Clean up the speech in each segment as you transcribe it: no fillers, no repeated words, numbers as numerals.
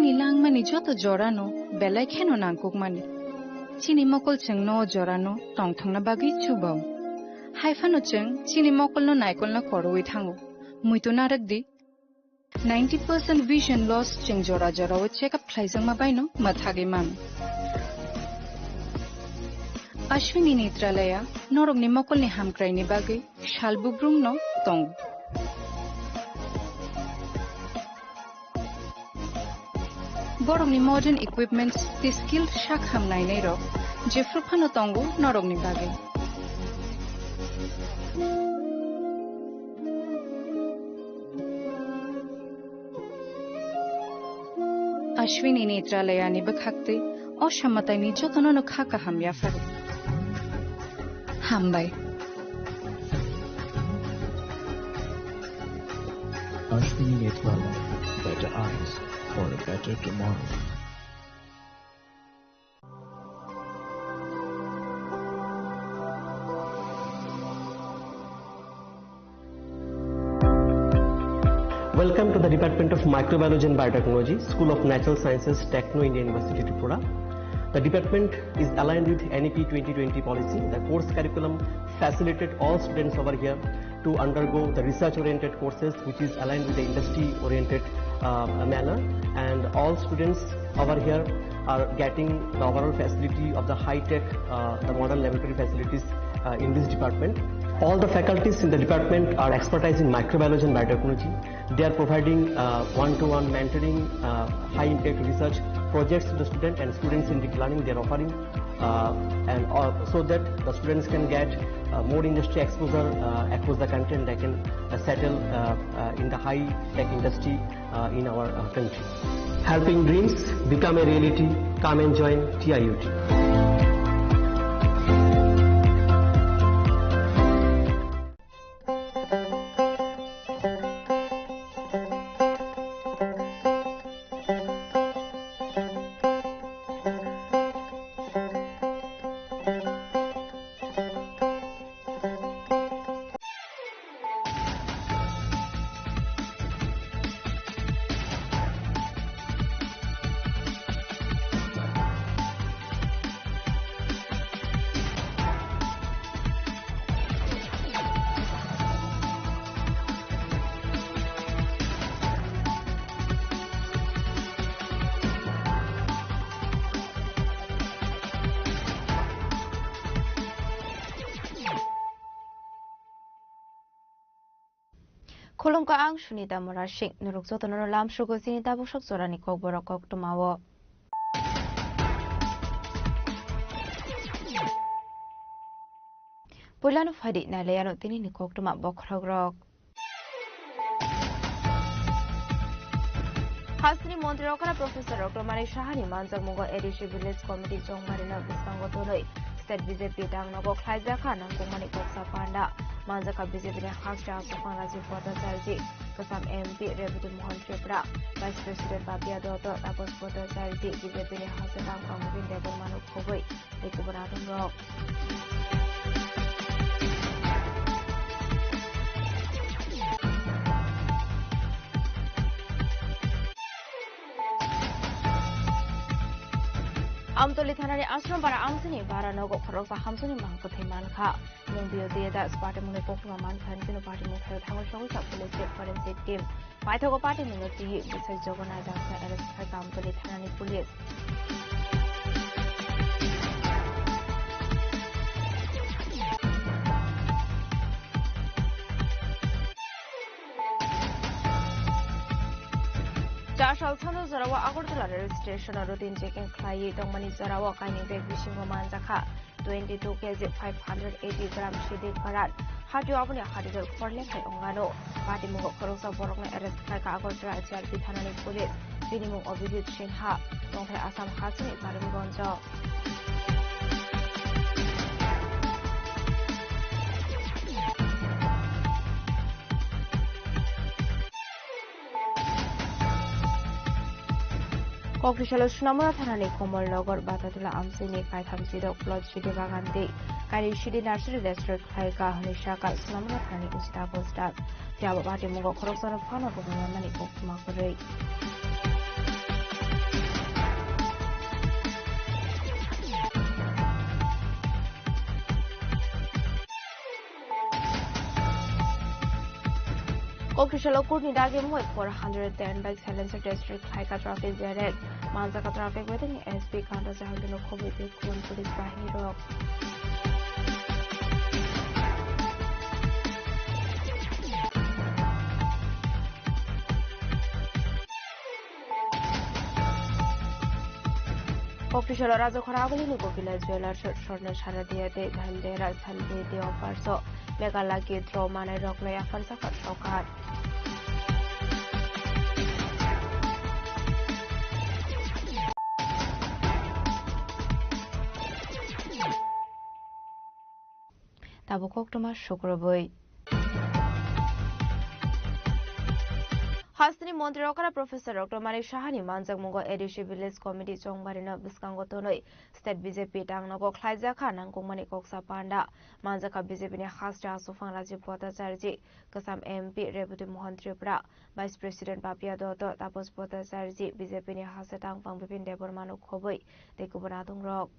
chini langmani joto jorano belai kheno nangkukmani chini mokol cheng no jorano tongthongna bagi chubau haifano cheng chini mokol no naikol na koroi thango muito narakdi 90% vision loss cheng jora jora wo check up thlaisang mabaino mathage man Ashwini Netralaya norok ni mokol ni hamkrai ni bagi shalbubrum no tong borok ni modern equipments ti skill shak hamnai nei rok jefru phano tongo norok ni bagi Ashwini Netralaya ni bakhakte o shamatai ni jotono no khaka hamya faru hambai Ashwini Netralaya, better eyes for a better tomorrow. Welcome to the Department of Microbiology and Biotechnology, School of Natural Sciences, Techno India University, Tripura. The department is aligned with NEP 2020 policy. The course curriculum facilitated all students over here to undergo the research-oriented courses, which is aligned with the industry-oriented manner. And all students over here are getting the overall facility of the high-tech, the modern laboratory facilities in this department. All the faculties in the department are expertise in microbiology and biotechnology. They are providing one-to-one mentoring, high-impact research projects to the student and students in deep learning. They are offering so that the students can get more industry exposure across the country and they can settle in the high-tech industry in our country. Helping dreams become a reality. Come and join TIUT. Kolom ka ang Sunita Morashik nuruk soto no lam shugo sinita bushok sorani kok borokok tumawo. Pulano fadi na leyano tini ni kok tuma bokrogrok. Hasni Montero kara Professor Dr. Mani Shahani Manjak Mugo Edishi Village Committee Jong Marina Bisango Tonoi State BJP Dang Nogo Klaiza Kana Kumani Koksa Panda Manjaka BJP ne Hakja Sufan Rajiv Bhattacharya Kasam MP Rebuti Mohan Tripura Vice President Babia Dotto Tapos Bhattacharya BJP ne Hasadam Kamubin Debor Manu Khogoi Ekubaratum Rock Amtoli Thanari Ashram para Amsini para Nogo Korosa Hamsuni Manko Thimanka Mumbio Deda Sparta Munipokuma Mankan Kino Party Muther Thamashosa Police Forensic Team Paitogo Party Minoti Bisai Jogana Dasa Arrest Amtoli Thanani Police Jashal Thano Zarawa Agortala registration routine checking Klai Dongmani Zarawa Kaining Beg Vishingo Manjaka 22 kg 580 gram Shidi Karat Hadu Abuni Hadidal Korlek Ongano Party Mugo Korosa Borong arrest Kaika Agortala HRP Thanani Police Minimum Obidit Shinha Donghe Assam Hasini Parim Gonjo Official Sunamura Thanani Komol Logor Batatula Amsini Kaitham Sidok Plot Shidi Bagandi Kari Shidi Nursery District Kaika Hanishaka Sunamura Thani Usta Postat Jabati Mugo Korosana Fano Mani Okmakure Kokishalo Kurni Dagi Moy 410 by Silencer District Haika Traffic Jared. Manzaka Traffic within SP Counter Jahangino Kobe Kun Police Bahini Rock. Official Razo Koravali Nukila Jewelers Shortner Sharadia de Vandera Sunday de Ofarso Megalaki Tromana Rockla Farsaka Shokat. Tabukok Thomas Shukroboy. Hastani Monterokara Professor Dr. Mari Shahani Manjak Mungo Edishi Village Committee Chongbarina Biskangotonoi State BJP Tangnogo Klaizaka Nangkumani Koksa Panda Manjaka BJP ni Hasta Sufang Raji Potasarji Kasam MP Rebuti Mohan Tripura Vice President Papia Doto Tapos Potasarji BJP ni Hasatang Pang Bipin Debor Manu Khoboi Dekubanatung Rock.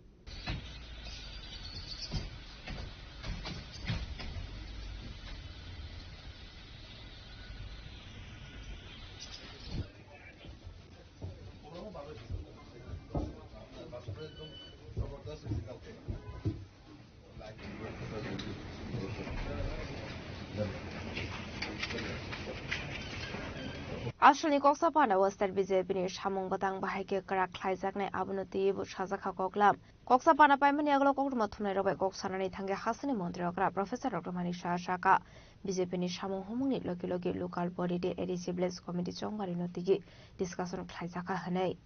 Ashani Koksa Panda was that BJP ni Shamung Batang Bahike Karak Klaizakne Abunuti Bushazaka Koklam. Koksa Panda Paiman Yaglo Kokmatunero by Koksanani Tanga Hasani Monterokra, Professor Dr. Manisha Shaka, BJP ni Shamung Humuni Loki local body de Edisi Bless Committee Chongbarinotigi, discussion of Klaizaka Hane.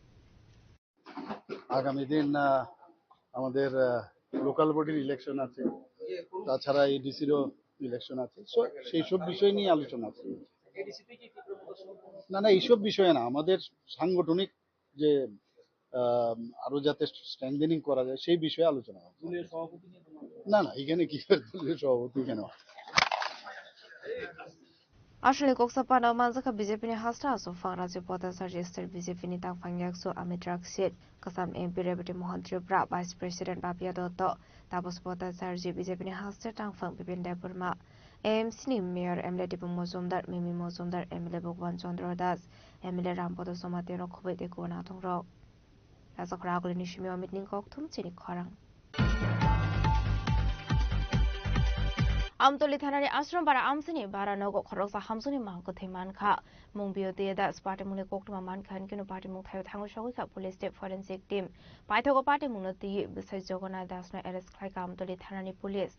আগামী দিন আমাদের local বডির election আছে, তাছাড়া এডিসিরও election আছে, সেই সব বিষয় নিয়ে আলোচনা আছে। না এইসব বিষয়ে না, আমাদের সাংগঠনিক যে আরো যাতে স্ট্রেংথেনিং করা যায় সেই বিষয়ে আলোচনা হবে। না এখানে কি দলীয় সভাপতি কেন? Ashli Koksa Panda Manzaka BJP ni Hasta so Fangraji Potas registered BJP ni Tang Fangyakso Amitrak Sit Kasam MP Rebuti Mohan Tripura Vice President Papia Doto Tapos Potas BJP ni Hasta Tang Fang Bipin Depurma AMC ni Mayor Emile Dipu Mozumdar Mimi Mozumdar Emile Bogwan Chandra Das Emile Rampodo Somatero Khobe de Kuanatung Rock Razakrakul ni Shimi Omitning Koktum Chini Khorang Amtoli Thanani Ashram Bara Amsini Bara Nogo Khorosa Hamsuni Manko Themanka Mungbio Deda Sparta Muni Koktuma Manka and Kino Party Mukhayo Tango Shawika Police State Forensic Team Paitogo Party Munoti besides Jogona Dasna Eres Klaika Amtoli Thanani Police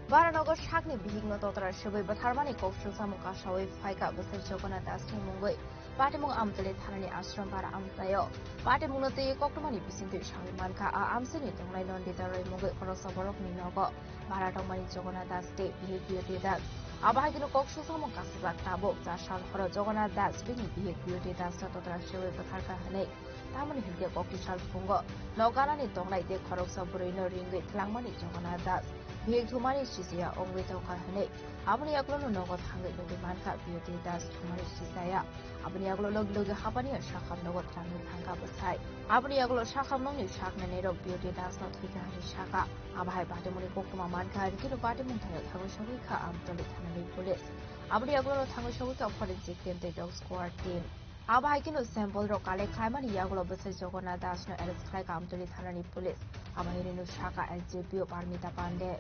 Varanogo Shakni Bihigno Totra Shubi Batharmani Kokshu Samuka Shawi Faika Busir Jogona Dasni Mungui Patimung Amtali Thanani Ashram Bara Amtayo Patimunoti Koktumani Bisinti Shawi Manka Amsini Tonglai Non Ditarai Mungui Korosa Borok Ninogo Baratomani Jogona Das State Bihig Das Abahagino Kokshu Samuka Sibak Tabo Zashan Horo Jogona Das Bini Bihig Das Totra Shubi Batharka Hane Tamani Hilde Kokishal Fungo Noganani Tonglai De Korosa Burino Ringi Tlangmani Jogona Das Bihig Tumani Shisia Ongwe Toka Hane Abani Aglono Nogot Hangi Logi Manka Beauty Das Tumani Shisaya Abani Aglo Logi Habani Shakam Nogot Rani Tanka Basai Abani Aglo Shakam Noni Shakna Nero Beauty Das Not Hika Shaka Abahai Batimuni Kokuma Manka and Kino Batimuntayo Tangushawika Amtoli Tanani Police Abani Aglo Tangushawika Forensic Team the Dog Squad Team Abahikino Sample Rokale Kaimani Yaglo Busa Jogona Dasno Eres Klaika Amtoli Tanani Police Abahirino Shaka SJPO Parmita Pande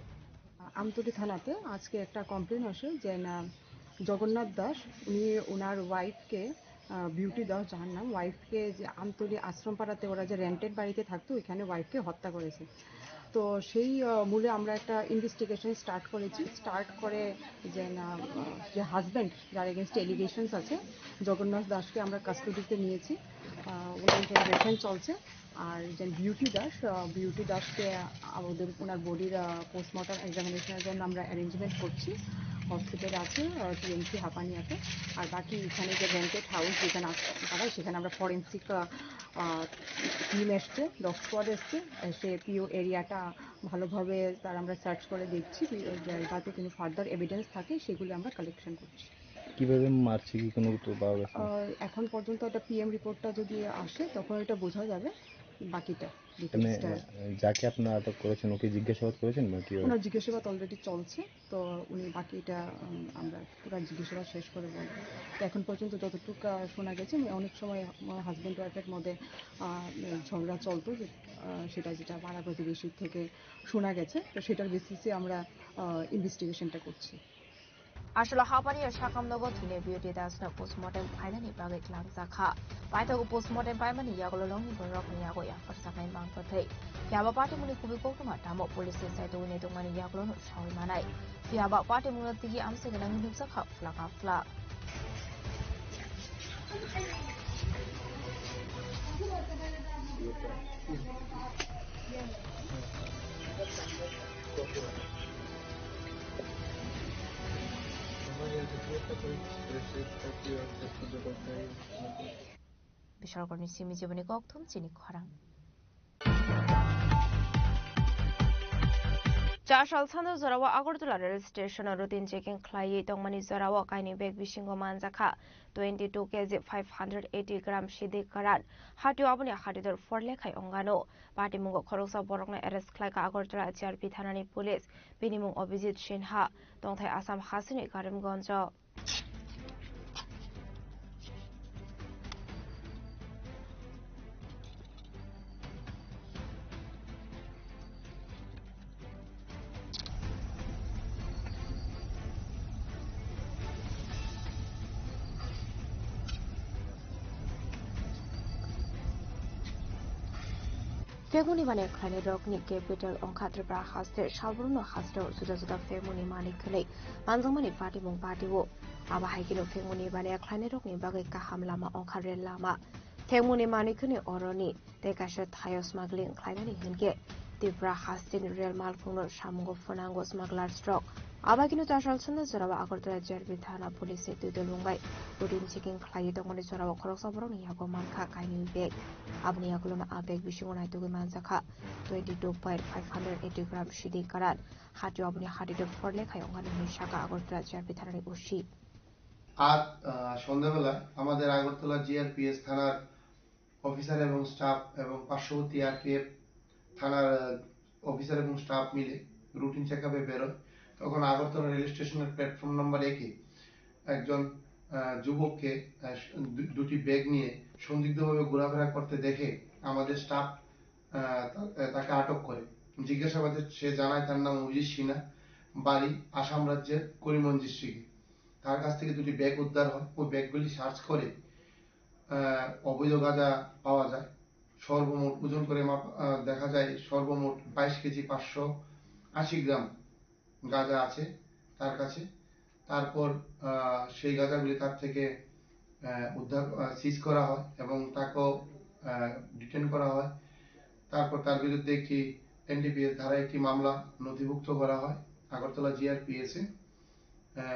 Amtali থানাতে আজকে একটা complain আসে যে না জগন্নাথ দাস উনি ওনার ওয়াইফকে beauty Das যার নাম ওয়াইফকে যে আমতলী আশ্রমপাড়াতে ওরা যে রেন্টেড বাড়িতে থাকতো ওইখানে ওয়াইফকে হত্যা করেছে তো সেই মূলে আমরা একটা ইনভেস্টিগেশন স্টার্ট করে যে না যে হাজব্যান্ড যার এগেনস্টে এলিগেশনস আছে জগন্নাথ দাসকে আমরা কাস্টডিতে নিয়েছি ওনার ইন্টারোগেশন চলছে আর যে বিউটি দাসকে আমাদের ওনার বডির পোস্টমর্টম এক্সামিনেশনের জন্য আমরা অ্যারেঞ্জমেন্ট করছি হসপিটাল আছে টিএমসি হাপানিয়াতে আর বাকি এখানে যে রেন্টেড হাউস যেখানে সেখানে আমরা ফরেন্সিক টিম এসছে ডগ স্কোয়াড এসছে সে পিও এরিয়াটা ভালোভাবে তার আমরা সার্চ করে দেখছি যাতে কোনো ফার্দার এভিডেন্স থাকে সেগুলো আমরা কালেকশন করছি কিভাবে মারছে কি কোনো তো পাওয়া গেছে? এখন পর্যন্ত একটা পিএম রিপোর্টটা যদি আসে তখন এটা বোঝা যাবে বাকিটা মানে ডিটেলসটা। যাকে আপনারা আটক করেছেন ওকে জিজ্ঞাসাবাদ করেছেন বা কি? ওনার জিজ্ঞাসাবাদ অলরেডি চলছে, তো উনি বাকিটা আমরা পুরো জিজ্ঞাসাবাদ শেষ করে বলবো। তো এখন পর্যন্ত যতটুকু শোনা গেছে, অনেক সময় হাজব্যান্ড ওয়াইফের মধ্যে ঝগড়া চলতো, যে সেটা যেটা পাড়া প্রতিবেশীর থেকে শোনা গেছে, তো সেটার বেসিসে আমরা ইনভেস্টিগেশনটা করছি। Ashla hapani shakamnogo thine beauty dasna postmortem phainani bagay klangjakha paithago postmortem paimani yagololong ni borok ni yago ya farsakai mangpathai yaba party muni kubi koktuma tamo police sai to ne tongmani yagolon shoi manai yaba party muni tigi amse ganang ni sakha flaka fla Bishargoni simi jibani koktum chini khorang Jashal Sando Zarawa Agortula rail station routine checking Clay Tongmani Zarawa Kaini Beg Bishingo Manzaka 22 kg 580 gram Shidi Karan Hatu Abuni Hadidur for Lekai Ongano Party Mungo Korosa Borokna Eres Klaka Agortula HRP Thanani Police Binimung Obizit Shinha Dongthai Assam Hasini Karim Gonjo Femuni mane khane rokni capital onkhatra haste shalbruno haste juda femuni mane khane manjangmani party mong party wo aba haikino femuni mane khane rokni bagai kaham lama onkhare lama femuni mane khane oroni tekasha thayo smuggling khlainani hinke tibra haste real mal phungno samungo fonango smuggler stroke aba kino tashal chanda jarawa agartala jarbi thana police tudel mumbai routine checking khlai tongmani jarawa khoroksa boroni yago mankha kaini bag abni yakulona abeg bishingona tugu manjaka 22.580 gram shidi karan hatu abni hadido forle khayongani nishaka agartala jarbi thanani ushi আজ সন্ধ্যাবেলায় আমাদের Agartala GRPS থানার officer এবং staff এবং পার্শ্ববর্তী RPF থানার officer এবং staff মিলে রুটিন চেকআপে বেরোয় তখন আগরতলা রেল স্টেশনের প্ল্যাটফর্ম নাম্বার 1-এ একজন যুবককে দুটি ব্যাগ নিয়ে সন্দিগ্ধভাবে ঘোরাফেরা করতে দেখে আমাদের স্টাফ তাকে আটক করে জিজ্ঞাসাবাদে সে জানায় তার নাম অভিজিৎ সিনহা বাড়ি আসাম রাজ্যের করিমগঞ্জ ডিস্ট্রিক্টে তার কাছ থেকে দুটি ব্যাগ উদ্ধার হয় ওই ব্যাগগুলি সার্চ করে অবৈধ গাঁজা পাওয়া যায় সর্বমোট ওজন করে দেখা যায় সর্বমোট 22 কেজি 580 গ্রাম গাঁজা আছে তার কাছে তারপর সেই গাঁজাগুলি তার থেকে উদ্ধার সিজ করা হয় এবং তাকেও ডিটেইন করা হয় তারপর তার বিরুদ্ধে একটি এনডিপিএস ধারায় একটি মামলা নথিভুক্ত করা হয় আগরতলা জিআরপিএস এ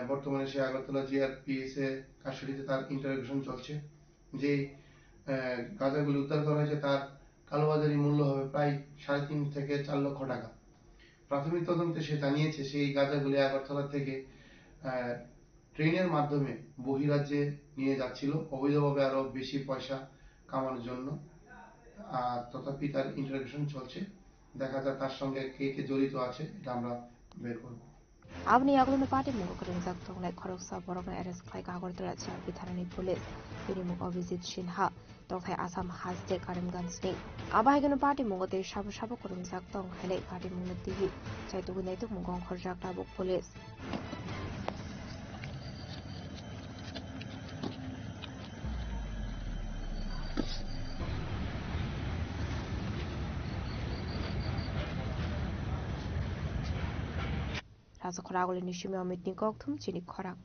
বর্তমানে সে আগরতলা জিআরপিএস এ কাস্টডিতে তার ইন্টারোগেশন চলছে যে গাঁজাগুলি উদ্ধার করা হয়েছে তার কালোবাজারি মূল্য হবে প্রায় 3.5 থেকে 4 লক্ষ টাকা প্রাথমিক তদন্তে সে জানিয়েছে সেই গাঁজাগুলি আগরতলা থেকে ট্রেনের মাধ্যমে বহিরাজ্যে নিয়ে যাচ্ছিল অবৈধভাবে আরো বেশি পয়সা কামানোর জন্য তথাপি তার ইন্টারোগেশন চলছে দেখা যায় তার সঙ্গে কে কে জড়িত আছে এটা আমরা বের করব Abni yagluna party mungo krenjak tonglai khoroksa borokna eres khlai agortala jarbi thanani police binimung obizit shinha tongthai assam haste karimganj ni abahigino party mungo te sabo krenjak tong hele party mungo tigi chaitugu naitu mungong khorjak tabuk police Raza khoragoli nishimi omitni kokthum chini khorang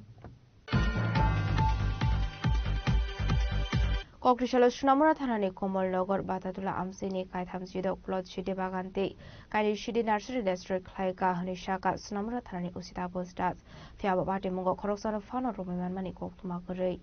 Kokrishala Sunamura Thanani Komal Nogor Batatula Amsini Kaitham Jidok Plot Shidi Baganti Kaini Shidi Nursery District Klaika Hanishaka Sunamura Thanani Usita Postas Fiaba Bati Mungo Koroksana Fano Rumiman Mani Koktuma Gurei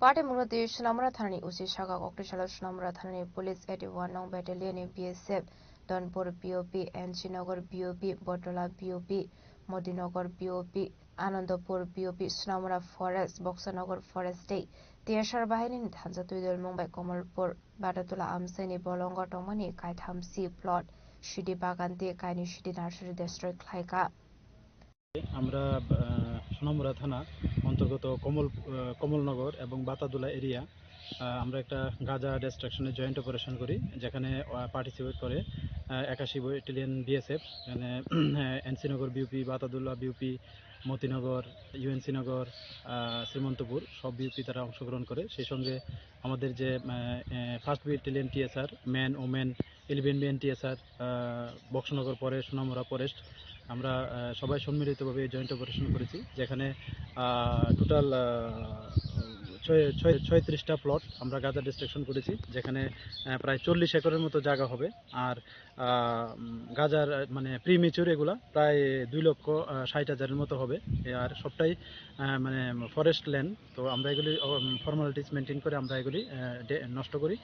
Party Murati Shnamra Thani Usi Shaka Oktishala Shnamra Thani Police 81 Nong Battalion BSF Donpur BOP and Shinagar BOP Botola BOP Modinagar BOP Anandapur BOP Shnamra Forest Boxanagar Forest Day Tiashar Bahini Thansa Tudel Mumbai Komalpur Batatula Amseni Bolonga Tomani Kaitam C plot Shidi Bagante Kaini Shidi Nursery District Laika আমরা সোনামুড়া থানা অন্তর্গত কমলনগর এবং বাতাদুলা area আমরা একটা গাঁজা ডিস্ট্রাকশনের joint operation করি যেখানে participate করে 81 ব্যাটালিয়ন বিএসএফ এখানে এনসিনগর BOP Bataduolla BOP Motinagar UNC Nagar Srimantapur সব বিউপি তারা অংশগ্রহণ করে সেই সঙ্গে আমাদের যে first battalion TSR man women 11 BN TSR Boxanagar পরে সোনামুড়া ফরেস্ট আমরা সবাই সম্মিলিতভাবে জয়েন্ট অপারেশন করেছি যেখানে টোটাল 36টা প্লট আমরা গাঁজা ডিস্ট্রাকশন করেছি যেখানে প্রায় 40 একরের মতো জায়গা হবে আর গাঁজার মানে প্রিমেচুর এগুলা প্রায় 2,60,000-এর মতো হবে আর সবটাই মানে ফরেস্ট ল্যান্ড তো আমরা এগুলি ফর্মালিটিস মেনটেন করে আমরা এগুলি নষ্ট করি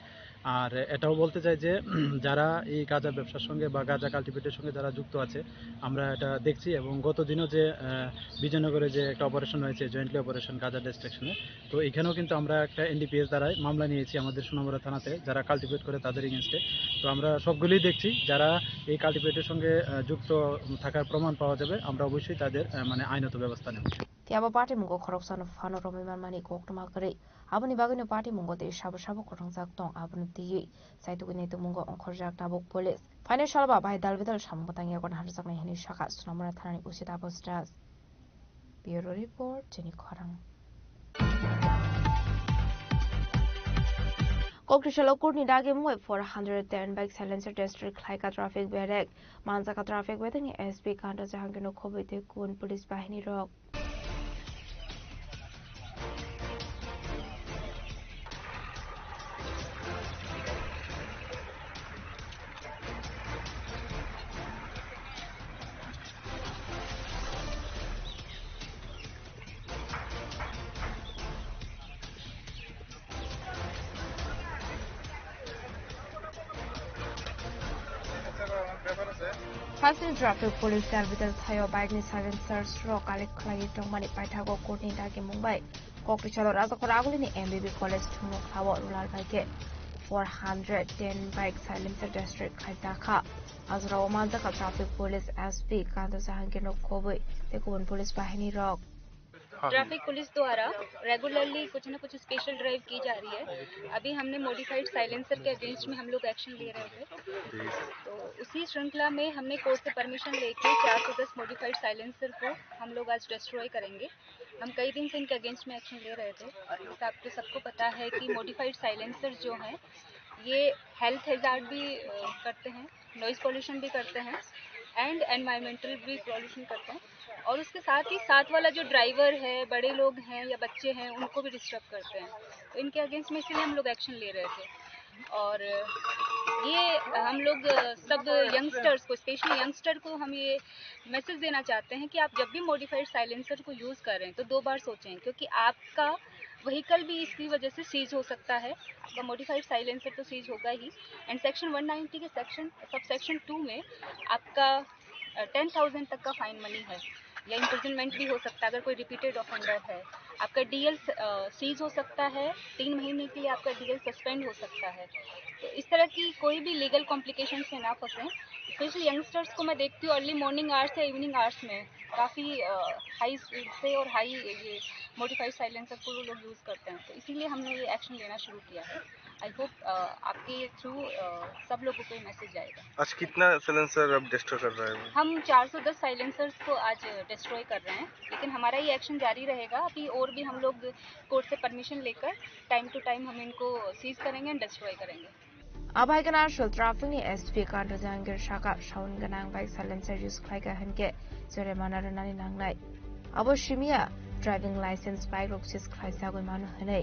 আর এটাও বলতে চাই যে যারা এই গাঁজা ব্যবসার সঙ্গে বা গাঁজা কাল্টিভেটের সঙ্গে যারা যুক্ত আছে আমরা এটা দেখছি এবং গত দিনও যে বিজয়নগরে যে একটা অপারেশন হয়েছে জয়েন্টলি অপারেশন গাঁজা ডিস্ট্রাকশনে তো এখানেও কিন্তু আমরা একটা এনডিপিএস দ্বারাই মামলা নিয়েছি আমাদের সোনামুড়া থানাতে যারা কাল্টিভেট করে তাদের এগেনস্টে তো আমরা সবগুলোই দেখছি যারা এই কাল্টিভেটের সঙ্গে যুক্ত থাকার প্রমাণ পাওয়া যাবে আমরা অবশ্যই তাদের মানে আইনত ব্যবস্থা নেব Tiaba party mungo khoroksan fano romiman mani koktuma kare abuni bagino party mungo de shabu korongsak tong abuni tiyi saitugini to mungo onkhorjak tabuk police financial ba bai dalbidal shambatang yakon harsak na hini shaka sunamura thanani usita postras bureau report jeni khorang Kokrishala kurni dage muwe 410 bike silencer district khlaika traffic berek manjaka traffic wedding SP kanda jahangino khobite kun police bahini rok Passing traffic police services thayo bike ni silencers ro kalik khlai tongmani paithago kurni dage Mumbai Kokrishala rajakhor aguli ni MBB college thungo khawo rural bike 410 bike silencer district khaitaka azra omanjaka traffic police SP kanda jahangino khoboi tekun police bahini rok traffic police द्वारा regularly कुछ न कुछ special drive की जा रही है अभी हमने मॉडिफाइड साइलेंसर के अगेंस्ट में हम लोग एक्शन ले रहे थे तो उसी श्रृंखला में हमने कोर्ट से परमिशन लेके 410 मॉडिफाइड साइलेंसर को हम लोग आज डिस्ट्रॉय करेंगे हम कई दिन से इनके अगेंस्ट में एक्शन ले रहे थे और आपको सबको पता है कि मॉडिफाइड साइलेंसर जो हैं ये हेल्थ हैजार्ड भी करते हैं नॉइज पॉल्यूशन भी करते हैं एंड एनवायरमेंटल भी पॉल्यूशन करते हैं और उसके साथ ही साथ वाला जो ड्राइवर है बड़े लोग हैं या बच्चे हैं उनको भी डिस्टर्ब करते हैं तो इनके अगेंस्ट में इसीलिए हम लोग एक्शन ले रहे थे और ये हम लोग सब यंगस्टर्स को स्पेशली यंगस्टर को हम ये मैसेज देना चाहते हैं कि आप जब भी मॉडिफाइड साइलेंसर को यूज़ करें तो 2 बार सोचें क्योंकि आपका व्हीकल भी इसकी वजह से सीज हो सकता है आपका मॉडिफाइड साइलेंसर तो सीज होगा ही एंड सेक्शन 190 के सब सेक्शन 2 में आपका 10,000 तक का फाइन मनी है या इम्प्रिजनमेंट भी हो सकता है अगर कोई रिपीटेड ऑफेंडर है आपका डीएल सीज हो सकता है 3 महीने के लिए आपका डीएल सस्पेंड हो सकता है तो इस तरह की कोई भी लीगल कॉम्प्लिकेशन से ना फंसें स्पेशली यंगस्टर्स को मैं देखती हूँ अर्ली मॉर्निंग आवर्स या इवनिंग आवर्स में काफ़ी हाई स्पीड से और हाई ये मॉडिफाइड साइलेंसर को लोग यूज़ करते हैं तो इसीलिए हमने ये एक्शन लेना शुरू किया है आई होप आपके थ्रू सब लोगों को मैसेज जाएगा आज कितना साइलेंसर अब डिस्ट्रॉय कर रहे हैं हम 410 साइलेंसर्स को आज डिस्ट्रॉय कर रहे हैं लेकिन हमारा ये एक्शन जारी रहेगा अभी और भी हम लोग कोर्ट से परमिशन लेकर टाइम टू टाइम हम इनको सीज करेंगे एंड डिस्ट्रॉय करेंगे Abhaigana shul traffic ni SP kan Jangir Shaka shaun ganang bike silencer use khlaiga hanke jore manarunani nangnai abo shimia driving license bike roxis khlaisa goi manu hanai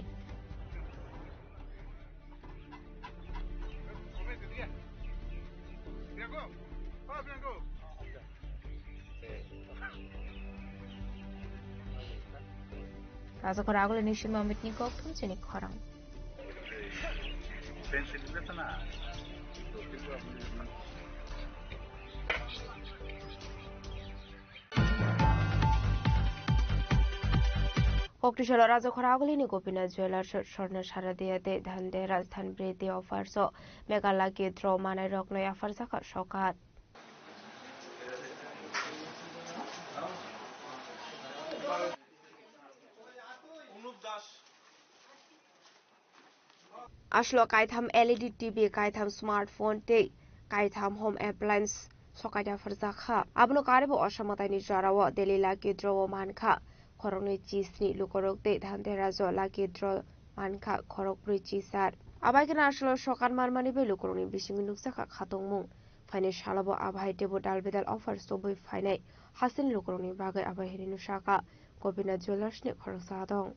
Razakor agul ni shima mitni kok thum chini khorang. Koktishala Razakor agul ni Gopinath Jewelers Swarna Sharadiyate Dhanteras Dhanpriti offers so Megala ki draw manai rokno offer saka shokat. Ashlo kaitham LED TV kaitham smartphone te kaitham home appliance sokada farzakha abno karibo osamatai ni jarawo delila ki draw mankha khorongni chisni lukorok te dhantera jo laki draw mankha khorok pri chisar abaikena ashlo sokan marmani be lukoroni bisingi nuksaka khatongmung faine shalabo abai tebo dalbedal offer soboi faine hasin lukoroni bagai abai hini nusaka Gopinath Jewelers ni khorsa dong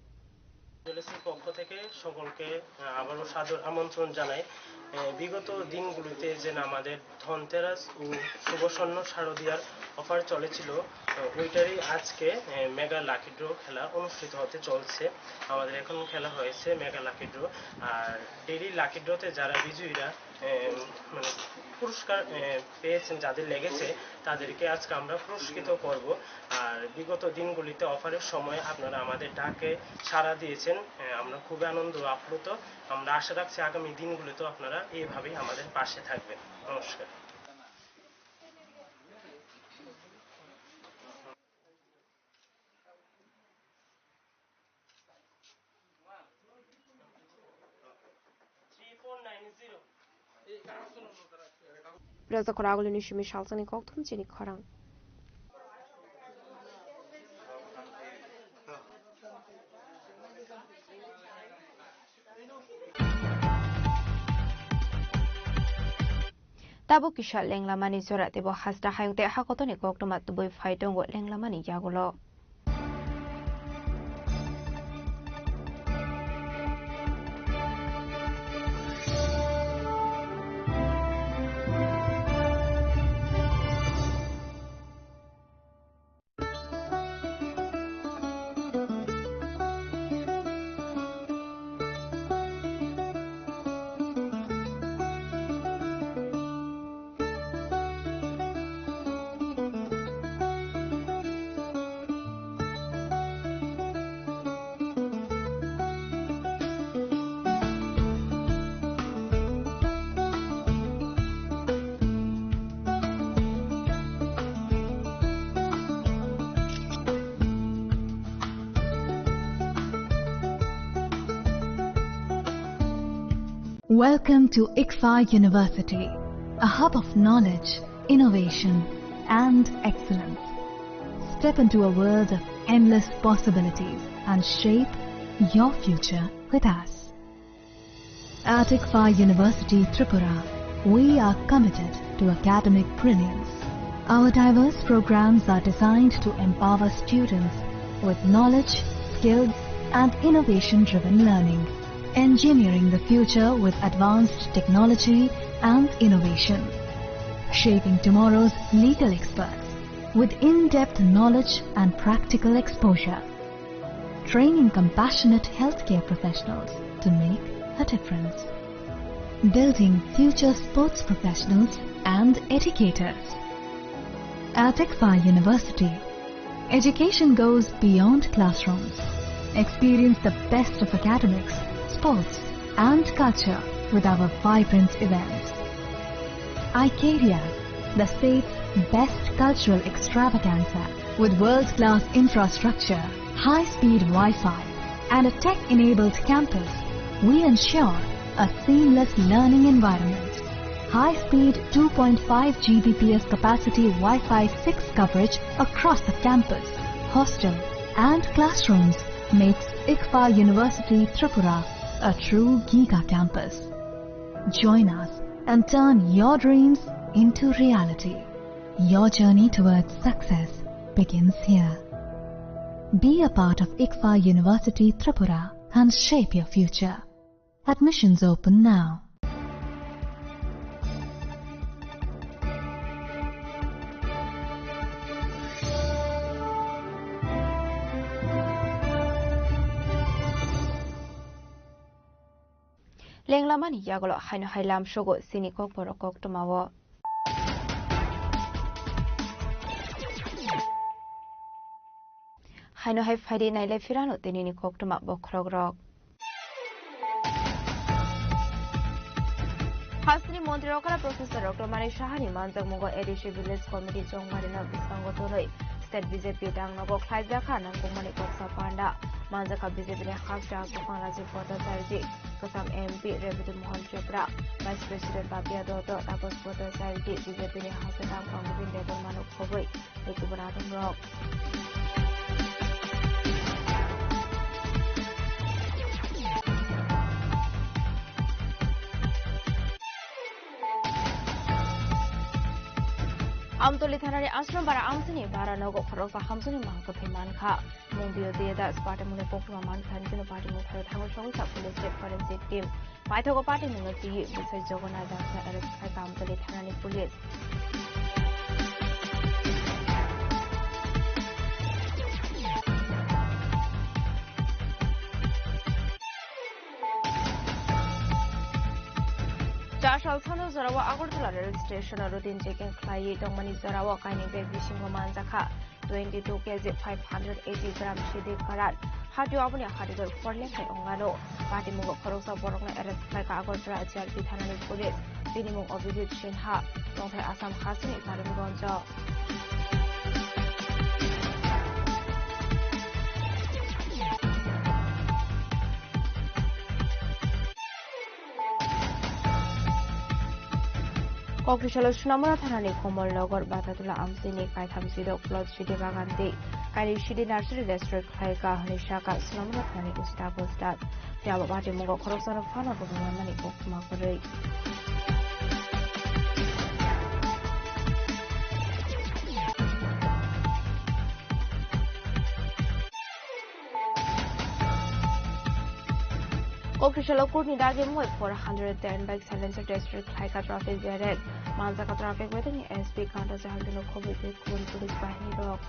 জুয়েলার্সের পক্ষ থেকে সকলকে আবারও সাদর আমন্ত্রণ জানাই বিগত দিনগুলোতে যে আমাদের ধনতেরাস ও শুভস্বর্ণ শারদীয়ার অফার চলেছিল ওইটারই আজকে মেগা লাকি ড্র খেলা অনুষ্ঠিত হতে চলছে আমাদের এখন খেলা হয়েছে মেগা লাকি ড্র আর ডেইলি লাকি ড্রতে যারা বিজয়ীরা মানে পুরস্কার পেয়েছেন যাদের লেগেছে তাদেরকে আজকে আমরা পুরস্কৃত করব আর বিগত দিনগুলিতে অফারের সময় আপনারা আমাদের ডাকে সাড়া দিয়েছেন আমরা খুবই আনন্দ আপ্লুত আমরা আশা রাখছি আগামী দিনগুলিতেও আপনারা এইভাবেই আমাদের পাশে থাকবেন নমস্কার Razakor agul ni shimi shalsani kok thum chini khorang Tabo kishal lenglamani zora tebo hasda hayungte hakotoni koktomat tuboi faitongo lenglamani yagulo Welcome to ICFA University, a hub of knowledge, innovation, and excellence. Step into a world of endless possibilities and shape your future with us. At ICFA University, Tripura, we are committed to academic brilliance. Our diverse programs are designed to empower students with knowledge, skills, and innovation-driven learning. Engineering the future with advanced technology and innovation. Shaping tomorrow's legal experts with in-depth knowledge and practical exposure. Training compassionate healthcare professionals to make a difference. Building future sports professionals and educators. At ICFA University, education goes beyond classrooms. Experience the best of academics, sports and culture with our vibrant events. ICARIA, the state's best cultural extravaganza with world-class infrastructure, high-speed Wi-Fi and a tech-enabled campus, we ensure a seamless learning environment. High-speed 2.5 Gbps capacity Wi-Fi 6 coverage across the campus, hostel and classrooms makes ICFA University Tripura a true Giga campus. Join us and turn your dreams into reality. Your journey towards success begins here. Be a part of ICFA University Tripura and shape your future. Admissions open now. Lenglamani yagolo haino hailam shogo sini kok borokok tomawo. Haino hai faidi naile firano tenini kok toma bokrogrok. Hasni Mantri Okara Professor Dr. Mani Shahani Manjak Mungo Edishi Village Committee Jongmarina Bisangotonoi State BJP Dangnogo Khlaijaka Nangkungmani Koksa Panda Manjaka BJP ne Khakja Kufanaji Photo Sarji Kasam MP Rebutu Mohan Chopra Vice President Babia Dodo Tapos Photo Sarji BJP ne Hasadam Pangubin Degon Manuk Khoboi Ekubanatum Rock Amtoli Thanari Ashram Bara Amsini Bara Nogo Khorosa Hamsuni Mahkothi Manka Mumbio Deda Sparta Mune Pokuma Mankan Kino Party Mukha Thagosa Police State Forensic Team Paithogo Party Munoti Bisai Jogona Dasa Arrest Kai Amtoli Thanani Police Jashal Sano Zarawa Agortala rail station routine checking Klai Dongmani Zarawa Kaini Beg Vishingo Manzaka 22 kg 580 gram Shidi Karat Hadu Abuni Hadigal for Lekai Ongano Party Mungo Korosa Borona arrest like Agortala JRP Thanani Police Minimum of Vijit Shinha Dongtai Assam Hasini Parim Gonjo Kokrishala Sunamara Thanani Komol Nogor Batatula Amsini Kaitham Sido Plot Shidi Baganti Kali Shidi Nursery District Klaika Hanishaka Sunamara Thani Usta Postat Jabati Mungo Korosana Fana Bumani Okmakuri Kokrishala Kurni Dagim wait for 110 bike silencer district Klaika traffic Jared Manzaka traffic within SP counter Jahantino Kobe Kun Police Bahini Rock.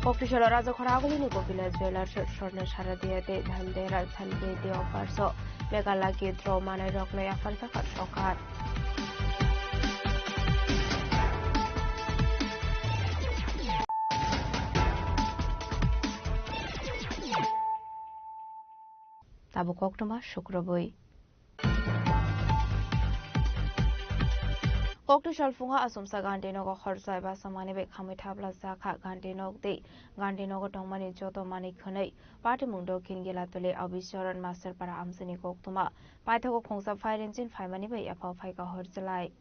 Kokrishala Raja Khoraguli Nico Village Village Shortner Sharadiate Dhandera Thalbe de Offerso Megalaki Throw Mana Rocknaya Falsaka Shokat. Tabu Koktoma Shukrabui Koktishal Funga Asumsa Gandinogo Horsai Basamani Hamithabla Zaka Gandinog de Gandinogo Tomani Joto Mani Kane Party Mundo Kingila Tole Abisharan Master Para Amsini Koktuma Paithago Kongsa Fire Engine Famani Bay Apo Faika Horsalai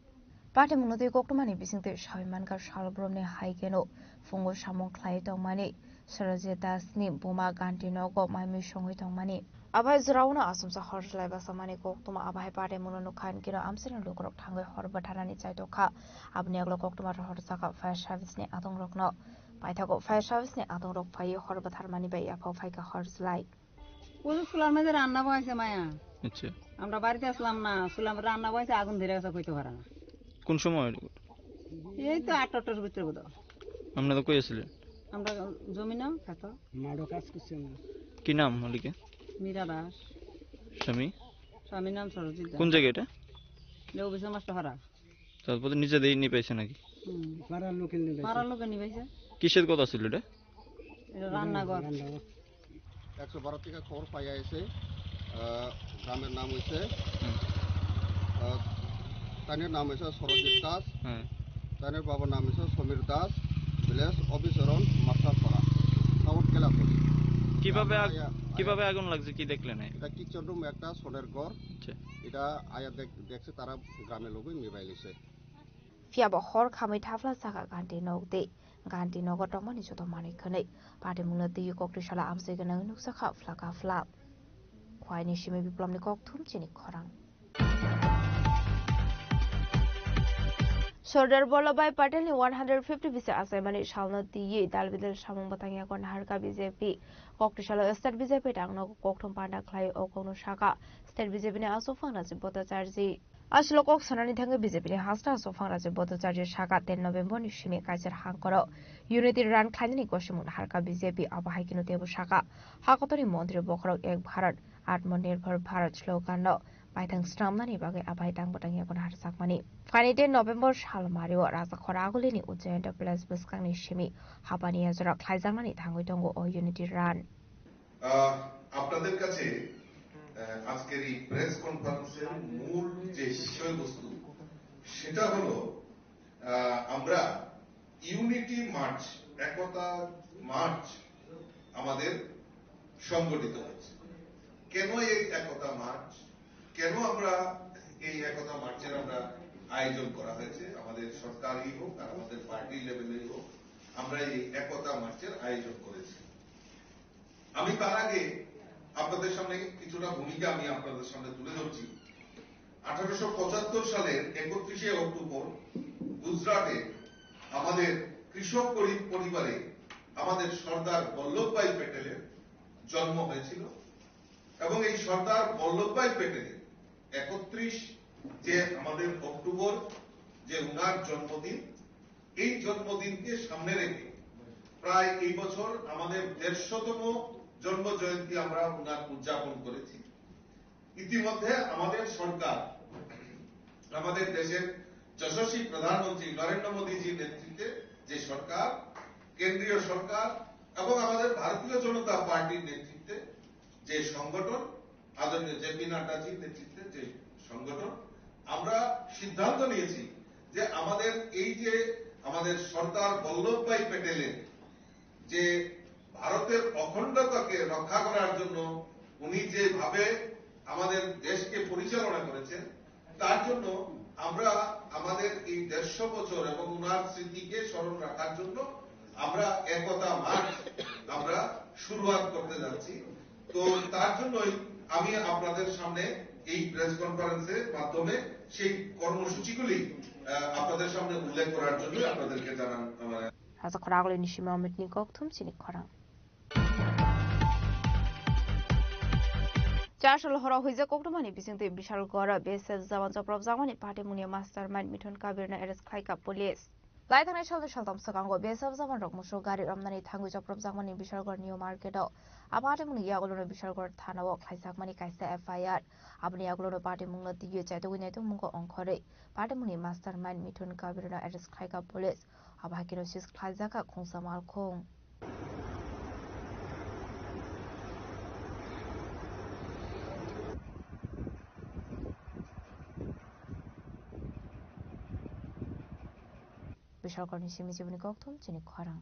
Party Mundo Koktumani Bisinte Shaimanka Shalbromne Haikeno Fungo Shamon Clay Tomani Sarajeta Snim Buma Gandinogo Mami Shongi Tomani Abai Zrauna Asumsa Horslai Basamani Koktuma Abai Party Muno Khan Kino Amsin Lukrok Tango Horbatarani Chaitoka Abniaglo Koktuma Horsaka Fire Service Ne Adong Rokno Paithago Fire Service Ne Adong Rok Pai Horbatarmani Bay Apo Faika Horslai ওই সুলার মধ্যে রান্না বয়সে মায়া আচ্ছা আমরা বাড়িতে আসলাম না সুলাম রান্না বয়সে আগুন ধরে গেছে কইতে পারে না কোন সময় এই তো 8টার ভিতরে বোধ আপনারা কই আছিলেন আমরা জমিনা খেত মাড়ো কাজ করছেন কি নাম মালিকের মীরা দাস স্বামী নাম সরজিৎ কোন জায়গা এটা লেও বিশে মাস্টার হারা তারপরে নিজে দেই নি পাইছে নাকি পাড়ার লোকে নিবাইছে কিসের কথা ছিল এটা এটা রান্নাঘর 112 থেকে খবর পাইয়া এসে গ্রামের নাম হইছে তানের নাম হইছে সরজিৎ দাস তানের বাবার নাম হইছে সমীর দাস ভিলেজ অবিচরণ মাস্টারপাড়া সাউথ কেলাপুর কিভাবে আগুন লাগছে কি দেখলেন এটা কিচেন রুম একটা সোনের ঘর এটা আয়া দেখছে তারা গ্রামের লোকই নিভাই লিছে Fiaba Hor Kami Tafla Saka Ganti Nogde Ganti Nogotomani Sotomani Kane Party Munati Kokrishala Amsigan Nuksaka Flaka Flap Quine Shimi Biplomni Koktum Chini Korang Sordar Bolabai Patel 150 visa assignment shall not the Dalvidal Shamon Batanga Kon Harka BJP Kokrishala State BJP Tangno Koktum Panda Klai Okono Shaka State BJP also found as Bota Charzi Aslo kok sanani thange BJP ni hasna sofang raje Bhattacharya Shaka 10 November ni shimi kaisar hangkoro Unity Run khlaini kosimun harka BJP abahai kinu tebu Shaka hakotoni mantri bokrok ek Bharat Atmanirbhar Bharat slogan no paithang stramnani bagai abahai tang batang yakon harsakmani Fani 10 November salmario rasa khoraguli ni Ujjain Enterprise buskang ni shimi habani azra khlaijangmani thangoi tongo o Unity Run আপনাদের কাছে আজকের এই press কনফারেন্সের মূল যে বিষয়বস্তু সেটা হলো আমরা ইউনিটি মার্চ একতা মার্চ আমাদের সংগঠিত হয়েছে কেন এই একতা মার্চ কেন আমরা এই একতা মার্চের আমরা আয়োজন করা হয়েছে আমাদের সরকারি হোক আর আমাদের পার্টি লেভেলেই হোক আমরা এই একতা মার্চের আয়োজন করেছি আমি তার আগে আপনাদের সামনে কিছুটা ভূমিকা আমি আপনাদের সামনে তুলে ধরছি 1875 সালের 31শে অক্টোবর গুজরাটে আমাদের কৃষক পরিবারে আমাদের সর্দার বল্লভভাই প্যাটেলের জন্ম হয়েছিল এবং এই সর্দার বল্লভভাই প্যাটেলের 31 যে আমাদের অক্টোবর যে উনার জন্মদিন এই জন্মদিনকে সামনে রেখে প্রায় এই বছর আমাদের 150তম জন্ম জয়ন্তী আমরা উনার উদযাপন করেছি ইতিমধ্যে আমাদের সরকার আমাদের দেশের যশস্বী প্রধানমন্ত্রী নরেন্দ্র মোদীজির নেতৃত্বে যে সরকার কেন্দ্রীয় সরকার এবং আমাদের ভারতীয় জনতা পার্টির নেতৃত্বে যে সংগঠন আদরণীয় জেপি নাড্ডাজির নেতৃত্বে যে সংগঠন আমরা সিদ্ধান্ত নিয়েছি যে আমাদের এই যে আমাদের সর্দার বল্লভভাই প্যাটেলের যে ভারতের অখণ্ডতাকে রক্ষা করার জন্য উনি যেভাবে আমাদের দেশকে পরিচালনা করেছেন তার জন্য আমরা আমাদের এই 150 বছর এবং উনার স্মৃতিকে স্মরণ রাখার জন্য আমরা একতা মার্চ আমরা শুরুয়াত করতে যাচ্ছি তো তার জন্যই আমি আপনাদের সামনে এই প্রেস কনফারেন্সের মাধ্যমে সেই কর্মসূচিগুলি আপনাদের সামনে উল্লেখ করার জন্য আপনাদেরকে জানান আমার Rasa khoraguli ni shima mitni kok thum chini khorang Chashal hora huiza koktomani bisingte bishal gora BSF zaman joprab jamani party munia mastermind Mithun Kabir na arrest khlaika police Lai thanai shalde shaltam sakango BSF zaman rok muso gari ramnani thangui joprab jamani bishal gor new market o apate muni yagolono bishal gor thana o khlaijakmani kaisa FIR abni yagolono party mungla diye chaito gunai to mungo onkhore party muni mastermind Mithun Kabir na arrest khlaika police abhakino sis khlaijaka khongsa malkhong Bishalkorni shimi jibuni kokthum chini khorang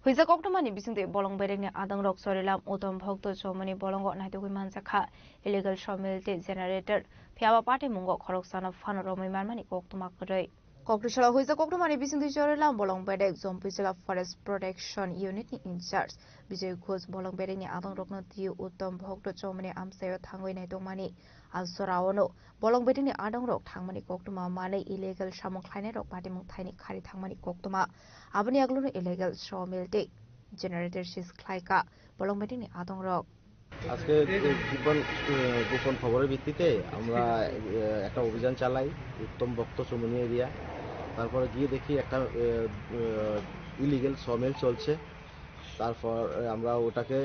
Huiza koktomani bisingte bolong berengni adang rok sorilam utom bhokto chomani bolongo naitugui manjakha illegal sawmill te generator phiaba party mungo khoroksana phano romai marmani koktoma korei Kokrishala huiza koktomani bisingte sorilam bolong berek Zompijala Forest Protection Unit ni in charge Bijay Ghosh bolong berengni adang rokno tiu utom bhokto chomani amsayo thangoi naitongmani Alsoraono bolong berengni adang rok thangmani koktoma manai illegal samong khlainai rok party mung thaini khari thangmani koktoma aboni aglono illegal sawmill te generator sis khlaika bolong berengni adang rok আজকে গোপন খবরের ভিত্তিতে আমরা একটা অভিযান চালাই উত্তম ভক্ত চমনি area তারপরে গিয়ে দেখি একটা ইলিগেল সমিল চলছে তারপর আমরা ওটাকে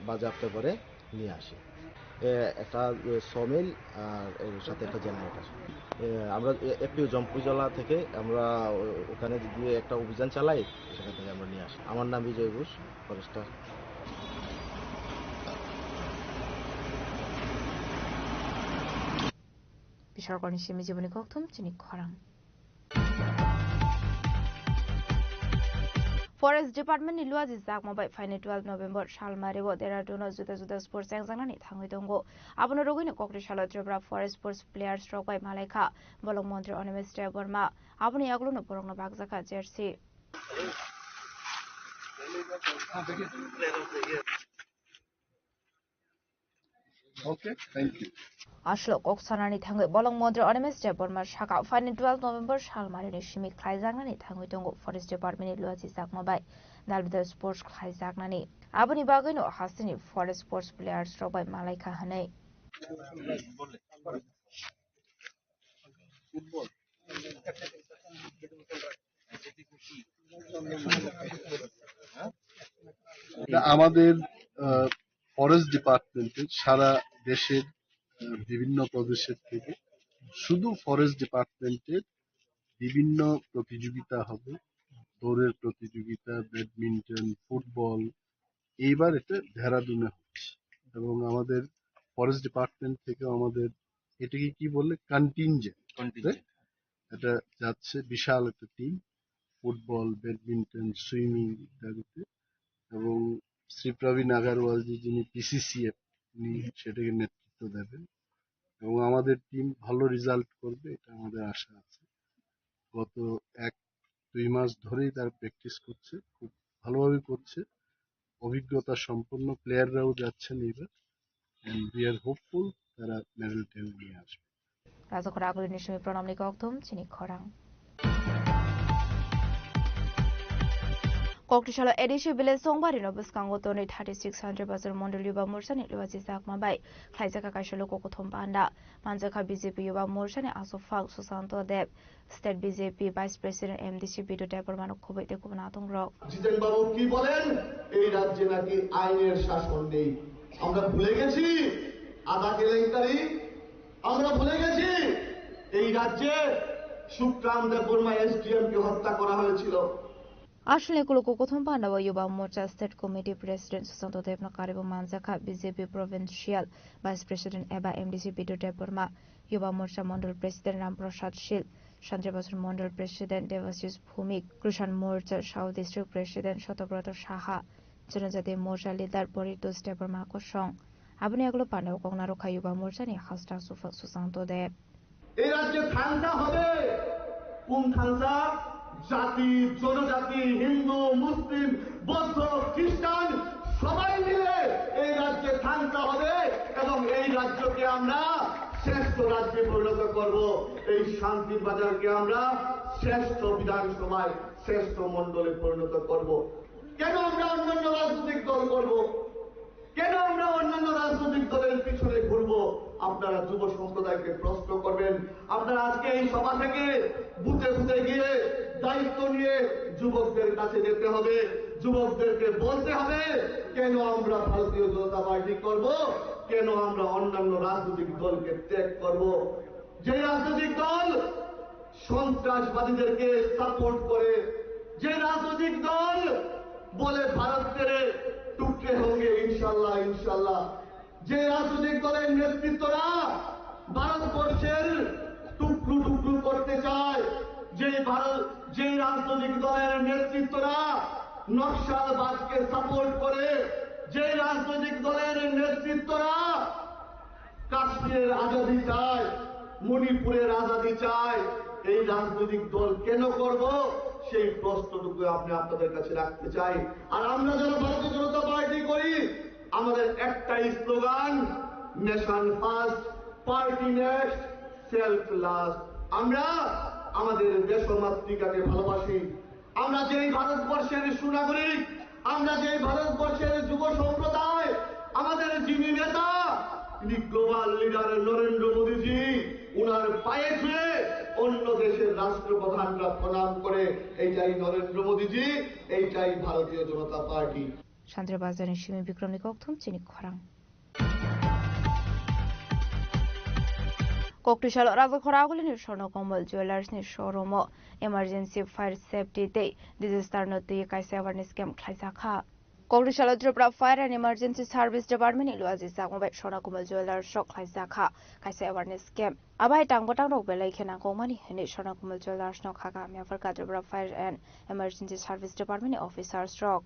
বাজেয়াপ্ত করে নিয়ে আসি একটা সমিল আর এর সাথে একটা জেনারেটর আমরা একটু জম্পুজলা থেকে আমরা ওখানে গিয়ে একটা অভিযান চালাই সেখান থেকে আমরা নিয়ে আসি আমার নাম Bijoy Ghosh forester Bishalkorni shimi jibuni kokthum chini khorang Forest Department ni luaji jakma bai final 12 November salmarebo Dehradun juda sports exanani thangoi tongo abono rogini Kokrishala Tripura Forest Sports Players rok bai malaikha bolong mantri Onimesh Verma aboni aglono borongno bagjaka jersey Okay, thank you. Ashlo Koksanani Tango Bolong Modre Ornaments Department Shaka Fine 12 November Shalmarini Shimi Klaizagnani Tango Tongo Forest Department Luazi Sakmabai Dalbida Sports Klaizagnani Abuni Bagino Hasini Forest Sports Players Robai Malaika Hane আমাদের forest ডিপার্টমেন্টে সারা দেশের বিভিন্ন প্রদেশের থেকে শুধু forest ডিপার্টমেন্টের বিভিন্ন প্রতিযোগিতা হবে, দৌড়ের প্রতিযোগিতা, ব্যাডমিন্টন, ফুটবল। এইবার এটা দেহরাদুনে হচ্ছে এবং আমাদের ফরেস্ট ডিপার্টমেন্ট থেকে আমাদের এটাকে কি বললে কন্টিনজেন্ট, এটা যাচ্ছে বিশাল একটা টিম, ফুটবল, ব্যাডমিন্টন, সুইমিং ইত্যাদিতে। এবং শ্রী প্রবীণ আগারওয়াল যিনি পিসিসিএফ, উনি সেটাকে নেতৃত্ব দেবেন এবং আমাদের টিম ভালো রেজাল্ট করবে এটা আমাদের আশা আছে। গত 1-2 মাস ধরেই তারা প্র্যাকটিস করছে, খুব ভালোভাবে করছে, অভিজ্ঞতা সম্পন্ন প্লেয়াররাও যাচ্ছেন এবার, এন্ড উই আর হোপফুল তারা মেডেল টেনে নিয়ে আসবে। Razokora Agulini Shimi Pronamni Koktum Chini Khorang Koktishala Edishi Village Songbari no Buskango Toni 3600 Bazar Mondol Yuba Mursani Luazi Sakmabai Kaisaka Kashalo Kokotom Panda Manjaka BJP Yuba Mursani Asofak Susanto Deb State BJP Vice President MDC Bidu Department Kubite Kubanatong Rock জিতেন বাবু কি বলেন এই রাজ্যে নাকি আইনের শাসন নেই। আমরা ভুলে গেছি আদা কেলেঙ্কারি, আমরা ভুলে গেছি এই রাজ্যে সুক্রাম দেববর্মা এসডিএম কে হত্যা করা হয়েছিল। Ashle Kuloko Kotom Panda Yuba Morcha State Committee President Susanto Devna Karibu Manjaka BJP Provincial Vice President Eba MDC Bidu Department Yuba Morcha Mondol President Ramprasad Shil Shantrabasur Mondol President Devasius Bhumik Krushan Morcha South District President Shotobrata Shaha Janajati Morcha Leader Boritus Department Koshong Abuni Aglo Panda Kognaro Kayuba Morcha ni Hasta Susanto Dev এই রাজ্যে থানসা হবে, কোন থানসা? জাতি, জনজাতি, হিন্দু, মুসলিম, বৌদ্ধ, খ্রিস্টান সবাই মিলে এই রাজ্যে থানসা হবে এবং এই রাজ্যকে আমরা শ্রেষ্ঠ রাজ্যে পরিণত করব। এই শান্তির বাজারকে আমরা শ্রেষ্ঠ বিধানসভায় শ্রেষ্ঠ মণ্ডলে পরিণত করব। কেন আমরা অন্যান্য রাজনৈতিক দল করব? কেন আমরা অন্যান্য রাজনৈতিক দলের পিছনে ঘুরবো? আপনারা যুব সম্প্রদায়কে প্রশ্ন করবেন। আপনারা আজকে এই সভা থেকে বুথে বুথে গিয়ে দায়িত্ব নিয়ে যুবকদের কাছে যেতে হবে, যুবকদেরকে বলতে হবে কেন আমরা ভারতীয় জনতা পার্টি করব, কেন আমরা অন্যান্য রাজনৈতিক দলকে ত্যাগ করব। যে রাজনৈতিক দল সন্ত্রাসবাদীদেরকে সাপোর্ট করে, যে রাজনৈতিক দল বলে ভারত ছেড়ে টুকরে হোগে ইনশাল্লাহ ইনশাল্লাহ, যে রাজনৈতিক দলের নেতৃত্বরা ভারতবর্ষের টুকরো টুকরো করতে চায়, যে রাজনৈতিক দলের নেতৃত্বরা নকশালবাদকে সাপোর্ট করে, যে রাজনৈতিক দলের নেতৃত্বরা কাশ্মীরের আজাদি চায়, মণিপুরের আজাদি চায়, এই রাজনৈতিক দল কেন করব সেই প্রশ্নটুকু আপনি আপনাদের কাছে রাখতে চাই। আর আমরা যারা ভারতীয় জনতা পার্টি করি আমাদের একটাই slogan, nation first, party next, self last. আমরা আমাদের দেশমাতৃকাকে ভালোবাসি। আমরা যেই ভারতবর্ষের সুনাগরিক, আমরা যেই ভারতবর্ষের যুব সম্প্রদায়, আমাদের যিনি নেতা তিনি গ্লোবাল লিডার নরেন্দ্র মোদীজি, উনার পায়ে ছুঁয়ে অন্য দেশের রাষ্ট্রপ্রধানরা প্রণাম করে এইটাই নরেন্দ্র মোদীজি, এইটাই ভারতীয় জনতা party. Chandrabazani Shimi Bikramni Koktum Chini Khorang Koktishal Razakora ni Shono Komal Jewelers ni showroom Emergency Fire Safety Day Disaster Noti Kaise Awareness Camp Klaisakha Koktishal Tripura Fire and Emergency Service Department Luazi Sakmobai Shono Komal Jewelers Shok Klaisakha Kaise Awareness Camp Abai Tangbotang Rok Belai Khena Komani Hini Shono Komal Jewelers no Khaka Miafarka Tripura Fire and Emergency Service Department Officers Rock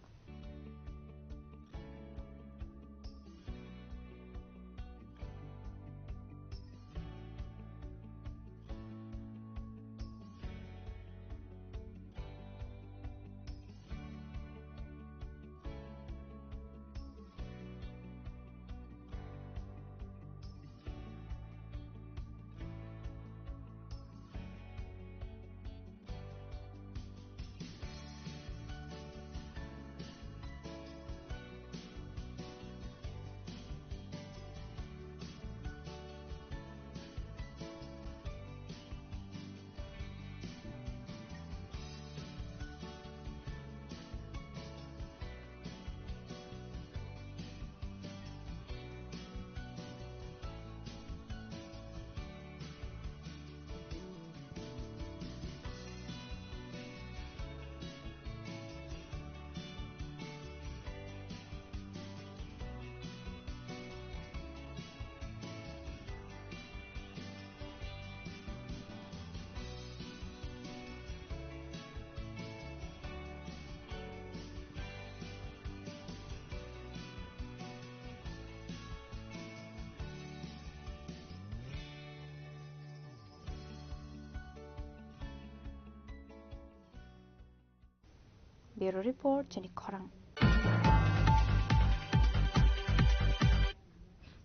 bureau report চিনি খরাং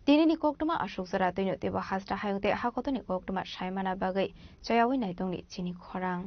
Dinini koktuma ashuk zara tino teba hasta hayungte hakotoni koktuma shaimana bagai chayawi naitongni chini khorang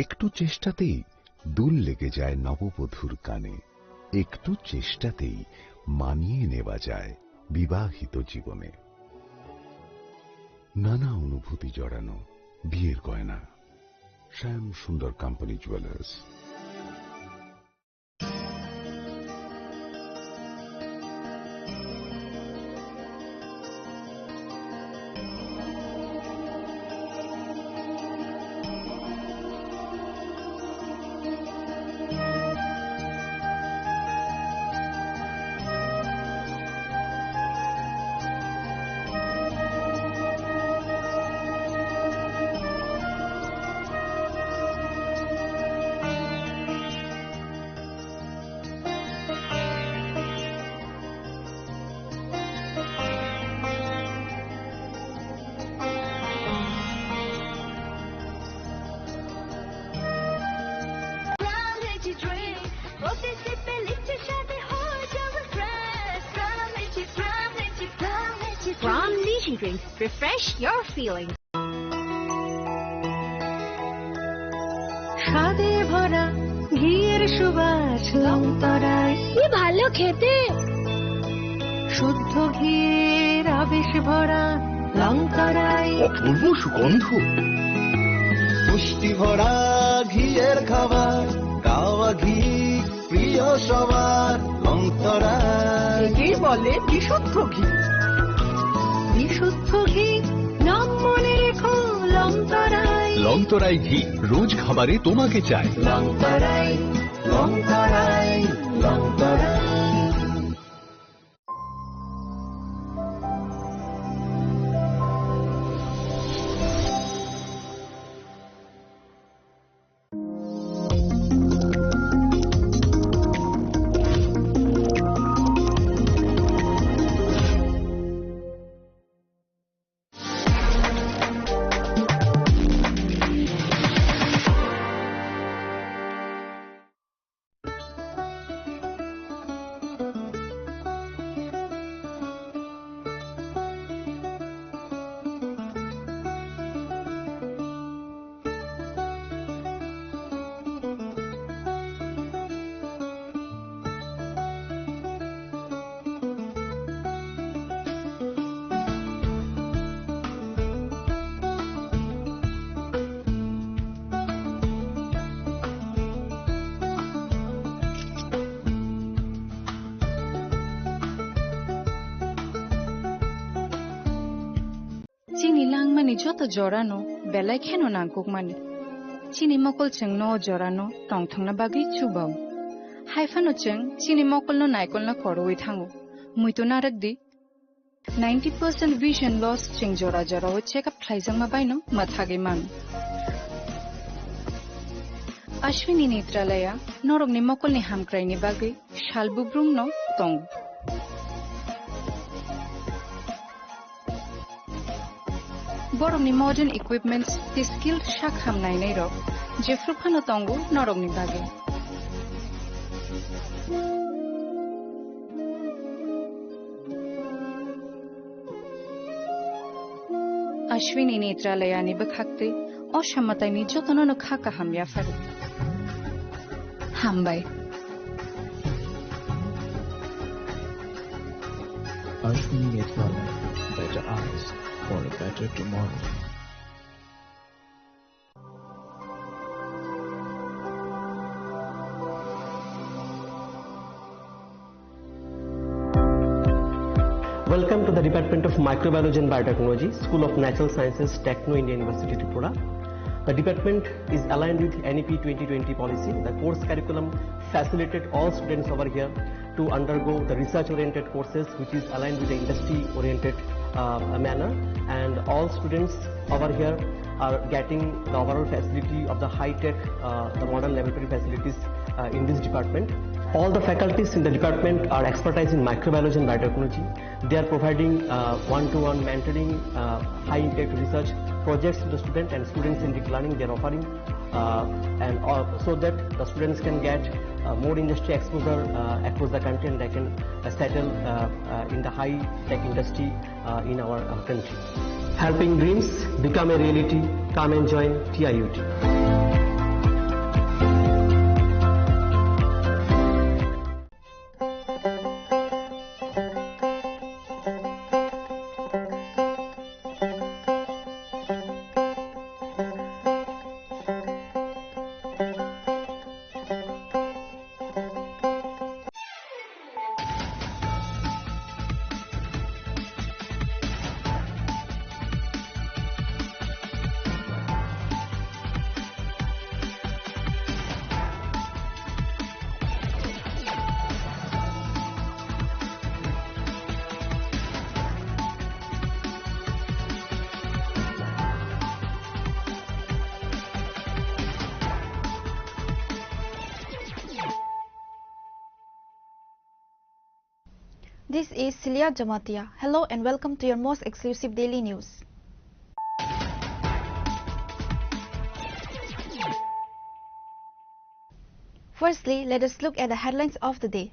একটু চেষ্টাতেই দুল লেগে যায় নববধূর কানে, একটু চেষ্টাতেই মানিয়ে নেওয়া যায় বিবাহিত জীবনে। নানা অনুভূতি জড়ানো বিয়ের গয়না। শ্যাম সুন্দর company jewellers. Drinks refresh your feelings. স্বাদে ভরা ঘিয়ের সুবাস লংতরায় কি ভালো খেতে, শুদ্ধ ঘিয়ের আবেশ ভরা লংতরায় অপূর্ব সুগন্ধ, পুষ্টি ভরা ঘিয়ের খাবার, গাওয়া ঘি প্রিয় সবার লংতরায়। একেই বলে বিশুদ্ধ ঘি। বিশুদ্ধ ঘি নাম মনে রেখো লংতরাই। লংতরাই ঘি রোজ খাবারে তোমাকে চাই। লংতরাই লংতরাই লংতরাই। Chini lang mani joto jorano belai kheno nangkuk mani. Chini mokol cheng no jorano tong thong na bagi chubao. Haifano cheng chini mokol no naikol na koroi thango. Muito narak di 90% vision loss cheng jora jora o check up thlaijang ma baino mathage man. Ashwini Netralaya norog ni mokol ni hamkrai ni bagai shalbubrum no tong. Borok ni modern equipments ti skilled shak hamnai nei rok jefru phano tongo norog ni bagai. Ashwini Netralaya ni bakhakte o shamatai ni jotono no khaka hamya faru. Hambai. Ashwini Netralaya, better eyes for a better tomorrow. Welcome to the Department of Microbiology and Biotechnology, School of Natural Sciences, Techno India University, Tripura. The department is aligned with NEP 2020 policy. The course curriculum facilitated all students over here to undergo the research-oriented courses, which is aligned with the industry-oriented manner. And all students over here are getting the overall facility of the high-tech, the modern laboratory facilities in this department. All the faculties in the department are expertise in microbiology and biotechnology. They are providing one-to-one mentoring, high-impact research projects to the student and students in deep learning. They are offering so that the students can get more industry exposure across the country and they can settle in the high-tech industry in our country. Helping dreams become a reality. Come and join TIUT. This is Celia Jamatia. Hello and welcome to your most exclusive daily news. Firstly, let us look at the headlines of the day.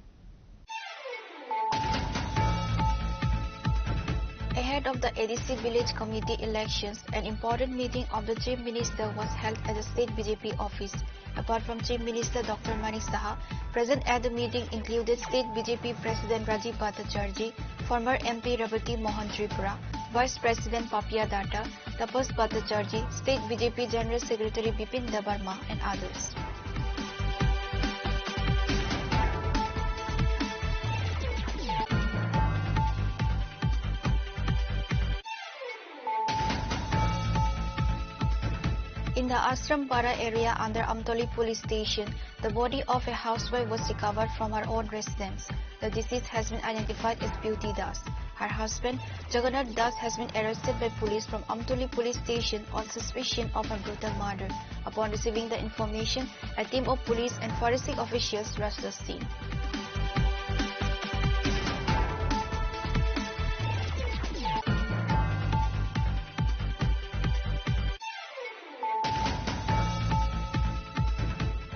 Ahead of the ADC village committee elections, an important meeting of the Chief Minister was held at the State BJP office. Apart from Chief Minister Dr. Manik Saha, present at the meeting included State BJP President Rajiv Bhattacharjee, former MP Rabati Mohan Tripura, Vice President Papia Datta, Tapas Bhattacharjee, State BJP General Secretary Bipin Debarma and others. In the Ashrampara area under Amtoli police station, the body of a housewife was recovered from her own residence. The deceased has been identified as Beauty Das. Her husband, Jagannath Das, has been arrested by police from Amtoli police station on suspicion of a brutal murder. Upon receiving the information, a team of police and forensic officials rushed the scene.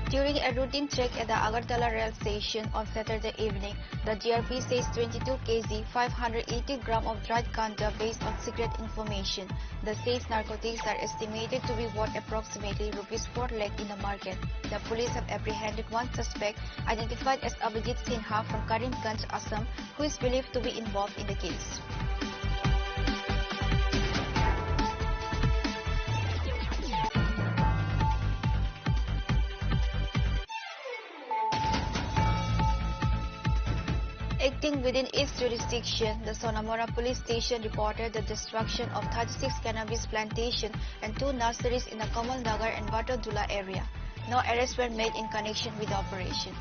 During a routine check at the Agartala rail station on Saturday evening, the GRP seized 22 kg, 580 gram of dried ganja based on secret information. The seized narcotics are estimated to be worth approximately Rs 4 lakh in the market. The police have apprehended one suspect identified as Abhijit Sinha from Karimganj, Assam, who is believed to be involved in the case. Acting within its jurisdiction, the Sonamora police station reported the destruction of 36 cannabis plantations and 2 nurseries in the Kamal Nagar and Vatodula area. No arrests were made in connection with the operation.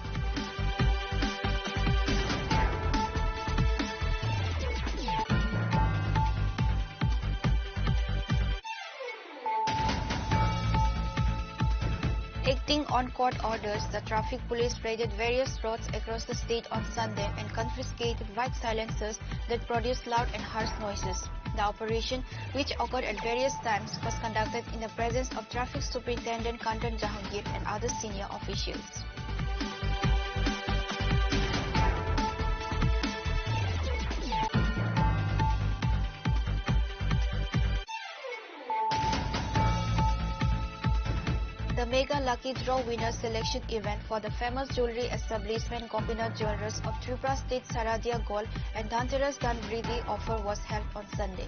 Acting on court orders, the traffic police raided various roads across the state on Sunday and confiscated white silencers that produced loud and harsh noises. The operation, which occurred at various times, was conducted in the presence of Traffic Superintendent Kandan Jahangir and other senior officials. The Mega Lucky Draw winner selection event for the famous jewelry establishment Gopinath Jewelers of Tripura State Saradia Gold and Dhanteras Danvridi offer was held on Sunday.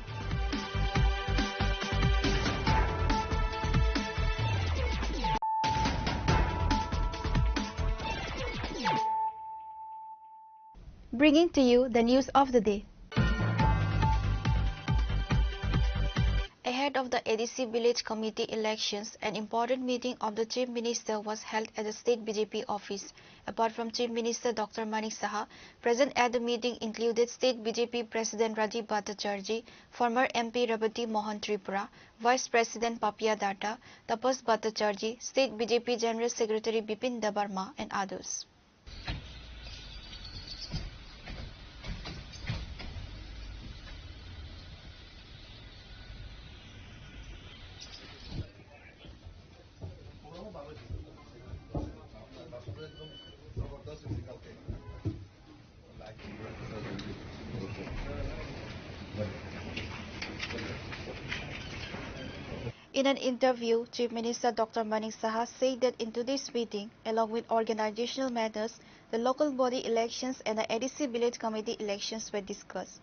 Bringing to you the news of the day. Ahead of the ADC Village Committee elections, an important meeting of the Chief Minister was held at the State BJP office. Apart from Chief Minister Dr. Manik Saha, present at the meeting included State BJP President Rajiv Bhattacharjee, former MP Rebati Mohan Tripura, Vice President Papia Datta, Tapas Bhattacharjee, State BJP General Secretary Bipin Debarma, and others. In an interview, Chief Minister Dr. Manik Saha said that in today's meeting, along with organizational matters, the local body elections and the ADC Village Committee elections were discussed.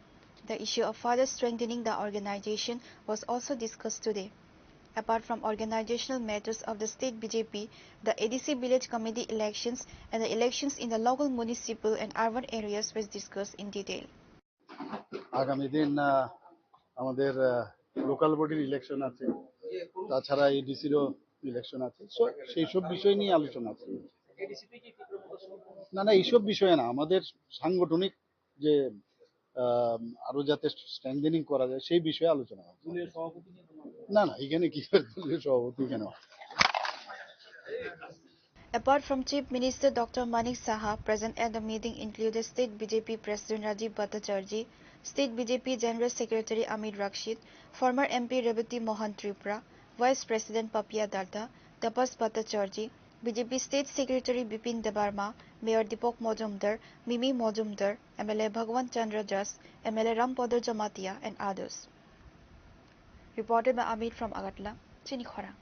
The issue of further strengthening the organization was also discussed today. Apart from organizational matters of the state BJP, the ADC Village Committee elections and the elections in the local municipal and urban areas was discussed in detail. আগামী দিন আমাদের local বডির election আছে, তাছাড়া এডিসিরও election আছে, সেই সব বিষয় নিয়ে আলোচনা আছে। না এইসব বিষয়ে না, আমাদের সাংগঠনিক যে আরো যাতে স্ট্রেংথেনিং করা যায় সেই বিষয়ে আলোচনা হবে। না এখানে কি দলীয় সভাপতি কেন? Apart from Chief Minister Dr. Manik Saha, present at the meeting included State BJP President Rajiv Bhattacharjee, State BJP General Secretary Amir Rakshid, former MP Rebati Mohan Tripura, Vice President Papia Datta, Tapas Bhattacharjee, BJP State Secretary Bipin Debarma, Mayor Deepak Majumdar, Mimi Majumdar, MLA Bhagwan Chandra Jas, MLA Rampadar Jamatia, and others. Reported by Amit from Agatla, Chinikhora.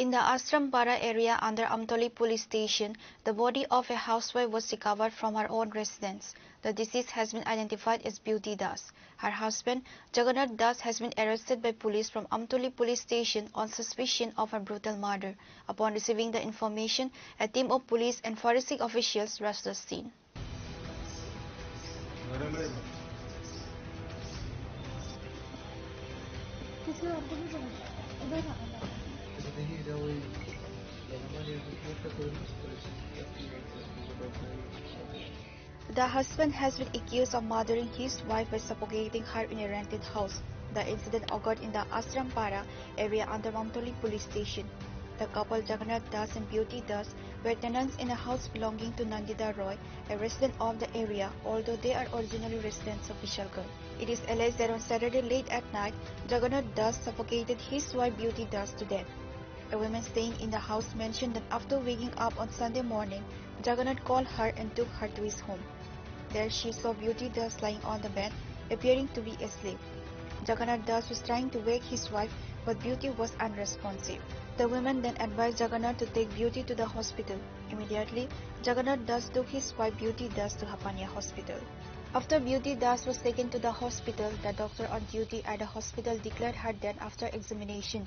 In the Ashrampara area under Amtoli police station, the body of a housewife was recovered from her own residence. The deceased has been identified as Beauty Das. Her husband, Jagannath Das, has been arrested by police from Amtoli police station on suspicion of a brutal murder. Upon receiving the information, a team of police and forensic officials rushed the scene. The husband has been accused of murdering his wife by suffocating her in a rented house. The incident occurred in the Ashrampara area under Amtoli police station. The couple Jagannath Das and Beauty Das were tenants in a house belonging to Nandita Roy, a resident of the area, although they are originally residents of Vishalgarh. It is alleged that on Saturday late at night, Jagannath Das suffocated his wife Beauty Das to death. A woman staying in the house mentioned that after waking up on Sunday morning, Jagannath called her and took her to his home. There she saw Beauty Das lying on the bed, appearing to be asleep. Jagannath Das was trying to wake his wife, but Beauty was unresponsive. The woman then advised Jagannath to take Beauty to the hospital. Immediately, Jagannath Das took his wife Beauty Das to Hapania Hospital. After Beauty Das was taken to the hospital, the doctor on duty at the hospital declared her dead after examination.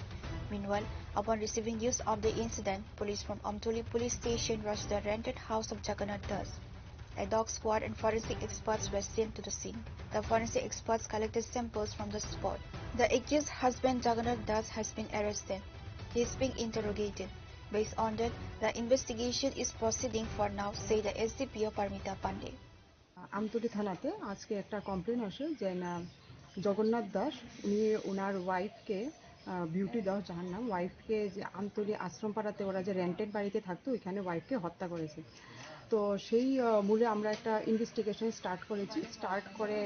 Meanwhile, upon receiving news of the incident, police from Amtoli police station rushed the rented house of Jagannath Das. A dog squad and forensic experts were sent to the scene. The forensic experts collected samples from the spot. The accused husband Jagannath Das has been arrested. He is being interrogated. Based on that, the investigation is proceeding for now, said the SDPO Parmita Pandey. Amtali থানাতে আজকে একটা complain আসে যে না জগন্নাথ দাস উনি ওনার ওয়াইফকে beauty Das যার নাম, ওয়াইফকে যে আমতলী আশ্রমপাড়াতে ওরা যে রেন্টেড বাড়িতে থাকতো ওইখানে ওয়াইফকে হত্যা করেছে। তো সেই মূলে আমরা একটা ইনভেস্টিগেশন স্টার্ট করে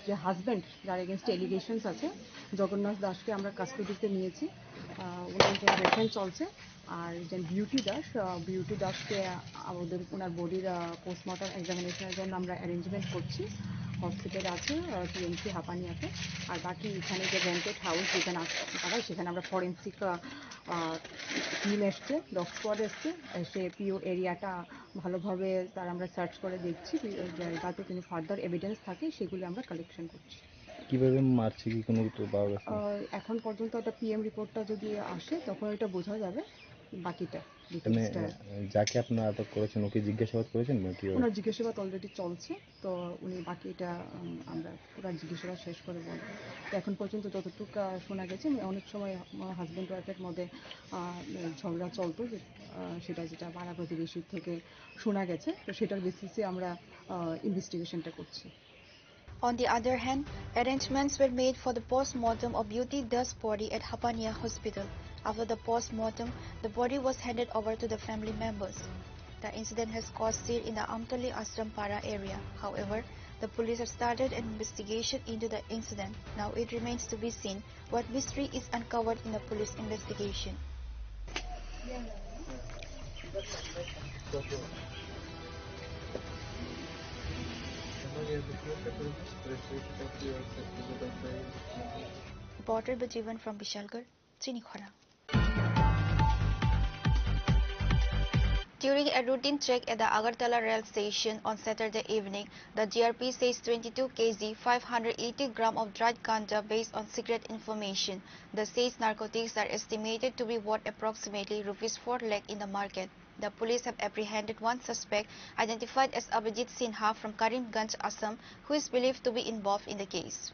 যে হাজব্যান্ড যার এগেনস্টে এলিগেশনস আছে জগন্নাথ দাসকে আমরা কাস্টডিতে নিয়েছি, ওনার ইন্টারোগেশন চলছে। আর যে বিউটি দাসকে ওনার বডির পোস্টমর্টম এক্সামিনেশনের জন্য আমরা অ্যারেঞ্জমেন্ট করছি, হসপিটাল আছে টিএমসি হাপানিয়াতে। আর বাকি এখানে যে রেন্টেড হাউস যেখানে সেখানে আমরা ফরেন্সিক টিম এসছে, ডগ স্কোয়াড এসছে, সে পিও এরিয়াটা ভালোভাবে তার আমরা সার্চ করে দেখছি, যাতে কোনো ফার্দার এভিডেন্স থাকে সেগুলি আমরা কালেকশন করছি। কিভাবে মারছে কি কোনো তো পাওয়া গেছে? এখন পর্যন্ত একটা পিএম রিপোর্টটা যদি আসে তখন এটা বোঝা যাবে বাকিটা। মানে যাকে আপনারা আটক করেছেন ওকে জিজ্ঞাসাবাদ করেছেন নাকি? ওনার জিজ্ঞাসাবাদ অলরেডি চলছে, তো উনি বাকিটা আমরা পুরো জিজ্ঞাসাবাদ শেষ করে বলবো। তো এখন পর্যন্ত যতটুকু শোনা গেছে, অনেক সময় হাজব্যান্ড ওয়াইফের মধ্যে ঝগড়া চলতো, সেটা যেটা পাড়া প্রতিবেশীর থেকে শোনা গেছে, তো সেটার বেসিসে আমরা ইনভেস্টিগেশনটা করছি। On the other hand, arrangements were made for the post-mortem of Beauty Das' body at Hapania Hospital. After the post-mortem, the body was handed over to the family members. The incident has caused stir in the Amtali Ashrampara area. However, the police have started an investigation into the incident. Now it remains to be seen what mystery is uncovered in the police investigation. Reporter Bajivan from Bishalgarh, Chinikhara. During a routine check at the Agartala rail station on Saturday evening, the GRP seized 22 kg 580 gram of dried ganja based on secret information. The seized narcotics are estimated to be worth approximately Rs 4 lakh in the market. The police have apprehended one suspect identified as Abhijit Sinha from Karimganj, Assam, who is believed to be involved in the case.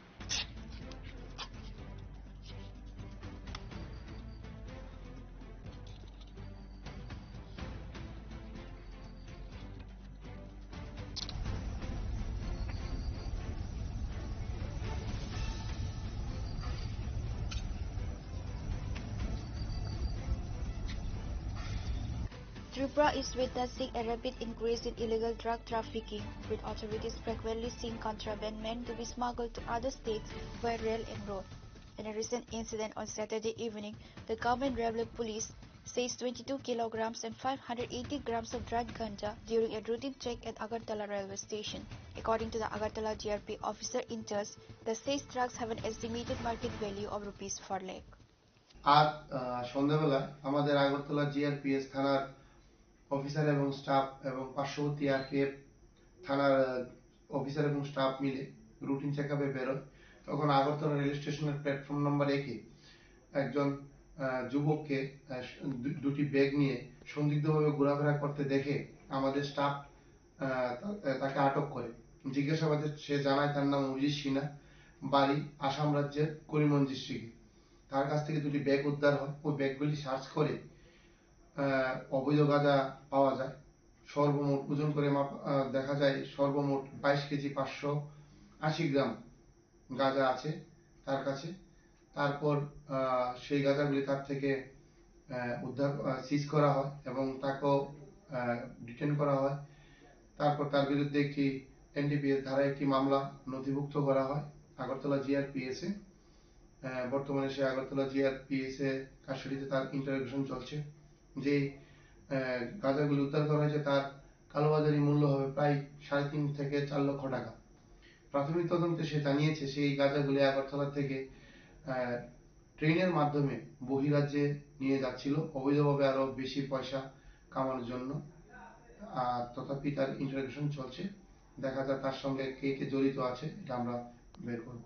Tripura is witnessing a rapid increase in illegal drug trafficking, with authorities frequently seeing contraband meant to be smuggled to other states by rail and road. In a recent incident on Saturday evening, the government railway police seized 22 kilograms and 580 grams of dried ganja during a routine check at Agartala railway station. According to the Agartala GRP officer in charge, the seized drugs have an estimated market value of Rs 4 lakh. আজ সন্ধ্যাবেলা আমাদের Agartala GRPS থানার officer এবং staff এবং পার্শ্ববর্তী RPF থানার officer এবং staff মিলে রুটিন চেকআপে বেরোয়। তখন আগরতলা রেল স্টেশনের প্ল্যাটফর্ম নম্বর 1-এ একজন যুবককে দুটি ব্যাগ নিয়ে সন্দিগ্ধভাবে ঘোরাফেরা করতে দেখে আমাদের স্টাফ তাকে আটক করে। জিজ্ঞাসাবাদে সে জানায় তার নাম অভিজিৎ সিনহা, বাড়ি আসাম রাজ্যের করিমগঞ্জ ডিস্ট্রিক্টে। তার কাছ থেকে দুটি ব্যাগ উদ্ধার হয়। ওই ব্যাগগুলি সার্চ করে অবৈধ গাঁজা পাওয়া যায়। সর্বমোট ওজন করে দেখা যায় সর্বমোট 22 কেজি 580 গ্রাম গাঁজা আছে তার কাছে। তারপর সেই গাঁজাগুলি তার থেকে উদ্ধার সিজ করা হয় এবং তাকেও ডিটেন করা হয়। তারপর তার বিরুদ্ধে একটি এনডিপিএস ধারায় একটি মামলা নথিভুক্ত করা হয় আগরতলা জিআরপিএস এ। বর্তমানে সে আগরতলা জিআরপিএস এ কাস্টডিতে তার ইন্টারোগেশন চলছে। যে গাঁজাগুলি উদ্ধার করা হয়েছে তার কালোবাজারি মূল্য হবে প্রায় 3.5 থেকে 4 লক্ষ টাকা। প্রাথমিক তদন্তে সে জানিয়েছে সেই গাঁজাগুলি আগরতলা থেকে ট্রেনের মাধ্যমে বহিরাজ্যে নিয়ে যাচ্ছিল অবৈধভাবে আরো বেশি পয়সা কামানোর জন্য। তথাপি তার ইন্টারোগেশন চলছে, দেখা যায় তার সঙ্গে কে কে জড়িত আছে এটা আমরা বের করব।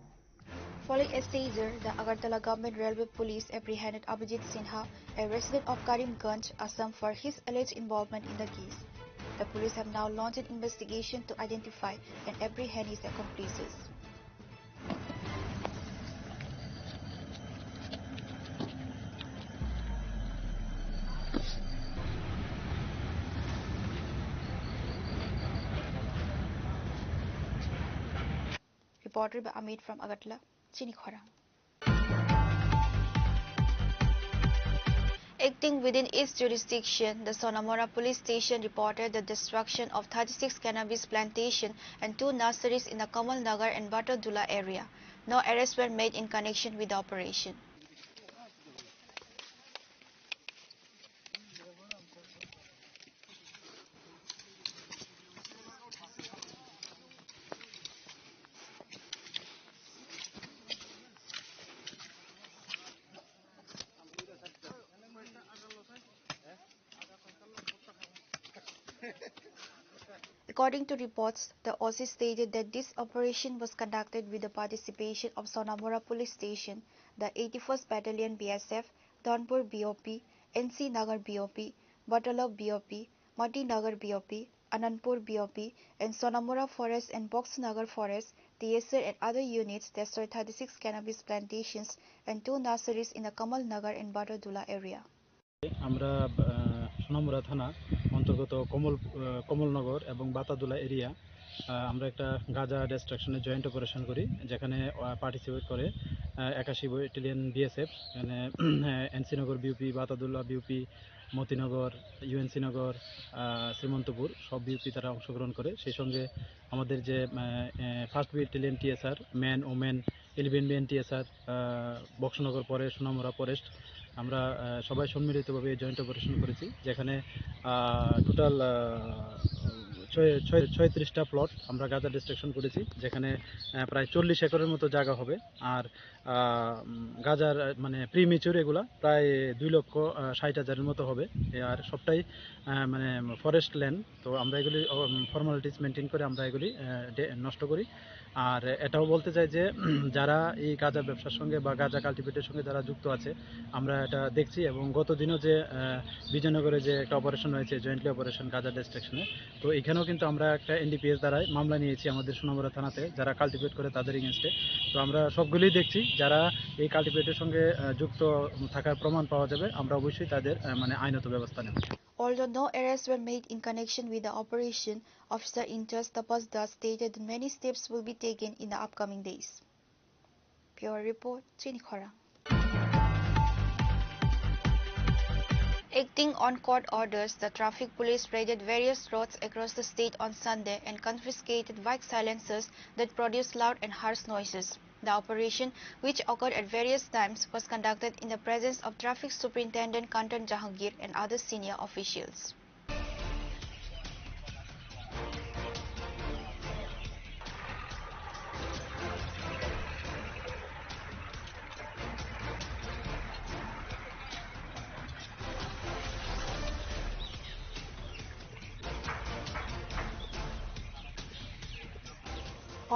Following a seizure, the Agartala Government Railway Police apprehended Abhijit Sinha, a resident of Karimganj, Assam, for his alleged involvement in the case. The police have now launched an investigation to identify and apprehend his accomplices. Reported by Amit from Agartala, Chinikhara. Acting within its jurisdiction, the Sonamora police station reported the destruction of 36 cannabis plantations and 2 nurseries in the Kamal Nagar and Batodula area. No arrests were made in connection with the operation. According to reports, the OC stated that this operation was conducted with the participation of Sonamora Police Station, the 81st Battalion BSF, Donpur BOP, NC Nagar BOP, Batala BOP, Mati Nagar BOP, Anandpur BOP, and Sonamora Forest and Box Nagar Forest, TSR and other units destroyed 36 cannabis plantations and 2 nurseries in the Kamal Nagar and Batodula area. আমরা সোনামুড়া থানা অন্তর্গত কমলনগর এবং বাতাদুলা area আমরা একটা গাঁজা ডিস্ট্রাকশনের joint operation করি, যেখানে participate করে 81 ব্যাটালিয়ন বিএসএফ, এখানে এনসিনগর BOP, Bataduola BOP, Motinagar, UNC Nagar, Srimantapur সব বিউপি তারা অংশগ্রহণ করে। সেই সঙ্গে আমাদের যে first battalion TSR, man women 11 BN TSR, Boxanagar পরে সোনামুড়া ফরেস্ট, আমরা সবাই সম্মিলিতভাবে এই জয়েন্ট অপারেশন করেছি, যেখানে টোটাল 36টা প্লট আমরা গাঁজা ডিস্ট্রাকশন করেছি, যেখানে প্রায় 40 একরের মতো জায়গা হবে। আর গাঁজার মানে প্রিমেচুর এগুলা প্রায় 2,60,000-এর মতো হবে। আর সবটাই মানে ফরেস্ট ল্যান্ড। তো আমরা এগুলি ফর্মালিটিস মেনটেন করে আমরা এগুলি নষ্ট করি। আর এটাও বলতে চাই যে যারা এই গাঁজা ব্যবসার সঙ্গে বা গাঁজা কাল্টিভেটের সঙ্গে যারা যুক্ত আছে, আমরা এটা দেখছি। এবং গত দিনও যে বিজয়নগরে যে একটা অপারেশন হয়েছে, জয়েন্টলি অপারেশন গাঁজা ডিস্ট্রাকশনে, তো এখানেও কিন্তু আমরা একটা এনডিপিএস দ্বারাই মামলা নিয়েছি আমাদের সোনামুড়া থানাতে, যারা কাল্টিভেট করে তাদের এগেনস্টে। তো আমরা সবগুলোই দেখছি, যারা এই কাল্টিভেটের সঙ্গে যুক্ত থাকার প্রমাণ পাওয়া যাবে, আমরা অবশ্যই তাদের মানে আইনত ব্যবস্থা নেব। Although no arrests were made in connection with the operation, Officer Intas Tapas Das stated that many steps will be taken in the upcoming days. Pure Report, Chinikhora. Acting on court orders, the traffic police raided various roads across the state on Sunday and confiscated bike silencers that produced loud and harsh noises. The operation, which occurred at various times, was conducted in the presence of Traffic Superintendent Kantan Jahangir and other senior officials.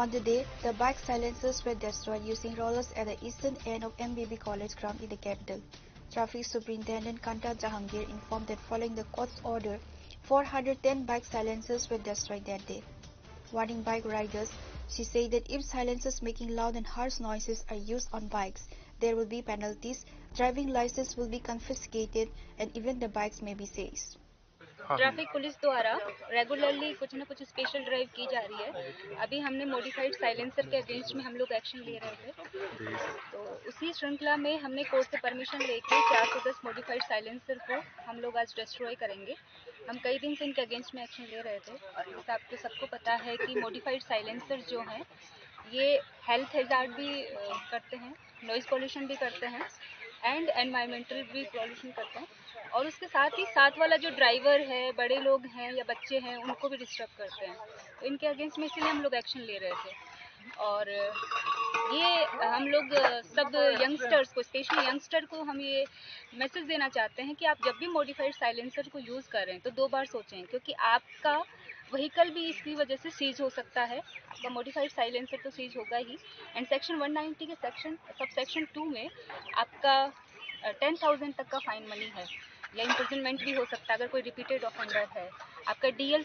On the day, the bike silencers were destroyed using rollers at the eastern end of MBB College ground in the capital. Traffic Superintendent Kanta Jahangir informed that following the court's order, 410 bike silencers were destroyed that day. Warning bike riders, she said that if silencers making loud and harsh noises are used on bikes, there will be penalties, driving license will be confiscated, and even the bikes may be seized. Traffic police द्वारा regularly कुछ न कुछ special drive की जा रही है। अभी हमने मॉडिफाइड साइलेंसर के अगेंस्ट में हम लोग एक्शन ले रहे थे, तो उसी श्रृंखला में हमने कोर्ट से परमिशन लेके 410 मॉडिफाइड साइलेंसर को हम लोग आज डिस्ट्रॉय करेंगे। हम कई दिन से इनके अगेंस्ट में एक्शन ले रहे थे। आपको सबको पता है कि मॉडिफाइड साइलेंसर जो हैं ये हेल्थ हैजार्ड भी करते हैं, नॉइज़ पॉल्यूशन भी करते हैं एंड एनवायरमेंटल भी पॉल्यूशन करते हैं, और उसके साथ ही साथ वाला जो ड्राइवर है, बड़े लोग हैं या बच्चे हैं, उनको भी डिस्टर्ब करते हैं। तो इनके अगेंस्ट में इसीलिए हम लोग एक्शन ले रहे थे। और ये हम लोग सब यंगस्टर्स को, स्पेशली यंगस्टर को हम ये मैसेज देना चाहते हैं कि आप जब भी मॉडिफाइड साइलेंसर को यूज़ करें तो 2 बार सोचें, क्योंकि आपका व्हीकल भी इसकी वजह से सीज हो सकता है। आपका मॉडिफाइड साइलेंसर तो सीज होगा ही, एंड सेक्शन 190 के सब सेक्शन 2 में आपका 10,000 तक का फाइन मनी है या इम्प्रिजनमेंट भी हो सकता है अगर कोई रिपीटेड ऑफेंडर है। आपका डीएल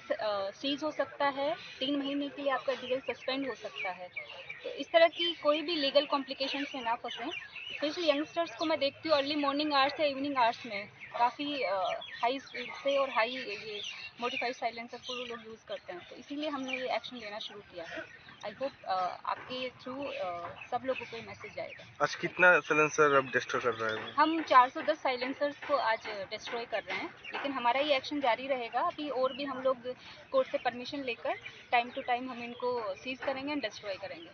सीज हो सकता है, 3 महीने के लिए आपका डीएल सस्पेंड हो सकता है। तो इस तरह की कोई भी लीगल कॉम्प्लिकेशंस में ना फंसें। स्पेशली यंगस्टर्स को मैं देखती हूँ अर्ली मॉर्निंग आवर्स या इवनिंग आवर्स में काफ़ी हाई स्पीड से और हाई ये मॉडिफाइड साइलेंसर को लोग यूज़ करते हैं, तो इसीलिए हमने ये एक्शन लेना शुरू किया है। आई होप आपके थ्रू सब लोगों को मैसेज जाएगा। आज कितना साइलेंसर अब डिस्ट्रॉय कर रहा है? हम 410 साइलेंसर्स को आज डिस्ट्रॉय कर रहे हैं, लेकिन हमारा ये एक्शन जारी रहेगा। अभी और भी हम लोग कोर्ट से परमिशन लेकर टाइम टू टाइम हम इनको सीज करेंगे एंड डिस्ट्रॉय करेंगे।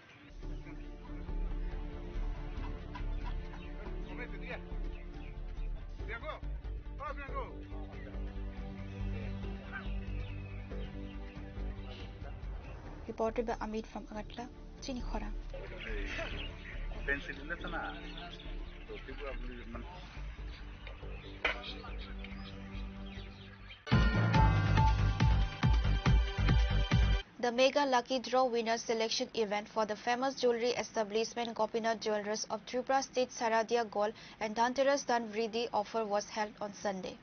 Reported by Amit from Agartala, Chinikhora. The Mega Lucky Draw winner selection event for the famous jewelry establishment Gopinath Jewelers of Tripura State Saradia Gold and Dhanteras Dhan Vriddhi offer was held on Sunday.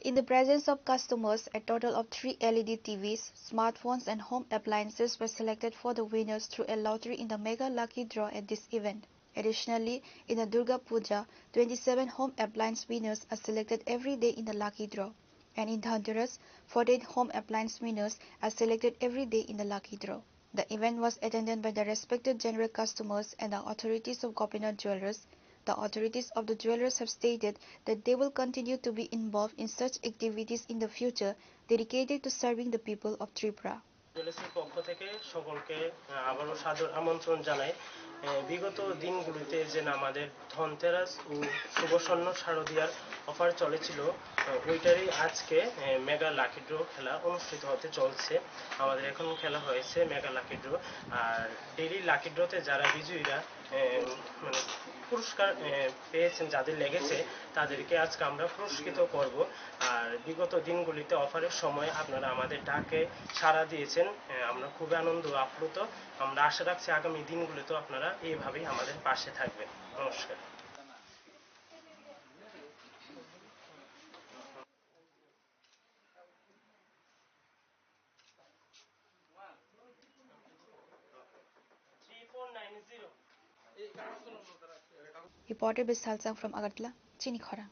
In the presence of customers, a total of 3 LED TVs, smartphones and home appliances were selected for the winners through a lottery in the Mega Lucky Draw at this event. Additionally, in the Durga Puja, 27 home appliance winners are selected every day in the Lucky Draw. And in Dhanteras, 48 home appliance winners are selected every day in the Lucky Draw. The event was attended by the respected general customers and the authorities of Gopinath Jewelers. The authorities of the jewelers have stated that they will continue to be involved in such activities in the future dedicated to serving the people of Tripura. জুয়েলার্সের পক্ষ থেকে সকলকে আবারও সাদর আমন্ত্রণ জানাই। বিগত দিনগুলিতে যে আমাদের ধনতেরাস ও শুভস্বর্ণ শারদীয়ার অফার চলেছিল, ওইটারই আজকে মেগা লাকি ড্র খেলা অনুষ্ঠিত হতে চলছে। আমাদের এখন খেলা হয়েছে মেগা লাকি ড্র, আর ডেইলি লাকি ড্রতে যারা বিজয়ীরা মানে পুরস্কার পেয়েছেন, যাদের লেগেছে তাদেরকে আজকে আমরা পুরস্কৃত করব। আর বিগত দিনগুলিতে অফারের সময় আপনারা আমাদের ডাকে সাড়া দিয়েছেন, আমরা খুবই আনন্দ আপ্লুত। আমরা আশা রাখছি আগামী দিনগুলিতেও আপনারা এইভাবেই আমাদের পাশে থাকবেন। নমস্কার। Reported by Salsang from Agartala, Chinikhora.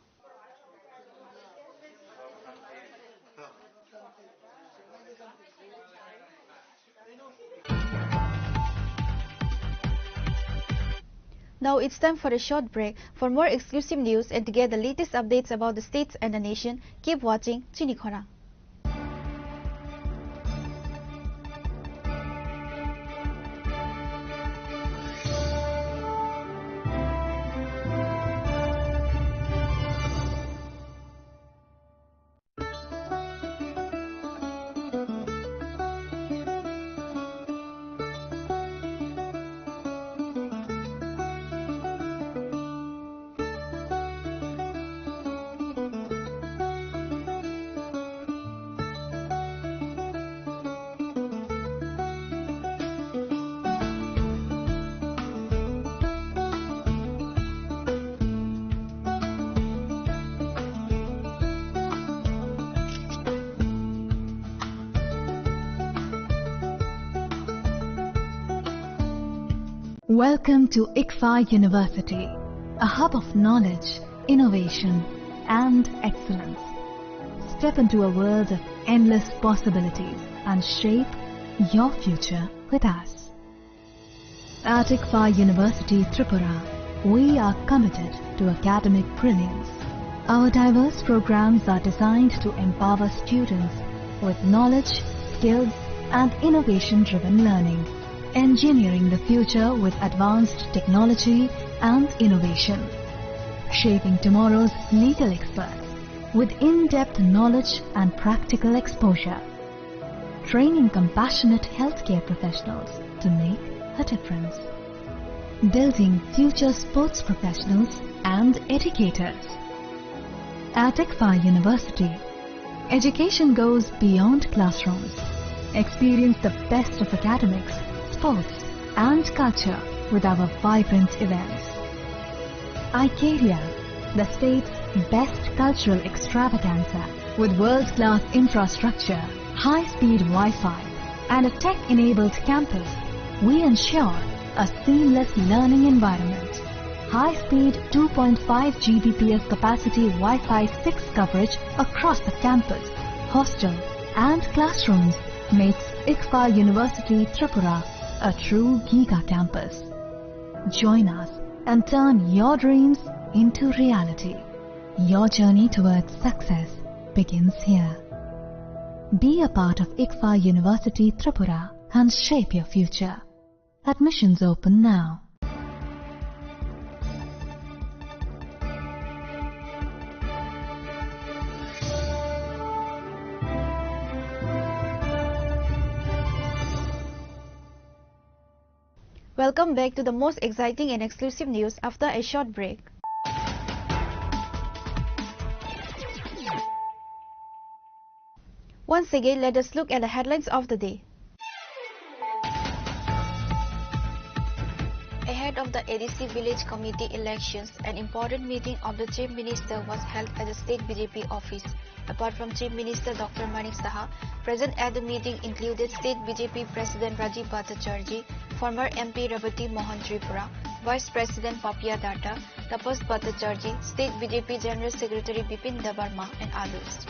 Now it's time for a short break. For more exclusive news and to get the latest updates about the states and the nation, keep watching Chinikhora. Welcome to ICFA University, a hub of knowledge, innovation and excellence. Step into a world of endless possibilities and shape your future with us. At ICFA University, Tripura, we are committed to academic brilliance. Our diverse programs are designed to empower students with knowledge, skills and innovation-driven learning. Engineering the future with advanced technology and innovation. Shaping tomorrow's legal experts with in-depth knowledge and practical exposure. Training compassionate healthcare professionals to make a difference. Building future sports professionals and educators. At ICFA University, education goes beyond classrooms. Experience the best of academics, sports and culture with our vibrant events. ICARIA, the state's best cultural extravaganza with world-class infrastructure, high-speed Wi-Fi and a tech-enabled campus, we ensure a seamless learning environment. high-speed 2.5 Gbps capacity Wi-Fi 6 coverage across the campus, hostel and classrooms makes ICFA University Tripura a true giga campus. Join us and turn your dreams into reality. Your journey towards success begins here. Be a part of ICFA University Tripura and shape your future. Admissions open now. Welcome back to the most exciting and exclusive news after a short break. Once again, let us look at the headlines of the day. Ahead of the ADC Village Committee elections, an important meeting of the Chief Minister was held at the State BJP office. Apart from Chief Minister Dr. Manik Saha, present at the meeting included State BJP President Rajiv Bhattacharjee, former MP Ravati Mohan Tripura, Vice President Papia Datta, Tapas Bhattacharjee, State BJP General Secretary Bipin Debarma and others.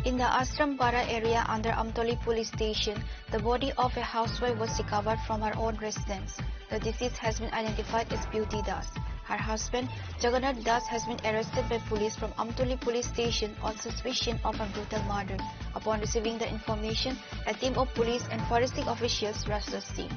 In the Ashrampara area under Amtoli police station, the body of a housewife was recovered from her own residence. The deceased has been identified as Beauty Das. Her husband, Jagannath Das, has been arrested by police from Amtoli police station on suspicion of a brutal murder. Upon receiving the information, a team of police and forensic officials rushed the scene.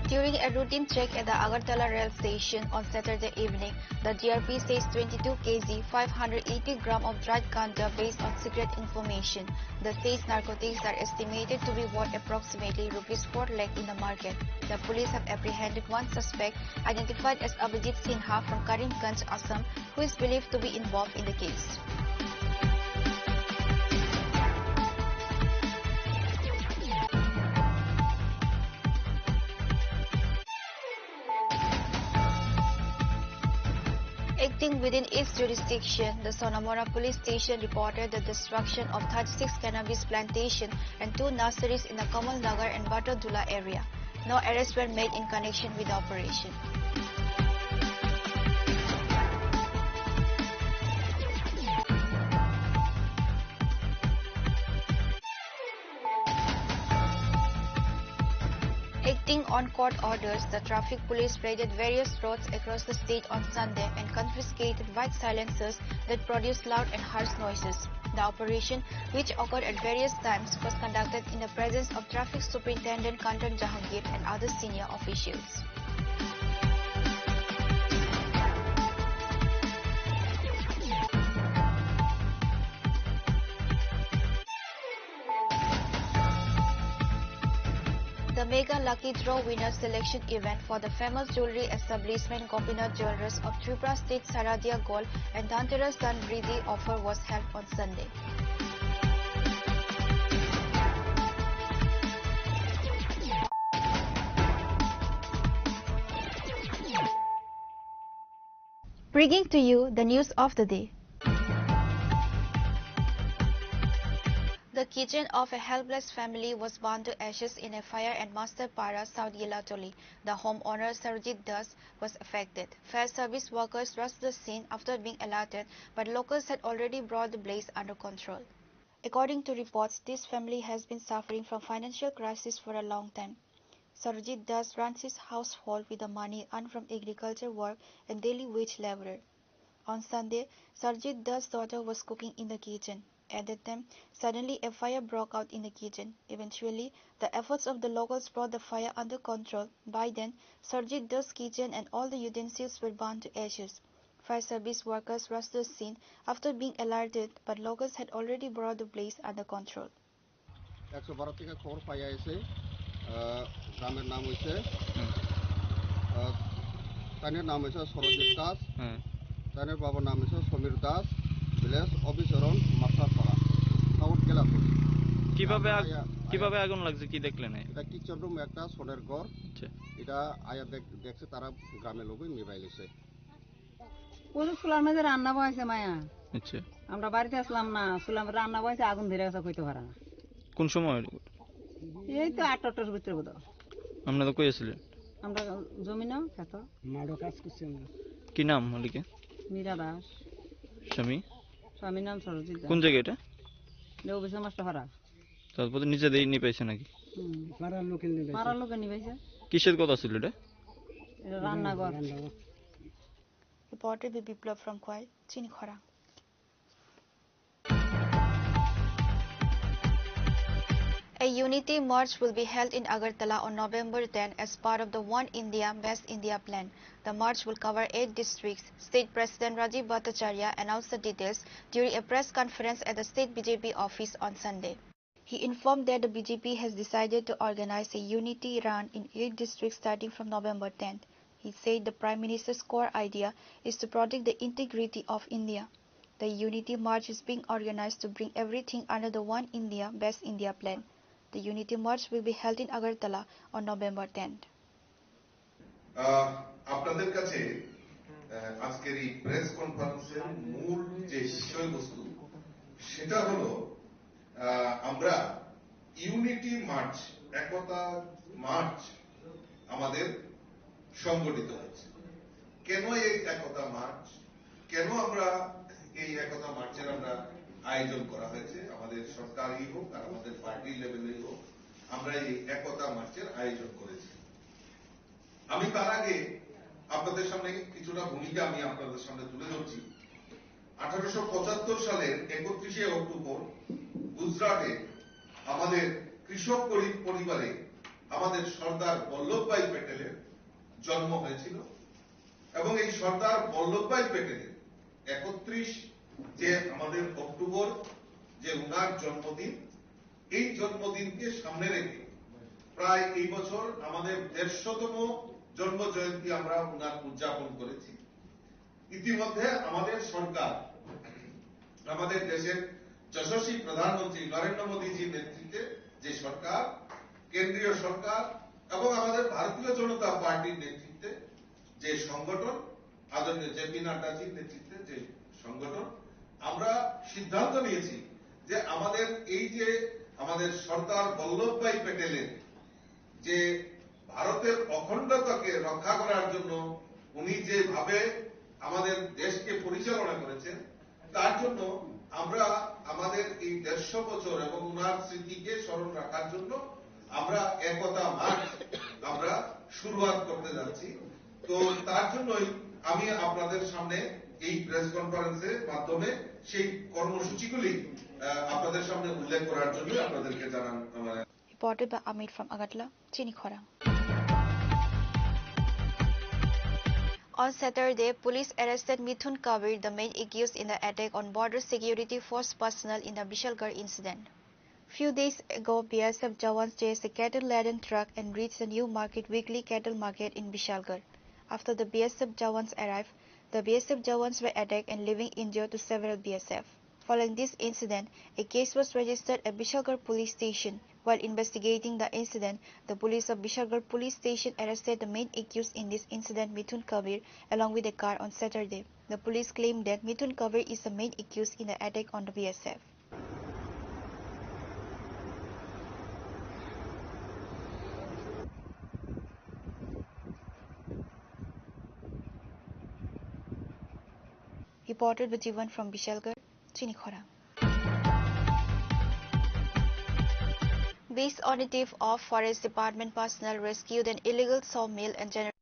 During a routine check at the Agartala rail station on Saturday evening, the GRP seized 22 kg 580 gram of dried ganja based on secret information. The seized narcotics are estimated to be worth approximately ₹4 lakh in the market. The police have apprehended one suspect identified as Abhijit Sinha from Karimganj, Assam, who is believed to be involved in the case. Acting within its jurisdiction, the Sonamora police station reported the destruction of 36 cannabis plantations and 2 nurseries in the Kamal Nagar and Batadula area. No arrests were made in connection with the operation. Acting on court orders, the traffic police raided various roads across the state on Sunday and confiscated white silencers that produce loud and harsh noises. The operation, which occurred at various times, was conducted in the presence of Traffic Superintendent Kantan Jahangir and other senior officials. The Mega Lucky Draw winner selection event for the famous jewelry establishment Gopinath Jewelers of Tripura State Saradia Gold and Dhanteras Dhanvridi offer was held on Sunday. Bringing to you the news of the day. The kitchen of a helpless family was burned to ashes in a fire at Masterpara, South Yelatoli. The homeowner Sarojit Das was affected. Fire service workers rushed the scene after being alerted, but locals had already brought the blaze under control. According to reports, this family has been suffering from financial crisis for a long time. Sarojit Das runs his household with the money earned from agriculture work and daily wage laborer. On Sunday, Sarojit Das' daughter was cooking in the kitchen. At that time, suddenly a fire broke out in the kitchen. Eventually, the efforts of the locals brought the fire under control. By then, Sarojit Das' kitchen and all the utensils were burned to ashes. Fire service workers rushed the scene after being alerted, but locals had already brought the blaze under control. 112 থেকে খবর পাইয়া এসে গ্রামের নাম হইছে তানের নাম হইছে সরজিৎ দাস তানের বাবার নাম হইছে সমীর দাস ভিলেজ অবিচরণ মাস্টারপাড়া তখন মক্কেল আছে কিভাবে আগুন লাগছে কি দেখলেন? এটা কিচেন রুম একটা সোনের ঘর। আচ্ছা, এটা আয়া দেখছে তারা গ্রামের লোক নিবাই লেছে। ওই চুলার মধ্যে রান্না বয়েছে মায়া। আচ্ছা, আমরা বাড়িতে আসলাম না, চুলার মধ্যে রান্না বয়েছে, আগুন ধরে গেছে কইতে পারে না। কোন সময়? এই তো 8টার ভিতরে বোধ। আপনারা কই আছিলেন? আমরা জমিনও খেত মাড়ো কাজ করছি আমরা। কি নাম মালিকের? মীরা দাস। স্বামী নাম সরজিৎ দাস। কোন জায়গা এটা? অফিসের মাস্টার ভাড়া। তারপরে নিজেদের নিয়ে পাইছে নাকি? পাড়ার লোকে নিবাইছে। কিসের কথা ছিল এটা? এটা রান্নাঘর। Reported by Biplab from Kwai, Chinikhora. A unity march will be held in Agartala on November 10 as part of the One India, Best India plan. The march will cover 8 districts. State President Rajiv Bhattacharya announced the details during a press conference at the State BJP office on Sunday. He informed that the BJP has decided to organize a unity run in 8 districts starting from November 10th. He said the Prime Minister's core idea is to protect the integrity of India. The unity march is being organized to bring everything under the One India, Best India plan. The unity march will be held in Agartala on November 10th. আপনাদের কাছে আজকের এই press কনফারেন্সের মূল যে বিষয়বস্তু সেটা হলো আমরা ইউনিটি মার্চ, একতা মার্চ আমাদের সংগঠিত হয়েছে। কেন এই একতা মার্চ, কেন আমরা এই একতা মার্চের আমরা আয়োজন করা হয়েছে? আমাদের সরকারি হোক আর আমাদের পার্টি লেভেলেই হোক, আমরা এই একতা মার্চের আয়োজন করেছি। আমি তার আগে আপনাদের সামনে কিছুটা ভূমিকা আমি আপনাদের সামনে তুলে ধরছি। 1875 সালের 31শে অক্টোবর গুজরাটে আমাদের কৃষক পরিবারে আমাদের সর্দার বল্লভভাই প্যাটেলের জন্ম হয়েছিল এবং এই সর্দার বল্লভভাই প্যাটেলের 31 যে আমাদের অক্টোবর যে উনার জন্মদিন, এই জন্মদিনকে সামনে রেখে প্রায় এই বছর আমাদের 150তম জন্ম জয়ন্তী আমরা উনার উদযাপন করেছি। ইতিমধ্যে আমাদের সরকার, আমাদের দেশের যশস্বী প্রধানমন্ত্রী নরেন্দ্র মোদীজির নেতৃত্বে যে সরকার, কেন্দ্রীয় সরকার এবং আমাদের ভারতীয় জনতা পার্টির নেতৃত্বে যে সংগঠন, আদরণীয় জেপি নাড্ডাজির নেতৃত্বে যে সংগঠন, আমরা সিদ্ধান্ত নিয়েছি যে আমাদের এই যে আমাদের সর্দার বল্লভভাই প্যাটেলের যে ভারতের অখণ্ডতাকে রক্ষা করার জন্য উনি যেভাবে আমাদের দেশকে পরিচালনা করেছেন, তার জন্য আমরা আমাদের এই 150 বছর এবং উনার স্মৃতিকে স্মরণ রাখার জন্য আমরা একতা মার্চ আমরা শুরুয়াত করতে যাচ্ছি। তো তার জন্যই আমি আপনাদের সামনে এই প্রেস কনফারেন্সের মাধ্যমে সেই কর্মসূচিগুলি আপনাদের সামনে উল্লেখ করার জন্য আপনাদেরকে জানান। Reported by Amit from Agartala, Chinikhora. On Saturday, police arrested Mithun Kabir, the main accused in the attack on border security force personnel in the Bishalgarh incident. Few days ago, BSF Jawans chased a cattle-laden truck and reached the New Market weekly cattle market in Bishalgarh. After the BSF Jawans arrived, the BSF Jawans were attacked and leaving injured to several BSF. Following this incident, a case was registered at Bishalgarh police station. While investigating the incident, the police of Bishalgarh police station arrested the main accused in this incident, Mithun Kabir, along with a car on Saturday. The police claimed that Mithun Kabir is the main accused in the attack on the BSF. Reported by Jivan from Bishalgarh, Chinikhora. Based on a tip of Forest Department personnel rescued an illegal sawmill and generated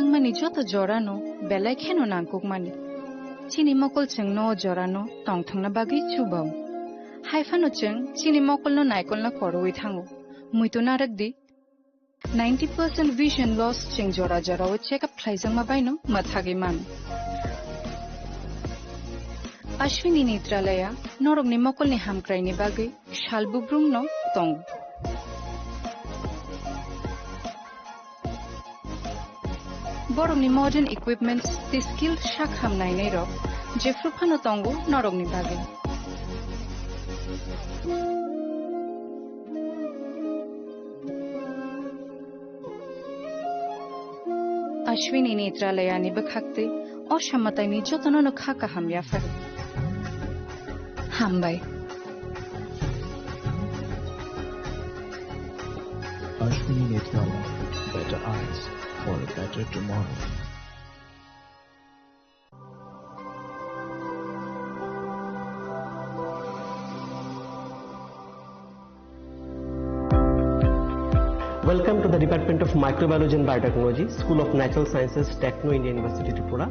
langmani joto jorano belai kheno nangkukmani chini mokol chungno jorano tongthangna bagi chubao haifano chung chini mokol no naikol na koroi thango muito narakdi 90% vision loss ching jora jora o check up khlaijang ma baino mathagi man Ashwini Netralaya norok ni mokol ni hamkrai ni bagi shalbubrum no tong borok ni modern equipments the skilled shakham nai nei rok jefru phano tongo norok ni bagi Ashwini Netralaya ni bakhakte অসামাতাই ni jotono no khaka hamya far hambai Ashwini Netralaya, better eyes for a better tomorrow. Welcome to the Department of Microbiology and Biotechnology, School of Natural Sciences, Techno India University, Tripura.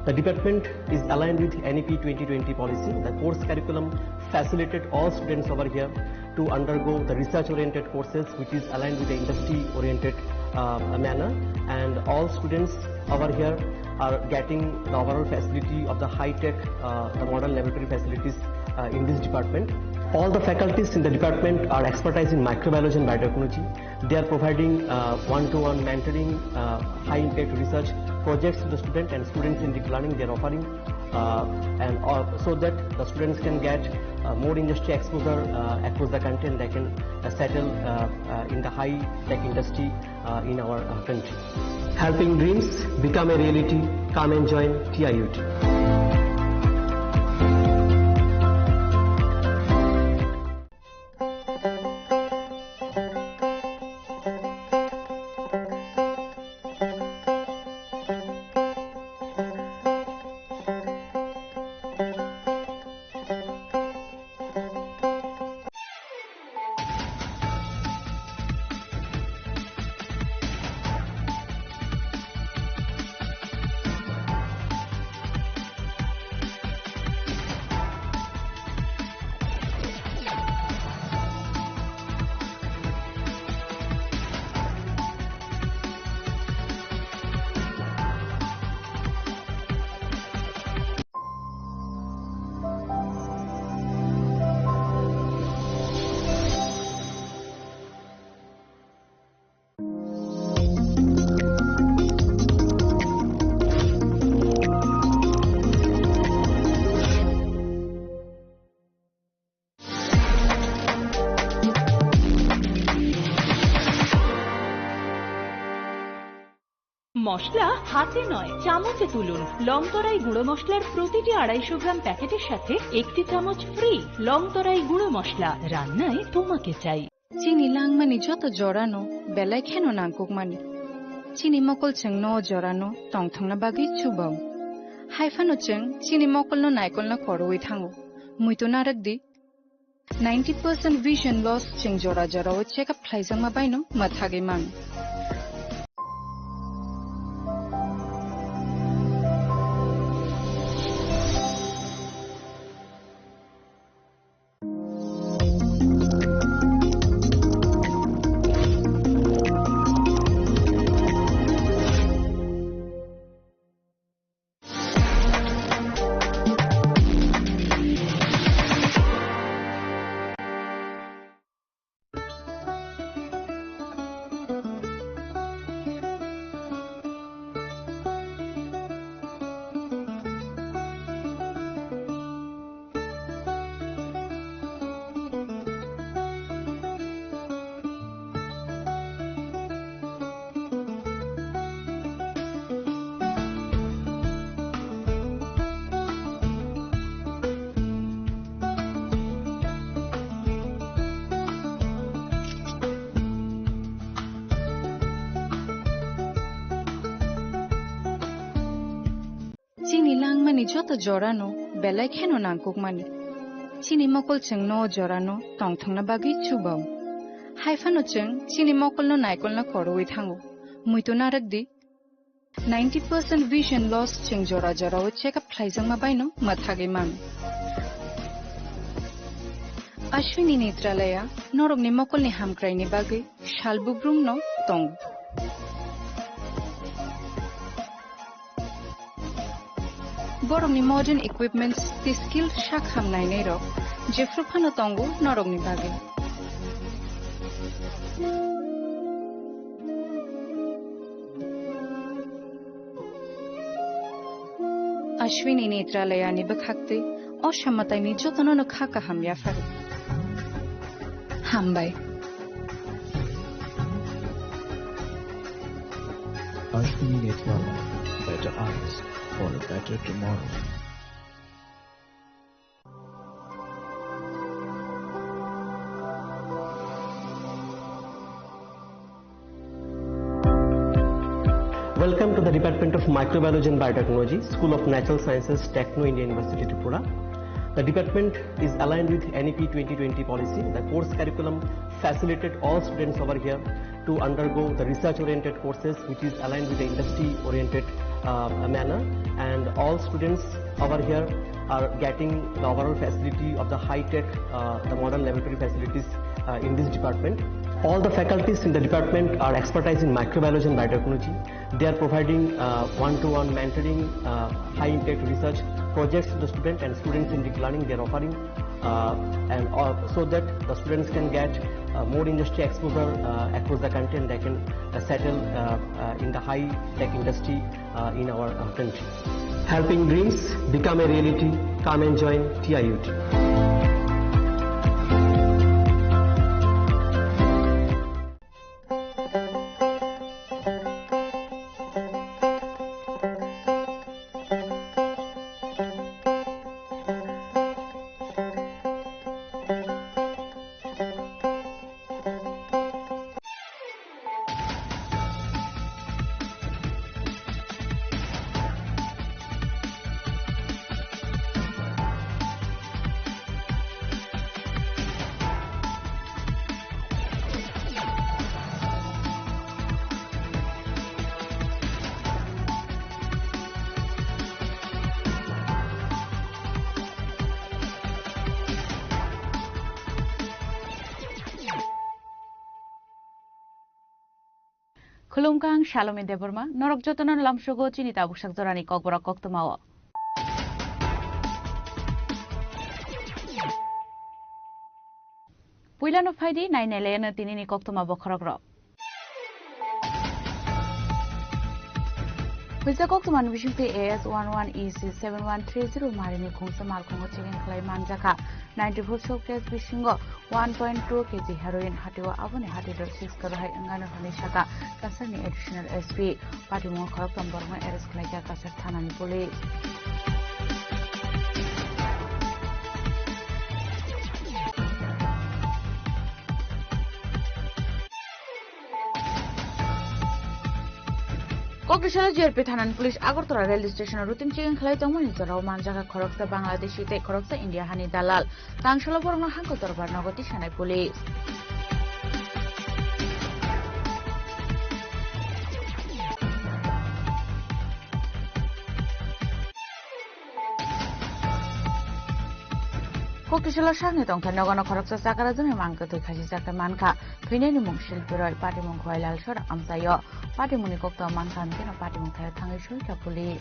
The department is aligned with NEP 2020 policy. The course curriculum facilitated all students over here to undergo the research-oriented courses, which is aligned with the industry-oriented manner. And all students over here are getting the overall facility of the high-tech, the modern laboratory facilities in this department. All the faculties in the department are expertise in microbiology and biotechnology. They are providing one-to-one mentoring, high-impact research projects to the student and students in deep learning. They are offering so that the students can get more industry exposure across the country, and they can settle in the high-tech industry in our country. Helping dreams become a reality. Come and join TIUT. মশলা হাতে নয় চামচে তুলুন। লংতরাই গুঁড়ো মশলার প্রতিটি 250 গ্রাম প্যাকেটের সাথে 1টি চামচ ফ্রি। লংতরাই গুঁড়ো মশলা, রান্নায় তোমাকে চাই। চিনি langmani joto jorano belai kheno nangkukmani chini mokol chungno jorano tongthangna bagi chubao haifano chung chini mokol no naikol na koroi thango muito narakdi 90% vision loss chung jora jora o check up khlaijang ma baino mathagi man chini langmani joto jorano belai kheno nangkukmani chini mokol chungno jorano tongthangna bagi chubao haifano chung chini mokol no naikol na koroi thango muito narakdi 90% vision loss ching jora jora o check up khlaijang ma baino mathage man Ashwini Netralaya norok ni mokol ni hamkrai ni bage shalbubrum no tong borok ni modern equipments the skill shak hamnai nei rok jefru phano tongu norok ni bage Ashwini Netralaya ni bakhakte অসামাতাই নি যতন খাকা হামিয়া ফারে হামবাই Ashwini Netralaya, better eyes for a better tomorrow. Welcome to the Department of Microbiology and Biotechnology, School of Natural Sciences, Techno India University, Tripura. The department is aligned with NEP 2020 policy. The course curriculum facilitated all students over here to undergo the research-oriented courses, which is aligned with the industry-oriented manner. And all students over here are getting the overall facility of the high-tech, the modern laboratory facilities in this department. All the faculties in the department are expertise in microbiology and biotechnology. They are providing one-to-one mentoring, high-impact research projects to the student and student-centric learning they are offering, so that the students can get more industry exposure across the country and they can settle in the high-tech industry in our country. Helping dreams become a reality. Come and join TIUT. Khulumkang Shalome Deborma, Norok Jotonon Lamshogo Chinita Bushak Zorani Kokbora Koktumawa. Puilano Faidi, 9 Elena Tinini Koktuma Bokrogro. Pisa Koktuman Vision PAS 11EC 7130 Marini Kungsa Malkongo Chicken Clay Manjaka 94 Showcase Bishingo 1.2 kg heroin Hatiwa Avani Hatido 6 Karai Angana Hanishaka concerning additional SP Party Mo Korokam Borma Eres Klaka Kasar Tanani Police. Kokrishala JRP Thanan Police Agartala Railway Station routine chicken khalai tongmani jorao manjaka khoroksa Bangladeshi te khoroksa India hani dalal tangshala borma hanko dorbar nagoti shanai police Kokrishala sharne tongtha nagano khoroksa sakara jone mangka tui khasi sakta manka thuineni mung shilpiroi party mung khoilal shor amsayo party muni kokta mankan kena party mung thaya thangai shoika police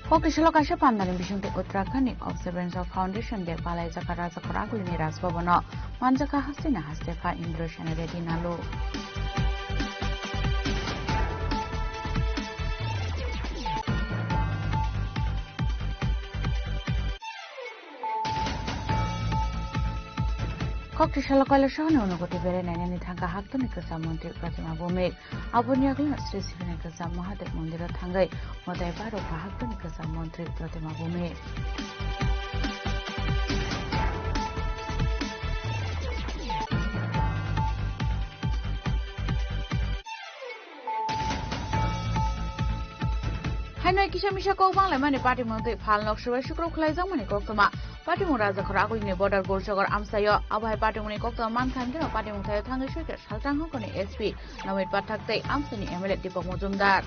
Kokrishala kaisa pandani bishungte Uttarakhand Observance of Foundation de palai jaka raja koraguli ni rajbhavana manjaka hasina hastefa Indra Shana Reddy nalo Kokrishala kaila shahane onogoti bere nainani thangka haktoni kasa mantri Pratima Bhumik aboni agla Sri Sivana kasa Mahadev Mandira thangai modai baro haktoni kasa mantri Pratima Bhumik Hanoi Kisamisha Ko Bangla Mani Party Monte Palnok Shukro Klaizam Mani Koktoma Party Muraza Korakuni border Gorshogor Amsayo Abai Party Muni Kokta Mankan Party Mutai Tanga Shukar Shaltang Hokoni SP Nawit Patakte Amsani Emelet Dipo Mozumdar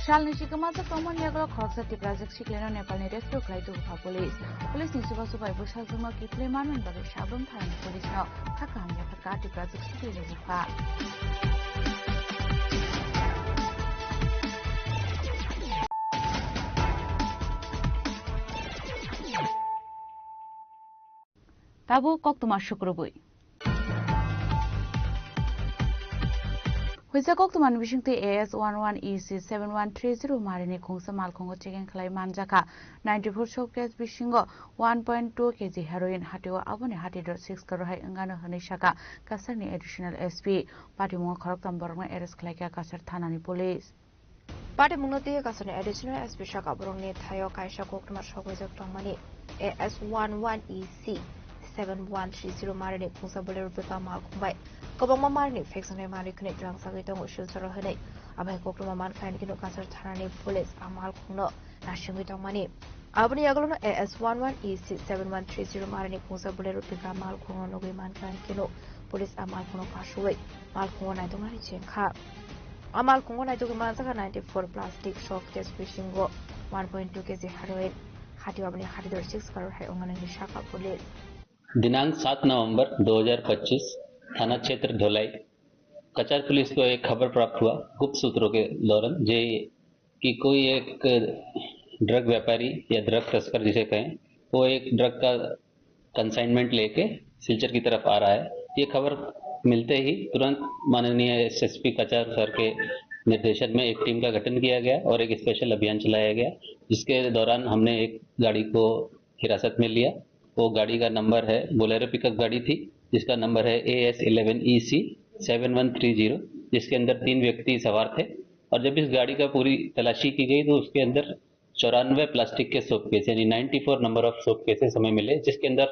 Shalni Shikamasa Common Yago Coxa Tiprazik Shiklano Nepal Rescue Clay to Police. Police in Suba Suba Bushazuma Kitleman and Babu Shabum Time Police now Takam Yapakati Prazik Shiklano. Tabu Koktuma Shukrubui. Huisa Koktuman wishing the AS11 EC 7130 Marini Kungsa Malkongo Chicken Clay Manjaka 94 showcase Bishingo 1.2 kg heroin Hatiwa Abone Hati.6 Karohai Angana Hanishaka Kasani additional SP Patimo Koroktam Borong Eres Klaka Kasar Tanani Police. Patimunoti Kasani additional SP Shaka Boroni Tayo Kaisha Koktuma Showcase Tomani AS11 EC 7130 Marini Kungsa Bolero Pika Malkumbai. Kobang Marni fix on a Mariconic drunk Sagitong Shilsoro Hene. Abai Kokuma Man Kind Kasar Tarani Police Amal Kuno, Nashing with money. Abani Yagolo AS11 EC 7130 Marini Kunsa Bolero Pika Malkuno no Man Kind Kino, Police Amal Kuno Kashuwe, Malkuno Nadomani Chenka. Amal Kuno Nadomanzaka 94 plastic shock test fishing go 1.2 kg heroin. Hati Abani Hati 6 Karohai Ongan and Shaka Police. दिनांक 7 नवंबर 2025 थाना क्षेत्र धोलाई कचार police को एक खबर प्राप्त हुआ गुप्त सूत्रों के दौरान जे कि कोई एक ड्रग व्यापारी या ड्रग तस्कर जिसे कहें वो एक ड्रग का कंसाइनमेंट लेके सिलचर की तरफ आ रहा है। ये खबर मिलते ही तुरंत माननीय एसएसपी कचार सर के निर्देशन में एक टीम का गठन किया गया और एक स्पेशल अभियान चलाया गया, जिसके दौरान हमने एक गाड़ी को हिरासत में लिया। वो गाड़ी का नंबर है बोलेरो पिकअप गाड़ी थी जिसका नंबर है AS11EC 7130, जिसके अंदर 3 व्यक्ति सवार थे। और जब इस गाड़ी का पूरी तलाशी की गई तो उसके अंदर 94 प्लास्टिक के सोप केस यानी 94 नंबर ऑफ सोप केसेस हमें मिले, जिसके अंदर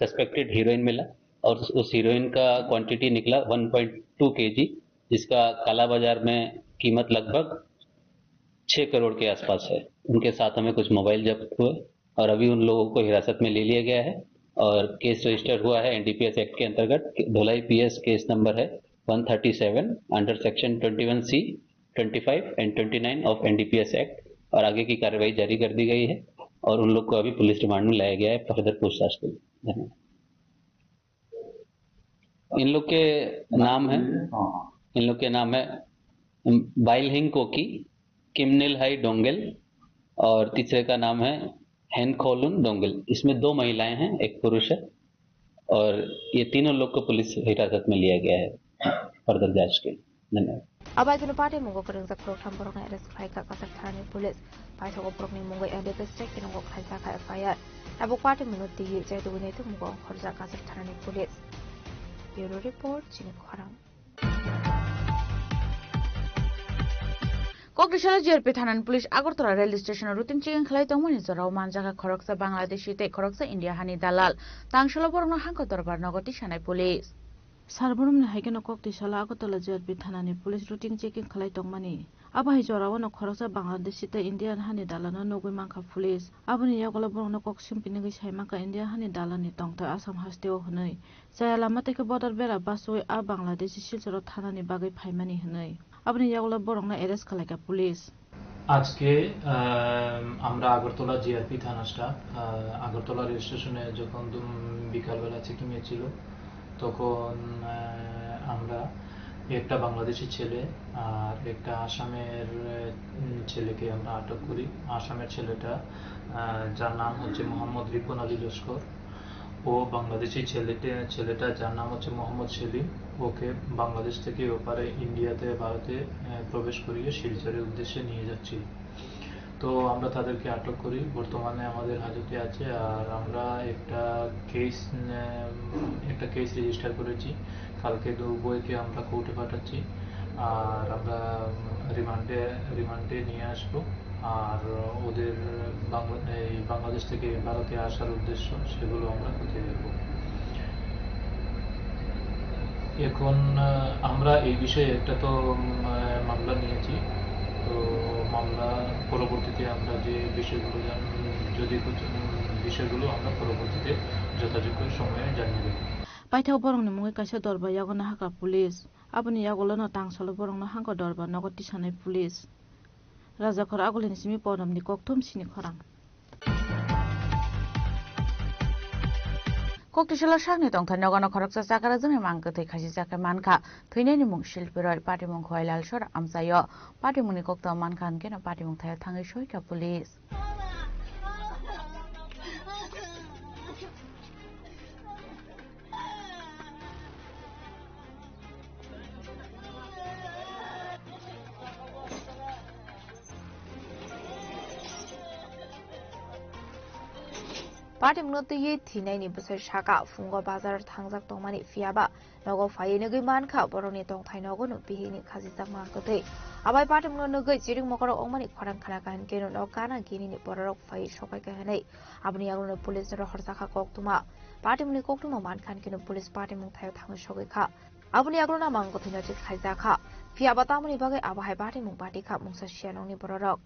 सस्पेक्टेड हीरोइन मिला और उस हीरोइन का क्वांटिटी निकला 1.2 kg, जिसका काला बाजार में कीमत लगभग 6 करोड़ के आसपास है। उनके साथ हमें कुछ मोबाइल जब्त हुए और अभी उन लोगों को हिरासत में ले लिया गया है और केस रजिस्टर हुआ है NDPS एक्ट के अंतर्गत। धोलाई PS केस नंबर है 137 under section 21C, 25 and 29 of NDPS act और आगे की कार्रवाई जारी कर दी गई है और उन लोग को अभी पुलिस रिमांड में लाया गया है फर्दर पूछताछ के लिए। धन्यवाद। इन लोग के नाम है बाइलहिंग कोकी, किमनिल हाई डोंगेल और तीसरे का नाम है हेन खोलुन डोंगल। इसमें 2 महिलाएं हैं, एक पुरुष है और ये तीनों लोग को पुलिस हिरासत में लिया गया है फर्दर जांच के लिए। धन्यवाद। Abai kino party mungo kereng sa program borong na arrest khai ka kasar thani police pai thogo program mungo NDPS check kino go khai sa ka FIR abo party mungo ti jai du ne tu mungo khorja kasar thani police bureau report chini kharang Kokdishala JRP Thanan Police Agartala Rail Station Rutin Chicken Clay Tomani Zorao Manjaka Koroksa Bangladeshi Te Koroksa India Hani Dalal Tangshala Borno Hanko Dorbar Nogoti Shanai Police Sarborum Haken Kokdishala Agartala JRP Thanani Police Routine Chicken Clay Tomani Abahi Zorao no Koroksa Bangladeshi Te Indian Hani Dalana Nogumanka Police Abuni Yagola Borno Koksim Pinigis Haimaka India Hani Dalani Tongta Asam Hasteo Hanoi Sayalamateka Border Bera Basoi A Bangladeshi Shilzero Thanani Bagai Paimani Hanoi আপনি যেগুলো বরং না arrest করেকা police আজকে আমরা Agartala GRP থানা staff Agartala rail স্টেশনে যখন বিকালবেলা চেকিং এ ছিল তখন আমরা একটা বাংলাদেশি ছেলে আর একটা আসামের ছেলেকে আমরা আটক করি। আসামের ছেলেটা যার নাম হচ্ছে মোহাম্মদ রিপন আলী লস্কর ও বাংলাদেশি ছেলেটা যার নাম হচ্ছে মোহাম্মদ সেলিম ওকে বাংলাদেশ থেকে ওপারে ইন্ডিয়াতে ভারতে প্রবেশ করিয়ে শিলচরের উদ্দেশ্যে নিয়ে যাচ্ছি। তো আমরা তাদেরকে আটক করি, বর্তমানে আমাদের হাজতে আছে আর আমরা একটা কেস রেজিস্টার করেছি। কালকে উভয়কে আমরা কোর্টে পাঠাচ্ছি আর আমরা রিমান্ডে নিয়ে আসবো আর ওদের বাংলাদেশ থেকে ভারতে আসার উদ্দেশ্য সেগুলো আমরা খতিয়ে দেখব। এখন আমরা এই বিষয়ে একটা তো মামলা নিয়েছি, তো মামলা পরবর্তীতে আমরা যে বিষয়গুলো আমরা পরবর্তীতে যথাযোগ্য সময়ে জানিয়ে দেব। পাইথাও বরংনি মুগে কাইসা দরবা ইয়াগনা হাকা police aboni yagolano tangsalo borongno hangko dorba nogoti sanai pulis rajakhor agolini simi podamni kokthum sini khorang koktisala sakni tongthai nogano khoroksa sakara joni mangkatei khasi sakai mankha thuinaini mung shilpiroi patimung khoilal sor amsayo patimuni kokta mankhan keno patimung thayo thangai soika pulis Party mnoti ye thinai ni busai shaka fungo bazar thangjak tongmani fiaba nogo phayene gui mankha boroni tongthai nogo no bihini khajijak mangkatei abai party mnono gui chiring mokoro ongmani khorang khara kan keno no kana gini ni bororok phai sokai ka hanai abni agono police ro horsakha koktuma party mni koktuma mankhan keno police party mung thayo thang sokai kha abni agono mangkatei no chik khaija kha fiaba tamani bagai abai party mung party kha mungsa sianongni bororok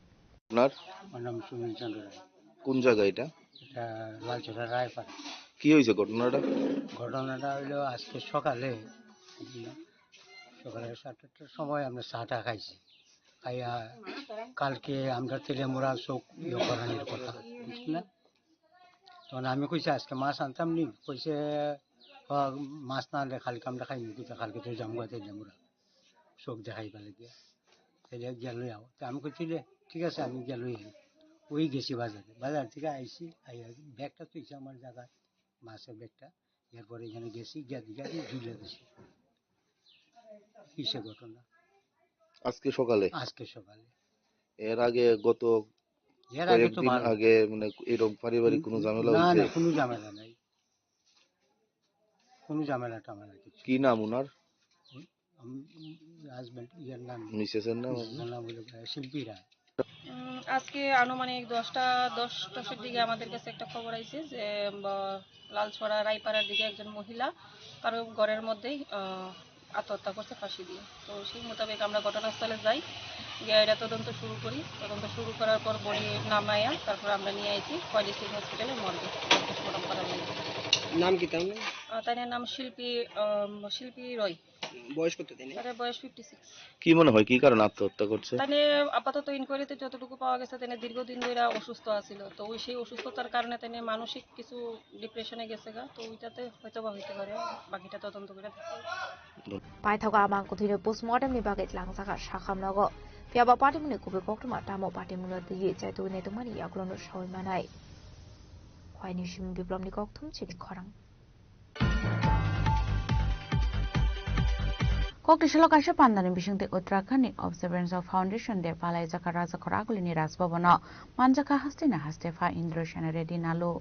আমার নাম সুনীল চন্দ্র রায়। কোন জায়গা এটা? এটা লালচরা রায়পাড়া। কি হয়েছে ঘটনাটা? ঘটনাটা হইলো আজকে সকালে 7টার সময় আমরা চাটা খাইছি খাইয়া কালকে আমরা তেলেমুড়া চোখ করানোর কথা বুঝলি না, তখন আমি কইছি আজকে মাছ আনতাম নি, কইছে মাছ না আনলে কালকে আমরা খাইনি, কালকে তো জামুয়া তেলেমুড়া চোখ দেখাইবা লাগে তাহলে গেলই আও। তা আমি কইছি ঠিক আছে আমি গেলই ওই গেছি বাজার থেকে আইসি আইয়া ব্যাগটা তুইছে আমার জায়গায় মাছের ব্যাগটা, এরপরে এখানে গেছি গিয়া দিঘা ঝুলে গেছি। কিসে ঘটনা? আজকে সকালে এর আগে গত কয়েকদিন আগে মানে এরকম পারিবারিক কোনো ঝামেলা হয়েছে? না, কোনো ঝামেলা নাই, কোনো ঝামেলা টামেলা কিছু। কি নাম ওনার? হাজবেন্ড ইয়ার নাম মিসেসের নাম হলো শিল্পী রায়। আজকে আনুমানিক 10টার দিকে আমাদের কাছে একটা খবর আইছে যে লালছড়া রায়পাড়ার দিকে একজন মহিলা তার ঘরের মধ্যেই আত্মহত্যা করছে ফাঁসি দিয়ে। তো সেই মোতাবেক আমরা ঘটনাস্থলে যাই, গিয়ে এটা তদন্ত শুরু করি। তদন্ত শুরু করার পর বডি নামাইয়া তারপর আমরা নিয়ে আইছি কয় ডিস্ট্রিক্ট হসপিটালে মর্গে পোস্টমর্টম করার জন্য। নাম কি তার? তার নাম শিল্পী রয়। বয়স কত? তার বয়স 56। কি মনে হয় কি কারণে আত্মহত্যা করছে? তাহলে আপাতত ইনকোয়ারিতে যতটুকু পাওয়া গেছে তিনি দীর্ঘদিন ধরে অসুস্থ আছিল, তো ওই সেই অসুস্থতার কারণে তিনি মানসিক কিছু ডিপ্রেশনে গেছে গা, তো ওইটাতে হয়তো বা হইতে পারে, বাকিটা তদন্ত করে দেখতে হবে। পাইথাগা amangkuthino postmortem ni bagai tlangsaka shakhamnago fiaba patimuni kubi koktuma tamo patimuno diye chaitu ne tumani yaklono shoi manai khwaini shim biplomni kokthum chini khorang koktisalo kaisa pandani bisingte Uttarakhand Observance of Foundation de palai jaka raja khoraguli ni rajbhavano manjaka hastina hastefa Indra Shana Reddy Nalu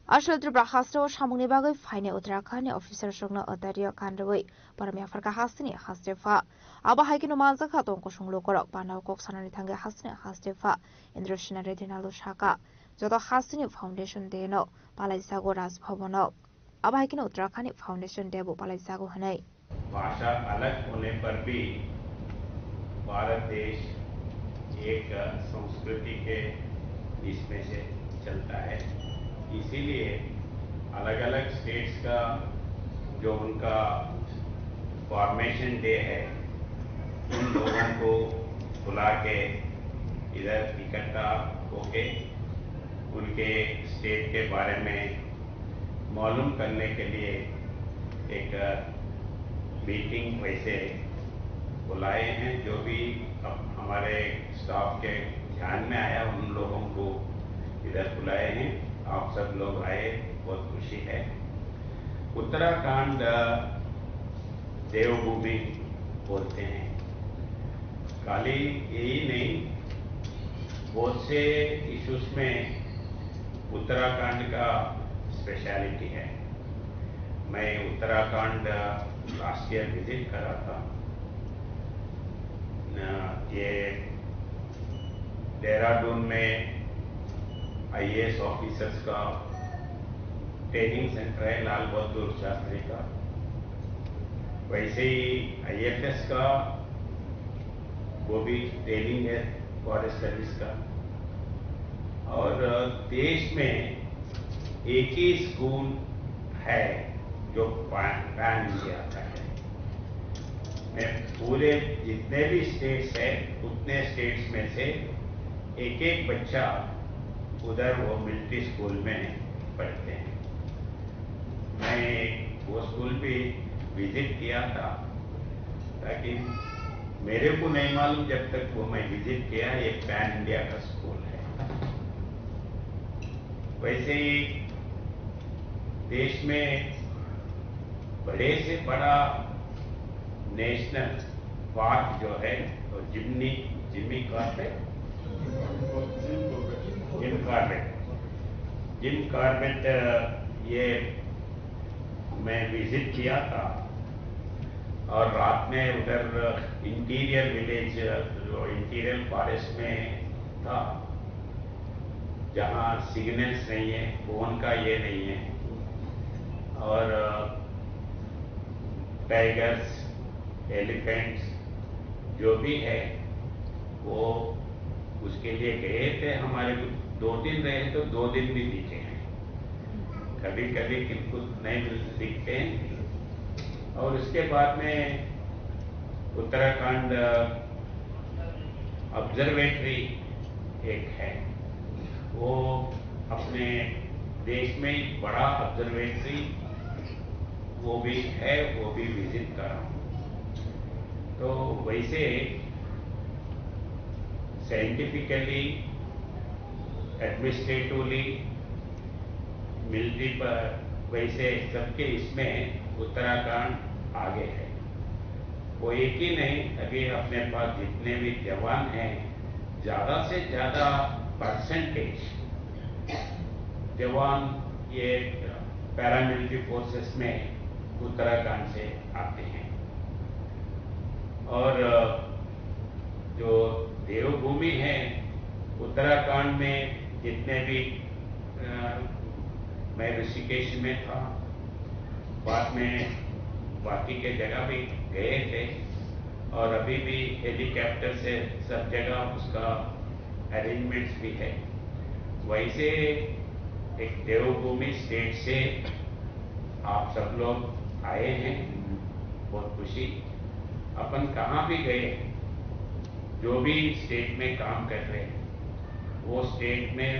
Ashultri Brahastro Shamuni Bagai Fine Uttarakhand officer Shogna Otario Kandaway Paramia Farka Hastini Hastefa Aba Haikino Manzaka Tonko Shunglo Korok Banao Kok Sanani Tanga Hastini Hastefa Indroshina Redinalu Shaka Jodo Hastini Foundation Deno Palaisago Ras Bhavano Aba Haikino Uttarakhand Foundation Debu Palaisago Hanai भाषा अलग होने पर भी भारत देश एक संस्कृति के इसमें से चलता है, इसीलिए अलग अलग स्टेट्स का जो उनका फॉर्मेशन डे है उन लोगों को बुला के इधर इकट्ठा होके उनके स्टेट के बारे में मालूम करने के लिए एक मीटिंग वैसे बुलाए हैं। जो भी अब हमारे स्टाफ के ध्यान में आया उन लोगों को इधर बुलाए हैं। आप सब लोग आए, बहुत खुशी है। उत्तराखंड देवभूमि बोलते हैं, खाली यही नहीं बहुत से इश्यूज में उत्तराखंड का स्पेशलिटी है। मैं उत्तराखंड लास्ट ईयर विजिट करा था। ये देहरादून में IAS ऑफिसर्स का ट्रेनिंग सेंटर है, लाल बहादुर शास्त्री का। वैसे ही IFS का वो भी ट्रेनिंग है फॉरेस्ट सर्विस का। और देश में एक ही स्कूल है जो पैन इंडिया का है। मैं पूरे जितने भी स्टेट्स हैं उतने स्टेट्स में से एक एक बच्चा उधर वो मिलिट्री स्कूल में पढ़ते हैं। मैं वो स्कूल भी विजिट किया था, ताकि मेरे को नहीं मालूम जब तक वो मैं विजिट किया, ये पैन इंडिया का स्कूल है। वैसे ही देश में बड़े से बड़ा नेशनल पार्क जो है तो जिमी कॉर्बेट ये मैं विजिट किया था। और रात में उधर इंटीरियर विलेज जो इंटीरियर फॉरेस्ट में था, जहाँ सिग्नल्स नहीं है, फोन का ये नहीं है, और टाइगर्स, एलिफेंट्स जो भी है वो उसके लिए गए थे। हमारे 2 दिन रहे तो 2 दिन भी दिखे हैं, कभी कभी किनको नहीं दिखते हैं। और उसके बाद में उत्तराखंड ऑब्जर्वेटरी एक है, वो अपने देश में ही बड़ा ऑब्जर्वेटरी वो भी है, वो भी विजिट करा। तो वैसे साइंटिफिकली, एडमिनिस्ट्रेटिवली, मिलिट्री पर वैसे सबके इसमें उत्तराखंड आगे है। वो एक ही नहीं, अभी अपने पास जितने भी जवान हैं, ज्यादा से ज्यादा परसेंटेज जवान ये पैरामिलिट्री फोर्सेस में उत्तराखंड से आते हैं। और जो देवभूमि है उत्तराखंड में, जितने भी मैं ऋषिकेश में था, बाद में बाकी के जगह भी गए थे, और अभी भी हेलीकॉप्टर से सब जगह उसका अरेंजमेंट्स भी है। वैसे एक देवभूमि स्टेट से आप सब लोग आए हैं, बहुत खुशी। अपन कहाँ भी गए, जो भी स्टेट में काम कर रहे हैं, वो स्टेट में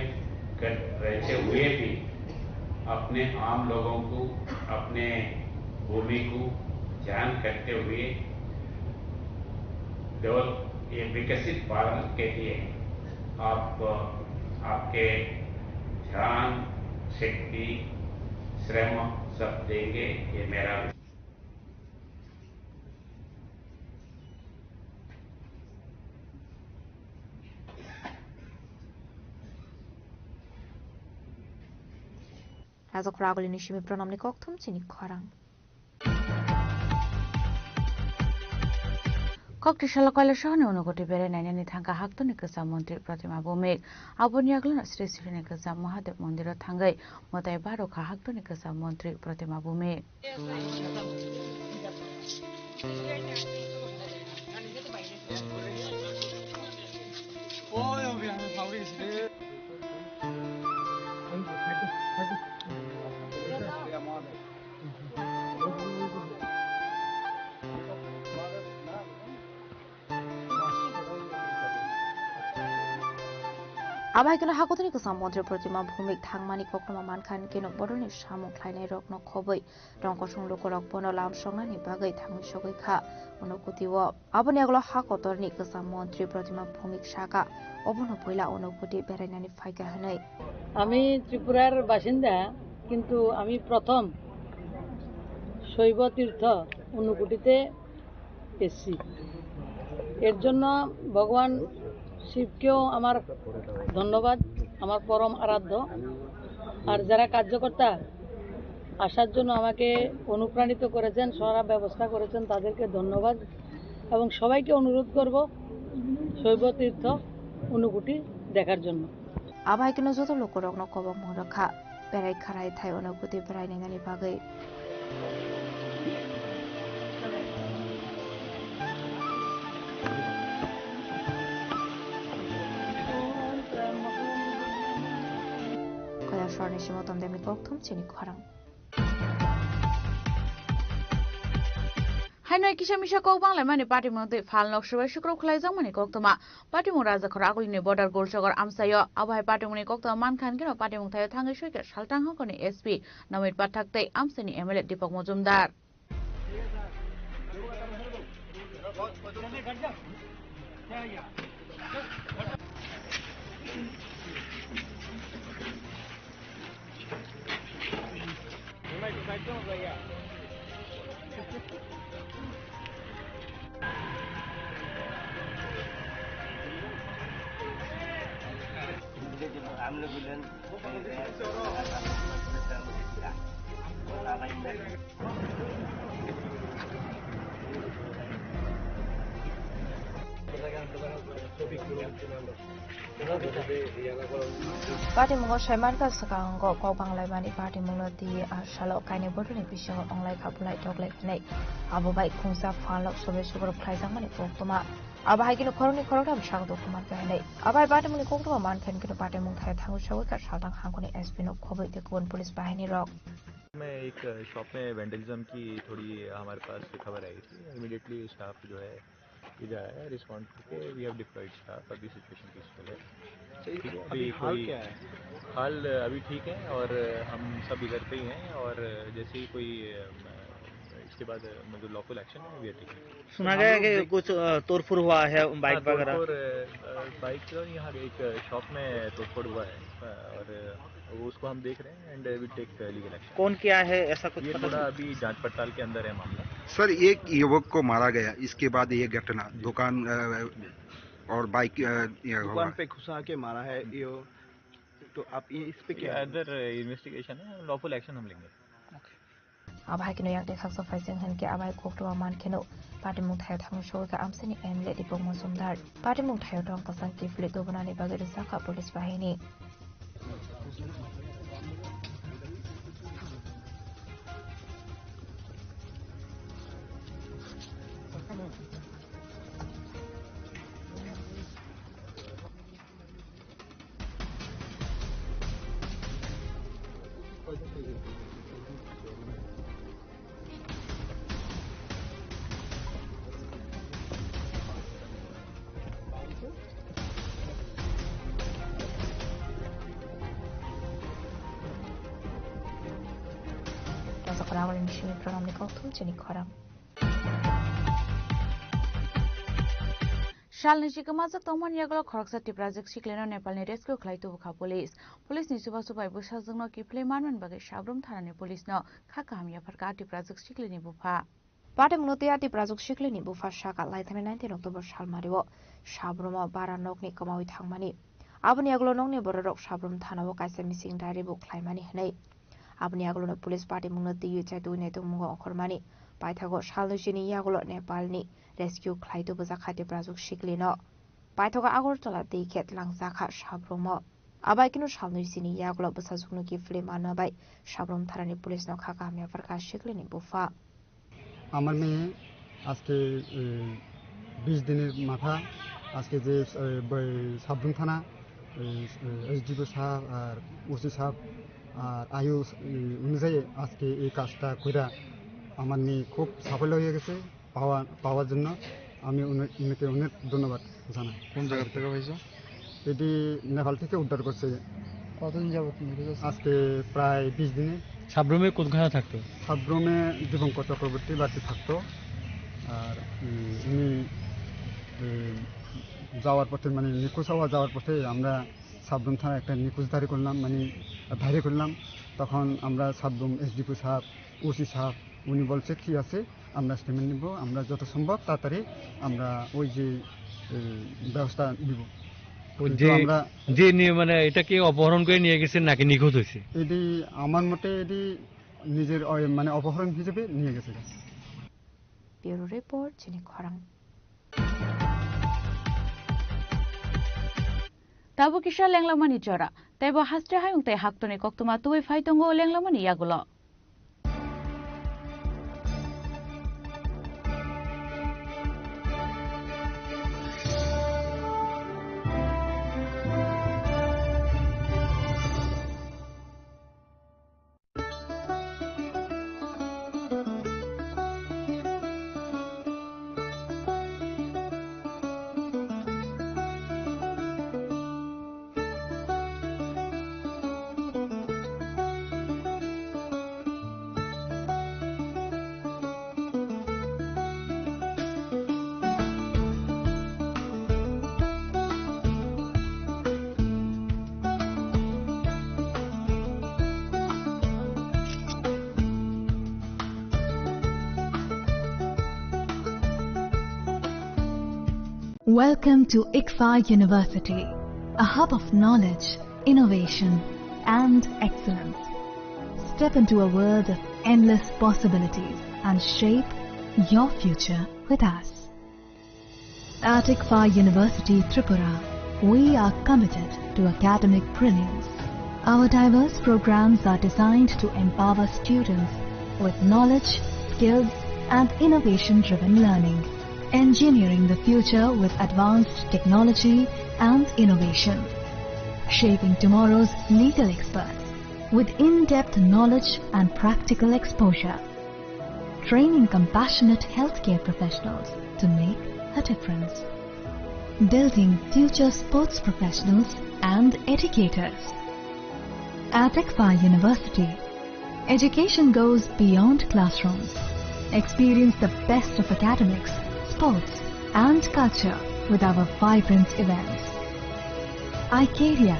कर रहते हुए भी अपने आम लोगों को, अपने भूमि को ध्यान करते हुए ये विकसित भारत के लिए आप आपके ध्यान, शक्ति, श्रम सब देंगे, ये मेरा Razok Ragolini Shimi Pronamni Koktum Chini Korang. Koktishala Koila Shahani Unogoti Bere Nani Tanga Haktoni Kasa Montri Pratima Bumik, Abunyaglana Sri Sri Kasa Mahadev Mondira Tangai, Motai Baroka Haktoni Kasa Montri Pratima Bumik. Abai kena hakotoni kasa Montri Pratima Bumik Thangmani Koknama Mankan Keno Bodoni Shamo Kleine Rokno Koboi, Donkosung Lokorok Bono Lam Shongani Bagai Tangi Shogika, Onokutiwa, Abonyaglo Hakotorni Kasa Montri Pratima Bumik Shaka, Obono Poila Onokuti Berenani Faika Hanai. আমি ত্রিপুরার বাসিন্দা, কিন্তু আমি প্রথম শৈব তীর্থ ঊনকোটিতে এসেছি। এর জন্য ভগবান শিবকেও আমার ধন্যবাদ, আমার পরম আরাধ্য। আর যারা কার্যকর্তা আসার জন্য আমাকে অনুপ্রাণিত করেছেন, সারা ব্যবস্থা করেছেন, তাদেরকে ধন্যবাদ। এবং সবাইকে অনুরোধ করব শৈব তীর্থ অনুভূতি দেখার জন্য। আবাইকেनो যত লোকরকनो কবক মরখা বেড়াই খারাই থাই অনুভূতি বেড়াইনাयनि बागै কয়া স্বর্ণের সীমতম দেমি কক্থম চিনি খরাং হাইনয় কিসা মিশা কক বাংলায় মানে পার্টি মধ্যে ফাল নকশবাই শুক্র খোলাইজাং মানে কক্তমা পার্টি মু রাজা খর আগুলিনি বর্ডার গোলচগর আমসায় আবহাই পার্টি মুনি কক্তমা মানখান কেন পার্টি মুং থায় থাঙ্গে সইকে সালটাং হকনি এসপি নমিত পাঠাকতে আমসানি এমএলএ দীপক মজুমদার पार्टी मुंगो शैमान का सकांगो को बांग्लाय मानी पार्टी मुंगो दी आशालो काइने बडुनि बिसंग अंगलाय खापुलाय टगलाय खनै आबोबाय खुंसा फालक सबे सुगर फ्लाइजां मानी पोक्तमा आबाहाय किनो खरनि खरगदाम सागद कुमार कहनै आबाय पार्टी मुंगो कोक्तमा मानखेन किनो पार्टी मुंग थाय थांगु सवै का सालदां हांगनि एसपी नो खबै ते कोन पुलिस बाहिनी रक में एक शॉप में वेंडलिज्म की थोड़ी हमारे पास खबर आई थी। इमीडिएटली स्टाफ जो है इधर आया, रिस्पॉन्ड करके वी हैव डिप्लॉयड स्टाफ। अभी सिचुएशन पीसफुल है। ठीक है, अभी हाल क्या है? हाल अभी ठीक है और हम सब इधर पे ही हैं और जैसे ही कोई इसके बाद जो लॉफुल एक्शन है वी आर टेकिंग। सुना गया कि कुछ तोड़फोड़ हुआ है बाइक वगैरह? बाइक यहाँ एक शॉप में तोड़फोड़ हुआ है और वो उसको हम देख रहे हैं and we take legal action. कौन किया है ऐसा कुछ? ये थोड़ा अभी जांच पड़ताल के अंदर है मामला। सर, एक युवक को मारा गया, इसके बाद ये घटना दुकान और बाइक दुकान पे घुसा के मारा है ये, तो आप ये इस पे क्या अदर इन्वेस्टिगेशन है, लॉफुल एक्शन हम लेंगे। आबाहाय किनो याक देखा सफाइसें हन के आबाहाय कोक्तमा मानखेनो पार्टी मुंग थाय थांगु सवै का आमसेनि एमएलए दीपक मजुमदार पार्टी मुंग थाय दं तसां किफले दोबनानि बागै रिसाखा police बाहिनी Rawan Mishini program ni kautu jeni khorang. Shalni chikamaza tongman yagala khoroksa tiprajak sikleno Nepalni rescue khlaitu bukha police ni suba subai busajungno kiple manman bagai sabrum thanani police no khaka hamya pharka tiprajak sikleni bufa Pate munotia tiprajak sikleni bufa shaka laithane 19 October salmario sabrumo bara nokni kamawi thangmani aboni yaglo nokni bororok sabrum thanao kaisa missing diary book khlaimani hnei Abni aglo police party mungna tiyu chai duine to mungo okhormani paithago salnuchini yaglo Nepalni rescue khlaitu buja khati prajuk shiklino paithago agortala dekhet langjakha sabrumo abai kinu salnuchini yaglo busa juknu ki film anabai sabrum tharani police no khaka hamya farka shiklini bufa আমার মেয়ে আজকে 20 দিনের মাথা আজকে যে সাবরুম থানা SDP সাহেব আর OC সাহেব আর আয়ু অনুযায়ী আজকে এই কাজটা কইরা আমার মেয়ে খুব সাফল্য হয়ে গেছে পাওয়ার জন্য আমি উনাকে অনেক ধন্যবাদ জানাই। কোন জায়গা থেকে হয়েছে? এটি নেপাল থেকে উদ্ধার করছে। কতদিন যাবত? আজকে প্রায় 20 দিনে। সাবরুমে কোনখানে থাকতো? সাবরুমে দীপঙ্কর চক্রবর্তী বাড়িতে থাকতো আর উনি যাওয়ার পথে মানে নিখোঁজ হওয়া যাওয়ার পথে আমরা সাবরুম থানায় একটা নিখোঁজদারি করলাম মানে ডায়েরি করলাম তখন আমরা সাবরুম এসডিপি সাহেব ওসি সাহেব উনি বলছে ঠিক আছে আমরা স্টেটমেন্ট নিব আমরা যত সম্ভব তাড়াতাড়ি আমরা ওই যে ব্যবস্থা নিব কিন্তু আমরা যে মানে এটা কি অপহরণ করে নিয়ে গেছেন নাকি নিখোঁজ হয়েছে? এটি আমার মতে এটি নিজের মানে অপহরণ হিসেবে নিয়ে গেছে। ব্যুরো রিপোর্ট চিনি খরাং। তাবো কিসা লেংলামানি জরা তাইবো হাস্টে হায়ুং তাই হাক্তনি কক্তমা তুই ফাইতঙ্গো লেংলামানি ইয়াগুলো Welcome to ICFA University, a hub of knowledge, innovation, and excellence. Step into a world of endless possibilities and shape your future with us. At ICFA University, Tripura, we are committed to academic brilliance. Our diverse programs are designed to empower students with knowledge, skills, and innovation-driven learning. Engineering the future with advanced technology and innovation. Shaping tomorrow's legal experts with in-depth knowledge and practical exposure. Training compassionate healthcare professionals to make a difference. Building future sports professionals and educators. At ICFA University, education goes beyond classrooms. Experience the best of academics, sports and culture with our vibrant events. ICARIA,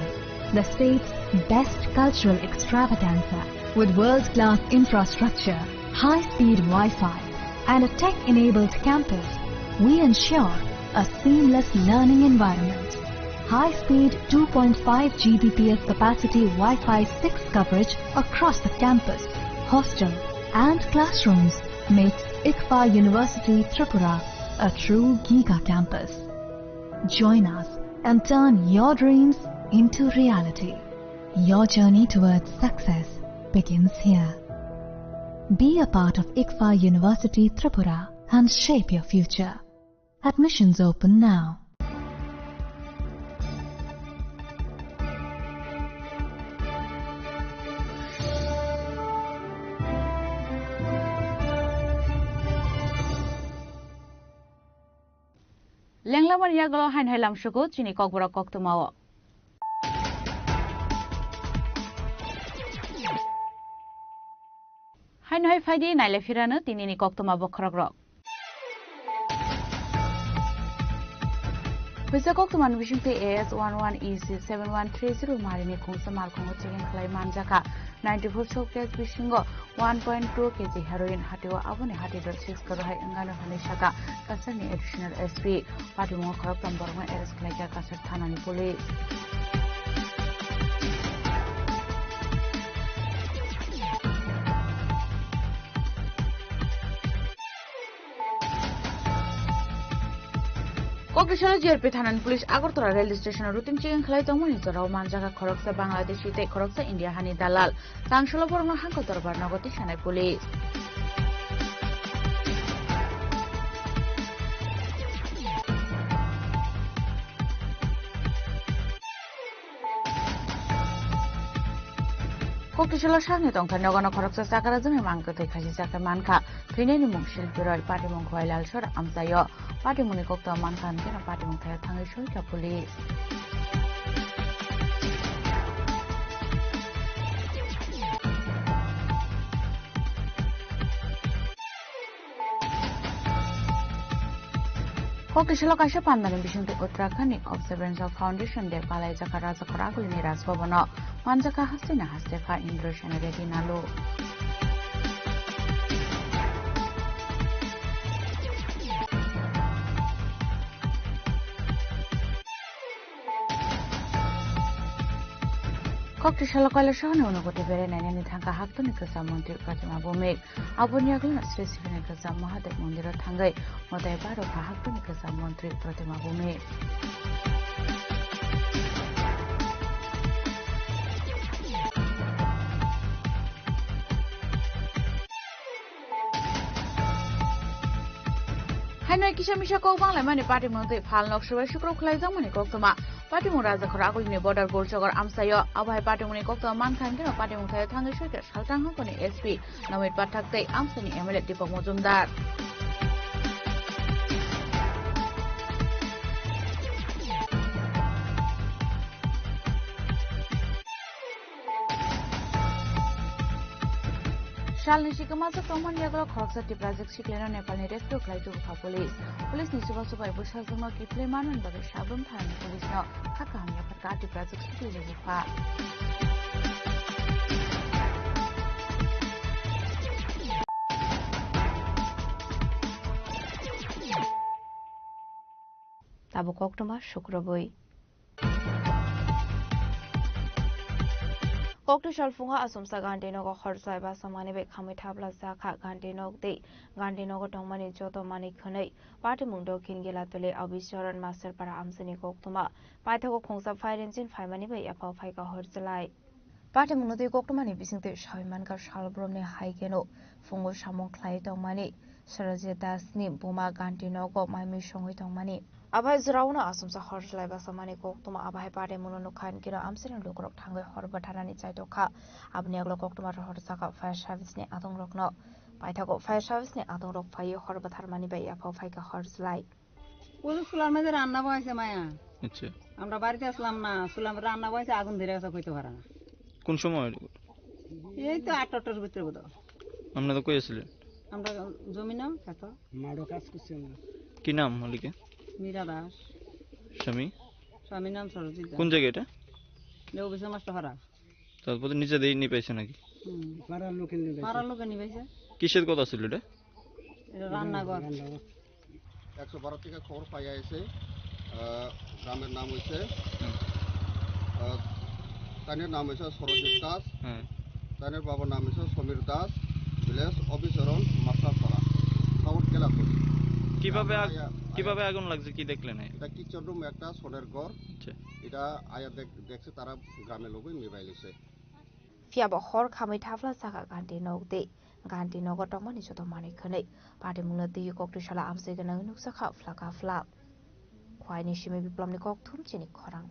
the state's best cultural extravaganza with world-class infrastructure, high-speed Wi-Fi and a tech-enabled campus, we ensure a seamless learning environment. High-speed 2.5 Gbps capacity Wi-Fi 6 coverage across the campus, hostel and classrooms makes ICFA University Tripura a true Giga campus. Join us and turn your dreams into reality. Your journey towards success begins here. Be a part of ICFA University Tripura and shape your future. Admissions open now. লেংলামার ইয়াগুলো হাইন হাইলাম সুগো চিনি ককবরা কক্তমাও হাইন high ফাইদি নাইলে ফিরানো তিনিনি কক্তমা বখরক rock Pisa Koktuman Vision AS 11EC 7130 Marini Kungsa Malkongo Chicken Clay Manjaka 94 Showcase Vishingo 1.2 kg heroin Hatiwa Avone Hatidor 6 Karohai Angano Hanishaka Kasani additional SP Patumo Koroktam Borma Eres Klaika Kasar Thanani Police Kokishala JRP Thanan Police Agartala Railway Station Rutin Chicken Clay Tomoni Zorao Manjaka Koroksa Bangladeshi Te Koroksa India Hani Dalal Tangshala Borno Hanko Darbar Nagoti Shanai Police Kokishala Shangni Tongka Nogano Koroksa Sakarazumi Manko Te Kashi Saka Manka Trineni Mungshil Biroy Party Mongko Ilal Shor Amsayo Party Muni Kokta Mankan Kena Party Mongkaya Thangi Shoika Police Kokishala Kasha Pandan Bishunte Uttarakhand Observance of Foundation De Palai Jaka Raja Korakuli ni Rasbabano Manjaka Hastina Hastefa Indroshana Redinalo Koktishala Kala Shana Unugote Beren and any Tanka Haktunika Samonti Pratima Bome, Abunyagluna Specific Samahade Mundira Tangai, Mother Baro Haktunika Samonti Pratima Bome. Hanoi Kishamisha Kobang Lemani Party Monte Palnok Shua Shukro Klazamani Koktoma. Party Muraza Korakuni border Golchogor Amsayo, Abai Party Munikokta Mankan, Party Mutai Tangishuka, Shaltang Hokoni SP, Namit Patakte, Amsani Emirate Dipo Mozumdar. Shalni Shikamasa Common Yagro Croxati Project Shikano Nepal Rescue Clay to Police. Police Nisuba Super Bush has the Moki Playman and Baga Shabum Time Police now. Hakam Yapakati Project Shikilifa. Tabukokuma Shukrabui. Koktisal Funga Asumsa Gandino Horsai Basamani Kamitabla Zaka Gandino de Gandino Tomani Joto Mani Kone, Patimundo Kingila Tule Abishoran Master para Amsani Koktuma, Patako Kongsa Fire Engine Fimani Bay Apple Fika Horsalai. Patimuno de Koktumani visiting Shamanka Shalbromne Haigeno, Fungo Shamon Clay Tomani, Sarajetasni Buma Gandino got my mission with Tomani. Abai Zrauna Asumsa Horslai Basamani Koktuma Abai Patimuno Kan Kira Amsan Lukrok Tango Horbatarani Zaitoka, Abniaglo Koktuma Horsaka Fire Service ne Adong Rockno, Paitago Fire Service ne Adong Rock Fire Horbatarmani Bay Apple Fika Horslai. Sulam Ranna Voice Maya. আমরা বাড়িতে আসলাম না সুলাম রান্না বসে আগুন ধরে গেছে কইতে পারে না কোন সময় এই তো 8টার ভিতরে বোধ আমরা তো কই আছিলেন আমরা জমি নাও কত মাড়ো কাজ করছেন কি নাম মালিকে মীরা দাস স্বামী নাম সরজিৎ কোন জায়গা এটা লেও বিশা মাস্টার হারা তারপর নিচে দেই নি পাইছে নাকি পাড়ার লোকে নি পাইছে কিসের কথা ছিল এটা রান্নাঘর 112 থেকে খবর পাইয়া এসে গ্রামের নাম হইছে তানের নাম হইছে সরজিৎ দাস তানের বাবার নাম হইছে সমীর দাস ভিলেজ অফিসরন মাসাপাড়া সাউথ কেলাপুর কিভাবে আগুন লাগছে কি দেখলেন এটা কিচেন রুম একটা সোনের ঘর এটা আয়া দেখছে তারা গ্রামের লোকই নিভাই লিছে Fiaba hor kami tafla saka ganti nogde ganti nogo tomani joto mani khane pati muna di koktu shala amse gana nuksa kha flaka flak kwai ni shime biplom ni kok thum chini khorang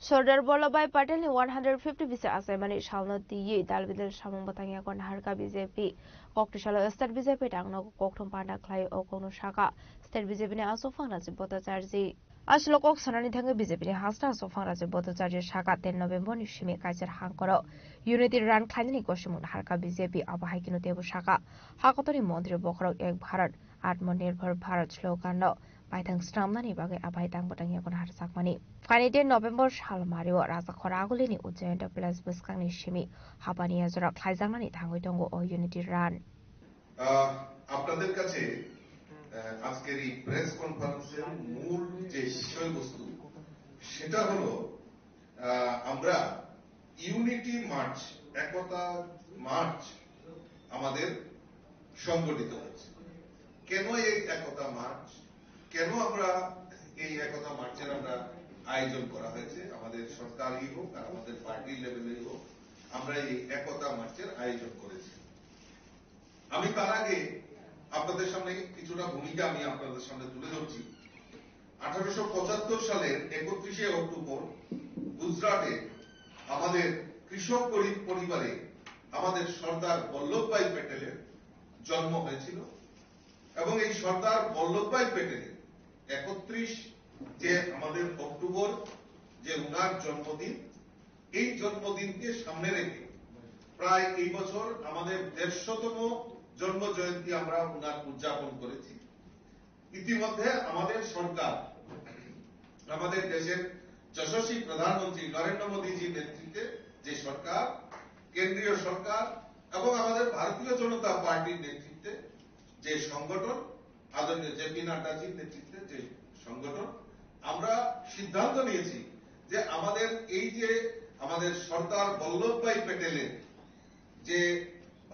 Sardar Vallabhbhai Patel ni 150 visa assignment shalno diye dalbidal samung batangya kon harka BJP koktu shala state BJP tangno kokthum panda khlai okono shaka state BJP ni asofang raje botajarji Aslo kok sanani thange BJP ni hasta asofang raje botajarji shaka 10 November ni shime kaijar hangkoro unity run khlaini koshimun harka BJP abahai kinu tebu shaka hakotoni mantri bokrok ek bharat atmanirbhar bharat slogan no Paitang Stramnani bagai abai tang batang yakon harsak mani. Kani 10 November shal mario rasa khoraguli ni Ujjain plus buskang ni shimi habani azra khlaijang nani thangoi tongo o unity run. আপনাদের কাছে আজকের এই press কনফারেন্সের মূল যে বিষয়বস্তু সেটা হলো আমরা ইউনিটি মার্চ একতা মার্চ আমাদের সংগঠিত হয়েছে কেন এই একতা মার্চ কেন আমরা এই একতা মার্চের আমরা আয়োজন করা হয়েছে আমাদের সরকারি হোক আর আমাদের পার্টি লেভেলেই হোক আমরা এই একতা মার্চের আয়োজন করেছি আমি তার আগে আপনাদের সামনে কিছুটা ভূমিকা আমি আপনাদের সামনে তুলে ধরছি 1875 সালের 31 অক্টোবর গুজরাটে আমাদের কৃষক পরিবারে আমাদের সর্দার বল্লভভাই প্যাটেলের জন্ম হয়েছিল এবং এই সর্দার বল্লভভাই প্যাটেলের 31 যে আমাদের অক্টোবর যে উনার জন্মদিন এই জন্মদিনকে সামনে রেখে প্রায় এই বছর আমাদের 150তম জন্ম জয়ন্তী আমরা উনার উদযাপন করেছি ইতিমধ্যে আমাদের সরকার আমাদের দেশের যশস্বী প্রধানমন্ত্রী নরেন্দ্র মোদীজির নেতৃত্বে যে সরকার কেন্দ্রীয় সরকার এবং আমাদের ভারতীয় জনতা পার্টির নেতৃত্বে যে সংগঠন আদরণীয় জেপি নাড্ডাজির নেতৃত্বে যে সংগঠন আমরা সিদ্ধান্ত নিয়েছি যে আমাদের এই যে আমাদের সর্দার বল্লভভাই প্যাটেলের যে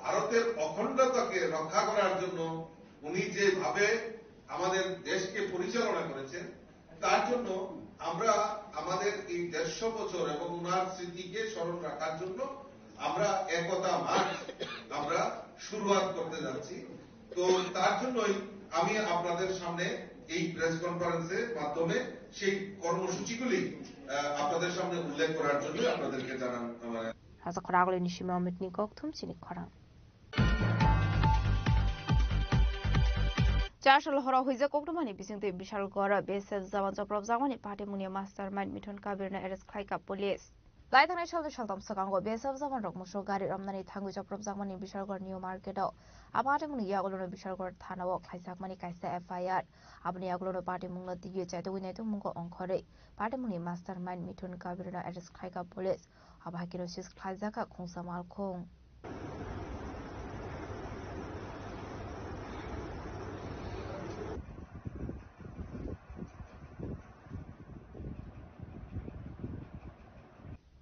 ভারতের অখণ্ডতাকে রক্ষা করার জন্য উনি যেভাবে আমাদের দেশকে পরিচালনা করেছেন তার জন্য আমরা আমাদের এই 150 বছর এবং উনার স্মৃতিকে স্মরণ রাখার জন্য আমরা একতা মার্চ আমরা শুরুয়াত করতে যাচ্ছি। তো তার জন্যই আমি আপনাদের সামনে এই প্রেস কনফারেন্সের মাধ্যমে সেই কর্মসূচিগুলি আপনাদের সামনে উল্লেখ করার জন্য আপনাদেরকে জানান। Hasa koragol ni shima mitni kokthum chini korang. Chashal hora huiza koktumani bisingte bishal gora BSF zaman joprop zamani party munia mastermind Mithun Kabir na arrest khlaika police. Lai thanai shalde shaltam sakango BSF zaman rok muso gari ramnani thangu joprop zamani bishal gor new market o apate muni yagolono bishal gor thana o khlaisak mani kaisa FIR apni yagolono party mungla diye chaito winai to mungo onkhore party muni mastermind Mithun Kabir na arrest khlaika police abhakiro sis khlaijaka khongsa malkhong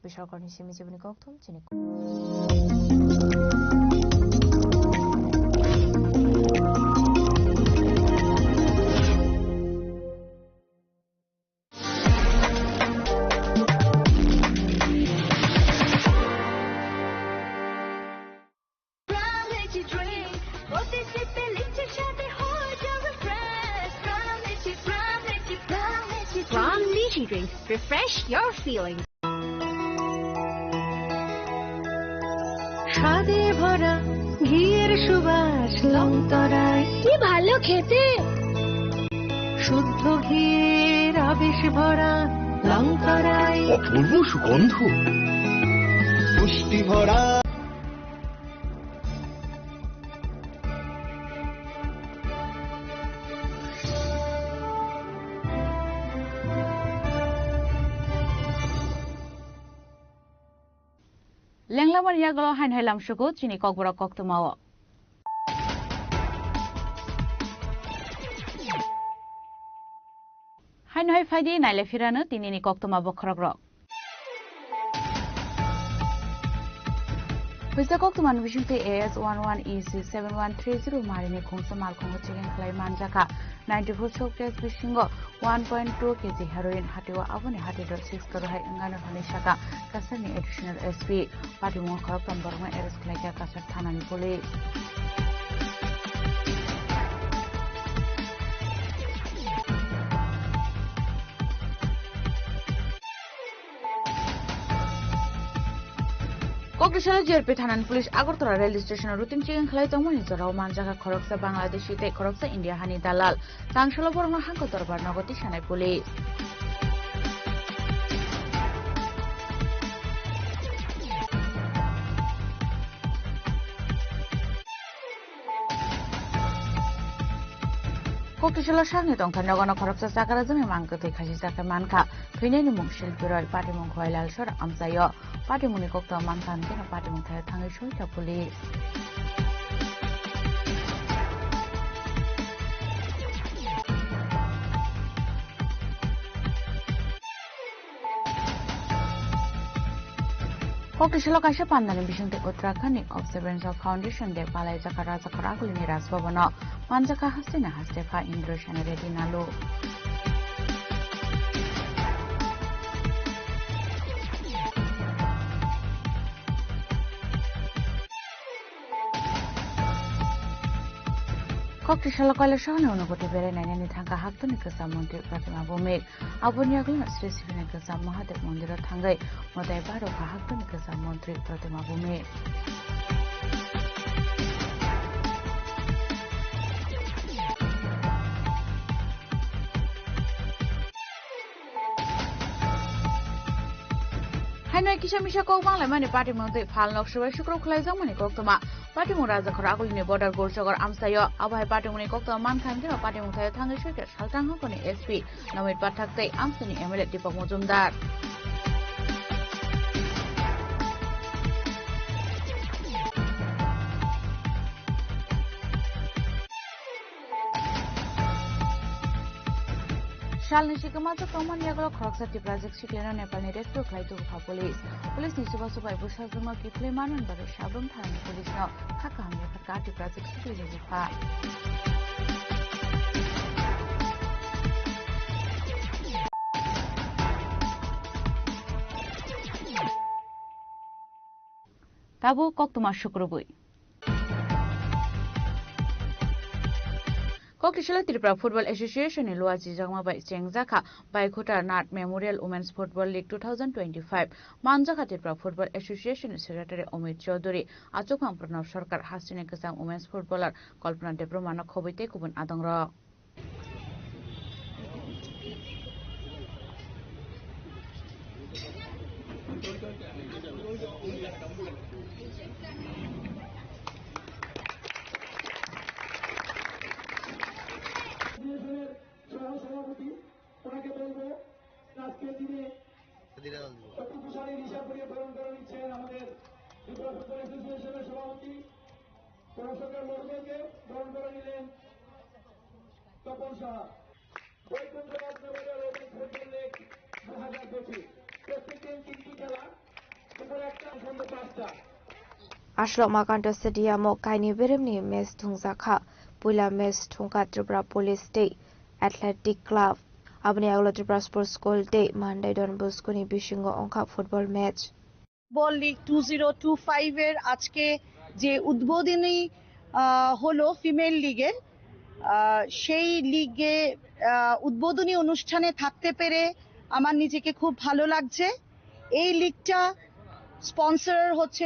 বেসরকারি সীমি জীবনী কক্তম চিনি Refresh your feelings. স্বাদে ভরা ঘিয়ের সুবাস লংতরায় কি ভালো খেতে শুদ্ধ ঘিয়ের আবেশ ভরা লংতরায় অপূর্ব সুগন্ধ পুষ্টি ভরা Lenglaman yaglo hain hailam shuku chini kokbora koktumawo. Hain hai faidi naile firana tinini koktuma bokragrok. Huisa koktuman bishungte AS11EC 7130 marini khongsa malkhongo chicken khlai manjaka 94 showcase bishingo 1.2 kg heroin hatiwa abone hatidor 6 karo hai ngano hani shaka kasarni additional SP party mo khorok tamborma arrest khlaika kasar thanani police Kokrishala JRP Thanan Police Agartala Rail Station routine chicken khlai tongmani jorao manjaka khoroksa Bangladeshi te khoroksa India hani dalal tangshala borma hangko dorbar nagoti sanai police Kokrishala sangni tongthan nagana khoroksa Sakarajami mangkote khasi saka manka Thuineni mungshil piroi party mung khwailal sor amsayo party muni kokta mankan kena party mung thaya thangai soita police Kokrishala kaisa pandani bishungte Uttarakhand Observance Foundation de palai jakara jakara kulini rasbabano manjaka hasina hastefa Indra Shanaredi nalu Kokrishala koila shahne unugoti bere nainani thangka haktoni kasa mantri Pratima Bhumik aboni agluna Sri Sivina kasa Mahadev Mandira thangai modai baro ka haktoni kasa mantri Pratima Bhumik Hanoi kisha misha kok banglai mani party mode phal nokshbai shukro khlai jang mani koktoma party mo raja khara agulini border gorchogor amsayo abai party moni koktoma man khan kino party mo thai thangai shukre saltang hokoni SP namit pathaktai amsani MLA Deepak Mojumdar Shalni Shikamato Toman Yago Croxa Tiprazik Shikena Nepal Director Klaito Police. Police Nisuba Subai Bushazuma Kipleman and Bari Shabum Tan Police no Hakam Yakati Prazik Shikena. Tabo Koktuma Shukrubui. Kokishal Tripura Football Association in Luazi Jagma by Chengzaka by Kota Nat Memorial Women's Football League 2025. Manjaka Tripura Football Association Secretary Omid Chaudhuri, Achokam Pranav Sarkar Hasine Kasam Women's Footballer, Kalpana Debromana Kobite Kubun Adangra. সভাপতি ওনাকে বলবো আজকের দিনে শক্তিশালী হিসাব করে বরণ করে নিচ্ছেন আমাদের ত্রিপুরা ফুটবল অ্যাসোসিয়েশনের সভাপতি প্রফেসর মহোদয়কে বরণ করে নিলেন Tapan Saha. Baikunthanath Memorial women's football league 2025 প্রত্যেক দিন 3টি খেলা দুপুর 1টা সন্ধ্যা 5টা। Ashlo Makanta Stadium Kaini Beremni Mes Tungzakha Pula Mes Tungka Tripura Police Day Athletic Club Abni Aglo Tripura Sports School Day Monday Don Bosco ni Bishingo Onka football match football league 2025 এর আজকে যে উদ্বোধনী হলো female লিগের সেই লিগে উদ্বোধনী অনুষ্ঠানে থাকতে পেরে আমার নিজেকে খুব ভালো লাগছে। এই লিগটা স্পন্সর হচ্ছে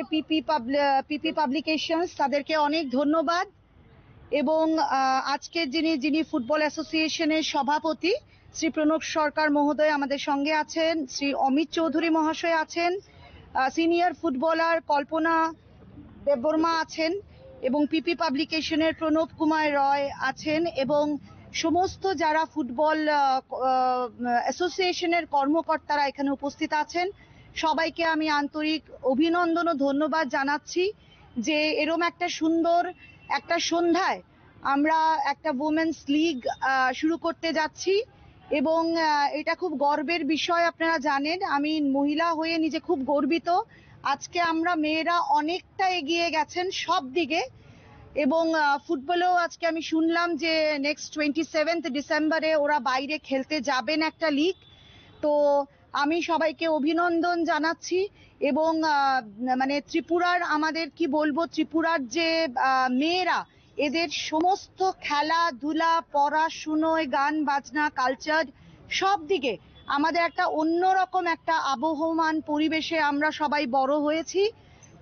পিপি পাবলিকেশনস, তাদেরকে অনেক ধন্যবাদ। এবং আজকে যিনি ফুটবল অ্যাসোসিয়েশনের সভাপতি শ্রী প্রণব সরকার মহোদয় আমাদের সঙ্গে আছেন, শ্রী অমিত চৌধুরী মহাশয় আছেন, সিনিয়র ফুটবলার কল্পনা দেববর্মা আছেন এবং পিপি পাবলিকেশনের প্রণব কুমার রয় আছেন এবং সমস্ত যারা ফুটবল অ্যাসোসিয়েশনের কর্মকর্তারা এখানে উপস্থিত আছেন সবাইকে আমি আন্তরিক অভিনন্দন ও ধন্যবাদ জানাচ্ছি যে এরকম একটা সুন্দর একটা সন্ধ্যায় আমরা একটা উইমেন্স লিগ শুরু করতে যাচ্ছি এবং এটা খুব গর্বের বিষয়। আপনারা জানেন আমি মহিলা হয়ে নিজে খুব গর্বিত। আজকে আমরা মেয়েরা অনেকটা এগিয়ে গেছেন সব দিকে এবং ফুটবলেও আজকে আমি শুনলাম যে নেক্সট 27 ডিসেম্বরে ওরা বাইরে খেলতে যাবেন একটা লিগ। তো আমি সবাইকে অভিনন্দন জানাচ্ছি এবং মানে ত্রিপুরার আমাদের কি বলবো ত্রিপুরার যে মেয়েরা এদের সমস্ত খেলাধুলা পড়াশুনোয় গান বাজনা কালচার সব দিকে আমাদের একটা অন্যরকম একটা আবহমান পরিবেশে আমরা সবাই বড় হয়েছি।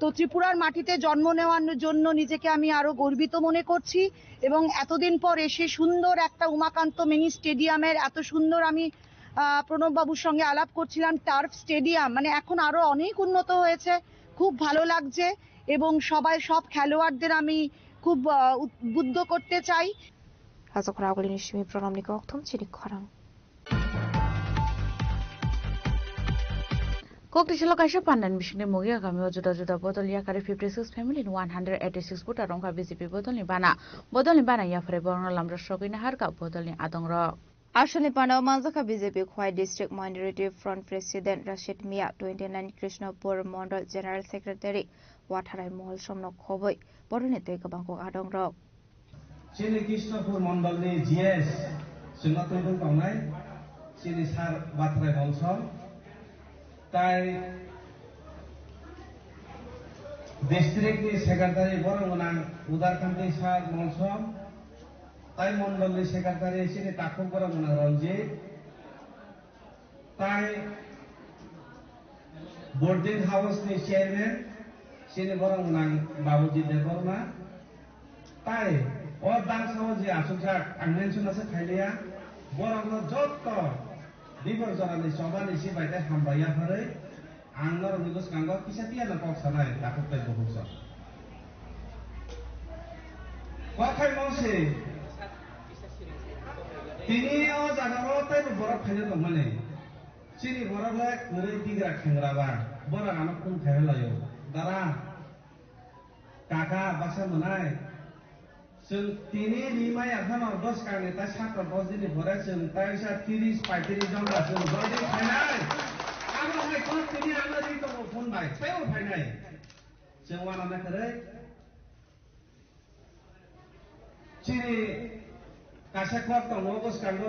তো ত্রিপুরার মাটিতে জন্ম নেওয়ার জন্য নিজেকে আমি আরো গর্বিত মনে করছি এবং এতদিন পর এসে সুন্দর একটা উমাকান্ত মিনি স্টেডিয়ামের এত সুন্দর আমি প্রণব বাবুর সঙ্গে আলাপ করছিলাম টার্ফ স্টেডিয়াম মানে এখন আরো অনেক উন্নত হয়েছে, খুব ভালো লাগছে এবং সব খেলোয়াড়দের আমি খুব উদ্বুদ্ধ করতে চাই। হাজকরাগুলি নিশ্চয়ই প্রণাম নিকে অক্থম চিনি খরাং Koktishala Kaisha Pandan Mission Mugia Kamio Juda Botol Yakari 56 family in 186 Buta Ronka BCP Botol Nibana Botol Nibana Yafre Borno Lambra Shogina Harka Botol ni Adongra Ashwini Pandau Manzaka BJP Khwai District Minority Front President Rashid Mia 29 Krishnapur Mondal General Secretary Watharai Mohol Somno Khoboi Bornete Kabangko Adongra Chini Krishnapur Mondal ni GS Sunatun Tongai Chini Sar Watharai Mohol তাই ডিস্ট্রিক্টনি secretary বরংনাং উদারকান্তি সার মলসম তাই মন্ডলনি secretary সিনি তাকুম বরংনাং রঞ্জিত তাই boarding হাউসনি chairman সিনি বরংনাং বাবুজি দেববর্মা তাই ও দাংসাও যে আসুকজাক আং মেনশনাসে খাইলিয়া বরংন যত Bibor Zorani Sobani Sibaita Hambaya Hare, Angor Nigus Kango, Kisatia and Poxana, Takupe Bohusa. What I know say, Tinios and a lot of Borok Helen money. City Borok, Muri Tigra Kangrava, Boranakun Kahelayo, Dara, Kaka, Basamunai, जों तिनि रिमाय आखानाव 10 काने ता 7 दिन भरा जों ताइसा 30 35 जन जों जयदि फाइनाय आरो हाय को तिनि आनो रि तो फोन बाय फाइव फाइनाय जों वाना करे चिनि कासे को तो नोगस कांगो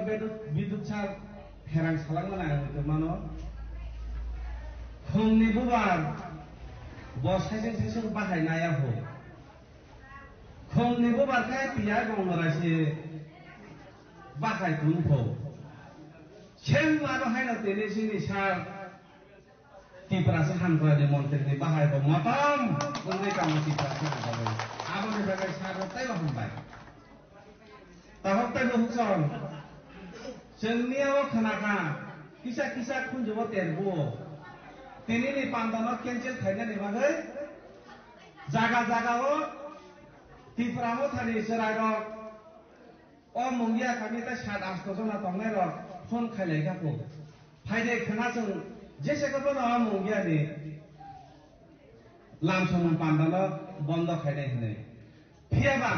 बिदुत सा हेरां सालांना आंगो मानो फुंनि बुबार बसाइजों सेसो बाहायनाया हो फुंनि बुबारखाय पिया गंगरासे बाहायथुन हो सेम मारो हायना तेनेसिनि सार तिप्रासे हामग्रानि मन्त्रिनि बाहायबो मताम उन्दै कामो तिप्रासे हामबाय आबोनि थाखाय सारताय हामबाय ताहक्ताय हुसन जोंनियाव खोनाखा किसा किसा खुनजोबो तेरबो तेनिनि पान्दानो केन्सेल खायनानि बागै जागा जागाओ तिफ्रामो थानि सेरायरक अ मंगिया खामिता 7-8 जना तंनाय रक फोन खायलायखाखौ फायदे खोनाजों जेसेखौबो न मंगियानि लामसम पान्दानो बन्द खायनाय होनै फियाबा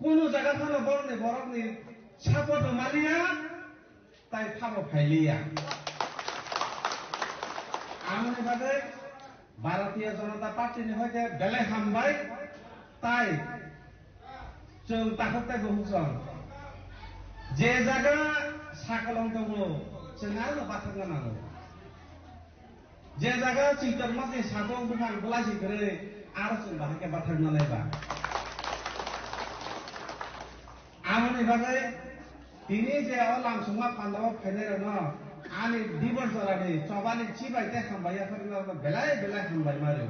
कोनो जागा थानो बरकनि सापद मालिया ताइ फाबो फायलिया आमने बागै भारतीय जनता पार्टीनि हयते बेले हामबाय ताइ जों ताखौताय बुंसन जे जागा साकलं दङ जों आरो बाथ्रा नांगौ जे जागा चिंतर मासे साबं बुखां गलासि करे आरो जों बाहाके बाथ्रा नायबा आमने बागै दिनै जे लामसुमा पान्दाव फायनाय न आनि दिबर जरानि चबानि चिबायते खामबाय फोरनो बेलाय बेलाय खामबाय मारो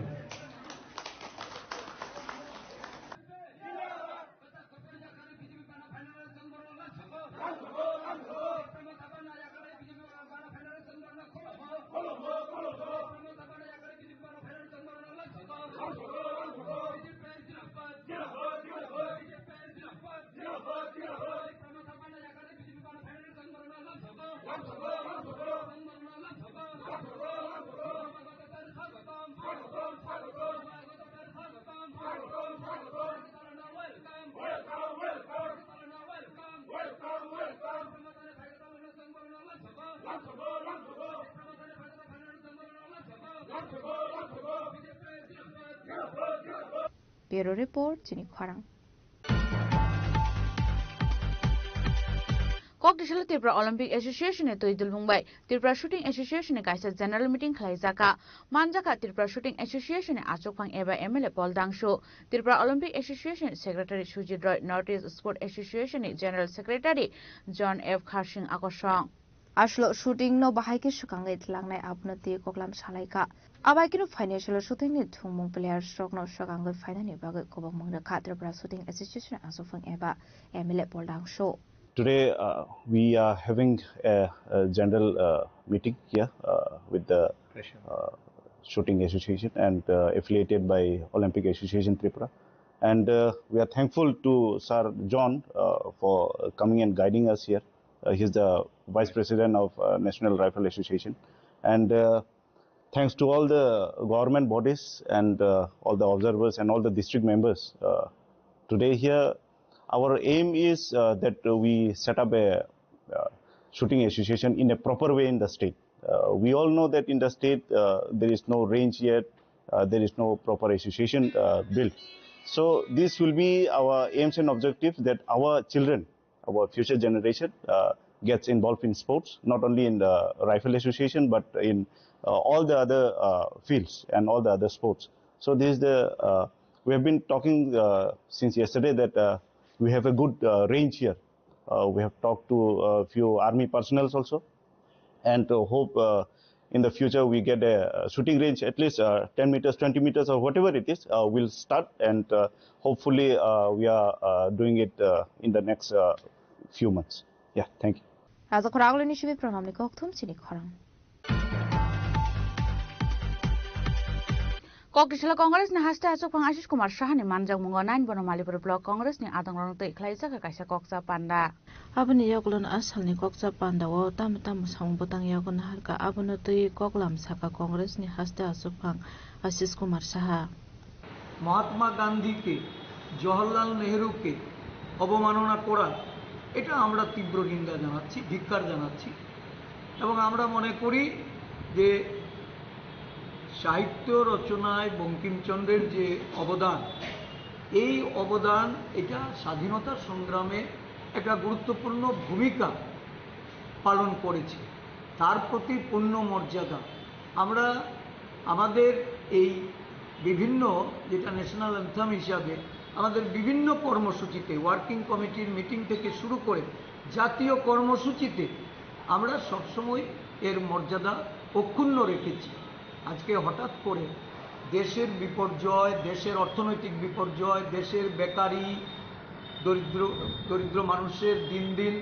Bureau Report, Jenny Kwarang. Kokdishal Tripura Olympic Association e toidul Mumbai Tripura Shooting Association e kaisa general meeting khlaijaka manjaka Tripura Shooting Association e achokphang eba MLA Paul Dangshu Tripura Olympic Association Secretary Sujit Roy Northeast Sport Association e General Secretary John F. Kharsing Akosong Ashlo shooting no bahaike sukangai tlangnai abnati koklam salaika abaikino financial shooting ni thungmung player stroke no sukangai finani bagai kobang mangna Tripura Shooting Association achokphang eba MLA Paul Dangshu Today we are having a general meeting here with the Shooting Association and affiliated by Olympic Association Tripura. And we are thankful to Sir John for coming and guiding us here. He's the Vice President of National Rifle Association. And thanks to all the government bodies and all the observers and all the district members. Today here our aim is that we set up a shooting association in a proper way in the state. We all know that in the state there is no range yet, there is no proper association built. So this will be our aims and objectives that our children, our future generation gets involved in sports, not only in the rifle association but in all the other fields and all the other sports. So this is the, we have been talking since yesterday that we have a good range here. We have talked to a few army personnel also and hope in the future we get a shooting range at least 10 meters, 20 meters or whatever it is. We'll start and hopefully we are doing it in the next few months. Yeah, thank you. As a Koragul initiative program, Nikoktum Sinikharang. Kokdishal Congress ni hasta achokphang Ashish Kumar Shah ni manjak mungo 9 bono Malipur Block Congress ni adangrong tei khlaijaka kaisa koksa panda aboni yoglon asalni koksa panda o tam sangbotang yagon harka abono tei koklam saka Congress ni hasta achokphang Ashish Kumar Shah Mahatma Gandhi के জওহরলাল নেহরুকে অবমাননা করা, এটা আমরা তীব্র নিন্দা জানাচ্ছি, ধিক্কার জানাচ্ছি। এবং আমরা মনে করি যে সাহিত্য রচনায় বঙ্কিমচন্দ্রের যে অবদান, এই অবদান এটা স্বাধীনতা সংগ্রামে একটা গুরুত্বপূর্ণ ভূমিকা পালন করেছে। তার প্রতি পূর্ণ মর্যাদা আমরা আমাদের এই বিভিন্ন, যেটা ন্যাশনাল অ্যান্থেম হিসাবে আমাদের বিভিন্ন কর্মসূচিতে, ওয়ার্কিং কমিটির মিটিং থেকে শুরু করে জাতীয় কর্মসূচিতে আমরা সবসময় এর মর্যাদা অক্ষুণ্ণ রেখেছি। আজকে হঠাৎ করে দেশের বিপর্যয়, দেশের অর্থনৈতিক বিপর্যয়, দেশের বেকারি, দরিদ্র মানুষের দিন দিন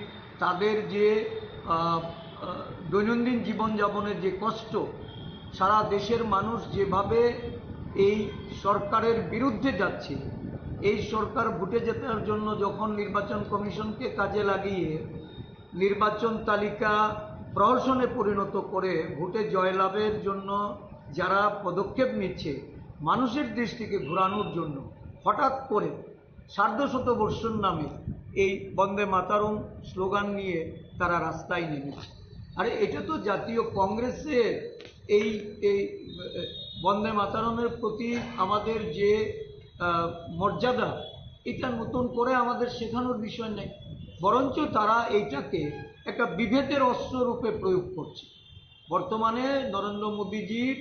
তাদের যে দৈনন্দিন জীবনযাপনের যে কষ্ট, সারা দেশের মানুষ যেভাবে এই সরকারের বিরুদ্ধে যাচ্ছে, এই সরকার ভোটে জেতার জন্য যখন নির্বাচন কমিশনকে কাজে লাগিয়ে নির্বাচন তালিকা প্রহসনে পরিণত করে ভোটে জয়লাভের জন্য যারা পদক্ষেপ নিচ্ছে মানুষের দৃষ্টিকে ঘোরানোর জন্য, হঠাৎ করে সার্ধশতবর্ষর নামে এই বন্দে মাতরম স্লোগান নিয়ে তারা রাস্তায় নেমেছে। আরে এটা তো জাতীয় কংগ্রেসের এই বন্দে মাতরমের প্রতি আমাদের যে মর্যাদা, এটা নতুন করে আমাদের শেখানোর বিষয় নেই, বরঞ্চ তারা এইটাকে একটা বিভেদের অস্ত্র রূপে প্রয়োগ করছে। বর্তমানে নরেন্দ্র মোদীজির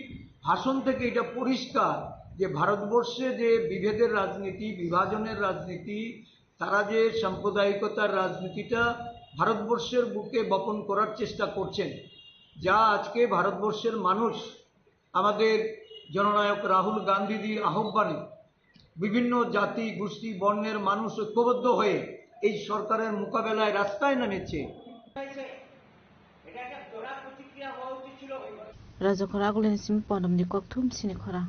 ভাষণ থেকে এটা পরিষ্কার যে ভারতবর্ষে যে বিভেদের রাজনীতি, বিভাজনের রাজনীতি, তারা যে সাম্প্রদায়িকতার রাজনীতিটা ভারতবর্ষের বুকে বপন করার চেষ্টা করছেন, যা আজকে ভারতবর্ষের মানুষ আমাদের জননায়ক রাহুল গান্ধীজির আহ্বানে বিভিন্ন জাতি গোষ্ঠী বর্ণের মানুষ ঐক্যবদ্ধ হয়ে এই সরকারের মোকাবেলায় রাস্তায় নেমেছে। রাজখরা আগুলেনিসিম পনমনি ককথুম সিনিখরা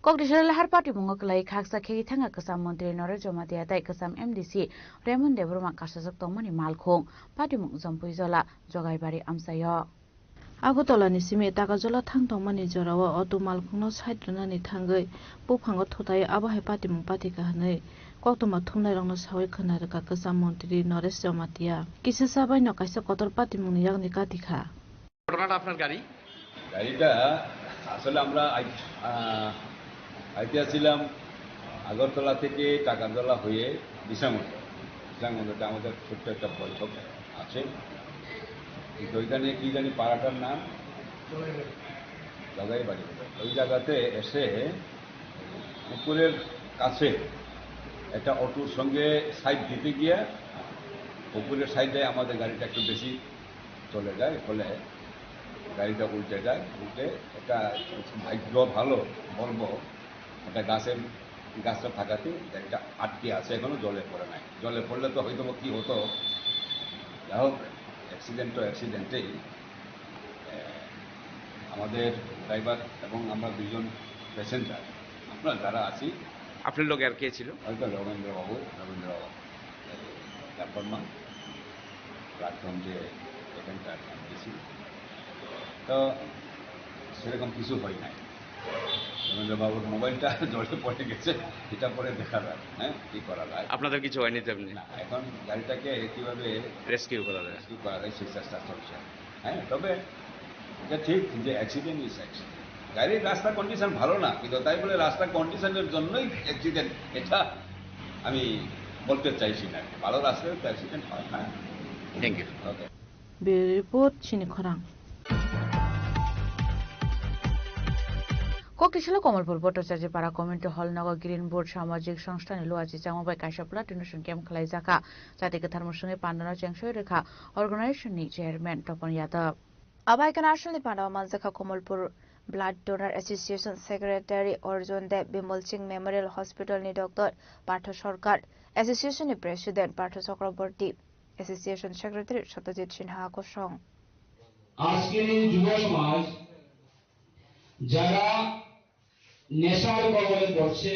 ককডিশাল লাহার পার্টি মুঙ্গকলাই খাকসা খেগি থাঙ্গা কাসাম মন্ত্রী নরেন্দ্র মোদী আদায় কাসাম এমডিসি রেমন দেবরমা কাসাজক তংমানি মালখং পার্টি মুং জম্পুইজলা জগাইবাড়ি আমসায় আগরতलानि सिमे दागाजला थांतंमानि जराव अटो मालखंनो साइद्रनानि थांगै बुफांगो थथाय आबाहाय पार्टीमुं पार्टीका हनै कक्तमा थुमनायरंनो सावै खोनारका गोजाम मन्त्री नरेश जमातिया किसे साबाय नकाइसे कतर पार्टीमुंनि यागनि कातिखा ঘটনাটা আপনার গাড়িটা আসলে আমরা আইতেছিলাম আগরতলা থেকে টাকারতলা হয়ে বিশামন্দিরটা আমাদের ছোট্ট একটা বৈঠক আছে, ওইখানে কি জানি পাড়াটার নাম জগাইবাড়ি। ওই জায়গাতে এসে পুকুরের কাছে একটা অটোর সঙ্গে সাইড দিতে গিয়ে পুকুরের সাইডে আমাদের গাড়িটা একটু বেশি চলে যায়, ফলে গাড়িটা উল্টে যায়। উল্টে একটা ভাগ্য ভালো বলবো, একটা গাছটা থাকাতে গাড়িটা আটকে আছে, এখনো জলে পড়ে নাই। জলে পড়লে তো হয়তো কি হতো, যাই হোক অ্যাক্সিডেন্টেই আমাদের ড্রাইভার এবং আমরা দুজন প্যাসেঞ্জার, আমরা যারা আছি। আপনার লোক আর কে ছিল? হয়তো রবীন্দ্রবাবু বর্মা, প্ল্যাটফর্ম যে এখানকার এমডিসি, তো সেরকম কিছু হয় নাই। রবীন্দ্রবাবুর মোবাইলটা জলে পড়ে গেছে, এটা পরে দেখা যায়। হ্যাঁ, কি করা যায়? আপনাদের কিছু হয়নি তেমনি? না, এখন গাড়িটাকে কীভাবে রেস্কিউ করা যায় সেই চেষ্টা চলছে। হ্যাঁ, তবে এটা ঠিক যে অ্যাক্সিডেন্ট ইজ অ্যাক্সিডেন্ট। গাড়ির রাস্তার কন্ডিশন ভালো না, কিন্তু তাই বলে রাস্তার কন্ডিশনের জন্যই অ্যাক্সিডেন্ট, এটা আমি বলতে চাইছি না। ভালো রাস্তায় তো অ্যাক্সিডেন্ট হয় না। Thank you. ওকে। রিপোর্ট সিনিখরাং ককটিশাল কমলপুর ভট্টাচার্য পাড়া কমিউনিটি হল নগর গ্রিন বোর্ড সামাজিক সংস্থানি লোয়াজি চাংমাबाय कायसाप्ला टिनुसन केम खालायजाखा जाति गोथारमुसुङै पान्डना चेंसय रेखा अर्गानाइजेशननि चेयरमैन तपन यादव आबाइकन आश्रमनि पान्डवा मानजाखा Kamalpur blood donor association secretary Arjun Dev Bimal Singh memorial हॉस्पिटलनि डॉक्टर पार्थ सरकार एसोसिएशननि president Partha Chakraborty association secretary Satyajit Sinha कोसं আজকের এই যুব সমাজ যারা নেশার কবলে পড়ছে,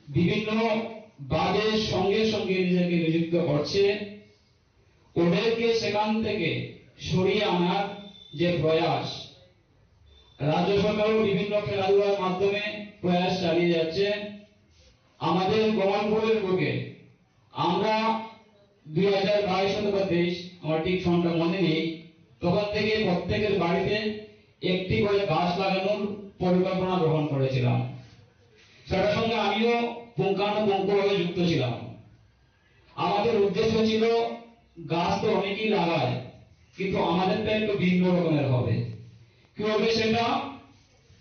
বিভিন্ন বাজে সঙ্গে সঙ্গে নিজেকে নিযুক্ত করছে, ওদেরকে সেখান থেকে সরিয়ে আনার যে প্রয়াস, রাজ্য সরকারও বিভিন্ন খেলাধুলার মাধ্যমে প্রয়াস চালিয়ে যাচ্ছে। আমাদের কমলপুরের বুকে আমরা 2022 অথবা 23 আমার ঠিক সংখ্যা মনে নেই, তখন থেকে প্রত্যেকের বাড়িতে একটি করে গাছ লাগানোর পরিকল্পনা গ্রহণ করেছিলাম। সেটার সঙ্গে আমিও পুঙ্খানুপুঙ্খভাবে যুক্ত ছিলাম। আমাদের উদ্দেশ্য ছিল গাছ তো অনেকেই লাগায়, কিন্তু আমাদেরটা একটু ভিন্ন রকমের হবে। কি হবে সেটা?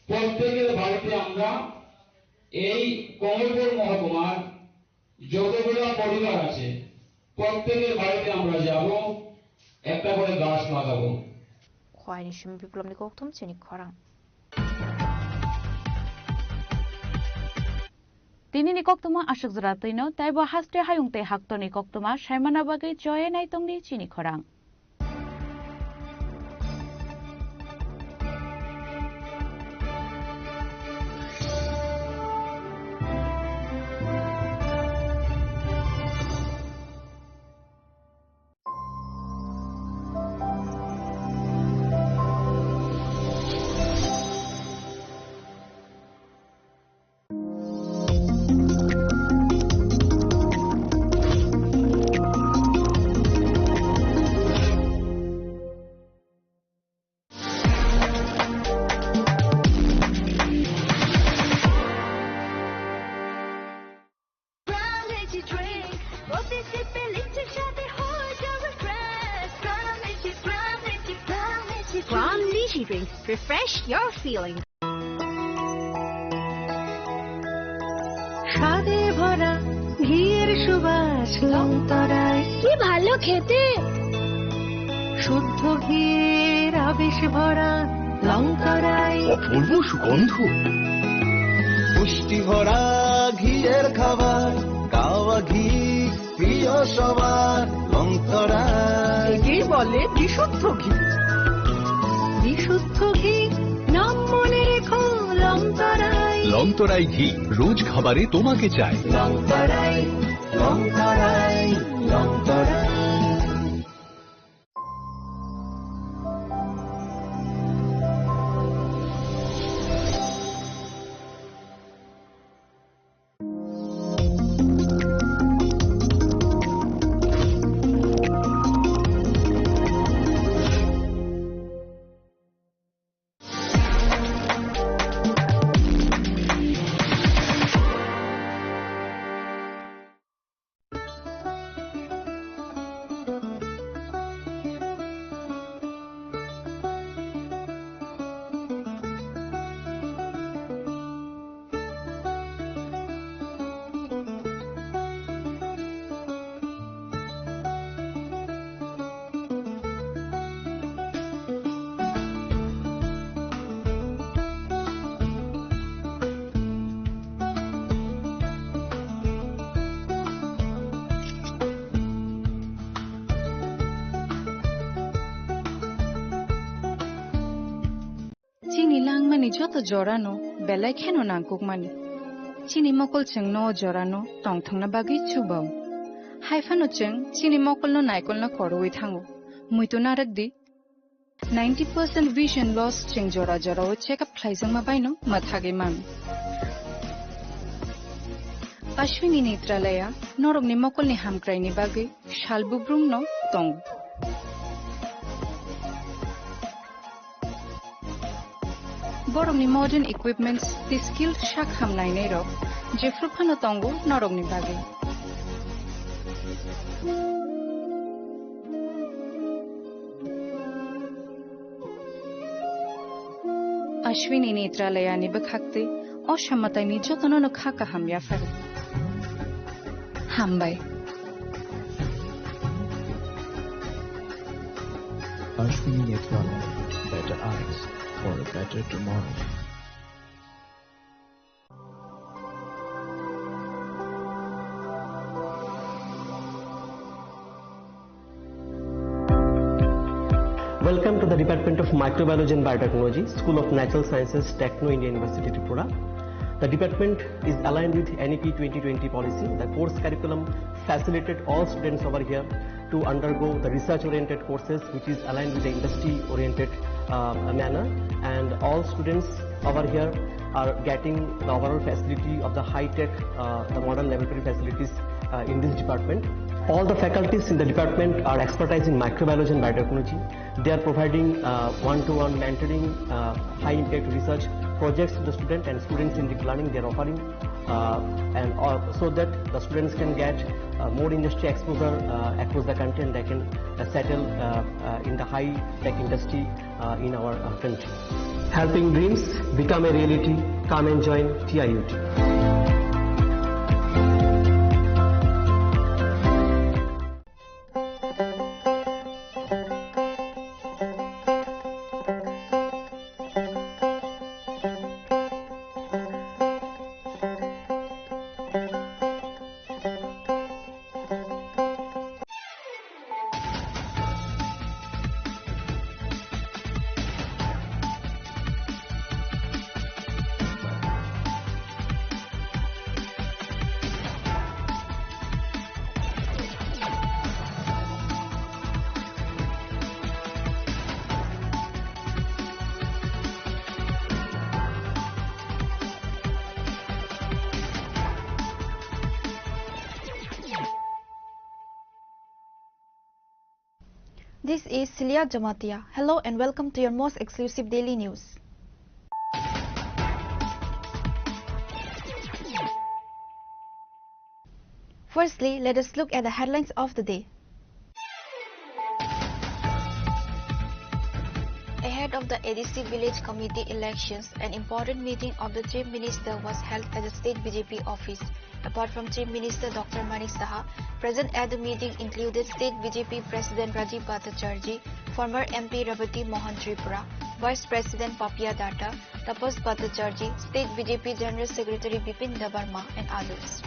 প্রত্যেকের বাড়িতে আমরা এই কমলপুর মহকুমার যতগুলো পরিবার আছে প্রত্যেকের বাড়িতে আমরা যাব, একটা করে গাছ লাগাবো। খোয়াইনি সিম বিপ্লবনি কক্তম চিনি খরাং Tinini koktuma ashik zratino taibo haste hayungte haktoni koktuma shaimana bagai joye naitongni chini khorang. Refresh your feeling. স্বাদে ভরা ঘিয়ের সুবাস লংতরায় কি ভালো খেতে, শুদ্ধ ঘিয়ের আবেশ ভরা লংতরায় অপূর্ব সুগন্ধ, পুষ্টি ভরা ঘিয়ের খাবার, গাওয়া ঘি প্রিয় সবার লংতরায়। একেই বলে বিশুদ্ধ ঘি। বিশুদ্ধ ঘি নাম মনে রেখো লংতরাই। লংতরাই ঘি রোজ খাবারে তোমাকে চাই। লংতরাই লংতরাই লংতরাই। চিনি লাংমানি যত জরানো বেলায় খেনো নাংকুকমানি চিনি মকল চেং ন জরানো টংথংনা বাগি চুবাও হাইফানো চেং চিনি মকল ন নাইকল না করওই থাঙ্গো মুইতো নারকদি 90% vision loss চেং জরা জরাও চেকআপ খাইজং মাবাইনো মাথাগে মান Ashwini Netralaya norogni mokolni hamkraini bagi shalbubrung no tong borongni modern equipments the skilled shak hamnainai ro je fruphano tongo norogni bagi Ashwini Netralaya ni bakhakte অসামাতাইনি যতননো খাকা হামিয়া ফারে হামবাই Ashwini Netralaya, better eyes for a better tomorrow. Welcome to the Department of Microbiology and Biotechnology, School of Natural Sciences, Techno India University, Tripura. The department is aligned with NEP 2020 policy. The course curriculum facilitated all students over here to undergo the research-oriented courses, which is aligned with the industry-oriented manner, and all students over here are getting the overall facility of the high-tech, the modern laboratory facilities in this department. All the faculties in the department are expertise in microbiology and biotechnology. They are providing one-to-one mentoring, high-impact research projects to the student, and students in deep learning they are offering, so that the students can get more industry exposure across the country, and they can settle in the high-tech industry in our country. Helping dreams become a reality. Come and join TIUT. This is Celia Jamatia. Hello and welcome to your most exclusive daily news. Firstly, let us look at the headlines of the day. Ahead of the ADC Village Committee elections, an important meeting of the Chief Minister was held at the State BJP office. Apart from Chief Minister Dr. Manik Saha, present at the meeting included State BJP President Rajiv Bhattacharjee, former MP Ravati Mohan Tripura, Vice President Papia Datta, Tapas Bhattacharjee, State BJP General Secretary Bipin Debarma, and others.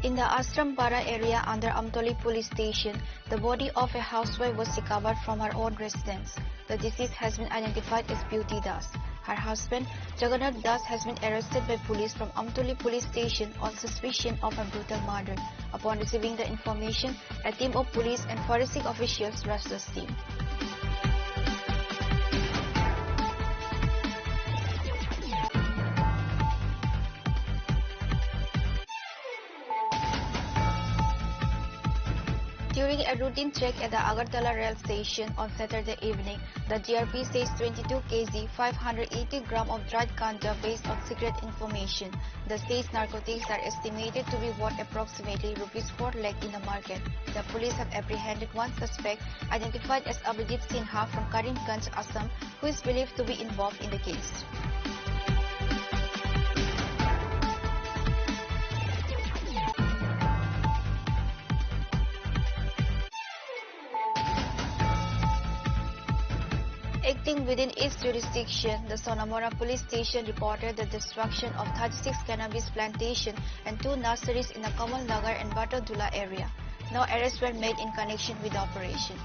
In the Ashrampara area under Amtoli police station, the body of a housewife was recovered from her own residence. The deceased has been identified as Beauty Das. Her husband, Jagannath Das, has been arrested by police from Amtoli police station on suspicion of a brutal murder. Upon receiving the information, a team of police and forensic officials rushed the scene. During a routine check at the Agartala rail station on Saturday evening, the GRP says 22 kg 580 gram of dried ganja based on secret information. The state's narcotics are estimated to be worth approximately ₹4 lakh in the market. The police have apprehended one suspect identified as Abhijit Sinha from Karimganj, Assam, who is believed to be involved in the case. Acting within its jurisdiction, the Sonamora police station reported the destruction of 36 cannabis plantations and 2 nurseries in the Kamal Nagar and Batodula area. No arrests were made in connection with the operation.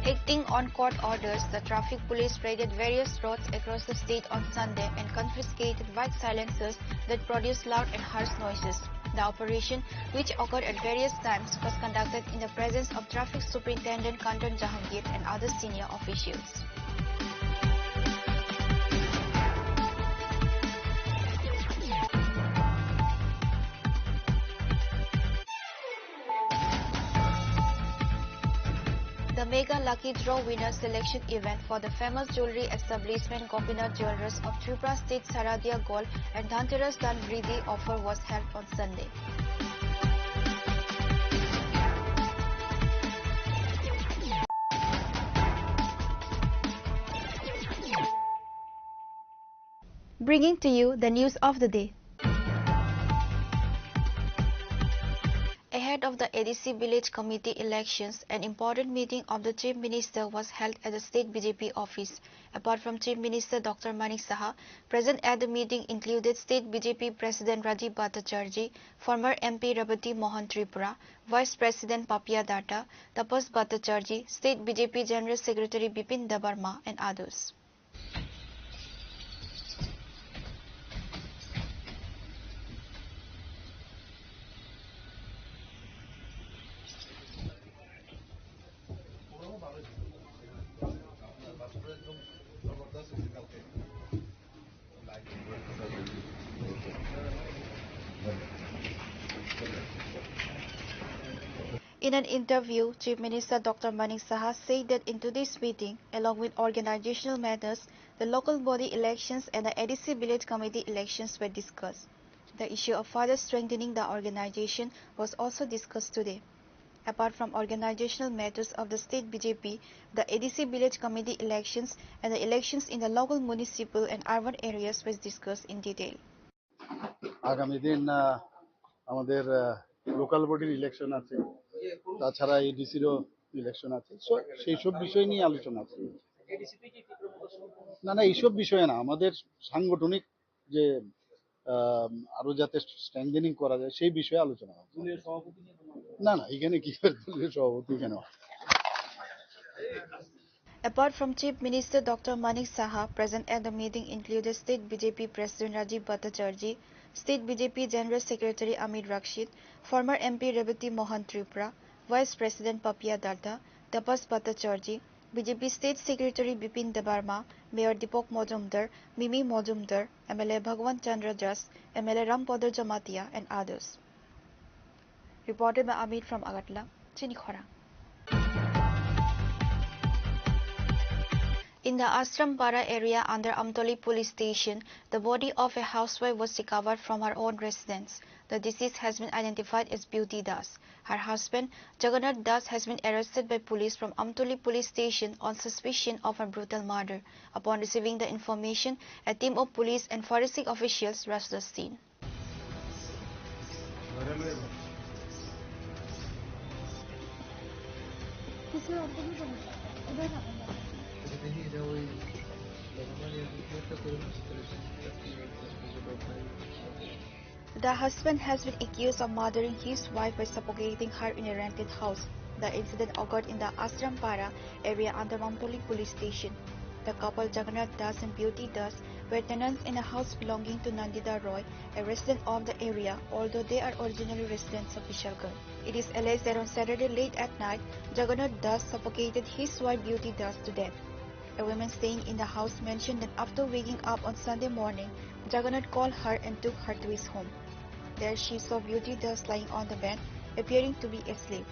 Acting on court orders, the traffic police raided various roads across the state on Sunday and confiscated white silencers that produce loud and harsh noises. The operation, which occurred at various times, was conducted in the presence of Traffic Superintendent Kantan Jahangir and other senior officials. The Mega Lucky Draw winner selection event for the famous jewelry establishment Gopinath Jewelers of Tripura State Saradia Gold and Dhanteras Dan Vriddhi offer was held on Sunday. Bringing to you the news of the day. Ahead ahead of the ADC village committee elections, an important meeting of the Chief Minister was held at the State BJP office. Apart from Chief Minister Dr. Manik Saha, present at the meeting included State BJP President Rajiv Bhattacharjee, former MP Rebati Mohan Tripura, Vice President Papia Datta, Tapas Bhattacharjee, State BJP General Secretary Bipin Debarma, and others. In an interview, Chief Minister Dr. Manik Saha said that in today's meeting, along with organizational matters, the local body elections and the ADC village committee elections were discussed. The issue of further strengthening the organization was also discussed today. Apart from organizational matters of the state BJP, the ADC village committee elections and the elections in the local municipal and urban areas was discussed in detail. আগামী দিন আমাদের local বডির election আছে, তাছাড়া এডিসিরও election আছে, সেই সব বিষয় নিয়ে আলোচনা আছে। না না, এইসব বিষয়ে না, আমাদের সাংগঠনিক যে আরো যাতে স্ট্রেংথেনিং করা যায় সেই বিষয়ে আলোচনা হবে। না না, এখানে কি দলীয় সভাপতি কেন? Apart from Chief Minister Dr. Manik Saha, present at the meeting included State BJP President Rajiv Bhattacharjee, State BJP General Secretary Amir Rakshid, former MP Rebati Mohan Tripura, Vice President Papia Datta, Tapas Bhattacharjee, BJP State Secretary Bipin Debarma, Mayor Deepak Majumdar, Mimi Majumdar, MLA Bhagwan Chandra Jas, MLA Rampadar Jamatia, and others. Reported by Amir from Agatla, Chinikhora. In the Ashrampara area under Amtoli police station, the body of a housewife was recovered from her own residence. The deceased has been identified as Beauty Das. Her husband, Jagannath Das, has been arrested by police from Amtoli police station on suspicion of a brutal murder. Upon receiving the information, a team of police and forensic officials rushed the scene. The husband has been accused of murdering his wife by suffocating her in a rented house. The incident occurred in the Ashrampara area under Amtoli police station. The couple Jagannath Das and Beauty Das were tenants in a house belonging to Nandita Roy, a resident of the area, although they are originally residents of Vishalgarh. It is alleged that on Saturday late at night, Jagannath Das suffocated his wife Beauty Das to death. A woman staying in the house mentioned that after waking up on Sunday morning, Jagannath called her and took her to his home. There she saw Beauty Das lying on the bed, appearing to be asleep.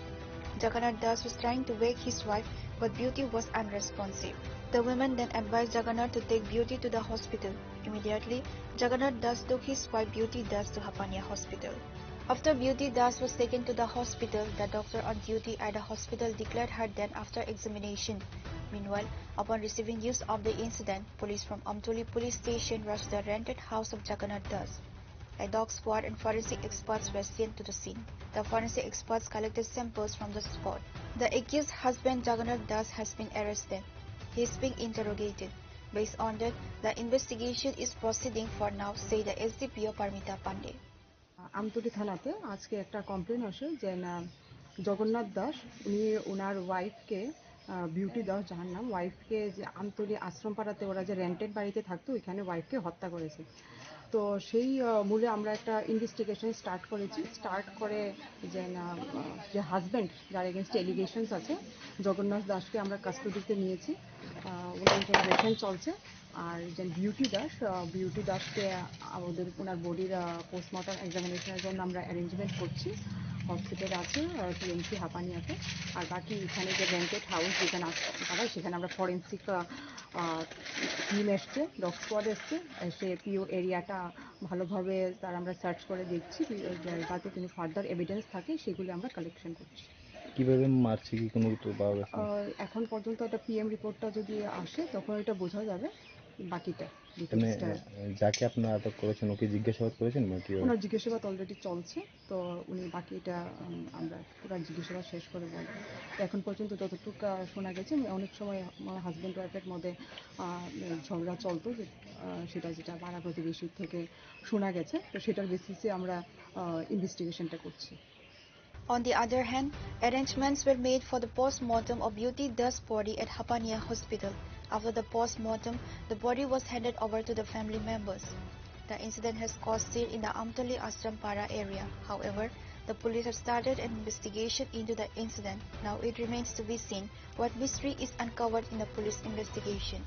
Jagannath Das was trying to wake his wife, but Beauty was unresponsive. The woman then advised Jagannath to take Beauty to the hospital. Immediately, Jagannath Das took his wife Beauty Das to Hapania Hospital. After Beauty Das was taken to the hospital, the doctor on duty at the hospital declared her dead after examination. Meanwhile, upon receiving news of the incident, police from Amtoli police station rushed the rented house of Jagannath Das. A dog squad and forensic experts were sent to the scene. The forensic experts collected samples from the spot. The accused husband Jagannath Das has been arrested. He is being interrogated. Based on that, the investigation is proceeding for now, said the SDPO Parmita Pandey. Amtali থানাতে আজকে একটা complain আসে যে না জগন্নাথ দাস উনি ওনার ওয়াইফকে beauty Das যার নাম ওয়াইফকে যে আমতলী আশ্রমপাড়াতে ওরা যে রেন্টেড বাড়িতে থাকতো ওইখানে ওয়াইফকে হত্যা করেছে। তো সেই মূলে আমরা একটা ইনভেস্টিগেশন স্টার্ট করে যে হাজব্যান্ড যার এগেনস্ট এলিগেশনস আছে জগন্নাথ দাসকে আমরা কাস্টডিতে নিয়েছি, ওনার ইন্টারোগেশন চলছে। আর যে বিউটি দাসকে আমাদের ওনার বডির পোস্টমর্টম এক্সামিনেশনের জন্য আমরা অ্যারেঞ্জমেন্ট করছি, হসপিটাল আছে টিএমসি হাপানিয়াতে। আর বাকি এখানে যে রেন্টেড হাউস যেখানে সেখানে আমরা ফরেন্সিক টিম এসছে, ডগ স্কোয়াড এসছে, সে পিও এরিয়াটা ভালোভাবে তার আমরা সার্চ করে দেখছি, যাতে কোনো ফার্দার এভিডেন্স থাকে সেগুলি আমরা কালেকশন করছি। কিভাবে মারছে কি কোনো তো পাওয়া গেছে? এখন পর্যন্ত একটা পিএম রিপোর্টটা যদি আসে তখন এটা বোঝা যাবে। বাকিটা মানে ডিটেইলসটা যাকে আপনারা আটক করেছেন ওকে জিজ্ঞাসাবাদ করেছেন নাকি ওনার জিজ্ঞাসাবাদ অলরেডি চলছে, তো উনি বাকিটা আমরা পুরো জিজ্ঞাসাবাদ শেষ করে বলবো। তো এখন পর্যন্ত যতটুকু শোনা গেছে, অনেক সময় আমার হাজব্যান্ড ওয়াইফের মধ্যে ঝগড়া চলতো, যে সেটা যেটা পাড়া প্রতিবেশীর থেকে শোনা গেছে, তো সেটার বেসিসে আমরা ইনভেস্টিগেশনটা করছি। On the other hand, arrangements were made for the post-mortem of Beauty Das' body at Hapania Hospital. After the post-mortem, the body was handed over to the family members. The incident has caused stir in the Amtoli Ashrampara area. However, the police have started an investigation into the incident. Now it remains to be seen what mystery is uncovered in the police investigation.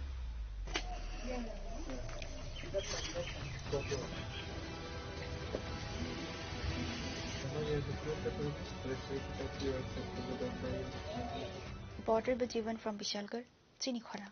Reported by Jivan from Bishalgarh, Chinikhara.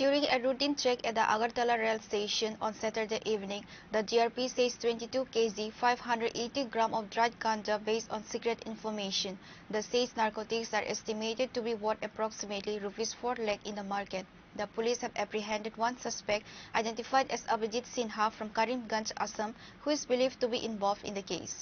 During a routine check at the Agartala rail station on Saturday evening, the GRP seized 22 kg 580 gram of dried ganja based on secret information. The seized narcotics are estimated to be worth approximately Rs 4 lakh in the market. The police have apprehended one suspect identified as Abhijit Sinha from Karimganj, Assam, who is believed to be involved in the case.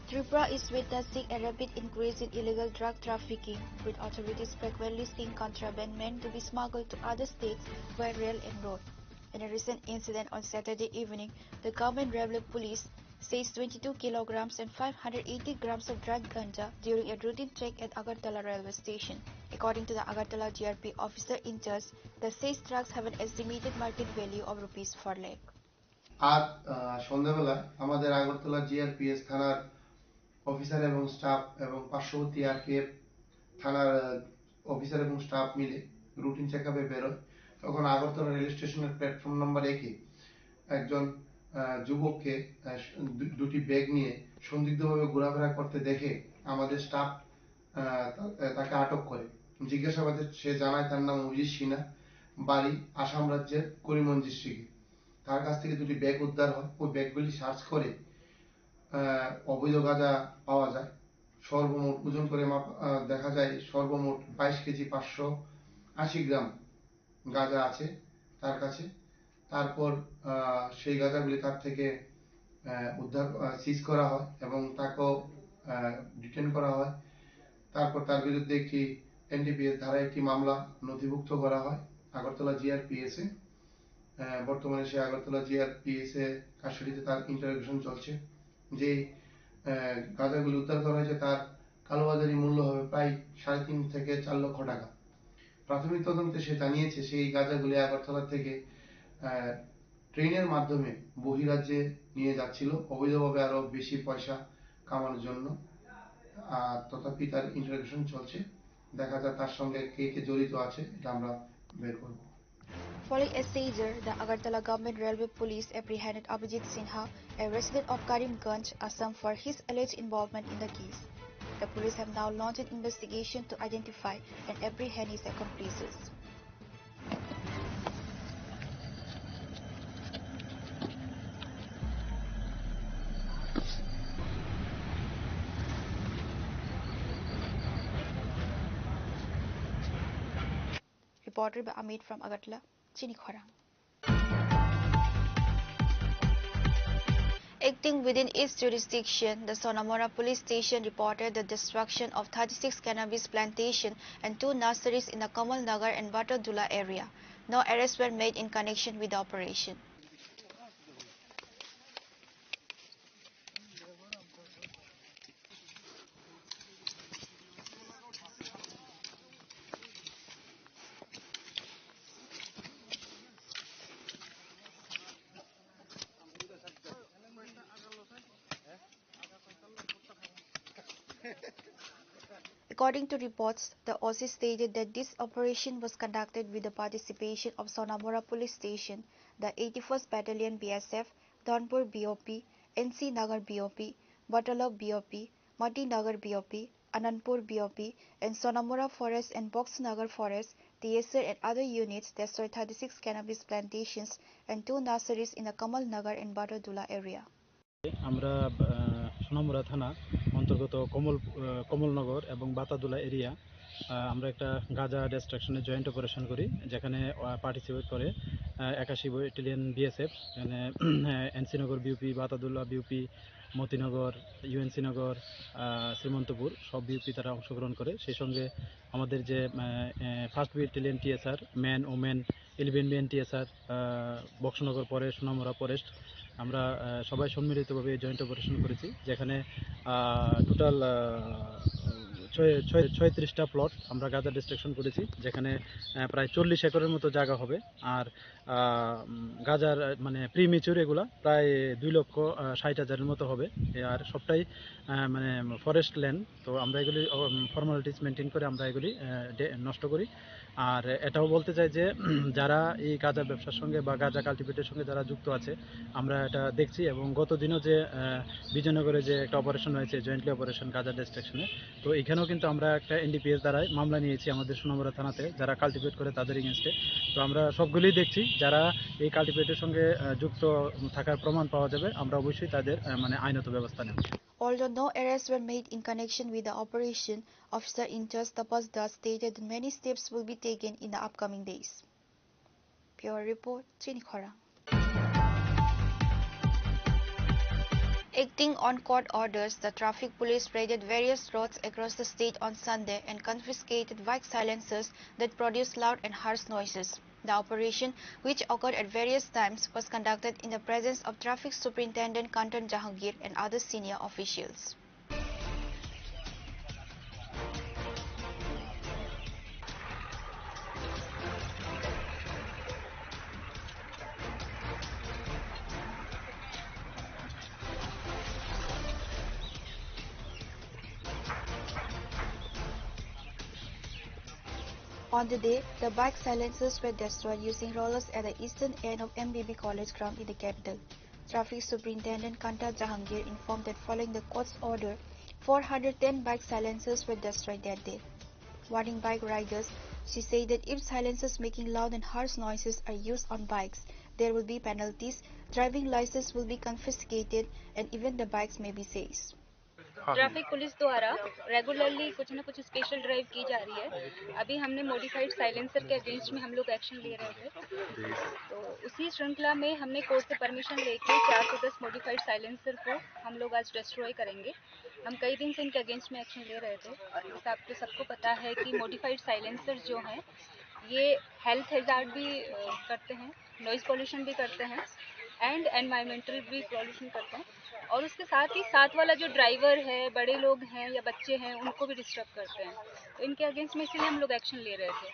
Tripura is witnessing a rapid increase in illegal drug trafficking, with authorities frequently seeing contraband meant to be smuggled to other states by rail and road. In a recent incident on Saturday evening, the government rebel police seized 22 kilograms and 580 grams of dried ganja during a routine check at Agartala railway station. According to the Agartala GRP officer in charge, the seized drugs have an estimated market value of Rs 4 lakh. আজ সন্ধ্যাবেলা আমাদের Agartala GRPS থানার officer এবং staff এবং পার্শ্ববর্তী RPF থানার officer এবং staff মিলে রুটিন চেকআপে বেরোয়। তখন আগরতলা রেল স্টেশনের প্ল্যাটফর্ম নাম্বার 1-এ একজন যুবককে দুটি ব্যাগ নিয়ে সন্দিগ্ধভাবে ঘোরাফেরা করতে দেখে আমাদের স্টাফ তাকে আটক করে। জিজ্ঞাসাবাদে সে জানায় তার নাম অভিজিৎ সিনহা, বাড়ি আসাম রাজ্যের করিমগঞ্জ ডিস্ট্রিক্টে। তার কাছ থেকে দুটি ব্যাগ উদ্ধার হয়। ওই ব্যাগগুলি সার্চ করে অবৈধ গাঁজা পাওয়া যায়। সর্বমোট ওজন করে দেখা যায় সর্বমোট 22 কেজি 580 গ্রাম গাঁজা আছে তার কাছে। তারপর সেই গাঁজাগুলি তার থেকে উদ্ধার সিজ করা হয় এবং তাকেও ডিটেন করা হয়। তারপর তার বিরুদ্ধে একটি এনডিপিএস ধারায় একটি মামলা নথিভুক্ত করা হয় আগরতলা জিআরপিএস এ। বর্তমানে সে আগরতলা জিআরপিএস এ কাস্টডিতে তার ইন্টারোগেশন চলছে। যে গাঁজাগুলি উদ্ধার করা হয়েছে তার কালোবাজারি মূল্য হবে প্রায় 3.5 থেকে 4 লক্ষ টাকা। প্রাথমিক তদন্তে সে জানিয়েছে সেই গাঁজাগুলি আগরতলা থেকে ট্রেনের মাধ্যমে বহিরাজ্যে নিয়ে যাচ্ছিল অবৈধভাবে আরো বেশি পয়সা কামানোর জন্য। তথাপি তার ইন্টারোগেশন চলছে, দেখা যায় তার সঙ্গে কে কে জড়িত আছে এটা আমরা বের করব। Following a seizure, the Agartala Government Railway Police apprehended Abhijit Sinha, a resident of Karimganj, Assam, for his alleged involvement in the case. The police have now launched an investigation to identify and apprehend his accomplices. Reported by Amit from Agartala, Chinikhara. Acting within its jurisdiction, the Sonamora police station reported the destruction of 36 cannabis plantations and 2 nurseries in the Kamal Nagar and Batadula area. No arrests were made in connection with the operation. According to reports, the OC stated that this operation was conducted with the participation of Sonamora Police Station, the 81st Battalion BSF, Dhanpur BOP, NC Nagar BOP, Batalok BOP, Mati Nagar BOP, Anandpur BOP, and Sonamura Forest and Box Nagar Forest, the TSR and other units destroyed 36 cannabis plantations and 2 nurseries in the Kamal Nagar and Badadula area. আমরা সোনামুড়া থানা অন্তর্গত কমলনগর এবং বাতাদুলা area আমরা একটা গাঁজা ডিস্ট্রাকশনের joint operation করি, যেখানে participate করে 81 ব্যাটালিয়ন বিএসএফ, এখানে এনসিনগর BOP, Bataduolla BOP, Motinagar, UNC Nagar, Srimantapur সব বিউপি তারা অংশগ্রহণ করে। সেই সঙ্গে আমাদের যে first battalion TSR, man women 11 BN TSR, Boxanagar পরে সোনামুড়া ফরেস্ট, আমরা সবাই সম্মিলিতভাবে জয়েন্ট অপারেশন করেছি, যেখানে টোটাল 36টা প্লট আমরা গাঁজা ডিস্ট্রাকশন করেছি, যেখানে প্রায় 40 একরের মতো জায়গা হবে। আর গাঁজার মানে প্রিমিচিউর এগুলা প্রায় 2,60,000-এর মতো হবে। আর সবটাই মানে ফরেস্ট ল্যান্ড, তো আমরা এগুলি ফর্মালিটিস মেনটেন করে আমরা এগুলি নষ্ট করি। আর এটাও বলতে চাই যে যারা এই গাঁজা ব্যবসার সঙ্গে বা গাঁজা কাল্টিভেটের সঙ্গে যারা যুক্ত আছে আমরা এটা দেখছি, এবং গত দিনও যে বিজয়নগরে যে একটা অপারেশন হয়েছে জয়েন্টলি অপারেশন গাঁজা ডিস্ট্রাকশনে, তো এখানেও কিন্তু আমরা একটা এনডিপিএস দ্বারাই মামলা নিয়েছি আমাদের সোনামুড়া থানাতে যারা কাল্টিভেট করে তাদের এগেনস্টে। তো আমরা সবগুলোই দেখছি, যারা এই কাল্টিভেটের সঙ্গে যুক্ত থাকার প্রমাণ পাওয়া যাবে আমরা অবশ্যই তাদের মানে আইনত ব্যবস্থা নেব। Although no arrests were made in connection with the operation, Officer Intas Tapas Das stated that many steps will be taken in the upcoming days. Pure Report, Chini Khorang. Acting on court orders, the traffic police raided various roads across the state on Sunday and confiscated bike silencers that produced loud and harsh noises. The operation, which occurred at various times, was conducted in the presence of Traffic Superintendent Kantan Jahangir and other senior officials. On the day, the bike silencers were destroyed using rollers at the eastern end of MBB College ground in the capital. Traffic Superintendent Kanta Jahangir informed that following the court's order, 410 bike silencers were destroyed that day. Warning bike riders, she said that if silencers making loud and harsh noises are used on bikes, there will be penalties, driving license will be confiscated, and even the bikes may be seized. Traffic police द्वारा regularly कुछ न कुछ special drive की जा रही है। अभी हमने मॉडिफाइड साइलेंसर के अगेंस्ट में हम लोग एक्शन ले रहे थे, तो उसी श्रृंखला में हमने कोर्ट से परमिशन लेके 410 मॉडिफाइड साइलेंसर को हम लोग आज डिस्ट्रॉय करेंगे। हम कई दिन से इनके अगेंस्ट में एक्शन ले रहे थे। जैसे आपको सबको पता है कि मॉडिफाइड साइलेंसर जो हैं ये हेल्थ हैजार्ड भी करते हैं, नॉइज़ पॉल्यूशन भी करते हैं एंड एनवायरमेंटल भी पॉल्यूशन करते हैं, और उसके साथ ही साथ वाला जो ड्राइवर है, बड़े लोग हैं या बच्चे हैं, उनको भी डिस्टर्ब करते हैं। तो इनके अगेंस्ट में इसीलिए हम लोग एक्शन ले रहे थे।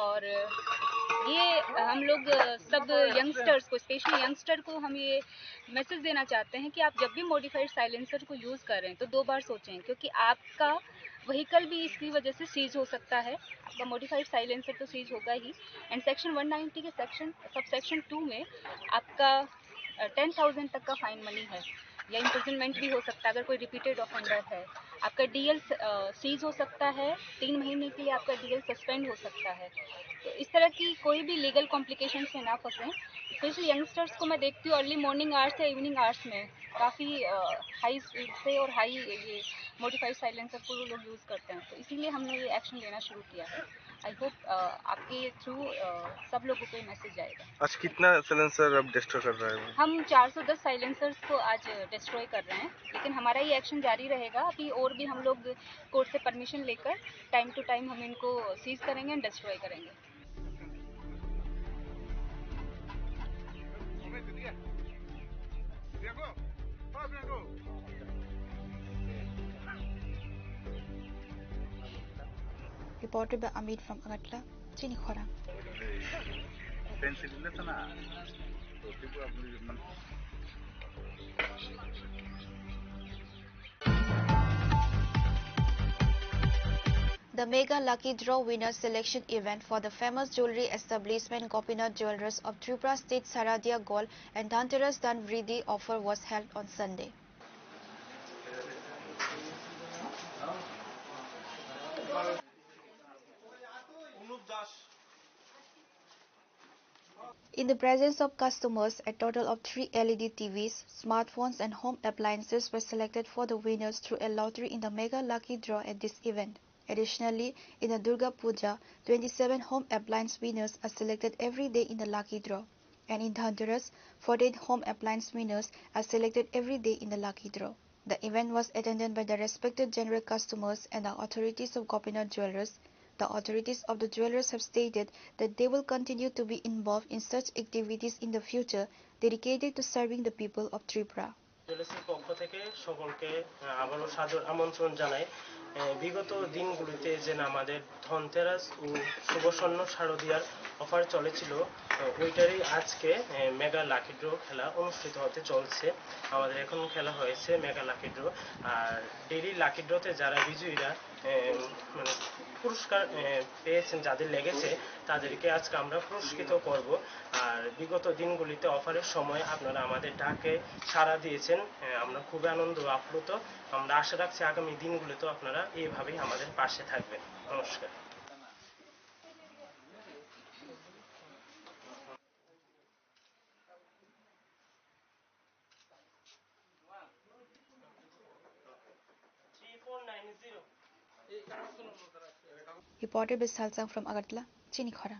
और ये हम लोग सब यंगस्टर्स को, स्पेशली यंगस्टर को हम ये मैसेज देना चाहते हैं कि आप जब भी मॉडिफाइड साइलेंसर को यूज़ करें तो 2 बार सोचें, क्योंकि आपका व्हीकल भी इसकी वजह से सीज हो सकता है। आपका मॉडिफाइड साइलेंसर तो सीज होगा ही, एंड सेक्शन 190 के सब सेक्शन 2 में आपका 10,000 तक का फाइन मनी है या इम्प्रिजनमेंट भी हो सकता है अगर कोई रिपीटेड ऑफेंडर है। आपका डीएल सीज हो सकता है, 3 महीने के लिए आपका डीएल सस्पेंड हो सकता है। तो इस तरह की कोई भी लीगल कॉम्प्लिकेशन से ना फंसें। स्पेशली यंगस्टर्स को मैं देखती हूँ अर्ली मॉर्निंग आवर्स या इवनिंग आवर्स में काफ़ी हाई स्पीड से और हाई ये मॉडिफाइड साइलेंसर को लोग यूज़ करते हैं, तो इसीलिए हमने ये एक्शन लेना शुरू किया है। आई होप आपके थ्रू सब लोगों को ये मैसेज जाएगा। आज कितना साइलेंसर अब डिस्ट्रॉय कर रहे हैं? हम 410 साइलेंसर्स को आज डिस्ट्रॉय कर रहे हैं, लेकिन हमारा ये एक्शन जारी रहेगा। अभी और भी हम लोग कोर्ट से परमिशन लेकर टाइम टू टाइम हम इनको सीज करेंगे एंड डिस्ट्रॉय करेंगे। Reported by Amit from Agatla, Chini Khorang. The the Mega Lucky Draw winner selection event for the famous jewelry establishment Gopinath Jewelers of Tripura State Saradia Gold and Dhanteras Dan Vriddhi offer was held on Sunday. In the presence of customers, a total of 3 LED TVs, smartphones and home appliances were selected for the winners through a lottery in the Mega Lucky Draw at this event. Additionally, in the Durga Puja, 27 home appliance winners are selected every day in the Lucky Draw. And in Dhanteras, 48 home appliance winners are selected every day in the Lucky Draw. The event was attended by the respected general customers and the authorities of Gopinath Jewelers. The authorities of the jewelers have stated that they will continue to be involved in such activities in the future dedicated to serving the people of Tripura. জুয়েলার্সের পক্ষ থেকে সকলকে আবারও সাদর আমন্ত্রণ জানাই। বিগত দিনগুলিতে যে আমাদের ধনতেরাস ও শুভস্বর্ণ শারদীয়ার অফার চলেছিল, ওইটারই আজকে মেগা লাকি ড্র খেলা অনুষ্ঠিত হতে চলছে। আমাদের এখন খেলা হয়েছে মেগা লাকি ড্র। আর ডেইলি লাকি ড্রতে যারা বিজয়ীরা মানে পুরস্কার পেয়েছেন, যাদের লেগেছে তাদেরকে আজকে আমরা পুরস্কৃত করব। আর বিগত দিনগুলিতে অফারের সময় আপনারা আমাদের ডাকে সাড়া দিয়েছেন, আমরা খুবই আনন্দ আপ্লুত। আমরা আশা রাখছি আগামী দিনগুলিতেও আপনারা এইভাবেই আমাদের পাশে থাকবেন। নমস্কার। Reported by Salsang from Agartala, Chini Khora.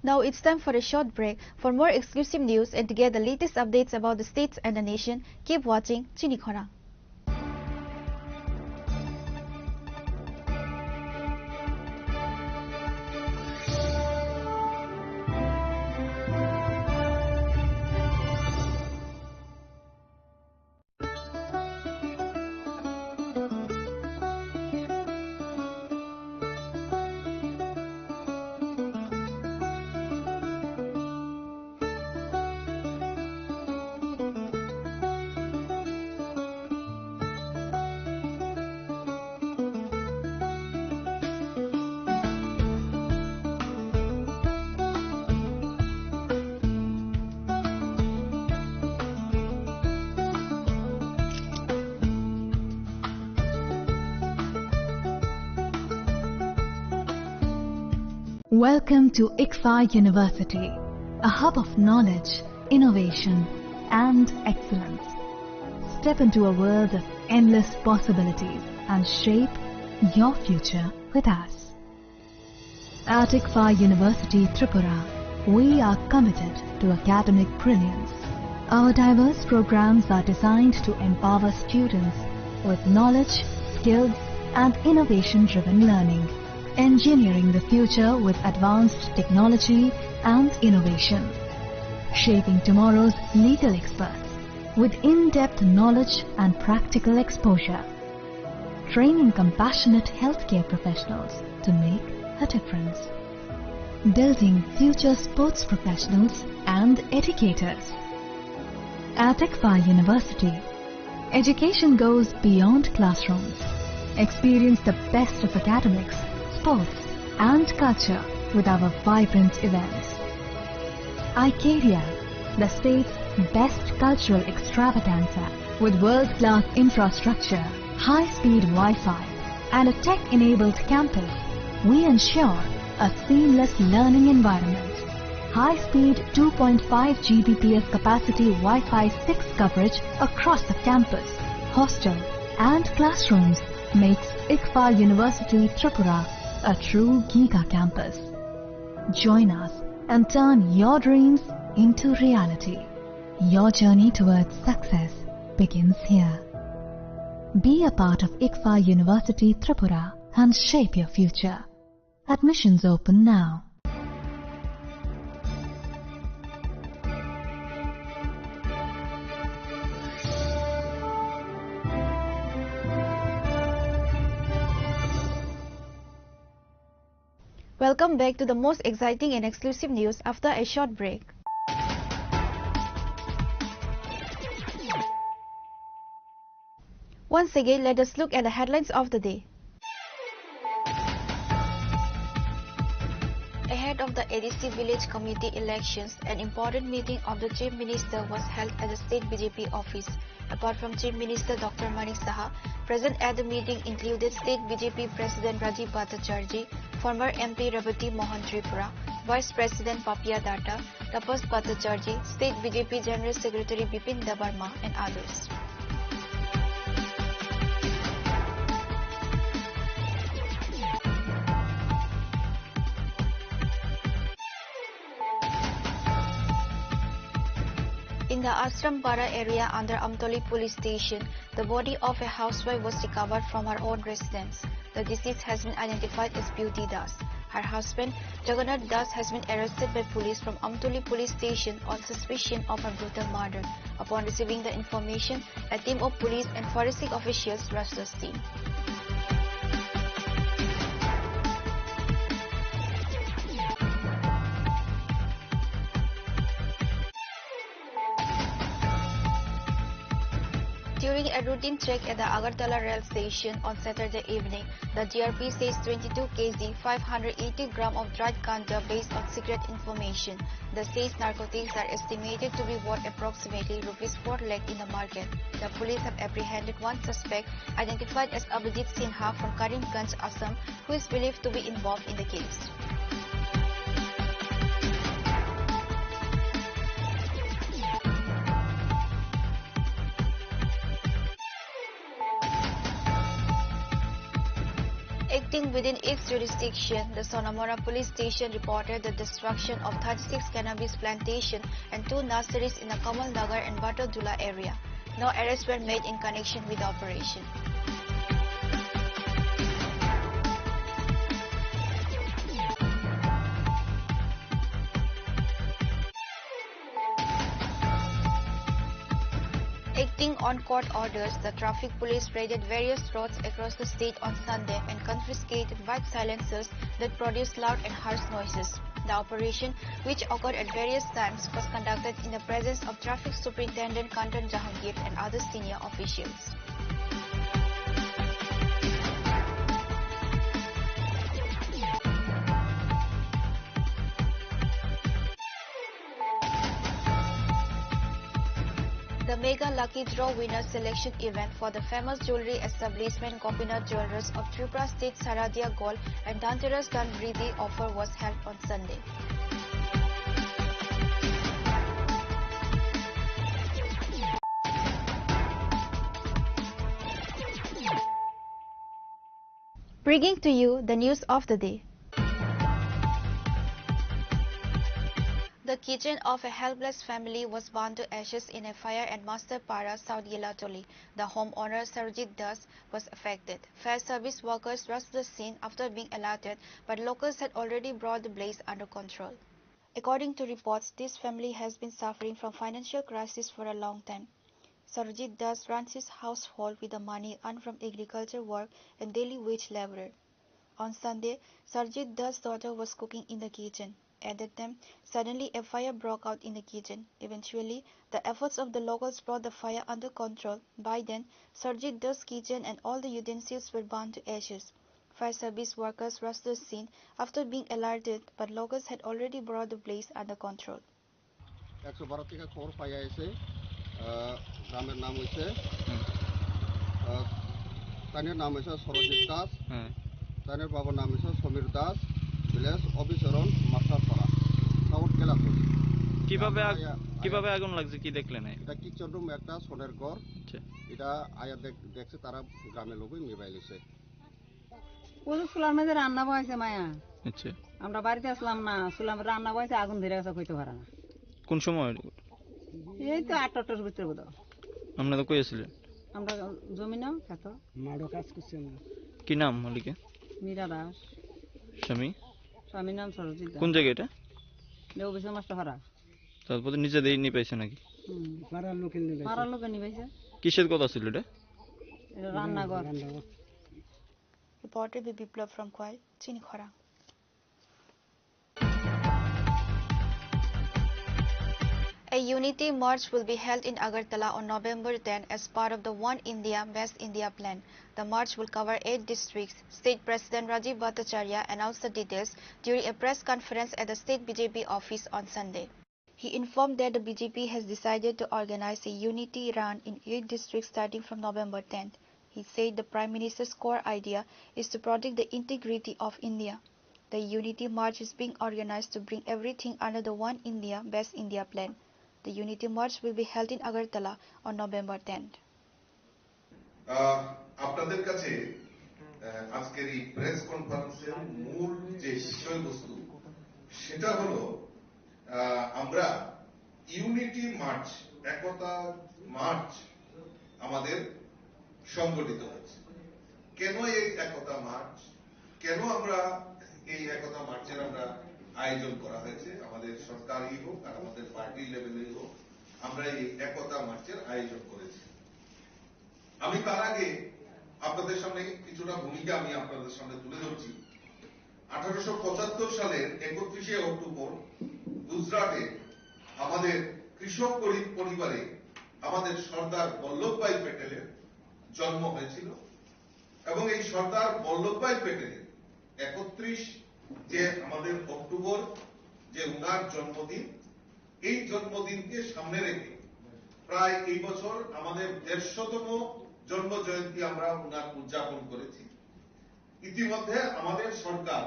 Now it's time for a short break. For more exclusive news and to get the latest updates about the states and the nation, keep watching Chini Khora. Welcome to ICFA University, a hub of knowledge, innovation and excellence. Step into a world of endless possibilities and shape your future with us. At ICFA University Tripura, we are committed to academic brilliance. Our diverse programs are designed to empower students with knowledge, skills and innovation-driven learning, engineering the future with advanced technology and innovation, shaping tomorrow's legal experts with in-depth knowledge and practical exposure, training compassionate healthcare professionals to make a difference, building future sports professionals and educators. At ICFA University, education goes beyond classrooms. Experience the best of academics, sports and culture with our vibrant events. ICARIA, the state's best cultural extravaganza, with world-class infrastructure, high-speed Wi-Fi and a tech-enabled campus, we ensure a seamless learning environment. High-speed 2.5 Gbps capacity Wi-Fi 6 coverage across the campus, hostel and classrooms makes ICFA University Tripura a true Giga campus. Join us and turn your dreams into reality. Your journey towards success begins here. Be a part of ICFA University Tripura and shape your future. Admissions open now. Welcome back to the most exciting and exclusive news after a short break. Once again, let us look at the headlines of the day. Ahead of the ADC village committee elections, an important meeting of the Chief Minister was held at the State BJP office. Apart from Chief Minister Dr. Manik Saha, present at the meeting included State BJP President Rajiv Bhattacharjee, former MP Rebati Mohan Tripura, Vice President Papia Datta, Tapas Bhattacharjee, State BJP General Secretary Bipin Debarma, and others. In the Ashrampara area under Amtoli police station, the body of a housewife was recovered from her own residence. The deceased has been identified as Beauty Das. Her husband, Jagannath Das, has been arrested by police from Amtoli police station on suspicion of a brutal murder. Upon receiving the information, a team of police and forensic officials rushed the scene. During a routine check at the Agartala rail station on Saturday evening, the GRP seized 22 kg 580 gram of dried ganja based on secret information. The seized narcotics are estimated to be worth approximately Rs 4 lakh in the market. The police have apprehended one suspect identified as Abhijit Sinha from Karimganj, Assam, who is believed to be involved in the case. Acting within its jurisdiction, the Sonamora police station reported the destruction of 36 cannabis plantations and 2 nurseries in the Kamal Nagar and Batodula area. No arrests were made in connection with the operation. Acting on court orders, the traffic police raided various roads across the state on Sunday and confiscated bike silencers that produced loud and harsh noises. The operation, which occurred at various times, was conducted in the presence of Traffic Superintendent Kantan Jahangir and other senior officials. The Mega Lucky Draw winner selection event for the famous jewelry establishment Gopinath Jewelers of Tripura State Saradia Gold and Dhanteras Dhanvridi offer was held on Sunday. Bringing to you the news of the day. The kitchen of a helpless family was burned to ashes in a fire at Masterpara, South Yelatoli. The homeowner, Sarojit Das, was affected. Fire service workers rushed the scene after being alerted, but locals had already brought the blaze under control. According to reports, this family has been suffering from financial crisis for a long time. Sarojit Das runs his household with the money earned from agriculture work and daily wage laborer. On Sunday, Sarojit Das' daughter was cooking in the kitchen. At that time, suddenly a fire broke out in the kitchen. Eventually, the efforts of the locals brought the fire under control. By then, Sarojit Das' kitchen and all the utensils were burned to ashes. Fire service workers rushed the scene after being alerted, but locals had already brought the blaze under control. 112 থেকে খবর পাইয়া এসে গ্রামের নাম হইছে তানের নাম হইছে সরজিৎ দাস তানের বাবার নাম হইছে সমীর দাস ভিলেজ অফিসরন মাস্টারপাড়া সাউথ গেলাতলি কিভাবে আগুন লাগছে কি দেখলেন এটা কিচেন রুম একটা সোনের ঘর এটা আয়া দেখছে তারা গ্রামের লোকই নিভাই লিছে ওই চুলার মধ্যে রান্না বসাইছে মায়া আচ্ছা আমরা বাড়িতে আসলাম না চুলার মধ্যে রান্না বসাইছে আগুন ধরে গেছে কইতে পারে না কোন সময় এই তো 8টার ভিতরে বোধ আমরা তো কই আছিলেন আমরা জমিনা খেত মাড়ো কাজ করছেন কি নাম মালিকের মীরা দাস স্বামী নাম সরজিৎ দাস কোন জায়গা এটা লেউবিসা মাস্টারপাড়া তারপরে নিজে দেই নি পাইছে নাকি পাড়ার লোকে নিবাইছে কিসের কথা ছিল এটা রান্নাঘর Reported by Biplav from Kwai, Chinikhora. A unity march will be held in Agartala on November 10 as part of the One India, Best India plan. The march will cover 8 districts. State President Rajiv Bhattacharya announced the details during a press conference at the State BJP office on Sunday. He informed that the BJP has decided to organize a unity run in 8 districts starting from November 10th. He said the Prime Minister's core idea is to protect the integrity of India. The unity march is being organized to bring everything under the One India, Best India plan. The unity march will be held in Agartala on November 10th. আপনাদের কাছে আজকের এই press কনফারেন্সের মূল যে বিষয়বস্তু সেটা হলো আমরা ইউনিটি মার্চ, একতা মার্চ আমাদের সংগঠিত হয়েছে। কেন এই একতা মার্চ, কেন আমরা এই একতা মার্চের আমরা আয়োজন করা হয়েছে, আমাদের সরকারি হোক আর আমাদের পার্টি লেভেলেই হোক, আমরা এই একতা মার্চের আয়োজন করেছি। আমি তার আগে আপনাদের সামনে কিছুটা ভূমিকা আমি আপনাদের সামনে তুলে ধরছি। 1875 সালের 31শে অক্টোবর গুজরাটে আমাদের কৃষক পরিবারে আমাদের সর্দার বল্লভভাই প্যাটেলের জন্ম হয়েছিল এবং এই সর্দার বল্লভভাই প্যাটেলের 31 যে আমাদের অক্টোবর যে উনার জন্মদিন, এই জন্মদিনকে সামনে রেখে প্রায় এই বছর আমাদের 150তম জন্ম জয়ন্তী আমরা উনার উদযাপন করেছি। ইতিমধ্যে আমাদের সরকার,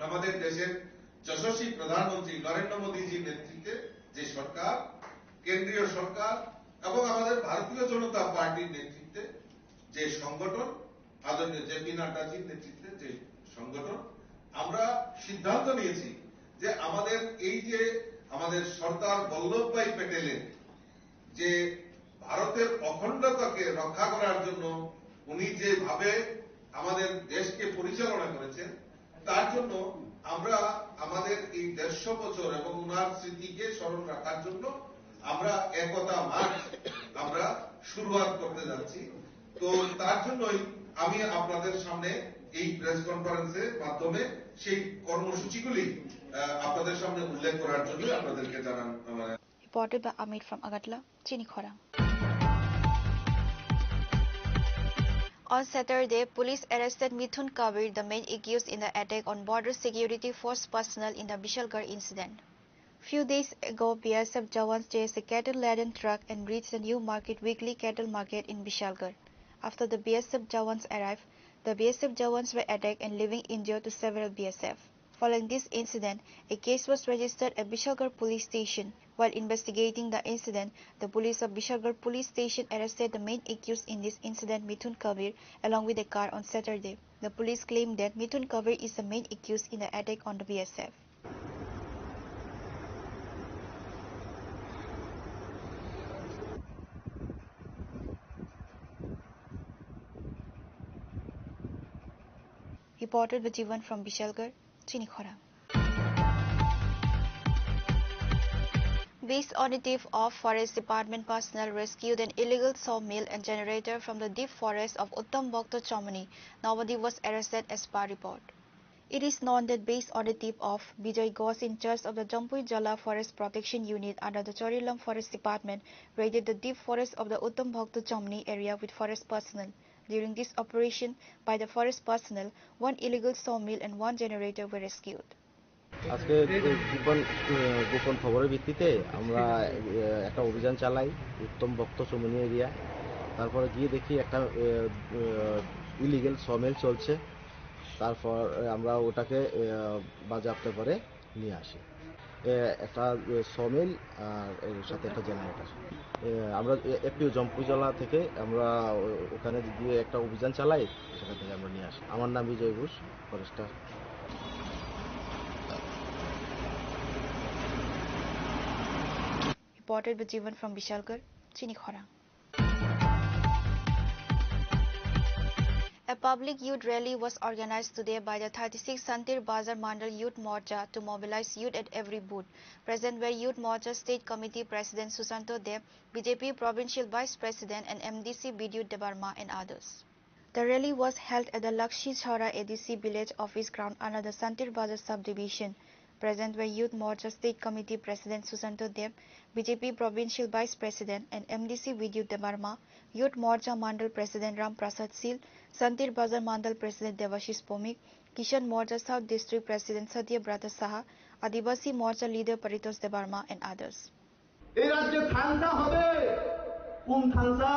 আমাদের দেশের যশস্বী প্রধানমন্ত্রী নরেন্দ্র মোদীজির নেতৃত্বে যে সরকার, কেন্দ্রীয় সরকার এবং আমাদের ভারতীয় জনতা পার্টির নেতৃত্বে যে সংগঠন, আদরণীয় জেপি নাড্ডাজির নেতৃত্বে যে সংগঠন, আমরা সিদ্ধান্ত নিয়েছি যে আমাদের এই যে আমাদের সর্দার বল্লভভাই প্যাটেলের যে ভারতের অখণ্ডতাকে রক্ষা করার জন্য উনি যেভাবে আমাদের দেশকে পরিচালনা করেছেন, তার জন্য আমরা আমাদের এই 150 বছর এবং উনার স্মৃতিকে স্মরণ রাখার জন্য আমরা একতা মার্চ আমরা শুরুয়াত করতে যাচ্ছি। তো তার জন্যই আমি আপনাদের সামনে এই প্রেস কনফারেন্সের মাধ্যমে সেই কর্মসূচিগুলি আপনাদের সামনে উল্লেখ করার জন্য আপনাদেরকে জানান। Reported by Amit from Agartala, Chinikhora. On Saturday, police arrested Mithun Kabir, the main accused in the attack on border security force personnel in the Bishalgarh incident. Few days ago, BSF Jawans chased a cattle-laden truck and reached the New Market weekly cattle market in Bishalgarh. After the BSF Jawans arrived, the BSF Jawans were attacked and leaving injured to several BSF. Following this incident, a case was registered at Bishalgarh police station. While investigating the incident, the police of Bishalgarh police station arrested the main accused in this incident, Mithun Kabir, along with a car on Saturday. The police claimed that Mithun Kabir is the main accused in the attack on the BSF. Reported by Jivan from Bishalgarh, Chinikhora. Based on a tip of Forest Department personnel rescued an illegal sawmill and generator from the deep forest of Uttam Bhakta Chamani, nobody was arrested as per report. It is known that based on a tip of Vijay Ghosh, in charge of the Jampui Jala Forest Protection Unit under the Chorilam Forest Department, raided the deep forest of the Uttam Bhakta Chamani area with forest personnel. During this operation by the forest personnel, one illegal sawmill and one generator were rescued. আজকে গোপন খবরের ভিত্তিতে আমরা একটা অভিযান চালাই উত্তম ভক্ত চমনি area. তারপরে গিয়ে দেখি একটা ইলিগেল সমিল চলছে। তারপর আমরা ওটাকে বাজেয়াপ্ত করে নিয়ে আসি। একটা সমিল আর এর সাথে একটা জেনারেটর। আমরা এপিও জম্পুজলা থেকে আমরা ওখানে গিয়ে একটা অভিযান চালাই, সেখান থেকে আমরা নিয়ে আসি। আমার নাম Bijoy Ghosh, forester. Reported by Jivan from Bishalgarh, Chinikhora. A public youth rally was organized today by the 36 Santir Bazar Mandal Youth Morcha to mobilize youth at every booth. Present were Youth Morcha State Committee President Susanto Deb, BJP Provincial Vice President and MDC Bidyut Debarma and others. The rally was held at the Lakshi Chhara ADC Village Office Ground under the Santir Bazar subdivision. Present were Youth Morcha State Committee President Susanto Deb, BJP Provincial Vice President and MDC Vidyut Debarma, Youth Morcha Mandal President Ram Prasad Sil, Santir Bazar Mandal President Devashish Pomik, Kishan Morcha South District President Satya Brata Saha, Adivasi Morcha Leader Paritosh Debarma and others. এই রাজ্যে থানসা হবে কোন থানসা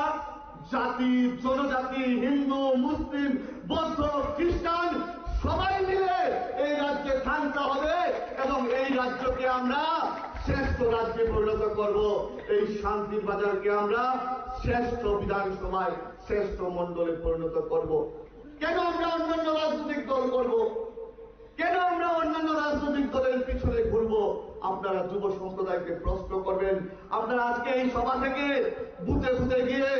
জাতি জনজাতি হিন্দু মুসলিম বৌদ্ধ খ্রিস্টান সবাই মিলে এই রাজ্যে থানসা হবে এবং এই রাজ্যকে আমরা শ্রেষ্ঠ রাজ্যে পরিণত করব এই শান্তির বাজারকে আমরা শ্রেষ্ঠ বিধানসভায় শ্রেষ্ঠ মণ্ডলে পরিণত করব কেন আমরা অন্যান্য রাজনৈতিক দল করব কেন আমরা অন্যান্য রাজনৈতিক দলের পিছনে ঘুরবো আপনারা যুব সম্প্রদায়কে প্রশ্ন করবেন আপনারা আজকে এই সভা থেকে বুথে বুথে গিয়ে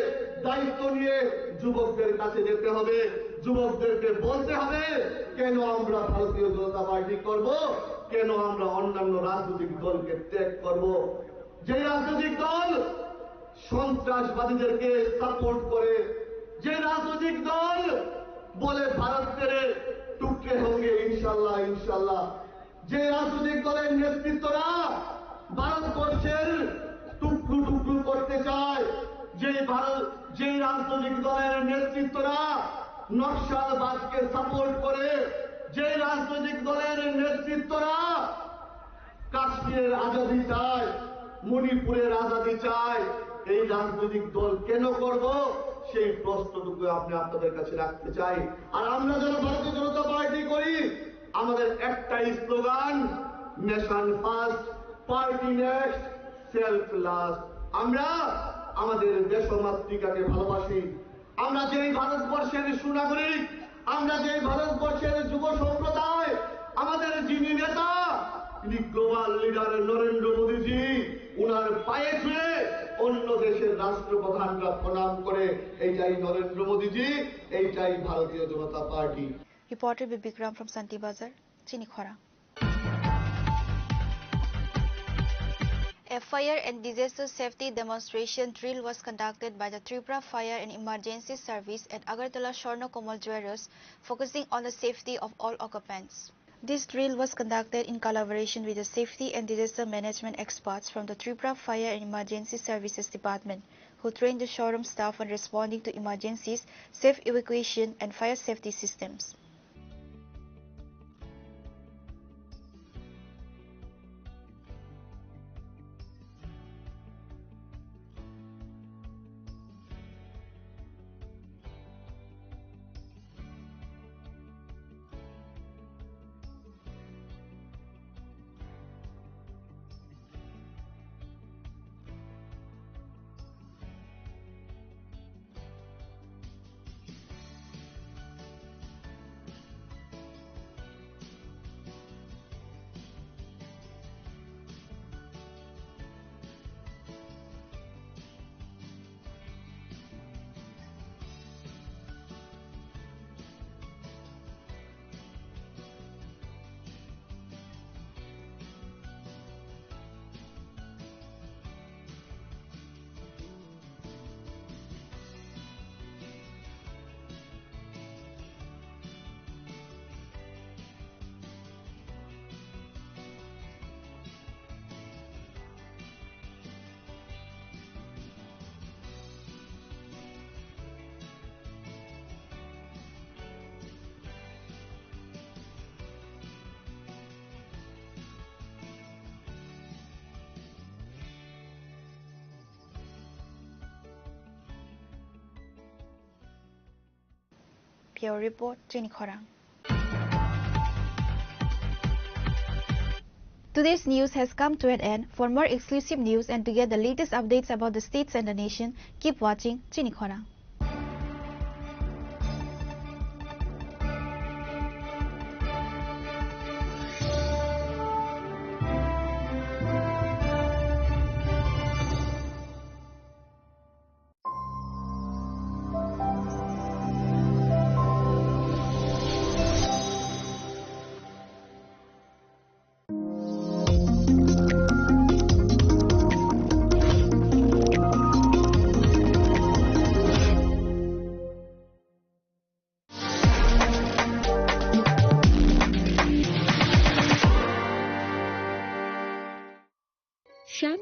দায়িত্ব নিয়ে যুবকদের কাছে যেতে হবে যুবকদেরকে বলতে হবে কেন আমরা ভারতীয় জনতা পার্টি করব কেন আমরা অন্যান্য রাজনৈতিক দলকে ত্যাগ করব যে রাজনৈতিক দল সন্ত্রাসবাদীদেরকে সাপোর্ট করে যে রাজনৈতিক দল বলে ভারত ছেড়ে টুকরে হোঙ্গে ইনশাল্লাহ ইনশাল্লাহ যে রাজনৈতিক দলের নেতৃত্বরা ভারতবর্ষের টুকরো টুকরো করতে চায় যে রাজনৈতিক দলের নেতৃত্বরা নকশালবাদকে সাপোর্ট করে যে রাজনৈতিক দলের নেতৃত্বরা কাশ্মীরের আজাদি চায় মণিপুরের আজাদি চায় এই রাজনৈতিক দল কেন করব সেই প্রশ্নটুকু আপনি আপনাদের কাছে রাখতে চাই আর আমরা যারা ভারতীয় জনতা পার্টি করি আমাদের একটাই slogan nation first party next self last আমরা আমাদের দেশমাতৃকাকে ভালোবাসি আমরা যেই ভারতবর্ষের সুনাগরিক আমরা যেই ভারতবর্ষের যুব সম্প্রদায় আমাদের যিনি নেতা তিনি গ্লোবাল লিডার নরেন্দ্র মোদীজি উনার পায়ে ছুঁয়ে অন্য দেশের রাষ্ট্রপ্রধানরা প্রণাম করে এইটাই নরেন্দ্র মোদীজি এইটাই ভারতীয় জনতা party Reporter Bibikram from Santi Bazar, Chinikhora. A fire and disaster safety demonstration drill was conducted by the Tripura Fire and Emergency Service at Agartala Swarna Komal Jewellers, focusing on the safety of all occupants. This drill was conducted in collaboration with the safety and disaster management experts from the Tripura Fire and Emergency Services Department, who trained the showroom staff on responding to emergencies, safe evacuation and fire safety systems. Pure Report, Chinikhora. Today's news has come to an end. For more exclusive news and to get the latest updates about the states and the nation, keep watching Chinikhora.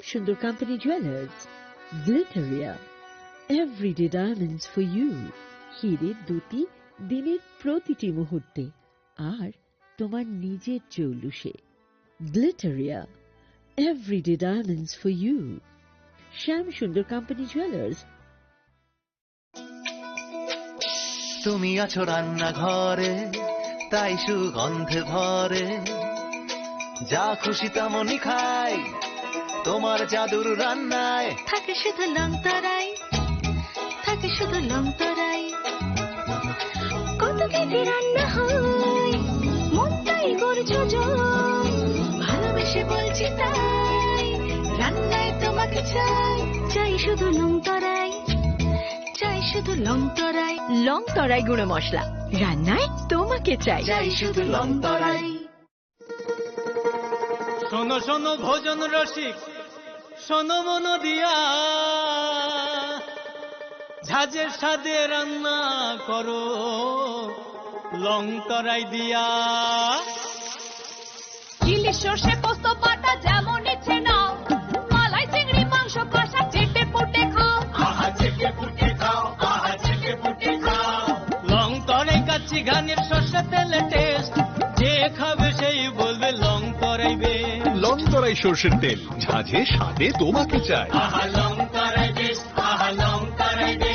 Sundar Company Jewelers, Glitteria, everyday diamonds for you. হীরের দুটি দিনের প্রতিটি মুহূর্তে আর তোমার নিজের জৌলুসে। Glitteria, everyday diamonds for you. Sham Sundar Company Jewelers. তুমি আছো রান্নাঘরে, তাই সুগন্ধে ভরে, যা খুশি তেমনই খাই তোমার জাদুর রান্নায়। থাকে শুধু লং তরাই, থাকে শুধু লং তরাই, কত কেজি রান্না হয় মনটাই করছো জয়, ভালোবেসে বলছি তাই রান্নায় তোমাকে চাই, চাই শুধু লং তরাই, চাই শুধু লং তরাই, লং তরাই গুঁড়ো মশলা, রান্নায় তোমাকে চাই, চাই শুধু লং তরাই। শোনো শোনো ভোজন রসিক, শোনো মন দিয়া, ঝাঁঝের স্বাদে রান্না করো লং তরাই দিয়া। ইলিশ সর্ষে পোস্ত বাটা যেমন ইচ্ছে নাও, মালাই চিংড়ি মাংস কষা চেটে পুটে খাও, আহা চেটে পুটে খাও, আহা চেটে পুটে খাও। লং তরাই কাচ্চি ঘানির সর্ষে তেলে টেস্ট, যে খাবে সেই বলবে লং তরাই বে। লং তরাই সর্ষের তেল, ঝাঁঝে স্বাদে তোমাকে চাই। আহা লং তরাই বেশ, আহা লং তরাই বেশ।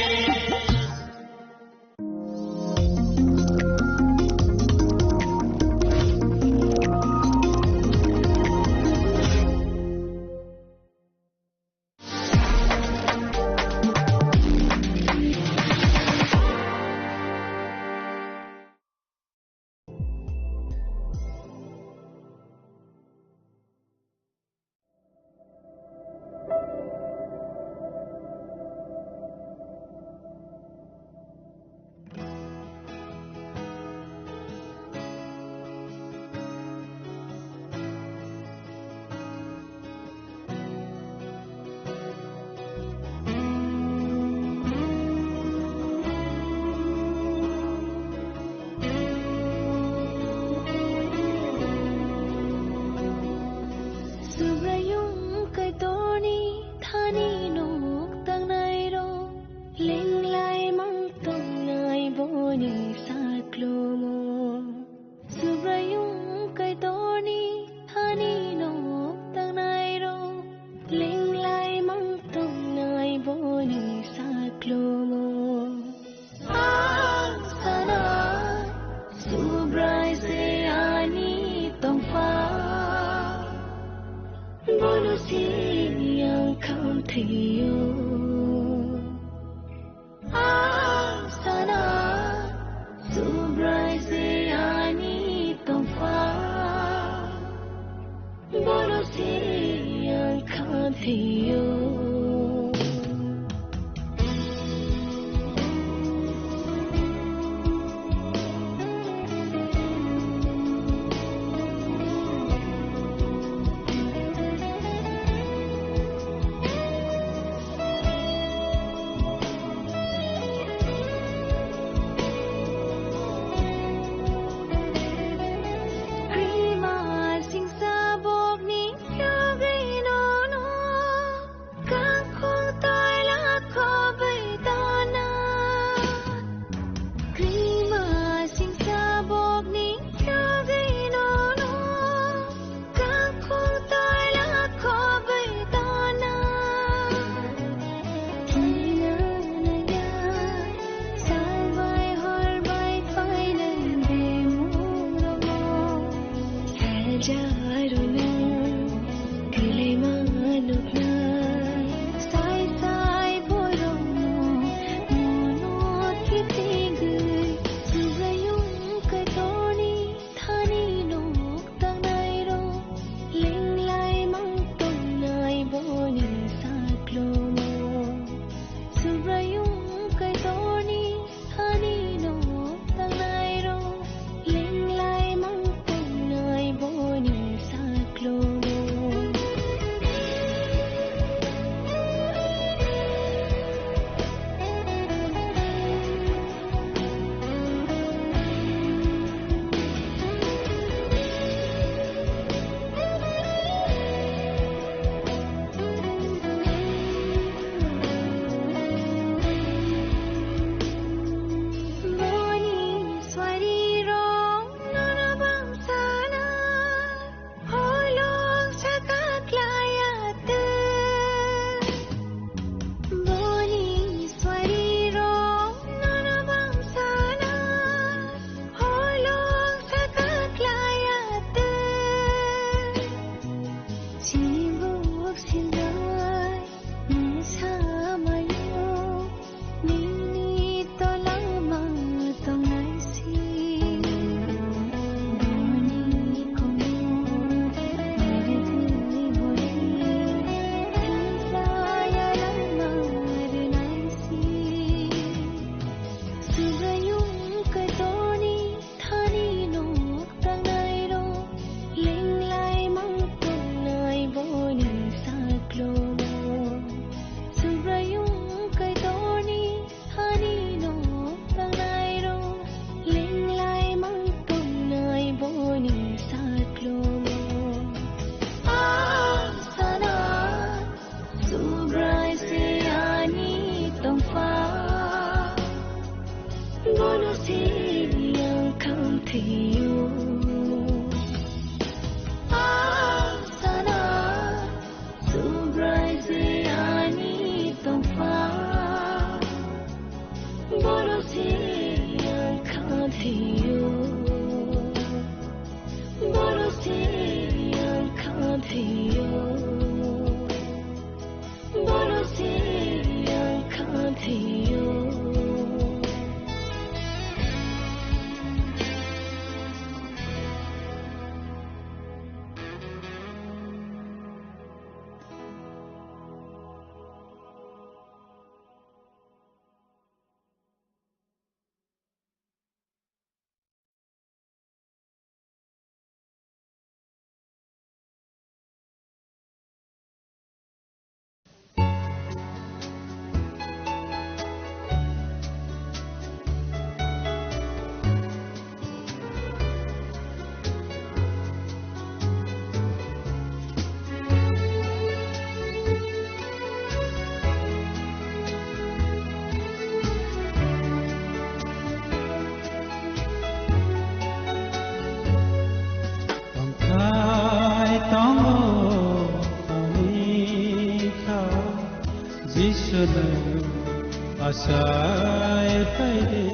जिसुनो आसाय फायदे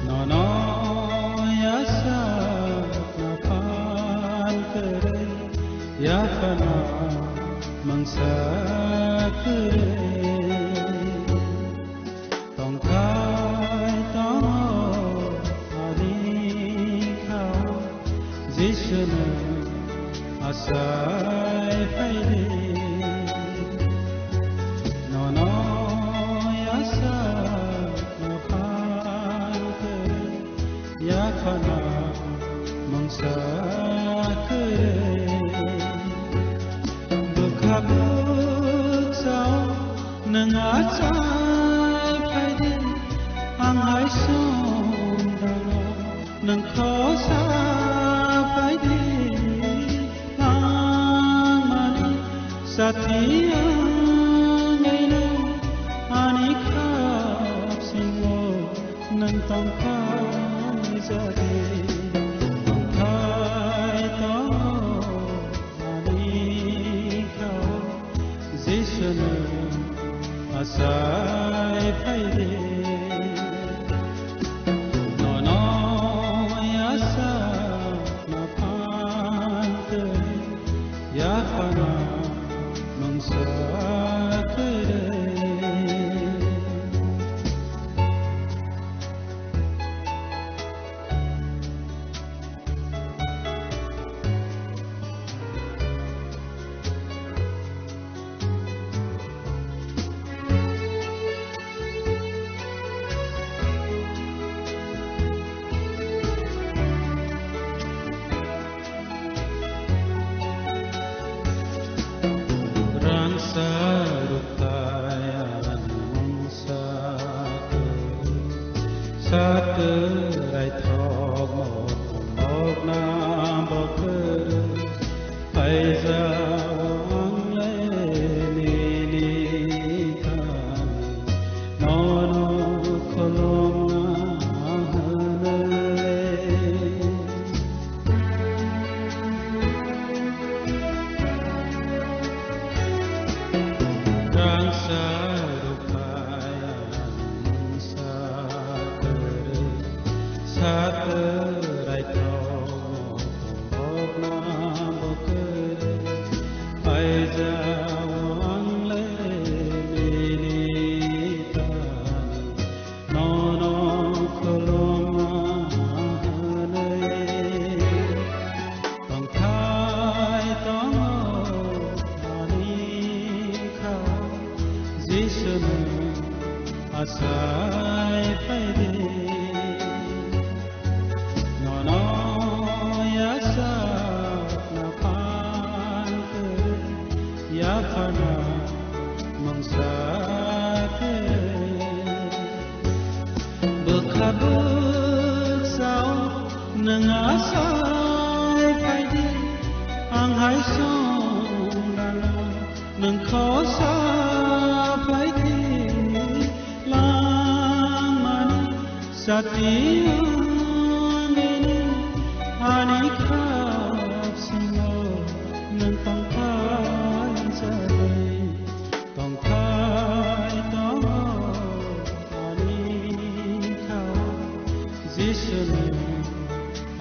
ननो यासा नफान करे याफना मंसा करे tongkai tomo adikau जिसुनो आसाय फायदे ननो यासा नफान करे याफना मंसा करे बुखाबुksau नंगाचाय फायदे आंहाय sondalo नोंखौ साफायदे आंमानि साथियाङैनो आंनि खाबसिङाव नों दंफाय जादे दंफाय दङ आंनिखौ जिसुनो आसाय फायदे याफना मंसा करे Saterai thog mok na bokr aiza wangle ni kan nono kolong hanale rangsa saterai thog mok na bokr aiza wangle ni kan nono kolong hanale tongkai tomo anikau जिसुनो आसाय फायदे याफना मंसा करे बुखाबुksau नोंआसाय फायदे आंहाय sondalo नोंखौ साफायदे लामानि साथियाङैनो आंनि खाबसिङाव नों दंफाय जादे दंफाय दङ आंनिखौ जिसुनो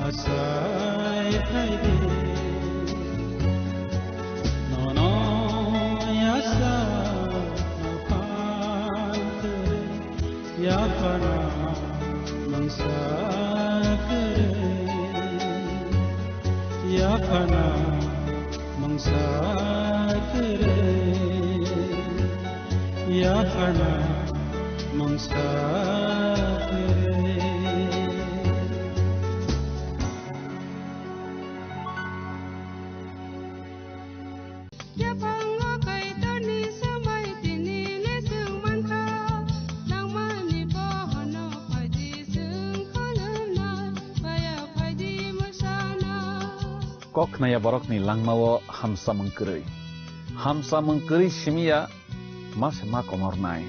आसाय फायदे ननो यासा नफान करे याफना मंसा करे याफना मंसा करे याफना मंसा करे Koknaya borokni langmawo hamsa mengkeri simia mas ma komornai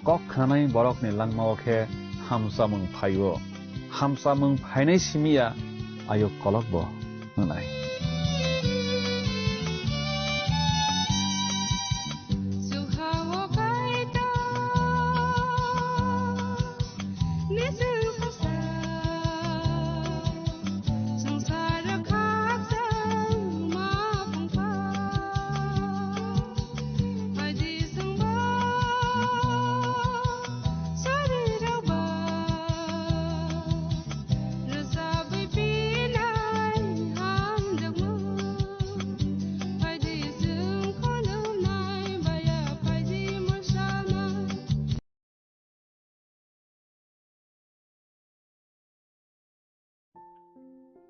koknai borokni langmawo ke hamsa mengphainai simia ayo kolokbo nunai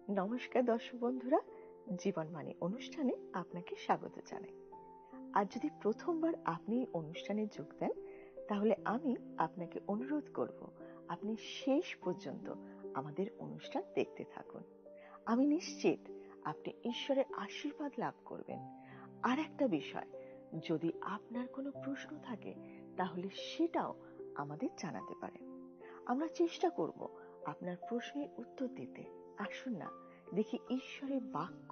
নমস্কার দর্শক বন্ধুরা, জীবনবাণী অনুষ্ঠানে আপনাকে স্বাগত জানাই। আর যদি প্রথমবার আপনি এই অনুষ্ঠানে যোগ দেন, তাহলে আমি আপনাকে অনুরোধ করব আপনি শেষ পর্যন্ত আমাদের অনুষ্ঠান দেখতে থাকুন। আমি নিশ্চিত আপনি ঈশ্বরের আশীর্বাদ লাভ করবেন। আর একটা বিষয়, যদি আপনার কোনো প্রশ্ন থাকে তাহলে সেটাও আমাদের জানাতে পারেন। আমরা চেষ্টা করব আপনার প্রশ্নের উত্তর দিতে। আসুন না দেখি ঈশ্বরের বাক্য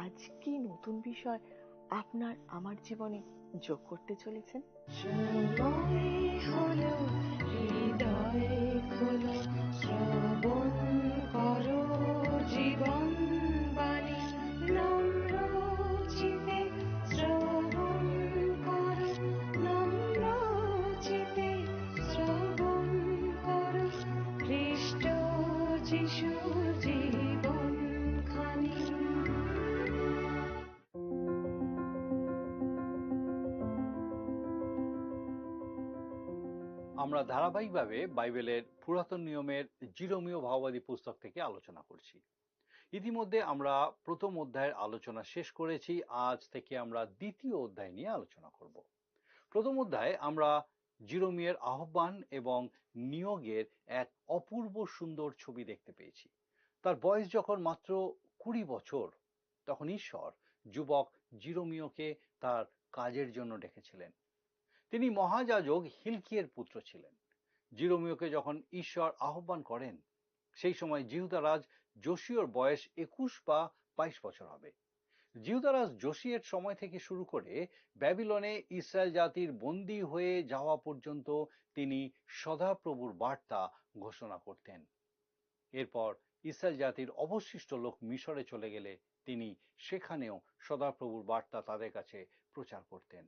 আজ কি নতুন বিষয় আপনার আমার জীবনে যোগ করতে চলেছেন। হলো হৃদয় খোলো, শ্রবণ করো জীবন বাণী, নম্র চিতে শ্রবণ করো, নম্র চিতে শ্রবণ করো, খ্রিস্ট যিশুর জীবন খানি। আমরা ধারাবাহিকভাবে বাইবেলের পুরাতন নিয়মের জিরোমীয় ভাববাদী পুস্তক থেকে আলোচনা করছি। ইতিমধ্যে আমরা প্রথম অধ্যায়ের আলোচনা শেষ করেছি। আজ থেকে আমরা দ্বিতীয় অধ্যায় নিয়ে আলোচনা করব। প্রথম অধ্যায়ে আমরা জিরোমীয়ের আহ্বান এবং নিয়োগের এক অপূর্ব সুন্দর ছবি দেখতে পেয়েছি। তার বয়স যখন মাত্র 20 বছর, তখন ঈশ্বর যুবক জিরোমীয়কে তার কাজের জন্য ডেকেছিলেন। তিনি মহাযাজক হিলকিয়ের পুত্র ছিলেন। জিরোমীয়কে যখন ঈশ্বর আহ্বান করেন, সেই সময় জিহুদারাজ যোশীয়র বয়স 21 বা 22 বছর হবে। জিহুদারাজ যোশীয়ের সময় থেকে শুরু করে ব্যাবিলনে ইসরায়েল জাতির বন্দী হয়ে যাওয়া পর্যন্ত তিনি সদাপ্রভুর বার্তা ঘোষণা করতেন। এরপর ইসরায়েল জাতির অবশিষ্ট লোক মিশরে চলে গেলে তিনি সেখানেও সদাপ্রভুর বার্তা তাদের কাছে প্রচার করতেন।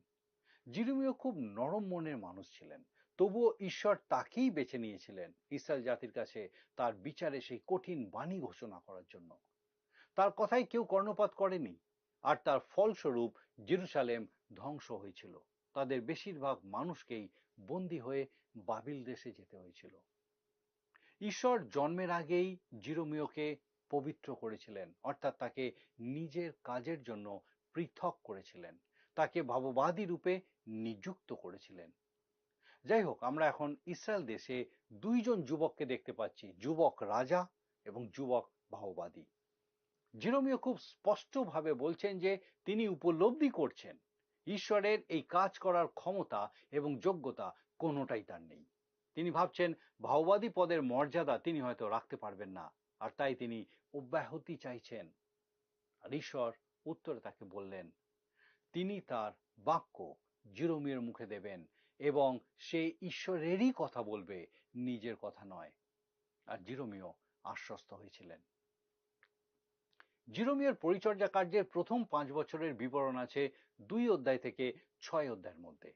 জিরোমীয় খুব নরম মনের মানুষ ছিলেন, তবুও ঈশ্বর তাকেই বেছে নিয়েছিলেন ইসরায়েল জাতির কাছে তার বিচারে সেই কঠিন বাণী ঘোষণা করার জন্য। তার কথায় কেউ কর্ণপাত করেনি, আর তার ফলস্বরূপ জেরুসালেম ধ্বংস হয়েছিল। তাদের বেশিরভাগ মানুষকেই বন্দী হয়ে বাবিল দেশে যেতে হয়েছিল। ঈশ্বর জন্মের আগেই জিরোমীয়কে পবিত্র করেছিলেন, অর্থাৎ তাকে নিজের কাজের জন্য পৃথক করেছিলেন, তাকে ভাববাদী রূপে নিযুক্ত করেছিলেন। যাই হোক, আমরা এখন ইসরায়েল দেশে দুইজন যুবককে দেখতে পাচ্ছি, যুবক রাজা এবং যুবক ভাববাদী। জিরোমীয় খুব স্পষ্টভাবে বলছেন যে তিনি উপলব্ধি করছেন ঈশ্বরের এই কাজ করার ক্ষমতা এবং যোগ্যতা কোনোটাই তার নেই। তিনি ভাবছেন ভাববাদী পদের মর্যাদা তিনি হয়তো রাখতে পারবেন না, আর তাই তিনি অব্যাহতি চাইছেন। আর ঈশ্বর উত্তরে তাকে বললেন তিনি তার বাক্য জিরোমীয়ের মুখে দেবেন এবং সে ঈশ্বরেরই কথা বলবে, নিজের কথা নয়। আর জিরোমীয় আশ্বস্ত হয়েছিলেন। জিরোমীয়ের পরিচর্যা কার্যের প্রথম 5 বছরের বিবরণ আছে 2 অধ্যায় থেকে 6 অধ্যায়ের মধ্যে।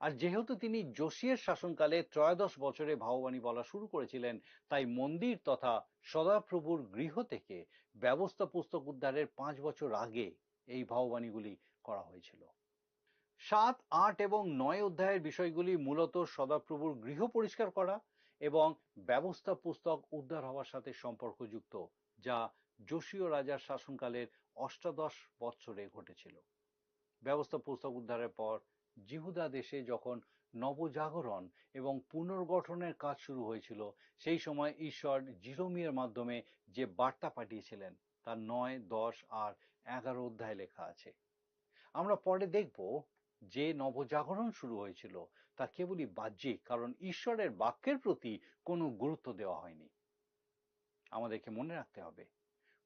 আর যেহেতু তিনি যোশীয়ের শাসনকালে 13 বছরে ভাববাণী বলা শুরু করেছিলেন, তাই মন্দির তথা সদাপ্রভুর গৃহ থেকে ব্যবস্থা পুস্তক উদ্ধারের 5 বছর আগে এই ভাববাণীগুলি করা হয়েছিল। 7, 8 এবং 9 অধ্যায়ের বিষয়গুলি মূলত সদাপ্রভুর গৃহ পরিষ্কার করা এবং ব্যবস্থা পুস্তক উদ্ধার হওয়ার সাথে সম্পর্কযুক্ত, যা যোশীয় রাজার শাসনকালের 18 বছরে ঘটেছিল। ব্যবস্থা পুস্তক উদ্ধারের পর জিহুদা দেশে যখন নবজাগরণ এবং পুনর্গঠনের কাজ শুরু হয়েছিল, সেই সময় ঈশ্বর জিরোমীয়ের মাধ্যমে যে বার্তা পাঠিয়েছিলেন তার 9, 10 আর 11 অধ্যায় লেখা আছে। আমরা পরে দেখব যে নবজাগরণ শুরু হয়েছিল তা কেবলই বাহ্যিক, কারণ ঈশ্বরের বাক্যের প্রতি কোনো গুরুত্ব দেওয়া হয়নি। আমাদেরকে মনে রাখতে হবে,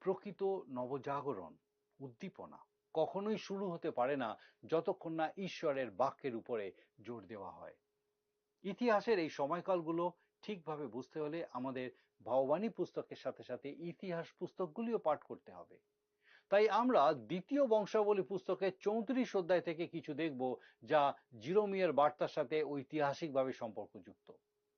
প্রকৃত নবজাগরণ, উদ্দীপনা কখনোই শুরু হতে পারে না যতক্ষণ না ঈশ্বরের বাক্যের উপরে জোর দেওয়া হয়। ইতিহাসের এই সময়কালগুলো ঠিকভাবে বুঝতে হলে আমাদের ভাববাণী পুস্তকের সাথে সাথে ইতিহাস পুস্তকগুলিও পাঠ করতে হবে। তাই আমরা দ্বিতীয় বংশাবলী পুস্তকের 34 অধ্যায় থেকে কিছু দেখব, যা জিরোমীয়ের বার্তার সাথে ঐতিহাসিকভাবে সম্পর্কযুক্ত।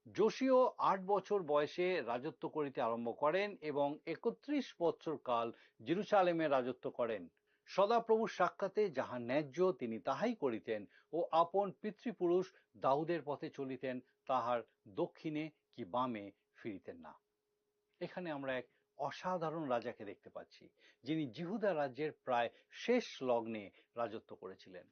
যোশীয় 8 বছর বয়সে রাজত্ব করিতে আরম্ভ করেন এবং 31 বছর কাল জেরুসালেমে রাজত্ব করেন। সদাপ্রভুর সাক্ষাতে যাহা ন্যায্য তিনি তাহাই করিতেন ও আপন পিতৃপুরুষ দাউদের পথে চলিতেন, তাহার দক্ষিণে কি বামে ফিরিতেন না। এখানে আমরা এক অসাধারণ রাজাকে দেখতে পাচ্ছি, যিনি জিহুদা রাজ্যের প্রায় শেষ লগ্নে রাজত্ব করেছিলেন।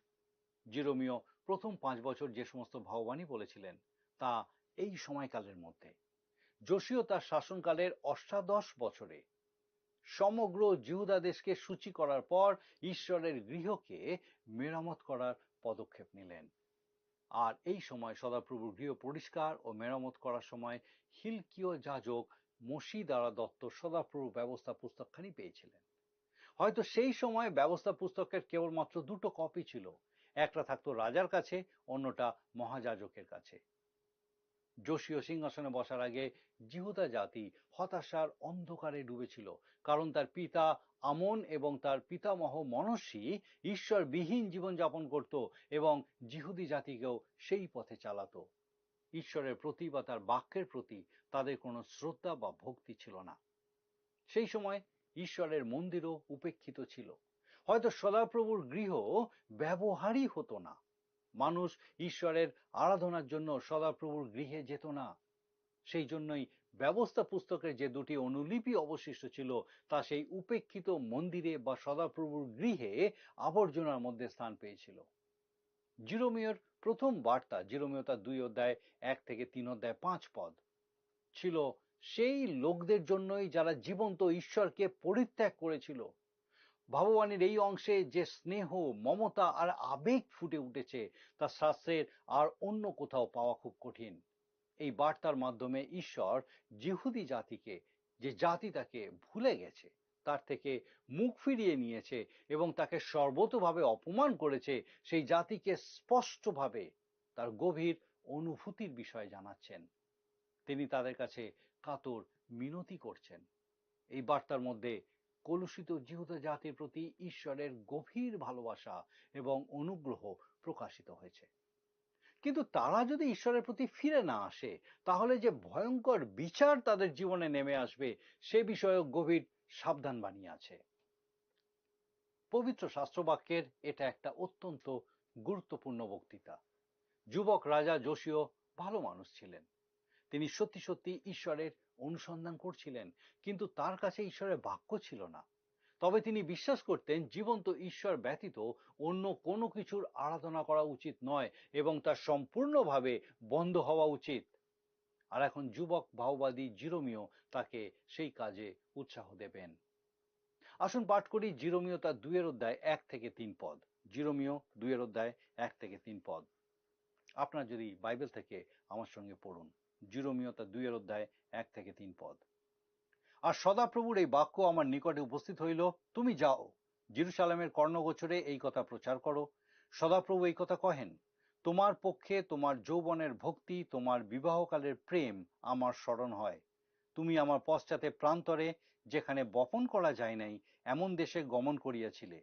জিরোমীয় প্রথম 5 বছর যে সমস্ত ভাববাণী বলেছিলেন তা এই সময়কালের মধ্যে। যোশীয় তার শাসনকালের অষ্টাদশ বছরে সমগ্র জিহুদা দেশকে সূচি করার পর ঈশ্বরের গৃহকে মেরামত করার পদক্ষেপ নিলেন। আর এই সময় সদাপ্রভুর গৃহ পরিষ্কার ও মেরামত করার সময় হিলকীয় যাজক মসি দ্বারা দত্ত সদাপ্রভু ব্যবস্থা পুস্তকখানি পেয়েছিলেন। হয়তো সেই সময় ব্যবস্থা পুস্তকের কেবলমাত্র 2টো কপি ছিল, একটা থাকতো রাজার কাছে, অন্যটা মহাযাজকের কাছে। যোশীয় সিংহাসনে বসার আগে জিহুদা জাতি হতাশার অন্ধকারে ডুবেছিল, কারণ তার পিতা আমন এবং তার পিতামহ মনস্বী ঈশ্বরবিহীন জীবনযাপন করত এবং জিহুদি জাতিকেও সেই পথে চালাতো। ঈশ্বরের প্রতি বা তার বাক্যের প্রতি তাদের কোনো শ্রদ্ধা বা ভক্তি ছিল না। সেই সময় ঈশ্বরের মন্দিরও উপেক্ষিত ছিল। হয়তো সদাপ্রভুর গৃহ ব্যবহারই হতো না। মানুষ ঈশ্বরের আরাধনার জন্য সদাপ্রভুর গৃহে যেত না। সেই জন্যই ব্যবস্থা পুস্তকের যে 2টি অনুলিপি অবশিষ্ট ছিল তা সেই উপেক্ষিত মন্দিরে বা সদাপ্রভুর গৃহে আবর্জনার মধ্যে স্থান পেয়েছিল। জিরোমীয়র প্রথম বার্তা, জিরোমীয় তার 2 অধ্যায় 1 থেকে 3 অধ্যায় 5 পদ ছিল সেই লোকদের জন্যই যারা জীবন্ত ঈশ্বরকে পরিত্যাগ করেছিল। ভাববাণীর এই অংশে যে স্নেহ, মমতা আর আবেগ ফুটে উঠেছে তা শাস্ত্রের আর অন্য কোথাও পাওয়া খুব কঠিন। এই বার্তার মাধ্যমে ঈশ্বর জিহুদি জাতিকে, যে জাতি তাকে ভুলে গেছে, তার থেকে মুখ ফিরিয়ে নিয়েছে এবং তাকে সর্বতোভাবে অপমান করেছে, সেই জাতিকে স্পষ্টভাবে তার গভীর অনুভূতির বিষয় জানাচ্ছেন। তিনি তাদের কাছে কাতর মিনতি করছেন। এই বার্তার মধ্যে কলুষিত জিহুদা জাতির প্রতি ঈশ্বরের গভীর ভালোবাসা এবং অনুগ্রহ প্রকাশিত হয়েছে। কিন্তু তারা যদি ঈশ্বরের প্রতি ফিরে না আসে, তাহলে যে ভয়ঙ্কর বিচার তাদের জীবনে নেমে আসবে সে বিষয়ে গভীর সাবধান বাণী আছে। পবিত্র শাস্ত্রবাক্যের এটা একটা অত্যন্ত গুরুত্বপূর্ণ বক্তৃতা। যুবক রাজা যোশীয় ভালো মানুষ ছিলেন। তিনি সত্যি সত্যি ঈশ্বরের অনুসন্ধান করছিলেন, কিন্তু তার কাছে ঈশ্বরের বাক্য ছিল না। তবে তিনি বিশ্বাস করতেন জীবন্ত ঈশ্বর ব্যতীত অন্য কোনো কিছুর আরাধনা করা উচিত নয় এবং তা সম্পূর্ণভাবে বন্ধ হওয়া উচিত। আর এখন যুবক ভাববাদী জিরোমীয় তাকে সেই কাজে উৎসাহ দেবেন। আসুন পাঠ করি জিরোমীয় তার 2 অধ্যায় 1 থেকে 3 পদ। জিরোমীয় 2 অধ্যায় 1 থেকে 3 পদ। আপনার যদি বাইবেল থেকে আমার সঙ্গে পড়ুন। জিরোমীয় তার 2 অধ্যায় 1 থেকে 3 পদ। আর সদাপ্রভুর এই বাক্য আমার নিকটে উপস্থিত হইল, তুমি যাও, জেরুজালেমের কর্ণগোচরে এই কথা প্রচার করো। সদাপ্রভু এই কথা কহেন, তোমার পক্ষে তোমার যৌবনের ভক্তি, তোমার বিবাহকালের প্রেম আমার স্মরণ হয়। তুমি আমার পশ্চাতে প্রান্তরে, যেখানে বপন করা যায় নাই, এমন দেশে গমন করিয়াছিলে।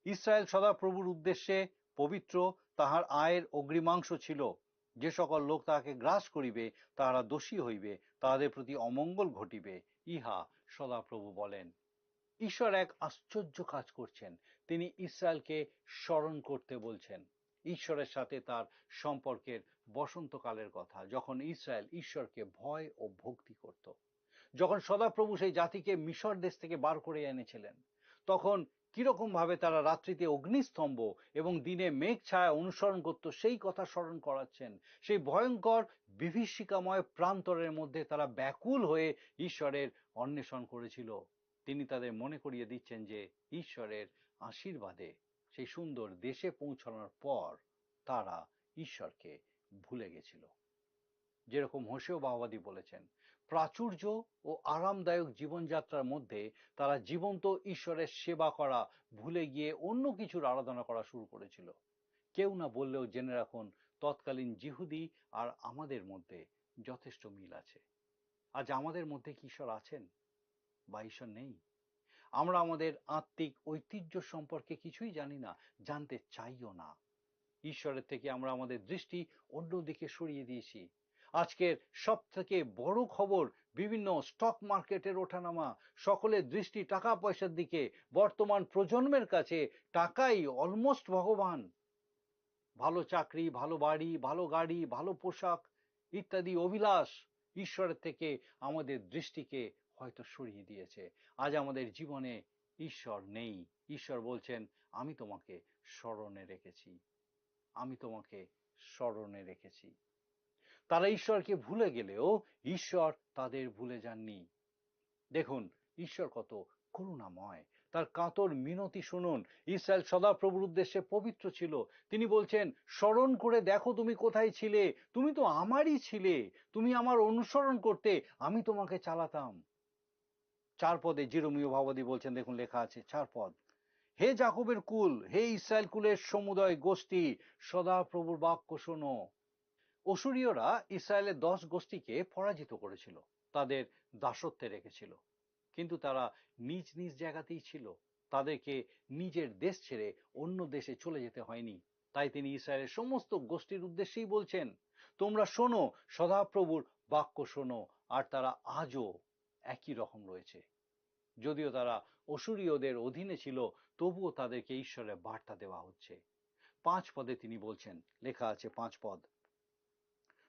ইসরায়েল সদাপ্রভুর উদ্দেশ্যে পবিত্র, তাহার আয়ের অগ্রিমাংশ ছিল। যে সকল লোক তাহাকে গ্রাস করিবে তাহারা দোষী হইবে, তাহাদের প্রতি অমঙ্গল ঘটিবে, ইহা সদাপ্রভু বলেন। ঈশ্বর এক আশ্চর্য কাজ করছেন। তিনি ইসরায়েলকে স্মরণ করতে বলছেন। ঈশ্বরের সাথে তার সম্পর্কের বসন্তকালের কথা, যখন ইসরায়েল ঈশ্বরকে ভয় ও ভক্তি করত। যখন সদাপ্রভু সেই জাতিকে মিশর দেশ থেকে বার করে এনেছিলেন, তখন কিরকম ভাবে তারা রাত্রিতে অগ্নিস্তম্ভ এবং দিনে মেঘ ছায়া অনুসরণ করত সেই কথা স্মরণ করাচ্ছেন। সেই ভয়ঙ্কর বিভীষিকাময় প্রান্তরের মধ্যে তারা ব্যাকুল হয়ে ঈশ্বরের অন্বেষণ করেছিল। তিনি তাদের মনে করিয়ে দিচ্ছেন যে ঈশ্বরের আশীর্বাদে সেই সুন্দর দেশে পৌঁছানোর পর তারা ঈশ্বরকে ভুলে গেছিল। যেরকম হোসেয় ভাববাদী বলেছেন, প্রাচুর্য ও আরামদায়ক জীবনযাত্রার মধ্যে তারা জীবন্ত ঈশ্বরের সেবা করা ভুলে গিয়ে অন্য কিছুর আরাধনা করা শুরু করেছিল। কেউ না বললেও জেনে রাখুন, তৎকালীন জিহুদি আর আমাদের মধ্যে যথেষ্ট মিল আছে। আজ আমাদের মধ্যে কি ঈশ্বর আছেন বা ঈশ্বর নেই? আমরা আমাদের আত্মিক ঐতিহ্য সম্পর্কে কিছুই জানি না, জানতে চাইও না। ঈশ্বরের থেকে আমরা আমাদের দৃষ্টি অন্যদিকে সরিয়ে দিয়েছি। আজকের সব থেকে বড় খবর বিভিন্ন স্টক মার্কেটের ওঠানামা, সকলের দৃষ্টি টাকা পয়সার দিকে। বর্তমান প্রজন্মের কাছে টাকাই অলমোস্ট ভগবান। ভালো চাকরি, ভালো বাড়ি, ভালো গাড়ি, ভালো পোশাক ইত্যাদি অভিলাষ ঈশ্বরের থেকে আমাদের দৃষ্টিকে হয়তো সরিয়ে দিয়েছে। আজ আমাদের জীবনে ঈশ্বর নেই। ঈশ্বর বলছেন, আমি তোমাকে স্মরণে রেখেছি, আমি তোমাকে স্মরণে রেখেছি। তারা ঈশ্বরকে ভুলে গেলেও ঈশ্বর তাদের ভুলে যাননি। দেখুন ঈশ্বর কত করুণাময়, তার কাতর মিনতি শুনুন। ইসরায়েল সদাপ্রভুর উদ্দেশ্যে পবিত্র ছিল। তিনি বলছেন, স্মরণ করে দেখো তুমি কোথায় ছিলে, তুমি তো আমারই ছিলে, তুমি আমার অনুসরণ করতে, আমি তোমাকে চালাতাম। 4 পদে জিরোমীয় ভাবাদী বলছেন, দেখুন লেখা আছে 4 পদ, হে যাকবের কুল, হে ইসরায়েল কুলের সমুদয় গোষ্ঠী, সদাপ্রভুর বাক্য শোনো। অসুরীয়রা ইসরায়েলের 10 গোষ্ঠীকে পরাজিত করেছিল, তাদের দাসত্বে রেখেছিল, কিন্তু তারা নিজ নিজ জায়গাতেই ছিল। তাদেরকে নিজের দেশ ছেড়ে অন্য দেশে চলে যেতে হয়নি। তাই তিনি ইসরায়েলের সমস্ত গোষ্ঠীর উদ্দেশ্যেই বলছেন, তোমরা শোনো, সদাপ্রভুর বাক্য শোনো। আর তারা আজও একই রকম রয়েছে। যদিও তারা অসুরীয়দের অধীনে ছিল, তবুও তাদেরকে ঈশ্বরের বার্তা দেওয়া হচ্ছে। 5 পদে তিনি বলছেন, লেখা আছে 5 পদ,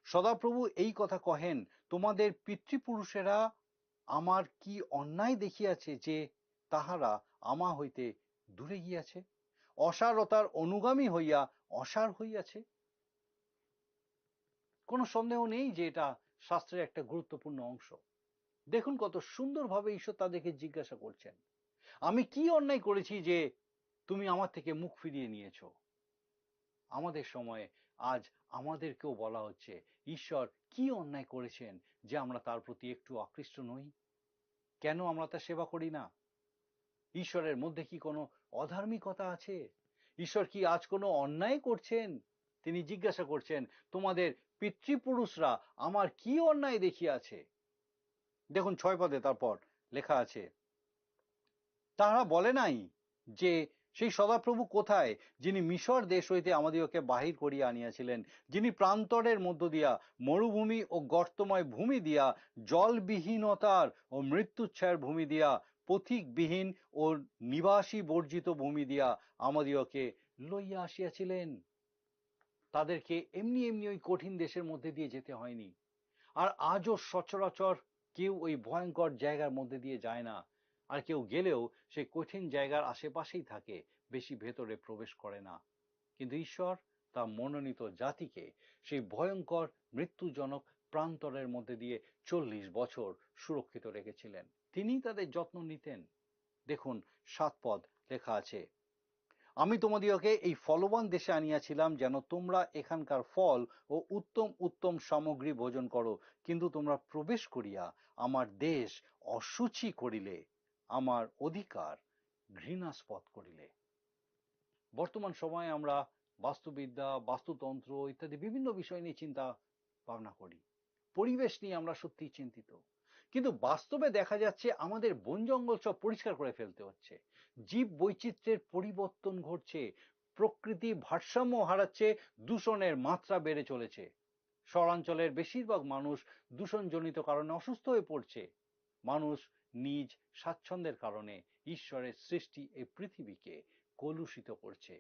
সদাপ্রভু এই কথা কহেন, তোমাদের পিতৃপুরুষেরা আমার কি অন্যায় দেখিয়াছে যে তাহারা আমা হইতে দূরে গিয়াছে, অসারতার অনুগামী হইয়া অসার হইয়াছে। কোনো সন্দেহ নেই যে এটা শাস্ত্রের একটা গুরুত্বপূর্ণ অংশ। দেখুন কত সুন্দরভাবে ঈশ্বর তাদেরকে জিজ্ঞাসা করছেন, আমি কি অন্যায় করেছি যে তুমি আমার থেকে মুখ ফিরিয়ে নিয়েছ। আমাদের সময়ে আজ আমাদেরকেও বলা হচ্ছে, ঈশ্বর কি অন্যায় করেছেন যে আমরা তার প্রতি একটু আকৃষ্ট নই? কেন আমরা তার সেবা করি না? ঈশ্বরের মধ্যে কি কোনো অধার্মিকতা আছে? ঈশ্বর কি আজ কোনো অন্যায় করছেন? তিনি জিজ্ঞাসা করছেন, তোমাদের পিতৃপুরুষরা আমার কি অন্যায় দেখিয়াছে। দেখুন 6 পদে তারপর লেখা আছে, তাহারা বলে নাই যে সেই সদাপ্রভু কোথায়, যিনি মিশর দেশ হইতে আমাদিগকে বাহির করিয়া আনিয়াছিলেন, যিনি প্রান্তরের মধ্য দিয়া মরুভূমি ও গর্তময় ভূমি দিয়া, জলবিহীনতার ও মৃত্যুচ্ছায়ের ভূমি দিয়া, পথিকবিহীন ও নিবাসী বর্জিত ভূমি দিয়া আমাদিগকে লইয়া আসিয়াছিলেন। তাদেরকে এমনি এমনি ওই কঠিন দেশের মধ্যে দিয়ে যেতে হয়নি। আর আজও সচরাচর কেউ ওই ভয়ঙ্কর জায়গার মধ্যে দিয়ে যায় না, আর কেউ গেলেও সেই কঠিন জায়গার আশেপাশেই থাকে, বেশি ভেতরে প্রবেশ করে না। কিন্তু ঈশ্বর তার মনোনীত জাতিকে সেই ভয়ঙ্কর মৃত্যুজনক প্রান্তরের মধ্যে দিয়ে 40 বছর সুরক্ষিত রেখেছিলেন। তিনি তাদের যত্ন নিতেন। দেখুন 7 পদ লেখা আছে, আমি তোমাদিগকে এই ফলবান দেশে আনিয়াছিলাম, যেন তোমরা এখানকার ফল ও উত্তম উত্তম সামগ্রী ভোজন করো, কিন্তু তোমরা প্রবেশ করিয়া আমার দেশ অশুচি করিলে, আমার অধিকার ঘৃণাস্পদ করিলে। বর্তমান সময়ে আমরা বাস্তুবিদ্যা, বাস্তুতন্ত্র ইত্যাদি বিভিন্ন বিষয় নিয়ে চিন্তা ভাবনা করি, পরিবেশ নিয়ে আমরা সত্যিই চিন্তিত, কিন্তু বাস্তবে দেখা যাচ্ছে আমাদের বন জঙ্গল সব পরিষ্কার করে ফেলতে হচ্ছে, জীব বৈচিত্র্যের পরিবর্তন ঘটছে, প্রকৃতি ভারসাম্য হারাচ্ছে, দূষণের মাত্রা বেড়ে চলেছে। শহরাঞ্চলের বেশিরভাগ মানুষ দূষণজনিত কারণে অসুস্থ হয়ে পড়ছে। মানুষ নিজ স্বাচ্ছন্দ্যের কারণে ঈশ্বরের সৃষ্টি এই পৃথিবীকে কলুষিত করছে।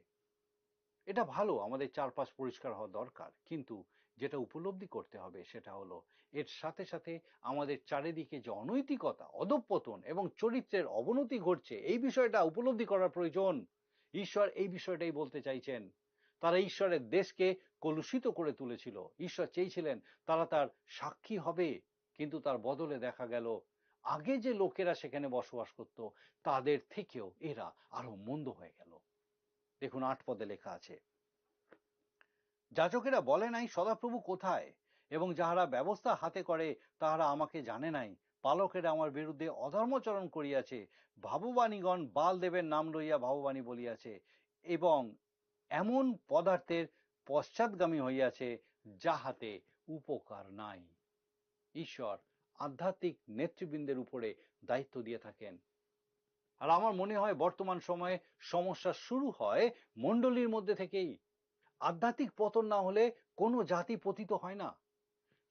এটা ভালো, আমাদের চারপাশ পরিষ্কার হওয়া দরকার, কিন্তু যেটা উপলব্ধি করতে হবে সেটা হলো এর সাথে সাথে আমাদের চারিদিকে যে অনৈতিকতা, অধঃপতন এবং চরিত্রের অবনতি ঘটছে, এই বিষয়টা উপলব্ধি করার প্রয়োজন। ঈশ্বর এই বিষয়টাই বলতে চাইছেন। তারা ঈশ্বরের দেশকে কলুষিত করে তুলেছিল। ঈশ্বর চেয়েছিলেন তারা তার সাক্ষী হবে, কিন্তু তার বদলে দেখা গেল আগে যে লোকেরা সেখানে বসবাস করত তাদের থেকেও এরা আরো মন্দ হয়ে গেল। দেখুন 8 পদে লেখা আছে, যাজকেরা বলে নাই সদাপ্রভু কোথায়, এবং যাহারা ব্যবস্থা হাতে করে তাহারা আমাকে জানে নাই। পালকেরা আমার বিরুদ্ধে অধর্মচরণ করিয়াছে, ভাববাণীগণ বাল দেবের নাম লইয়া ভাববাণী বলিয়াছে, এবং এমন পদার্থের পশ্চাৎগামী হইয়াছে যাহাতে উপকার নাই। ঈশ্বর আধ্যাত্মিক নেতৃবৃন্দের উপরে দায়িত্ব দিয়ে থাকেন। আর আমার মনে হয় বর্তমান সময়ে সমস্যা শুরু হয় মণ্ডলীর মধ্যে থেকেই। আধ্যাত্মিক পতন না হলে কোনো জাতি পতিত হয় না।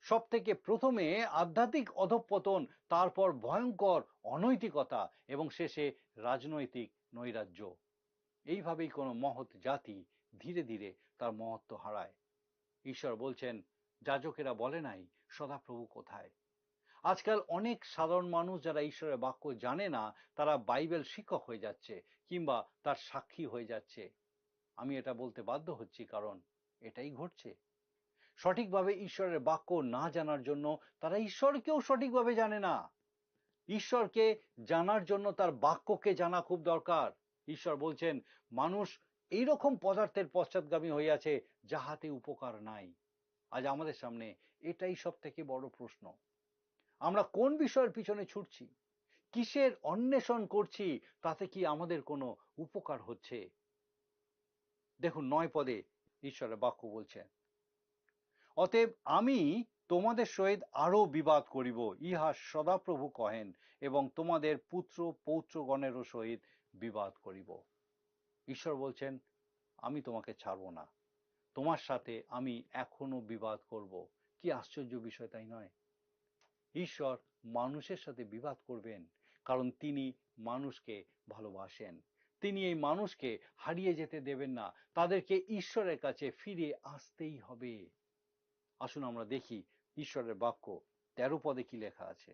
সব থেকে প্রথমে আধ্যাত্মিক অধঃপতন, তারপর ভয়ঙ্কর অনৈতিকতা এবং শেষে রাজনৈতিক নৈরাজ্য। এইভাবেই কোনো মহৎ জাতি ধীরে ধীরে তার মহত্ব হারায়। ঈশ্বর বলছেন, যাজকেরা বলে নাই সদাপ্রভু কোথায়। আজকাল অনেক সাধারণ মানুষ যারা ঈশ্বরের বাক্য জানে না, তারা বাইবেল শিক্ষক হয়ে যাচ্ছে কিংবা তার সাক্ষী হয়ে যাচ্ছে। আমি এটা বলতে বাধ্য হচ্ছি, কারণ এটাই ঘটছে। সঠিকভাবে ঈশ্বরের বাক্য না জানার জন্য তারা ঈশ্বরকেও সঠিকভাবে জানে না। ঈশ্বরকে জানার জন্য তার বাক্যকে জানা খুব দরকার। ঈশ্বর বলছেন, মানুষ এইরকম পদার্থের পশ্চাৎগামী হইয়াছে যাহাতে উপকার নাই। আজ আমাদের সামনে এটাই সব থেকে বড় প্রশ্ন। আমরা কোন বিষয়ের পিছনে ছুটছি, কিসের অন্বেষণ করছি, তাতে কি আমাদের কোনো উপকার হচ্ছে? দেখুন 9 পদে ঈশ্বরের বাক্য বলছেন, অতএব আমি তোমাদের সহিত আরো বিবাদ করিব, ইহা সদাপ্রভু কহেন, এবং তোমাদের পুত্র পৌত্রগণেরও সহিত বিবাদ করিব। ঈশ্বর বলছেন, আমি তোমাকে ছাড়ব না, তোমার সাথে আমি এখনো বিবাদ করব। কি আশ্চর্য বিষয়, তাই নয়? ঈশ্বর মানুষের সাথে বিবাদ করবেন, কারণ তিনি মানুষকে ভালোবাসেন। তিনি এই মানুষকে হারিয়ে যেতে দেবেন না, তাদেরকে ঈশ্বরের কাছে ফিরে আসতেই হবে। আসুন আমরা দেখি ঈশ্বরের বাক্য 13 পদে কি লেখা আছে।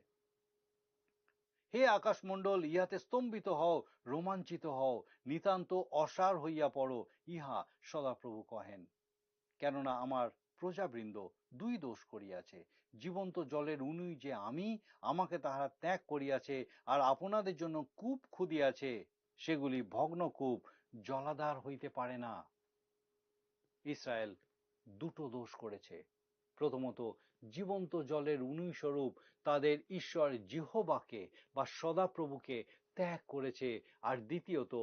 হে আকাশমণ্ডল, ইহাতে স্তম্ভিত হও, রোমাঞ্চিত হও, নিতান্ত অসার হইয়া পড়ো, ইহা সদাপ্রভু কহেন। কেননা আমার প্রজাবৃন্দ 2 দোষ করিয়াছে। জীবন্ত জলের উনুই যে আমি, আমাকে তাহারা ত্যাগ করিয়াছে, আর আপনাদের জন্য কূপ খুদিয়াছে, সেগুলি ভগ্ন কূপ, জলাধার হইতে পারে না। ইসরায়েল 2টো দোষ করেছে। প্রথমত, জীবন্ত জলের উনুই স্বরূপ তাদের ঈশ্বর জিহোবাকে বা সদাপ্রভুকে ত্যাগ করেছে, আর দ্বিতীয়ত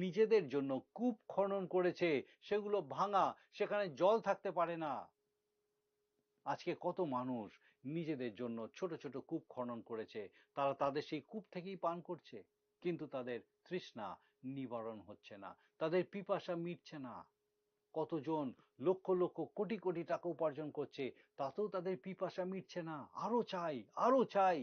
নিজেদের জন্য কূপ খনন করেছে, সেগুলো ভাঙা, সেখানে জল থাকতে পারে না। আজকে কত মানুষ নিজেদের জন্য ছোট ছোট কূপ খনন করেছে, তারা তাদের সেই কূপ থেকেই পান করছে, কিন্তু তাদের তৃষ্ণা নিবারণ হচ্ছে না, তাদের পিপাসা মিটছে না। কতজন লক্ষ লক্ষ কোটি কোটি টাকা উপার্জন করছে, তাতেও তাদের পিপাসা মিটছে না, আরো চাই, আরো চাই।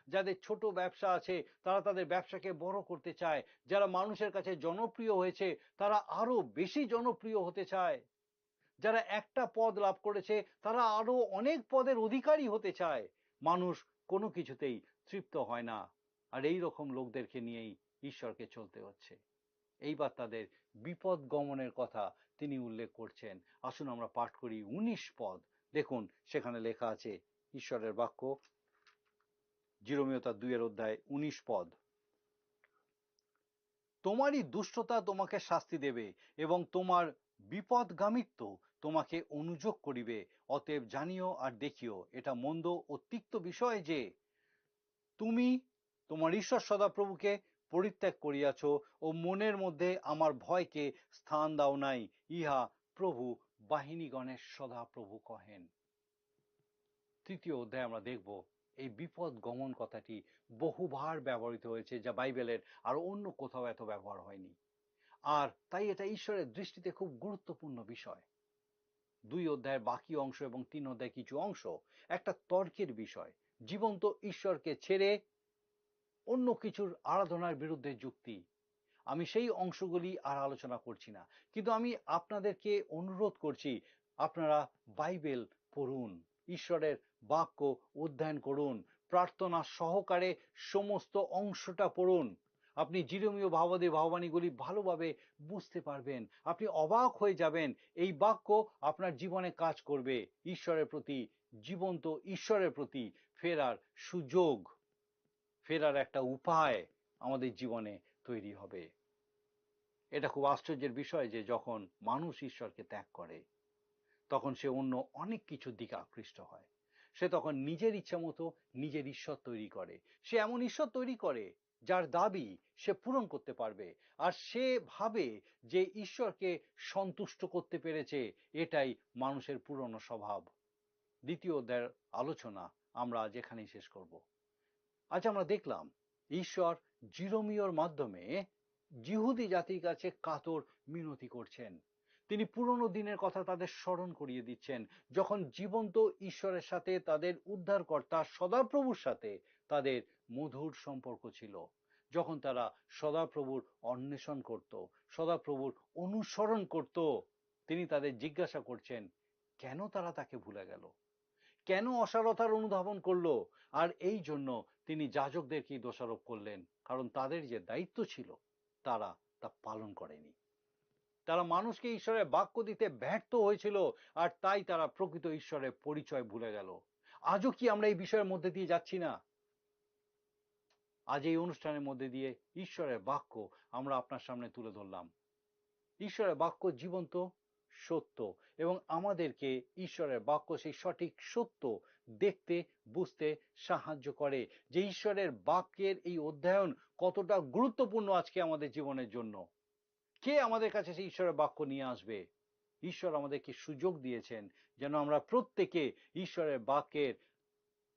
যাদের ছোট ব্যবসা আছে, তারা তাদের ব্যবসাকে বড় করতে চায়। যারা মানুষের কাছে জনপ্রিয় হয়েছে, তারা আরো বেশি জনপ্রিয় হতে চায়। যারা একটা পদ লাভ করেছে, তারা আরো অনেক পদের অধিকারী হতে চায়। মানুষ কোনো কিছুতেই তৃপ্ত হয় না, আর এই রকম লোকদেরকে নিয়েই ঈশ্বরকে চলতে হচ্ছে। এইবার তাদের বিপদ গমনের কথা তিনি উল্লেখ করছেন। আসুন আমরা পাঠ করি 19 পদ। দেখুন সেখানে লেখা আছে ঈশ্বরের বাক্য, জিরোমীয় তার 2 অধ্যায় 19 পদ। তোমারই দুষ্টতা তোমাকে শাস্তি দেবে, এবং তোমার বিপদগামিত্ব তোমাকে অনুযোগ করিবে। অতএব জানিও আর দেখিও, এটা মন্দ ও তিক্ত বিষয় যে তুমি তোমার ঈশ্বর সদাপ্রভুকে পরিত্যাগ করিয়াছ ও মনের মধ্যে আমার ভয়কে স্থান দাও নাই, ইহা প্রভু বাহিনীগণের সদাপ্রভু কহেন। 3 অধ্যায়ে আমরা দেখব এই বিপদ গমন কথাটি বহুবার ব্যবহৃত হয়েছে, যা বাইবেলের আর অন্য কোথাও এত ব্যবহার হয়নি। আর তাই এটা ঈশ্বরের দৃষ্টিতে খুব গুরুত্বপূর্ণ বিষয়। 2 অধ্যায়ের বাকি অংশ এবং 3 অধ্যায়ের কিছু অংশ একটা তর্কের বিষয়। জীবন্ত ঈশ্বরকে ছেড়ে অন্য কিছুর আরাধনার বিরুদ্ধে যুক্তি। আমি সেই অংশগুলি আর আলোচনা করছি না, কিন্তু আমি আপনাদেরকে অনুরোধ করছি, আপনারা বাইবেল পড়ুন, ঈশ্বরের বাক্য অধ্যয়ন করুন, প্রার্থনা সহকারে সমস্ত অংশটা পড়ুন। আপনি জিরোমীয় ভাবাদী ভাববাণীগুলি ভালোভাবে বুঝতে পারবেন। আপনি অবাক হয়ে যাবেন, এই বাক্য আপনার জীবনে কাজ করবে। ঈশ্বরের প্রতি, জীবন্ত ঈশ্বরের প্রতি ফেরার সুযোগ, ফেরার একটা উপায় আমাদের জীবনে তৈরি হবে। এটা খুব আশ্চর্যের বিষয় যে যখন মানুষ ঈশ্বরকে ত্যাগ করে, তখন সে অন্য অনেক কিছুর দিকে আকৃষ্ট হয়। সে তখন নিজের ইচ্ছা মতো নিজের ঈশ্বর তৈরি করে। সে এমন ঈশ্বর তৈরি করে যার দাবি সে পূরণ করতে পারবে, আর সে ভাবে যে ঈশ্বরকে সন্তুষ্ট করতে পেরেছে। এটাই মানুষের পুরনো স্বভাব। 2 অধ্যায়ের আলোচনা আমরা আজ এখানেই শেষ করব। আজ আমরা দেখলাম ঈশ্বর জিরোমীয়র মাধ্যমে জিহুদি জাতির কাছে কাতর মিনতি করছেন। তিনি পুরনো দিনের কথা তাদের স্মরণ করিয়ে দিচ্ছেন, যখন জীবন্ত ঈশ্বরের সাথে, তাদের উদ্ধারকর্তা সদাপ্রভুর সাথে তাদের মধুর সম্পর্ক ছিল। যখন তারা সদাপ্রভুর অন্বেষণ করত, সদাপ্রভুর অনুসরণ করত, তিনি তাদের জিজ্ঞাসা করছেন কেন তারা তাকে ভুলে গেল, কেন অসারতার অনুধাবন করলো? আর এই জন্য তিনি যাজকদেরকেই দোষারোপ করলেন, কারণ তাদের যে দায়িত্ব ছিল তারা তা পালন করেনি। তারা মানুষকে ঈশ্বরের বাক্য দিতে ব্যর্থ হয়েছিল, আর তাই তারা প্রকৃত ঈশ্বরের পরিচয় ভুলে গেল। আজও কি আমরা এই বিষয়ের মধ্যে দিয়ে যাচ্ছি না? আজ এই অনুষ্ঠানের মধ্যে দিয়ে ঈশ্বরের বাক্য আমরা আপনার সামনে তুলে ধরলাম। ঈশ্বরের বাক্য জীবন্ত, সত্য, এবং আমাদেরকে ঈশ্বরের বাক্য সেই সঠিক সত্য দেখতে বুঝতে সাহায্য করে, যে ঈশ্বরের বাক্যের এই অধ্যয়ন কতটা গুরুত্বপূর্ণ আজকে আমাদের জীবনের জন্য। কে আমাদের কাছে সেই ঈশ্বরের বাক্য নিয়ে আসবে? ঈশ্বর আমাদেরকে সুযোগ দিয়েছেন যেন আমরা প্রত্যেকে ঈশ্বরের বাক্যের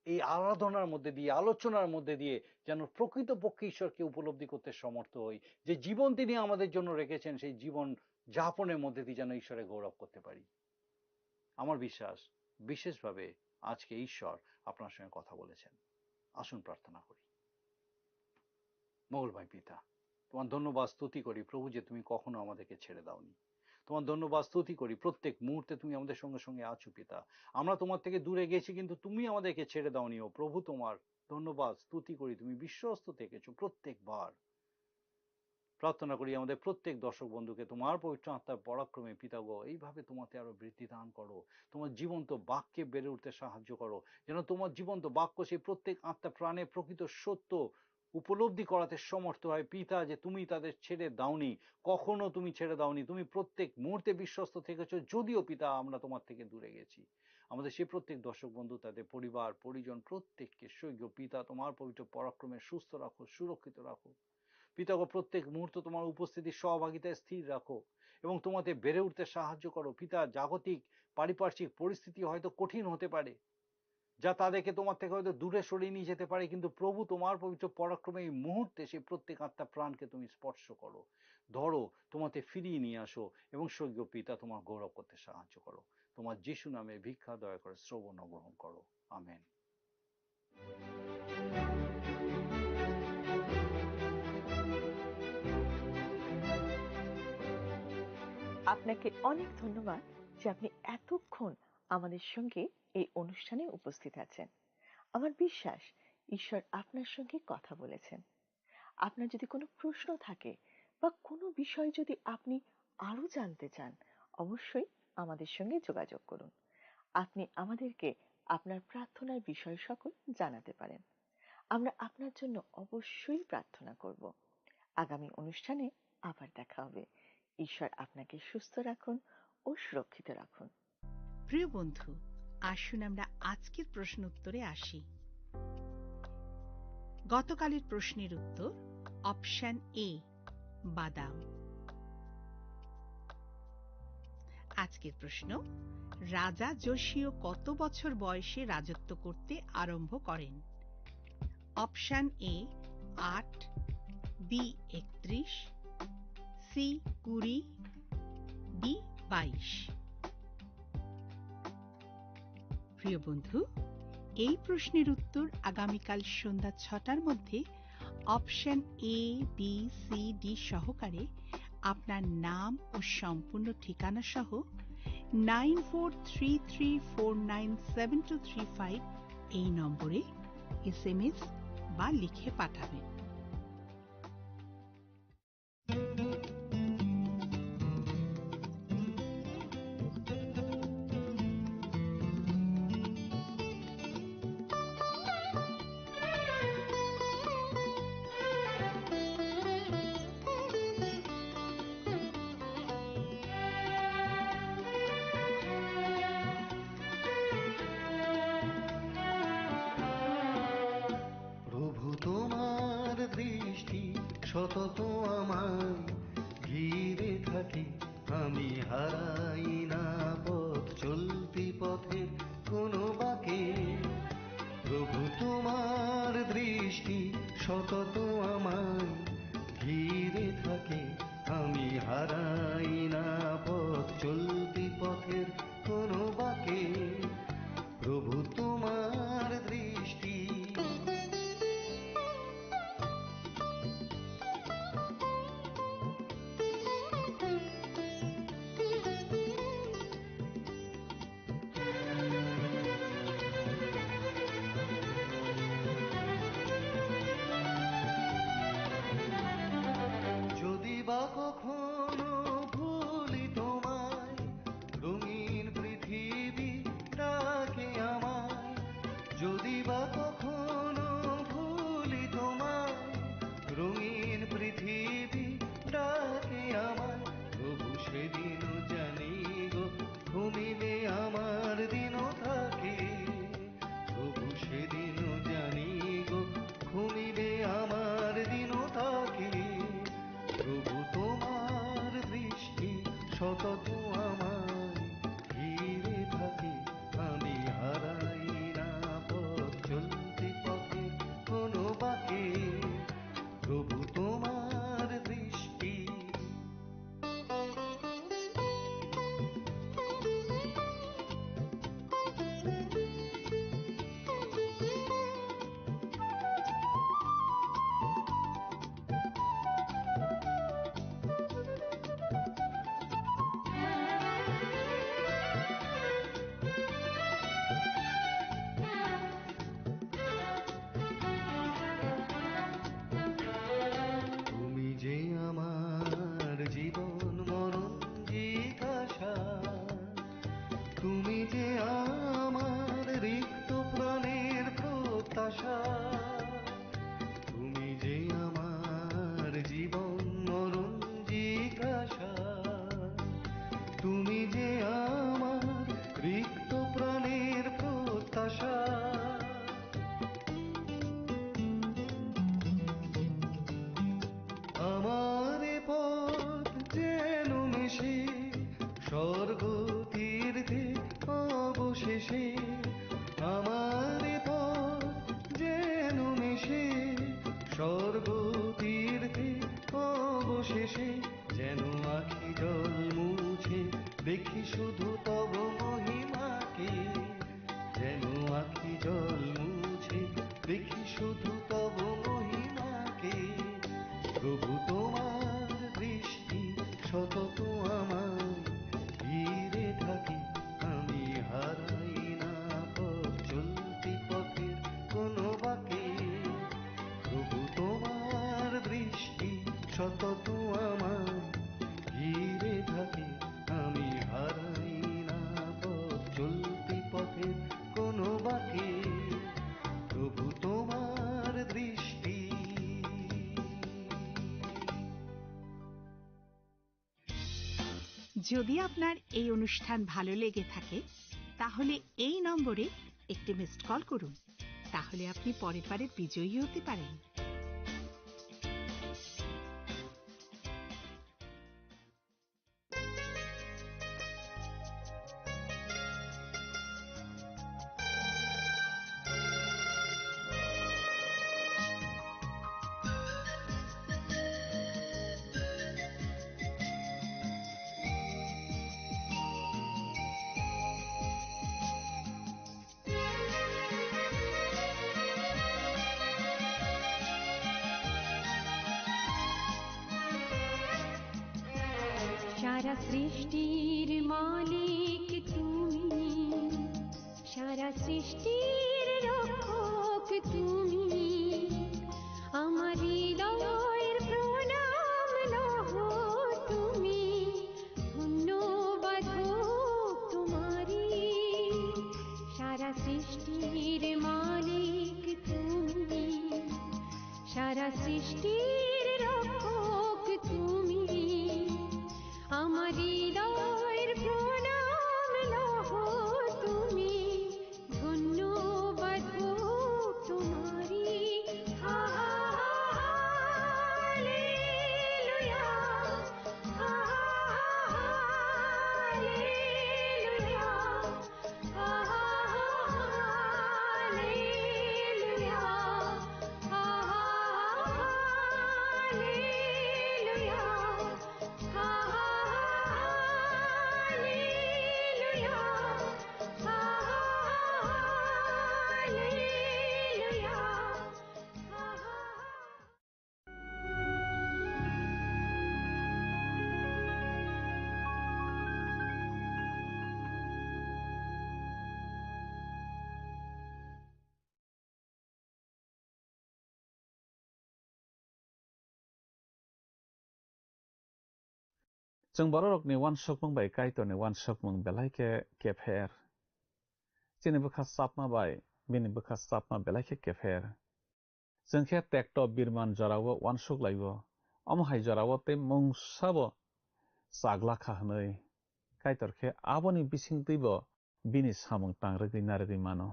এই আরাধনার মধ্যে দিয়ে, আলোচনার মধ্যে দিয়ে যেন প্রকৃতপক্ষে ঈশ্বরকে উপলব্ধি করতে সমর্থ হই, যে জীবন তিনি আমাদের জন্য রেখেছেন সেই জীবন যাপনের মধ্যে দিয়ে যেন ঈশ্বরের গৌরব করতে পারি। আমার বিশ্বাস বিশেষভাবে আজকে ঈশ্বর আপনার সঙ্গে কথা বলেছেন। আসুন প্রার্থনা করি। মঙ্গলময় পিতা, তোমার ধন্যবাদ স্তুতি করি প্রভু যে তুমি কখনো আমাদেরকে ছেড়ে দাওনি। তোমার ধন্যবাদ স্তুতি করি প্রত্যেক মুহূর্তে তুমি আমাদের সঙ্গে সঙ্গে আছো পিতা। আমরা তোমার থেকে দূরে গেছি কিন্তু তুমি আমাদেরকে ছেড়ে দাওনি। ও প্রভু, তোমার ধন্যবাদ স্তুতি করি, তুমি বিশ্বস্ত থেকেছো প্রত্যেকবার। প্রার্থনা করি আমাদের প্রত্যেক দর্শক বন্ধুকে তোমার পবিত্র আত্মার পরাক্রমে পিতাগো এইভাবে তোমাতে আরো বৃদ্ধি দান করো, তোমার জীবন্ত বাক্যে বেড়ে উঠতে সাহায্য করো, যেন তোমার জীবন্ত বাক্য সেই প্রত্যেক আত্মা প্রাণে প্রকৃত সত্য উপলব্ধি করাতে সমর্থ হয় পিতা, যে তুমি তাদের ছেড়ে দাওনি, কখনো তুমি ছেড়ে দাওনি, তুমি প্রত্যেক মুহূর্তে বিশ্বস্ত থেকেছো, যদিও পিতা আমরা তোমার থেকে দূরে গেছি। আমাদের সেই প্রত্যেক দর্শক বন্ধু, তাদের পরিবার পরিজন প্রত্যেককে স্বর্গীয় পিতা তোমার পবিত্র পরাক্রমে সুস্থ রাখো, সুরক্ষিত রাখো পিতাগো। প্রত্যেক মুহূর্ত তোমার উপস্থিতির সহভাগিতায় স্থির রাখো এবং তোমাতে বেড়ে উঠতে সাহায্য করো পিতা। জাগতিক পারিপার্শ্বিক পরিস্থিতি হয়তো কঠিন হতে পারে, যা তাদেরকে তোমার থেকে হয়তো দূরে সরিয়ে নিয়ে যেতে পারে, কিন্তু প্রভু তোমার পবিত্র পরাক্রমে এই মুহূর্তে সেই প্রত্যেক আত্মা প্রাণকে তুমি স্পর্শ করো, ধরো, তোমাতে ফিরিয়ে নিয়ে আসো এবং স্বর্গীয় পিতা তোমার গৌরব করতে সাহায্য করো। তোমার যিশু নামে ভিক্ষা দয়া করে শ্রবণ গ্রহণ করো, আমেন। আপনাকে অনেক ধন্যবাদ যে আপনি এতক্ষণ আমাদের সঙ্গে এই অনুষ্ঠানে উপস্থিত আছেন। আমার বিশ্বাস ঈশ্বর আপনার সঙ্গে কথা বলেছেন। আপনার যদি কোনো প্রশ্ন থাকে বা কোনো বিষয় যদি আপনি আরো জানতে চান, অবশ্যই আমাদের সঙ্গে যোগাযোগ করুন। আপনি আমাদেরকে আপনার প্রার্থনার বিষয় সকল জানাতে পারেন। আমরা আপনার জন্য অবশ্যই প্রার্থনা করব। আগামী অনুষ্ঠানে আবার দেখা হবে। ঈশ্বর আপনাকে সুস্থ রাখুন ও সুরক্ষিত রাখুন। প্রিয় বন্ধু, আসুন আমরা আজকের প্রশ্ন উত্তরে আসি। গতকালের প্রশ্নের উত্তর অপশন এ, বাদাম। আজকের প্রশ্ন, রাজা যোশীয় কত বছর বয়সে রাজত্ব করতে আরম্ভ করেন? Option A 8, B 31, C 20, D 22। প্রিয় বন্ধু, এই প্রশ্নের উত্তর আগামীকাল সন্ধ্যা 6টার মধ্যে option A, B, C, D সহকারে আপনার নাম ও সম্পূর্ণ ঠিকানা সহ 9433497235 এই নম্বরে SMS বা লিখে পাঠাবেন। সতত আমায় ঘিরে থাকে, আমি হারাই না পথ চলতি পথের কোনো বাঁকে। প্রভু তোমার দৃষ্টি সতত আমায় ঘিরে থাকে, আমি হারাই না পথ চলতি পথের কোনো বাঁকে। প্রভু তোমার দৃষ্টি সতত আমায় ঘিরে থাকে, আমি হারাই না পথ চলতি পথে কোনো বাঁকে, প্রভু তোমার দৃষ্টি। তুমি যে আমার জীবন মরণ জিজ্ঞাসা, তুমি যে আমার রিক্ত প্রাণের প্রত্যাশা, তুমি যে আমার জীবন মরণ জিজ্ঞাসা, তুমি যে আমার রিক্ত প্রাণের প্রত্যাশা। আমার পথ যেন মিশে স্বর্গ তীর্থে অবশেষে, আমার পথ যেন মিশে স্বর্গ তীর্থে অবশেষে, যেন আখি জল মুছে দেখি শুধু তব মহিমাকে, যেন আখি জল মুছে দেখি শুধু তব মহিমাকে, প্রভু তোমার দৃষ্টি সতত আমায় ঘিরে থাকে, আমি হারাই না পথ চলতি পথের কোনো বাঁকে, প্রভু তোমার দৃষ্টি সতত আমায় ঘিরে থাকে, আমি হারাই না পথ চলতি পথের কোনো বাঁকে, প্রভু তোমার দৃষ্টি। যদি আপনার এই অনুষ্ঠান ভালো লেগে থাকে তাহলে এই নম্বরে একটি মিসড কল করুন, তাহলে আপনি পরের বারের বিজয়ী হতে পারেন। সারা সৃষ্টির মালিক তুমি, সারা সৃষ্টির রক্ষক তুমি, আমার হৃদয়ের প্রণাম লহ তুমি, ধন্যবাদ হোক তোমারি। সারা সৃষ্টির মালিক তুমি, সারা সৃষ্টির রক্ষক তুমি, আমার হৃদয়ের প্রণাম লহ তুমি, ধন্যবাদ হোক তোমারি। হালেলুয়া, হালেলুয়া, হালেলুয়া, जों borokni wansokmung bai kaitoni wansokmung belaike kepher. Chini bukhas sapma bai bini bukhas sapma belaike kepher. जों khe tekto birman jarawo wansok laibo. Amhai jarawo te mungsabo sagla khahnoi. Kaitor khe aboni bising tibo bini samung tangragui naragui mano.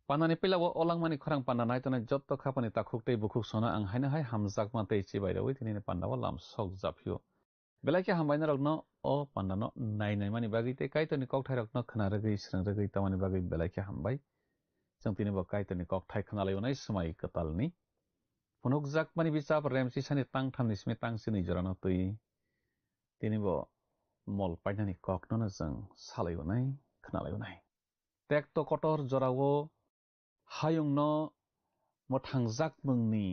Panani pila olang mani khorang pananai to na jotto khapani takhuk tei bukhuk sona ang haina hai hamjak ma tei chibai rawi tini panda lam sok japhiu belai ke hambaina rokno o pandano nainai mani bagi tei kaitoni kokthai rokno khna ragui srang ragui tamani bagi belai ke hambai जों tini bo kaitoni kokthai khnalayonai smai katalni phunukjak mani bichap remsi sani tangtham nisme tangsini jorano tui tini bo mol painani kokno na जों salayonai khnalayonai tekto kotor jorao hayungno motangjak mungni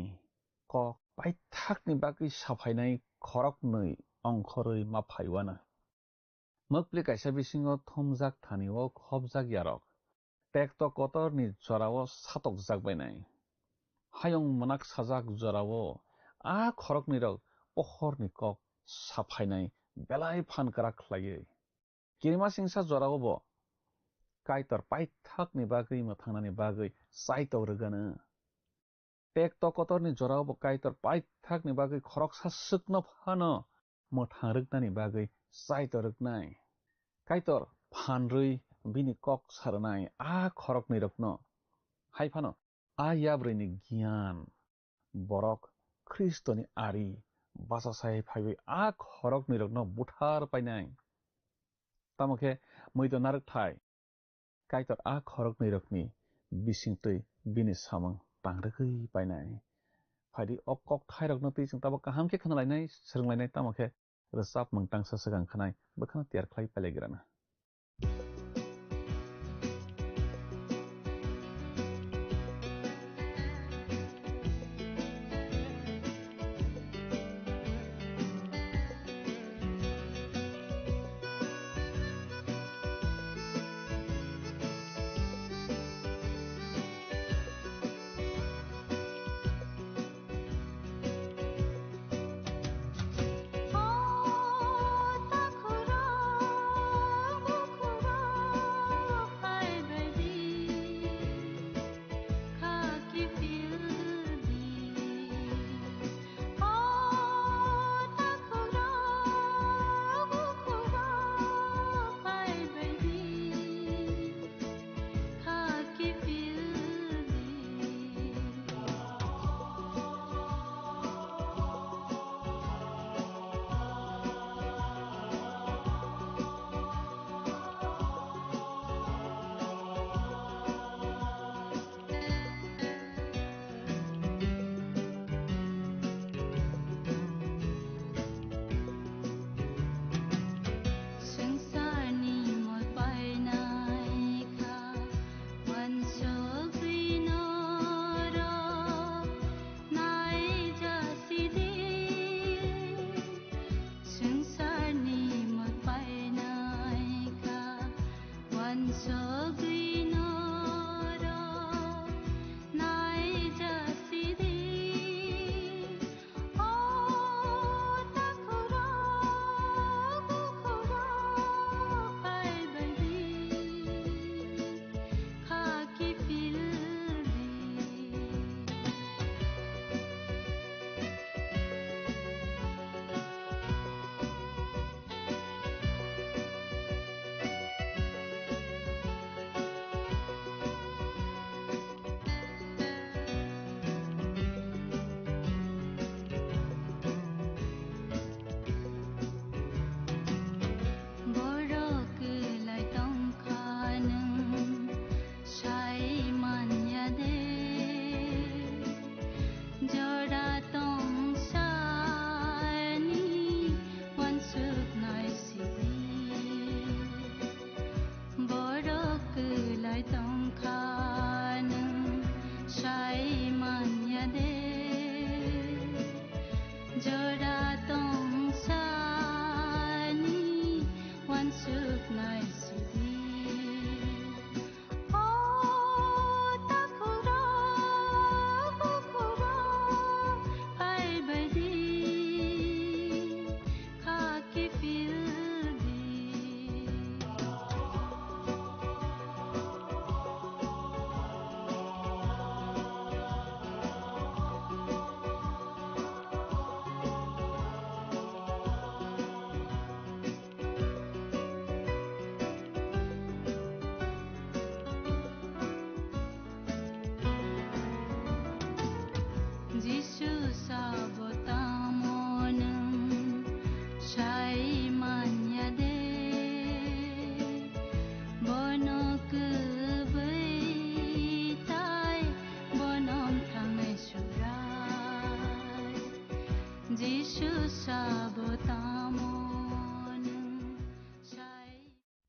kok paithakni bagi safainai khoroknui ongkhorui maphaiwana mokpli kaisa bisingo thomjak thanio khobjak yarok tekto kotorni jorao satokjak bainai hayung monak sajak jorao a khorokni rok pohorni kok safainai belai phankara khlaiui kirima singsa jorao bo kaitor paithakni bagui mothangnani bagui saito rogano tekto kotorni jorao bo kaitor paithakni bagui khoroksa sukno phano mothang rognani bagui saito rognai kaitor phanrui bini kok sarnai a khorokni rokno haifano a yabrini gyan borok kristoni ari basasai phaibai a khorokni rokno buthar painai tamokhe muido narak thai kaitor a khorokni rokni bisingtui bini samang tangragui painai phadi okok thai rokno tui jeng tabo kaham ke khnalainai srunglainai tamokhe resap mungtang sasagang khanai bekhana tiar khlai palegrana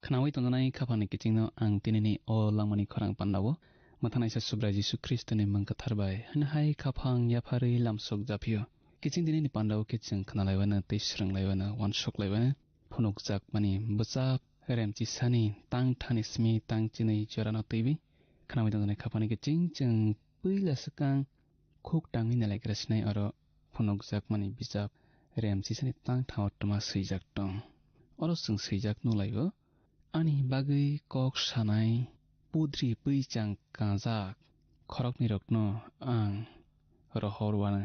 Khnawi tongnai khapani kichingno ang tinini o langmani khorang pandawo mathanai sa subra Jisu Kristoni mangkatharbai hanhai khapang yapari lamsok japio kiching dinini pandawo kiching khnalaiwana teisranglaiwana wanshoklaiwana phunukjak mani bachap remchi sani tang thani smi tang chinai jorano tibi khnawi tongnai khapani kiching ching puila sakang khuk tangi nalai krasnai oro phunukjak mani bijap remchi sani tang thaw tama swijak tong oro sing swijak nulaibo ani bagui kok sanai pudri puichang kajak khorokni rokno ang rohorwana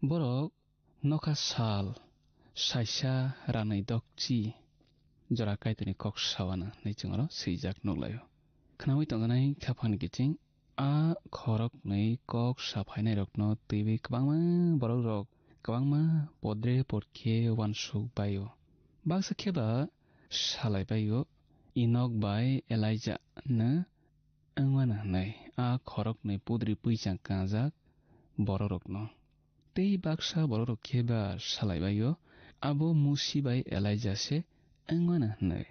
borok nokha sal saisa ranai dokchi jora kaitoni kok sawana neichingoro swijak nuglayo khnawi tongnai khapani kiching a khorok nei kok saphainai rokno tibi kwbangma borok rok kwbangma podre porkhe wansuk bayo baksa kheba salai bayo inok bai Elijah na angwana nei a khorok nei pudri puichang kajak borok rokno tei baksa borok rok kheba salai bayo abo musi bai Elijah se angwana nei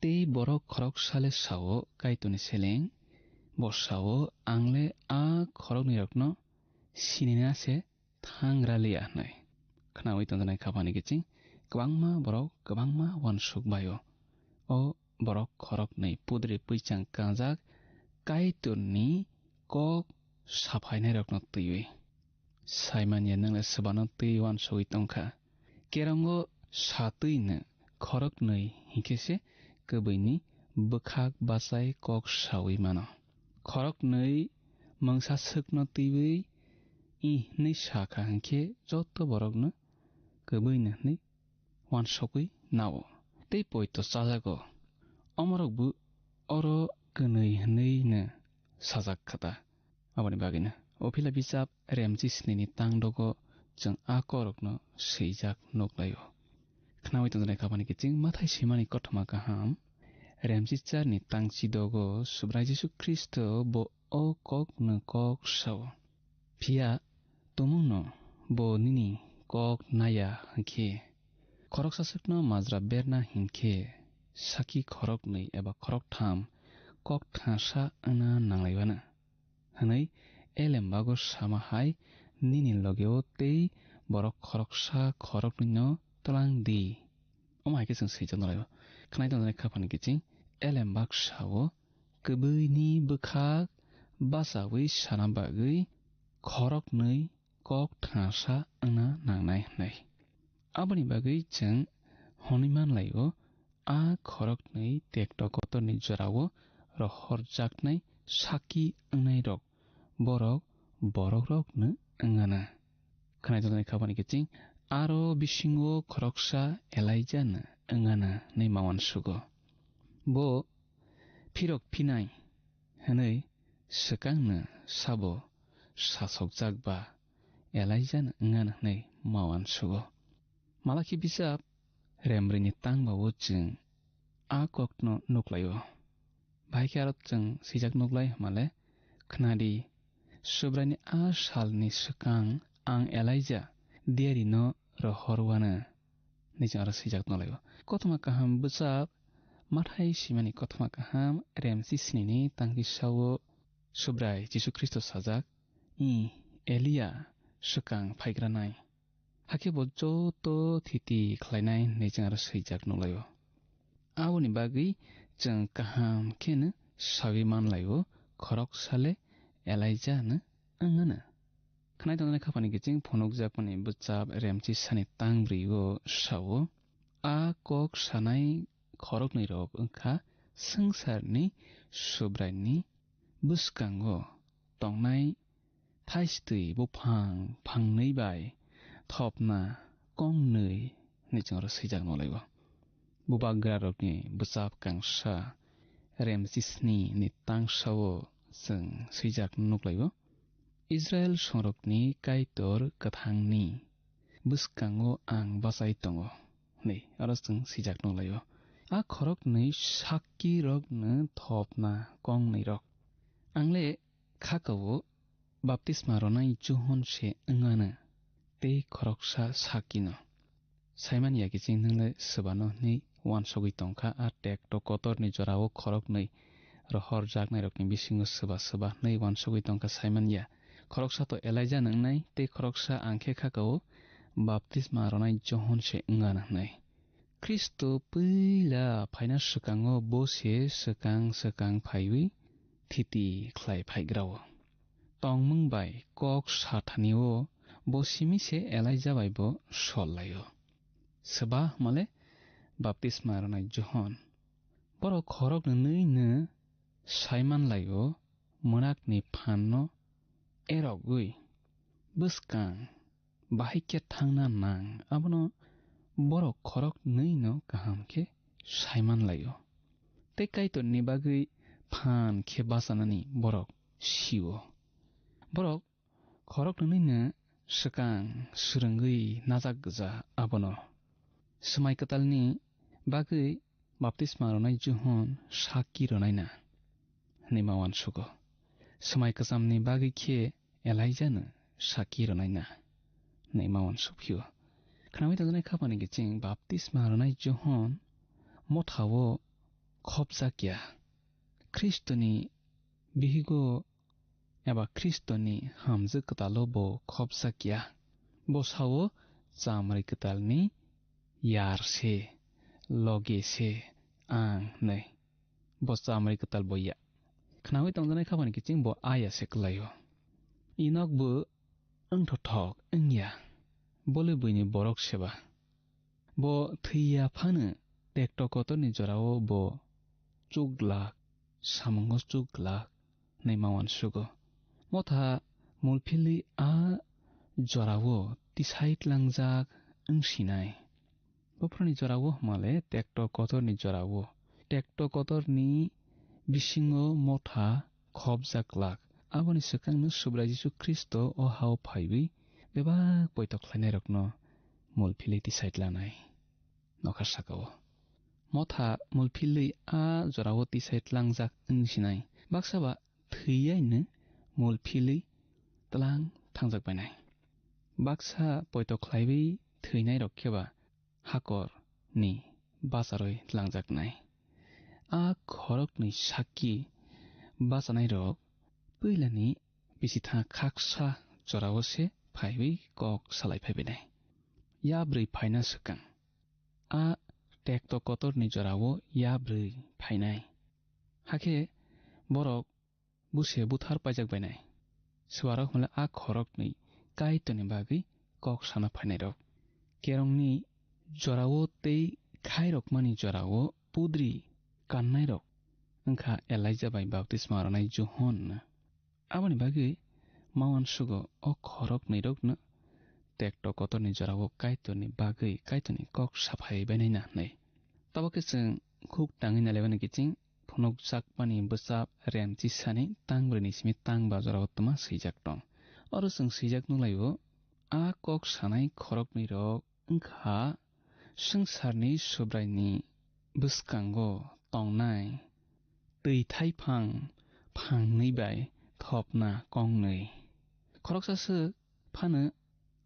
tei borok khorok sale sao kaitoni seleng bosao angle a khorokni rokno sinina se thangralia nei khnawi tongnai khapani kiching kwbangma borok kwbangma wansuk bayo o borok khorok nei pudri puichang kajak kaitoni kok saphainai rokno tiwi saimanya nangla sabano tui wansui tongkha kerango satuina khorok nei hingkese kobini bukhak basai kok sawi mano khorok nei mangsa sukno tiwi I nei sakha hingke joto borokno kobina nei wansokui nawo tei poito chajago omorokbu oro kwnui hnei na sajak khata aboni bagina ophila bichap remchi snini tangdogo jeng akorokno swijak nuglayo khnawi tongnai khapani kiching mathai simani kothoma kaham remchi charni tangchi dogo subra Jisu Kristo bo o kok no kok sao phia tumuno bo nini kok naya hingke khorok sasakno majra berna hingke saki khorok nei eba khorok tham kok thasa ana nanglaibana hanai elembago samahai nini logeo tei borok khoroksa khoroknino tlang di omai ke sing swijak nolaibo khnai tongnai khapani kiching elembak sao kobui ni bukhak basawi sana bagui khorok nei kok thasa ana nangnai nei aboni bagui jeng honiman laibo a khorok nei tekto kotorni jorao rohorjaknai saki angnai rok borok rokno angana khnai tongnai khapani kiching aro bisingo khoroksa Elijah na angana nei mawansugo bo phirok phinai hanai sakangna sabo sasokjak ba Elijah na angana nei mawansugo malaki bisap remrini tangbawo jeng a kokno nuklayo baike aro jeng swijak nuklai male khnadi subrani a salni sakang ang Elijah diari no rohorwana nijang aro swijak nolayo kothoma kaham bachap mathai simani kothoma kaham remchi snini tangki sao subrai Jisu Kristo sajak I Elia sakang phaigranai hakebo joto thiti khlainai nijang aro swijak nolayo aboni bagui jeng kaham kheno sawi manlayo khorok sale Elijah na angana khnai tongnai khapani kiching phunukjak mani bachap remchi sani tangbrio sao a kok sanai khorokni rok wngkha sangsarni subraini buskango tongnai thaistui buphang phangnei bai thopna kongnui nijang aro swijak nolaibo bubagra rokni bachap kangsa remchi sni ni tangsao jeng swijak nuklaibo Israel songrokni kaitor kathangni buskango ang basai tongo nei aro jeng swijak nuglaio a khorok nei saki rok no thopna kong nei rok angle khakao baptisma ronai John se angana tei khoroksa sakino saimani yaki ching nangle sabano nei wansogui tongkha a tekto kotorni jorao khorok nei rohor jaknai rokni bisingo soba nei wansogui tongkha saimanya khoroksa to Elijah nangnai tei khoroksa angkhe khakao baptisma ronai John se nga nangnai Kristo pila phaina sukango bose sakang phaiwi thiti khlai phaigrao tongmung bai kok sathanio bosimi se Elijah bai bo sollayo soba male baptisma ronai John boro khorok nei ne saiman layo monakni phanno erogui buskang bahike thangna nang abono borok khorok nei no kaham khe saiman layo te kaito ni bagui phan khe basanani borok siwo borok khorok nei ne sakang surungui najak gja abono smai katalni bagui baptisma ronai John saki ronai na nimawan sugo smai kasamni bagui khe Elijah no saki ronai na nimawan sukphio khnami tajanai khapani giching baptisma ronai John mothawo khopja kya Kristoni bihigo eba Kristoni hamje katalo bo khopja kya bosawo chamrai katalni yarse loge se ang nei bo chamrai katal boya khnami tajanai khapani giching bo aya se klayo inok bo angthothok angya bole buini borok seba bo thiya phane tekto kotorni jorao bo chuglak samungo chuglak neimawan sugo motha mulphili a jorao tisait langjak angsinai boproni jorao male tekto kotorni jorao tekto kotorni bisingo motha khopjaklak aboni sakangno subra Jisu Kristo o hau phaiwi beba poitok khlainai rokno mulphili tisait lanai nokhar sakao motha mulphili a jorao tisait langjak angsinai baksaba thiyai mulphili tlang thangjak bainai baksa poitok khlaiwi theinai rokkeba hakor ni basaroi langjak nai a khorok ni saki basanai rok puilani bisitha khaksa jorao se phaiwi kok salai phaibenai yabrui phaina sakang a tekto kotorni jorao yabrui phainai hakhe borok buse buthar paijak bainai swarok mala a khorok ni kaitoni bagui kok sana phainai rok kerongni jorao tei khairok mani jorao pudri kannai rok angkha Elijah bai baptisma ronai John aboni bagui mawan sugo o khorok ni rok no tekto kotorni jorao kaitoni bagui kaitoni kok saphai bainai na nei tabake cheng khuk tangi na lebani kiching phunuk jakpani bwchap remchi sani tangbrini simi tangba jorao tuma sijak tong oro cheng sijak nulayo a kok sanai khorok ni rok angkha sangsarni subraini bwskango tongnai tui thaiphang phangnei bai thopna kongnei khoroksasuk phano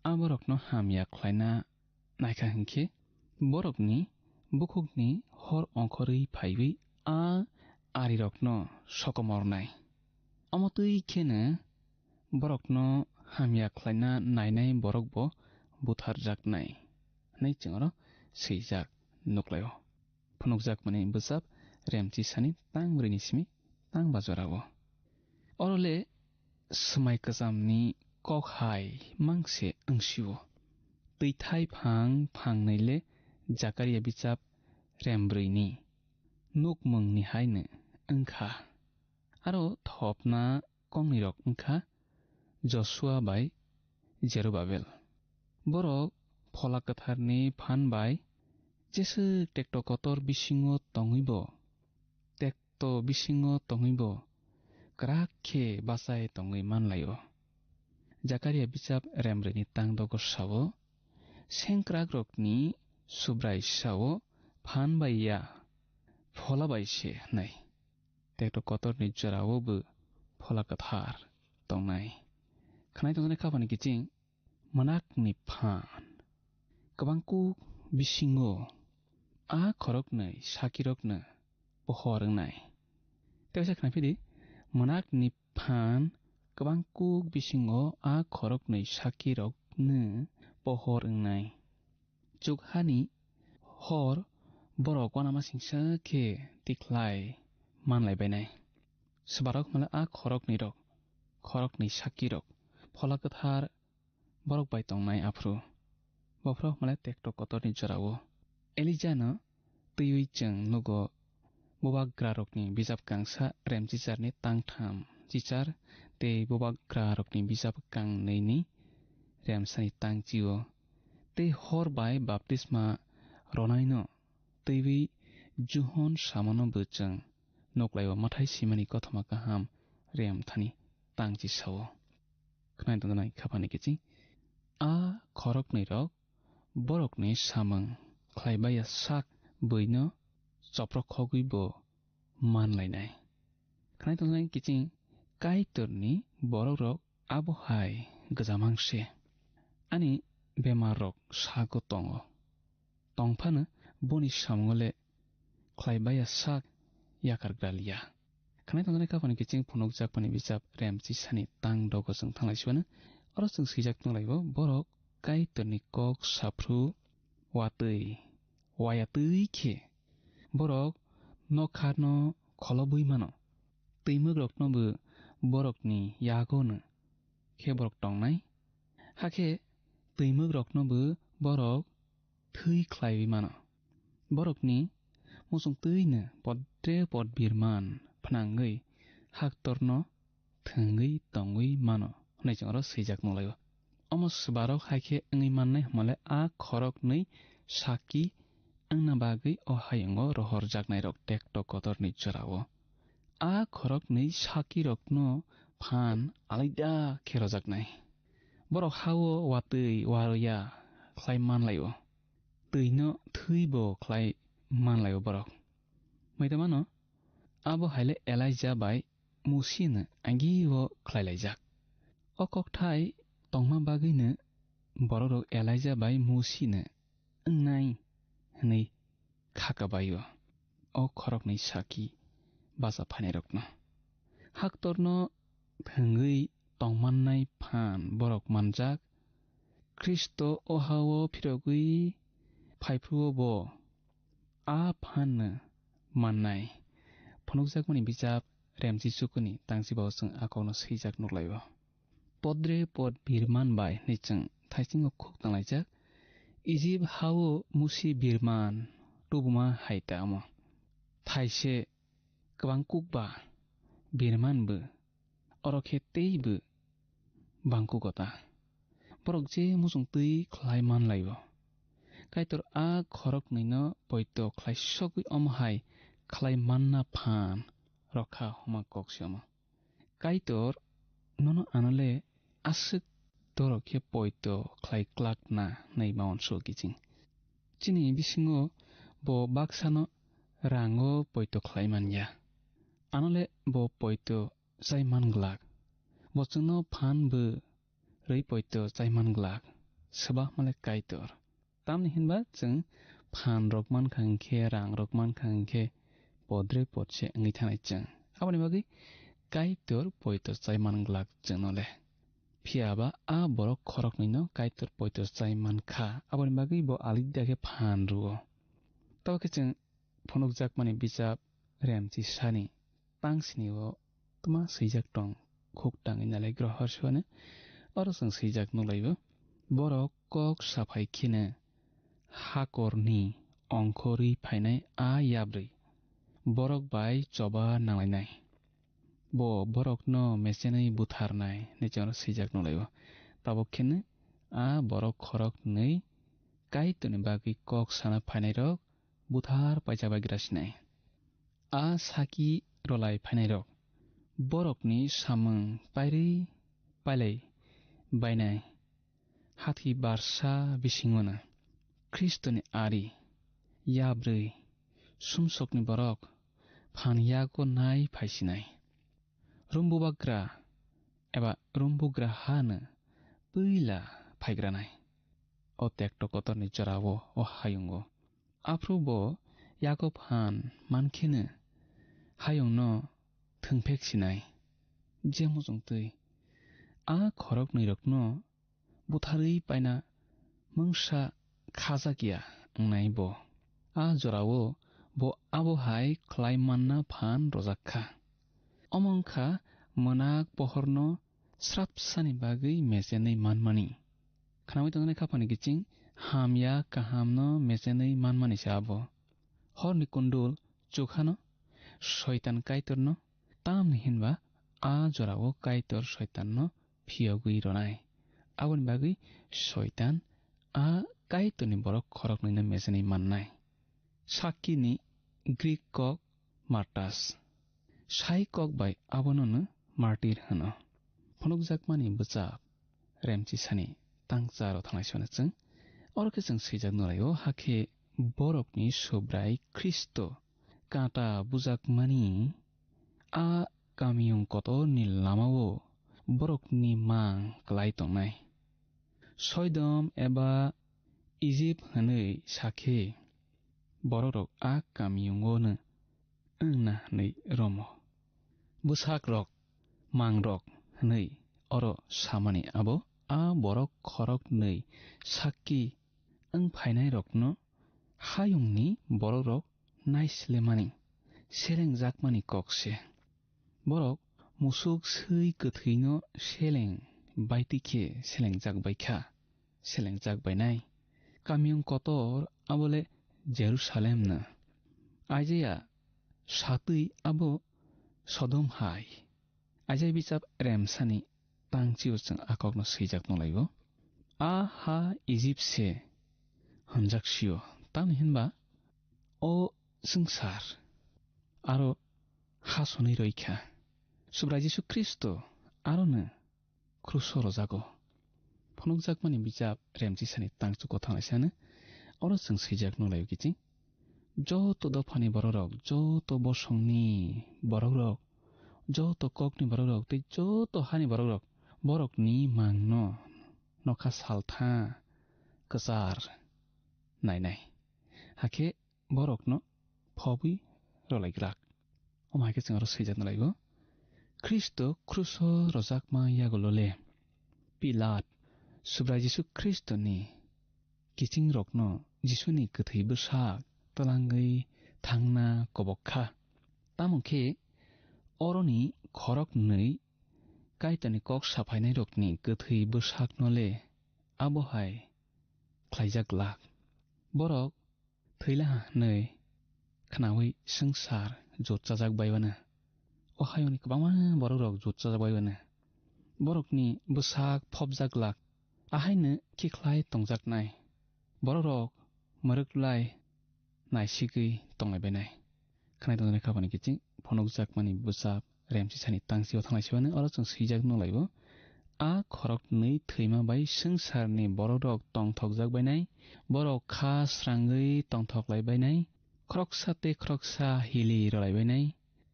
aborokno hamya khlaina naikha hingkhe borokni bukhukni hor ongkhorui phaiwi a arirokno sokomornai amotui kheno borokno hamya khlaina nainai borok bo butharjaknai nei chingoro seijak nuklayo phunukjak mani bwchap remchi sani tangbrini simi tangba jorao orole smai kajamni kokhai mangse angsiwo tui phangneile Zakaria bichap rembrini nukmungni haine angkha aro thopna kongnirok angkha Joshua bai Jerubabel borok phola katharni phan bai jesu tekto kotor bisingo tongibo tekto bisingo tongibo krakhe basai tongui manlayo Zakaria bichap rembrini tangdogo sawo sengkrak rokni subrai sawo phan baiya phola baise nai tekto kotorni jorao bu phola kathar tongnai khnai tongnai khapani kiching manakni phan kabangku bisingo खरकनै साकिरकनो बहरंनाय तेवसा खनाफिदि मोनाक निफान गोबां cook बिसिङो खरकनै साकिरकनो बहरंनाय जुगहानि हर borok wanama singsa ke tiklai manlai bainai sebarok mala khorok ni sakirok phola kathar borok bai tongnai afru bofrok mala tektok kotor ni jorao elijana tui chang nogo bobak grarok ni bijap kangsa rem chichar ni tangtham chichar te bobak grarok ni bijap kang nei ni rem sani tangchio te hor bai baptisma ronai no teiwi juhon samono bechang noklaiwa mathai simani kothoma kaham rem thani tangchi sawo khnai tonai khapani kichi khorok nei rok borok ni samang khlaibaya sak boino choprok khogui bo manlainai khnai tonai kichi kaitorni borok rok abohai gajamangse ani bemar rok sago tongo tongphana boni samngole khlaibaya sak yakar galia khnai tonai kapani kiching phunok jakpani bijap remchi sani tang dogo jeng thanglai sibana aro jeng sijak tunglaibo borok kaitorni kok safru watui wayatui khe borok nokharno kholobui mano tuimuk rokno bo borokni yagono khe borok tongnai hakhe tuimuk rokno bo borok thui khlaiwi mano borokni musung tuina podre pod birman phnangui haktorno thangui tongui mano nei jangro sijak nolaibo amos barok haikhe ngi manne male khorok nei saki angna bagui o hayango rohor jaknai rok tektok kotor ni jorao khorok nei saki rokno phan alaida khero jaknai borok hawo watui waroya khlai manlaibo tuino thuibo khlai manlaibo borok maitamano abo haile elijah bai musina angiwo khlailajak okokthai tongma bagine borok elijah bai musina ngai nei khakabayo khorok nei saki basa phanai rokno haktorno thangui tongmannai phan borok manjak Kristo ohawo phirogui phaipruo bo phan mannai phunukjak mani bijap remchi sukuni tangsi bawsung akono sijak nuklaibo podre pod birman bai nichang thaising khuk tanglaijak Egypt hawo musi birman tubuma haita amo thaise kwbang kukba birman bo orokhe teibo bangkukota borok je musung tui khlai manlaibo kaitor khorok nino poito khlai sogui omhai khlai manna phan rokha homa koksama kaitor nono anale asuk torokhe poito khlai klak na nei maon so kiching chini bisingo bo baksano rango poito khlai manya anale bo poito jaiman glak bochungno phan bo rei poito jaiman glak seba male kaitor tamni hinba jeng phan rokman khangkhe rang rokman khangkhe podre podse ngi thanai jeng aboni bagi kaitor poito jaiman glak jenole phiaba borok khorok nino kaitor poito jaiman kha aboni bagi bo alidya ke phan ruo tawke jeng phunuk jakmani bijap remchi sani tangsiniwo tuma sijak tong khuk tangi nalai grohor sone aro jeng sijak nulaibo borok kok safai khine hakorni ongkhori phainai yabrui borok bai choba nanglainai bo borokno mesenai butharnai nicharo sijak nolaibo tabok khene borok khorok nei kaitoni bagi kok sana phainai rok buthar paijaba grasinai saki rolai phainai rok borokni samung pairi pailai bainai hathi barsa bisingona Kristoni ari yabrui sumsokni borok phanyago nai phaisinai rumbubagra eba rumbugra hana puila phaigranai o tektok kotorni jorao o hayungo आफ्रुबो Yakub हान मानखेनो हायंनो थोंफेक्सिनाय जेमजों तै आ खरक नैरकनो बुथारै पायना मंसा खाजा गिया नाय बो आ जरावो बो आबोहाय क्लाइमानना फान रजाखा अमंखा मोनाक पहरनो स्रापसानि बागै मेसेनै मानमानि खानावै तंगने खापानि गिचिं हामया काहामनो मेसेनै मानमानि साबो हरनि कुंडुल चुखानो शयतान काइतरनो ताम हिनबा आ जरावो काइतर शयताननो फियगुई रनाय आवन बागै शयतान आ काइतरनि बरक खरक नैना मेसेनै माननाय साकिनि ग्रीक कक मार्टास साइ कक बाय आबननो मार्टिर हनो फनुक जाकमानि बचाब रेमची सानि तांचारो थांनायसोनो जों अरके जों सैजाक नरायो हाखे बरकनि सोब्राय ख्रिsto काटा बुजाकमानि आ कामियुं कतो नि लामावो बरकनि मां क्लाइ तंनाय सयदम एबा इजिप्ट हनै साखे बरक आ कामियुंगोनो ना नै रमो बुसाक रक मां रक नै अर सामानि आबो आ बरक खरक नै साक्की ओं फाइनाय रकनो हायुंनि बरक रक नाइसलेमानि सेलें जाकमानि ककसे बरक मुसुक सै गोथैनो सेलें बायतिखे सेलें जाकबायखा सेलें जाकबायनाय कामियुं कतर आबोले जेरुसालेमनो आइजाया सातै आबो सदम हाय आइजाय बिचाब रेमसानि तांचिवसं आककनो सैजाक नलायो आ हा इजिप्टसे हनजाकसियो ताम हिनबा ओ संसार आरो हासनै रैखा सुब्रा जिसु ख्रिस्ट आरोनो क्रुसो रजागो फनुक जाकमानि बिचाब रेमची सानि तांचुको थांनायसानो अरो जों सैजाक नलायो गिचिं जतो दफानि बररक जतो बसंनि बररक जतो ककनि बररक ते जतो हानि बररक बरकनि मांनो नखा सालथा कसार नाय हाखे बरकनो फबि रलायग्राक अमायके जों अरो सैजाक नलायो ख्रिस्ट क्रुस रजाकमा यागोलोले पिलात सुब्रा जिसु ख्रिस्टनि किचिं रकनो जिसुनि गोथै बोसाक तलांगै थांना कबक्खा तामुखे अरनि खरक नै काइतानि कक साफायनाय रकनि गोथै बोसाक नले आबोहाय ख्लाइजाक लाक बरक थैला नै खानावै संसार जोतजाजाक बायवानो अहायनि गोबां बरक रक जोतजाजाक बायवानो बरकनि बोसाक फबजाक लाक आहायनो खिख्लाय तंजाकनाय बरक रक मरकलाय नायसिगै तंलायबायनाय खानाय तंजानाय खाबानि गिचिं फनुक जाकमानि बोसाब रेमची सानि तांसियाव थांनायसिबानो अरो जों सैजाक नलायो आ खरक नै थैमा बाय संसारनि बरक रक तंथकजाक बायनाय बरक खा स्रांगै तंथकलायबायनाय खरकसा ते खरकसा हिलि रलायबायनाय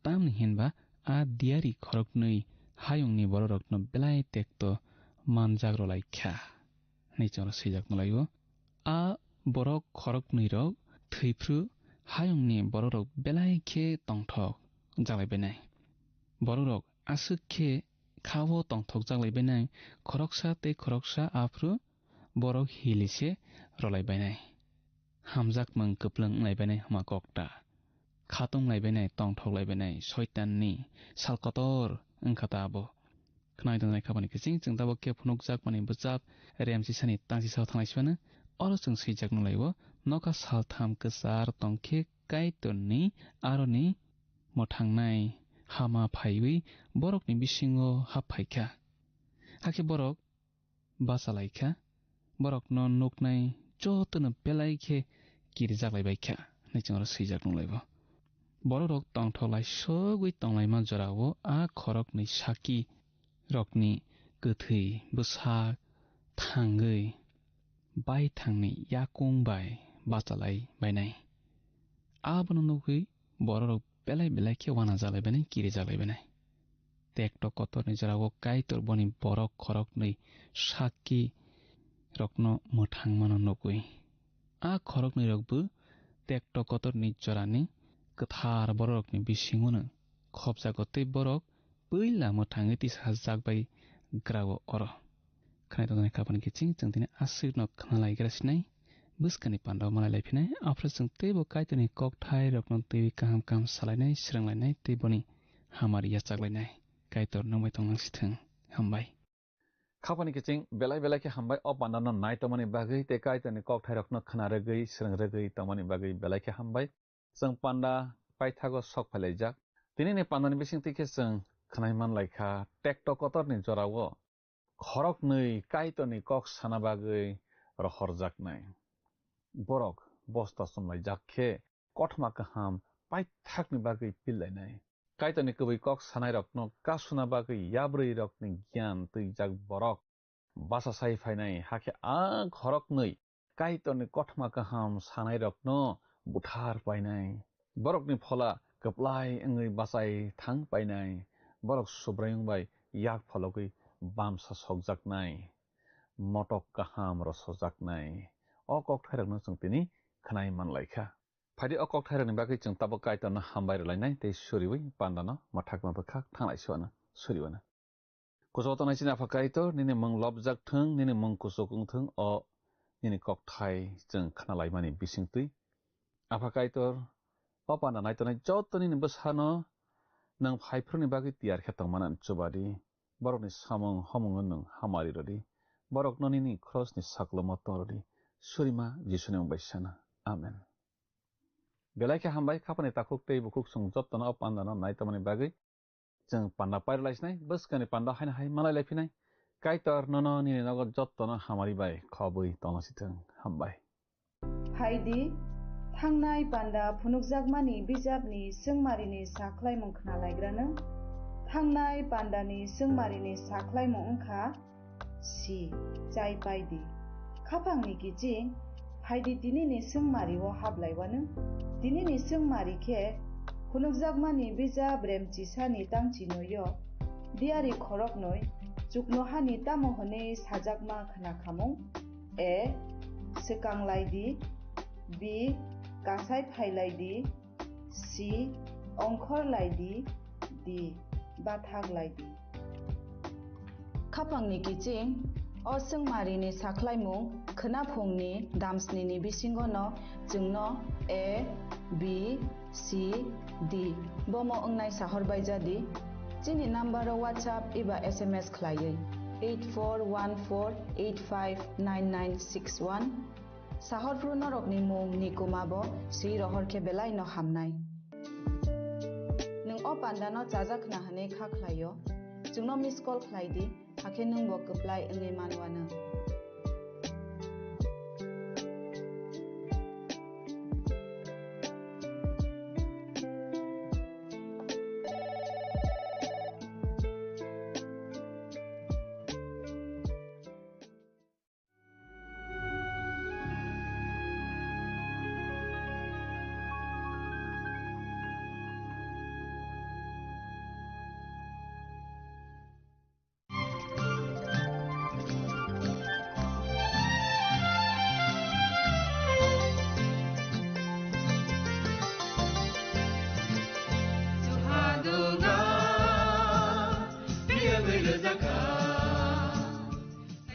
ताम हिनबा आ दियारि खरक नै हायुंनि बरक रकनो बेलाय तेक्तो मानजाक रलायख्या नैचर सैजाक नलायो आ बरक खरक नै रक थैफ्रु हायुंनि बरक रक बेलायखे तंथक जालायबायनाय बरक रक आसुखे खावो तंथक जालायबायनाय खरकसा ते खरकसा आफ्रु बरक हिलिसे रलायबायनाय हामजाक मों कोप्लों लायबायनाय हमा ककटा खातुं लायबायनाय तंथक लायबायनाय शयताननि सालकतर ओंखाताबो खोनाय दंनाय खाबानि किचिं जों दाबो के फनुक जाकमानि बोचाब रेमची सानि तांसिसाव थांनायसिबानो अरो जों सैजाक नलायो नका सालथाम कसार तंखे काइतरनि आरोनि मथांनाय हामा फाइबै बरकनि बिसिङो हाबफायखा हाखे बरक बासालायखा बरकनो नकनाय जतनो बेलायखे गिरजालायबायखा नैचों आरो सैजाक नलायो बरक रक तंथलाय सगै तंलायमा जरावो आ खरक नै साकी रकनि गोथै बोसाक थांगै बाय थांनि याकुं बाय बाचालाय बायनाय आबनो नगै बरक बेलाय बेलायखे वाना जालायबायनाय गिरि जालायबायनाय तेक्ट कतरनि जरावो काइतर बनि बरक खरक नै साकी रकनो मोथां मानो नगै आ खरक नै रकबो टेक्ट कतरनि जरानि गोथार बरकनि बिसिङावनो खबजागतै बरक बैला मोथाङै तिसा जागबाय ग्राव अर खोनादोंनाय खाबानि किचिं जों दिनै आसिरनो खोनालायगासिनाय बुस्कानि पान्डाव मालायलायफिनाय आफ्राय जों तेबो कायतनि ककथाय रकनो तेबि काहाम काहाम सालायनाय सिरांलायनाय तेबनि हामारिया जागलायनाय कायतर नंबाय थंलांसिथों हामबाय खाबानि किचिं बेलाय बेलायखे हामबाय अ पान्डानो नाय तमानि बागै ते कायतनि ककथाय रकनो खोनारगै सिरांरगै तमानि बागै बेलायखे हामबाय जों पान्डा पाइथागो सक फायलायजाक दिनैनि पान्डानि बिसिंथिखे जों खोनायमान लायखा टेक्ट कतरनि जरावो खरक नै कायतनि कक साना बागै रहरजाकनाय बरक बस्ता समलाय जाखे कठमा काहाम पाइथाकनि बागै पिलायनाय कायतनि कबै कक सानाय रकनो कासुना बागै याब्रै रकनि ज्ञान तैजाक बरक बासा साइफायनाय हाखे खरक नै कायतनि कठमा काहाम सानाय रकनो बुथार पायनाय बरकनि फला गप्लाय एङै बासाय थां पायनाय बरक सुब्रायंबाय याक फलगै बामसा सकजाकनाय मटक काहाम रसजाकनाय अकक थायरकनो जों तिनि खोनाय मानलायखा फायदि अकक थायरकनि बागै जों ताबो कायतनो हामबाय रलायनाय ते सुरिबै पान्डानो मथाकमा बखा थांलायसोआनो सुरिबानो कुसवतनाय सिना फाकायतो निने मंग लबजाक थों निने मंग कुसोकुं थों अ निने ककथाय जों खोनालायमानि बिसिंतै आफाकायतर अ पान्डा नायतनाय जतनि बसानो नों फाइफोरनि बागै तियार खेतंमानान चुबादि बरकनि सामं हमंगन नों हामारि रदि बरक ननिनि क्रसनि साक्लमत रदि सुरिमा जिसुनि अंबायसाना आमेन बेलायखे हामबाय खापानि ताकुक तै बुकुक सं जतनो अ पान्डानो नायतमानि बागै जों पान्डा पायरलायसनाय बसकानि पान्डा हायना हाय मालायलायफिनाय कायतर ननो निने नगद जतनो हामारि बाय खबै तंलासिथों हामबाय हायदि थांनाय पान्डा फुनुकजाकमानि बिजाबनि सोंमारिनि साख्लायमुं खोनालायग्रानो थांनाय पान्डानि सोंमारिनि साख्लायमुं ओंखा सि जाय बायदि खाफांनि किचिं फायदि दिनैनि सोंमारिव हाबलायवानो दिनैनि सोंमारिखे फुनुकजाकमानि बिजाब रेमचिसानि तांचिनयो दियारि खरक नय जुकनहानि तामहने साजाकमा खोनाखामुं ए सेकांलायदि बि गासाय फायलायदि सि अंखरलायदि दि बाथागलायदि खाफांनि किचिं असोंमारिनि साख्लायमुं खोनाफुंनि दामस्निनि बिसिंगनो जोंनो ए बि सि दि बमो ओंनाय साहरबायजादि जिनि नाम्बाराव WhatsApp एबा SMS खलायै 8414859961 साहरफ्रु नरकनि मुं निकुमाबो श्री रहरखे बेलाय न हामनाय नों अ पान्डानो जाजाखना हने खाख्लायो जोंनो मिस कल खलायदि हाखे नों बो कप्लाय ओङै मानवानो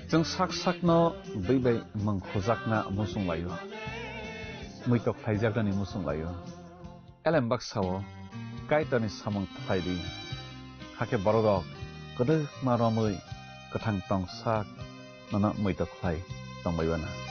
जों साक साकनो बैबाय मंखजाकना मुसुंलायो मैतक थाइजाकनानि मुसुंलायो एलेम बाक्सावो कायतनि सामं थाइदि हाके बरदक गोदो मारमै गोथां तंसाक नना मैतक थाइ तंबायबाना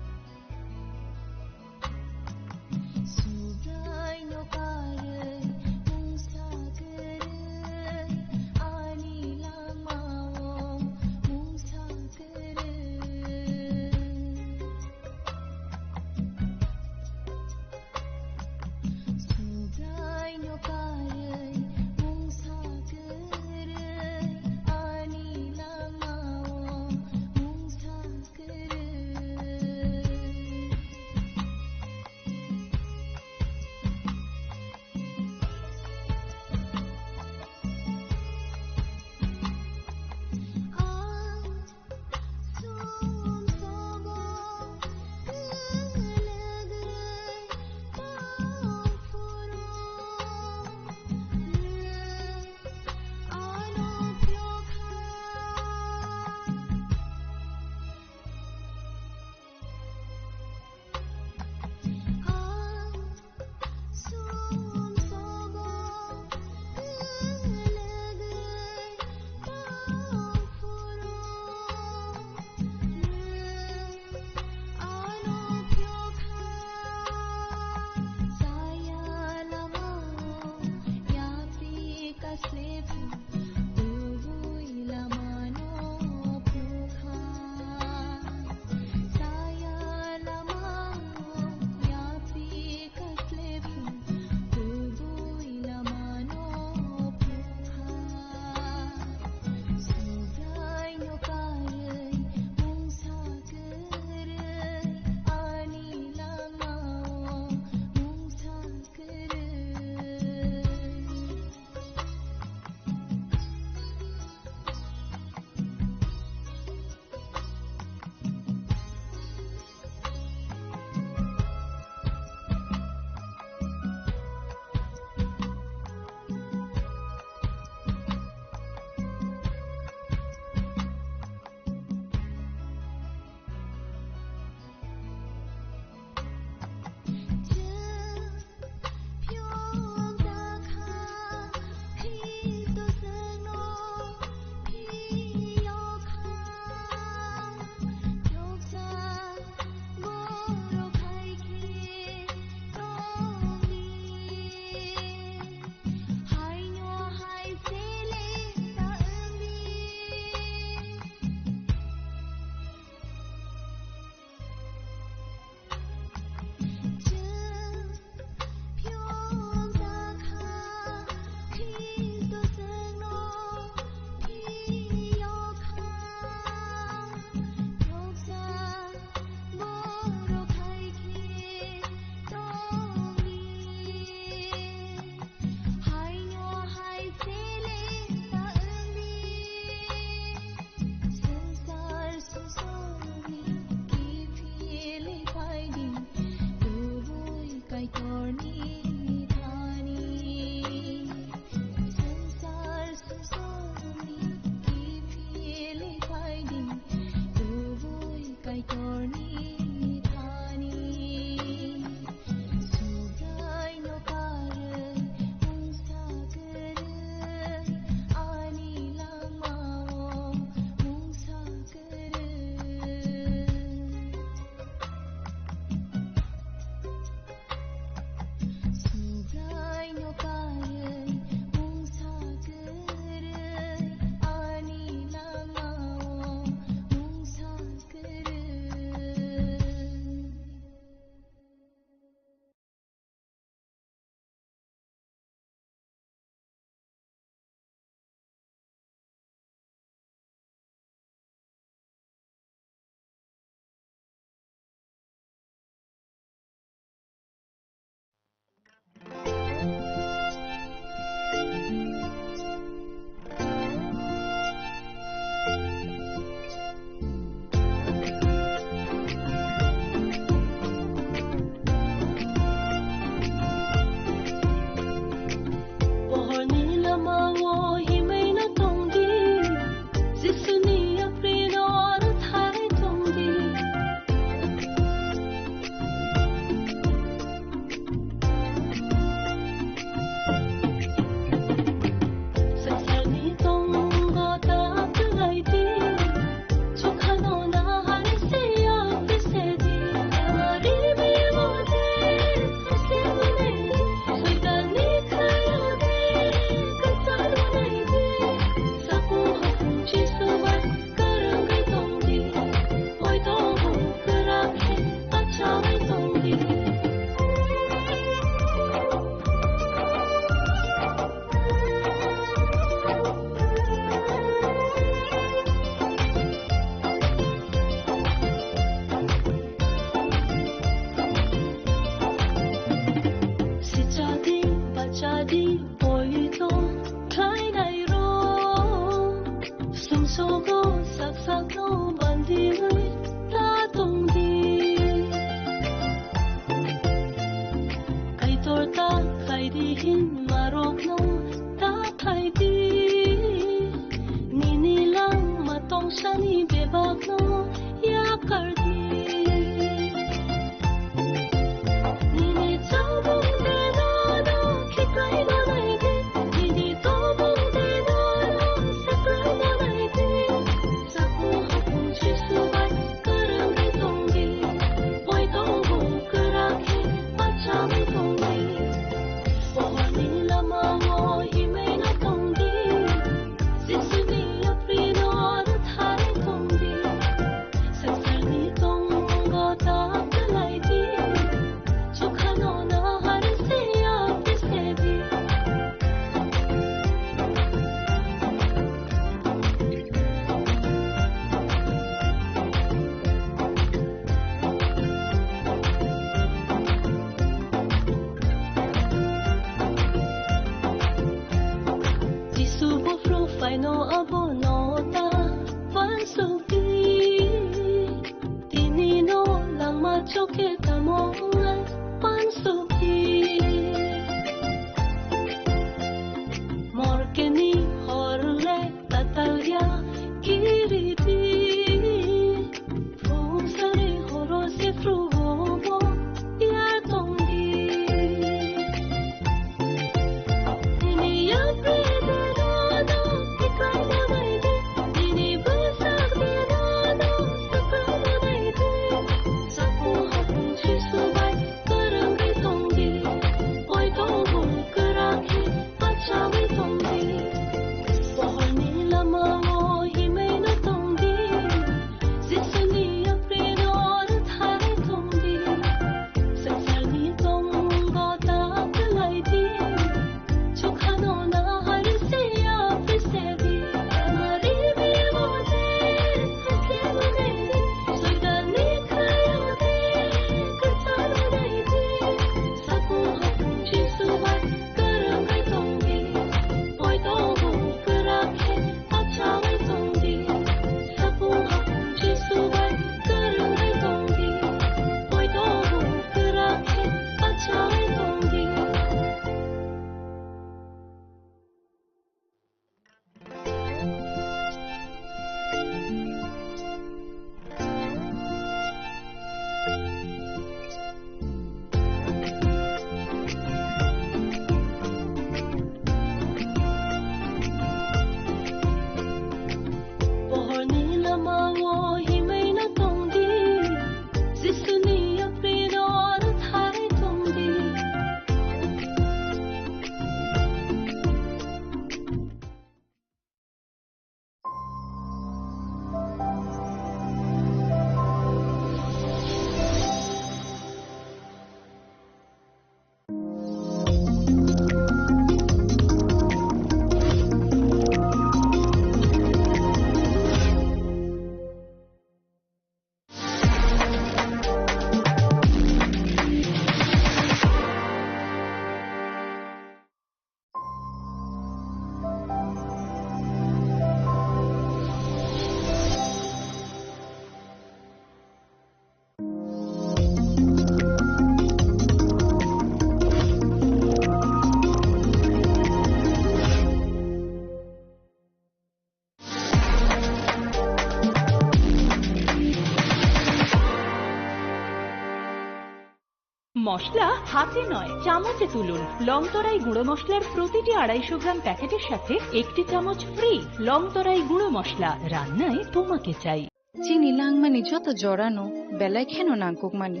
মশলা হাতে নয় চামচে তুলুন। লংতরাই গুঁড়ো মশলার প্রতিটি 250 গ্রাম প্যাকেটের সাথে 1টি চামচ ফ্রি। লংতরাই গুঁড়ো মশলা, রান্নায় তোমাকে চাই। চিনি লাংমানি যত জরানো বেলায় খেনো নাংকুকমানি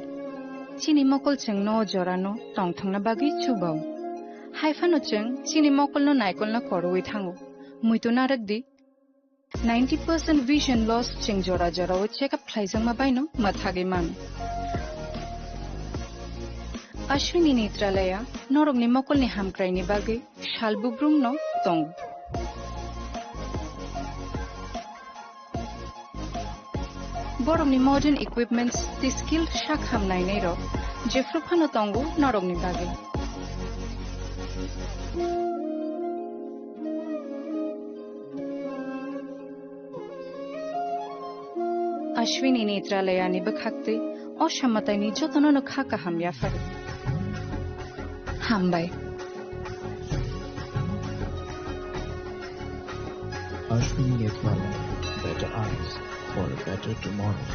চিনি মকল চেং ন জরানো টংথংনা বাগি চুবাও হাইফানো চেং চিনি মকল ন নাইকল না করওই থাঙ্গো মুইতো নারকদি 90% vision loss ching jora jora o checkup khlaijang ma baino mathage man Ashwini Netralaya norog ni mokol ni hamkrai ni bage shalbubrum no tong borong ni modern equipments the skill shakham nai nei ro jefruphano tongu norog ni bage Ashwini Netralaya ni bakhakte oshamatay ni jotono no khaka hamya far hambai Ashwini Netralaya, better eyes for a better tomorrow.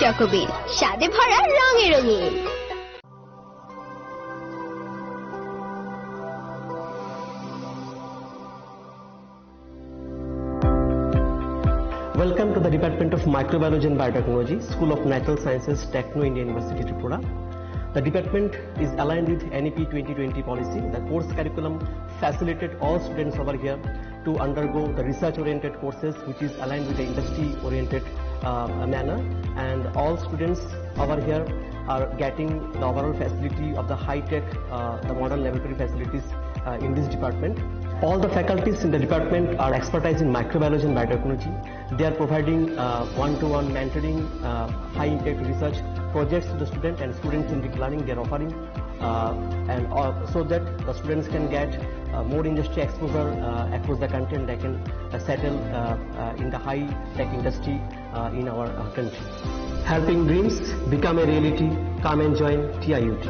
চকোবিন স্বাদে ভরা রঙে রঙিন Welcome to the Department of Microbiology and Biotechnology, School of Natural Sciences, Techno India University, Tripura. The department is aligned with NEP 2020 policy. The course curriculum facilitated all students over here to undergo the research-oriented courses, which is aligned with the industry-oriented manner. And all students over here are getting the overall facility of the high-tech, the modern laboratory facilities in this department. All the faculties in the department are expertise in microbiology and biotechnology. They are providing one-to-one mentoring, high-impact research projects to the student and student-centric learning they are offering, and so that the students can get more industry exposure across the country and they can settle in the high-tech industry in our country. Helping dreams become a reality. Come and join TIUT.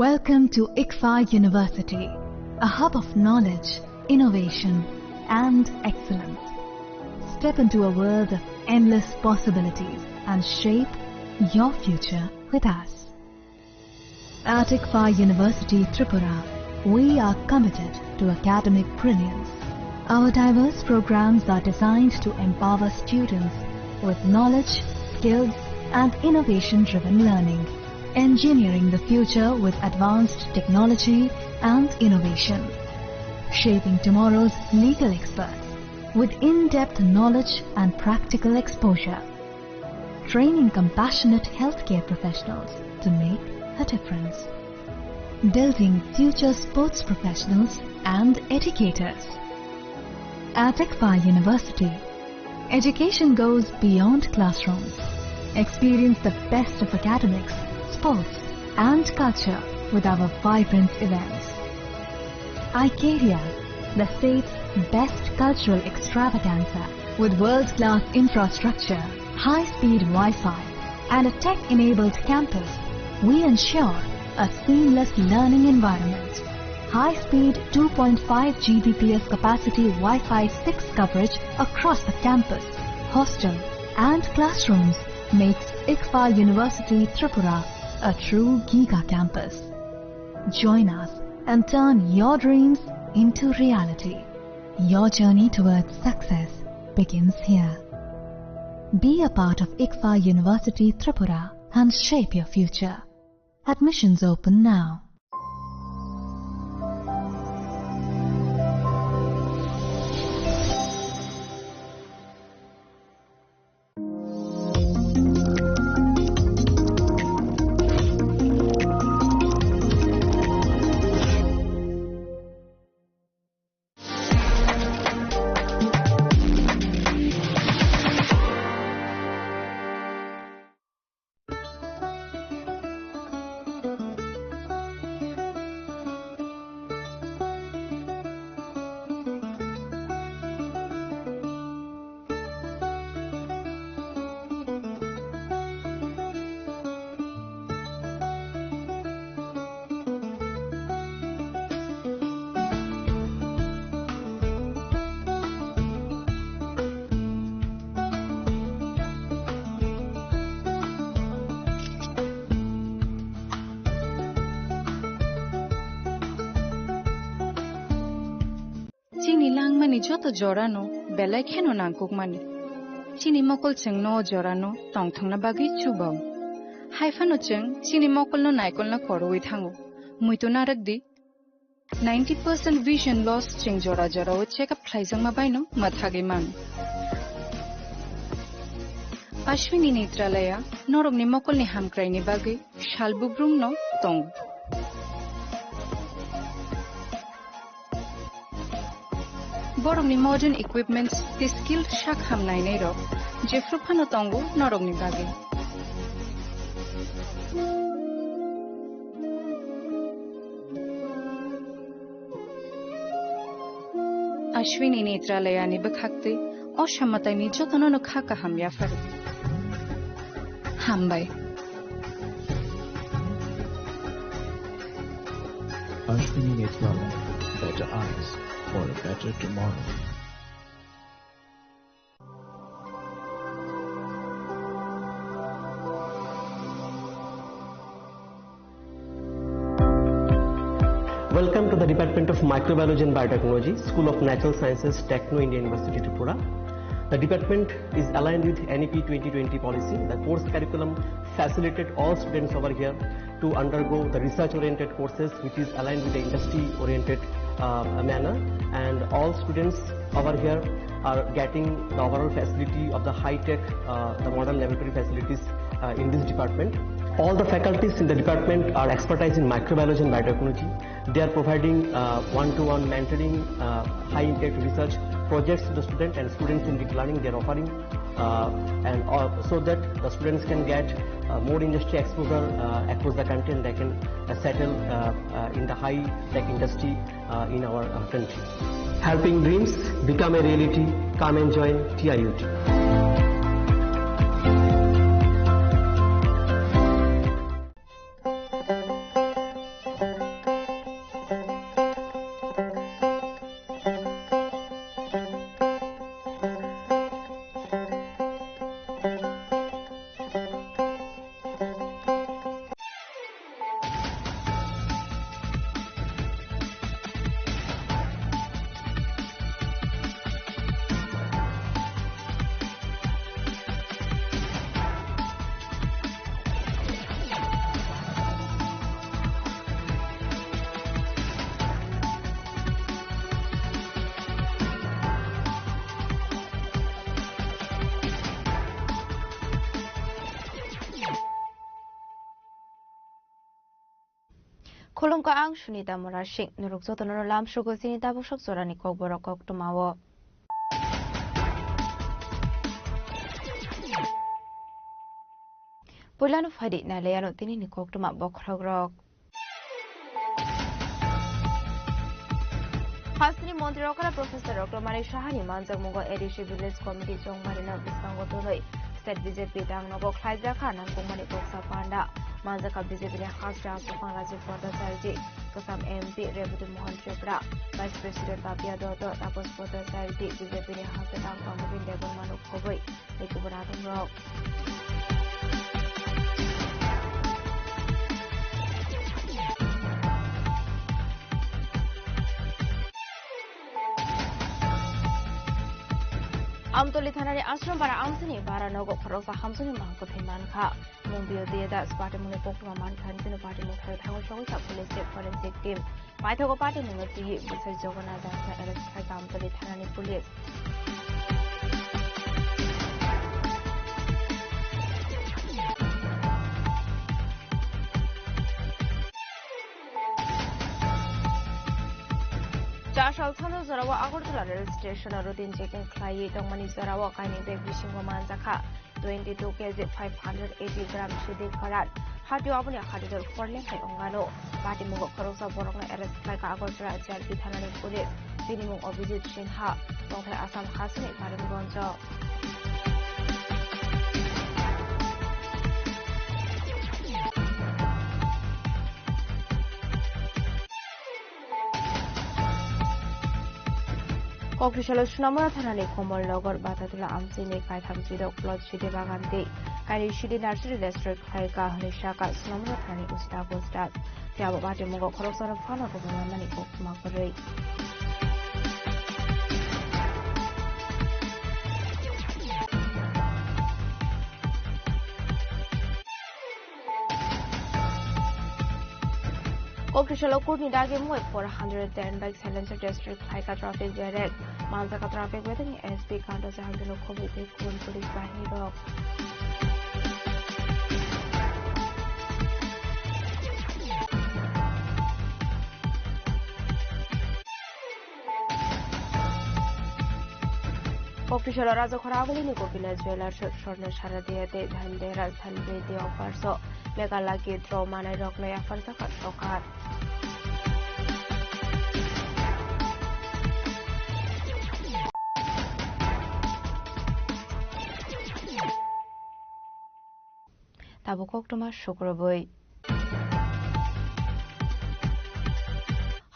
Welcome to ICFA University, a hub of knowledge, innovation, and excellence. Step into a world of endless possibilities and shape your future with us. At ICFA University, Tripura, we are committed to academic brilliance. Our diverse programs are designed to empower students with knowledge, skills, and innovation-driven learning, engineering the future with advanced technology and innovation, shaping tomorrow's legal experts with in-depth knowledge and practical exposure, training compassionate healthcare professionals to make a difference, building future sports professionals and educators. At ICFA University, education goes beyond classrooms. Experience the best of academics, sports, and culture with our vibrant events. ICARIA, the state's best cultural extravaganza, with world-class infrastructure, high-speed Wi-Fi, and a tech-enabled campus, we ensure a seamless learning environment. High-speed 2.5 Gbps capacity Wi-Fi 6 coverage across the campus, hostel, and classrooms makes ICFA University Tripura a true Giga campus. Join us and turn your dreams into reality. Your journey towards success begins here. Be a part of ICFA University Tripura and shape your future. Admissions open now. Haifani joto jorano belai kheno nangkukmani. Chini mokol cheng no jorano tongthongna bagi chubao. Haifano cheng chini mokol no naikol na koroi thango. Muito naragdi 90% vision loss cheng jora jora o check up khlaijang ma baino mathage man. Ashwini Netralaya norog ni mokol ni hamkrai ni bagi shalbubrum no tong. Borong ni modern equipments the skilled shak hamnai nei ro jefru phano tongo norog ni bagi. Ashwini Netralaya ni bakhakte অসামাতাই নির্যাতন খাকা হামিয়া ফারু হামবাই Ashwini Netralaya, better eyes for a better tomorrow. Welcome to the Department of Microbiology and Biotechnology, School of Natural Sciences, Techno India University, Tripura. The department is aligned with NEP 2020 policy. The course curriculum facilitated all students over here to undergo the research-oriented courses, which is aligned with the industry-oriented manner. And all students over here are getting the overall facility of the high-tech, the modern laboratory facilities in this department. All the faculties in the department are expertise in microbiology and biotechnology. They are providing one-to-one mentoring, high-impact research projects to the student, and students in deep learning they are offering, and so that the students can get more industry exposure across the country, and they can settle in the high-tech industry in our country. Helping dreams become a reality. Come and join TIUT. Kolongka ang sunita morashik nurukso tono lam shugo sinita bushok zorani kok borok kok tumawo. Pulanu fadi na leyano tini ni kok tuma bokragrok. Hasni Montri Rokara Professor Rokromani Shahani Manjak Mungo Edishi Village Committee Chong Marina Bisango Toloi State BJP Dang Nogo Klaizra Khan and Kumani Koksa Panda Manjaka BJP Khasra Sufan Rajiv Pota Sarji Kasam MP Rebuti Mohan Tripura Vice President Tapia Dodo Tapos Pota Sarji BJP Hasatang Pamukin Devon Manuk Koboi Nikubaratum Rock. Amtoli Thanari Ashram para Amsini para Nogo Korosa Hamsuni Manko Manka Mumbio Deda Sparta Muni Pokma Mankan Tino Party Mukha Tango Shosa Police Forensic Team Maitogo Party Mungati Bisa Jogana Dasa LSK Amtoli Thanani Police Jashal Thano Zarawa Agartala Rail Station routine checking Klai Dongmani Zarawa Kaini Beg Vishingo Manzaka 22 kg 580 gram Shidi Karat Hatu Abuni Hadidor Forlin Kai Ongano Party Mugo Korosa Borong Arrest Klaka Agartala JRP Thanani Police Minimum Obizit Shinha Dongtai Assam Hasani Parim Gonjo Kokrishala Sunamura Thanani Komol Logor Batatula Amsini Kai Thamsido Plot Shidi Bagante Kai Shidi Nursery District Kaika Hanishaka Sunamura Thani Ustago Stat Tiabo Bati Mugo Korosara Fana Gomani Kokmakari Kokrishala Kurni Dagi Moy 410 bike silencer district Haika traffic direct. Manzaka traffic wedding SP Kanto Zahangino Kobe Kun Police Bahini Rock. Kokrishala Raja Khoraguli Nikopila Jewelers Shortness Sharadiate Dhanderas Thanbeti offers so Megalaki Trauma and Rocknaya Farsaka Sokat. Tabukok Thomas Shukroboy.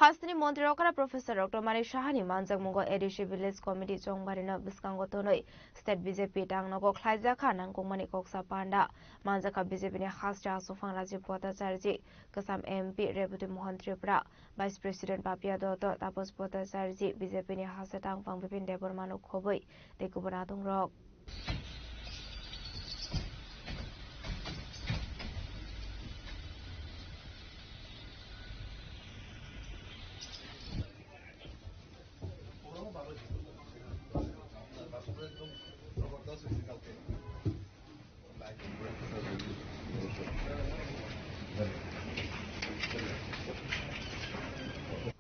Hasni Montirokara Professor Dr. Mari Shahani Manjak Mungo Edishi Village Committee Chongbarina Biskangotonoi State BJP Tangnogo Klaiza Khan Kongmani Koksa Panda Manjaka BJP ni Hasja Sufang Rajiv Bhattacharya Kasam MP Rebuti Mohan Tripura Vice President Papia Dotto Tapos Bhattacharya BJP ni Hasatang Pang Bipin Debormanu Khoboi Dekubanatung Rock.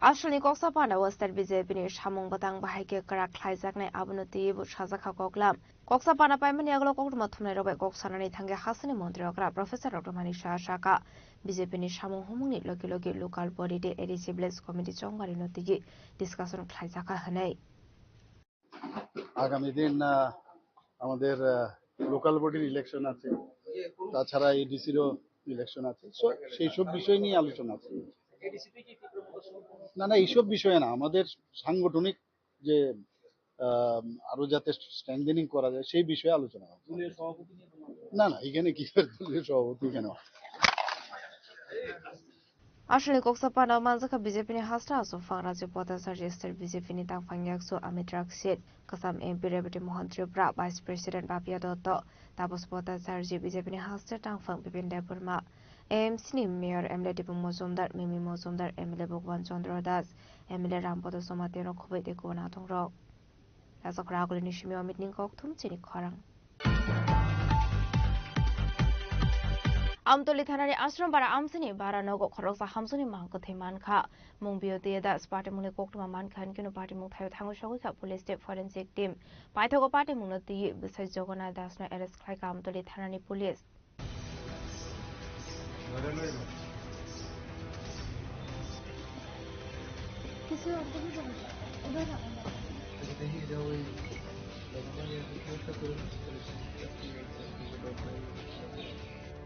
Ashley Koksa Panda was that BJP ni Shamong Batang Bahike Karak Klaijakne Abunuti Bushazaka Koklam. Koksa Panda Paimani Aglo Kokmathumne Robe Koksanani Tange Hasani Montirokra Professor Dr. Manisha Shaka BJP ni Shamong Humuni Loki local body de Edishi Village Committee Chongbarinoti discussion Klaijaka Hanei. আগামী দিন আমাদের local বডির election আছে, তাছাড়া এডিসিরও election আছে, সেই সব বিষয় নিয়ে আলোচনা আছে। না এইসব বিষয়ে না, আমাদের সাংগঠনিক যে আরো যাতে স্ট্রেংথেনিং করা যায় সেই বিষয়ে আলোচনা হবে। না এখানে কি দলীয় সভাপতি কেন? Ashley Koksa Panda Manjaka BJP ni Hasta Sufang Rajiv Bhattacharya State BJP ni Tangphang Yaksu Amit Raksit Kasam MP Rebuti Mohan Tripura Vice President Papia Dotto Tapos Bhattacharya BJP ni Hasta Tangphang Bipin Deborma AMC ni Mayor MLA Dipum Mozumdar Mimi Mozumdar MLA Bhagwan Chandra Das MLA Rampodo Somateno Khoboi Dekubanatung Rock. Raja Khoraguli ni Shimi Amit Ningkok Thum Chini Khorang. Amtoli Thanani Ashram Bara Amsini Bara Nogo Khoroksa Hamsuni Mangkothei Manka Mungbio Deda Party Muni Koktuma Mankan Kino Party Mung Thayo Thango Shogika Police State Forensic Team Paithogo Party Munoti besides Jogona Dasna Arrest Klaika Amtoli Thanani Police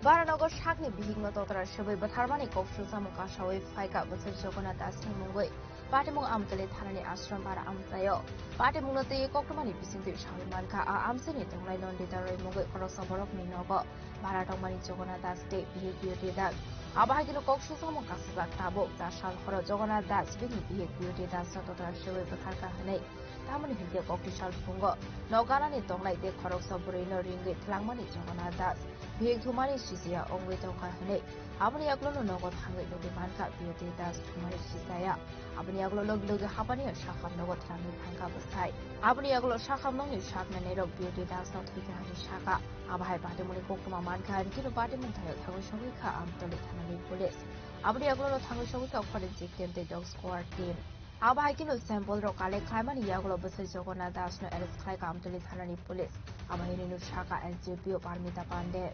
Baranogo Shakni Bihigno Totra Shabu Batharmani Kokshu Samuka Shawi Faika Butsir Jogona Dasni Mungwe Patimung Amtali Thanani Ashram Bara Amtayo Patimunati Kokumani Bisindu Shawi Manka Amsini Tonglai Non Ditare Mungwe Korosa Borok Ninogo Baratomani Jogona Das Day Bihig Beauty Das Abahino Kokshu Samuka Sibak Tabo Dashal Horo Jogona Das Bini Bihig Beauty Das Totra Shawi Batharka Hane Tamani Hilde Kokishal Fungo Noganani Tonglai De Korosa Burino Ringi Tlangmani Jogona Das Bihig Thumani Shizia Ongwe Tonka Hane Abani Aglono Nogot Hangi Logi Manka Beauty Das Thumani Shizaya Abani Aglo Logi Habani Shakam Nogot Rangi Panka Basai Abani Aglo Shakam Nongi Shakna Nero Beauty Das Not Hikari Shaka Abahai Patimuni Kokuma Manka and Kino Patimuntayo Tangushawika Amtoli Tanani Police Abani Aglo Tangushawika Forensic Team The Dog Squad Team Abahai Kino Sample Rokale Kaimani Yaglo Basi Jogona Das No Arrest Klaika Amtoli Tanani Police Abahinu Shaka SGPO Parmita Pande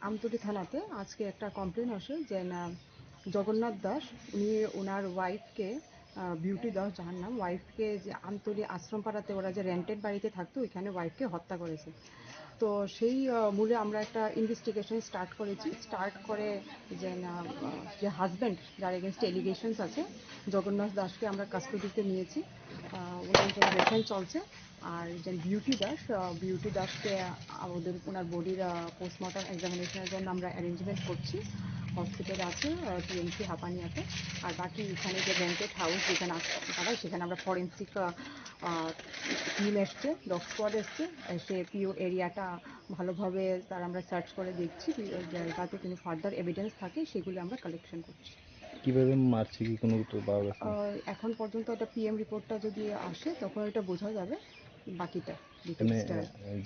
Amtali থানাতে আজকে একটা complain আসে যে না জগন্নাথ দাস উনি ওনার ওয়াইফকে beauty Das যার নাম ওয়াইফকে যে আমতলী আশ্রমপাড়াতে ওরা যে রেন্টেড বাড়িতে থাকতো ওইখানে ওয়াইফকে হত্যা করেছে তো সেই মূলে আমরা একটা ইনভেস্টিগেশন স্টার্ট করে যে না যে হাজব্যান্ড যার এগেনস্ট এলিগেশনস আছে জগন্নাথ দাসকে আমরা কাস্টডিতে নিয়েছি ওনার জন্য রেফারেন্স চলছে আর যে বিউটি দাসকে আমাদের ওনার বডির পোস্টমর্টম এক্সামিনেশনের জন্য আমরা অ্যারেঞ্জমেন্ট করছি হসপিটাল আছে টিএমসি হাপানিয়াতে আর বাকি এখানে যে রেন্টেড হাউস যেখানে তারা সেখানে আমরা ফরেন্সিক টিম এসছে ডগ স্কোয়াড এসছে সে পিও এরিয়াটা ভালোভাবে তার আমরা সার্চ করে দেখছি যাতে কোনো ফার্দার এভিডেন্স থাকে সেগুলো আমরা কালেকশন করছি কিভাবে মারছে কি কোনো উত্তর পাওয়া গেছে? এখন পর্যন্ত এটা পিএম রিপোর্টটা যদি আসে তখন এটা বোঝা যাবে বাকিটা মানে ডিটেইলসটা।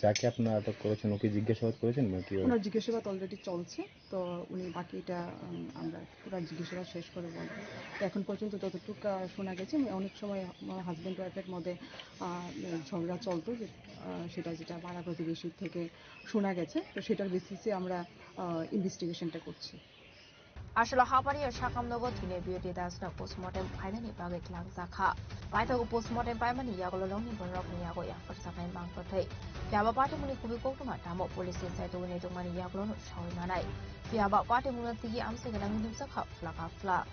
যাকে আপনারা আটক করেছেন ওকে জিজ্ঞাসাবাদ করেছেন নাকি? ওনার জিজ্ঞাসাবাদ অলরেডি চলছে, তো উনি বাকিটা আমরা পুরো জিজ্ঞাসাবাদ শেষ করে বলবো। তো এখন পর্যন্ত যতটুকু শোনা গেছে, অনেক সময় হাজব্যান্ড ওয়াইফের মধ্যে ঝগড়া চলতো, যে সেটা যেটা পাড়া প্রতিবেশীর থেকে শোনা গেছে, তো সেটার বেসিসে আমরা ইনভেস্টিগেশনটা করছি। Ashla Hapari Shakamnogo Tine Beauty Dasna postmortem Painani Bagit Lang Zaka. Paito postmortem Paimani Yagoloni Borok Niago Yafat Sakai Mangkote. Piaba Party Muni Kubiko Tamo Police Saito Netomani Yaglon Shawimanai. Piaba Party Munati Amseganang Saka Flaka Fla.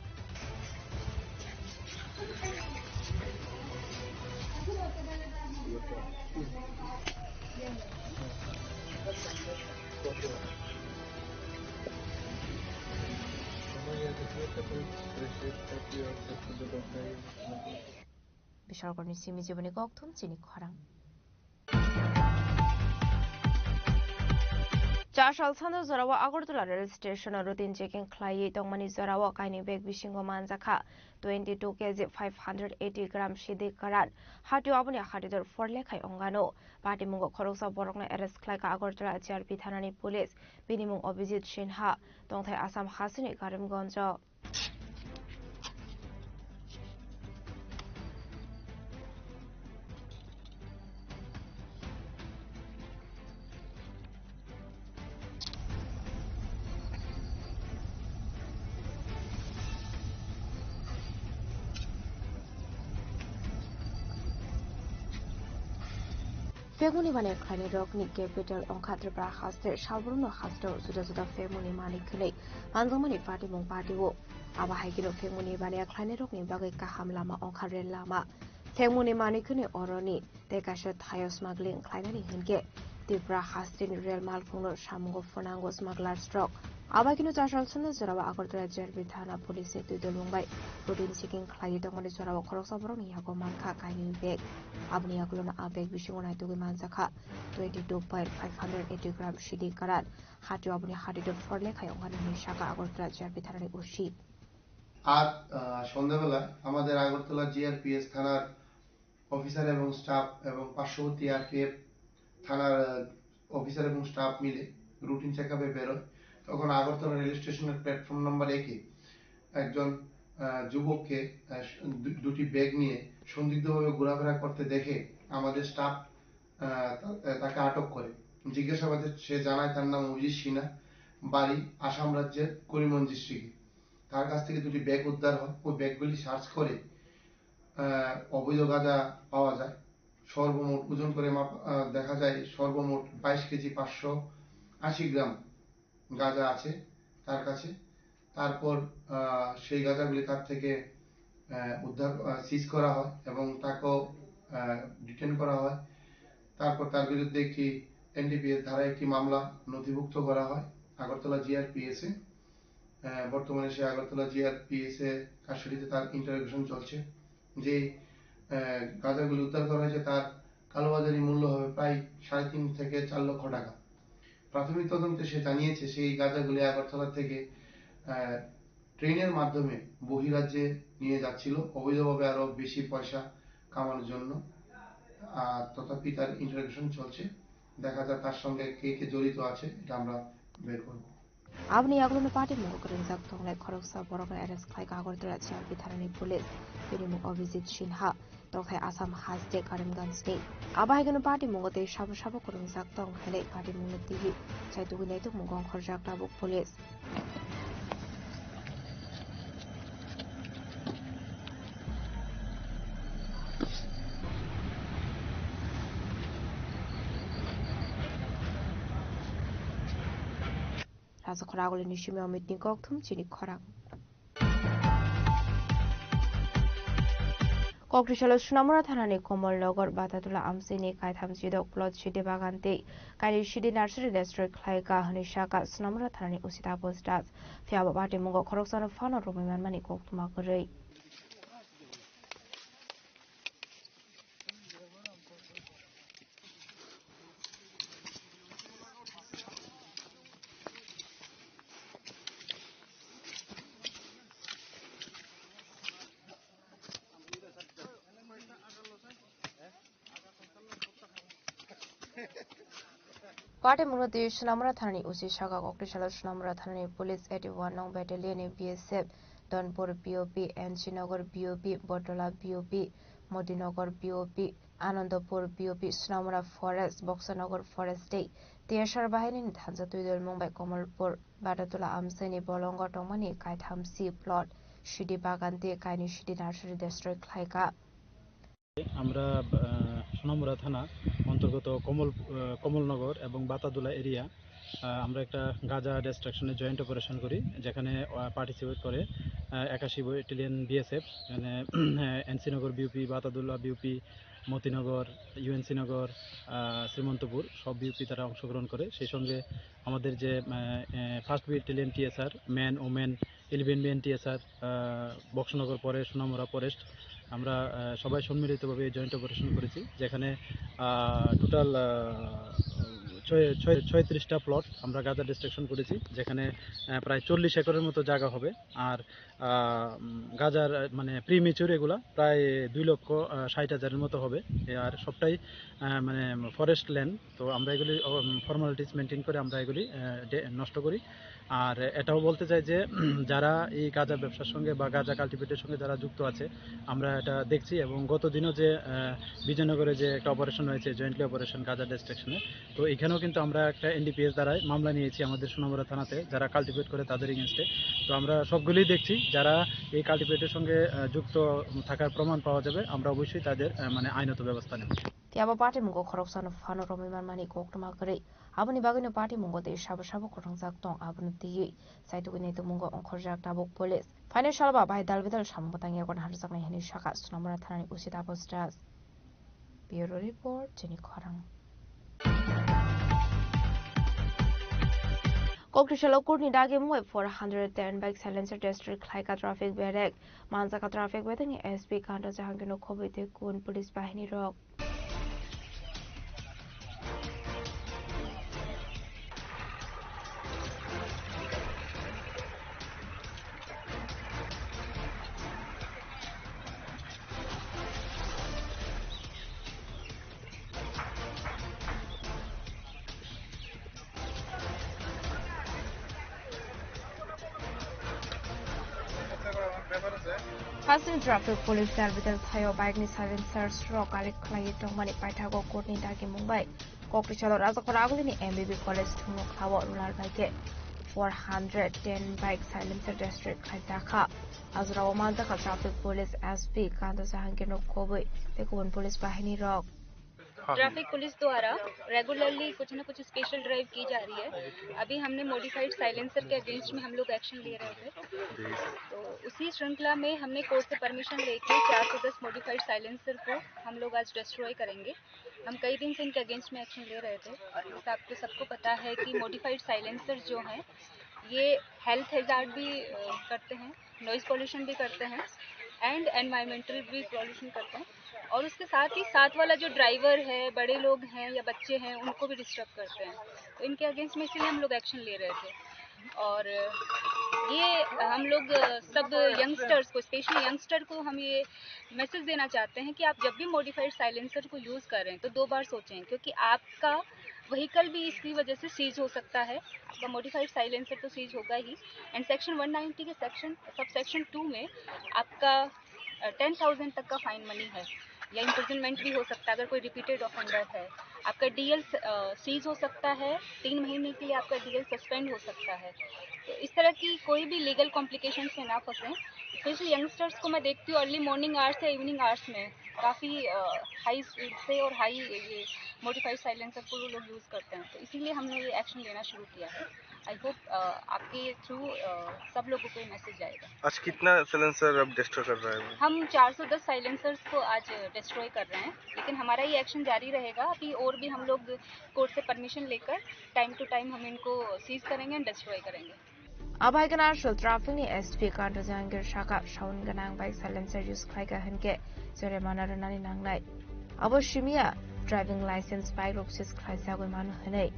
Bishargoni Simi Jibani Goktum Chini Korang. Jashal Sando Zorawa Agortula rail station routine checking Clay Dongmani Zorawa Kaini Beg Bishingo Manzaka 22 kg 580 gram Shidi Karan Hatu Abuni Hadidur for Lekai Ongano Party Mungo Korosa Borokna Eres Klaka Agortula GRP Thanani Police Binimung Obizit Shinha Dongtai Asam Hasini Karim Gonjo. Femuni Mane Kani Rokni Capital on Katrabra Haster, Shalbruno Haster, Sudazuda Femuni Mani Kane, Manzomani Fatimung Patiwo, Abahakino Femuni Bania Kane Rokni Bagaka Hamlama on Karen Lama, Femuni Mani Kune Oroni, Dekasha Tayo smuggling Kleinani Hinge, Dibra Hastin Real Malfuno Shamungo Fonango smuggler stroke. Abakino Jashal Sunda Zarawa Agortra Jerbitana Police to the Lumbai, routine seeking Clayton Zarawa Korosabron Yago Manka Kaini Beg, Abniaglona Abeg Vishuna to Manzaka, 22.580 gram Shidi Karan, Hatu Abni Hadido for Lekayongan Shaka Agortra Jerbitani Ushi. আজ সন্ধ্যাবেলা আমাদের Agartala GRPS থানার officer এবং staff এবং পার্শ্ববর্তী RPF থানার officer এবং staff মিলে রুটিন চেকআপে বেরোয়। তখন আগরতলা রেল স্টেশনের প্ল্যাটফর্ম নাম্বার 1-এ একজন যুবককে দুটি ব্যাগ নিয়ে সন্দিগ্ধভাবে ঘোরাফেরা করতে দেখে আমাদের স্টাফ তাকে আটক করে। জিজ্ঞাসাবাদে সে জানায় তার নাম অভিজিৎ সিনহা, বাড়ি আসাম রাজ্যের করিমগঞ্জ ডিস্ট্রিক্টে। তার কাছ থেকে দুটি ব্যাগ উদ্ধার হয়। ওই ব্যাগগুলি সার্চ করে অবৈধ গাঁজা পাওয়া যায়। সর্বমোট ওজন করে দেখা যায় সর্বমোট 22 কেজি 580 গ্রাম গাঁজা আছে তার কাছে। তারপর সেই গাঁজাগুলি তার থেকে উদ্ধার সিজ করা হয় এবং তাকেও ডিটেইন করা হয়। তারপর তার বিরুদ্ধে একটি এনডিপিএস ধারায় একটি মামলা নথিভুক্ত করা হয় আগরতলা জিআরপিএস এ। বর্তমানে সে আগরতলা জিআরপিএস এ কাস্টডিতে তার ইন্টারোগেশন চলছে। যে গাঁজাগুলি উদ্ধার করা হয়েছে তার কালোবাজারি মূল্য হবে প্রায় 3.5 থেকে 4 লক্ষ টাকা। প্রাথমিক তদন্তে সে জানিয়েছে সেই গাঁজাগুলি আগরতলা থেকে ট্রেনের মাধ্যমে বহিরাজ্যে নিয়ে যাচ্ছিল অবৈধভাবে আরো বেশি পয়সা কামানোর জন্য। তথাপি তার ইন্টারোগেশন চলছে, দেখা যায় তার সঙ্গে কে কে জড়িত আছে এটা আমরা বের করব। Abni Aglona Party Mokorin Zakton like Koroksa Borok Eres Klaka Agortra GRP Thanani Police, Binimung Obizit Shinha, Dongtai Asam Hasde Karim Gun State. Abahagano Party Mongote Shabu Shabu Kurum Zakton Hele Party Mungati Chaitu Neto Mungong Korjak Tabuk Police. As a Koragol in Nishimo meeting Goktum Chini Korang. Kokrishala Sunamura Thanani Komol Logor Batatula Amsini Kaitam Jidok Plot Shidi Bagante, Kali Shidi Nursery District Klaika Hanishaka Sunamura Thanani Usita Postas, Fiaba Bati Mungo Koroksan Fano Roman Mani Koktumakuri. Party मुनते सुनामरा थानानि उसी शाखा कोकटिशाला सुनामरा थानानि police 81 नং battalion BSF डनपुर BOP एनसीनगर BOP बटला BOP मदिनगर BOP आनंदपुर BOP सुनामरा फरेस्ट बक्सनगर फरेस्ट तेसर बाहिनी थांजा तुइदल मुंबई कमलपुर बादातुला आमसाइनि बलंग टंगमानि कायथामसी प्लट शिडी बागान दे कायनि शिडी नार्सारि डिस्ट्रय खायका আমরা সোনামুড়া থানা অন্তর্গত কমলনগর এবং বাতাদুলা এরিয়া আমরা একটা গাঁজা ডিস্ট্রাকশনে জয়েন্ট অপারেশন করি যেখানে পার্টিসিপেট করে 81 ব্যাটালিয়ন বিএসএফ এখানে এনসিনগর BOP Bataduola BOP Motinagar UNC Nagar Srimantapur সব বিউপি তারা অংশগ্রহণ করে সেই সঙ্গে আমাদের যে first battalion TSR man women 11 BN TSR Boxanagar পরে সোনামুড়া ফরেস্ট আমরা সবাই সম্মিলিতভাবে জয়েন্ট অপারেশন করেছি যেখানে টোটাল 36টা প্লট আমরা গাঁজা ডিস্ট্রাকশন করেছি যেখানে প্রায় 40 একরের মতো জায়গা হবে আর গাঁজার মানে প্রিমেচিউর এগুলা প্রায় 2,60,000-এর মতো হবে আর সবটাই মানে ফরেস্ট ল্যান্ড তো আমরা এগুলি ফর্মালিটিস মেনটেন করে আমরা এগুলি নষ্ট করি আর এটাও বলতে চাই যে যারা এই গাঁজা ব্যবসার সঙ্গে বা গাঁজা কাল্টিভেটের সঙ্গে যারা যুক্ত আছে আমরা এটা দেখছি এবং গত দিনও যে বিজয়নগরে যে একটা অপারেশন হয়েছে জয়েন্টলি অপারেশন গাঁজা ডিস্ট্রাকশনে তো এখানেও কিন্তু আমরা একটা এনডিপিএস দ্বারাই মামলা নিয়েছি আমাদের সোনামুড়া থানাতে যারা কাল্টিভেট করে তাদের এগেনস্টে তো আমরা সবগুলোই দেখছি যারা এই কাল্টিভেটের সঙ্গে যুক্ত থাকার প্রমাণ পাওয়া যাবে আমরা অবশ্যই তাদের মানে আইনত ব্যবস্থা নেব Tiaba party mungo khoroksan fano romiman mani koktuma gari abuni bagino party mungo de shabo khorongsak tong abuni ti saitu gine to mungo onkhorjak tabuk police financial ba bai dalbidal sambatang yakon harsak na hini shaka sunamura thanani usita posters bureau report jeni khorang Kokrishala kurni dagi muwe 410 bike silencer district khlaika traffic berek manjaka traffic bedani SP kanda jahangino khobite kun police bahini rok Passing traffic police services thayo bike ni silencers ro kalik khlai tongmani paithago court ni dagi Mumbai Kokrishala rajakhoraguli ni MBB college thungo khawa rural bike 410 bike silencer district khaisakha azra omanta kha traffic police SP kanda jahangir no khoboi tekun police bahini rok traffic police द्वारा regularly कुछ न कुछ special drive की जा रही है अभी हमने मॉडिफाइड साइलेंसर के अगेंस्ट में हम लोग एक्शन ले रहे थे तो उसी श्रृंखला में हमने कोर्ट से परमिशन लेके 410 मॉडिफाइड साइलेंसर को हम लोग आज डिस्ट्रॉय करेंगे हम कई दिन से इनके अगेंस्ट में एक्शन ले रहे थे और आपको सबको पता है कि मॉडिफाइड साइलेंसर जो हैं ये हेल्थ हैजार्ड भी करते हैं नॉइज़ पॉल्यूशन भी करते हैं एंड एनवायरमेंटल भी पॉल्यूशन करते हैं और उसके साथ ही साथ वाला जो ड्राइवर है बड़े लोग हैं या बच्चे हैं उनको भी डिस्टर्ब करते हैं तो इनके अगेंस्ट में इसलिए हम लोग एक्शन ले रहे थे और ये हम लोग सब यंगस्टर्स को स्पेशली यंगस्टर को हम ये मैसेज देना चाहते हैं कि आप जब भी मॉडिफाइड साइलेंसर को यूज़ करें तो 2 बार सोचें क्योंकि आपका व्हीकल भी इसकी वजह से सीज हो सकता है आपका मॉडिफाइड साइलेंसर तो सीज होगा ही एंड सेक्शन 190 के सब सेक्शन 2 में आपका 10,000 तक का फाइन मनी है या इम्प्रिजनमेंट भी हो सकता है अगर कोई रिपीटेड ऑफेंडर है आपका डीएल सीज हो सकता है 3 महीने के लिए आपका डीएल सस्पेंड हो सकता है तो इस तरह की कोई भी लीगल कॉम्प्लिकेशन से ना फंसें स्पेशली यंगस्टर्स को मैं देखती हूँ अर्ली मॉर्निंग आवर्स या इवनिंग आवर्स में काफ़ी हाई स्पीड से और हाई ये मॉडिफाइड साइलेंसर को लोग यूज़ करते हैं तो इसीलिए हमने ये एक्शन लेना शुरू किया है आई होप आपके थ्रू सब लोगों को मैसेज आएगा आज कितना साइलेंसर अब डिस्ट्रॉय कर रहा है हम 410 साइलेंसर्स को आज डिस्ट्रॉय कर रहे हैं लेकिन हमारा ये एक्शन जारी रहेगा अभी और भी हम लोग कोर्ट से परमिशन लेकर टाइम टू टाइम हम इनको सीज करेंगे एंड डिस्ट्रॉय करेंगे Abhaigana shul traffic ni SP Kanto Jahangir Shaka Shaun Ganang bike silencer use khlaika hanke jore mana ranani nangnai abo shimia driving license bike roxis khlaisa goi manu hanai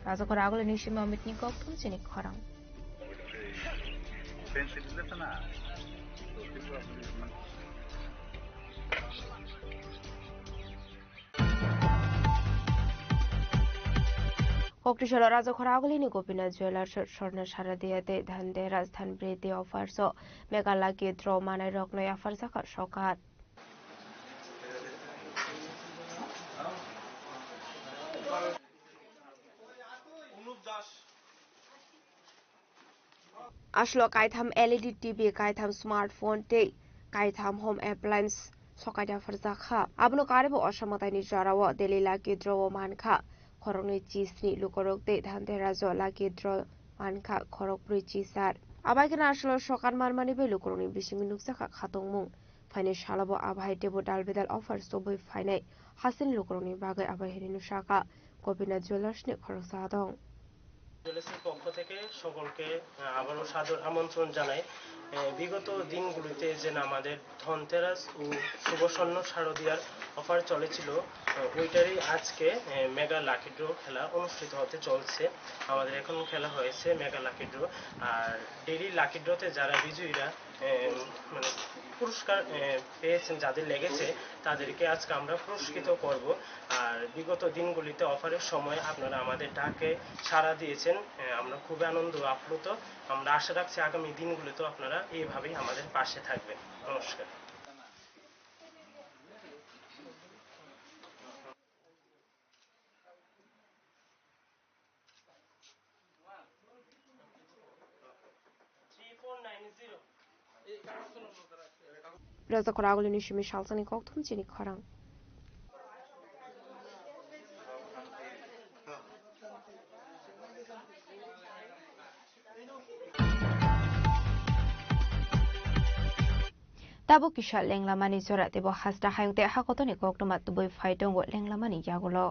রাজকর আগলে নিশিমে অমিতনি কক্টুম চিনি খরাং কক্টিশল রাজকর আগলিনি Gopinath jewellers স্বর্ণ সারাদিয়াতে ধানদে রাজধান বৃদ্ধি অফারস মেঘালাকি দ্র মানাই রকনয় আফার জাকা সকাত আসলো কাইথাম LED TV কাইথাম smartphone তে কাইথাম home appliance সকাইটা ফারজাখা আবনো কারেবো অসমতাইনি জরাও দেলি lucky দ্র মানখা খরংনি চিসনি লুকরক তে ধানতে রাজ lucky দ্র মানখা খরকপ্রুই চিসার আবাইকেনা আসলো সকান মানমানি বে লুকরংনি বিসিমি নুকসাখা খাতংমুং ফাইনে শালাবো আবাই টেবো ডালবেদাল অফার সবই ফাইনাই হাসিন লুকরংনি বাগৈ আবাই হেরিনু শাখা গোপীনাথ জুয়েলার্সনি খরচা দং জুয়েলার্সের পক্ষ থেকে সকলকে আবারও সাদর আমন্ত্রণ জানাই বিগত দিনগুলিতে যে আমাদের ধনতেরাস ও শুভ স্বর্ণ শারদীয়ার অফার চলেছিল ওইটারই আজকে মেগা লাকি ড্র খেলা অনুষ্ঠিত হতে চলছে আমাদের এখন খেলা হয়েছে মেগা লাকি ড্র আর ডেইলি লাকি ড্রতে যারা বিজয়ীরা মানে পুরস্কার পেয়েছেন যাদের লেগেছে তাদেরকে আজকে আমরা পুরস্কৃত করব আর বিগত দিনগুলিতে অফারের সময় আপনারা আমাদের ডাকে সাড়া দিয়েছেন আমরা খুবই আনন্দ আপ্লুত আমরা আশা রাখছি আগামী দিনগুলিতেও আপনারা এইভাবেই আমাদের পাশে থাকবেন নমস্কার রাজকর আগলে নিশিমি শালসানি কক্টুম চিনি খরাং Tabo kisha lenglamani zora tebo hasda hayungte hakotoni koktomat tuboi faidong go lenglamani yagulo.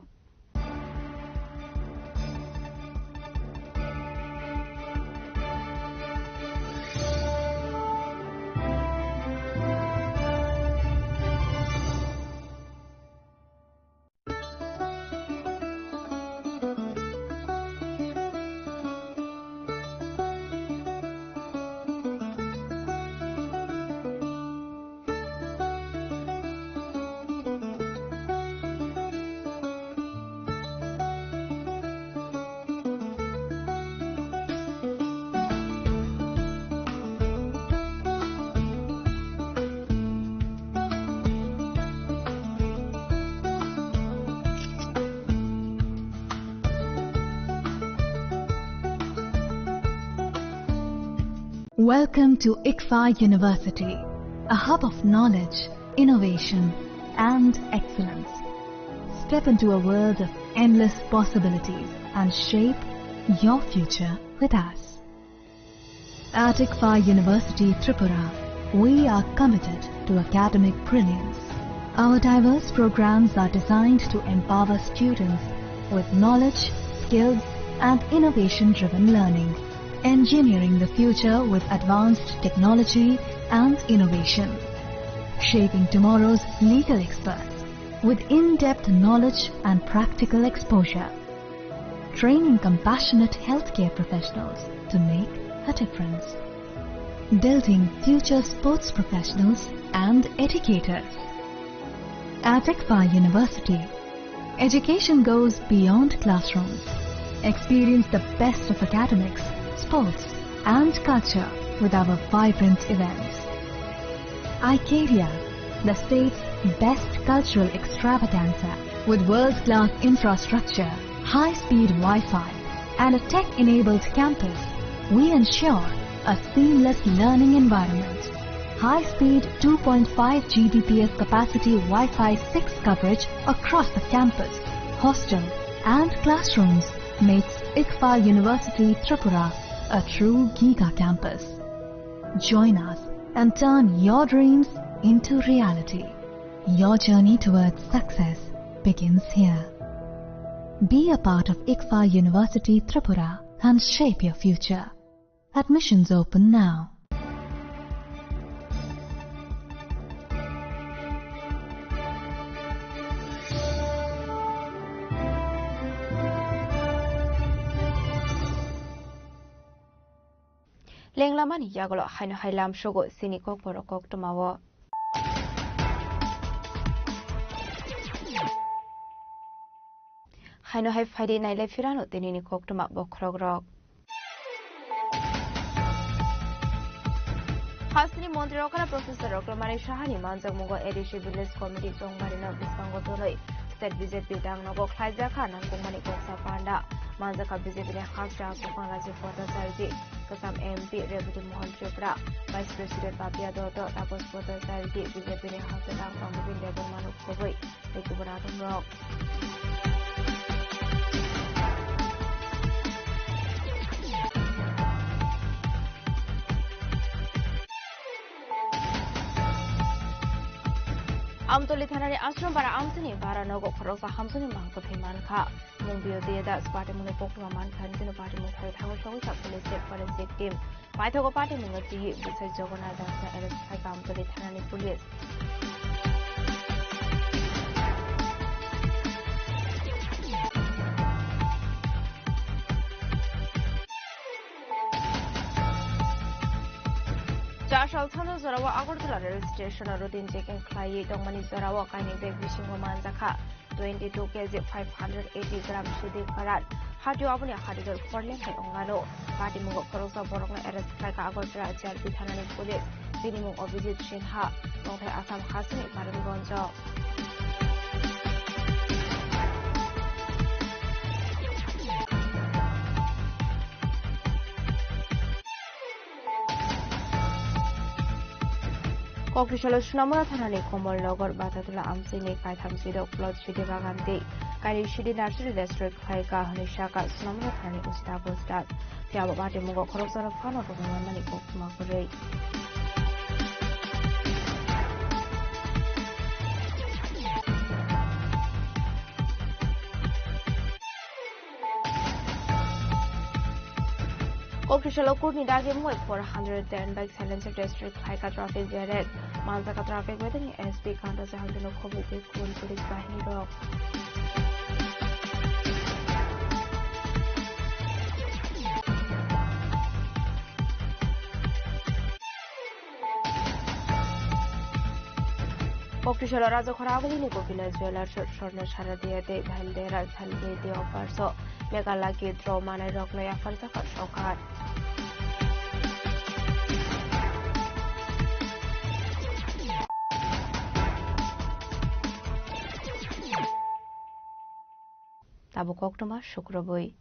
Welcome to ICFA University, a hub of knowledge, innovation, and excellence. Step into a world of endless possibilities and shape your future with us. At ICFA University, Tripura, we are committed to academic brilliance. Our diverse programs are designed to empower students with knowledge, skills, and innovation-driven learning. Engineering the future with advanced technology and innovation. Shaping tomorrow's legal experts with in-depth knowledge and practical exposure. Training compassionate healthcare professionals to make a difference. Building future sports professionals and educators. At ICFA University, education goes beyond classrooms. Experience the best of academics, sports and culture with our vibrant events. ICARIA, the state's best cultural extravaganza with world-class infrastructure, high-speed Wi-Fi and a tech-enabled campus, we ensure a seamless learning environment. High-speed 2.5 Gbps capacity Wi-Fi 6 coverage across the campus, hostel and classrooms makes ICFA University Tripura a true Giga campus. Join us and turn your dreams into reality. Your journey towards success begins here. Be a part of ICFA University Tripura and shape your future. Admissions open now. লেংলামানি ইয়াগলো হাইনো হাইলাম সগো সিনি কক বড় কক টমাও হাইনো হাই ফাইডে নাইলাই ফিরানো তিনিনি কক টমা বখরগ রক হাসনি মন্ত্রী রকলা প্রফেসর রকমানি সাহানি মানজাক মুগো এডিসি ভিলেজ কমিটি জংমারিনা বিসবাঙ্গ তলৈ স্টেট বিজেপি ডাংনগো খাইজাখা নাংগমানি koksa panda manjaka বিজেপি রে খাসা সুপারাজি ভট্টাচার্য কসাম MP Rebati Mohan Chopra vice president Papiya Dutta Tapas Bhattacharya BJP রে হাসে ডাং কমিটি লেবল মানুষ খবই লেকুবরা রক আমতলি থানার আশ্রম বারা আমসিনি বারা নগো খরকসা হামসুনি মাংক ফেমানখা মুংবিও দিয়েদা পার্টি মুনে পকমা মানখান কিন্তু পার্টি মুখাই থাঙ্গ সঙ্গে পুলিশ ফরেন্সিক টিম পাইথগো পার্টি মুঙ্গ টি বিসয় জগন্নাথ দাসনা এরেস্ট খাইকা আমতলি থানানি police Jashal Thano Zarawa Agartala rail station routine checking Klai Dongmani Zarawa Kaini Beg Vishingo Manzaka 22 kg 580 gram Shudi Karat Hadu Abuni Hadidol Forlin Kai Ongano Party Mungo Korosa Borong arrest Klaka Agartala JRP Thanani Police Minimum of visit Shinha Nongtai Asam Hasini Paragonjo Kokrishala Sunamura Thanani Komol Nogor Batatula Amsini Kaithamsido Plot Shidi Bagante Kari Shidi Nursery District Kaika Hanishaka Sunamura Thani Ustabo Stat Tiaba Bati Mugo Korosara Fano Mani Kokmakure Kokrishala Kurni Dagi Moy 410 bike silencer district Kaika traffic direct Manzaka traffic within SB Kanta Sahantino Kobe Kun Police Bahini Rock Kokrishala Raja Kharavali Niko Village Jewelers Shortner Sharadiyate Bhaldera Thalgate offers so Megalaki draw Mana Rockloya Falsaka Shokat Tabu Koktoma Shukrabui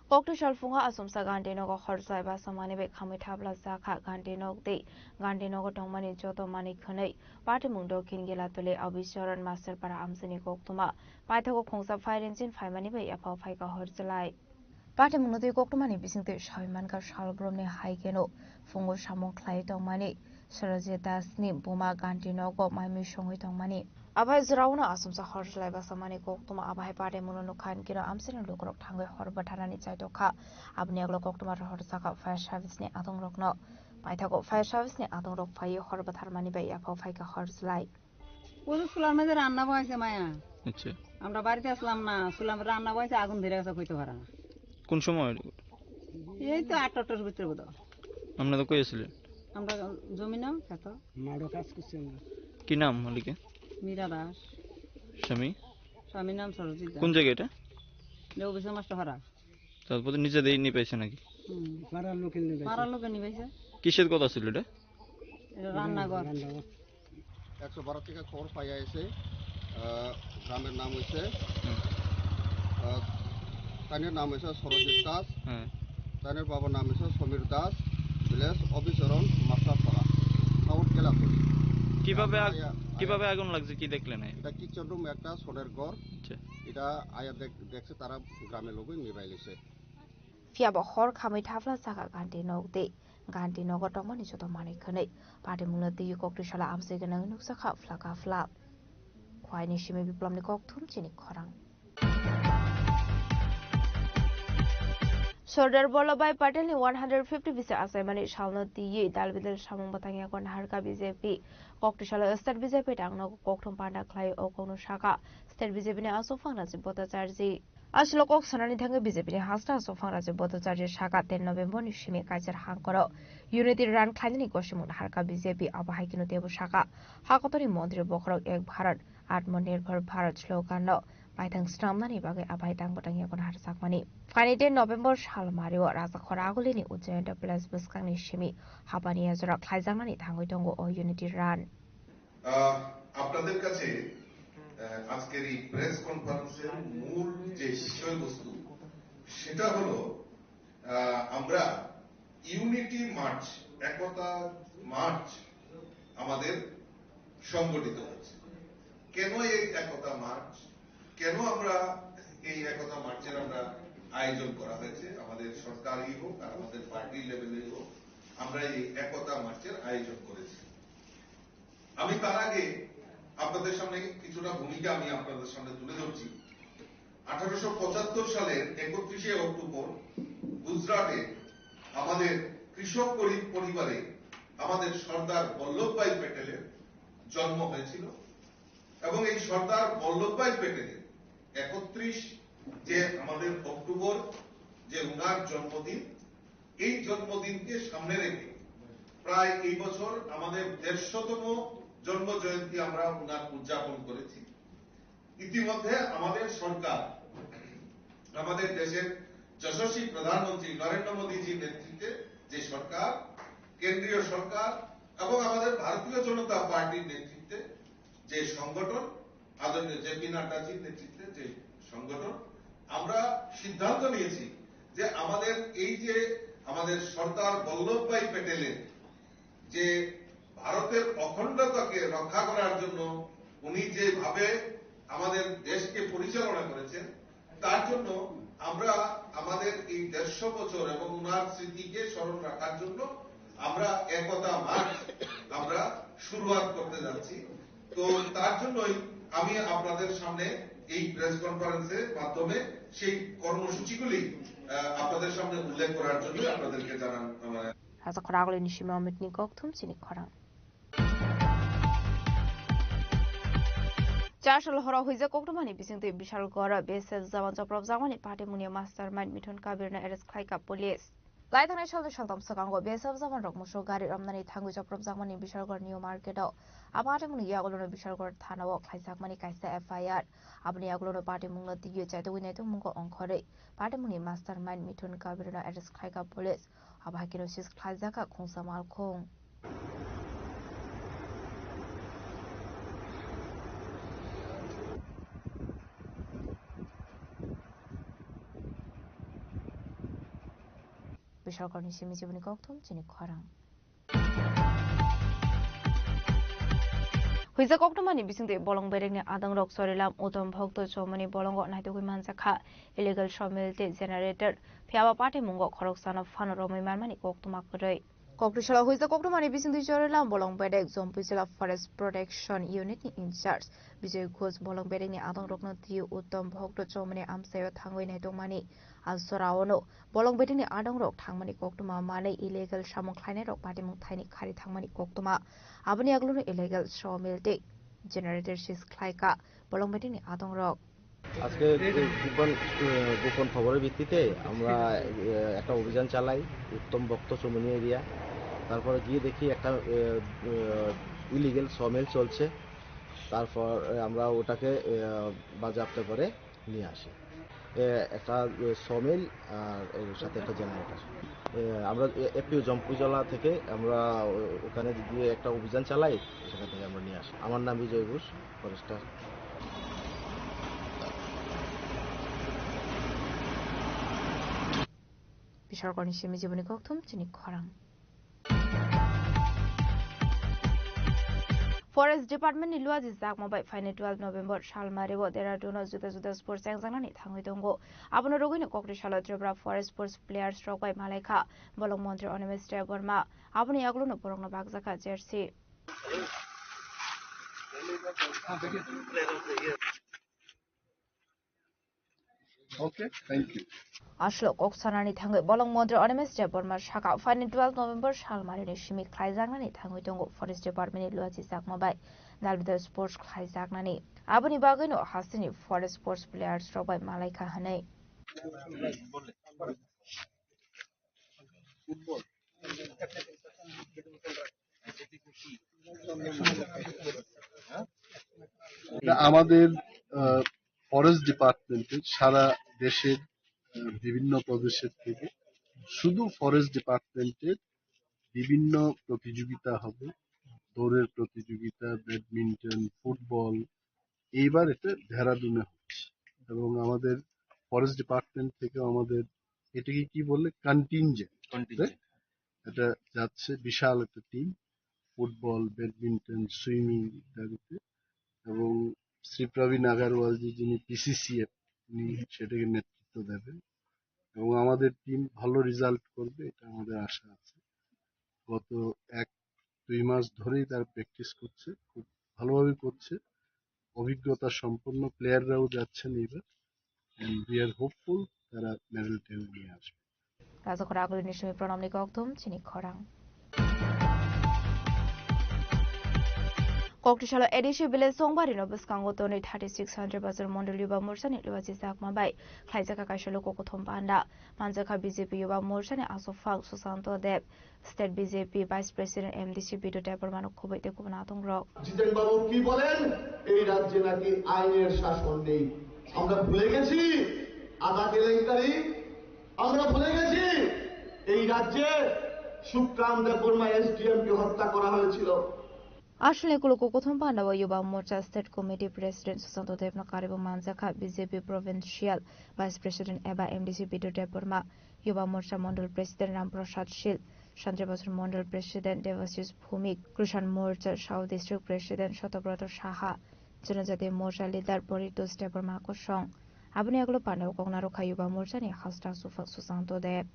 Koktishal Funga Asumsa Gandinogo Horsai Basamani Be Kamitabla Zaka Gandinog De Gandinogo Tomani Joto Mani Kune Party Mundo Kingila Tole Abisharan Master Para Amsini Koktuma Paithago Kongsa Fire Engine Faimani Be Apo Faika Horsalai Party Mundo Koktomani Bising the Shaimanka Shalbromne Haigeno Fungo Shamon Clay Tomani Sarajeta Snim Buma Gandinogo Mimi Shongi Tomani Abai Zrauna Asumsa Horslai Basamani Koktuma Abai Party Muno Khan Kino Amsin Lukrok Tango Horbatarani Chaitoka Abniaglo Koktuma Horsaka Fire Service Ne Adong Rokno Paithago Fire Service Ne Adong Rok Fire Horbatarmani Bay Apo Faika Horslai ওই সুলার মধ্যে রান্না বয়সে মায়া আচ্ছা আমরা বাড়িতে আসলাম না সুলাম রান্না বয়সে আগুন ধরে গেছে কইতে পারে না কোন সময় এই তো 8টার ভিতরে বোধ আমরা তো কইছিলেন আমরা জমি নাও কত মাড়ো কাজ করছি আমরা কি নাম মালিকের মীরা দাস স্বামী নাম সরজিৎ কোন জায়গা এটা লেও বিশ মাস্টার হারা তারপর নিজে দেই নি পাইছে নাকি পাড়ার লোকে নিবাইছে কিসের কথা ছিল এটা রান্নাঘর 112 থেকে খবর পাইয়া এসে গ্রামের নাম হইছে তানের নাম হইছে সরজিৎ দাস তানের বাবার নাম হইছে সমীর দাস ভিলেজ অবিচরণ মাস্টারপাড়া সাউথ কেলাপুর কিভাবে আগুন লাগছে কি দেখলেন এটা কিচেন রুম একটা সোনের ঘর এটা আয়া দেখছে তারা গ্রামের লোক নিবাইলেছে Fiaba Hor Kamitavla Saka Ganti Nogde Ganti Nogotomani Sotomani Kane Party Munati Kokrishala Amsegan Nuksaka Flaka Flap Quine Shimi Biplomnikok Tumchini Korang Sordar Bolabai Patel 150 visa assignment shall not the Dalvidal Shamon Batanga Kon Harka BJP Koktishala State BJP Tangno Koktum Panda Clay Okono Shaka State BJP also found as Bota Charzi Aslo kok sanani thang BJP ni hasna sofang raja Bhattacharya Shaka 10 November ni shimi kaisar hangkoro Unity Run khlaini koshimung harka BJP abahai kinu debu Shaka hakotori mantri bokrok ek Bharat Atmanirbhar Bharat slogan no paithang stramnani bagai abahai tangbatang yakon harsakmani Fani 10 November salmario raja khoraguli ni Ujjayanta Place buskang ni shimi habani azra khlaijangnani thangoi tongo o Unity Run আপনাদের কাছে আজকের এই press কনফারেন্সের মূল যে বিষয়বস্তু সেটা হলো আমরা ইউনিটি মার্চ একতা মার্চ আমাদের সংগঠিত হচ্ছে কেন এই একতা মার্চ কেন আমরা এই একতা মার্চের আমরা আয়োজন করা হয়েছে আমাদের সরকারি হোক আর আমাদের পার্টি লেভেলে হোক আমরা এই একতা মার্চের আয়োজন করেছি আমি তার আগে আপনাদের সামনে কিছুটা ভূমিকা আমি আপনাদের সামনে তুলে ধরছি 1875 সালের 31শে অক্টোবর গুজরাটে আমাদের কৃষক পরিবারে আমাদের সর্দার বল্লভভাই প্যাটেলের জন্ম হয়েছিল এবং এই সর্দার বল্লভভাই প্যাটেলের 31 যে আমাদের অক্টোবর যে উনার জন্মদিন এই জন্মদিনকে সামনে রেখে প্রায় এই বছর আমাদের 150তম জন্ম জয়ন্তী আমরা উনার উদযাপন করেছি ইতিমধ্যে আমাদের সরকার আমাদের দেশের যশস্বী প্রধানমন্ত্রী নরেন্দ্র মোদীজির নেতৃত্বে যে সরকার কেন্দ্রীয় সরকার এবং আমাদের ভারতীয় জনতা পার্টির নেতৃত্বে যে সংগঠন আদরণীয় জেপি নাড্ডাজির নেতৃত্বে যে সংগঠন আমরা সিদ্ধান্ত নিয়েছি যে আমাদের এই যে আমাদের সর্দার বল্লভভাই প্যাটেলের যে ভারতের অখণ্ডতাকে রক্ষা করার জন্য উনি যেভাবে আমাদের দেশকে পরিচালনা করেছেন তার জন্য আমরা আমাদের এই 150 বছর এবং উনার স্মৃতিকে স্মরণ রাখার জন্য আমরা একতা মার্চ আমরা শুরুয়াত করতে যাচ্ছি তো তার জন্যই আমি আপনাদের সামনে এই প্রেস কনফারেন্সের মাধ্যমে সেই কর্মসূচিগুলি আপনাদের সামনে উল্লেখ করার জন্য আপনাদেরকে জানান Rasa khoraguli ni shima mitni kok thum chini khorang Chashal hora huiza koktomani bisingte bishal gora BSF zaman joprop jamani party munia mastermind Mithun Kabir na arrest khlaika police Laithane shalde shantam sakango BSF zaman rokmusho gari ramnani thangu joprop jamani bishal gor new market o apate muni yagulono bishal gor thana o khlaisakmani kaisa FIR abni yagulono party mungna diye chaito winai to mungo onkhore party muni mastermind Mithun Kabir na arrest khlaika police abhakino sis khlaijaka khongsamal khong বেসরকারি সিমি জীবনী কক্তম চিনি খরাং হুইজা কক্তমানি বিসিংতে বলং বেরেংনি আদং rock সরিলাম উত্তম ভক্ত চমনি বলং নাইতগুই মানজাখা illegal সমিলতে generator ফিয়াবা পাটে মুঙ্গ খরকসানা fun রমি মানমানি কক্তমা কरै কক্রিশালা হুইজা কক্তমানি বিসিংতে সরিলাম বলং বেরেক Jampuijala forest protection unit নি in charge বিজয় ঘোষ বলং বেরেংনি আদং রকন tiu উত্তম ভক্ত চমনি আমসায় থাঙ্গই নাইতমানি Alsorawono bolong bedini adong rok thangmani koktuma mane illegal samong khlainai rok party mung thaini khari thangmani koktuma aboni agluno illegal sawmill te generator sis khlaika bolong bedini adong rok আজকে গোপন খবরের ভিত্তিতে আমরা একটা অভিযান চালাই উত্তম ভক্ত চমনি এরিয়া তারপরে গিয়ে দেখি একটা ইলিগাল সমিল চলছে তারপর আমরা ওটাকে বাজেয়াপ্ত করে নিয়ে আসি একটা সমিল আর এর সাথে একটা জেনারেটর আমরা এপিও জম্পুজলা থেকে আমরা ওখানে গিয়ে একটা অভিযান চালাই সেখান থেকে আমরা নিয়ে আসি আমার নাম বিজয় ঘোষ ফরেস্টার বেসরকারি সিমি জীবনী কক্তম চিনি খরাং Forest Department ni luaji zakma bai faine 12 November salmarego Dehradun juda juda sports exangnani thangoi dongo abono rogini kokri shala Tripura Forest Sports Players rok bai malaikha bolong mantri Onimesh Deborma aboni aglono porongna bagjaka jersey Okay, thank you. Ashlo koksanani thangoi bolong mantri Onimesh Deborma shaka faine 12 November salmareni shimi khlaijangnani thangoi dongo Forest Department ni luaji zakma bai Nalbida Sports Khaizaknani. Aboni Bagino Hasini Forest Sports Players Robai Malaika Hane. আমাদের forest ডিপার্টমেন্টে সারা দেশের বিভিন্ন প্রদেশের থেকে শুধু forest ডিপার্টমেন্টের বিভিন্ন প্রতিযোগিতা হবে, দৌড়ের প্রতিযোগিতা, ব্যাডমিন্টন, ফুটবল। এইবার এটা দেহরাদুনে হচ্ছে এবং আমাদের ফরেস্ট ডিপার্টমেন্ট থেকে আমাদের এটাকে কি বললে কন্টিনজেন্ট এটা যাচ্ছে, বিশাল একটা টিম, ফুটবল, ব্যাডমিন্টন, সুইমিং ইত্যাদিতে। এবং শ্রী প্রবীণ আগারওয়ালজি যিনি পিসিসিএফ উনি সেটাকে নেতৃত্ব দেবেন এবং আমাদের টিম ভালো রেজাল্ট করবে এটা আমাদের আশা আছে। গত 1-2 মাস ধরেই তারা প্র্যাকটিস করছে, খুব ভালোভাবে করছে, অভিজ্ঞতা সম্পন্ন প্লেয়াররাও যাচ্ছেন এবার, এন্ড উই আর হোপফুল তারা মেডেল টেনে নিয়ে আসবে। রাজকরা আগুলিনি সময় প্রণামনি কক্তম চিনি খরাং Koktishala Edishi Village Songbari no Buskangoto ni 3600 Bazar Mondol Yuba Morsani Luazi Zakmabai, Kaizaka Kashalo Kokotom Panda, Manzaka BJP Yuba Morsani Asofak Susanto Deb, State BJP Vice President MDC Bido Department of Kobe Kubanatong Rock. জিতেন বাবু কি বলেন এই রাজ্যে নাকি আইনের শাসন নেই। আমরা ভুলে গেছি আদা কেলেঙ্কারি, আমরা ভুলে গেছি এই রাজ্যে সুকাম দেববর্মা এসডিএম কে হত্যা করা হয়েছিল। Ashley Kulukokotom Panda Yuba Morcha State Committee President Susanto Devnakar এবং Manzaka BJP Provincial Vice President Eba MDC Bido Department Yuba Morcha Mondol President Ramprasad Shil, Chandribasur Mondol President Devasius Bhumik, Krishan Morcha South District President Shotobrato Shaha, Janajati Morcha Leader Boritos Department Kosong. Abni Aglo Panda Kognaro Yuba Morcha ni Hasta Sufa Susanto Dev.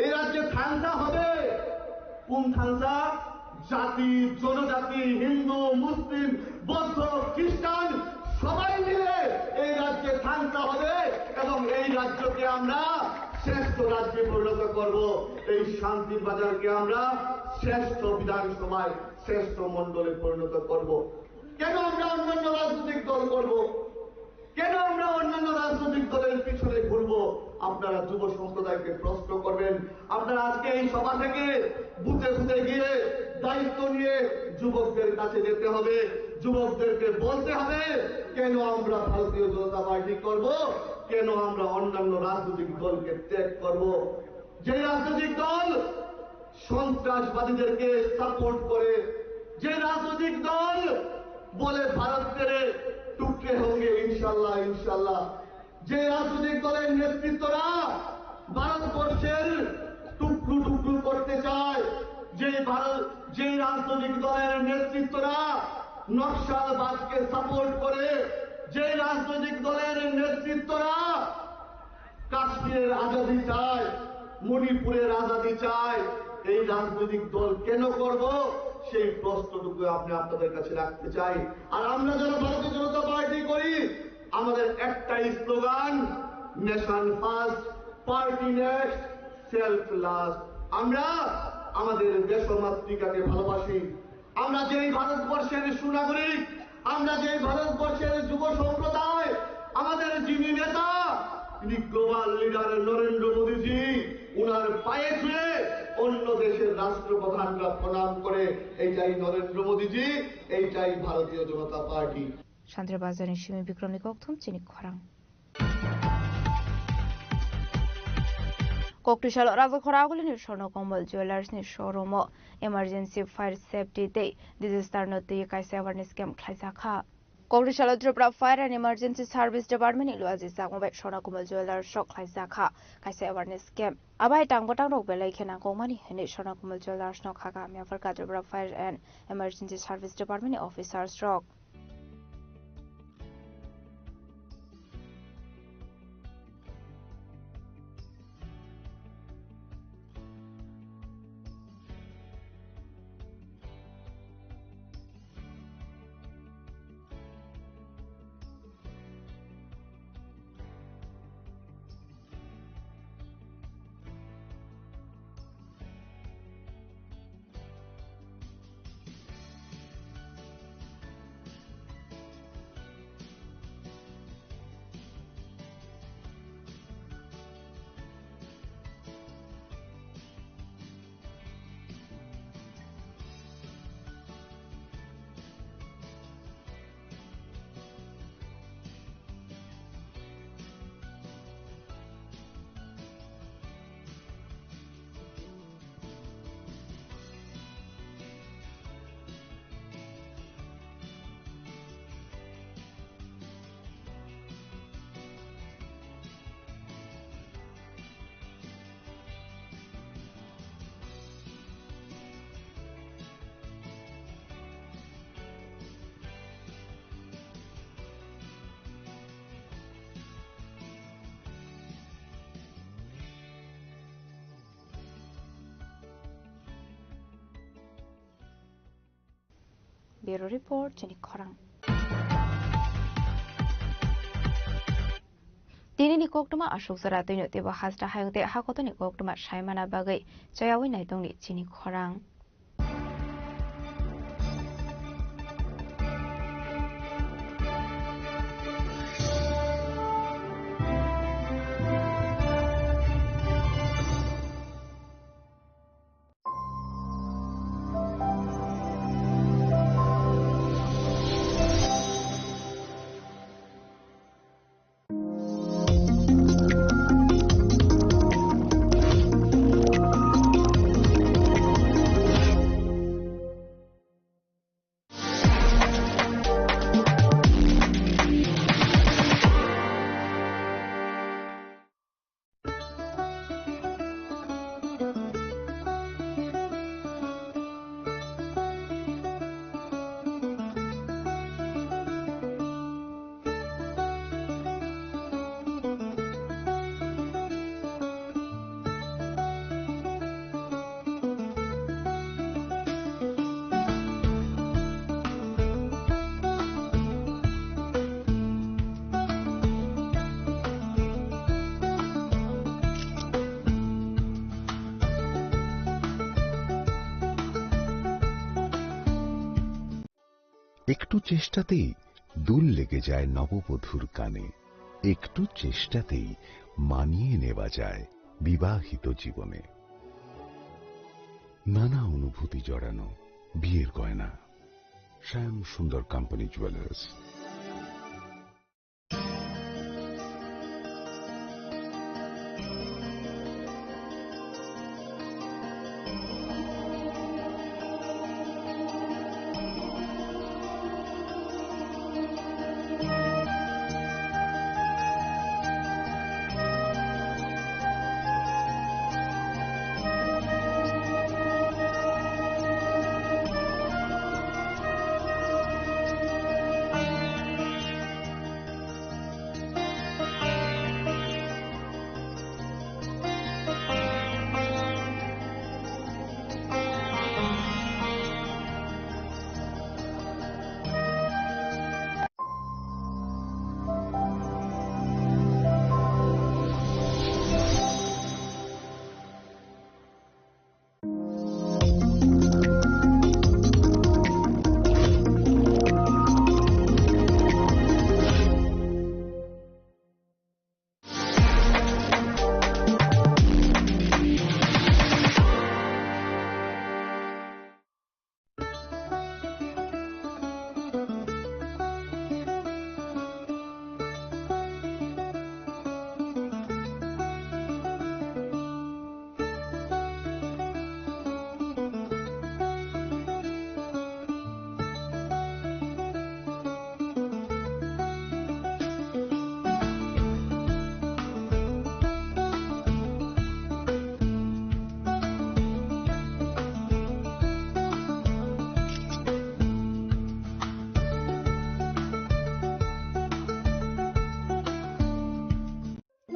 এই রাজ্যে থানসা হবে, কোন থানসা? জাতি, জনজাতি, হিন্দু, মুসলিম, বৌদ্ধ, খ্রিস্টান সবাই মিলে এই রাজ্যে থানসা হবে এবং এই রাজ্যকে আমরা শ্রেষ্ঠ রাজ্যে পরিণত করব। এই শান্তির বাজারকে আমরা শ্রেষ্ঠ বিধানসভায় শ্রেষ্ঠ মণ্ডলে পরিণত করব। কেন আমরা অন্যান্য রাজনৈতিক দল করব? কেন আমরা অন্যান্য রাজনৈতিক দলের পিছনে ঘুরবো? আপনারা যুব সম্প্রদায়কে প্রশ্ন করবেন। আপনারা আজকে এই সভা থেকে বুথে বুথে গিয়ে দায়িত্ব নিয়ে যুবকদের কাছে যেতে হবে, যুবকদেরকে বলতে হবে কেন আমরা ভারতীয় জনতা পার্টি করব, কেন আমরা অন্যান্য রাজনৈতিক দলকে ত্যাগ করব। যে রাজনৈতিক দল সন্ত্রাসবাদীদেরকে সাপোর্ট করে, যে রাজনৈতিক দল বলে ভারতের টুকরে হোঙ্গে ইনশাল্লাহ ইনশাল্লাহ, যে রাজনৈতিক দলের নেতৃত্বরা ভারতবর্ষের টুকরো টুকরো করতে চায়, যে রাজনৈতিক দলের নেতৃত্বরা নকশালবাদকে সাপোর্ট করে, যে রাজনৈতিক দলের নেতৃত্বরা কাশ্মীরের আজাদি চায়, মণিপুরের আজাদি চায়, এই রাজনৈতিক দল কেন করব সেই প্রশ্নটুকু আপনি আপনাদের কাছে রাখতে চাই। আর আমরা যারা ভারতীয় জনতা পার্টি করি আমাদের একটাই slogan, nation first, party next, self last. আমরা আমাদের দেশমাতৃকাকে ভালোবাসি। আমরা যেই ভারতবর্ষের সুনাগরিক, আমরা যেই ভারতবর্ষের যুব সম্প্রদায়, আমাদের যিনি নেতা তিনি গ্লোবাল লিডার নরেন্দ্র মোদীজি, উনার পায়ে ছুঁয়ে অন্য দেশের রাষ্ট্রপ্রধানরা প্রণাম করে এইটাই নরেন্দ্র মোদীজি, এইটাই ভারতীয় জনতা পার্টি। শান্তিবাজার নিশিমি বিক্রমী কক্তম চিনি খরাং Koktishala Razakhoraguli ni Shorno Kombal Jewelers ni showroom emergency fire safety day disaster note kaise awareness camp khlaisakha Koktishala Tripura Fire and Emergency Service Department Luazi Sakmobai Shorno Kombal Jewelers shok khlaisakha kaise awareness camp abai tangbotang rok belai khena komani hene Shorno Kombal Jewelers no khaga Miafarka Tripura Fire and Emergency Service Department officers rock Bureau Report Chini Khorang. Dini ni koktuma ashok sara tino tiba hasra hayute hakoto ni koktuma shaimana bagai chayawi naitong ni Chini Khorang. একটু চেষ্টাতেই দুল লেগে যায় নববধূর কানে, একটু চেষ্টাতেই মানিয়ে নেওয়া যায় বিবাহিত জীবনে। নানা অনুভূতি জড়ানো বিয়ের গয়না। শ্যাম সুন্দর company jewellers.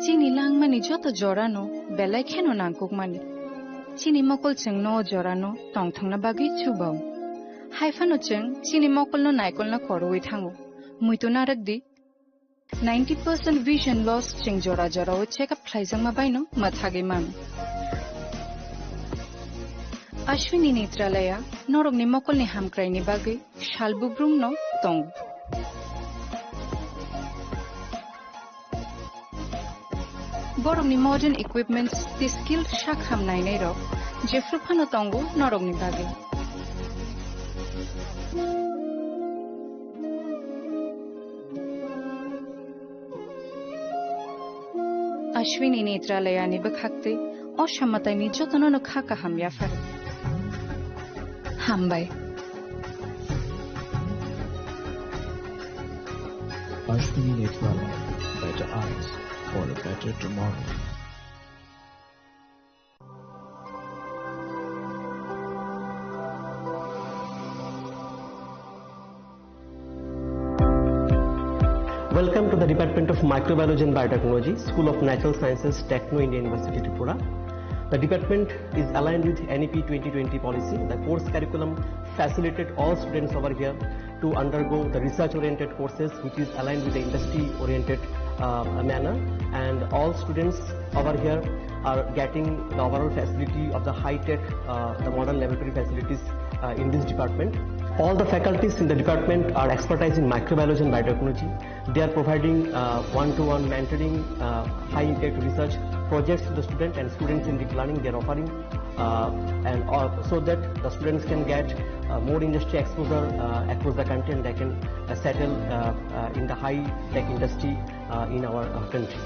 Chini langmani joto jorano belai kheno nangkukmani. Chini mokol cheng no jorano tongthangna bagi chubao. Haifano cheng chini mokol no naikol na koroi thango. Muito narakdi 90% vision loss cheng jora jora o check up thlaijang ma baino mathage man. Ashwini Netralaya norog ni mokol ni hamkrai ni bagi shalbubrum no tong. Borok ni modern equipments the skilled shakham nai nei rok jefru phano tongo norok ni bagi. Ashwini Netralaya ni bakhakte oshammatai ni jotono no khaka ham yafar. Hambai. Ashwini Netralaya, better eyes for a better tomorrow. Welcome to the Department of Microbiology and Biotechnology, School of Natural Sciences, Techno India University, Tripura. The department is aligned with NEP 2020 policy. The course curriculum facilitated all students over here to undergo the research-oriented courses, which is aligned with the industry-oriented manner. And all students over here are getting the overall facility of the high-tech, the modern laboratory facilities in this department. All the faculties in the department are expertise in microbiology and biotechnology. They are providing one-to-one mentoring, high-impact research projects to the student, and students in deep learning they are offering, so that the students can get more industry exposure across the country, and they can settle in the high-tech industry in our country.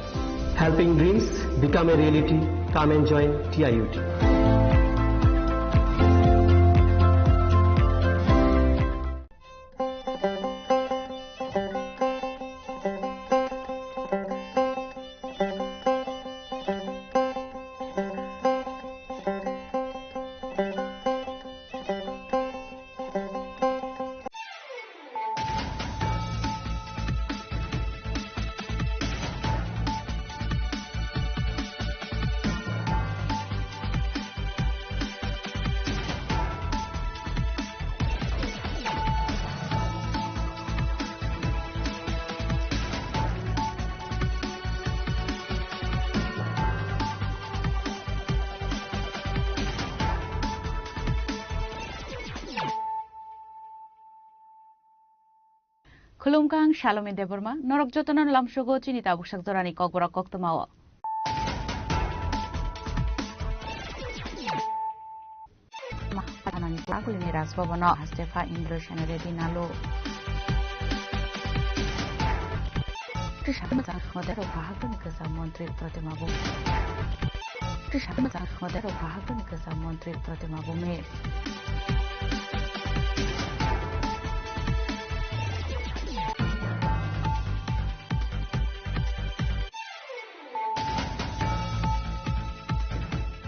Helping dreams become a reality. Come and join TIUT. Khulumkang Shalome Deborma, Norok Jotonan Lamshogo Chinita Bushak Dorani Kokbora Koktomawa. Mahpatanani Kulini Rasbabana, Hastefa English and Redinalo. Trishamazan Hodero Pahagan Montri Protimabu. Trishamazan Hodero Pahagan Montri Protimabume.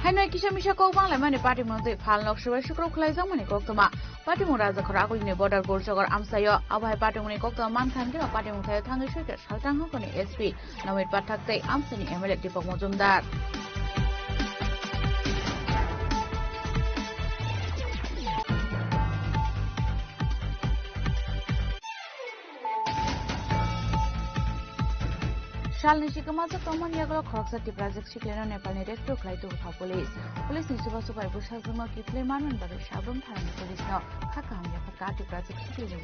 Hanoi Kisamisha Kobang Lemani Party Monte Palnok Sugar Clays on Manikokoma, Party Muraza Korakul in the border gold sugar Amsayo, Abai Party Monikokta Mankan, Party Monte Tango Sugar, Shaltan Hokoni SP, Namit Patate, Amsani Emelet Tipomozumdar. Shal Nishikamaza Toman Yaglo Croxa Tiprazik Chiclero Nepal Director Clay to Police. Police Nisuba Super Bushazuma Kiple Manon Babu Shabum Tarani Police no Hakam Yapaka Tiprazik Chiclero.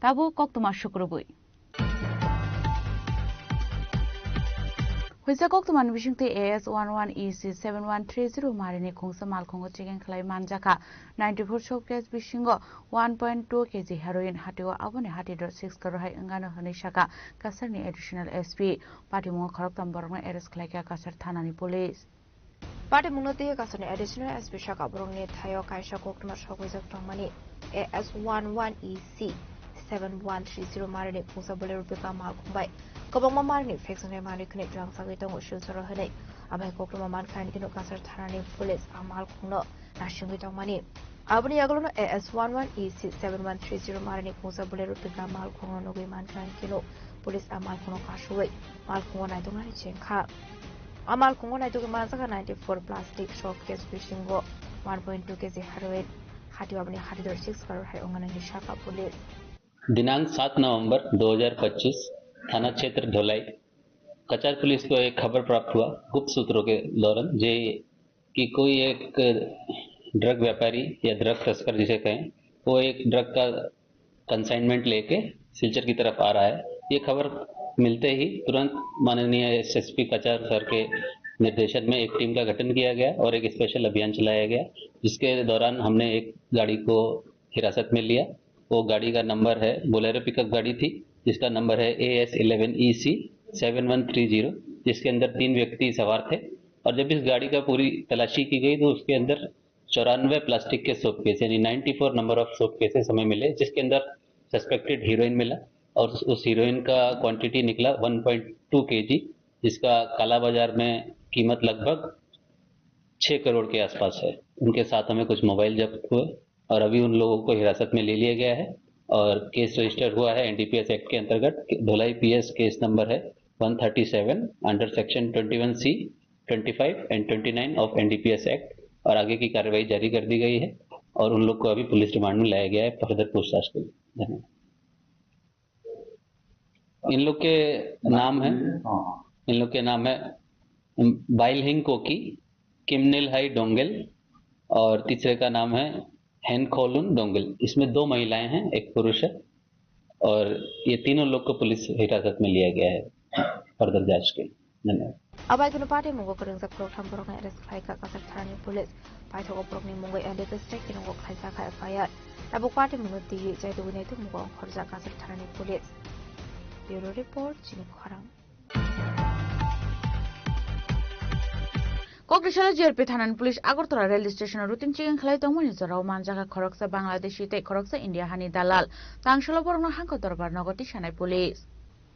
Tabu Koktuma Shukrubui. Huizakok to man wishing to AS11EC 7130 Marini Kungsamal Kongo Chicken Clay Manjaka 94 showcase Bishingo 1.2 kg heroin Hatio Abone Hati.6 Karohai Angano Hanishaka Kasarni additional SP Party Mo Koroktam Borong Eres Klaka Kasar Tanani Police. Party Munoti Kasarni additional SP Shaka Borong Tayo Kaisha Kokma Shokwizak Tomani AS11EC 7130 Marini Kungsabole Rubika Malkumbai. Kabang Mamarni fix on a Maricane drunk Sagito or Shoots or Hene. Abai Koklaman kind of Kasar Tarani Police Amal Kuno, Nashing with money. Abani Agolo AS11EC 7130 Marini Kungsabole Rubika Malkuno no Mankind Kilo, Police Amal Kuno Kashuay, Malkuno I don't Chenka. Amal Kuno I took a Mazaka 94 plastic showcase fishing go 1.2 kg heroin. Hatiwabani Hati.6 for Hongan Shaka Police. दिनांक 7 नवंबर 2025 थाना क्षेत्र धोलाई कचार police को एक खबर प्राप्त हुआ गुप्त सूत्रों के दौरान जे कि कोई एक ड्रग व्यापारी या ड्रग तस्कर जिसे कहें वो एक ड्रग का कंसाइनमेंट लेके सिलचर की तरफ आ रहा है। ये खबर मिलते ही तुरंत माननीय एसएसपी कचार सर के निर्देशन में एक टीम का गठन किया गया और एक स्पेशल अभियान चलाया गया, जिसके दौरान हमने एक गाड़ी को हिरासत में लिया। वो गाड़ी का नंबर है बोलेरो पिकअप गाड़ी थी जिसका नंबर है AS11EC 7130, जिसके अंदर 3 व्यक्ति सवार थे। और जब इस गाड़ी का पूरी तलाशी की गई तो उसके अंदर 94 प्लास्टिक के सोप केस यानी 94 नंबर ऑफ सोप केसेस हमें मिले, जिसके अंदर सस्पेक्टेड हीरोइन मिला और उस हीरोइन का क्वांटिटी निकला 1.2 kg, जिसका काला बाजार में कीमत लगभग 6 करोड़ के आसपास है। उनके साथ हमें कुछ मोबाइल जब्त हुए और अभी उन लोगों को हिरासत में ले लिया गया है और केस रजिस्टर हुआ है एनडीपीएस एक्ट के अंतर्गत। धुलाई पीएस केस नंबर है 137 under section 21C, 25 and 29 of NDPS act, और आगे की कार्रवाई जारी कर दी गई है और उन लोग को अभी पुलिस रिमांड में लाया गया है फर्दर पूछताछ के लिए। धन्यवाद। इन लोग के नाम है बाइलहिंग कोकी, किमनेल हाई डोंगेल और तीसरे का नाम है हेनखोलुन डोंगेल। इसमें 2 महिलाएं हैं, एक पुरुष है, और ये तीनों लोग को पुलिस हिरासत में लिया गया है फर्दर जांच के लिए। धन्यवाद। Abai kuno party mungo kurang zak program borok na arrest khai ka kasar tharani police pai thogo borok ni mungo ande state kino go khaisa kha FIR abok party mungo ti jai do ne tu mungo khorja kasar tharani police bureau report chini khorang Kokrishala JRP Thanan Police Agartala Rail Station Rutin Chicken Khalai Tongmani Zorau Manjaka Khoroksa Bangladeshi Te Khoroksa India Hani Dalal Tangshala Borno Hanko Dorbar Nogoti Shanai Police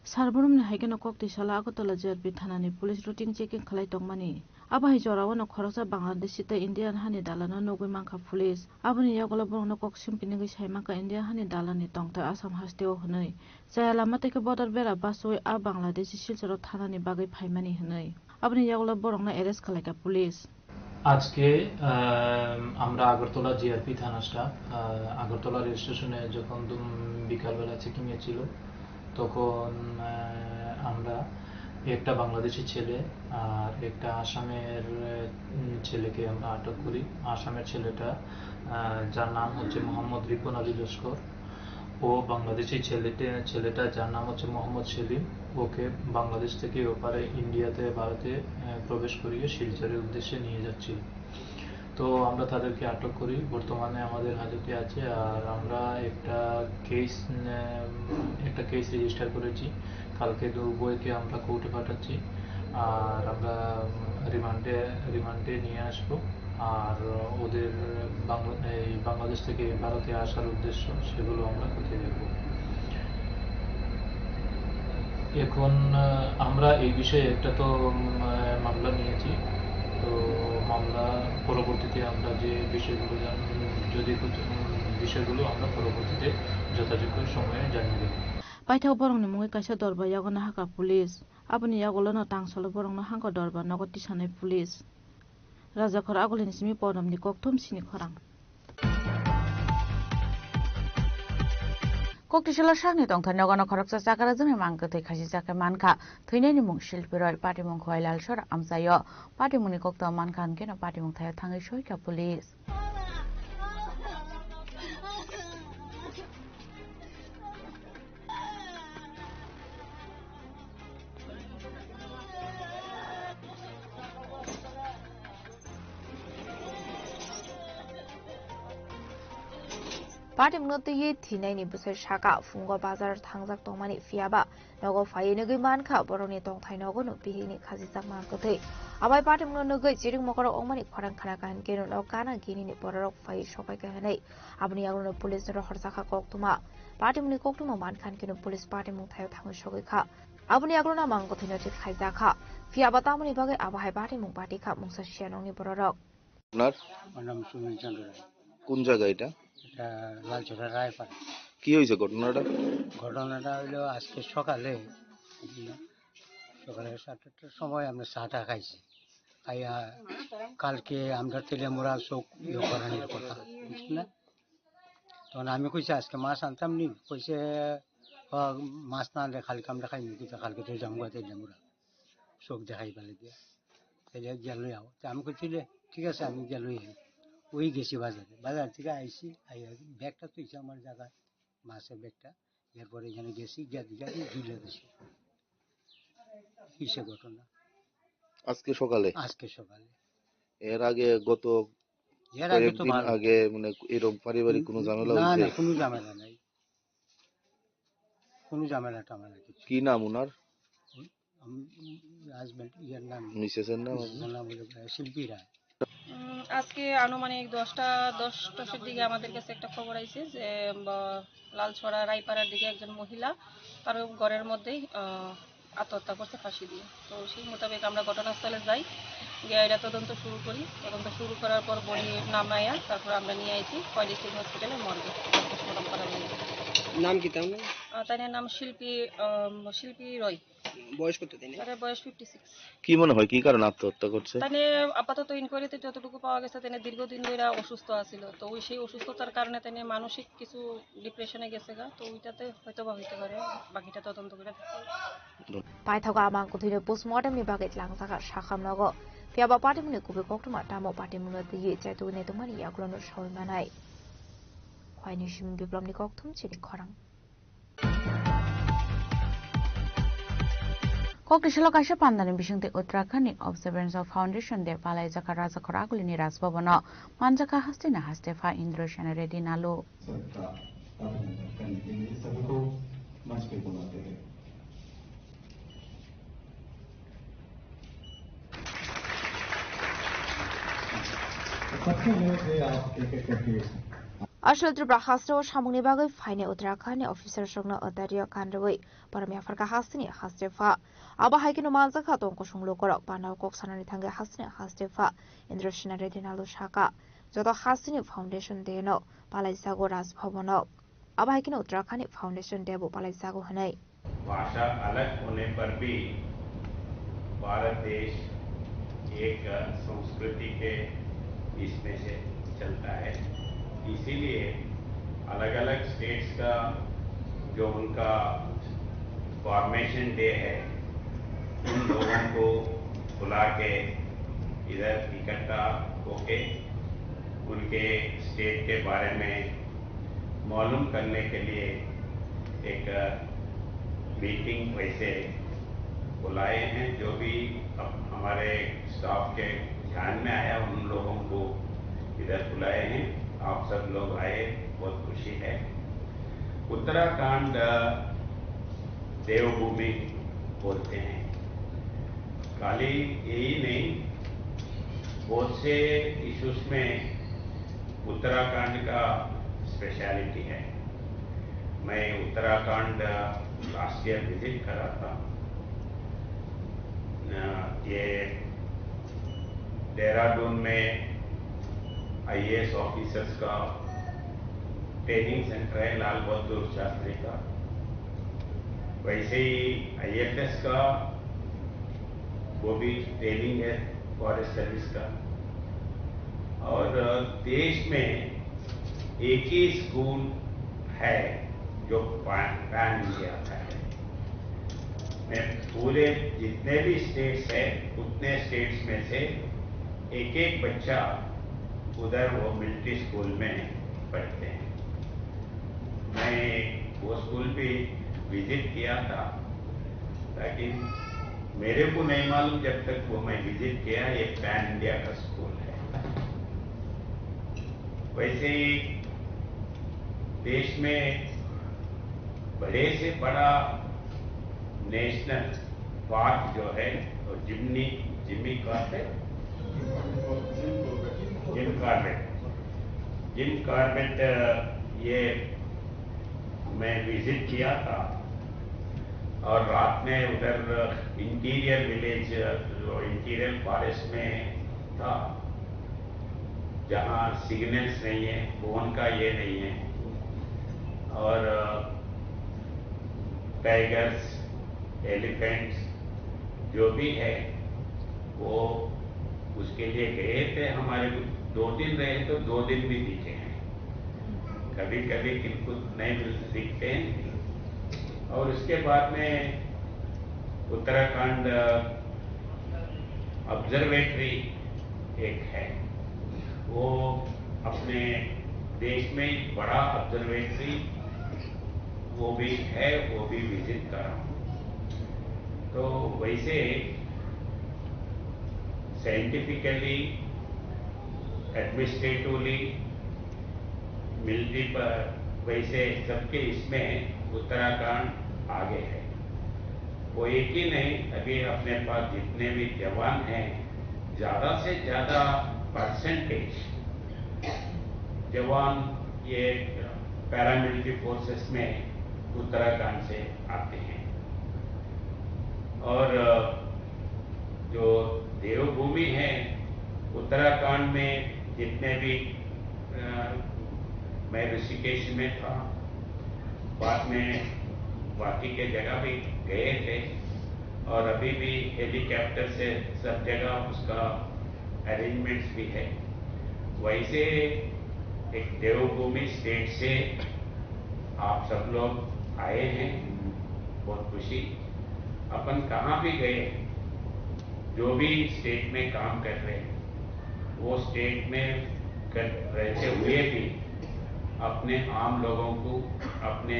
Sarborumni Haikeno Kokrishala Agartala JRP Thanani Police Routine Chicken Khalai Tongmani Abahi Zorau no Khoroksa Bangladeshi Te Indian Hani Dalana Nogui Manka Police Abani Yagola Borno Koksim Pinigi Shaimaka India Hani Dalani Tongta Assam Hasteo Hanoi Sayalama Take Border Vera Basoi A Bangladeshi Shilsero Thanani Bagai Paimani Hanoi আপনি যেগুলো বরং না arrest খালাইকা police আজকে আমরা Agartala GRP থানা staff Agartala rail স্টেশনে যখন বিকালবেলা চেকিং এ ছিল তখন আমরা একটা বাংলাদেশি ছেলে আর একটা আসামের ছেলেকে আমরা আটক করি। আসামের ছেলেটা যার নাম হচ্ছে মোহাম্মদ রিপন আলী লস্কর, ও বাংলাদেশি ছেলেটা যার নাম হচ্ছে মোহাম্মদ সেলিম, ওকে বাংলাদেশ থেকে ওপারে ইন্ডিয়াতে ভারতে প্রবেশ করিয়ে শিলচরের উদ্দেশ্যে নিয়ে যাচ্ছিল। তো আমরা তাদেরকে আটক করি, বর্তমানে আমাদের হাজতে আছে। আর আমরা একটা কেস রেজিস্টার করেছি। কালকে উভয়কে আমরা কোর্টে পাঠাচ্ছি আর আমরা রিমান্ডে নিয়ে আসবো। আর ওদের বাংলাদেশ থেকে ভারতে আসার উদ্দেশ্য সেগুলো আমরা খতিয়ে দেখব। এখন আমরা এই বিষয়ে একটা তো মামলা নিয়েছি, তো মামলা পরবর্তীতে আমরা যে বিষয়গুলো আমরা পরবর্তীতে যথাযোগ্য সময়ে জানিয়ে দেব। পাইথাও বরংনি মুই কাইসা দরবা ইয়াগনা হাকা পুলিশ আপনি ইয়াগলো না তাংসলো বরং না হাঙ্ক দরবা নগতি সানাই পুলিশ রাজাখর আগলিনি সিমি পদমনি ককথম সিনি খরাং Kokrishala Shangni Tongtha Nogana Khoroksa Sakara Jami Mangkathe Khashi Saka Manka Thainani Mung Shilpiroi Party Mung Khoilal Shor Amsayo Party Muni Kokta Mankan Kena Party Mung Thaya Thangai Shoika Police Party mungoti ye thinai ni busai shaka fungo bazar thangjak tongmani fiaba nogo phai nugui manka boroni tongthai nogo no bihini khajijak mangkotei abai party mungno nugui chiring mokoro ongmani khorang khana kan keno no kana gini ni borok phai sokai ka hanai abni agno police ro horsakha koktuma party muni koktuma mankan keno police party mung thayo thangu sogai kha abni agno na mangkotei no tik khaija kha fiaba tamani bagai abai party mung party kha mungsa sianong ni borok আপনার নাম সুনীল চন্দ্র রায়। কোন জায়গা এটা? এটা লালচরা রায়পাড়া। কি হয়েছে ঘটনাটা? ঘটনাটা হইলো আজকে সকালে 7টার সময় আমরা চাটা খাইছি, খাইয়া কালকে আমরা তেলেমুড়া চোখ করানোর কথা বুঝলি না। তখন আমি কইছি আজকে মাছ আনতাম নি, কইছে মাছ না আনলে কালকে আমরা খাইনি, কিন্তু কালকে তো যাবো তেলেমুড়া চোখ দেখাই পেলে দিয়ে তাহলে গেলই আও। আমি কইছি ঠিক আছে আমি গেলই ওই গেছি বাজার থেকে আইসি ব্যাগটা তুইছে আমার জায়গায় মাছের ব্যাগটা, এরপরে এখানে গেছি ঝুলে গেছি। কিসে ঘটনা আজকে সকালে? আজকে সকালে। এর আগে গত কয়েকদিন আগে মানে এরকম পারিবারিক কোনো ঝামেলা হয়েছে? না কোনো ঝামেলা নাই, কোনো ঝামেলা টামেলা কিছু। কি নাম ওনার? হাজবেন্ড ইয়ার নাম মিসেসের নাম শিল্পী রায়। আজকে আনুমানিক 10টার দিকে আমাদের কাছে একটা খবর আইছে যে লালছড়া রায়পাড়ার দিকে একজন মহিলা তার ঘরের মধ্যেই আত্মহত্যা করছে ফাঁসি দিয়ে। তো সেই মোতাবেক আমরা ঘটনাস্থলে যাই, গিয়ে এটা তদন্ত শুরু করি। তদন্ত শুরু করার পর বডি নামাইয়া তারপর আমরা নিয়ে আইছি কয়ডিস্ট্রিক্ট হসপিটালে মর্গে পোস্টমর্টম করা হয়েছে। নাম কি তার নাম? তার নাম শিল্পী রয়। বয়স কত দিন? তার বয়স 56। কি মনে হয় কি কারণে আত্মহত্যা করছে? তাই আপাতত ইনকোয়ারিতে যতটুকু পাওয়া গেছে তাই দীর্ঘদিন ধরে অসুস্থ আছিল। তো ওই সেই অসুস্থতার কারণে তাই মানসিক কিছু ডিপ্রেশনে গেছে গা। তো ওইটাতে হয়তো বা হইতে পারে, বাকিটা তদন্ত করে দেখতে হবে। পাইথাগা আমাং কুথিनो पोस्टमर्टमनि बागै लांजागा साखामनागो फियाबा पार्टीमुनि कुबे कक्टमा टामो पार्टीमुनो दिये चाइतो नेतुमानि याग्लोनो सावमानाय खयनिसिम बिप्लबनि कक्टुम चिनि खरां ককটিশাল কাইসা পান্দানি বিশিংতে উত্তরাখণ্ডনি অবজারভেন্স অফ ফাউন্ডেশন দে পালাই জাকা রাজাখর আগুলিনি রাজভবন মানজাকা হাস্তিনা হাস্তেফা ইন্দ্র সেনা ready নালো Ashal Tripura Hastro Shamuni Bagai Fine Uttarakhand officer Shogna Odario Kandraway Paramia Farka Hastini Hastefa Aba Haikin Manzaka Tonko Shunglo Korok Panau Koksanani Tanga Hastini Hastefa Indroshina Redinalu Shaka Jodo Hastini Foundation Deno Palaisago Ras Bhavono Aba Haikin Uttarakhand Foundation Debo Palaisago Hanai भाषा अलग होने पर भी भारत देश एक संस्कृति के इसमें से चलता है। इसीलिए अलग अलग स्टेट्स का जो उनका फॉर्मेशन डे है उन लोगों को बुला के इधर इकट्ठा होके उनके स्टेट के बारे में मालूम करने के लिए एक मीटिंग वैसे बुलाए हैं। जो भी अब हमारे स्टाफ के ध्यान में आया उन लोगों को इधर बुलाए हैं। आप सब लोग आए, बहुत खुशी है। उत्तराखंड देवभूमि बोलते हैं। खाली यही नहीं, बहुत से इश्यूज में उत्तराखंड का स्पेशलिटी है। मैं उत्तराखंड लास्ट ईयर विजिट करा था। ये देहरादून में IAS ऑफिसर्स का ट्रेनिंग सेंटर है लाल बहादुर शास्त्री का, वैसे ही IFS का वो भी ट्रेनिंग है फॉरेस्ट सर्विस का। और देश में एक ही स्कूल है जो पैन इंडिया का है। मैं पूरे जितने भी स्टेट्स है उतने स्टेट्स में से एक एक बच्चा उधर वो मिलिट्री स्कूल में पढ़ते हैं। मैं वो स्कूल भी विजिट किया था, ताकि मेरे को नहीं मालूम जब तक वो मैं विजिट किया ये पैन इंडिया का स्कूल है। वैसे ही देश में बड़े से बड़ा नेशनल पार्क जो है तो जिम कॉर्बेट ये मैं विजिट किया था। और रात में उधर इंटीरियर विलेज जो इंटीरियर फॉरेस्ट में था जहाँ सिग्नल्स नहीं है, फोन का ये नहीं है, और टाइगर्स एलिफेंट्स जो भी है वो उसके लिए गए थे। हमारे 2 दिन रहे तो 2 दिन भी दिखे हैं, कभी कभी किनको नहीं दिखते हैं। और उसके बाद में उत्तराखंड ऑब्जर्वेटरी एक है, वो अपने देश में बड़ा ऑब्जर्वेटरी वो भी है, वो भी विजिट करा। तो वैसे साइंटिफिकली एडमिनिस्ट्रेटिवली मिलिट्री पर वैसे सबके इसमें उत्तराखंड आगे है। वो एक ही नहीं, अभी अपने पास जितने भी जवान हैं ज्यादा से ज्यादा परसेंटेज जवान ये पैरामिलिट्री फोर्सेस में उत्तराखंड से आते हैं। और जो देवभूमि है उत्तराखंड में जितने भी मैं ऋषिकेश में था, बाद में बाकी के जगह भी गए थे और अभी भी हेलीकॉप्टर से सब जगह उसका अरेंजमेंट्स भी है। वैसे एक देवभूमि स्टेट से आप सब लोग आए हैं, बहुत खुशी। अपन कहाँ भी गए, जो भी स्टेट में काम कर रहे हैं, वो स्टेट में कर रहते हुए भी अपने आम लोगों को, अपने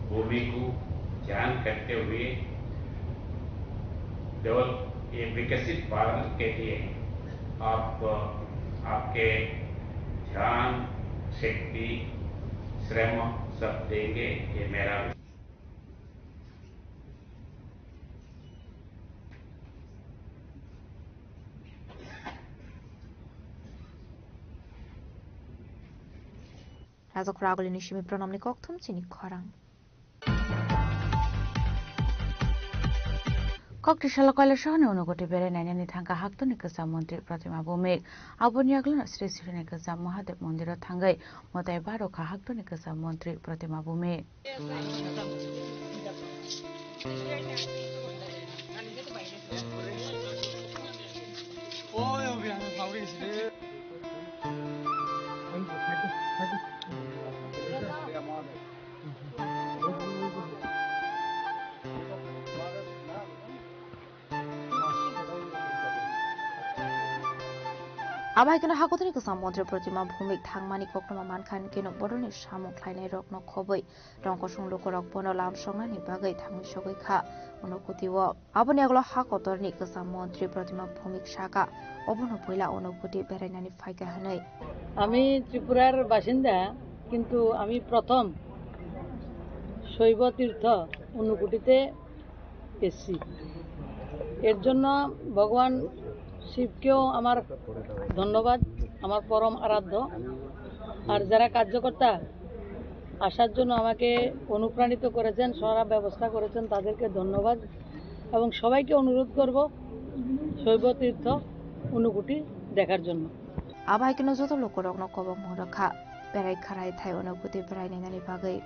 भूमि को ध्यान करते हुए ये विकसित भारत के लिए आप आपके ध्यान, शक्ति, श्रम सब देंगे, ये मेरा Razok Ragoli Nishimi Pronomni Koktum Chini Korang. Koktishala Koila Shahane Unogoti Bere Nani Tanga Haktoni Kasa Montri Pratima Bumik, Abunyaglana Sri Sri Kasa Mahadev Mondira Tangai, Motai Baroka Haktoni Kasa Montri Pratima Bumik. Abai kena hakotoni ke samudra pratima bhumik thangmani koktoma mankhan keno boroni samuk khlainai rokno khoboi rongko sunglo korok bono lam songnani bagai thangmi sogoi kha onokutiwo aboni aglo hakotorni ke samudra pratima bhumik shaka obono poila onokuti berainani phaika hanai আমি ত্রিপুরার বাসিন্দা কিন্তু আমি প্রথম শৈব তীর্থ অনুকুটিতে এসেছি এর জন্য ভগবান শিবকেও আমার ধন্যবাদ আমার পরম আরাধ্য আর যারা কার্যকর্তা আসার জন্য আমাকে অনুপ্রাণিত করেছেন সারা ব্যবস্থা করেছেন তাদেরকে ধন্যবাদ এবং সবাইকে অনুরোধ করব শৈব তীর্থ অনুকুটি দেখার জন্য Abai kena joto lokorok no kobong morakha berai kharai thai onokuti berai nani bagai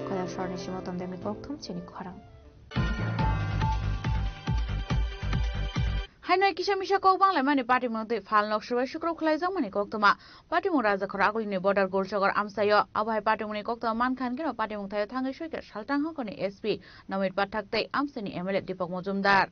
Koya shorni shimoton demi koktum chini khorang Hainoi kisamisha kok banglai mani party mongtui falnok subai sukro khulaijak mani koktoma party mong raja khora agulini border gorchagor amsayo abai party mongni koktoma mankhan keno party mong thayo thangai soike saltang hokoni SP namit pathaktai amsani MLA Deepak Mojumdar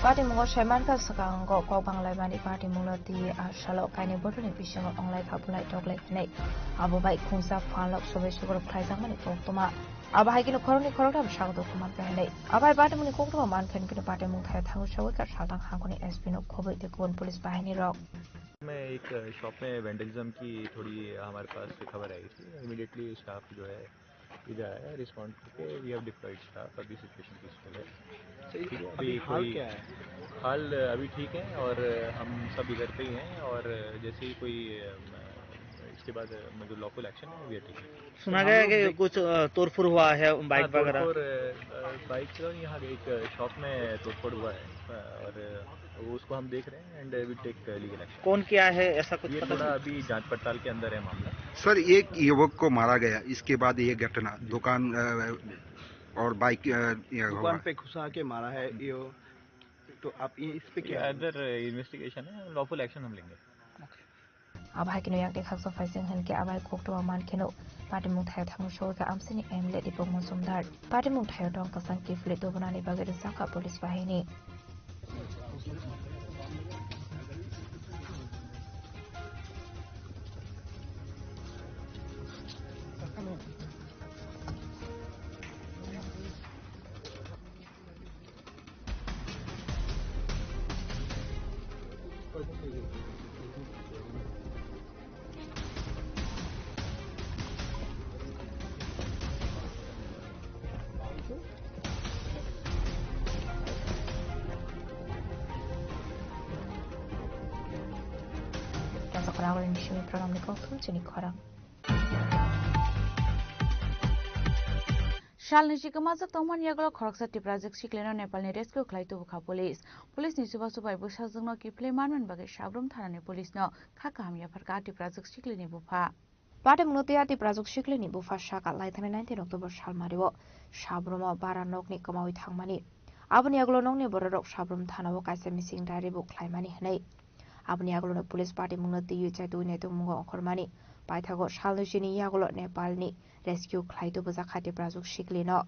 Party mungo sheman ka sakang go kok banglai mani party munglo ti shalo kaini bodoni bisingo onglai khapulai toklai nei abo bai khungsa phalok sobe sugor khaijak mani koktoma abai kino khoroni khorota sagdo kuman nei abai party muni koktoma mankhan kino party mung thai thangu sawai ka saltang hangkoni SP no khoboi te kon police बाहिनी रॉक में एक shop में vandalism की थोड़ी हमारे पास खबर आई थी इमीडिएटली स्टाफ जो है इधर आया रिस्पॉन्ड करके वी हैव डिप्लॉयड स्टाफ अभी सिचुएशन पीसफुल है अभी हाल क्या है हाल अभी ठीक है और हम सब इधर पे ही हैं और जैसे ही कोई इसके बाद जो लॉफुल एक्शन है वी आर टेकिंग सुना गया है कि कुछ तोड़फोड़ हुआ है बाइक वगैरह बाइक चलो यहाँ एक शॉप में तोड़फोड़ हुआ है और उसको हम देख रहे हैं and we take legal action कौन क्या है ऐसा कुछ ये थोड़ा अभी जांच पड़ताल के अंदर है मामला सर एक युवक को मारा गया इसके बाद ये घटना दुकान और बाइक दुकान पे घुसा के मारा है ये तो आप इस पे क्या अदर इन्वेस्टिगेशन है लॉफुल एक्शन हम लेंगे abai kino yak de khakso faising han ke abai kokto man keno Patimung Thayo Thang Shoga Amsini Emle Dipong Monsumdar Patimung Thayo Dong Kasan Kifle Dobonani Bagir Zaka Police Bahini Sekarang ini kami program ni kau pun jenis korang. Shalni Shikamazak Toman Yaglo Koroksa Tiprazik Shikleno Nepal ni rescue Klaito Bukha Police. Police ni Suba Suba Ibu Shazungno ki Playman bagai Shabrum Thanani Police no Kakam ya Farka Tiprazik Shikleni Bufa. Patimung Notia Tiprazik Shikleni Bufa Shaka Laithani 19 October Shalmariwo Shabrum Bara Nokni Kamawi Thangmani. Abani Yaglo Nokni Borok Shabrum Thanawo Kaise Missing Diary Book Klaimani Hnei. Abani Yaglo Police Party Munoti Yuchatu Netu Mungo Okormani. Paithago Shalnushini Yaglo Nepalni Rescue Klaito Buzakati Brazuk Shiklino.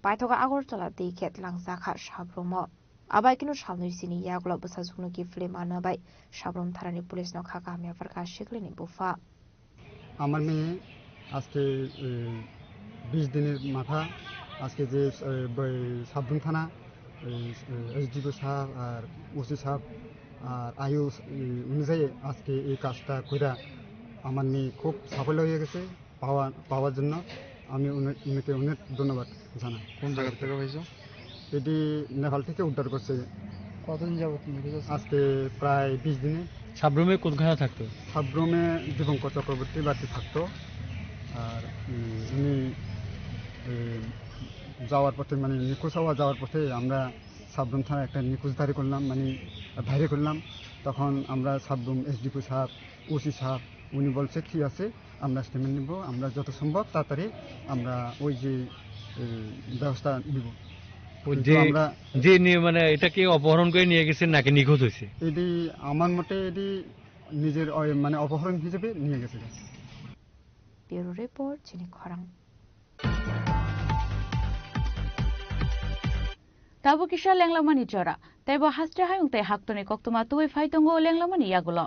Paithago Agortola Diket Langzaka Shabrumo. Abaikino Shalnushini Yaglo Busazukno Gifle Manabai Shabrum Tharani Police no Kakamia Farka Shiklini Bufa. আমার মেয়ে আজকে 20 দিনের মাথা আজকে যে সাবরুম থানা SDO সাহেব আর OC সাহেব আর আয়ু অনুযায়ী আজকে এই কাজটা কইরা আমার মেয়ে খুব সাফল্য হয়ে গেছে পাওয়ার জন্য আমি উনাকে অনেক ধন্যবাদ জানাই। কোন জায়গা থেকে পাইছো? এটি নেপাল থেকে উদ্ধার করছে। কতদিন যাবত আজকে প্রায় 20 দিনে। সাবরুমে কোনখানে থাকতো? সাবরুমে দীপঙ্কর চক্রবর্তী বাড়িতে থাকতো। আর উনি যাওয়ার পথে মানে নিখোঁজ হওয়া যাওয়ার পথে আমরা সাবরুম থানায় একটা নিখোঁজদারি করলাম মানে বাইরে করলাম। তখন আমরা সাবরুম এসডিপি সাহেব ওসি সাহেব উনি বলছে ঠিক আছে আমরা স্টেটমেন্ট নিব আমরা যত সম্ভব তাড়াতাড়ি আমরা ওই যে ব্যবস্থা নিব। যে মানে এটা কি অপহরণ করে নিয়ে গেছেন নাকি নিখোঁজ হয়েছে? এটি আমার মতে এটি নিজের মানে অপহরণ হিসেবে নিয়ে গেছে। ব্যুরো রিপোর্ট চিনি খরাং। Tabu kisha lenglamani chora. Taibo hastre hayung te haktone koktuma tuwe faitongo lenglamani yagulo.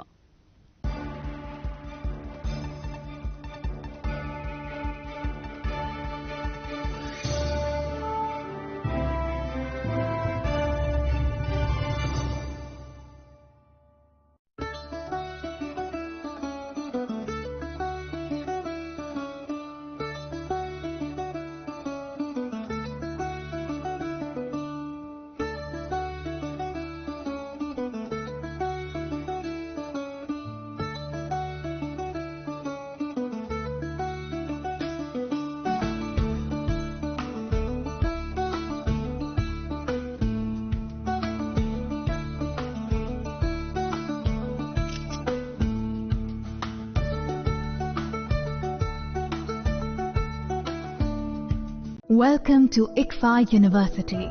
Welcome to ICFA University,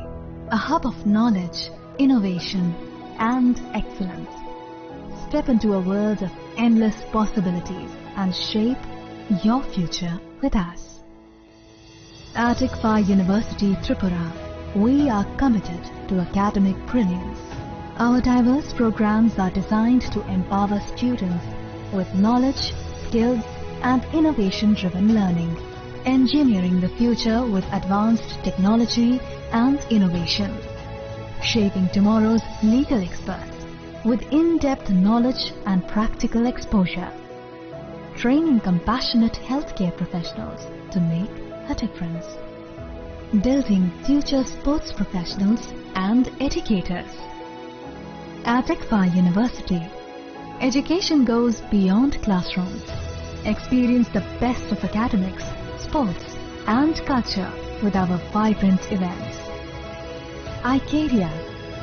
a hub of knowledge, innovation, and excellence. Step into a world of endless possibilities and shape your future with us. At ICFA University, Tripura, we are committed to academic brilliance. Our diverse programs are designed to empower students with knowledge, skills, and innovation-driven learning. Engineering the future with advanced technology and innovation. Shaping tomorrow's legal experts with in-depth knowledge and practical exposure. Training compassionate healthcare professionals to make a difference. Building future sports professionals and educators. At ICFA University, education goes beyond classrooms. Experience the best of academics, sports and culture with our vibrant events. ICADIA,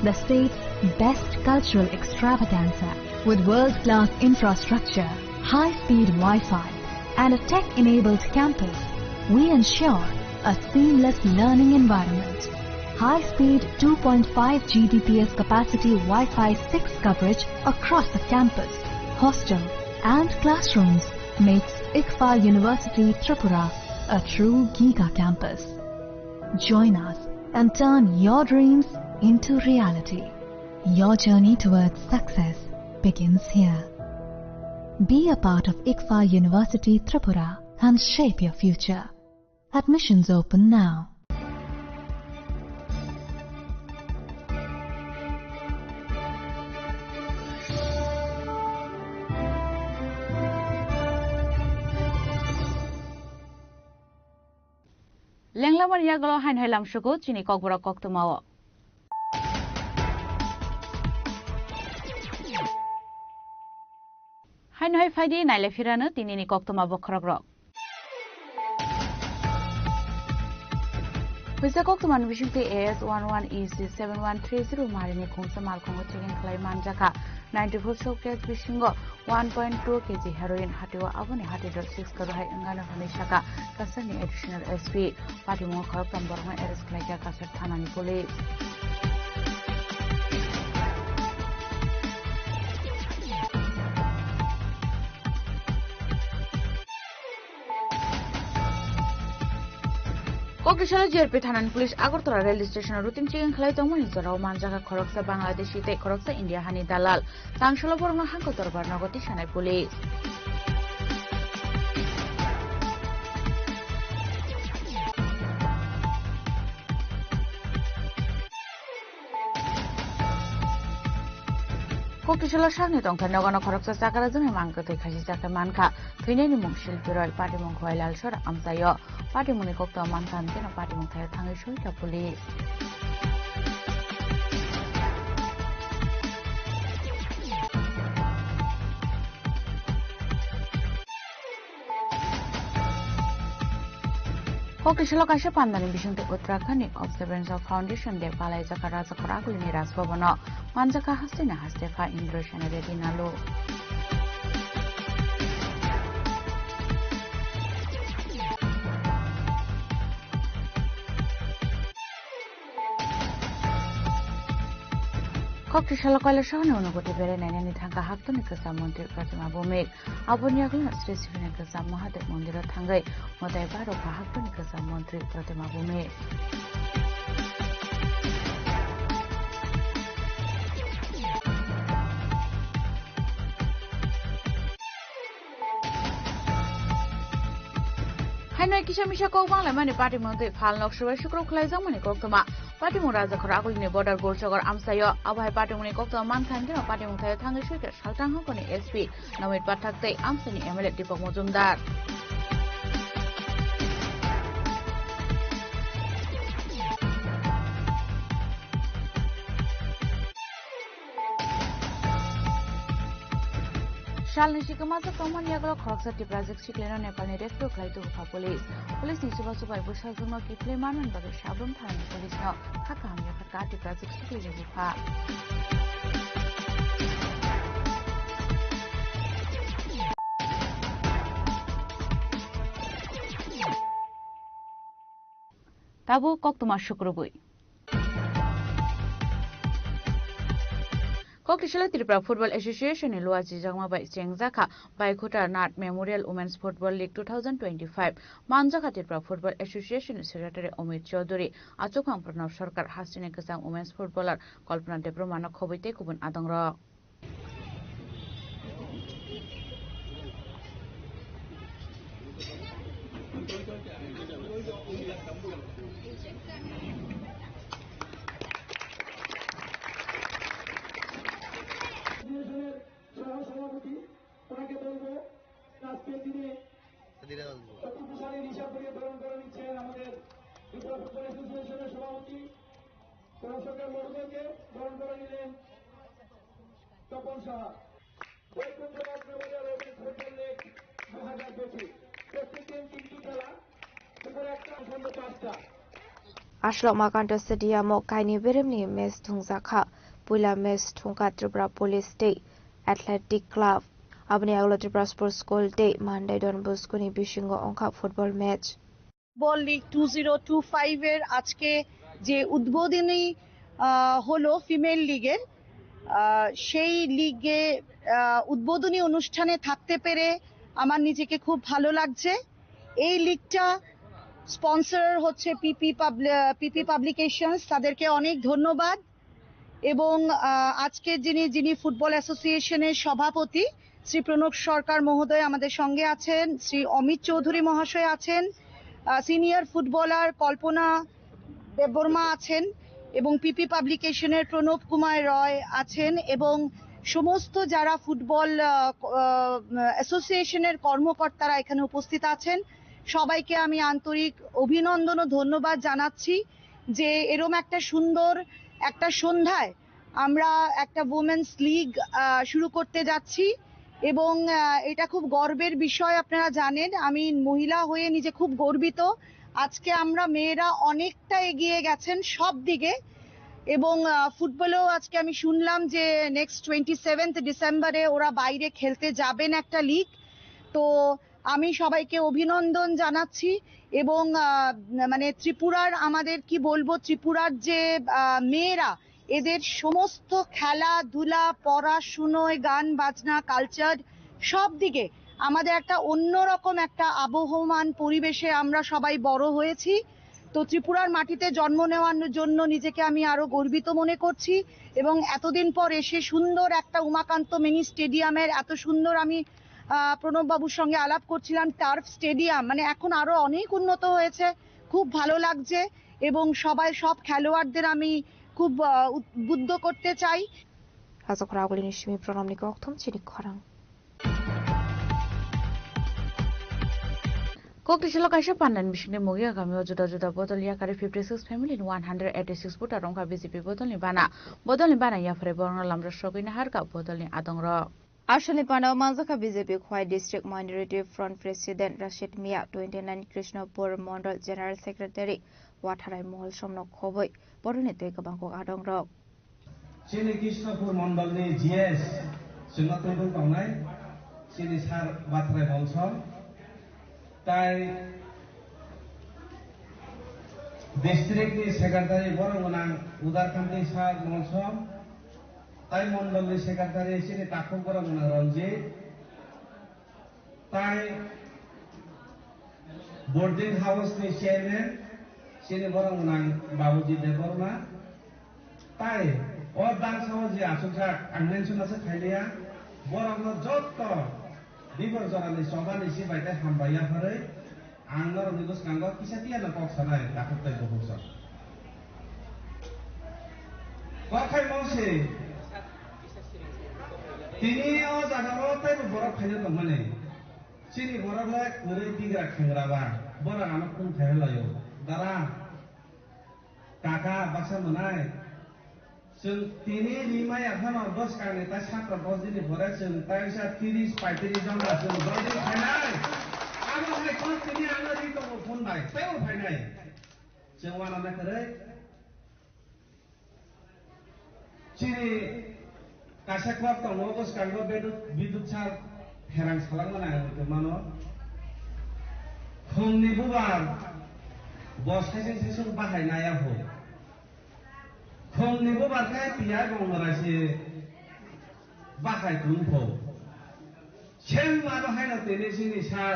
the state's best cultural extravaganza with world-class infrastructure, high-speed Wi-Fi and a tech-enabled campus, we ensure a seamless learning environment. High-speed 2.5 Gbps capacity Wi-Fi 6 coverage across the campus, hostel and classrooms makes ICFA University Tripura, a true Giga campus. Join us and turn your dreams into reality. Your journey towards success begins here. Be a part of ICFA University Tripura and shape your future. Admissions open now. Lenglaman yagalo hain hailam shugo chini kokbura koktumawo. Hain hai faidi naile firano tinini koktuma bokrogrok. Pisa koktuman bishungti AS11EC 7130 marini kungsa malkongo chicken clay manjaka 94 showcase bishingo 1.2 kg heroin hatiwa abone hatido 6 karo hai ngana hone shaka kasani additional SP party mo kharap tamborma arrest klaja kasar thanani police. Kokishala JRP Thanan Police Agartala Railway Station routine chicken khalai tongmani jorao manjaka khoroksa Bangladeshi te khoroksa India hani dalal tangshala borno hanko dorbar nagoti shanai police. Kokishala shangni tongkha nogana khoroksa sakara jone mangkate khasi jaka manka thineni mungshil piral party mong khoilal sor amsayo party muni kokta mankan tena party mong thaya thangai shoita police. Kokishala kaisha pandani bishungte Uttarakhand Observance of Foundation de palai jaka raja khoraguli ni rasbabano manjaka hastina hastefa Indroshana Reddy Nalo. Kokishala koila shahane unugoti bere nainani thangka haktoni kasa montir pratima bomik aboni agla Sri Sivine kasa Mahadev mondira thangai modai baro ka haktoni kasa montri pratima bomik. Hainoi kisha misha kok bangla mani party monte phal nok shubai shukro khulai jang mani koktoma party mo raja khoragul ni border gorchogor amsayo abai party moni koktoma man khan gena party mo thai thangai shuike saltang hokoni SP namit pathakte amsani MLA Deepak Mojumdar. Shalni shikamaza common yagalo khoroksa project shikleno Nepal ni rescue khlai tu kha police ni suba suba busha juno ki play manan babe shabrum thani police no khaka ham yakar ka project shiklene bukha. Tabu koktuma shukrubui Kokishala Tripura Football Association in Luaji Jangma by Chengzaka by Kota Nat Memorial Women's Football League 2025 Manjaka Tripura Football Association Secretary Omid Chaudhary Achokang Pranav Sarkar Hastine Kasang Women's Footballer Kalpana Debro Mano Khobite Kubun Adangra. Ashlok Makanta Stadium Kaini Beremni Mes Tungzakha Pula Mes Tungka Tripura Police Day Athletic Club Abni Aglo Tripura Sports School Day Monday Don Bosco ni Bishingo Onka football match Ball League 2025 এর আজকে যে উদ্বোধনী হলো female লিগের সেই লিগে উদ্বোধনী অনুষ্ঠানে থাকতে পেরে আমার নিজেকে খুব ভালো লাগছে। এই লিগটা স্পন্সর হচ্ছে পিপি পাবলিকেশনস, তাদেরকে অনেক ধন্যবাদ। এবং আজকে যিনি ফুটবল অ্যাসোসিয়েশনের সভাপতি শ্রী প্রণব সরকার মহোদয় আমাদের সঙ্গে আছেন, শ্রী অমিত চৌধুরী মহাশয় আছেন, সিনিয়র ফুটবলার কল্পনা দেববর্মা আছেন, এবং পিপি পাবলিকেশনের প্রণব কুমার রয় আছেন, এবং সমস্ত যারা ফুটবল অ্যাসোসিয়েশনের কর্মকর্তারা এখানে উপস্থিত আছেন, সবাইকে আমি আন্তরিক অভিনন্দন ও ধন্যবাদ জানাচ্ছি যে এরম একটা সুন্দর একটা সন্ধ্যায় আমরা একটা উইমেন্স লিগ শুরু করতে যাচ্ছি। এবং এটা খুব গর্বের বিষয়। আপনারা জানেন আমি মহিলা হয়ে নিজে খুব গর্বিত। আজকে আমরা মেয়েরা অনেকটা এগিয়ে গেছেন সব দিকে। এবং ফুটবলেও আজকে আমি শুনলাম যে নেক্সট 27 ডিসেম্বরে ওরা বাইরে খেলতে যাবেন একটা লিগ। তো আমি সবাইকে অভিনন্দন জানাচ্ছি। এবং মানে ত্রিপুরার আমাদের কি বলবো, ত্রিপুরার যে মেয়েরা এদের সমস্ত খেলাধুলা, পড়াশুনোয়, গান বাজনা, কালচার সব দিকে আমাদের একটা অন্যরকম একটা আবহমান পরিবেশে আমরা সবাই বড় হয়েছি। তো ত্রিপুরার মাটিতে জন্ম নেওয়ার জন্য নিজেকে আমি আরো গর্বিত মনে করছি। এবং এতদিন পর এসে সুন্দর একটা উমাকান্ত মিনি স্টেডিয়ামের এত সুন্দর, আমি প্রণব বাবুর সঙ্গে আলাপ করছিলাম, টার্ফ স্টেডিয়াম মানে এখন আরো অনেক উন্নত হয়েছে, খুব ভালো লাগছে। এবং সব খেলোয়াড়দের আমি খুব উদ্বুদ্ধ করতে চাই। রাজকরাগুলিনি সিমি প্রণামনি কক্থম চিনি খরাং Koktisilo kaisa pandan mishingne mugi agami juda juda bodol yakari 56 family in 186 buta rongka BJP bodol ni bana ya fare borong lamra shogina harka bodol ni adongra আসলে পানাও মানজাকা BJP Khowai district minority front president Rashid Miah 29 Krishnapur Mandal general secretary ওয়াঠারাই মহল সমন খবই বরনে তৈ গবাংক আদংর সিনি Krishnapur মন্ডলনি GS সিংহ তৈদং পাওনাই সিনি সার বাথরাই মলসম তাই ডিস্ট্রিক্টনি secretary বরংনাং উদারকান্তি সার মলসম তাই মন্ডলনি secretary সিনি তাকু বরংনাং রঞ্জিত তাই বোর্ডিং হাউসনি চেয়ারম্যান সিনি বরংনাং বাবুজি দেববর্মা তাই ও দাংসাও যে আসুকসাক আংনেনসুনাসে খাইলিয়া বরংনো যত বিবর জরানি সবানি সিবাইতে হামবাইয়া ফরে আংনর নিগুস নাঙ্গ কিসাতিয়ানো ককসানাই দাখতাই বহুসা কখাই মংসে তিনি ও জাগাও তাই বড় খাইলে দমানে সিনি বড় হয় করে দিগরা খাংরাবা বড় আনো কোন খাইলাयो দারা কাকা বাসা মনাই जों तिनि रिमाय आफान 10 काने ता सात्र 10 दिन भरे जों ताइसा 30 35 जन जों 10 दिन फाइनाल आरो हाय कोन तिनि आनो रि तो फोन बाय तेव फाइनाल जों वाना ना करे चिनि कासा क्लब तो 10 कांगो बिदुत सार हेरां सालांगना आंखो मानो खोमनि बुबार बसाइजों सेसो बाहायनाया हो खोमनिबो बारखाय पिया गंगरासि बाहाय तुमखौ सेम माबा हायना तेने सिनि सार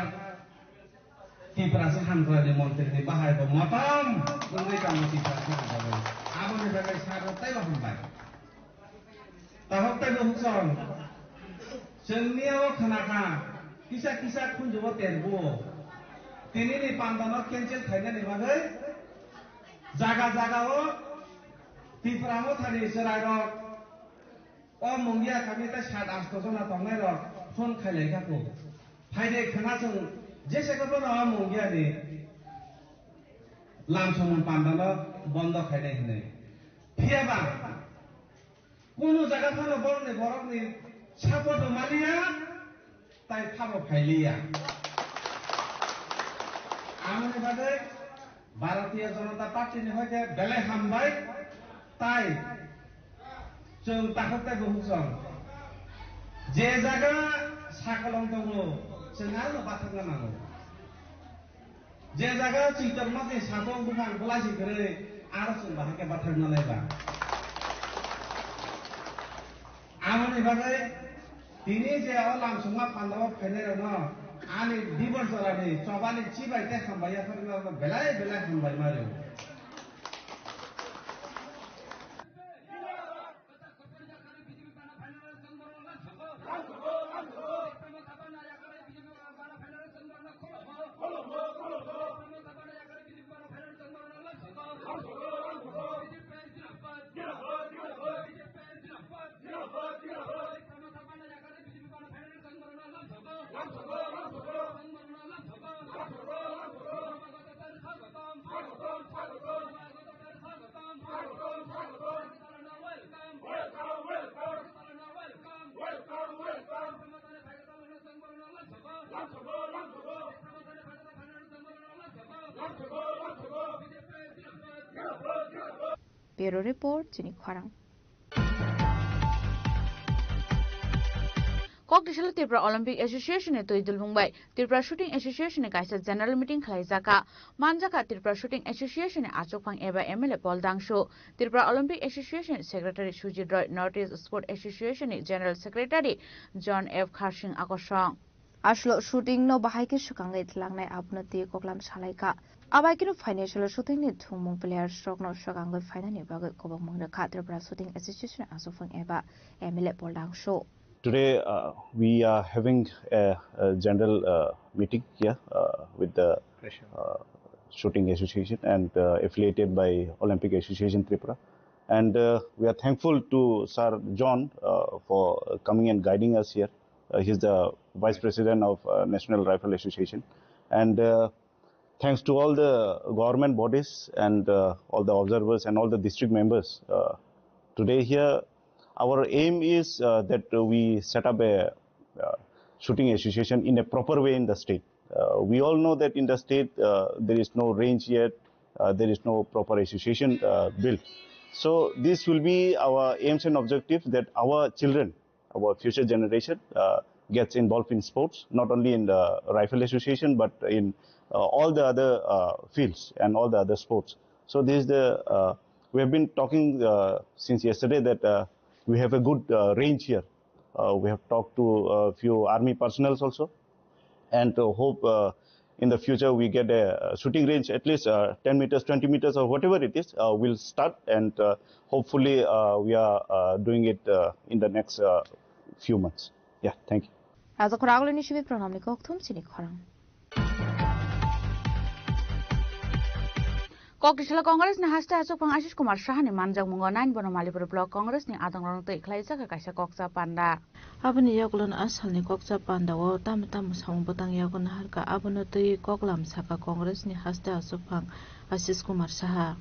किप्रासि हामग्रानि मन्त्रिनि बाहायबो मतम गुंगै कामति सासि जाबाय आबनि बागै सार ताइबो हामबाय ताहक्ताइबो हुसन जोंनियाव खानाखा किसा किसा खुनजुबो तेरबो तिनिनि पान्दानो केन्सेल थाइनानि बागै जागा जागाव तिफ्रामो थानि सरायरक ओ मंगिया खामिता 7-8 जना तंनायरक फोन खाइलायखाखौ फाइदे खोनासों जेसेखौबो न मंगियानि लामसमन पान्दानो बन्द खाइनाय होनै फियाबा कोनो जागाफोराव बरनि बरकनि सापद मालिया ताइ खाबो फाइलिया आमनि बागै भारतीय जनता पार्टीनि हयते बेले हामबाय ताई जों ताखताय बहुसं जे जागा साकलं दङो जों आरो बाथारना नांगौ जे जागा चितरमाते साबं बुखां गलासि करे आरो जों बाहाके बाथारना नायबा आमनि बागै दिनै जे लामसुमा पान्दाव फाइनाय न Ani diban sarani cobani cibai teh kembali apa belai kembali mari. Bureau Report, Jenny Kwarang. Kokdishal Tripura Olympic Association e toidul mumbai Tripura Shooting Association e kaisa general meeting khlaijaka manjaka Tripura Shooting Association e achokphang eba MLA Paul Dangshu Tripura Olympic Association Secretary Sujit Roy Northeast Sport Association e General Secretary John F Kharsing akosong Ashlo shooting no bahaike sukangai tlangnai abnati koklam salaika abaikino financial shooting ni thumung players stroke no sukangai finance bagai kobang mangna Tripura Shooting Association achokphang eba MLA Paul Dangshu. Today we are having a general meeting here with the Shooting Association and affiliated by Olympic Association Tripura, and we are thankful to Sir John for coming and guiding us here. He's the Vice President of National Rifle Association, and thanks to all the government bodies and all the observers and all the district members. Today here our aim is that we set up a shooting association in a proper way in the state. We all know that in the state there is no range yet, there is no proper association built. So this will be our aims and objectives, that our children, our future generation gets involved in sports, not only in the rifle association but in all the other fields and all the other sports. So this is the, we have been talking since yesterday that we have a good range here. We have talked to a few army personnel also, and hope in the future we get a shooting range, at least 10 meters, 20 meters or whatever it is, we'll start, and hopefully we are doing it in the next few months. Yeah, thank you. As a Koragol initiative program, ni kokthum sini khorang. Kokdishal Congress ni hasta achokphang Ashish Kumar Shah ni manjak mungo 9 bono Malipur Block Congress ni adangrong te ikhlaijaka kaisa koksa panda. Abani yakulon asal ni koksa panda wo tam samung batang yakun harka abono te koklam saka Congress ni hasta achokphang Ashish Kumar Shah.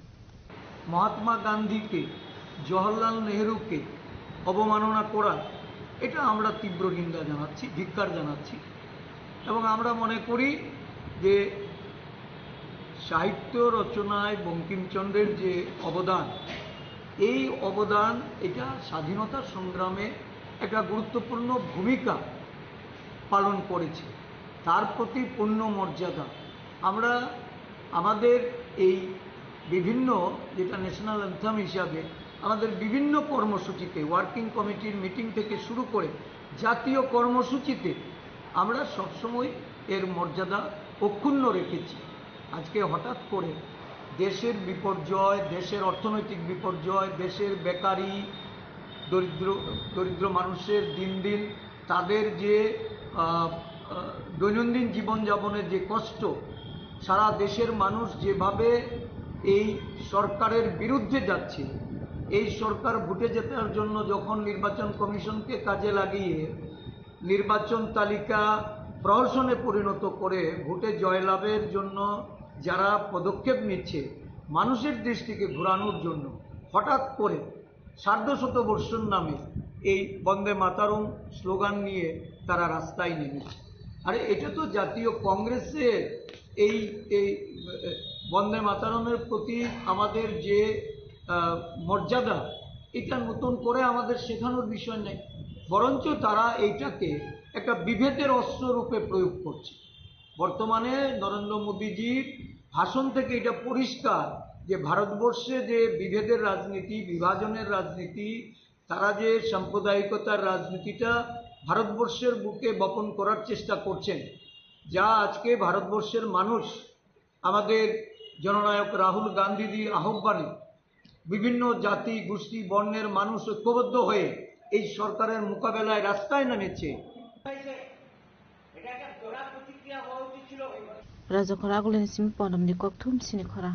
Mahatma গান্ধীকে জওহরলাল নেহরুকে অবমাননা করা এটা আমরা তীব্র নিন্দা জানাচ্ছি, ধিক্কার জানাচ্ছি, এবং আমরা মনে করি যে সাহিত্য রচনায় বঙ্কিমচন্দ্রের যে অবদান, এই অবদান এটা স্বাধীনতা সংগ্রামে একটা গুরুত্বপূর্ণ ভূমিকা পালন করেছে, তার প্রতি পূর্ণ মর্যাদা আমরা আমাদের এই বিভিন্ন যেটা ন্যাশনাল অ্যান্থেম হিসাবে আমাদের বিভিন্ন কর্মসূচিতে, ওয়ার্কিং কমিটির মিটিং থেকে শুরু করে জাতীয় কর্মসূচিতে আমরা সবসময় এর মর্যাদা অক্ষুণ্ণ রেখেছি। আজকে হঠাৎ করে দেশের বিপর্যয়, দেশের অর্থনৈতিক বিপর্যয়, দেশের বেকারি, দরিদ্র মানুষের দিন দিন তাদের যে দৈনন্দিন জীবনযাপনের যে কষ্ট, সারা দেশের মানুষ যেভাবে এই সরকারের বিরুদ্ধে যাচ্ছে, এই সরকার ভোটে জেতার জন্য যখন নির্বাচন কমিশনকে কাজে লাগিয়ে নির্বাচন তালিকা প্রহসনে পরিণত করে ভোটে জয়লাভের জন্য যারা পদক্ষেপ নিচ্ছে মানুষের দৃষ্টিকে ঘোরানোর জন্য, হঠাৎ করে সার্ধশতবর্ষর নামে এই বন্দে মাতরম স্লোগান নিয়ে তারা রাস্তায় নেমেছে। আরে এটা তো জাতীয় কংগ্রেসের এই বন্দে মাতরমের প্রতি আমাদের যে মর্যাদা, এটা নতুন করে আমাদের শেখানোর বিষয় নেই, বরঞ্চ তারা এইটাকে একটা বিভেদের অস্ত্র রূপে প্রয়োগ করছে। বর্তমানে নরেন্দ্র মোদীজির ভাষণ থেকে এটা পরিষ্কার যে ভারতবর্ষে যে বিভেদের রাজনীতি, বিভাজনের রাজনীতি, তারা যে সাম্প্রদায়িকতার রাজনীতিটা ভারতবর্ষের বুকে বপন করার চেষ্টা করছেন, যা আজকে ভারতবর্ষের মানুষ আমাদের জননায়ক রাহুল গান্ধীজির আহ্বানে বিভিন্ন জাতি গোষ্ঠী বর্ণের মানুষ ঐক্যবদ্ধ হয়ে এই সরকারের মোকাবেলায় রাস্তায় নেমেছে। রাজখরা আগুলিনি সিমি পনমনি ককথুম সিনি খরা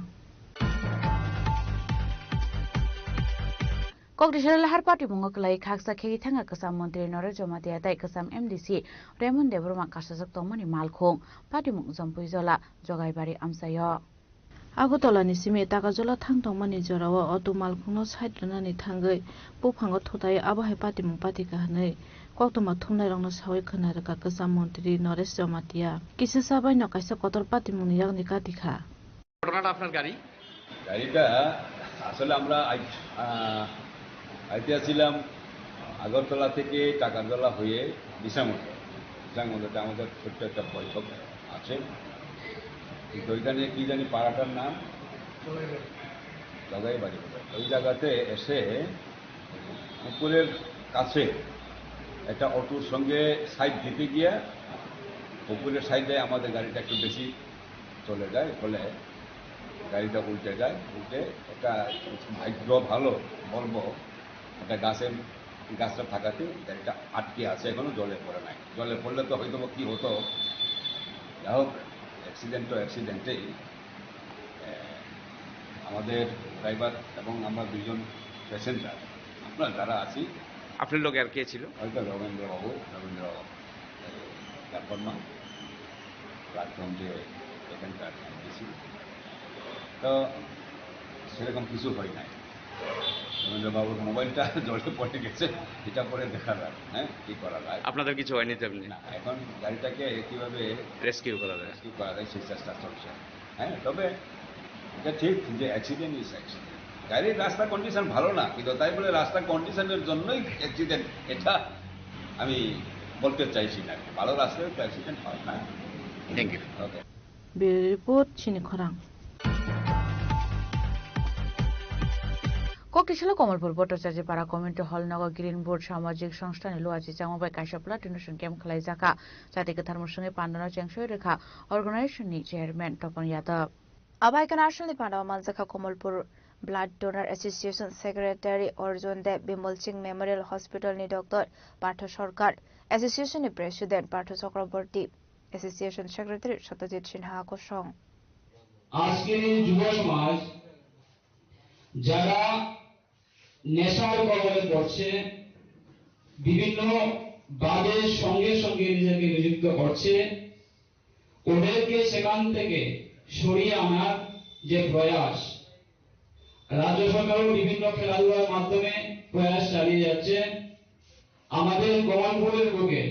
Kogdishal lahar party mungok lai khaksa khegi thanga kasam mantri Naraja Modi adai kasam MDC Raymond Debroma kasajak tongmani malkhong party mung jampui jola jogai bari amsayo আগরতলানি সিমে টাকাজলা থাংতংমানি জরাও অটো মালখুনো সাইদ্রনানি থাঙ্গৈ বুফাঙ্গ থতাই আবহাই পাতিমুং পাতিকা হাनै কক্তমা থুমনাই রংনো সাवै खोनारका गोजाम মন্ত্রী নরেশ জমাতিয়া কিসে সাবাই নকাইসা কতর পাতিমুংনি ইয়াগনি কাতিখা ঘটনাটা আপনার গাড়িটা আসলে আমরা আইতেছিলাম আগরতলা থেকে টাকাজলা হয়ে দিশামধ্যে আমাদের ছোট্ট একটা বৈঠক আছে কিন্তু ওইখানে কি জানি পাড়াটার নাম জগাই বাড়ি ওই জায়গাতে এসে পুকুরের কাছে একটা অটোর সঙ্গে সাইড দিতে গিয়ে পুকুরের সাইডে আমাদের গাড়িটা একটু বেশি চলে যায় ফলে গাড়িটা উল্টে যায় উল্টে একটা ভাগ্য ভালো বলবো একটা গাছটা থাকাতে গাড়িটা আটকে আছে এখনো জলে পড়ে নাই জলে পড়লে তো হয়তো কি হতো যাই হোক অ্যাক্সিডেন্টেই আমাদের ড্রাইভার এবং আমরা দুইজন প্যাসেঞ্জার আমরা যারা আছি। আপনার লোক আর কে ছিল? হয়তো রবীন্দ্রবাবু তারপর না প্ল্যাটফর্ম যে এখানকার ছিল তো সেরকম কিছু হয় নাই। রবীন্দ্রবাবুর মোবাইলটা জলে পড়ে গেছে, এটা পরে দেখা যায়। হ্যাঁ, কি করা যায়? আপনাদের কিছু হয়নি তেমনি? না, এখন গাড়িটাকে কীভাবে রেস্কিউ করা যায় সেই চেষ্টা চলছে। হ্যাঁ, তবে এটা ঠিক যে অ্যাক্সিডেন্ট ইজ অ্যাক্সিডেন্ট। গাড়ির রাস্তার কন্ডিশন ভালো না, কিন্তু তাই বলে রাস্তার কন্ডিশনের জন্যই অ্যাক্সিডেন্ট এটা আমি বলতে চাইছি না। ভালো রাস্তায় তো অ্যাক্সিডেন্ট হয় না। Thank you. ওকে, রিপোর্ট চিনি খরাং। ককটিশাল কমলপুর ভট্টাচার্য পাড়া কমিউনিটি হল নগর গ্রিন বোর্ড সামাজিক সংস্থানি লোয়াজি চাংবাই কাইসাপলা টিনুসন ক্যাম্প খালাই জাকা জাতি गोथार मुसुङै पान्डना चेंसोय रेखा अर्गानाइजेशननि chairman Tapan Yadav Abaika National Pandawa Manzaka Komolpur Blood Donor Association Secretary Orjon Dev Bimal Singh Memorial Hospital ni Dr. Partho Sarkar Association ni President Partho Chakraborty Association Secretary Satyajit Sinha Kosong আজকের এই যুব সমাজ যারা নেশার কবলে পড়ছে, বিভিন্ন বাদের সঙ্গে সঙ্গে নিজেকে নিযুক্ত করছে, ওদেরকে সেখান থেকে সরিয়ে আনার যে প্রয়াস রাজ্য সরকারও বিভিন্ন খেলাধুলার মাধ্যমে প্রয়াস চালিয়ে যাচ্ছে। আমাদের কমলপুরের বুকে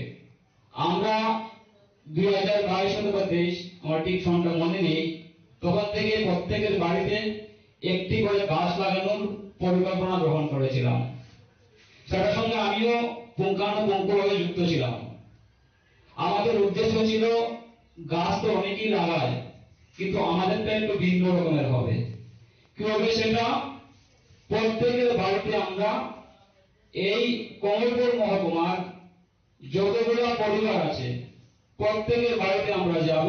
আমরা 2022 অথবা 23 আমার ঠিক সনটা মনে নেই, তখন থেকে প্রত্যেকের বাড়িতে একটি করে গাছ লাগানোর পরিকল্পনা গ্রহণ করেছিলাম। সেটার সঙ্গে আমিও পুঙ্খানুপুঙ্খভাবে যুক্ত ছিলাম। আমাদের উদ্দেশ্য ছিল গাছ তো অনেকেই লাগায়, কিন্তু আমাদেরটা একটু ভিন্ন রকমের হবে। কি হবে সেটা? প্রত্যেকের বাড়িতে আমরা এই কমলপুর মহকুমার যতগুলো পরিবার আছে প্রত্যেকের বাড়িতে আমরা যাব,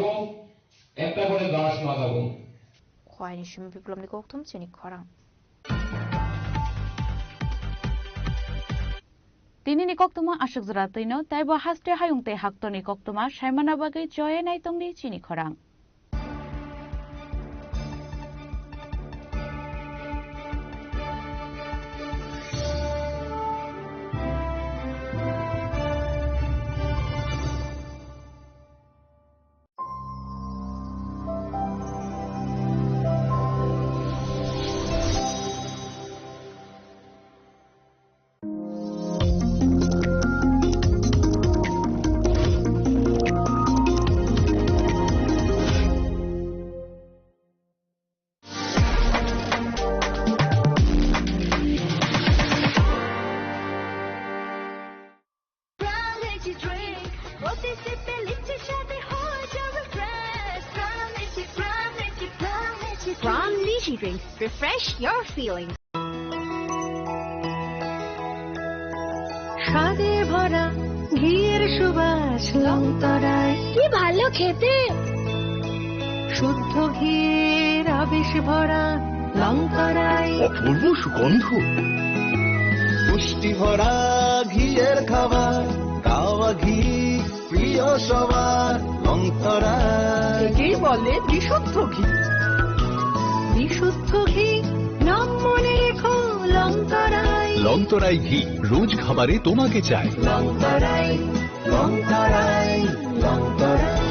একটা করে গাছ লাগাবো। Khwaini Shim Biplomni Koktum Chini Khorang Tini ni koktuma ashuk zratino taibo haste hayungte haktoni koktuma shaimana bagai joye naitongni chini khorang Prime Lychee Drink. Refresh your feelings. স্বাদে ভরা ঘিয়ের সুবাস লংতরায় কি ভালো খেতে শুদ্ধ ঘিয়ের আবেশ ভরা লংতরায় অপূর্ব সুগন্ধ পুষ্টি ভরা ঘিয়ের খাবার গাওয়া ঘি প্রিয় সবার লংতরায় কি বলে বিশুদ্ধ ঘি বিশুদ্ধ ঘি নাম মনে রেখো লংতরায় লংতরাই ঘি রোজ খাবারে তোমাকে চাই লংতরায় লংতরায় লংতরায়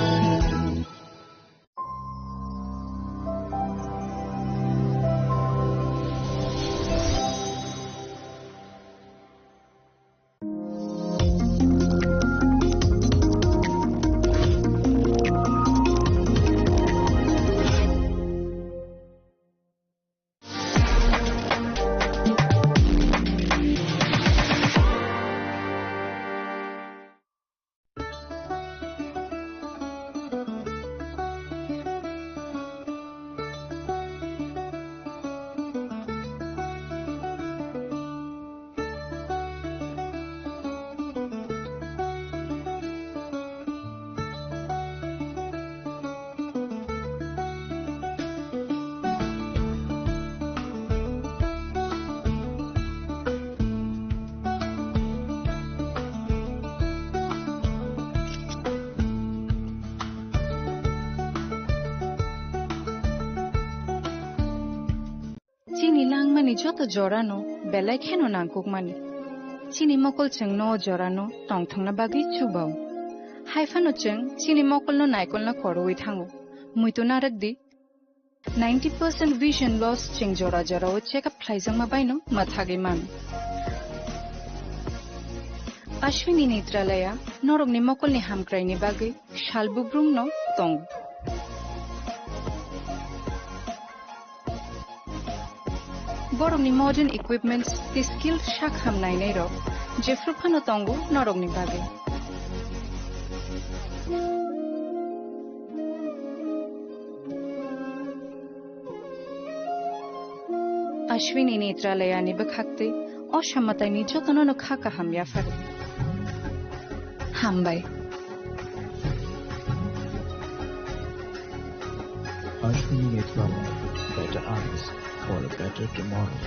চিনি লাংমানি যত জরানো বেলায় খেন নাংকুকমানি চিনি মকল চং ন জরানো টংথংনা বাগি চুবাও হাইফানো চং চিনি মকল ন নাইকল না করওই থাঙ্গো মুইতো নারক দি 90% vision loss ching jora jora o check up khlaijang ma baino mathagi man Ashwini Netralaya norok ni mokol ni hamkrai ni bagi shalbubrung no tong Borok ni modern equipments the skill shak ham nai nei ro je fruphano tongo norok ni bagi Ashwini Netralaya ni bakhakte অসামাতাই নির্যাতন খাকা হামিয়া ফারে হামবাই Ashwini Netralaya, better eyes for a better tomorrow.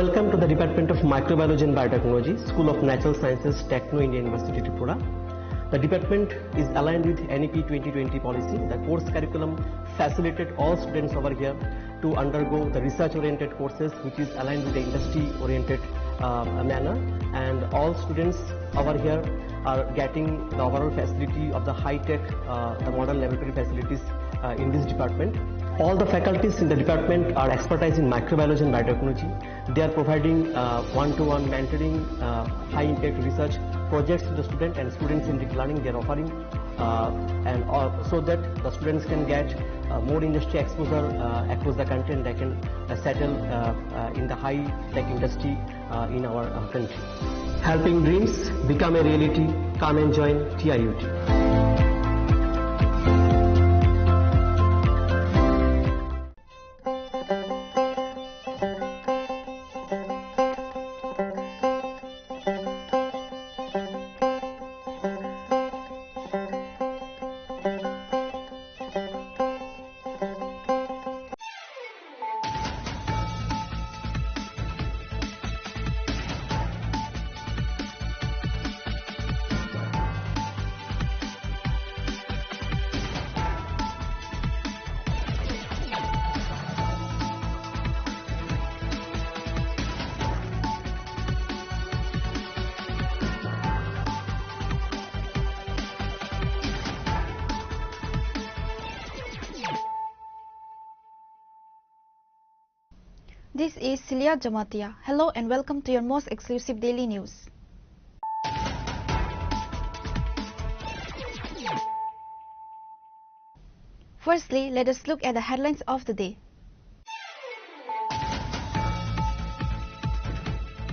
Welcome to the Department of Microbiology and Biotechnology, School of Natural Sciences, Techno India University, Tripura. The department is aligned with NEP 2020 policy. The course curriculum facilitated all students over here to undergo the research-oriented courses, which is aligned with the industry-oriented manner. And all students over here are getting the overall facility of the high-tech, the modern laboratory facilities in this department. All the faculties in the department are expertise in microbiology and biotechnology. They are providing one-to-one mentoring, high-impact research projects to the student and students in learning they are offering, and so that the students can get more industry exposure across the country and they can settle in the high-tech industry in our country. Helping dreams become a reality. Come and join TIUT. This is Celia Jamatia. Hello and welcome to your most exclusive daily news. Firstly, let us look at the headlines of the day.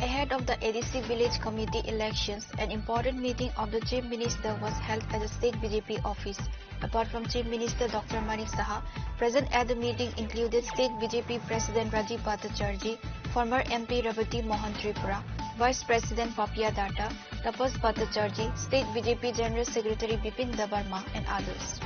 Ahead of the ADC Village Committee elections, an important meeting of the Chief Minister was held at the State BJP office. Apart from Chief Minister Dr. Manik Saha, present at the meeting included State BJP President Rajiv Bhattacharjee, former MP Ravati Mohan Tripura, Vice President Papia Datta, Tapas Bhattacharjee, State BJP General Secretary Bipin Debarma, and others.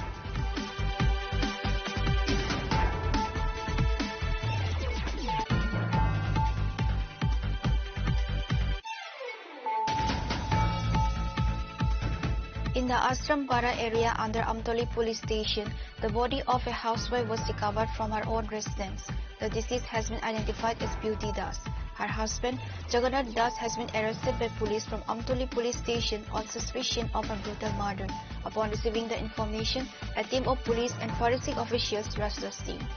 In the Ashrampara area under Amtoli police station, the body of a housewife was recovered from her own residence. The deceased has been identified as Beauty Das. Her husband, Jagannath Das, has been arrested by police from Amtoli police station on suspicion of a brutal murder. Upon receiving the information, a team of police and forensic officials rushed the scene.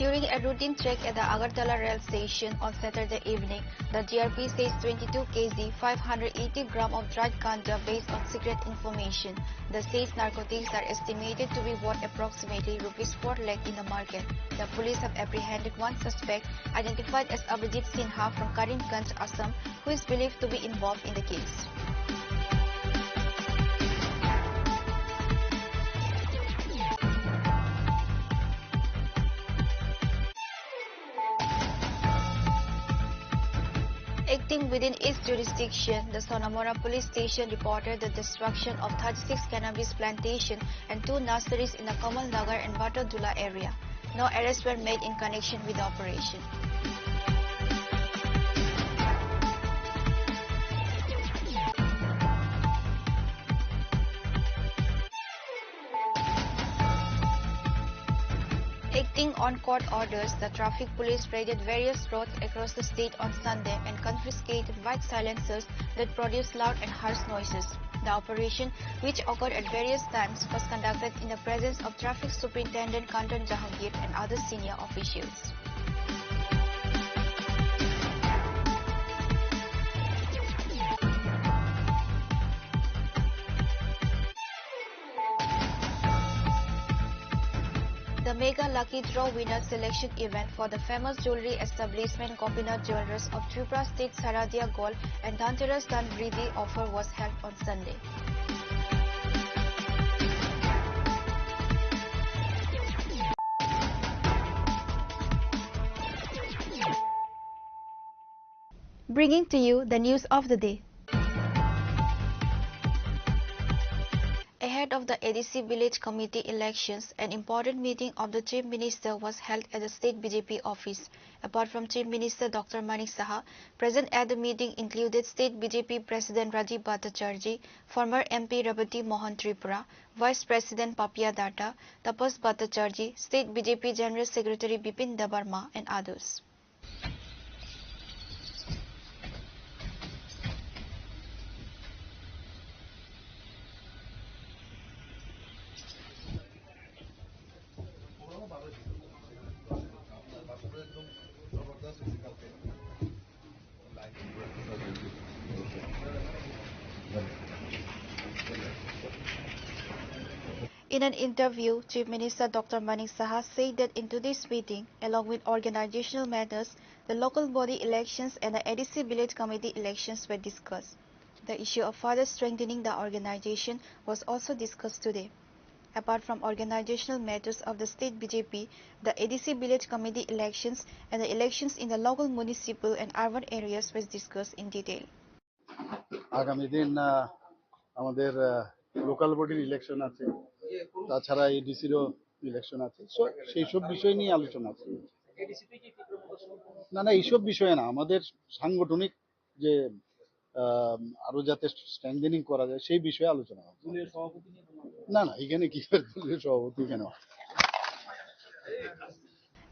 During a routine check at the Agartala rail station on Saturday evening, the GRP says 22 kg, 580 gram of dried ganja based on secret information. The says narcotics are estimated to be worth approximately rupees 4 lakh in the market. The police have apprehended one suspect identified as Abhijit Sinha from Karimganj, Assam, who is believed to be involved in the case. Acting within its jurisdiction, the Sonamora police station reported the destruction of 36 cannabis plantations and 2 nurseries in the Kamal Nagar and Vatodula area. No arrests were made in connection with the operation. Acting on court orders, the traffic police raided various roads across the state on Sunday and confiscated white silencers that produce loud and harsh noises. The operation, which occurred at various times, was conducted in the presence of Traffic Superintendent Kantan Jahangir and other senior officials. The Mega Lucky Draw winner selection event for the famous jewelry establishment Gopinath Jewelers of Tripura State Saradia Gold and Dhanteras Dhanvridi offer was held on Sunday. Bringing to you the news of the day. Ahead of the ADC Village Committee elections, an important meeting of the Chief Minister was held at the State BJP office. Apart from Chief Minister Dr. Manik Saha, present at the meeting included State BJP President Rajiv Bhattacharjee, former MP Ravati Mohan Tripura, Vice President Papia Datta, Tapas Bhattacharjee, State BJP General Secretary Bipin Debarma, and others. In an interview, Chief Minister Dr. Manik Saha said that in today's meeting, along with organizational matters, the local body elections and the ADC Village Committee elections were discussed. The issue of further strengthening the organization was also discussed today. Apart from organizational matters of the state BJP, the ADC Village Committee elections and the elections in the local municipal and urban areas was discussed in detail. আগামী দিন আমাদের local বডির election আছে, তাছাড়া এডিসিরও election আছে, সেই সব বিষয় নিয়ে আলোচনা আছে। না না, এইসব বিষয়ে না, আমাদের সাংগঠনিক যে আরো যাতে স্ট্রেংথেনিং করা যায় সেই বিষয়ে আলোচনা হবে। না না, এখানে কি করে সভাপতি কেন?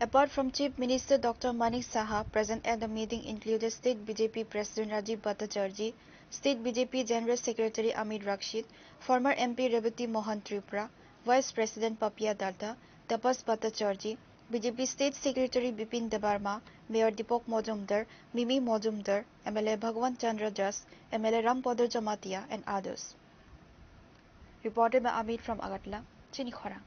Apart from Chief Minister Dr. Manik Saha, present at the meeting included State BJP President Rajiv Bhattacharjee, State BJP General Secretary Amir Rakshid, former MP Ravati Mohan Tripura, Vice President Papia Datta, Tapas Bhattacharjee, BJP State Secretary Bipin Debarma, Mayor Deepak Majumdar, Mimi Majumdar, MLA Bhagwan Chandra Jas, MLA Rampadar Jamatia, and others. Reported by Amit from Agartala, Chini Khorang.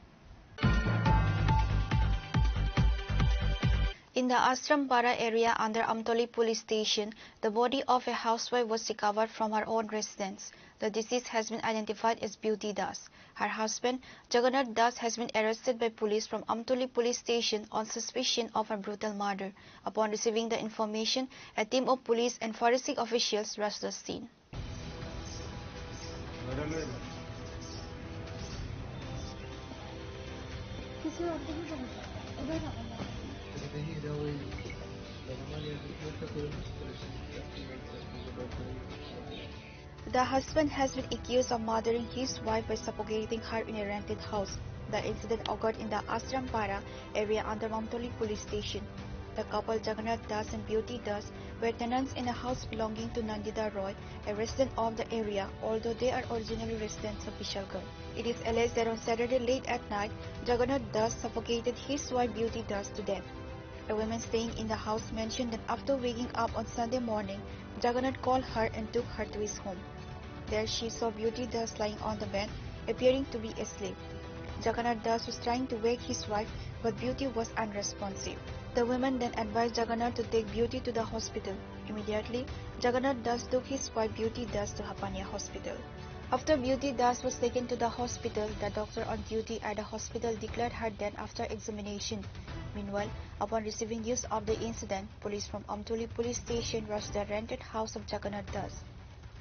In the Ashrampara area under Amtoli police station, the body of a housewife was recovered from her own residence. The deceased has been identified as Beauty Das. Her husband, Jagannath Das, has been arrested by police from Amtoli police station on suspicion of a brutal murder. Upon receiving the information, a team of police and forensic officials rushed the scene. The husband has been accused of murdering his wife by suffocating her in a rented house. The incident occurred in the Ashrampara area under Amtoli police station. The couple Jagannath Das and Beauty Das were tenants in a house belonging to Nandita Roy, a resident of the area, although they are originally residents of Vishalgarh. It is alleged that on Saturday late at night, Jagannath Das suffocated his wife Beauty Das to death. A woman staying in the house mentioned that after waking up on Sunday morning, Jagannath called her and took her to his home. There she saw Beauty Das lying on the bed, appearing to be asleep. Jagannath Das was trying to wake his wife, but Beauty was unresponsive. The woman then advised Jagannath to take Beauty to the hospital. Immediately, Jagannath Das took his wife Beauty Das to Hapania Hospital. After Beauty Das was taken to the hospital, the doctor on duty at the hospital declared her dead after examination. Meanwhile, upon receiving news of the incident, police from Amtoli police station rushed the rented house of Jagannath Das.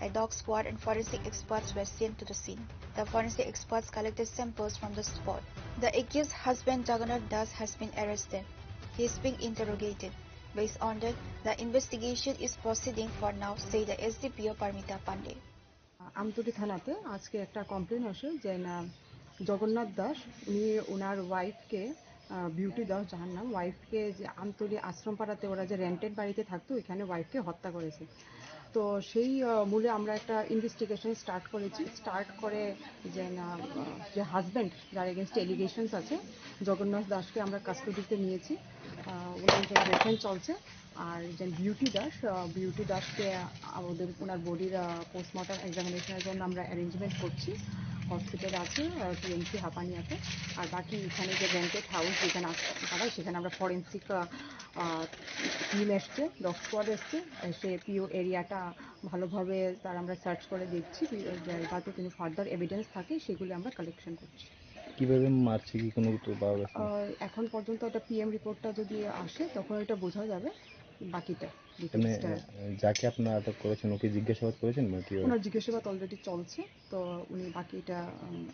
A dog squad and forensic experts were sent to the scene. The forensic experts collected samples from the spot. The accused husband Jagannath Das has been arrested. He is being interrogated. Based on that, the investigation is proceeding for now, said the SDPO Parmita Pandey. Amtali থানাতে আজকে একটা complain আসে যে না জগন্নাথ দাস উনি ওনার ওয়াইফকে beauty Das যার নাম ওয়াইফকে যে আমতলী আশ্রমপাড়াতে ওরা যে রেন্টেড বাড়িতে থাকতো ওইখানে ওয়াইফকে হত্যা করেছে। তো সেই মূলে আমরা একটা ইনভেস্টিগেশন স্টার্ট করে যে না যে হাজব্যান্ড যার এগেনস্ট এলিগেশনস আছে জগন্নাথ দাসকে আমরা কাস্টডিতে নিয়েছি, ওনার ইনভেস্টিগেশন চলছে। আর যে বিউটি দাসকে আমাদের ওনার বডির পোস্টমর্টম এক্সামিনেশনের জন্য আমরা অ্যারেঞ্জমেন্ট করছি, হসপিটাল আছে টিএমসি হাপানিয়াতে। আর বাকি এখানে যে রেন্টেড হাউস যেখানে আসতে সেখানে আমরা ফরেন্সিক টিম এসছে, ডগ স্কোয়াড এসছে, সে পিও এরিয়াটা ভালোভাবে তার আমরা সার্চ করে দেখছি, যাতে কোনো ফার্দার এভিডেন্স থাকে সেগুলি আমরা কালেকশন করছি। কিভাবে মারছে কি কোনো তো পাওয়া গেছে? এখন পর্যন্ত একটা পিএম রিপোর্টটা যদি আসে তখন এটা বোঝা যাবে বাকিটা। যাকে আপনারা আটক করেছেন ওকে জিজ্ঞাসাবাদ করেছেন? ওনার জিজ্ঞাসাবাদ অলরেডি চলছে, তো উনি বাকিটা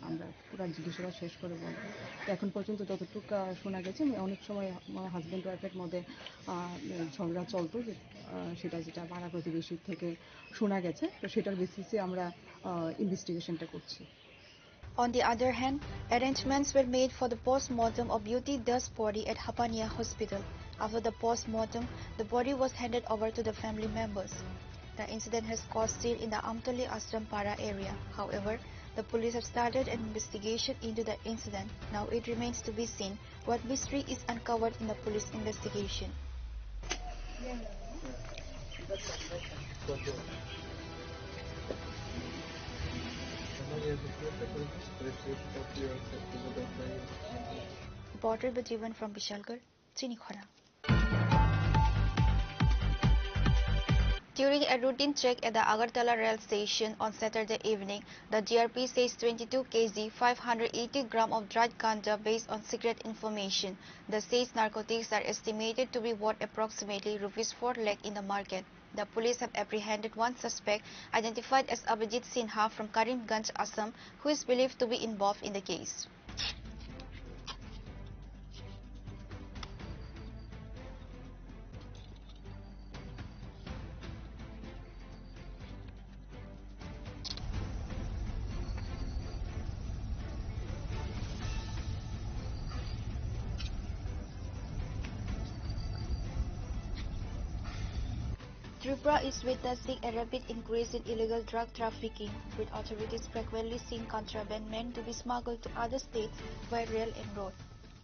আমরা পুরো জিজ্ঞাসাবাদ শেষ করে বলবো। এখন পর্যন্ত যতটুকু শোনা গেছে, অনেক সময় হাজব্যান্ড ওয়াইফের মধ্যে ঝগড়া চলতো, যে সেটা যেটা পাড়া প্রতিবেশীর থেকে শোনা গেছে, তো সেটার বেসিসে আমরা ইনভেস্টিগেশনটা করছি। On the other hand, arrangements were made for the post-mortem of Beauty Das' body at Hapania Hospital. After the post-mortem, the body was handed over to the family members. The incident has caused stir in the Amtoli Ashrampara area. However, the police have started an investigation into the incident. Now it remains to be seen what mystery is uncovered in the police investigation. Reported by Jivan from Vishalgarh, Chinikhara. During a routine check at the Agartala rail station on Saturday evening, the GRP seized 22 kg 580 gram of dried ganja based on secret information. The seized narcotics are estimated to be worth approximately ₹4 lakh in the market. The police have apprehended one suspect identified as Abhijit Sinha from Karimganj, Assam, who is believed to be involved in the case. Tripura is witnessing a rapid increase in illegal drug trafficking, with authorities frequently seeing contraband meant to be smuggled to other states by rail and road.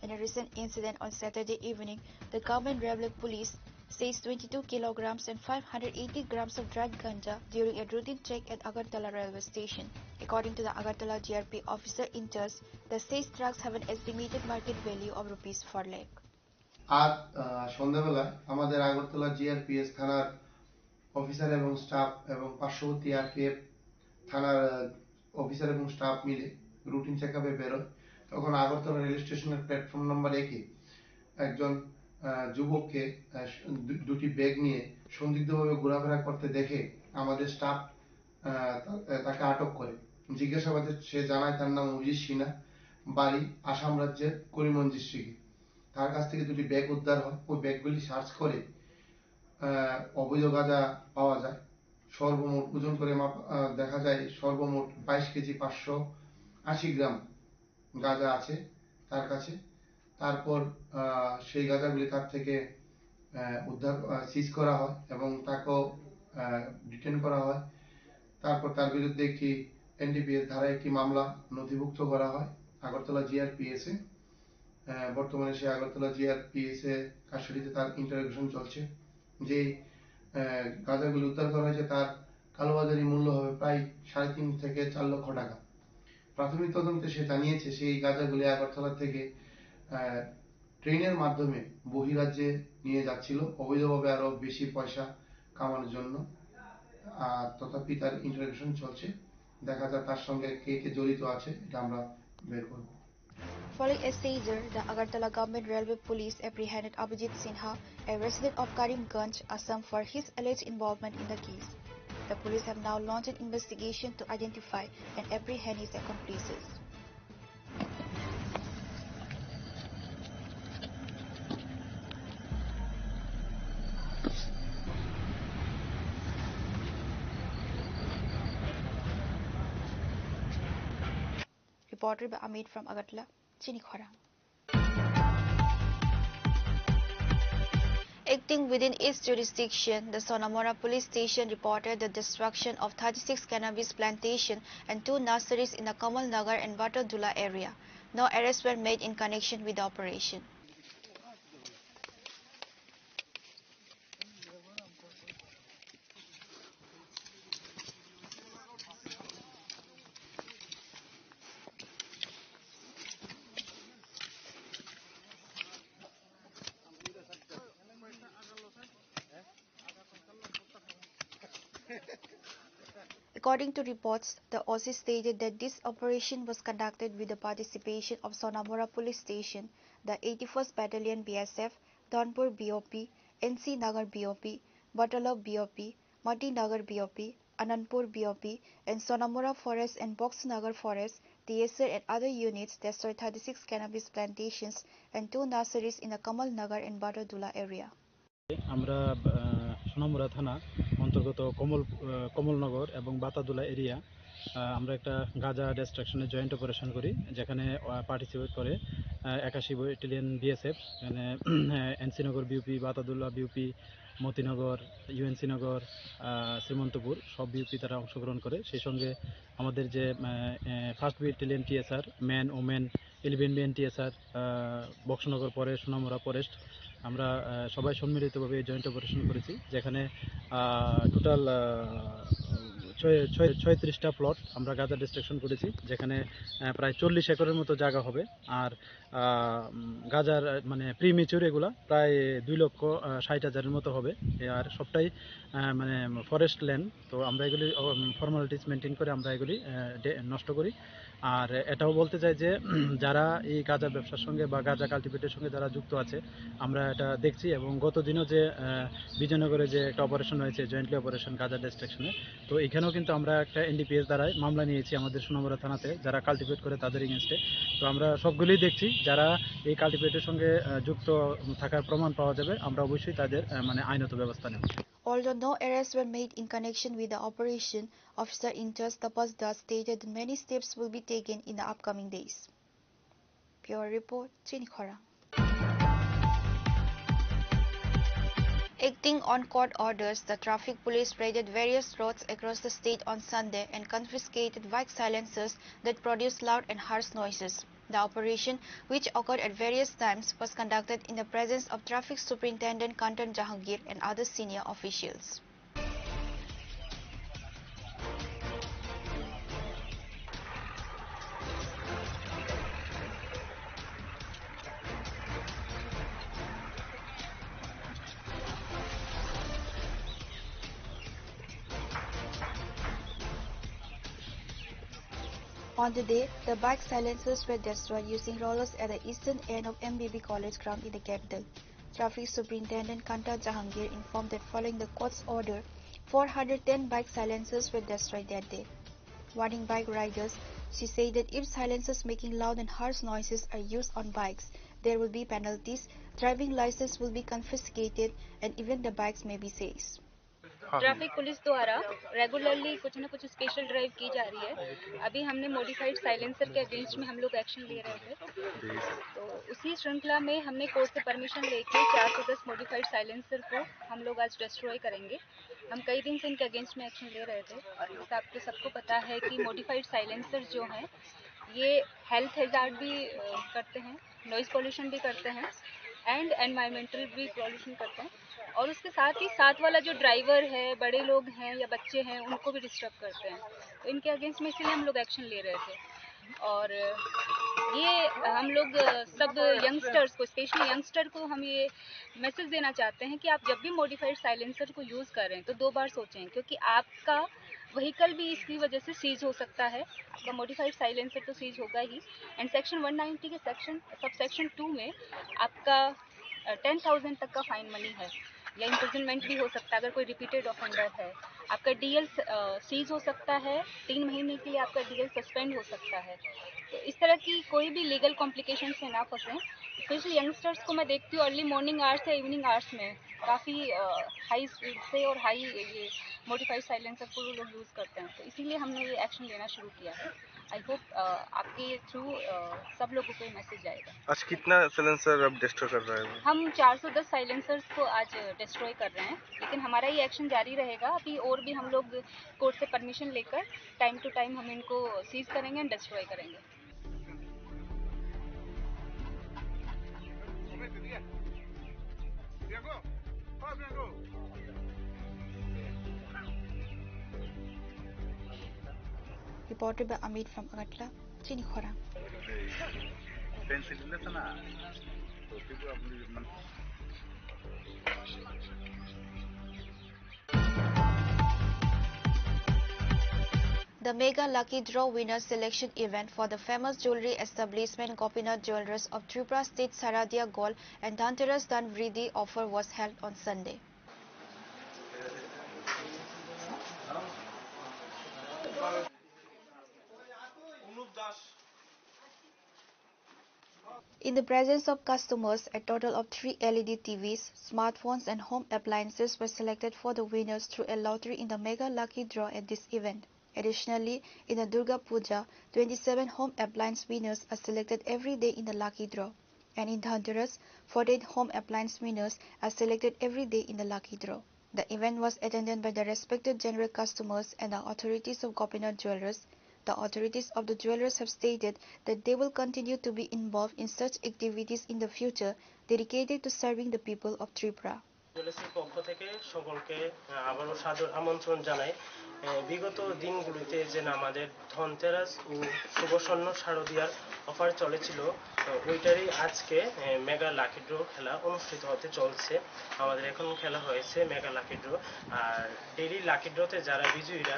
In a recent incident on Saturday evening, the government rebel police seized 22 kilograms and 580 grams of dried ganja during a routine check at Agartala railway station. According to the Agartala GRP officer in charge, the seized drugs have an estimated market value of ₹4 lakh. আজ সন্ধ্যাবেলা আমাদের Agartala GRPS থানার officer এবং staff এবং পার্শ্ববর্তী RPF থানার officer এবং staff মিলে রুটিন চেকআপে বেরোয়। তখন আগরতলা রেল স্টেশনের প্ল্যাটফর্ম নম্বর 1-এ একজন যুবককে দুটি ব্যাগ নিয়ে সন্দিগ্ধভাবে ঘোরাফেরা করতে দেখে আমাদের স্টাফ তাকে আটক করে। জিজ্ঞাসাবাদে সে জানায় তার নাম অভিজিৎ সিনহা, বাড়ি আসাম রাজ্যের করিমগঞ্জ ডিস্ট্রিক্টে। তার কাছ থেকে দুটি ব্যাগ উদ্ধার হয়। ওই ব্যাগগুলি সার্চ করে অবৈধ গাঁজা পাওয়া যায়। সর্বমোট ওজন করে দেখা যায় সর্বমোট 22 কেজি 580 গ্রাম গাঁজা আছে তার কাছে। তারপর সেই গাঁজাগুলি তার থেকে উদ্ধার সিজ করা হয় এবং তাকেও ডিটেন করা হয়। তারপর তার বিরুদ্ধে একটি এনডিপিএস ধারায় একটি মামলা নথিভুক্ত করা হয় আগরতলা জিআরপিএস-এ। বর্তমানে সে আগরতলা জিআরপিএস-এ কাস্টডিতে তার ইন্টারোগেশন চলছে। যেই গাঁজাগুলি উদ্ধার করা হয়েছে তার কালোবাজারি মূল্য হবে প্রায় 3.5 থেকে 4 লক্ষ টাকা। প্রাথমিক তদন্তে সে জানিয়েছে সেই গাঁজাগুলি আগরতলা থেকে ট্রেনের মাধ্যমে বহিরাজ্যে নিয়ে যাচ্ছিল অবৈধভাবে আরো বেশি পয়সা কামানোর জন্য। তথাপি তার ইন্টারোগেশন চলছে, দেখা যায় তার সঙ্গে কে কে জড়িত আছে এটা আমরা বের করব। Following a seizure, the Agartala Government Railway Police apprehended Abhijit Sinha, a resident of Karimganj, Assam, for his alleged involvement in the case. The police have now launched an investigation to identify and apprehend his accomplices. Reported by Amit from Agartala, Chinikhara. Acting within its jurisdiction, the Sonamora police station reported the destruction of 36 cannabis plantations and 2 nurseries in the Kamal Nagar and Batadula area. No arrests were made in connection with the operation. According to reports, the OC stated that this operation was conducted with the participation of Sonamora Police Station, the 81st Battalion BSF, Donpur BOP, NC Nagar BOP, Batalab BOP, Mati Nagar BOP, Anandpur BOP, and Sonamora Forest and Box Nagar Forest, TSR and other units destroyed 36 cannabis plantations and 2 nurseries in the Kamal Nagar and Batadula area. আমরা সোনামুড়া থানা অন্তর্গত কমলনগর এবং বাতাদুলা area আমরা একটা গাঁজা ডিস্ট্রাকশনের joint operation করি, যেখানে participate করে 81 ব্যাটালিয়ন বিএসএফ, এখানে এনসিনগর BOP, Bataduolla BOP, Motinagar, UNC Nagar, Srimantapur সব বিউপি তারা অংশগ্রহণ করে। সেই সঙ্গে আমাদের যে first battalion TSR, man women 11 BN TSR, Boxanagar forest, Sonamura forest, আমরা সবাই সম্মিলিতভাবে জয়েন্ট অপারেশন করেছি, যেখানে টোটাল 36টা প্লট আমরা গাঁজা ডিস্ট্রাকশন করেছি, যেখানে প্রায় 40 একরের মতো জায়গা হবে। আর গাঁজার মানে প্রিমেচিউর এগুলা প্রায় 2,60,000-এর মতো হবে। আর সবটাই মানে ফরেস্ট ল্যান্ড। তো আমরা এগুলি ফর্মালিটিস মেনটেন করে আমরা এগুলি নষ্ট করি। আর এটাও বলতে চাই যে যারা এই গাঁজা ব্যবসার সঙ্গে বা গাঁজা কাল্টিভেটের সঙ্গে যারা যুক্ত আছে আমরা এটা দেখছি, এবং গত দিনও যে বিজয়নগরে যে একটা অপারেশন হয়েছে জয়েন্টলি অপারেশন গাঁজা ডিস্ট্রাকশনে, তো এখানেও কিন্তু আমরা একটা এনডিপিএস দ্বারাই মামলা নিয়েছি আমাদের সোনামুড়া থানাতে যারা কাল্টিভেট করে তাদের এগেনস্টে। তো আমরা সবগুলোই দেখছি, যারা এই কাল্টিভেটের সঙ্গে যুক্ত থাকার প্রমাণ পাওয়া যাবে আমরা অবশ্যই তাদের মানে আইনত ব্যবস্থা নেব। Although no arrests were made in connection with the operation, Officer in-charge Tapas Das stated that many steps will be taken in the upcoming days. Pure Report, Chinikhara. Acting on court orders, the traffic police raided various roads across the state on Sunday and confiscated bike silencers that produced loud and harsh noises. The operation, which occurred at various times, was conducted in the presence of Traffic Superintendent Kantan Jahangir and other senior officials. On the day, the bike silencers were destroyed using rollers at the eastern end of MBB College ground in the capital. Traffic Superintendent Kanta Jahangir informed that following the court's order, 410 bike silencers were destroyed that day. Warning bike riders, she said that if silencers making loud and harsh noises are used on bikes, there will be penalties, driving license will be confiscated, and even the bikes may be seized. Traffic police द्वारा regularly कुछ न कुछ special drive की जा रही है। अभी हमने मॉडिफाइड साइलेंसर के अगेंस्ट में हम लोग एक्शन ले रहे थे, तो उसी श्रृंखला में हमने कोर्ट से परमिशन लेके 410 मॉडिफाइड साइलेंसर को हम लोग आज डिस्ट्रॉय करेंगे। हम कई दिन से इनके अगेंस्ट में एक्शन ले रहे थे और आपको सबको पता है कि मॉडिफाइड साइलेंसर जो हैं ये हेल्थ हैजार्ड भी करते हैं, नॉइज़ पॉल्यूशन भी करते हैं एंड एनवायरमेंटल भी पॉल्यूशन करते हैं, और उसके साथ ही साथ वाला जो ड्राइवर है, बड़े लोग हैं या बच्चे हैं, उनको भी डिस्टर्ब करते हैं। तो इनके अगेंस्ट में इसीलिए हम लोग एक्शन ले रहे थे। और ये हम लोग सब यंगस्टर्स को, स्पेशली यंगस्टर को हम ये मैसेज देना चाहते हैं कि आप जब भी मॉडिफाइड साइलेंसर को यूज़ करें तो 2 बार सोचें, क्योंकि आपका व्हीकल भी इसकी वजह से सीज हो सकता है। आपका मॉडिफाइड साइलेंसर तो सीज होगा ही, एंड सेक्शन 190 के सब सेक्शन 2 में आपका 10,000 तक का फाइन मनी है या इम्प्रिजनमेंट भी हो सकता है अगर कोई रिपीटेड ऑफेंडर है। आपका डीएल सीज हो सकता है, 3 महीने के लिए आपका डीएल सस्पेंड हो सकता है। तो इस तरह की कोई भी लीगल कॉम्प्लिकेशन से ना फंसें। स्पेशली यंगस्टर्स को मैं देखती हूँ अर्ली मॉर्निंग आवर्स या इवनिंग आवर्स में काफ़ी हाई स्पीड से और हाई ये मॉडिफाइड साइलेंसर को लोग यूज़ करते हैं, तो इसीलिए हमने ये एक्शन लेना शुरू किया है। आई होप आपके थ्रू सब लोगों को मैसेज जाएगा। आज कितना साइलेंसर अब डिस्ट्रॉय कर रहे हैं? हम 410 साइलेंसर्स को आज डिस्ट्रॉय कर रहे हैं, लेकिन हमारा ये एक्शन जारी रहेगा। अभी और भी हम लोग कोर्ट से परमिशन लेकर टाइम टू टाइम हम इनको सीज करेंगे एंड डिस्ट्रॉय करेंगे। Reported by Amit from Agatla, Chinikhora. The Mega Lucky Draw winner selection event for the famous jewelry establishment Gopinath Jewelers of Tripura State Saradia Gold and Dhanteras Dan Vriddhi offer was held on Sunday. In the presence of customers, a total of 3 LED TVs, smartphones and home appliances were selected for the winners through a lottery in the Mega Lucky Draw at this event. Additionally, in the Durga Puja, 27 home appliance winners are selected every day in the Lucky Draw. And in Dhanteras, 48 home appliance winners are selected every day in the Lucky Draw. The event was attended by the respected general customers and the authorities of Gopinath Jewelers. The authorities of the jewelers have stated that they will continue to be involved in such activities in the future dedicated to serving the people of Tripura. জুয়েলার্সের পক্ষ থেকে সকলকে আবারও সাদর আমন্ত্রণ জানাই। বিগত দিনগুলিতে যে আমাদের ধনতেরাস ও শুভস্বর্ণ শারদীয়ার অফার চলেছিল, ওইটারই আজকে মেগা লাকি ড্র খেলা অনুষ্ঠিত হতে চলছে। আমাদের এখন খেলা হয়েছে মেগা লাকি ড্র, আর ডেইলি লাকি ড্রতে যারা বিজয়ীরা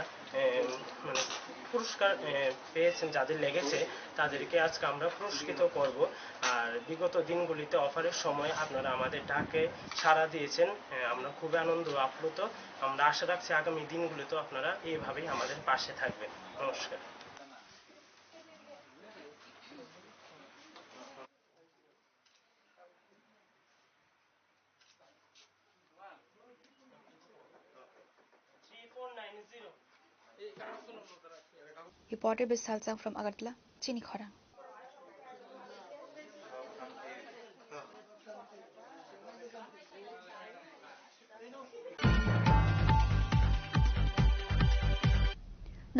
মানে পুরস্কার পেয়েছেন, যাদের লেগেছে তাদেরকে আজকে আমরা পুরস্কৃত করব। আর বিগত দিনগুলিতে অফারের সময় আপনারা আমাদের ডাকে সাড়া দিয়েছেন, আমরা খুবই আনন্দ আপ্লুত। আমরা আশা রাখছি আগামী দিনগুলিতেও আপনারা এইভাবেই আমাদের পাশে থাকবেন। নমস্কার। Reported by Salsang from Agartala, Chinikhora.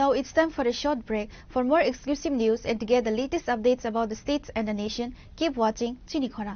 Now it's time for a short break. For more exclusive news and to get the latest updates about the states and the nation, keep watching Chinikhora.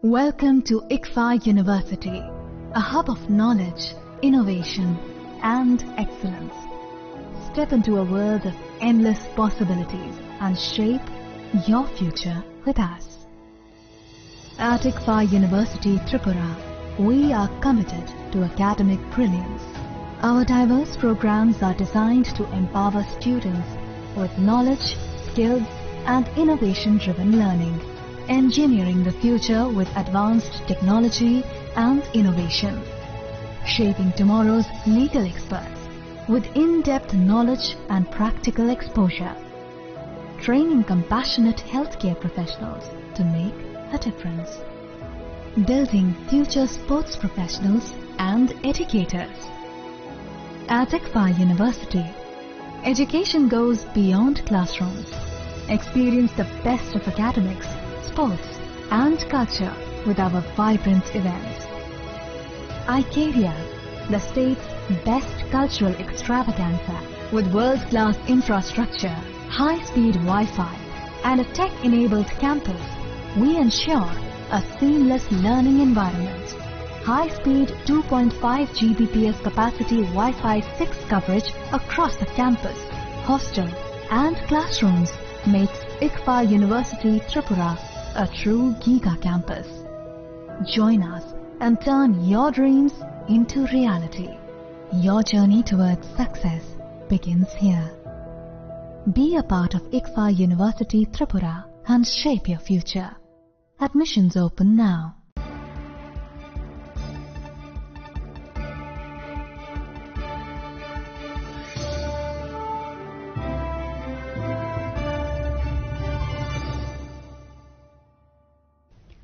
Welcome to ICFA University, a hub of knowledge, innovation, and excellence. Step into a world of endless possibilities and shape your future with us. At ICFA University, Tripura, we are committed to academic brilliance. Our diverse programs are designed to empower students with knowledge, skills, and innovation-driven learning, engineering the future with advanced technology and innovation, shaping tomorrow's legal experts with in-depth knowledge and practical exposure, training compassionate healthcare professionals to make a difference, building future sports professionals and educators. At ICFA University, education goes beyond classrooms. Experience the best of academics, sports, and culture with our vibrant events. ICARIA, the state's best cultural extravaganza, with world-class infrastructure, high-speed Wi-Fi, and a tech-enabled campus, we ensure a seamless learning environment. High-speed 2.5 Gbps capacity Wi-Fi 6 coverage across the campus, hostel, and classrooms makes ICFA University Tripura a true Giga campus. Join us and turn your dreams into reality. Your journey towards success begins here. Be a part of ICFA University Tripura and shape your future. Admissions open now.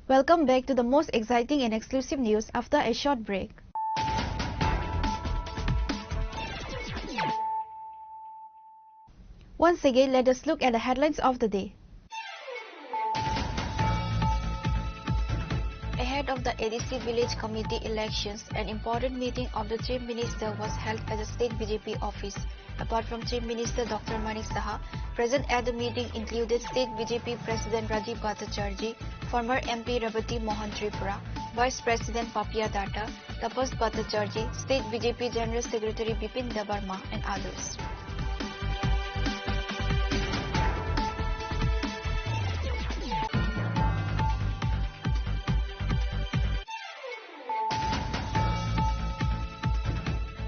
Welcome back to the most exciting and exclusive news after a short break. Once again, let us look at the headlines of the day. Ahead of the ADC Village Committee elections, an important meeting of the Chief Minister was held at the State BJP office. Apart from Chief Minister Dr. Manik Saha, present at the meeting included State BJP President Rajiv Bhattacharjee, former MP Rebati Mohan Tripura, Vice President Papia Datta, Tapas Bhattacharjee, State BJP General Secretary Bipin Debarma, and others.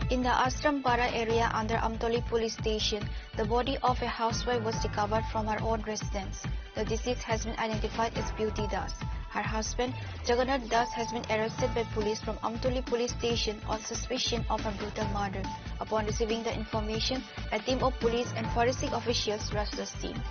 In the Ashrampara area under Amtoli police station, the body of a housewife was recovered from her own residence. The deceased has been identified as Beauty Das. Her husband, Jagannath Das, has been arrested by police from Amtoli police station on suspicion of a brutal murder. Upon receiving the information, a team of police and forensic officials rushed the scene.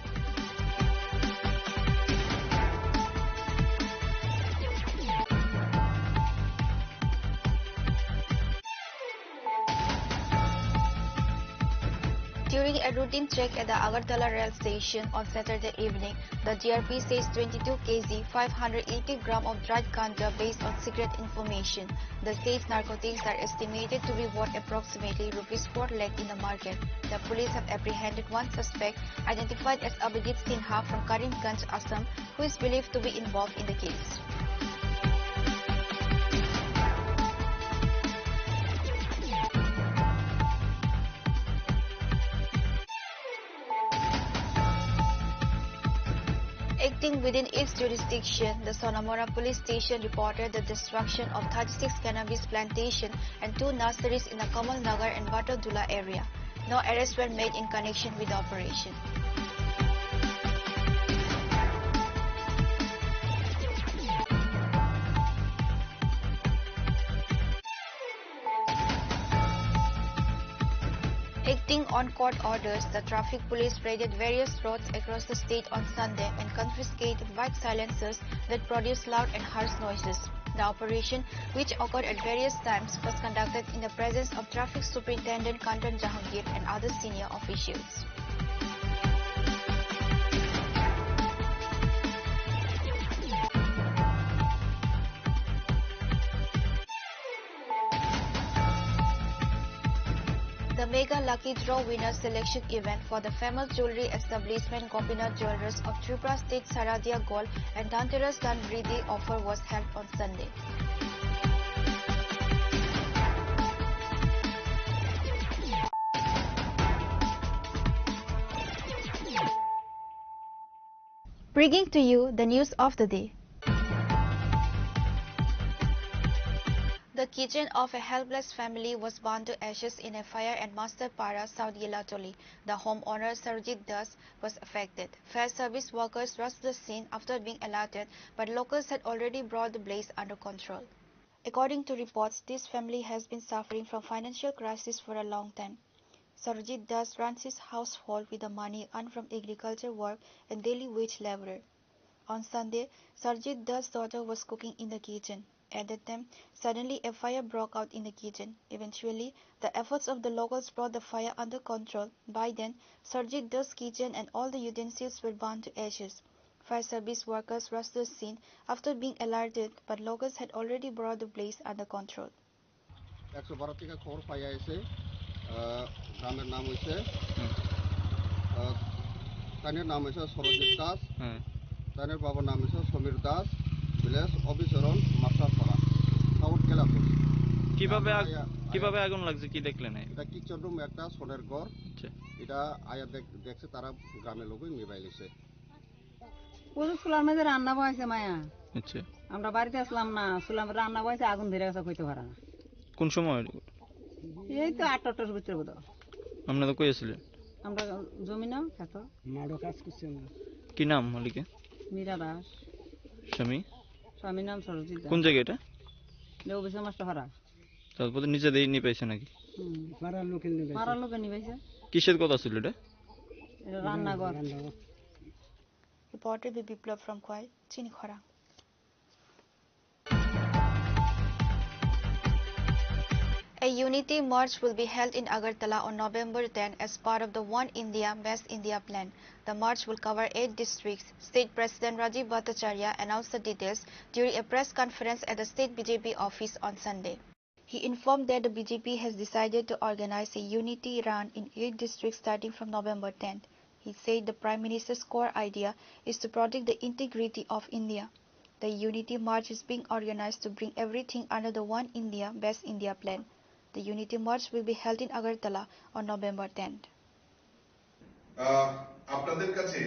During a routine check at the Agartala rail station on Saturday evening, the GRP says 22 kg 580 gram of dried ganja based on secret information. The state's narcotics are estimated to be worth approximately Rs 4 lakh in the market. The police have apprehended one suspect identified as Abhijit Sinha from Karimganj, Assam, who is believed to be involved in the case. Acting within its jurisdiction, the Sonamora police station reported the destruction of 36 cannabis plantations and 2 nurseries in the Kamal Nagar and Batodula area. No arrests were made in connection with the operation. Acting on court orders, the traffic police raided various roads across the state on Sunday and confiscated white silencers that produce loud and harsh noises. The operation, which occurred at various times, was conducted in the presence of Traffic Superintendent Kantan Jahangir and other senior officials. The mega lucky draw winner selection event for the famous jewelry establishment Gopinath Jewelers of Tripura State Saradia Gold and Dhanteras Dhanvridi offer was held on Sunday. Bringing to you the news of the day. The kitchen of a helpless family was burned to ashes in a fire at Masterpara, South Yelatoli. The homeowner Sarojit Das was affected. Fire service workers rushed the scene after being alerted, but locals had already brought the blaze under control. According to reports, this family has been suffering from financial crisis for a long time. Sarojit Das runs his household with the money earned from agriculture work and daily wage laborer. On Sunday, Sarojit Das' daughter was cooking in the kitchen. At that time, suddenly a fire broke out in the kitchen. Eventually, the efforts of the locals brought the fire under control. By then, Sarojit Das' kitchen and all the utensils were burned to ashes. Fire service workers rushed the scene after being alerted, but locals had already brought the blaze under control. 112 থেকে খবর পাইয়া এসে গ্রামের নাম হইছে তানের নাম হইছে সরজিৎ দাস তানের বাবার নাম হইছে সমীর দাস ভিলেজ অবিচরণ মাস্টারপাড়া সাউথ গেলাপুর কিভাবে আগুন লাগছে কি দেখলেন এটা কিচেন রুম একটা সোনের ঘর এটা আয়া দেখছে তারা গ্রামের লোকই নিভাই লিছে পুরো চুলার মধ্যে রান্না বসাইছে মায়া আচ্ছা আমরা বাড়িতে আসলাম না চুলার মধ্যে রান্না বসাইছে আগুন ধরে গেছে কইতে পারে না কোন সময় এই তো 8টার ভিতরে বোধ আমরা তো কইছিলেন আমরা জমি নাও খেত মাড়ো কাজ করছি কি নাম মালিকের মীরা দাস স্বামী নাম সরজিৎ দাস কোন জায়গা এটা লেও বেশি মাস্টার হারা তারপর নিচে দেই নি পাইছে নাকি পাড়ার লোকে নিবাইছে কিসের কথা ছিল এটা রান্নাঘর Reported by Biplab from Kwai, Chinikhara. A unity march will be held in Agartala on November 10 as part of the One India, Best India plan. The march will cover 8 districts. State President Rajiv Bhattacharya announced the details during a press conference at the State BJP office on Sunday. He informed that the BJP has decided to organize a unity run in 8 districts starting from November 10th. He said the Prime Minister's core idea is to protect the integrity of India. The unity march is being organized to bring everything under the One India, Best India plan. The unity march will be held in Agartala on November 10th. আপনাদের কাছে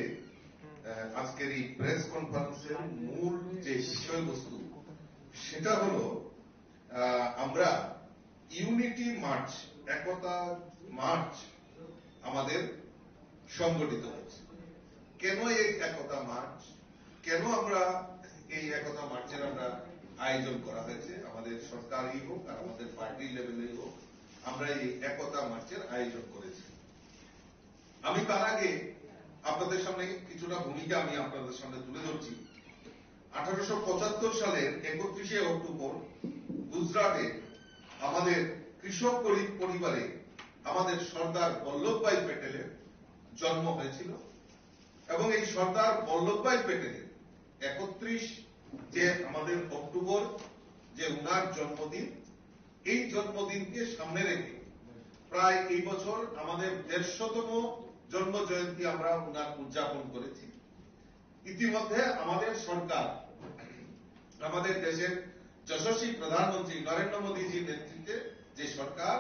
আজকের এই press কনফারেন্সের মূল যে বিষয়বস্তু সেটা হলো আমরা ইউনিটি মার্চ একতা মার্চ আমাদের সংগঠিত হয়েছে কেন এই একতা মার্চ কেন আমরা এই একতা মার্চের আমরা আয়োজন করা হয়েছে আমাদের সরকারি হোক আর আমাদের পার্টি লেভেলে হোক আমরা এই একতা মার্চের আয়োজন করেছি আমি তার আগে আপনাদের সামনে কিছুটা ভূমিকা আমি আপনাদের সামনে তুলে ধরছি 1875 সালের 31শে অক্টোবর গুজরাটে আমাদের কৃষক পরিবারে আমাদের সর্দার বল্লভভাই প্যাটেলের জন্ম হয়েছিল এবং এই সর্দার বল্লভভাই প্যাটেলের 31 যে আমাদের অক্টোবর যে উনার জন্মদিন এই জন্মদিনকে সামনে রেখে প্রায় এই বছর আমাদের 150তম জন্ম জয়ন্তী আমরা উনার উদযাপন করেছি ইতিমধ্যে আমাদের সরকার আমাদের দেশের যশস্বী প্রধানমন্ত্রী নরেন্দ্র মোদীজির নেতৃত্বে যে সরকার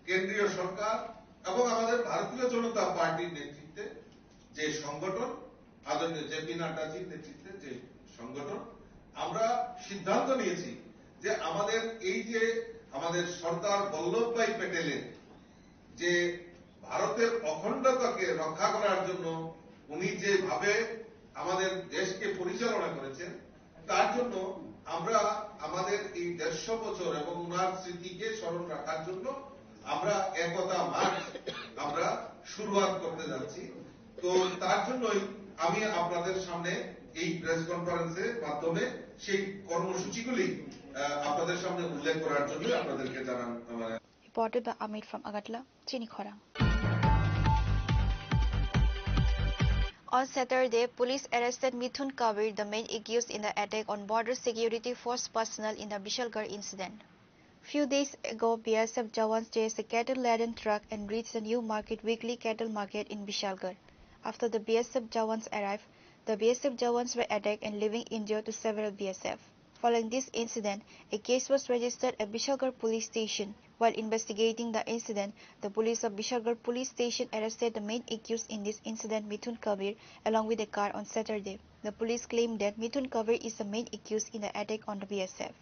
কেন্দ্রীয় সরকার এবং আমাদের ভারতীয় জনতা পার্টির নেতৃত্বে যে সংগঠন আদরণীয় জেপি নাড্ডাজির নেতৃত্বে যে সংগঠন আমরা সিদ্ধান্ত নিয়েছি যে আমাদের এই যে আমাদের সর্দার বল্লভভাই প্যাটেলের যে ভারতের অখণ্ডতাকে রক্ষা করার জন্য উনি যেভাবে আমাদের দেশকে পরিচালনা করেছেন তার জন্য আমরা আমাদের এই 150 বছর এবং উনার স্মৃতিকে স্মরণ রাখার জন্য আমরা একতা মার্চ আমরা শুরুয়াত করতে যাচ্ছি তো তার জন্যই আমি আপনাদের সামনে এই প্রেস কনফারেন্সের মাধ্যমে সেই কর্মসূচিগুলি আপনাদের সামনে উল্লেখ করার জন্য আপনাদেরকে জানান Reported by Amit from Agartala, Chinikhara. On Saturday, police arrested Mithun Kabir, the main accused in the attack on border security force personnel in the Bishalgarh incident. Few days ago, BSF Jawans chased a cattle-laden truck and reached the New Market weekly cattle market in Bishalgarh. After the BSF Jawans arrived, the BSF Jawans were attacked and leaving injured to several BSF. Following this incident, a case was registered at Bishalgarh police station. While investigating the incident, the police of Bishalgarh police station arrested the main accused in this incident, Mithun Kabir, along with a car on Saturday. The police claimed that Mithun Kabir is the main accused in the attack on the BSF.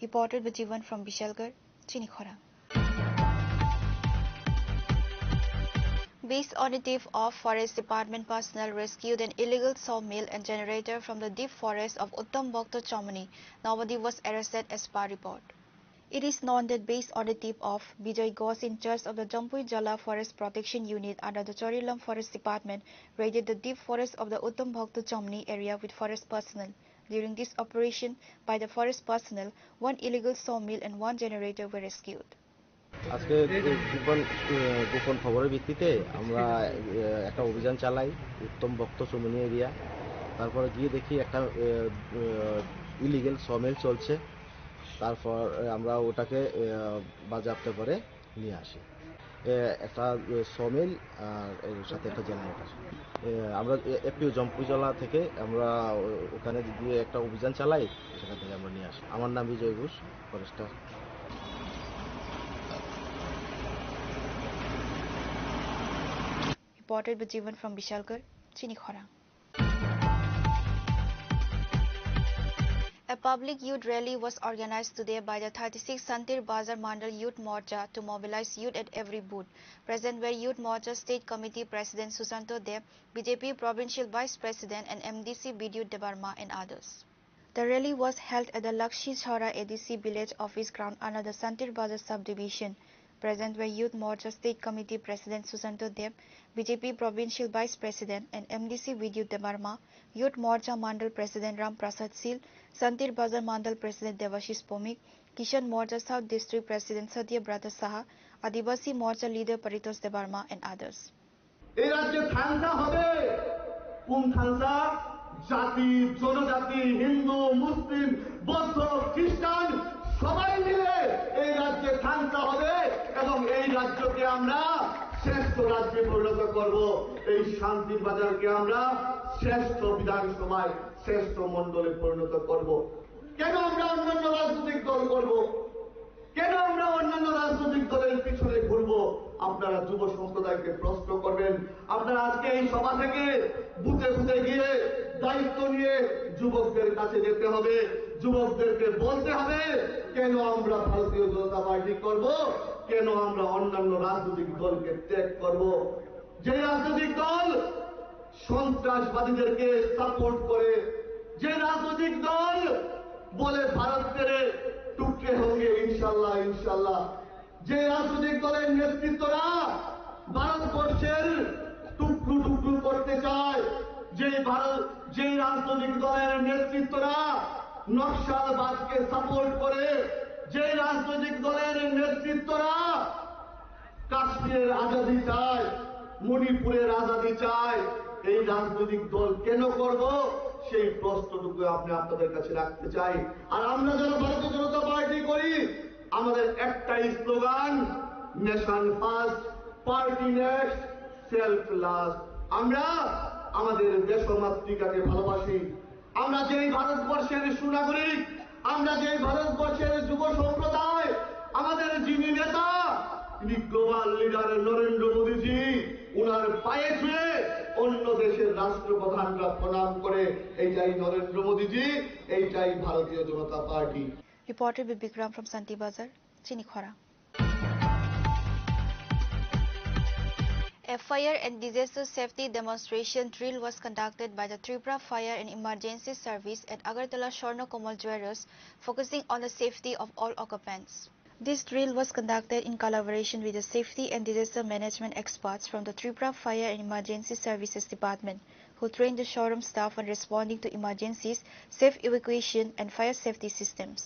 Reported by Jivan from Bishalgarh, Chinikhora. Based on a tip of Forest Department personnel rescued an illegal sawmill and generator from the deep forest of Uttam Bhakta Chamani, nobody was arrested as per report. It is known that based on the tip of Vijay Ghosh, in charge of the Jampui Jala Forest Protection Unit under the Chorilam Forest Department, raided the deep forest of the Uttam Bhakta Chamani area with forest personnel. During this operation by the forest personnel, one illegal sawmill and one generator were rescued. আজকে গোপন খবরের ভিত্তিতে আমরা একটা অভিযান চালাই উত্তম ভক্ত চমনি area. তারপরে গিয়ে দেখি একটা ইলিগেল সমিল চলছে। তারপর আমরা ওটাকে বাজেয়াপ্ত করে নিয়ে আসি। একটা সমিল আর এর সাথে একটা জেনারেটর। আমরা এপিও জম্পুজলা থেকে আমরা ওখানে গিয়ে একটা অভিযান চালাই, সেখান থেকে আমরা নিয়ে আসি। আমার নাম Bijoy Ghosh, forester. Reported by Jivan from Bishalgarh, Chinikhora. A public youth rally was organized today by the 36th Santir Bazar Mandal Youth Morcha to mobilize youth at every booth. Present were Youth Morcha State Committee President Susanto Deb, BJP Provincial Vice President and MDC Bidyut Debarma and others. The rally was held at the Lakshi Chhara ADC village office ground under the Santir Bazar subdivision. Present were Youth Morcha State Committee President Susanto Deb, BJP Provincial Vice President and MDC Bidyut Debarma, Youth Morcha Mandal President Ram Prasad Sil, Santir Bazar Mandal President Devashish Pomik, Kishan Morcha South District President Satya Brata Saha, Adivasi Morcha Leader Paritosh Debarma and others. এই রাজ্যে থানসা হবে, কোন থানসা? জাতি, জনজাতি, হিন্দু, মুসলিম, বৌদ্ধ, খ্রিস্টান সবাই মিলে এই রাজ্যে থানসা হবে এবং এই রাজ্যকে আমরা শ্রেষ্ঠ রাজ্যে পরিণত করব। এই শান্তির বাজারকে আমরা শ্রেষ্ঠ বিধানসভায় শ্রেষ্ঠ মণ্ডলে পরিণত করব। কেন আমরা অন্যান্য রাজনৈতিক দল করব? কেন আমরা অন্যান্য রাজনৈতিক দলের পিছনে ঘুরব? আপনারা যুব সম্প্রদায়কে প্রশ্ন করবেন। আপনারা আজকে এই সভা থেকে বুথে বুথে গিয়ে দায়িত্ব নিয়ে যুবকদের কাছে যেতে হবে, যুবকদেরকে বলতে হবে কেন আমরা ভারতীয় জনতা পার্টি করব, কেন আমরা অন্যান্য রাজনৈতিক দলকে ত্যাগ করব। যে রাজনৈতিক দল সন্ত্রাসবাদীদেরকে সাপোর্ট করে, যে রাজনৈতিক দল বলে ভারতের টুকরে হোঙ্গে ইনশাল্লাহ ইনশাল্লাহ, যে রাজনৈতিক দলের নেতৃত্বরা ভারতবর্ষের টুকরো টুকরো করতে চায়, যে রাজনৈতিক দলের নেতৃত্বরা নকশালবাদকে সাপোর্ট করে, যে রাজনৈতিক দলের নেতৃত্বরা কাশ্মীরের আজাদি চায়, মণিপুরের আজাদি চায়, এই রাজনৈতিক দল কেন করব সেই প্রশ্নটুকু আপনি আপনাদের কাছে রাখতে চাই। আর আমরা যারা ভারতীয় জনতা পার্টি করি, আমাদের একটাই slogan, nation first, party next, self last. আমরা আমাদের দেশমাতৃকাকে ভালোবাসি। আমরা যেই ভারতবর্ষের সুনাগরিক, আমরা যেই ভারতবর্ষের যুব সম্প্রদায়, আমাদের যিনি নেতা তিনি গ্লোবাল লিডার নরেন্দ্র মোদীজি, উনার পায়ে ছুঁয়ে অন্য দেশের রাষ্ট্রপ্রধানরা প্রণাম করে, এইটাই নরেন্দ্র মোদীজি, এইটাই ভারতীয় জনতা party. Reported by Bikram from Santi Bazar, Chinikhora. A fire and disaster safety demonstration drill was conducted by the Tripura Fire and Emergency Service at Agartala Swarna Komal Jewellers, focusing on the safety of all occupants. This drill was conducted in collaboration with the safety and disaster management experts from the Tripura Fire and Emergency Services Department, who trained the showroom staff on responding to emergencies, safe evacuation and fire safety systems.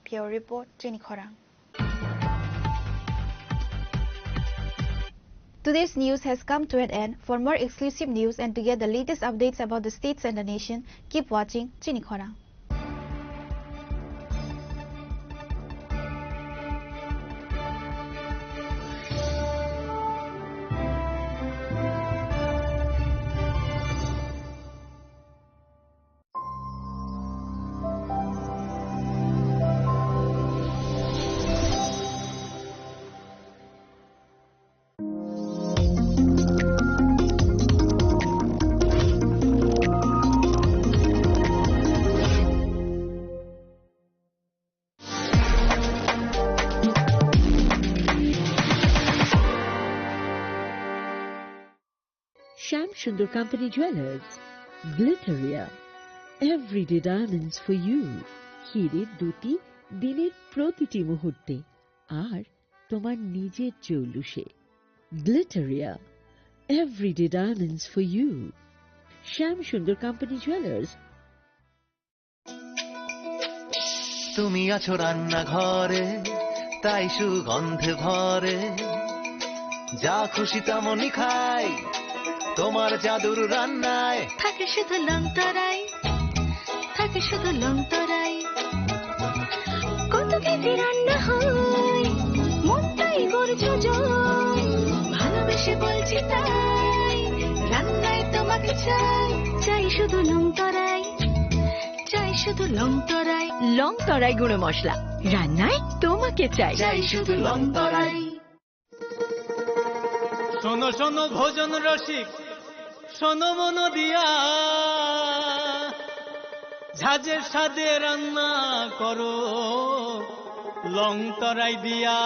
Bureau Report, Jenny Khorang. Today's news has come to an end. For more exclusive news and to get the latest updates about the states and the nation, keep watching Jenny Khorang. Sham Sundar Company Jewelers, Glitteria, everyday diamonds for you. হিরের দুটি দিনের প্রতিটি মুহূর্তে আর তোমার নিজের জৌলুসে। Glitteria, everyday diamonds for you. Sham Sundar Company Jewelers. তুমি আছো রান্না ঘরে, তাই সুগন্ধে ভরে, যা খুশি তেমনই খাই তোমার জাদুর রান্নায়। থাকে শুধু লংতরাই, থাকে শুধু লংতরাই, কত কেজি রান্না হয় মনটাই করছো জয়, ভালোবেসে বলছি তাই রান্নায় তোমাকে চাই, চাই শুধু লংতরাই, চাই শুধু লংতরাই, লংতরাই গুঁড়ো মশলা রান্নায় তোমাকে চাই, চাই শুধু লংতরাই। শোনো শোনো ভোজন রসিক, শোনো মন দিয়া, ঝাঁঝের স্বাদে রান্না করো লং তরাই দিয়া।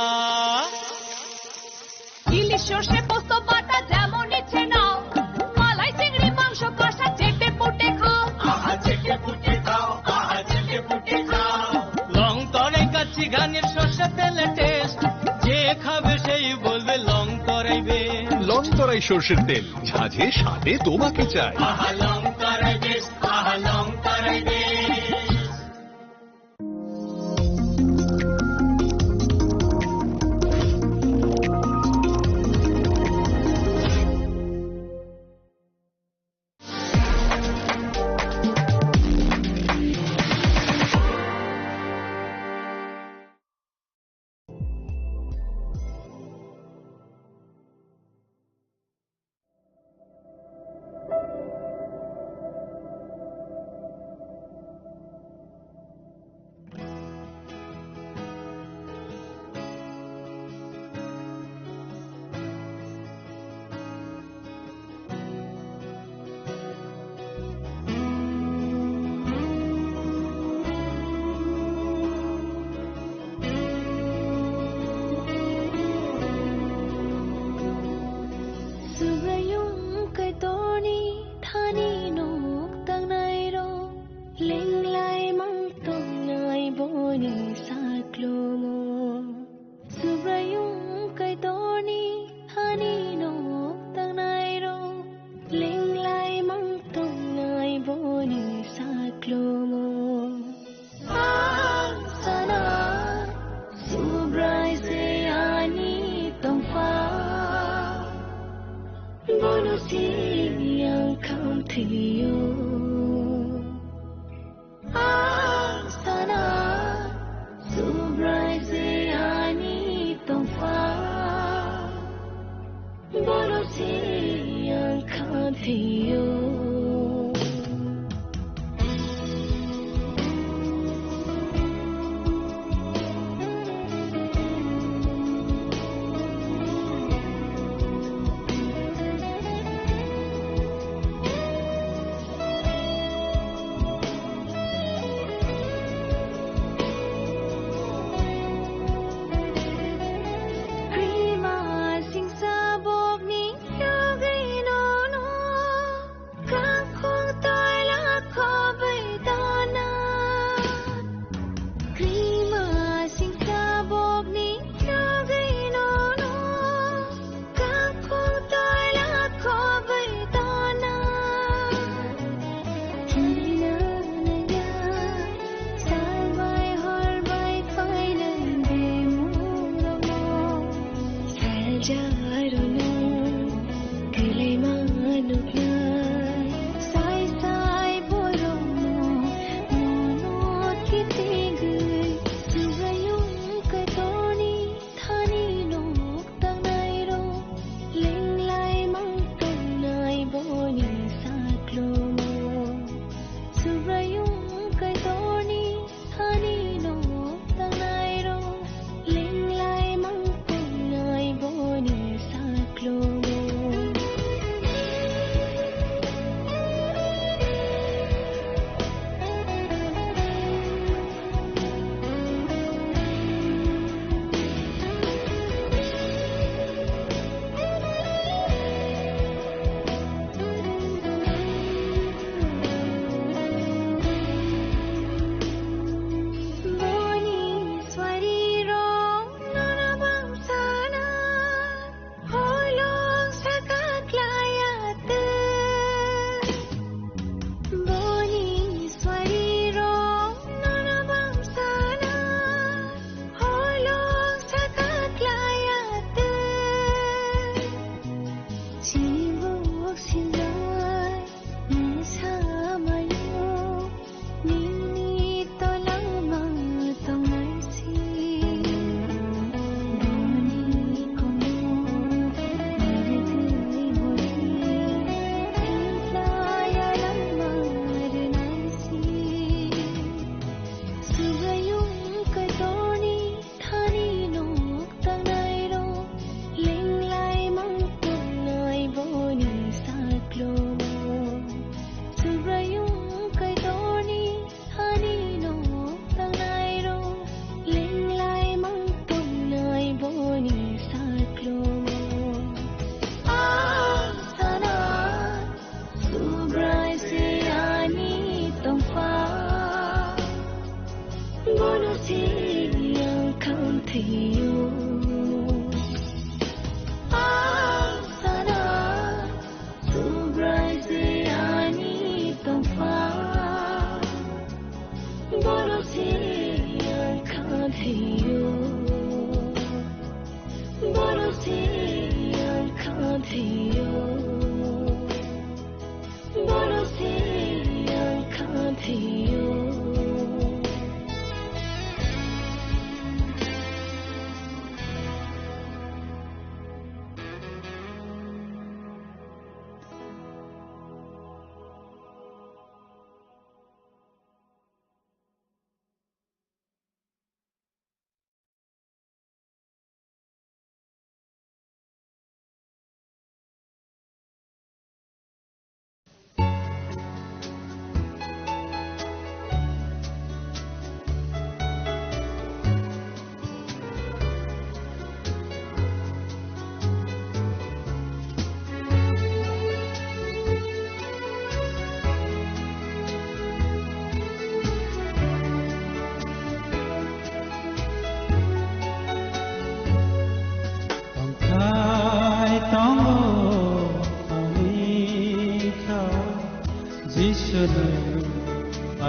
ইলিশ সর্ষে পোস্ত বাটা যেমন ইচ্ছে নাও, মালাই চিংড়ি মাংস কষা চেটে পুটে খাও, আহা চেটে পুটে খাও, আহা চেটে পুটে খাও। লং তরাই কাচ্চি ঘানির সর্ষে তেলে টেস্ট, যে খাবে সেই বলবে লং তরাইবে। লং তরাই সর্ষের তেল, ঝাঁঝে স্বাদে তোমাকে চাই। আহা লং তরাই বেশ, আহা লং তরাই বেশ।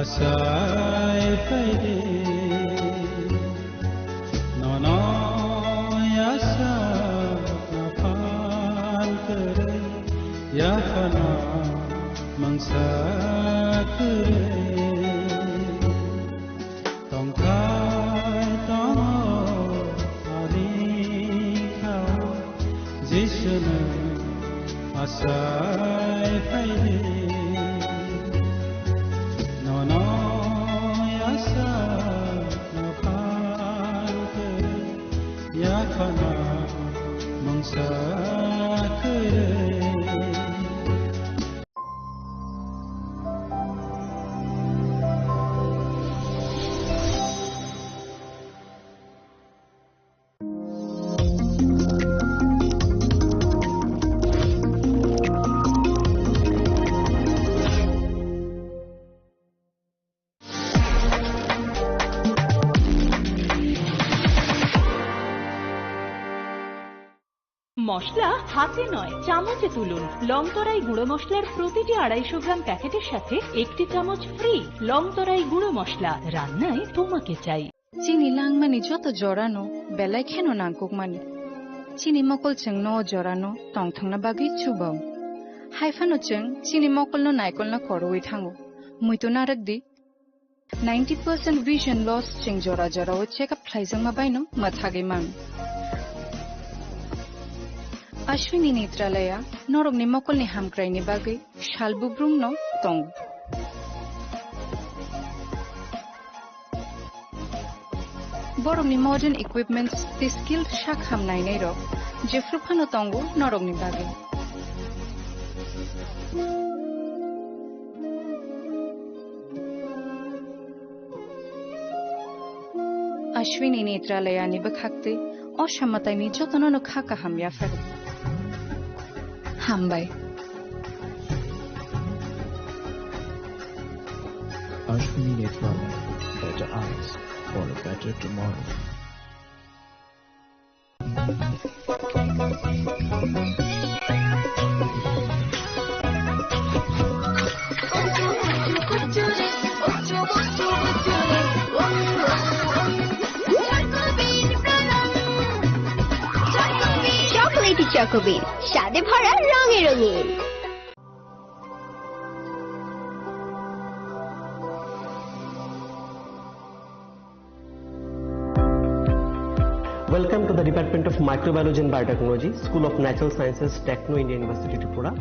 আশায় ফেরে নয় আশা নাফাল করে ইয়া ফানা মংসা করে তংখায় তম আলি খাও জিসনে আশায় ফেরে মশলা হাতে নয় চামচে তুলুন। লংতরাই গুঁড়ো মশলার প্রতিটি 250 গ্রাম প্যাকেটের সাথে 1টি চামচ ফ্রি। লংতরাই গুঁড়ো মশলা, রান্নায় তোমাকে চাই। চিনি লাংমানি যত জরানো বেলায় খেন নাংকুকমানি চিনি মকল চং ন জরানো টংথংনা বাগি চুবাও হাইফানো চং চিনি মকল ন নাইকল না করওই থাঙ্গো মুইতো নারক দি 90% vision loss ching jora jora o check up thaisang mabaino mathage mang Ashwini Netralaya norogni mokolni hamkraini bagai shalbubrung no tong borogni modern equipments the skilled shak hamnai nei ro jefruphano tongo norogni bagai Ashwini Netralaya ni bakhakte অসামতায় নি যতন খাকা হামিয়া ফের হামবাই Ashwini Netralaya, better eyes for a better tomorrow. চকোবিন স্বাদে ভরা রঙে রঙিন Welcome to the Department of Microbiology and Biotechnology, School of Natural Sciences, Techno India University, Tripura.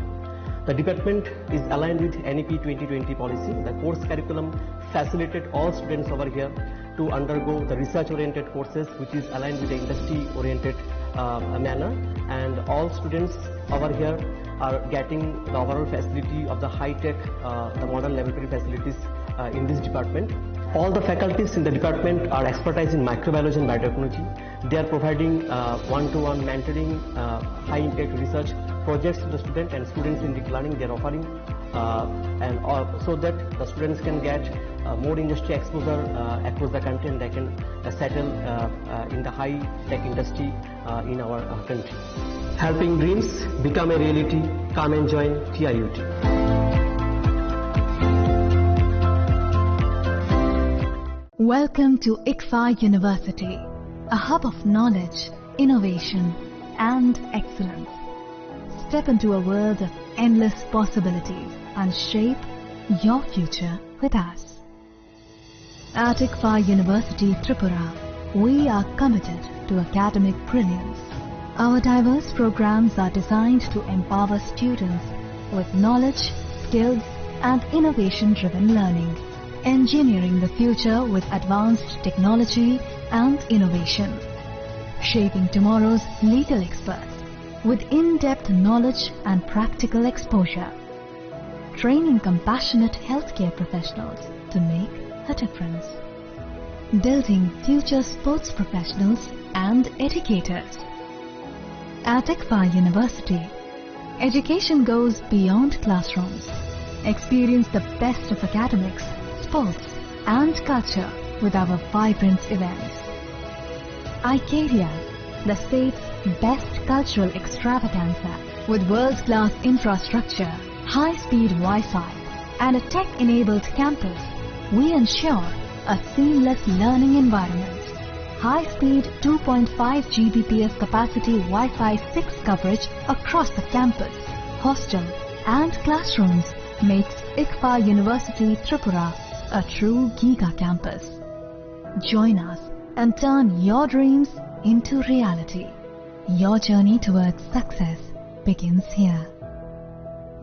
The department is aligned with NEP 2020 policy. The course curriculum facilitated all students over here to undergo the research-oriented courses, which is aligned with the industry-oriented manner, and all students over here are getting the overall facility of the high-tech, the modern laboratory facilities in this department. All the faculties in the department are expertise in microbiology and biotechnology. They are providing one-to-one mentoring, high-impact research projects to the student, and students in deep learning they are offering, and so that the students can get more industry exposure across the country, and they can settle in the high-tech industry in our country. Helping dreams become a reality. Come and join TIUT. Welcome to ICFA University, a hub of knowledge, innovation, and excellence. Step into a world of endless possibilities and shape your future with us. At ICFA University, Tripura, we are committed to academic brilliance. Our diverse programs are designed to empower students with knowledge, skills, and innovation-driven learning, engineering the future with advanced technology and innovation, shaping tomorrow's legal experts with in-depth knowledge and practical exposure, training compassionate healthcare professionals to make a difference, building future sports professionals and educators. At ICFA University, education goes beyond classrooms. Experience the best of academics, sports, and culture with our vibrant events. ICARIA, the state's best cultural extravaganza, with world-class infrastructure, high-speed Wi-Fi, and a tech-enabled campus, we ensure a seamless learning environment. High-speed 2.5 Gbps capacity Wi-Fi 6 coverage across the campus, hostel and classrooms makes ICFA University Tripura a true Giga campus. Join us and turn your dreams into reality. Your journey towards success begins here.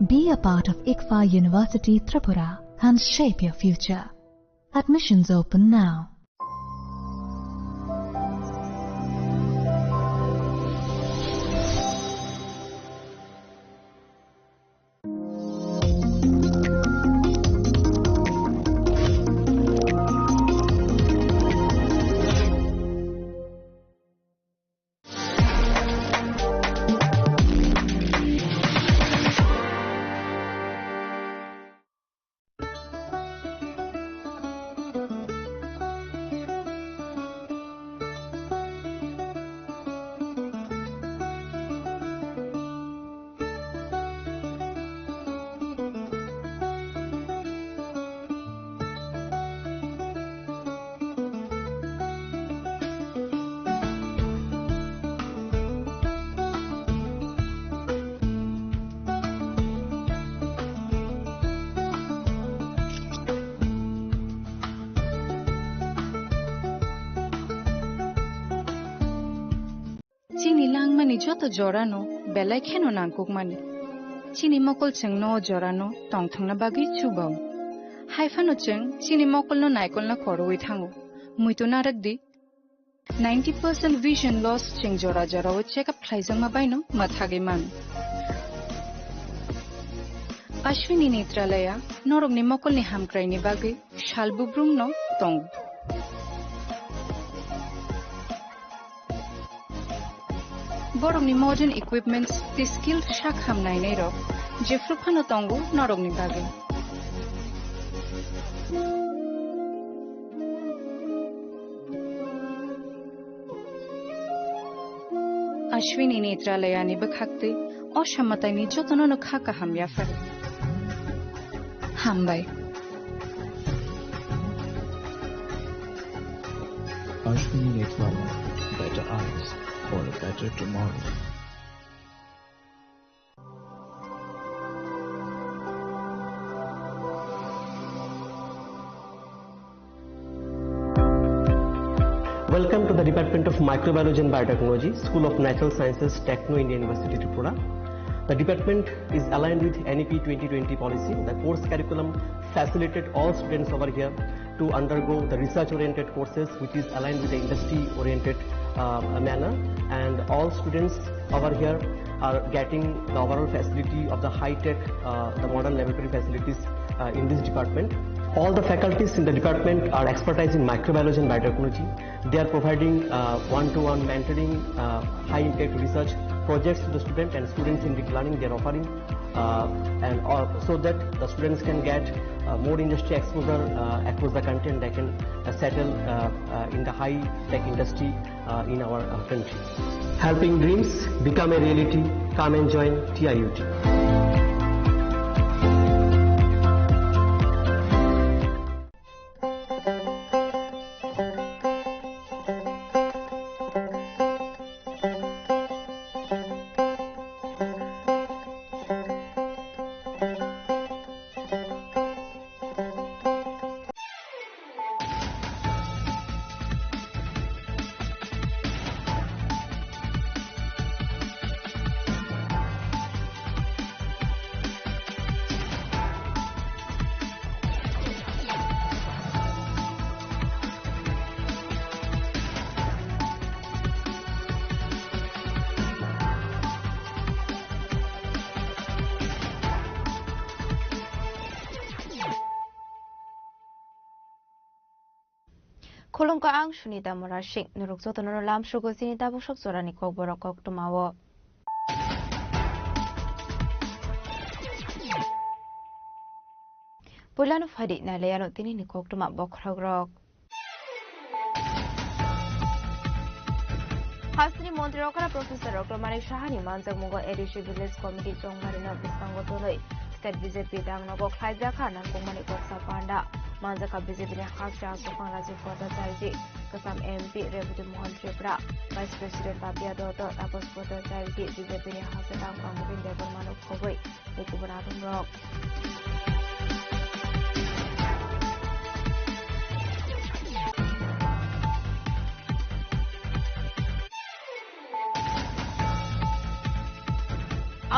Be a part of ICFA University Tripura and shape your future. Admissions open now. Chini langmani joto jorano belai kheno nangkukmani. Chini mokol cheng no jorano tongthangna bagi chubao. Haifano cheng chini mokol no naikol na koroi thango. Muito narakdi 90% vision loss cheng jora jora o check up thaisang mabaino mathage man. Ashwini Netralaya norogni mokol ni hamkraini bagi shalbubrum no tong. Borogni modern equipments the skilled shakham nainai ro jefruphano tongu norogni bage Ashwini Netralaya ni bakhakte oshammatai ni jotono no khaka hamya fer hambai Ashwini Netralaya, better eyes for a better tomorrow. Welcome to the Department of Microbiology and Biotechnology, School of Natural Sciences, Techno India University, Tripura. The department is aligned with NEP 2020 policy. The course curriculum facilitated all students over here to undergo the research-oriented courses, which is aligned with the industry-oriented manner, and all students over here are getting the overall facility of the high-tech, the modern laboratory facilities in this department. All the faculties in the department are expertise in microbiology and biotechnology. They are providing one-to-one mentoring, high-impact research projects to the student, and students in deep learning they are offering, so that the students can get more industry exposure across the country, and they can settle in the high-tech industry in our country. Helping dreams become a reality. Come and join TIUT. Kolong ka ang Sunita Morashik nuruk so tono lam shugo sinita busok sorani kok borok kok tumawo. Pulano fadi na layano tini ni kok tuma bokragrok. Hasri Montri Okara Professor Dr. Manik Shahani Manzak Mugo Edishi Village Committee Chongmarina Bisango Toloi. State BJP dang nogo khlaija kha nangkongmani koksa panda manjaka BJP ni khasja sofang Rajiv Bhattacharya kasam MP Rebuti Mohan Tripura Vice President Babia Dotto Tapos Bhattacharya BJP ni hasadang pangubin Devan Manuk Khoboi Nikubanatum Rock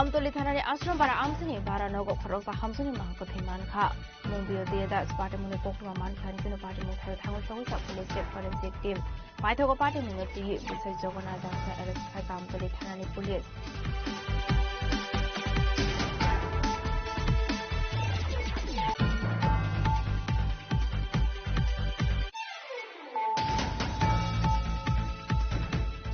Amtoli thanani ashram bara amsini bara nogo khoroksa hamsuni mahko thaiman kha Mumbio Deda Sparta Muni Pokma Man Khan Kino Party Mukhayo Thango Shogisa Police State Forensic Team Paithogo Party Mungati Bisai Jogana Dangsa Arrest Khai Amtoli thanani Police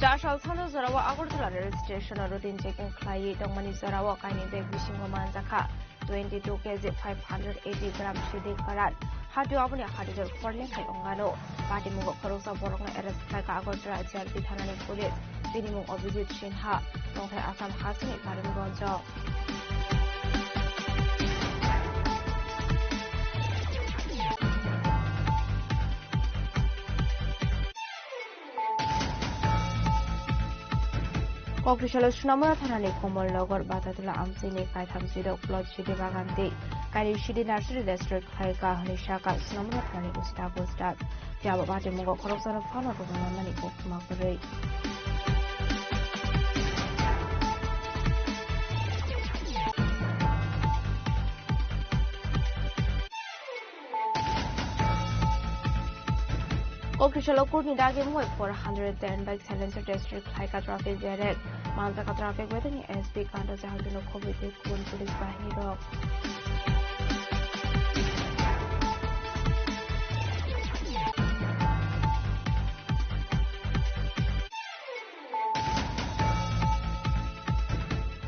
Jashal Sando Zarawa Agartala rail station routine checking Klai Dongmani Zarawa Kaini Beg Vishingo Manjaka 22 kg 580 gram Shidi Karat Hadu Abuni Hadidor Forlin Kai Ongano Party Mugo Korosa Borong Arrest Kai Agartala JLP Thanani Police Minimum Obizit Shinha Nongkai Asam Hasini Parim Gonjo Kokrishalo Sunamura Thanani Komol Logor Batatula Amsini Kai Thamsido Plot Shidi Baganti Kai Shidi Nursery District Kai Kahani Shaka Sunamura Thani Usta Gostat Java Bati Mugo Korosana Fano Mani Kokmakuri Kokrishalo Kurni Dagi Moy 410 bike silencer district Haika traffic direct Manzaka traffic within SB Kanda Jahadino COVID Kun Police Bahini Rock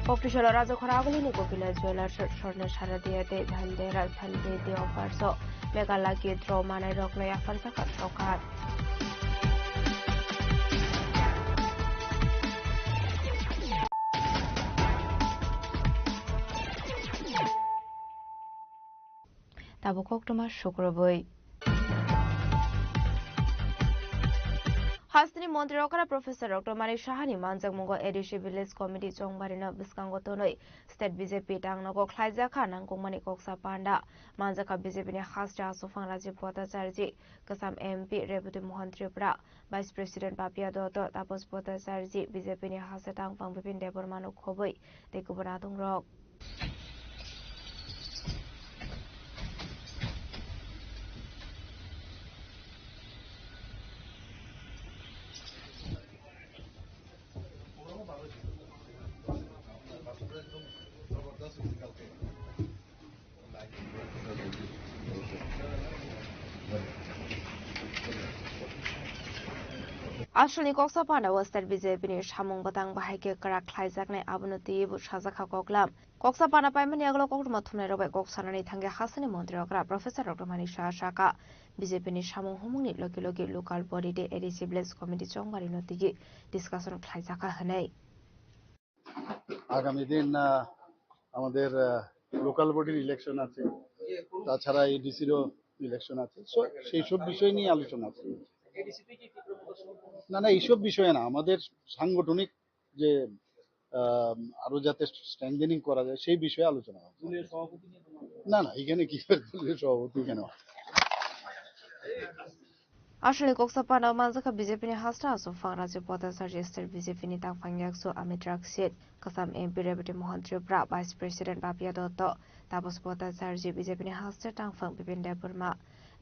Kokrishalo Raja Khoraguli ni Kokila Jewelers Shorna Sharadiyate Dhandera Thalde the offer so Megala Gidro Manai Rock Noya Farsaka Shokat Tabukok Thomas Shukraboi Hasni Montirokara Professor Dr. Mani Shahani Manjak Mungo Edishi Village Committee Chongbarina Biskangotonoi State BJP Tang Nogo Khlaija Kha Nangkongmani Koksa Panda Manjaka BJP ni Khasja Sofang Rajiv Bhattacharya Kasam MP Rebuti Mohan Tripura Vice President Babia Dotto Tapos Bhattacharya BJP ni hasadang pangbipin Devan Manuk Khoboi Dekubanatung Rock Ashwini Koksa Panda was that BJP ni Shamung Batang Bahike Karak Klaizakne Abunuti Bushazaka Koklam. Koksa Panda Paiman Yaglo Kokmatumero by Koksanani Tanga Hasani Montrokra, Professor Dr. Manisha Shaka, BJP ni Shamung Humuni Loki local body de ADC Bless Committee Chongbarinoti discussion Klaizaka Hane. আগামী দিন আমাদের local বডির election আছে তাছাড়া এডিসিরও election আছে সেই সব বিষয় নিয়ে আলোচনা আছে না এইসব বিষয়ে না আমাদের সাংগঠনিক যে আরো যাতে স্ট্রেংথেনিং করা যায় সেই বিষয়ে আলোচনা হবে না এখানে কি করে সভাপতি কেন Ashwini Koksa Panda Manjaka BJP ni Hasta Sofang Rajiv Bhattacharya State BJP ni Tangpangyaksu Amit Raksit Kasam MP Rebuti Mohan Tripura Vice President Babia Dotto Tapos Bhattacharya BJP ni Hasta Tangpang Bipin Deburma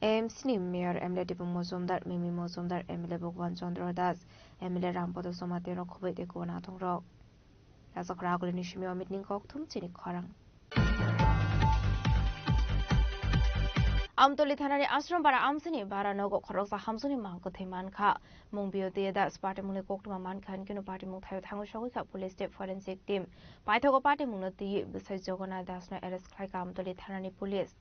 AMC ni Mayor MLA Dipung Mozumdar Mimi Mozumdar MLA Bhagwan Chandra Das MLA Rampodo Somateno Khoboi Dekubanatung Rock Razakhraguli ni Shimi Amit Ningkok Thum Chini Khorang Amtoli Thanani Ashram Bara Amsini Bara Nogo Khoroksa Hamsuni Mahko Thaiman Kha Mungbio Deda Sparta Muni Pokma Man Khan Kino Party Mukhayo Thango Shogisa Police State Forensic Team Paithogo Party Mungati Bisai Jogana Dasna Arrest Khai Amtoli Thanani Police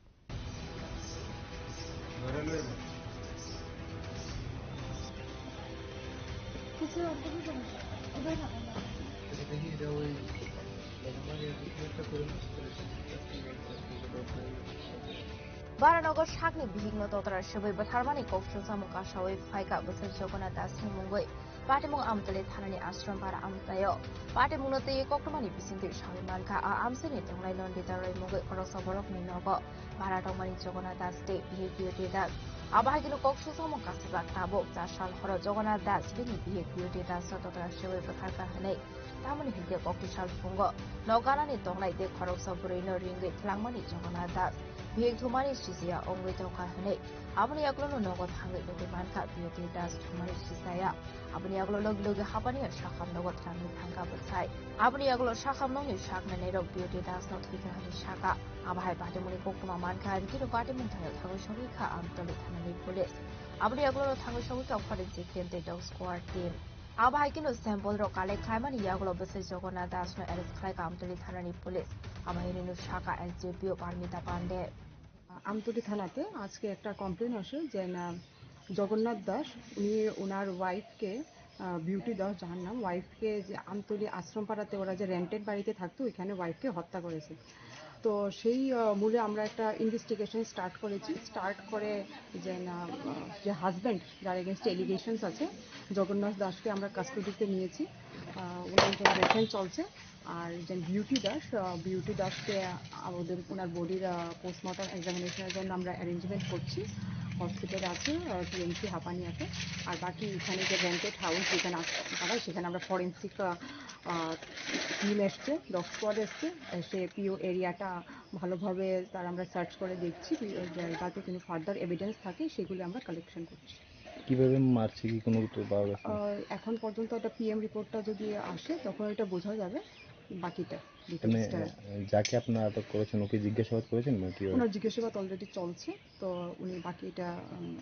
Baranagar सागनि बिहिग्न तोतरा सबै बथारमानि कोक्सु सामुका सबै फाइका बोसोर जगन्नाथ दासनि मुंगै पाटेमुं आमतले थानानि आश्रम बारा आमतायो पाटेमुंनो ते कोक्टमानि बिसिंति सावि मानका आ आमसेनि तंलाय लन्डितारै मुंगै खरसा बरकनि नगो बारा दंमानि जगन्नाथ दास ते बिहिग बियोटे दास आबाहागिनो कोक्सु सामुका सेबा ताबो जासाल हर जगन्नाथ दास बिनि बिहिग बियोटे दास तोतरा सबै बथारका हनै तामनि हिगे कोक्टुसाल फुंगो नगानानि तंलाय दे खरसा बुरैनो रिंगै थलांमानि जगन्नाथ दास बिहिग थुमानि सिसिया अंगै तंका हनै आबनि आगलोनो नगद हांगै लोगै मानका बियोटे दास थुमानि सिसाया आबनि आगलो लग लग हापानि शाखाम नगद थांगै थांगा बसाय आबनि आगलो शाखाम नंनि शाख नानै रग बियोटे दास न थुइखानि शाखा आबाहाय पाटेमुनि कोक्टमा मानका बिकिनो पाटेमुं थांनो थांगै सगैखा आमतले थानानि पुलिस आबनि आगलो थांगै सगैखा फरेन्सिक केन्टे डग स्क्वाड टीम आबाहाय किनो सैंपल रो कालेक्ट खायमानि यागलो बसै जगन्नाथ दास न एरेस्ट खालायका आमतले थानानि पुलिस आबाहायनिनो शाखा एसडिपिओ पारमिता पांडे আমতলী থানাতে আজকে একটা কমপ্লেন আসে যে না জগন্নাথ দাস উনি ওনার ওয়াইফকে বিউটি দাস যার নাম ওয়াইফকে যে আমতলী আশ্রমপাড়াতে ওরা যে রেন্টেড বাড়িতে থাকতো ওইখানে ওয়াইফকে হত্যা করেছে তো সেই মূলে আমরা একটা ইনভেস্টিগেশন স্টার্ট করেছি স্টার্ট করে যে না যে হাজব্যান্ড যার এগেনস্টে এলিগেশনস আছে জগন্নাথ দাসকে আমরা কাস্টডিতে নিয়েছি ওনার জন্য রেফারেন্স চলছে আর যে বিউটি দাসকে আমাদের ওনার বডির পোস্টমর্টম এক্সামিনেশনের জন্য আমরা অ্যারেঞ্জমেন্ট করছি হসপিটালে আছে টিএমসি হাপানিয়াতে আর বাকি এখানে যে রেন্টেড হাউস যেখানে তারা সেখানে আমরা ফরেন্সিক টিম এসছে ডগ স্কোয়াড এসছে সে পিও এরিয়াটা ভালোভাবে তার আমরা সার্চ করে দেখছি যাতে কোনো ফার্দার এভিডেন্স থাকে সেগুলি আমরা কালেকশন করছি কিভাবে মারছে কি কোনো তো পাওয়া গেছে এখন পর্যন্ত একটা পিএম রিপোর্টটা যদি আসে তখন এটা বোঝা যাবে বাকিটা যাকে আপনারা আটক করেছেন ওকে জিজ্ঞাসাবাদ করেছেন নাকি ওনার জিজ্ঞাসাবাদ অলরেডি চলছে তো উনি বাকিটা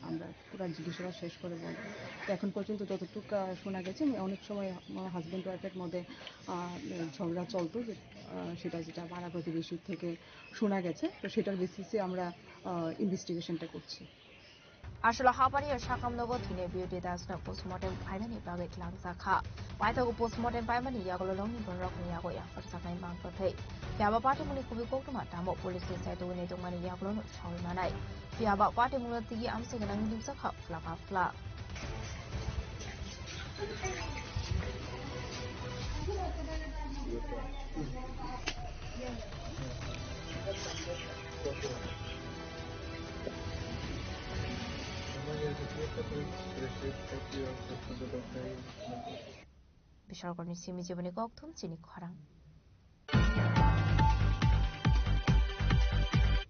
আমরা পুরো জিজ্ঞাসাবাদ শেষ করে বলবো তো এখন পর্যন্ত যতটুকু শোনা গেছে অনেক সময় হাজব্যান্ড ওয়াইফের মধ্যে ঝগড়া চলতো যে সেটা যেটা পাড়া প্রতিবেশীর থেকে শোনা গেছে তো সেটার বেসিসে আমরা ইনভেস্টিগেশনটা করছি আসলে হাপানি শাখাম নগদ থিনে বিউটি দাস न पोस्टमार्टम फाइनानि बागै ख्लांजाखा पाइथागो पोस्टमार्टम पाइमानि यागलो लंनि बनरकनि यागो याफर जानाय मांगथै याबा पाटेमुनि खुबि कोक्टमा तामो पुलिसनि साइदोनि दंमानि यागलो सावि मानाय याबा पाटेमुनि तिगि आमसे गोनां दिंजाखा फ्लागा फ्ला 비설거니 시미지분이 꼭통 지니 커랑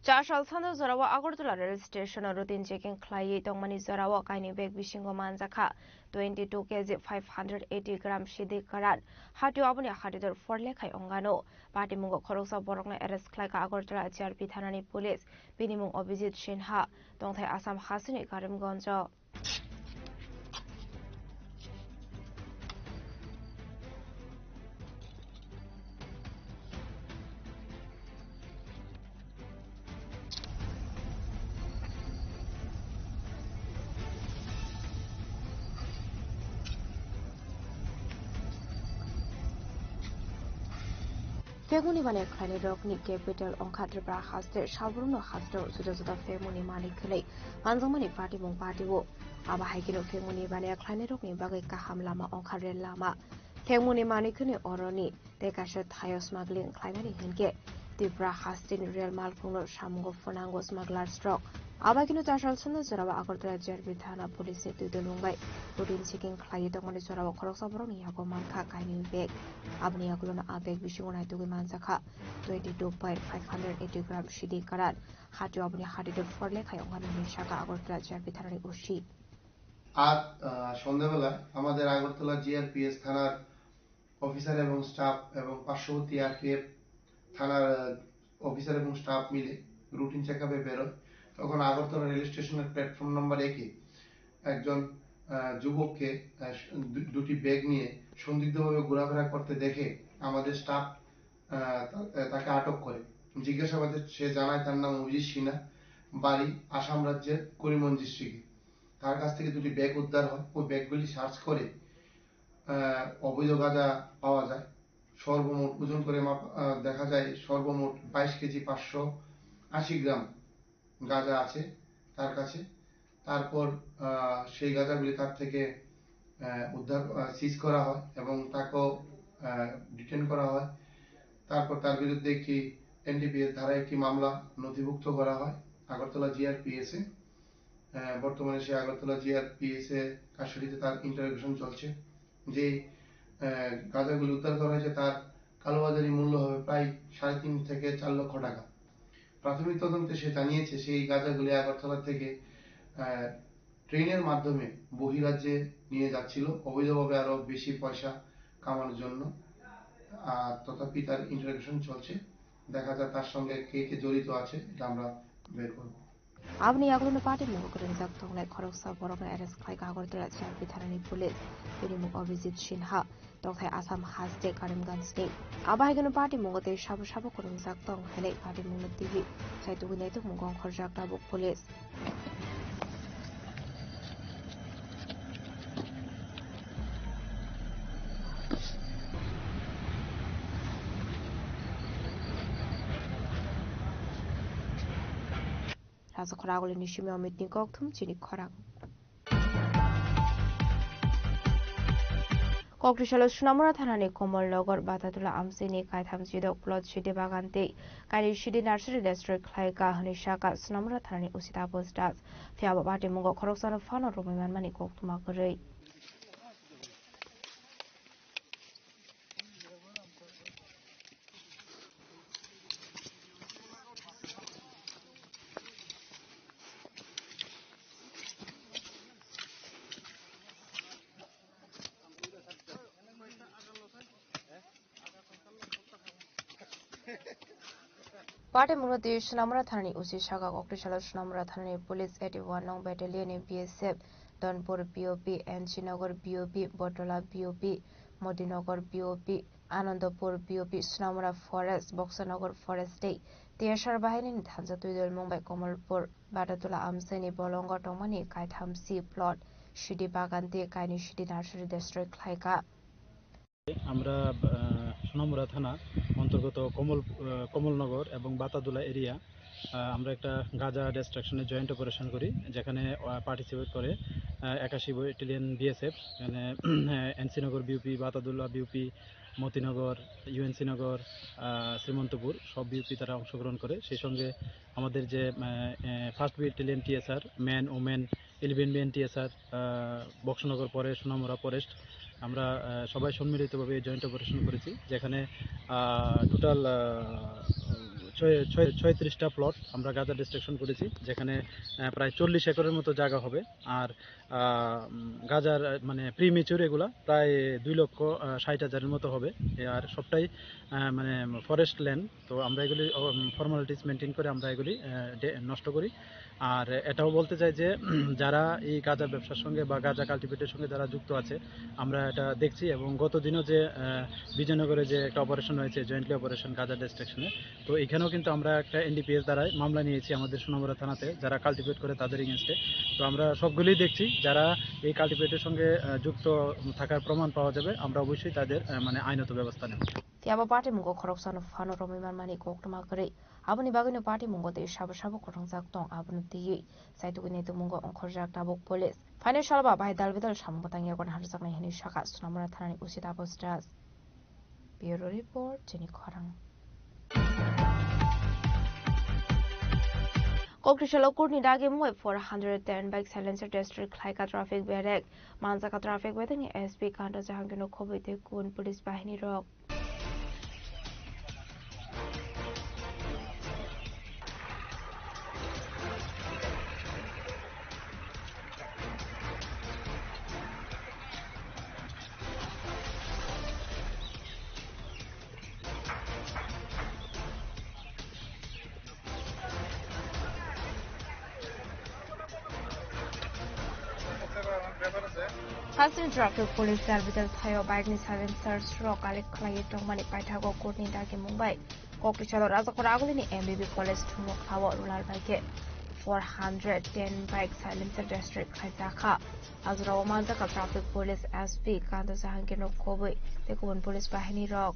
자샬 산도 저라와 아고르돌라 레일 스테이션 루틴 체킹 클라이 동만이 저라와 가이니 백 비싱고 만자카 22 kg 580 gram 시디 카란 하디오 아부니 하디들 포르레카이 옹가노 바티뭉고 খরকসা বরকনা এরেস্ট খালাইকা আগরতলা জিআরপি থানানি পুলিশ বিনিমুং অভিজিৎ সিনহা দংথাই আসাম হাসিনি কারিমগঞ্জ फेमुनि माने खानि रकनि कैपिटल अंखाद्रब्रा हास्ते साबरुनो हास्ते जुदा-जुदा फेमुनि माने खलै मानजंमानि पार्टीमुं पार्टीवो आबाहायगिनो फेमुनि माने खानि रकनि बागै काहाम लामा अंखारे लामा फेमुनि माने खनि अरनि देकासे थायो स्मागलिं खायमानि हिनके तिब्रा हास्तिन रियल मालखुंनो सामुगो फनांगो स्मागलार स्ट्रक आबागिनो जासाल सुनो जरावा आगरतला जिआरपि थाना पुलिसनि दुदुलुंबाय रुटिन चेकिं खालायो दंमानि जरावा खरकसा बरनि यागो मानखा गायनि बेग आबनि यागुलोनो आबेग बिसिंगनाय दुगै मानजाखा 22.580 ग्राम सिदि कारान हाजो आबनि हादिदर फरले खायंगानि शाखा आगरतला जिआरपि थानानि उसी আজ সন্ধ্যাবেলা আমাদের আগরতলা জিআরপিএস থানার অফিসার এবং স্টাফ এবং পার্শ্ববর্তী আরপিএফ থানার অফিসার এবং স্টাফ মিলে রুটিন চেকআপে বেরোয় তখন আগরতলা রেল স্টেশনের প্ল্যাটফর্ম নাম্বার 1 এ একজন যুবককে দুটি ব্যাগ নিয়ে সন্দিগ্ধভাবে ঘোরাফেরা করতে দেখে আমাদের স্টাফ তাকে আটক করে জিজ্ঞাসাবাদে সে জানায় তার নাম অভিজিৎ সিনহা বাড়ি আসাম রাজ্যের করিমগঞ্জ ডিস্ট্রিক্টে তার কাছ থেকে দুটি ব্যাগ উদ্ধার হয় ওই ব্যাগগুলি সার্চ করে অবৈধ গাঁজা পাওয়া যায় সর্বমোট ওজন করে দেখা যায় সর্বমোট 22 কেজি 580 গ্রাম গাঁজা আছে তার কাছে। তারপর সেই গাঁজাগুলি তার থেকে উদ্ধার সিজ করা হয় এবং তাকেও ডিটেন করা হয়। তারপর তার বিরুদ্ধে একটি এনডিপিএস ধারায় একটি মামলা নথিভুক্ত করা হয় আগরতলা জিআরপিএস এ। বর্তমানে সে আগরতলা জিআরপিএস এ কাস্টডিতে তার ইন্টারোগেশন চলছে। যে গাঁজাগুলি উদ্ধার করা হয়েছে তার কালোবাজারি মূল্য হবে প্রায় 3.5 থেকে 4 লক্ষ টাকা। প্রাথমিক তদন্তে সে জানিয়েছে সেই গাঁজাগুলি আগরতলা থেকে ট্রেনের মাধ্যমে বহিরাজ্যে নিয়ে যাচ্ছিল অবৈধভাবে আরো বেশি পয়সা কামানোর জন্য। তথাপি তার ইন্টারোগেশন চলছে, দেখা যায় তার সঙ্গে কে কে জড়িত আছে এটা আমরা বের করব। Abni Agro Party Mugurin Zakton like Koroksa Borong Ares Kai Agortla Bitani Police, Pirimu Obizit Shinha, Dr. Assam Haste Karimgan State. Abahagan Party Mugote Shabu Shabu Kurum Zakton, Hele Party Mugu TV, Sai to Winate Mugon Korjak Book Police. Rasa Koragoli Nishimi Meeting Goktum, Chini Korang. Kokrishala Sunamura Thanani Komol Logor Batatula Amsini Kaitam Jidok Plot Shidi Bagante, Kari Shidi Nursery District Klaika Hanishaka Sunamura Thani Usita Postas, Fiabati Mungo Koroksan of Fano Roman Mani Koktumakare. Party Murati Sunamura Thani Usishaka Okrishala Sunamura Thani Police 81 Nong Battalion BSF, Donpur BOP, Enchinagar BOP, Botola BOP, Modinagar BOP, Anandapur BOP, Sunamura Forest, Boxanagar Forest Day, Tiashar Bahini Tanzatuidal Mumbai Komalpur, Batatula Amseni Bolonga Tomani, Kaitam C plot, Shidi Bagante, Kaini Shidi Nursery District Klaika. আমরা সোনামুড়া থানা অন্তর্গত কমলনগর এবং বাতাদুলা area আমরা একটা গাঁজা ডিস্ট্রাকশনের joint operation করি, যেখানে participate করে 81 ব্যাটালিয়ন বিএসএফ, এখানে এনসিনগর বিউপি, বাতাদুল্লা বিউপি, মতিনগর, ইউএনসিনগর, শ্রীমন্তপুর সব বিউপি তারা অংশগ্রহণ করে। সেই সঙ্গে আমাদের যে first battalion TSR, man women 11 BN TSR, Boxanagar forest, Sonamura forest, আমরা সবাই সম্মিলিতভাবে জয়েন্ট অপারেশন করেছি, যেখানে টোটাল 36টা প্লট আমরা গাঁজা ডিস্ট্রাকশন করেছি, যেখানে প্রায় 40 একরের মতো জায়গা হবে। আর গাঁজার মানে প্রিমেচিউর এগুলা প্রায় 2,60,000-এর মতো হবে। আর সবটাই মানে ফরেস্ট ল্যান্ড। তো আমরা এগুলি ফর্মালিটিস মেনটেন করে আমরা এগুলি নষ্ট করি। আর এটাও বলতে চাই যে যারা এই গাঁজা ব্যবসার সঙ্গে বা গাঁজা কাল্টিভেটের সঙ্গে যারা যুক্ত আছে আমরা এটা দেখছি, এবং গত দিনও যে বিজয়নগরে যে একটা অপারেশন হয়েছে জয়েন্টলি অপারেশন গাঁজা ডিস্ট্রাকশনে, তো এখানেও কিন্তু আমরা একটা এনডিপিএস দ্বারাই মামলা নিয়েছি আমাদের সোনামুড়া থানাতে যারা কাল্টিভেট করে তাদের এগেনস্টে। তো আমরা সবগুলোই দেখছি, যারা এই কাল্টিভেটের সঙ্গে যুক্ত থাকার প্রমাণ পাওয়া যাবে আমরা অবশ্যই তাদের মানে আইনত ব্যবস্থা নেব। Tiaba Party Mungo Koroksan of Fano Roman Mani Koktumakare, Abuni Bagino Party Mungo de Shabu Korong Zakton Abunu Ti, Saituinate Mungo on Korjak Tabuk Police. Financial by Dalvidal Shambutang Yagon Harzak Hini Shaka, Sunamura Thani Usita Postas. Bureau Report, Jenny Korang. Kokrishala Kurni Dagim Web 410 bike silencer district Klaika traffic berek, Manzaka traffic wedding SP Kanda Jahangino Kobite Kun Police Bahini Rock. Hassan Traffic Police Darbital Thayo bike ni silencer rock alek khlai tongmani paithago Kurni Dagi Mumbai. Kokrishala Razakoragoli ni MBB Police Tumok Thawo Rural Bike 410 bike silencer district Khaizaka. Azra Manzaka Traffic Police SP Kanda Jahangino Kobe Tekun Police Bahini Rock.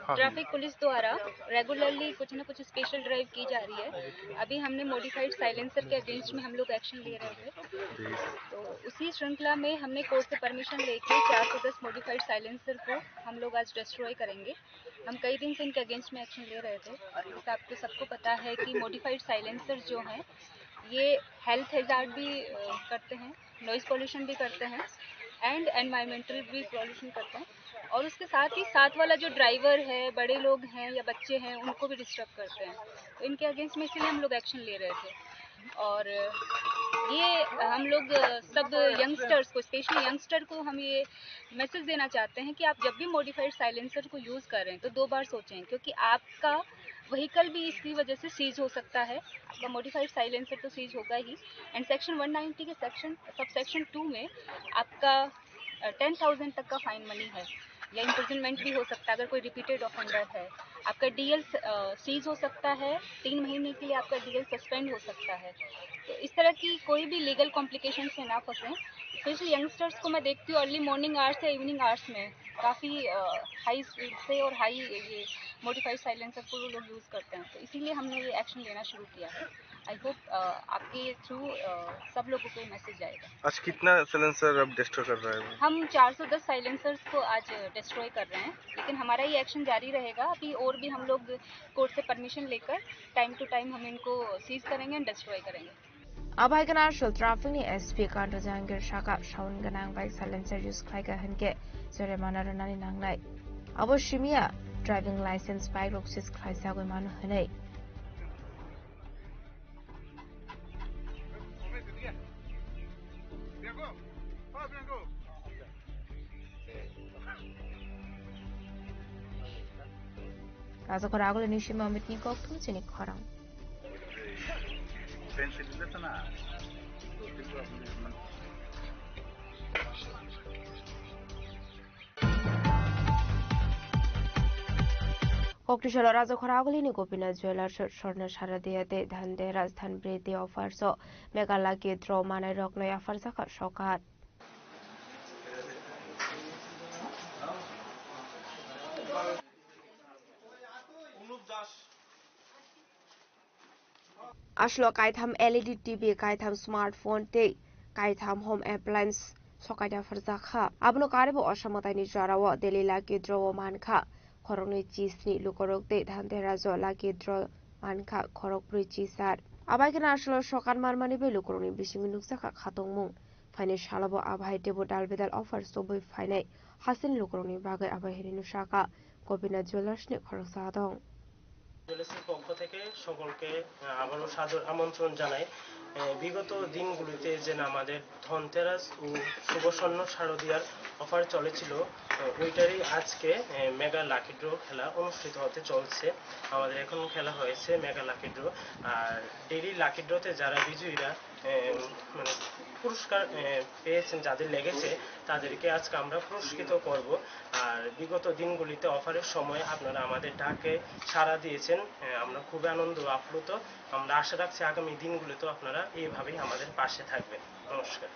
Traffic police द्वारा regularly कुछ ना कुछ special drive की जा रही है। अभी हमने मॉडिफाइड साइलेंसर के अगेंस्ट में हम लोग एक्शन ले रहे थे, तो उसी श्रृंखला में हमने कोर्ट से परमिशन लेके 410 मॉडिफाइड साइलेंसर को हम लोग आज डिस्ट्रॉय करेंगे। हम कई दिन से इनके अगेंस्ट में एक्शन ले रहे थे और जैसे आपको सबको पता है कि मॉडिफाइड साइलेंसर जो हैं ये हेल्थ हैजार्ड भी करते हैं, नॉइज़ पॉल्यूशन भी करते हैं एंड एनवायरमेंटल भी पॉल्यूशन करते हैं, और उसके साथ ही साथ वाला जो ड्राइवर है, बड़े लोग हैं या बच्चे हैं, उनको भी डिस्टर्ब करते हैं। तो इनके अगेंस्ट में इसीलिए हम लोग एक्शन ले रहे थे। और ये हम लोग सब यंगस्टर्स को, स्पेशली यंगस्टर को हम ये मैसेज देना चाहते हैं कि आप जब भी मॉडिफाइड साइलेंसर को यूज़ करें तो 2 बार सोचें, क्योंकि आपका व्हीकल भी इसकी वजह से सीज हो सकता है। आपका मॉडिफाइड साइलेंसर तो सीज होगा ही, एंड सेक्शन 190 के सब सेक्शन 2 में आपका 10,000 तक का फाइन मनी है या इम्प्रिजनमेंट भी हो सकता है अगर कोई रिपीटेड ऑफेंडर है। आपका डीएल सीज हो सकता है, 3 महीने के लिए आपका डीएल सस्पेंड हो सकता है। तो इस तरह की कोई भी लीगल कॉम्प्लिकेशन से ना फंसें। स्पेशली यंगस्टर्स को मैं देखती हूँ अर्ली मॉर्निंग आवर्स या इवनिंग आवर्स में काफ़ी हाई स्पीड से और हाई ये मॉडिफाइड साइलेंसर को वो लोग यूज़ करते हैं, तो इसीलिए हमने ये एक्शन लेना शुरू किया है। आई होप आपके थ्रू सब लोगों को मैसेज जाएगा। आज कितना साइलेंसर अब डिस्ट्रॉय कर रहे हैं? हम 410 साइलेंसर्स को आज डिस्ट्रॉय कर रहे हैं, लेकिन हमारा ये एक्शन जारी रहेगा। अभी और भी हम लोग कोर्ट से परमिशन लेकर टाइम टू टाइम हम इनको सीज करेंगे एंड डिस्ट्रॉय करेंगे। Abhaigana Shul Traffic ni SP Kanto Jangir Shaka Shaun Ganang Bike Silencer Use Klaiga Henke Zoremana Ranani Nangnai Abo Shimia Driving License Bike Roxis Klaisa Gumano Hane Kaza Korago Nishima Mitni Koktum Chini Korang Koktishala Raza Koragoli ni Gopina Jewel Shorna Sharadiyate Dhande Rajasthan Briti offers so Megalaki Draw Mana Rocknoya Farsaka Shokat Ashlo Kaitham LED TV Kaitham smartphone te Kaitham home appliance Sokaya Farzaka Abno Karibo Oshamatani Jarawa Delila Kidro Manka Koroni Chisni Lukorok de Dhanterazo Laki Dro Manka Korok Bridgesar Abakan Ashlo Shokan Marmani Belukoroni Bishing Nuksaka Katongmung Finish Halabo Abhai Tebo Dalbedal offers to be fine Hasin Lukoroni Baga Abahinushaka Gopina Jewelers Nick Horosadong জুয়েলার্সের পক্ষ থেকে সকলকে আবারও সাদর আমন্ত্রণ জানাই। বিগত দিনগুলিতে যে আমাদের ধনতেরাস ও শুভস্বর্ণ শারদীয়ার অফার চলেছিল, ওইটারই আজকে মেগা লাকি ড্র খেলা অনুষ্ঠিত হতে চলছে। আমাদের এখন খেলা হয়েছে মেগা লাকি ড্র, আর ডেইলি লাকি ড্রতে যারা বিজয়ীরা মানে পুরস্কার পেয়েছেন, যাদের লেগেছে তাদেরকে আজকে আমরা পুরস্কৃত করব। আর বিগত দিনগুলিতে অফারের সময় আপনারা আমাদের ডাকে সাড়া দিয়েছেন, আমরা খুবই আনন্দ আপ্লুত। আমরা আশা রাখছি আগামী দিনগুলিতেও আপনারা এইভাবেই আমাদের পাশে থাকবেন। নমস্কার।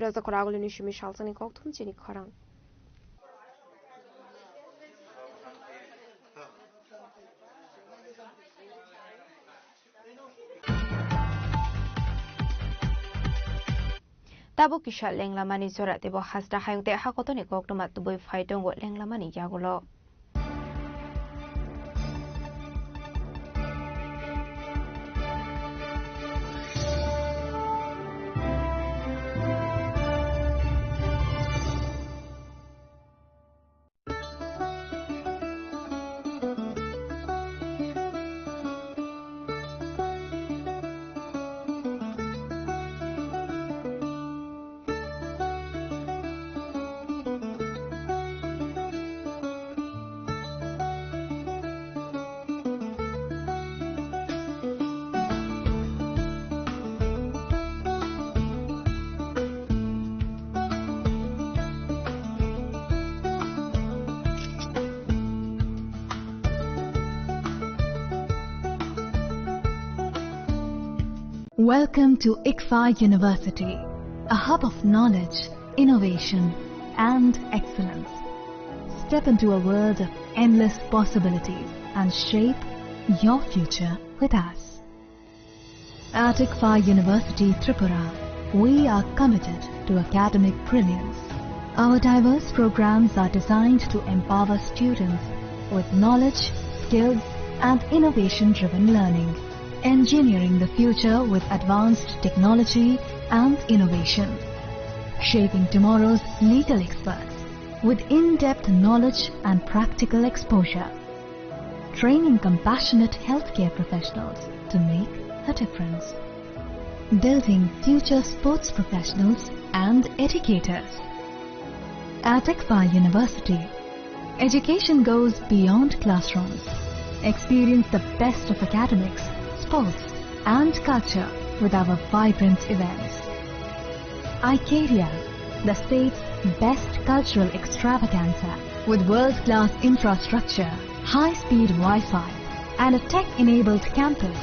Raza Koragoli Nishimi Shalsani Koktum Chini Korang Tabo Kisha Lenglamani Zora Debo Hasda Hayungte Hakotoni Koktumat to Boy Fighton with Lenglamani Yagulo. Welcome to ICFA University, a hub of knowledge, innovation, and excellence. Step into a world of endless possibilities and shape your future with us. At ICFA University Tripura, we are committed to academic brilliance. Our diverse programs are designed to empower students with knowledge, skills, and innovation-driven learning, engineering the future with advanced technology and innovation, shaping tomorrow's legal experts with in-depth knowledge and practical exposure, training compassionate healthcare professionals to make a difference, building future sports professionals and educators. At ICFA University, education goes beyond classrooms. Experience the best of academics, sports, and culture with our vibrant events. Icaria, the state's best cultural extravaganza, with world-class infrastructure, high-speed Wi-Fi, and a tech-enabled campus,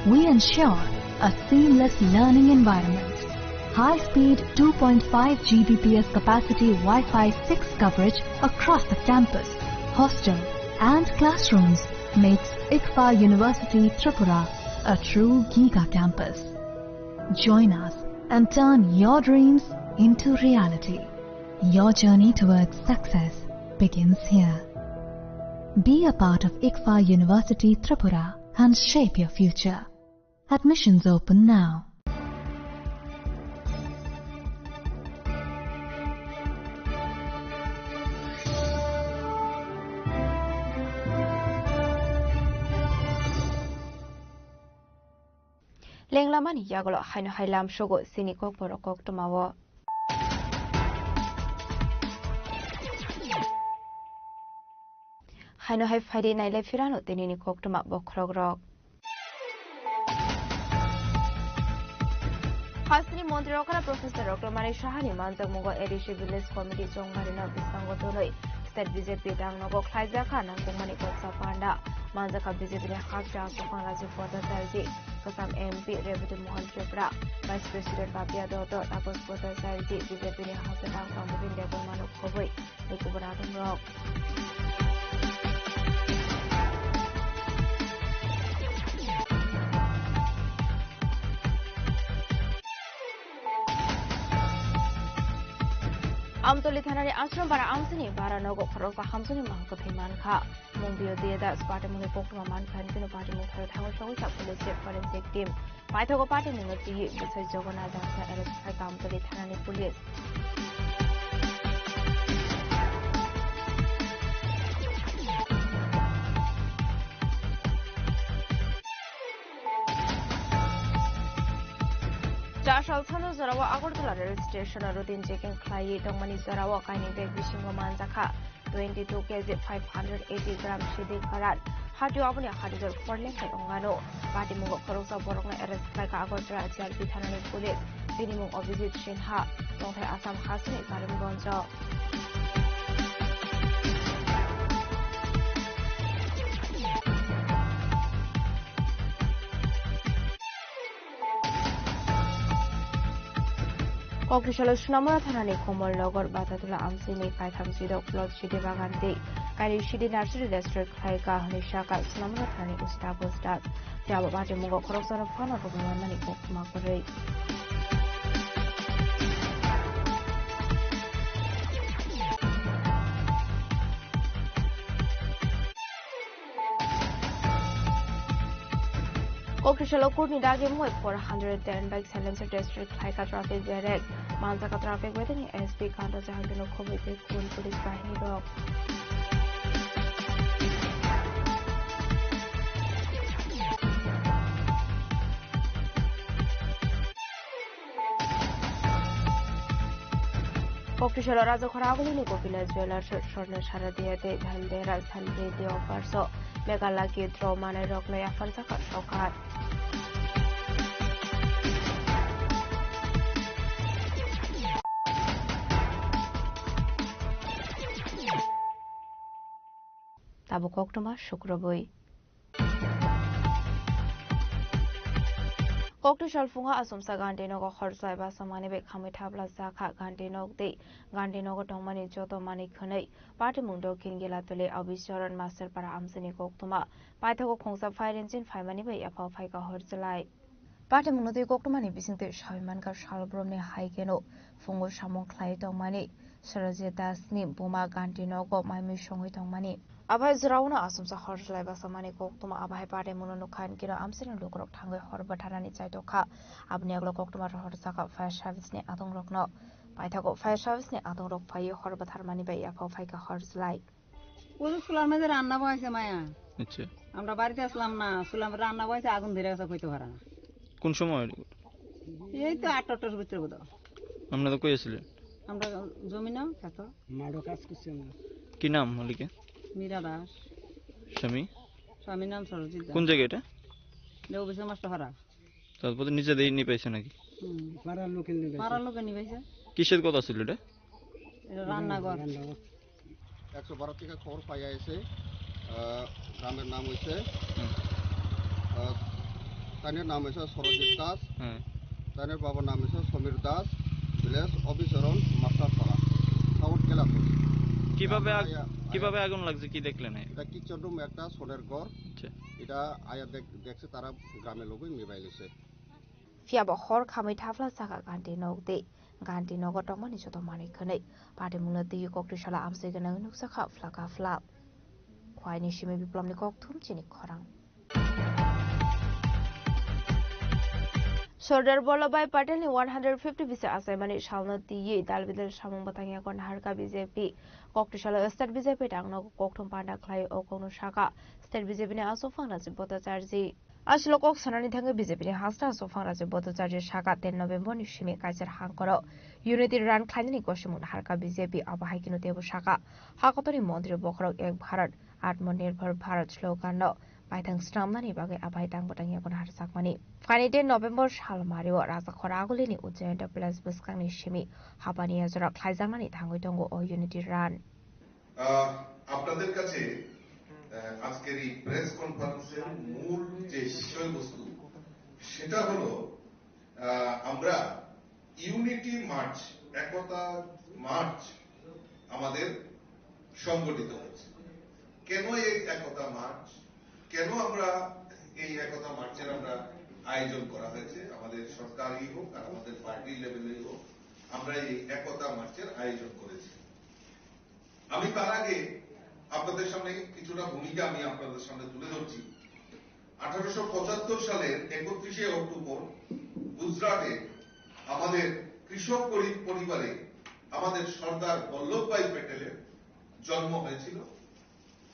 we ensure a seamless learning environment. High-speed 2.5 Gbps capacity Wi-Fi 6 coverage across the campus, hostel, and classrooms makes ICFA University Tripura a true Giga campus. Join us and turn your dreams into reality. Your journey towards success begins here. Be a part of ICFA University Tripura and shape your future. Admissions open now. Lenglamani yagolo haino hailam shogo sinikok borokok tumawo. Haino hai faidi naile firano tenini kok tuma bokrogrok. Hasni Montrokara Professor Rokamani Shahani Manzak Mungo Edishi Village Committee Jongmarina Bisangotonoi State BJP Dangnogo Klaizaka Nangumani Koksa Panda Manzaka BJP Hakja Sofan Rajiv Pota Sarji Kasam MP Rebuti Mohan Chopra Vice President Babia Doto Tapos Pota Sarji BJP Hasatang Pamutin Debon Manuk Koboi Nikubaratum Rock. Amtoli Thanari Ashram Bara Amsini Bara Nogo Koroka Hamsuni Manko Manka Mumbio Dia Sparta Mungi Pokuma Mankan Kino Party Mukher Tower Shows Police Forensic Team Paitogo Party Mungi Bisai Jogona Dasa Electric Amtoli Thanani Police Jashal Sano Zarawa Agortala rail station routine checking Klai Dongmani Zarawa Kaini Beg Vishingo Manzaka 22 kg 580 gram Shidi Karat Hatu Abuni Hadizer Forlink Ongano Party Mungo Korosa Borona arrest like Agortala JLP Thanani Police Minimum of visit Shinha Dongtai Assam Hasni Karim Gonjo Kokrishala Shunamura Thanani Komol Logor Batatula Amsini Kaitham Sido Plot Shidi Baganti Kari Shidi Nursery District Klaika Hunishaka Shunamura Thani Usta Postas Java Bati Mungo Korosana Fana Rogamani Kokmakore Kokrishala Kurni Dagi Moy 410 bike silencer district Klaika traffic direct Manzaka traffic within SP Kanta Jahangino Komite Kun Police Bahini Rock. Kokrishala Razo Koraguni Niko Village Jewelers Shortner Sharadiate Dhandera Sandre the offer so Megala Gidro Mana Rock Noya Farsaka Shokat. Tabu Koktuma Shukrabui koktu shalfunga asumsa gandeno go khorslai ba samane be khamai thabla zakha gandeno de gandeno go tongmani joto mani khanai party mundo kingela tole abisharan master para amsani koktuma paithago khongsa fairenjin faimani be afa faika horslai party mundo de koktumani bisingte shaiman ka shalbromne haigeno fungo samong khlai tongmani Saraje dasni buma gandeno go maimi songoi tongmani Abai Zurauna asumsa horslai ba samani koktuma abai party mundo nukhan kira amsani lukrok thangoi horba tharani chaitoka abni aglo koktuma horsaka fire service ni adong rokno paithago fire service ni adong rok phai horba tharmani bai afa faika horslai ওই সুলার মধ্যে রান্না বয়সে মায়া আচ্ছা আমরা বাড়িতে আসলাম না সুলাম রান্না বয়সে আগুন ধরে গেছে কইতে পারে না কোন সময় এই তো 8টার ভিতরে বোধ আমরা তো কইছিলেন আমরা জমি নাও কত মাড়ো কাজ করছি আমরা কি নাম মালিকের মীরা দাস স্বামী নাম সরজিৎ দাস কোন জায়গা এটা দেও বিশে মাস্টার হারা তারপরে নিজে দেই নি পাইছে নাকি পাড়ার লোকে নিবাইছে কিসের কথা ছিল এটা এটা রান্নাঘর 112 থেকে খবর পাইয়া এসে গ্রামের নাম হইছে তানের নাম হইছে সরজিৎ দাস তানের বাবার নাম হইছে সমীর দাস ভিলেজ অফিসারন মাস্টারপাড়া সাউথ কেলাপুর কিভাবে আগুন লাগছে কি দেখলেন এটা কিচেন রুম একটা সোনের ঘর এটা আয়া দেখছে তারা গ্রামের লোকই নিবাই লিছে Fiaba hor khamai thafla saka gandeno de gandeno go tongmani joto mani khanai party mungla de koktu shala amse gana nuksa kha flaka fla khwaini shime biplomni kok thum chini khorang Sardar Vallabhbhai Patel ni 150 visa assignment shalna diye dalbidal samung batangya kon harka BJP koktu shala state BJP tangno kokthum panda khlai o kono shaka state BJP ni asofang na jibota charji Ashlo kok sanani thanga BJP ni hasta asofang raje bota charji shaka 10 November ni shime kaiser hangkoro unity run khlaini koshimun harka BJP abahai kinu debu shaka hakotoni mantri bokrok ek bharat atmanirbhar bharat slogan no Paithang Stramnani bagai abai tang batangya kon harsak mani. Fani 10 November shal mario rasa khoraguli ni Ujjain Enterprise buskang ni shimi habani azra khlaijangmani thangoi tongo o unity run. আপনাদের কাছে আজকের এই press কনফারেন্সের মূল যে বিষয়বস্তু সেটা হলো আমরা ইউনিটি মার্চ একতা মার্চ আমাদের সংগঠিত হয়েছে কেন এই একতা মার্চ কেন আমরা এই একতা মার্চের আমরা আয়োজন করা হয়েছে আমাদের সরকারি হোক আর আমাদের পার্টি লেভেলে হোক আমরা এই একতা মার্চের আয়োজন করেছি আমি তার আগে আপনাদের সামনে কিছুটা ভূমিকা আমি আপনাদের সামনে তুলে ধরছি 1875 সালের 31শে অক্টোবর গুজরাটে আমাদের কৃষক পরিবারে আমাদের সর্দার বল্লভভাই প্যাটেলের জন্ম হয়েছিল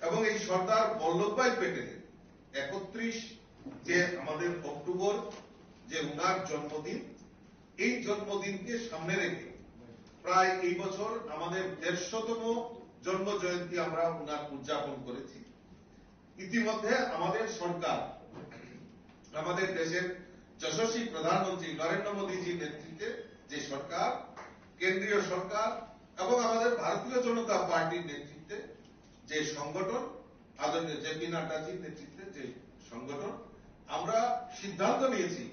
এবং এই সর্দার বল্লভভাই প্যাটেলের 31 যে আমাদের অক্টোবর যে উনার জন্মদিন এই জন্মদিনকে সামনে রেখে প্রায় এই বছর আমাদের 150তম জন্ম জয়ন্তী আমরা উনার উদযাপন করেছি ইতিমধ্যে আমাদের সরকার আমাদের দেশের যশস্বী প্রধানমন্ত্রী নরেন্দ্র মোদীজির নেতৃত্বে যে সরকার কেন্দ্রীয় সরকার এবং আমাদের ভারতীয় জনতা পার্টির নেতৃত্বে যে সংগঠন আদরণীয় জেপি নাড্ডাজির নেতৃত্বে যে সংগঠন আমরা সিদ্ধান্ত নিয়েছি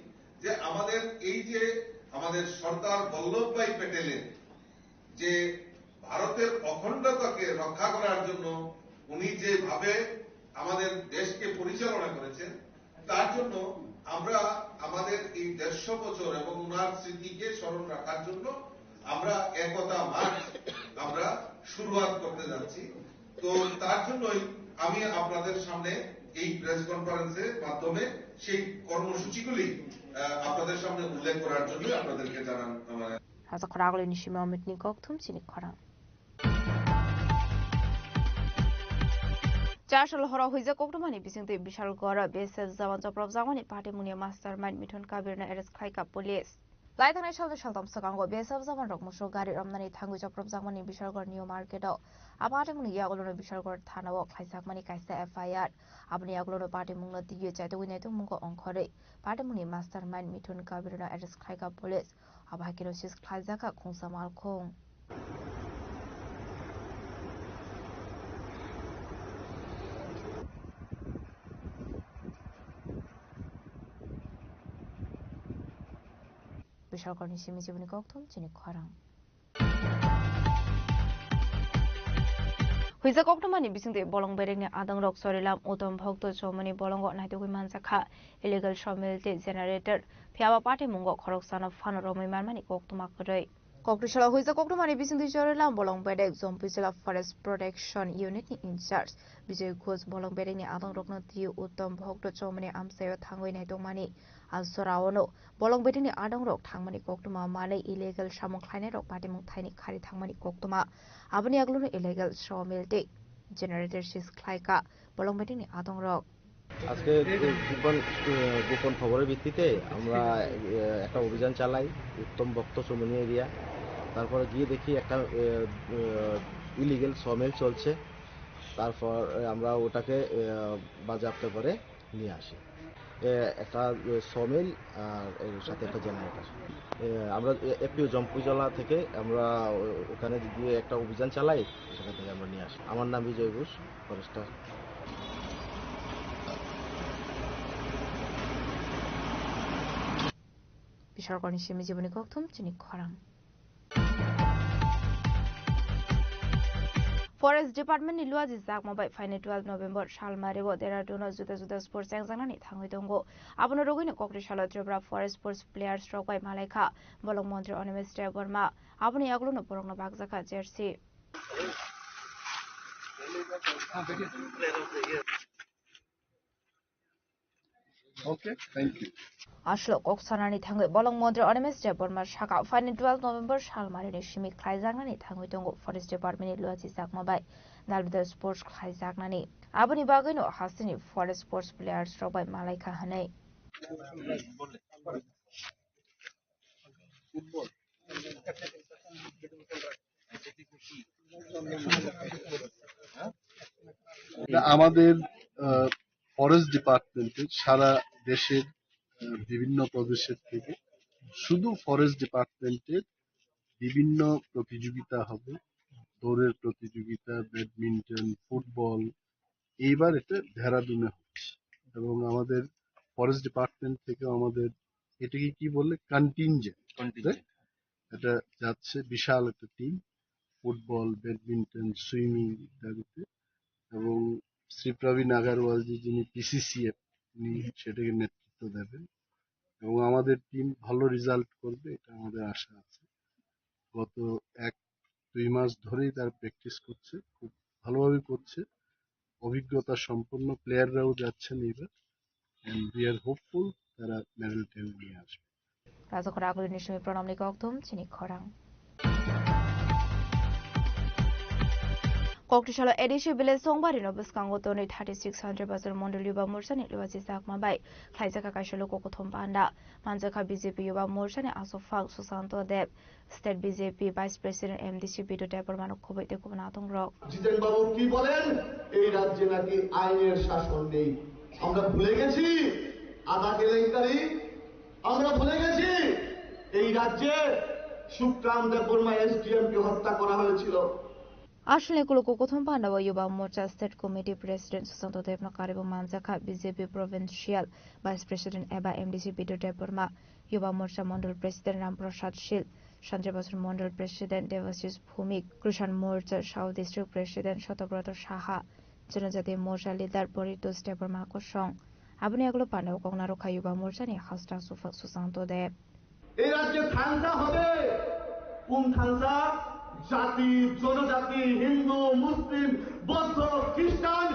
যে আমাদের এই যে আমাদের সর্দার বল্লভভাই প্যাটেলের যে ভারতের অখণ্ডতাকে রক্ষা করার জন্য উনি যেভাবে আমাদের দেশকে পরিচালনা করেছেন তার জন্য আমরা আমাদের এই 150 বছর এবং উনার স্মৃতিকে স্মরণ রাখার জন্য আমরা একতা মার্চ আমরা শুরুয়াত করতে যাচ্ছি তো তার জন্যই আমি আপনাদের সামনে এই প্রেস কনফারেন্সের মাধ্যমে সেই কর্মসূচিগুলি আপনাদের সামনে উল্লেখ করার জন্য আপনাদেরকে জানান আমার Rasa khoraguli ni shime omitni kok thum chini khorang Chashal hora huiza koktumani bisingte bishal gora BSF zaman joprop jangmani party munia mastermind Mithun Kabir na arrest khlaika police Laithangni shalda shaltam sakango BSF zaman rok musho gari ramnani thangui joprop jangmani bishal gor new market o apate muni yagolono bishal gor thana o khlaijakmani kaisa FIR abni yagolono party mungna diye chaito winaitu mungo onkhore party muni mastermind Mithun Kabir na arrest khlaika police abhakiro sis khlaijaka khongsa malkhong 비설거니 시미지분이 걱통 진이 과랑 Huisa koktomani bisingte bolong berengni adang rok sorilam utom bhokto chomani bolongo naitugui manjakha illegal sawmill te generator phiaba party mungo khoroksana phano romai marmani koktoma koroi Kokrishala huisa koktomani bisingte sorilam bolong berek zompusela forest protection unit ni in charge Bijay Ghosh bolong berengni adang rokno tiu utom bhokto chomani amsayo thangoi naitongmani alsorawono bolong berengni adang rok thangmani koktoma malai illegal samong khlainai rok party mung thaini khari thangmani koktoma aboni agluno illegal sawmill te generator sis khlaika bolong berengni adang rok আজকে গোপন খবরের ভিত্তিতে আমরা একটা অভিযান চালাই উত্তম ভক্ত Chaumoni area তারপরে গিয়ে দেখি একটা ইলিগেল সমিল চলছে তারপর আমরা ওটাকে বাজেয়াপ্ত করে নিয়ে আসি একটা সমিল আর এর সাথে একটা জেনারেটর আমরা এপিও জম্পুজলা থেকে আমরা ওখানে গিয়ে একটা অভিযান চালাই সেখান থেকে আমরা নিয়ে আসি আমার নাম Bijoy Ghosh Forster 비설거니 시미지분이 걱통 진이 과랑 Forest Department ni luaji zakma bai final 12 November salmarego Dehradun juda sports examani thangoi dongo abono rogini Kokrishala Tripura Forest Sports Players rok bai malaika bolong mantri Onimis Deborma aboni agluno borongno bagjaka jersey Okay, thank you. Ashlo koksanani thangoi bolong mantri Onimis Deborma shaka final 12 November salmareni shimi khlaijangani thangoi dongo Forest Department ni luaji zakma bai Dalbida Sports khlaijagnani aboni bagino hasini Forest Sports Players rok bai malaika hanai আমাদের forest ডিপার্টমেন্টে সারা দেশের বিভিন্ন প্রদেশের থেকে শুধু forest ডিপার্টমেন্টের বিভিন্ন প্রতিযোগিতা হবে দৌড়ের প্রতিযোগিতা ব্যাডমিন্টন ফুটবল এইবার এটা দেহরাদুনে হচ্ছে এবং আমাদের ফরেস্ট ডিপার্টমেন্ট থেকে আমাদের এটাকে কি বললে কন্টিনজেন্ট এটা যাচ্ছে বিশাল একটা টিম ফুটবল ব্যাডমিন্টন সুইমিং ইত্যাদিতে এবং শ্রী প্রবীণ আগারওয়ালজি যিনি পিসিসিএফ উনি সেটাকে নেতৃত্ব দেবেন এবং আমাদের টিম ভালো রেজাল্ট করবে এটা আমাদের আশা আছে গত 1-2 মাস ধরেই তার প্র্যাকটিস করছে খুব ভালোভাবে করছে অভিজ্ঞতা সম্পন্ন প্লেয়াররাও যাচ্ছেন এবার এন্ড উই আর হোপফুল তারা মেডেল টেবিল নিয়ে আসবে রাজকর আগলিনি সময় প্রণামনি গক্তম চিনি খরাং Kokrishala Edishi Village Songbari no Buskango Toni 3600 Bazar Mondol Yuba Morsani Luaji Zakma Bai Khaijaka Kashalo Kokothom Panda Manjaka BJP Yuba Morsani Asofang Susanto Deb State BJP Vice President MDC Bido Debor Manok Koboite Kubanatung Rock জিতেন বাবু কি বলেন এই রাজ্যে নাকি আইনের শাসন নেই আমরা ভুলে গেছি আদা কেলেঙ্কারি আমরা ভুলে গেছি এই রাজ্যে সুক্রাম দেববর্মা এসডিএম কে হত্যা করা হয়েছিল Ashle Kuloko Kothom Panda Yuba Morcha State Committee President Susanto Debno Karibo Manjaka BJP Provincial Vice President Eba MDC Bido Deborma Yuba Morcha Mondol President Ramprasad Shil Shanjabasur Mondol President Devashish Bhumik Krishan Morcha South District President Shotobrata Shaha Janajati Morcha Leader Boritos Deborma Kosong Abuni Aglo Panda Kognaro Yuba Morcha ni Hasta Susanto Deb এই রাজ্যে থানসা হবে কোন থানসা জাতি জনজাতি হিন্দু মুসলিম বৌদ্ধ খ্রিস্টান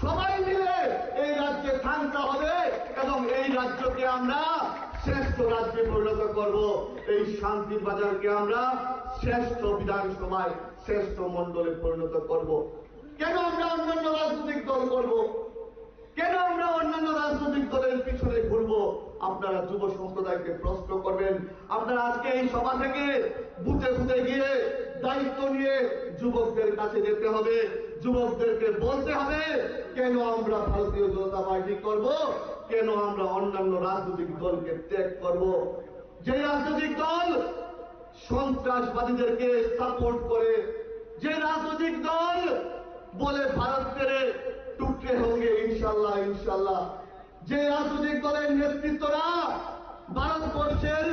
সবাই মিলে এই রাজ্যে থানসা হবে এবং এই রাজ্যকে আমরা শ্রেষ্ঠ রাজ্যে পরিণত করব এই শান্তির বাজারকে আমরা শ্রেষ্ঠ বিধানসভায় শ্রেষ্ঠ মণ্ডলে পরিণত করব কেন আমরা অন্যান্য রাজনৈতিক দল করব কেন আমরা অন্যান্য রাজনৈতিক দলের পিছনে ঘুরবো আপনারা যুব সম্প্রদায়কে প্রশ্ন করবেন আপনারা আজকে এই সভা থেকে বুথে বুথে গিয়ে দায়িত্ব নিয়ে যুবকদের কাছে যেতে হবে যুবকদেরকে বলতে হবে কেন আমরা ভারতীয় জনতা পার্টি করব কেন আমরা অন্যান্য রাজনৈতিক দলকে ত্যাগ করব যে রাজনৈতিক দল সন্ত্রাসবাদীদেরকে সাপোর্ট করে যে রাজনৈতিক দল বলে ভারতের টুকরে হোঙ্গে ইনশাল্লাহ ইনশাল্লাহ যে রাজনৈতিক দলের নেতৃত্বরা ভারতবর্ষের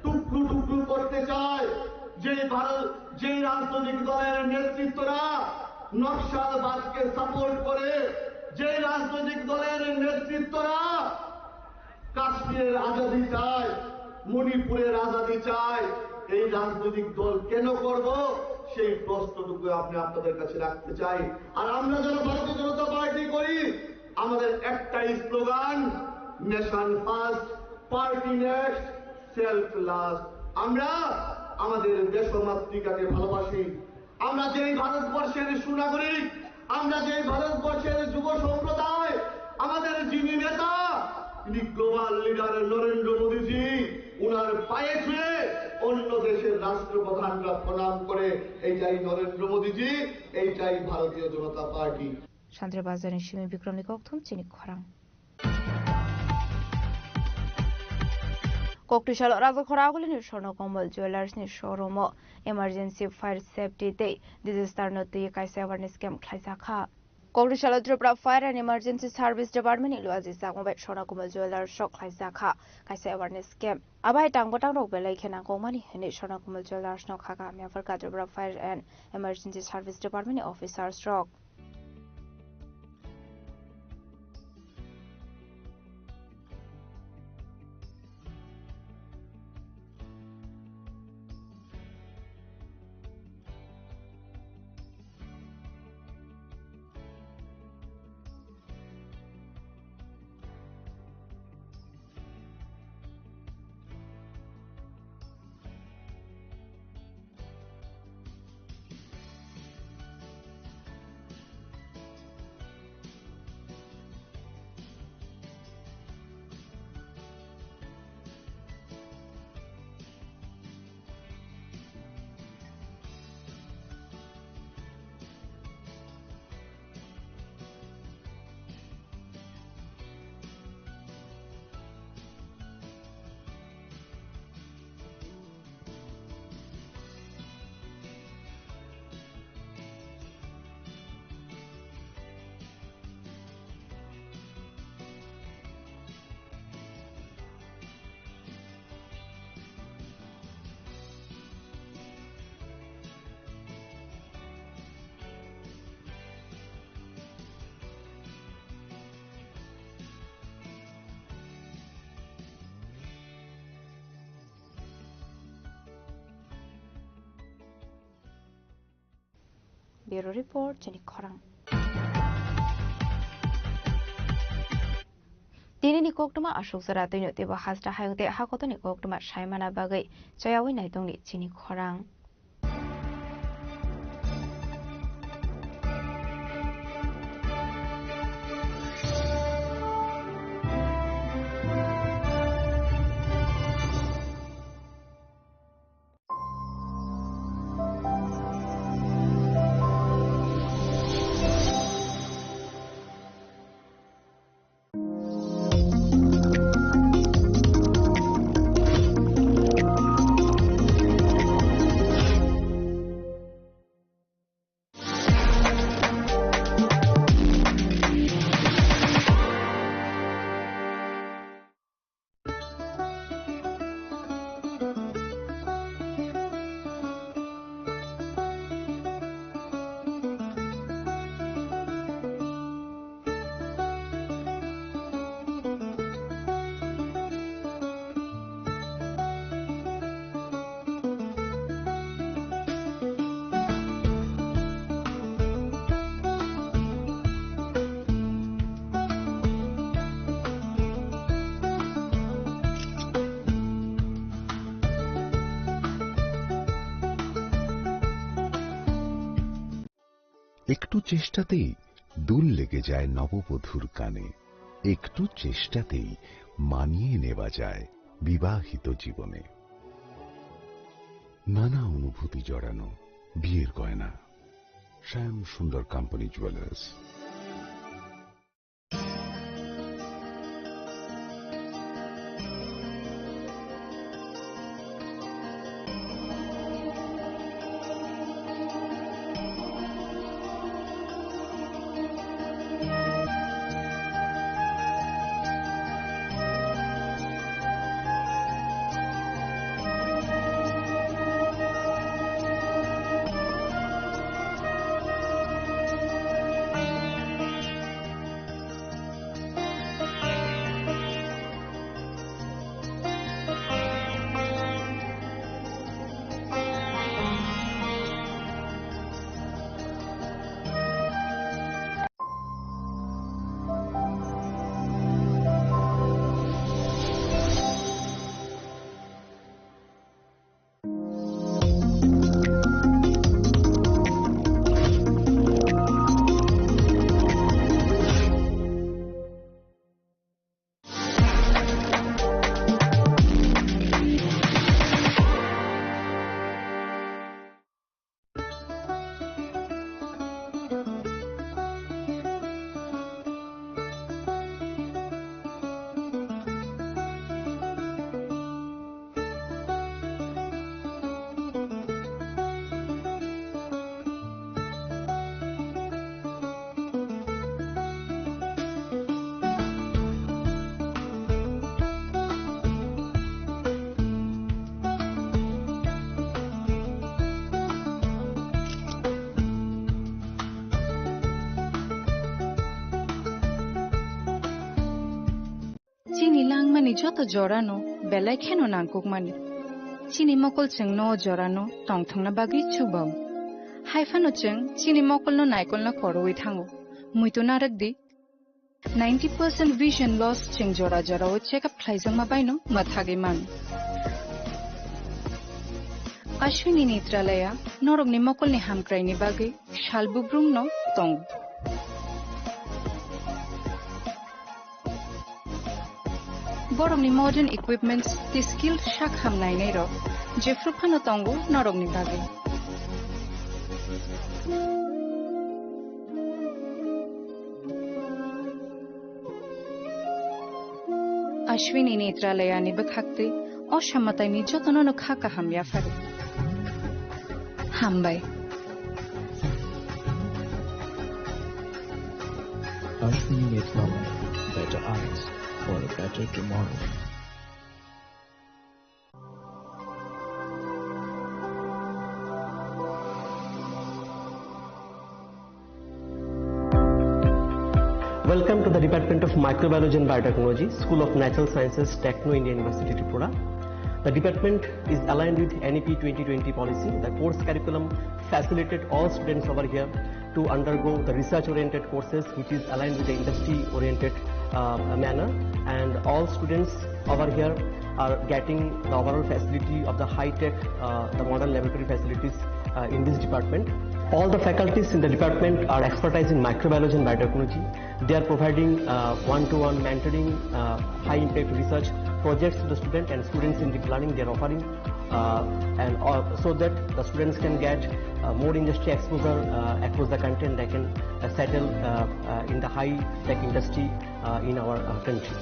টুকরো টুকরো করতে চায়, যে রাজনৈতিক দলের নেতৃত্বরা নকশালবাদকে সাপোর্ট করে, যে রাজনৈতিক দলের নেতৃত্বরা কাশ্মীরের আজাদি চায়, মণিপুরের আজাদি চায়, এই রাজনৈতিক দল কেন করব সেই প্রশ্নটুকু আপনি আপনাদের কাছে রাখতে চাই। আর আমরা যারা ভারতীয় জনতা পার্টি করি, আমাদের একটাই slogan, nation first, party next, self last. আমরা আমাদের দেশমাতৃকাকে ভালোবাসি। আমরা যেই ভারতবর্ষের সুনাগরিক, আমরা যেই ভারতবর্ষের যুব সম্প্রদায়, আমাদের যিনি নেতা, তিনি গ্লোবাল লিডার নরেন্দ্র মোদীজি, উনার পায়ে ছুঁয়ে অন্য দেশের রাষ্ট্রপ্রধানরা প্রণাম করে, এইটাই নরেন্দ্র মোদীজি, এইটাই ভারতীয় জনতা পার্টি। শান্তিবাজার সিমি বিক্রমী কক্থম চিনি খরাং Koktushal Raza Koragulin Shornokomal Jewelers ni showroom emergency fire safety day disaster note kaisa awareness camp khaisakha Koktushal Tripura Fire and Emergency Service Department iluazi sangobet Shornokomal Jewelers shok khaisakha kaisa awareness camp abai tangbotang rok belai khena komani hene Shornokomal Jewelers no khaka Miafarka Tripura Fire and Emergency Service Department officers rock Bureau Report Jenny Korang. Dini ni koktuma ashok sara tino tiba hasta hayute hakoto ni koktuma shaimana bagai chayawi naitong ni Jenny Korang. একটু চেষ্টাতেই দুল লেগে যায় নববধূর কানে একটু চেষ্টাতেই মানিয়ে নেওয়া যায় বিবাহিত জীবনে নানা অনুভূতি জড়ানো বিয়ের গয়না শ্যাম সুন্দর company jewellers ni joto jorano belai kheno nangkukmani chini mokol cheng no jorano tongthangna bagi chubau haifano cheng chini mokol no naikol na koroi thango muito narakdi 90% vision loss cheng jora jora o check up khlaijangma baino mathage man Ashwini Netralaya norok ni mokol ni hamkrai ni bagi shalbubrung no tong borok ni modern equipments the skill shak hamnai nei ro jefru phano tongo norok ni bagi Ashwini Netralaya ni bakhakte অসামতাই নির্যাতন খাকা হামিয়া ফারে হামবাই Ashwini Netralaya, better eyes for a better tomorrow. Welcome to the Department of Microbiology and Biotechnology, School of Natural Sciences, Techno India University, Tripura. The department is aligned with NEP 2020 policy. The course curriculum facilitated all students over here to undergo the research-oriented courses, which is aligned with the industry-oriented manner. And all students over here are getting the overall facility of the high-tech, the modern laboratory facilities in this department. All the faculties in the department are expertise in microbiology and biotechnology. They are providing one-to-one mentoring, high-impact research projects to the student, and students in deep learning they are offering, and so that the students can get more industry exposure across the country, and they can settle in the high-tech industry in our country.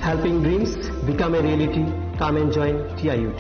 Helping dreams become a reality. Come and join TIUT.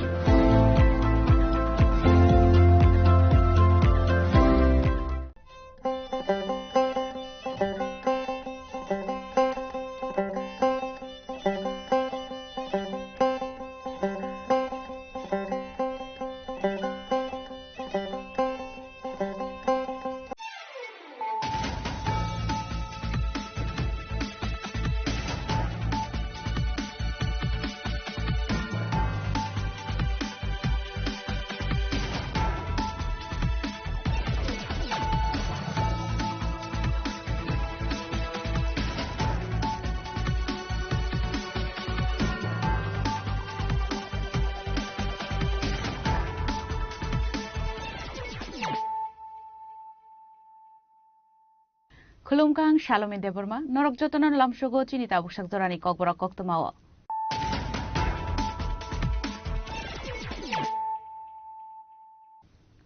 Khulumkang Shalom Deborma, Norok Jotonan Lamshogo, Chinita Bushak Zorani Kokbora Koktomawa.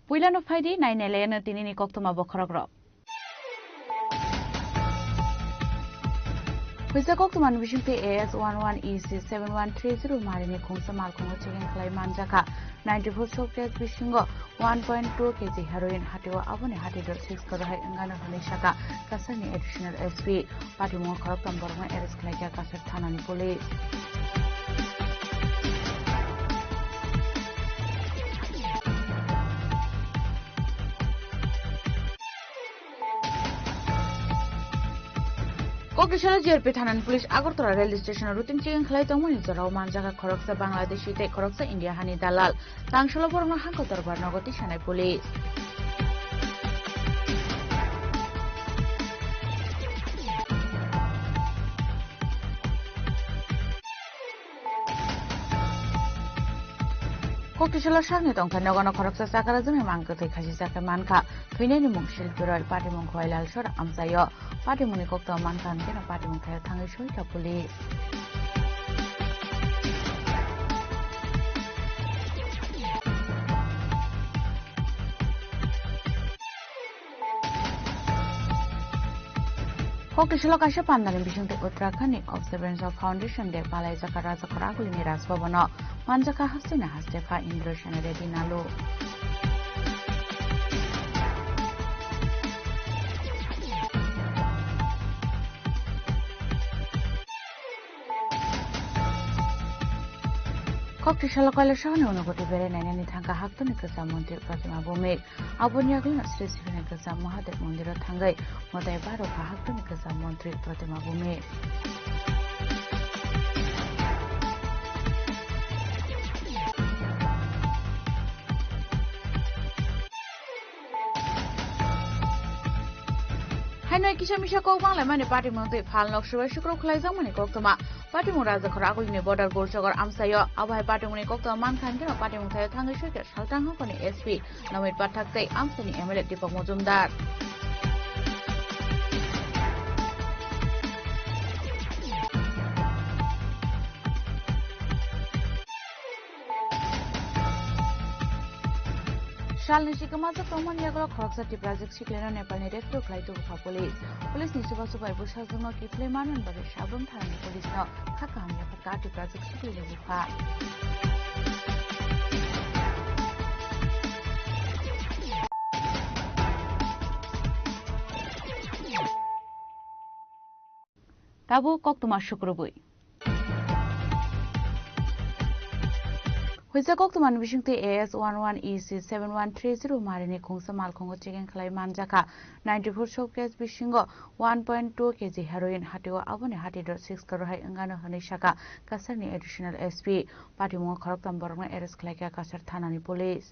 Puilan of Heidi, 9 Elena Tinini Koktoma Bokorogro. Pisa Koktoman Vision PAS 11EC7130 Marini Kungsa Malkongo Chicken Clay Manjaka 94 Showcase Vishingo 1.2 kg heroin Hatiwa Abone Hati.6 Korohai Ngana Hanishaka Kasani Additional SP Patimo Korokam Borma Eris Klaka Kasar Tanani Police. Kokishala JRP Thanan Police Agartala Railway Station routine checking khlai tongmani jorao manjaka khoroksa Bangladeshi te khoroksa India hani dalal tangshala borma hangko darbar nagoti shanai police Kokishala Shani Tongka Nogano Koroksa Sakarazumi Manko te Kashi Saka Manka, Twineni Mungshil Dural Party Monkoil Short Amsayo, Party Munikokta Manka and Kena Party Monkaya Tangi Shoita Police. Kokishala Kasha Pandan Vision to Uttarakhand Observance of Foundation de Palai Zakara Zakaraguli Miras Babano, Manjaka Hasina Hastefa Indra Shanaredi Nalu. Kokishala Kalashana Unogoti Vere Nani Tanka Haktonika Monte Pratima Bome, Abonyaguna Stesifinica Mahadet Mondira Tangai, Motai Baro Haktonika Montri Pratima Bome. Hainoi Kisamisha Kok Bangla Mani Party Monte Falnok Shua Shukro Klaizam Mani Koktama Party Muraza Korakul ni border Gorchagor Amsayo Abai Party Muni Kokta Mankan Kino Party Mutai Tanga Shukar Shaltan Hokoni SP Namit Patakte Amsani Emelet Dipak Mojumdar Shalni Shikamata Toman Yagro Kroksa Project Shiklena Nepal Director Klaito Police. Police Nisuba Subai Bushazuma Kipleman and Bari Shabum Thani Police now Kakam Yapakati Project Shiklena. Tabu Koktuma Shukrubui. Huisa Koktuman wishing the AS11 EC 7130 Marini Kongsa Malkongo Chicken Clay Manjaka 94 showcase Bishingo 1.2 kg heroin Hatio Abone Hati.6 Karohai Angano Hanishaka Kasani additional SP Patimo Koroktam Borong Eres Klaka Kasar Tanani Police.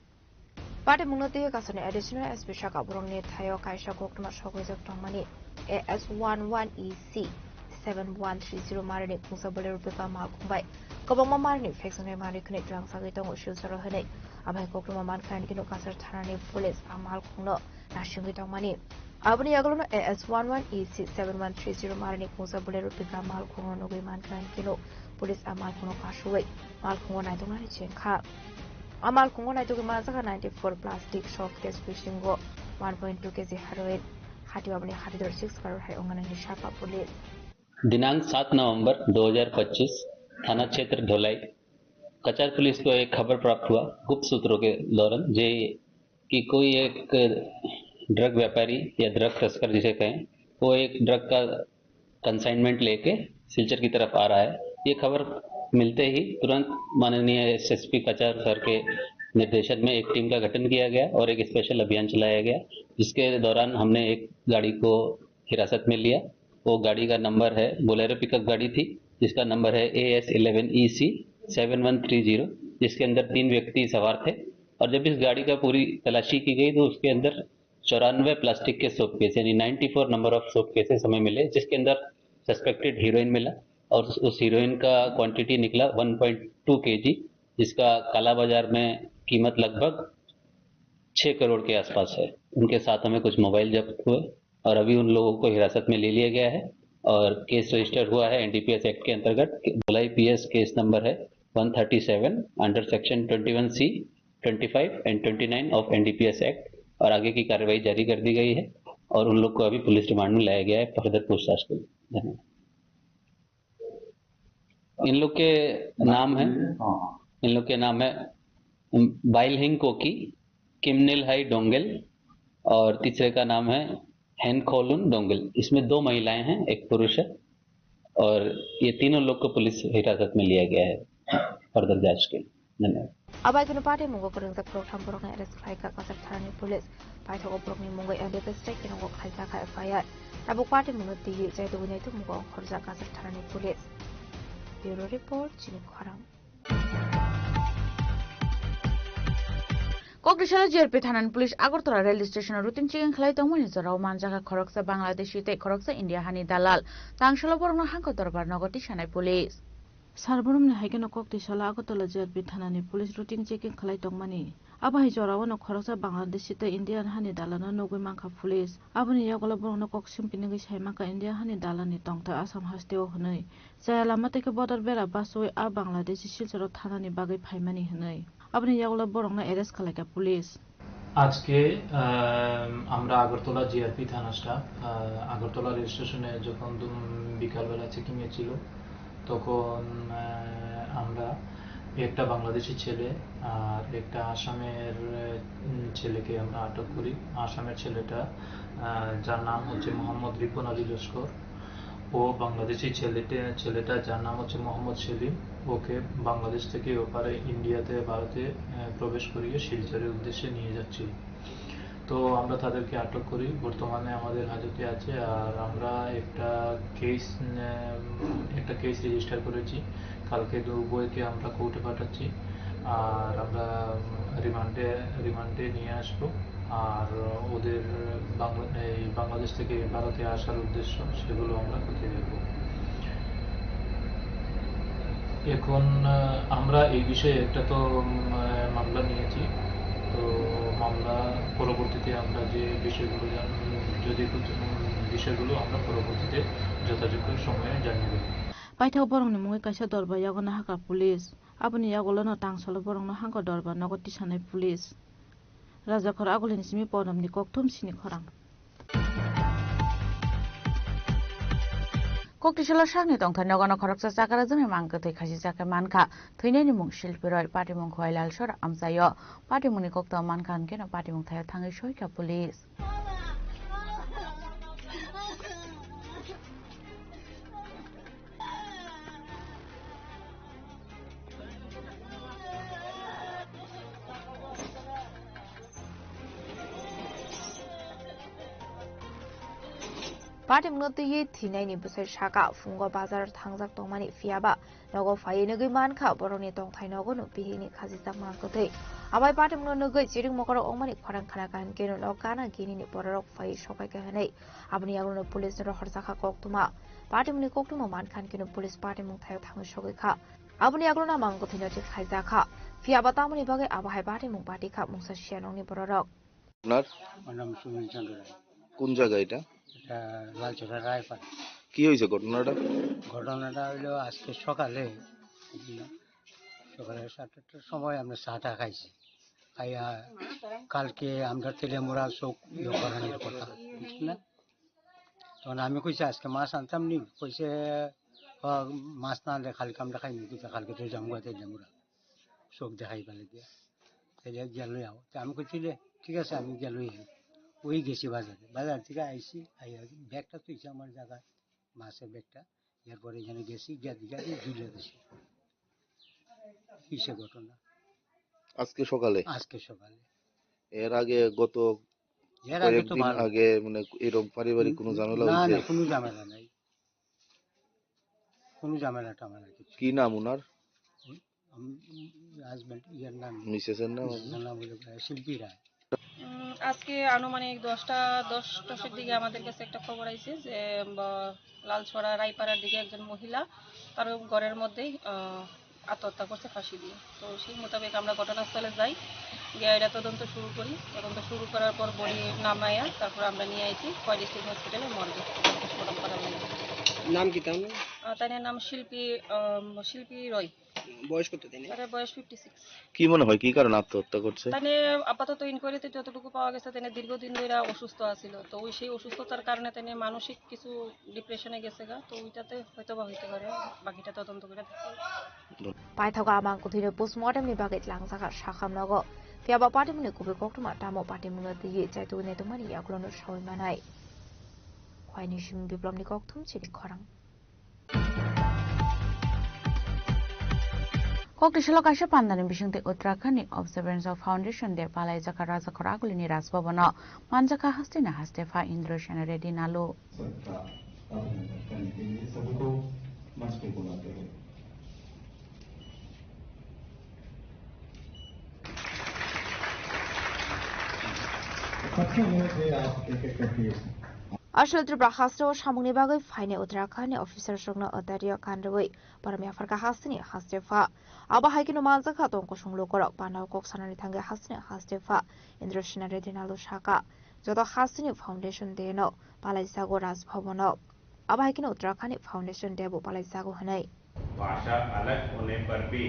Party Munoti Kasani additional SP Shaka Borong Tayo Kaisha Koktuma Shokos of Tomani AS11 EC 7130 Marini Kongsa Bolero Pika Malkumbai. Kobama Marni Fexon Mari Connect Lang Sagitong Shusar Hene, Abai Kokuma Mankan Kino Kasar Tarani Police, Amal Kuno, Nashingitong Mani. Abani Yagolo AS11 EC 7130 Marni Kongsa Bolero Pika Malkuno Nogi Mankan Kino, Police Amal Kuno Kashuwe, Malkuno Naitongani Chenka. Amal Kuno Naitoki Mazaka 94 plastic shop case fishing go 1.2 kg heroin, Hati Abani Hati.6 Karohai Ongan Nishaka Police. दिनांक 7 नवंबर 2025 थाना क्षेत्र धोलाई कचार police को एक खबर प्राप्त हुआ गुप्त सूत्रों के दौरान जे कि कोई एक ड्रग व्यापारी या ड्रग तस्कर जिसे कहें वो एक ड्रग का कंसाइनमेंट लेके सिलचर की तरफ आ रहा है। ये खबर मिलते ही तुरंत माननीय एसएसपी कचार सर के निर्देशन में एक टीम का गठन किया गया और एक स्पेशल अभियान चलाया गया, जिसके दौरान हमने एक गाड़ी को हिरासत में लिया। वो गाड़ी का नंबर है बोलेरो पिकअप गाड़ी थी जिसका नंबर है AS11EC 7130, जिसके अंदर 3 व्यक्ति सवार थे। और जब इस गाड़ी का पूरी तलाशी की गई तो उसके अंदर 94 प्लास्टिक के सोप केस यानी 94 नंबर ऑफ सोप केसेस हमें मिले, जिसके अंदर सस्पेक्टेड हीरोइन मिला और उस हीरोइन का क्वांटिटी निकला 1.2 kg, जिसका काला बाजार में कीमत लगभग 6 करोड़ के आसपास है। उनके साथ हमें कुछ मोबाइल जब्त हुए और अभी उन लोगों को हिरासत में ले लिया गया है और केस रजिस्टर हुआ है NDPS एक्ट के अंतर्गत। धुलाई PS केस नंबर है 137 under section 21C, 25 and 29 of NDPS act और आगे की कार्रवाई जारी कर दी गई है और उन लोग को अभी पुलिस रिमांड में लाया गया है फर्दर पूछताछ के लिए। धन्यवाद। इन लोग के नाम है बाइलहिंग कोकी, किमनिल हाई डोंगल और तीसरे का नाम है हैन खोलुन डोंगल। इसमें 2 महिलाएं हैं, एक पुरुष है और ये तीनों लोग को पुलिस हिरासत में लिया गया है फर्दर जांच के लिए। धन्यवाद। Abai kena party mungo kurang tak program borong arrest kai ka kasar Tharani Police pai thoko borong ni mungo NDPS strike kena go khai ka FIR tabu party munoti jai tu bunyi tu mungo khorja kasar Tharani Police. Bureau report Chini Kharang. Kokdishala JRP Thanan Police Agartala rail station routine chicken khlai tongmani jorao manjaka khoroksa Bangladeshi te khoroksa India hani dalal tangshala borong hangko darbar nagoti shanai police. Sarborumne haikeno Kokdishala Agartala JRP Thanani Police routine chicken khlai tongmani abahi jorao no khoroksa Bangladeshi te Indian hani dalana nogoi mangkha police abuni yagola borong no koksim pinagi saimaka India hani dalani tongta Assam hasteo hnoi jayala mateke border bera basoi a Bangladeshi silcharo Thanani bagai phaimani hnoi abuni yagola borong no arrest khalaka police. আজকে আমরা Agartala GRP থানা staff Agartala rail স্টেশনে যখন বিকালবেলা checking এ ছিল তখন আমরা একটা বাংলাদেশি ছেলে আর একটা আসামের ছেলেকে আমরা আটক করি। আসামের ছেলেটা যার নাম হচ্ছে মোহাম্মদ রিপন আলী লস্কর, ও বাংলাদেশি ছেলেটা যার নাম হচ্ছে মোহাম্মদ সেলিম, ওকে বাংলাদেশ থেকে ওপারে ইন্ডিয়াতে ভারতে প্রবেশ করিয়ে শিলচরের উদ্দেশ্যে নিয়ে যাচ্ছিল। তো আমরা তাদেরকে আটক করি, বর্তমানে আমাদের হাজতে আছে আর আমরা একটা কেস রেজিস্টার করেছি। কালকে উভয়কে আমরা কোর্টে পাঠাচ্ছি আর আমরা রিমান্ডে নিয়ে আসবো আর ওদের বাংলাদেশ থেকে ভারতে আসার উদ্দেশ্য সেগুলো আমরা খতিয়ে দেখব। এখন আমরা এই বিষয়ে একটা তো মামলা নিয়েছি, তো মামলা পরবর্তীতে আমরা যে বিষয়গুলো বিষয়গুলো আমরা পরবর্তীতে যথাযোগ্য সময়ে জানিয়ে দেব। পাইথাও বরংনি মুই কাইসা দরবা ইয়াগনা হাকা পুলিশ আবনি ইয়াগলনো টাংসলো বরংনো হাঙ্ক দরবা নগতি সানাই পুলিশ রাজাখর আগলিনি সিমি পদমনি ককথম সিনি খরাং Koktishala shangni tongtha nogana khoroksa sakara jami mangkatei khasi sakar manka theinani mung shilpi roi party mung khoilal shor amsayo party muni kokta mankan kena party mung thayo thangai shoika police Party mnoti ye thinai ni busai shaka fungo bazar thangjak tongmani fiaba nogo phai nogoi mankha boroni tongthai nogo no bihini khajijak mangkotei abai party mno nogoi chiring mokoro ongmani khorang khana kan keno lokana gini ni borok phai sokai ka hanai abni agono police ro horjaka koktuma party mni koktuma mankhan keno police party mung thayo thangai sokai kha abni agono mangkothei noti khaijak kha fiaba tamani bagai abai party mung party kha mungsa sianongni borok আপনার নাম সুনীল চন্দ্র রায়। কোন জায়গা এটা? এটা লালচরা রায়পাড়া। কি হয়েছে ঘটনাটা? ঘটনাটা হইলো আজকে সকালে 7টার সময় আমরা চাটা খাইছি খাইয়া কালকে আমরা তেলেমুড়া চোখ করানোর কথা না, তখন আমি কইছি আজকে মাছ আনতাম নি, কইছে মাছ না আনলে কালকে আমরা খাইনি, কইছে কালকে তো যাবো তেলেমুড়া চোখ দেখাই পেলে দিয়ে তাহলে গেলই আও। আমি কইছি ঠিক আছে আমি গেলই ওই গেছি বাজার থেকে আইসি আইয়া ব্যাগটা তুইছে আমার জায়গায় মাছের ব্যাগটা, এরপরে এখানে গেছি গিয়া ঝুলে দিছি। কিসে ঘটনা? আজকে সকালে এর আগে গত কয়েকদিন আগে মানে এরকম পারিবারিক কোনো ঝামেলা হয়েছে? না, কোনো ঝামেলা নাই, কোনো ঝামেলা টামেলা কিছু। কি নাম ওনার? হাজবেন্ড ইয়ার নাম মিসেসের নাম হলো শিল্পী রায়। আজকে আনুমানিক 10টার দিকে আমাদের কাছে একটা খবর আইছে যে লালছড়া রায়পাড়ার দিকে একজন মহিলা তার ঘরের মধ্যেই আত্মহত্যা করছে ফাঁসি দিয়ে। তো সেই মোতাবেক আমরা ঘটনাস্থলে যাই, গিয়ে এটা তদন্ত শুরু করি। তদন্ত শুরু করার পর বডি নামাইয়া তারপর আমরা নিয়ে আইছি কয় ডিস্ট্রিক্ট হসপিটালে মর্গে পোস্টমর্টম করা হয়েছে। নাম কি তার? তার নাম শিল্পী রয়। বয়স কত? তার বয়স 56। কি মনে হয় কি কারণে আত্মহত্যা করছে? তানে আপাতত ইনকোয়ারিতে যতটুকু পাওয়া গেছে তানে দীর্ঘদিন ধরে অসুস্থ আছিল, তো ওই সেই অসুস্থতার কারণে তানে মানসিক কিছু ডিপ্রেশনে গেছে গা, তো ওইটাতে হয়তো বা হইতে পারে, বাকিটা তদন্ত করে দেখতে হবে। পাইথাগা amangkothino postmortem ni bagai langjaka sakhamnago fiaba party muni kubi koktuma tamo party muni diye chaitu ne tomani yaklono sawai manai khwaini shim biplom ni kokthum chini khorang Koktishala kaisa pandani bisingte Uttarakhand Observance of Foundation der palai jaka raja khoraguli ni Rajbhavana manjaka hastina hastefa Indra Sena Reddy Nalu Ashal Tripura Hastro Shamuni Bagai Fine Uttarakhand officer Shogna Odario Kandaway Paramia Farka Hastini Hastefa Aba Haikino Manzaka Tonko Shunglo Korok Bana Kok Sanani Tanga Hastini Hastefa Indra Sena Reddy Nalu Shaka Jodo Hastini Foundation Deno Palaisago Rajbhavana Aba Haikino Uttarakhand Foundation Debo Palaisago Hanai भाषा अलग होने पर भी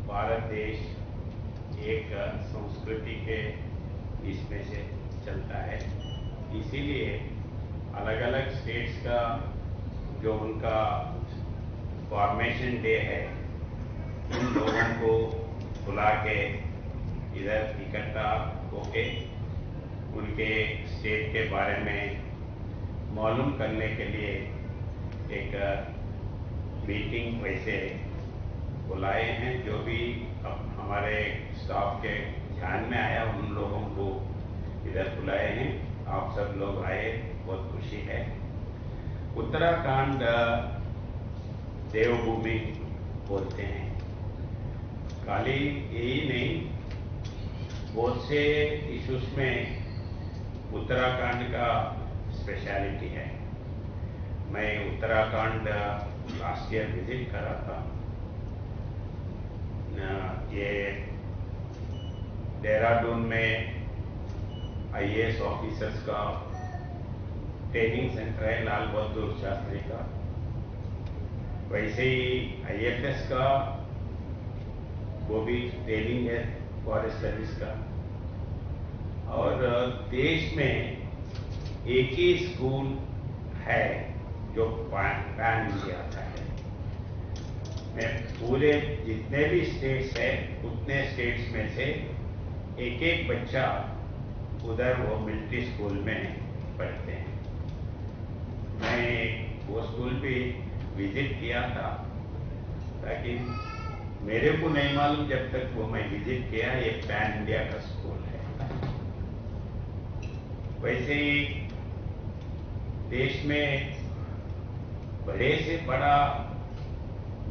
भारत देश एक संस्कृति के इसमें से चलता है, इसीलिए अलग अलग स्टेट्स का जो उनका फॉर्मेशन डे है उन लोगों को बुला के इधर इकट्ठा होके उनके स्टेट के बारे में मालूम करने के लिए एक मीटिंग वैसे बुलाए हैं। जो भी हमारे स्टाफ के ध्यान में आया उन लोगों को इधर बुलाए हैं। आप सब लोग आए, बहुत खुशी है। उत्तराखंड देवभूमि बोलते हैं, खाली यही नहीं बहुत से इश्यूज में उत्तराखंड का स्पेशलिटी है। मैं उत्तराखंड लास्ट ईयर विजिट करा था। ये देहरादून में IAS ऑफिसर्स का ट्रेनिंग सेंटर है, लाल बहादुर शास्त्री का। वैसे ही IFS का वो भी ट्रेनिंग है फॉरेस्ट सर्विस का। और देश में एक ही स्कूल है जो पैन इंडिया का है। मैं पूरे जितने भी स्टेट्स है उतने स्टेट्स में से एक एक बच्चा उधर वो मिलिट्री स्कूल में पढ़ते हैं। मैं वो स्कूल भी विजिट किया था, ताकि मेरे को नहीं मालूम जब तक वो मैं विजिट किया, ये पैन इंडिया का स्कूल है। वैसे ही देश में बड़े से बड़ा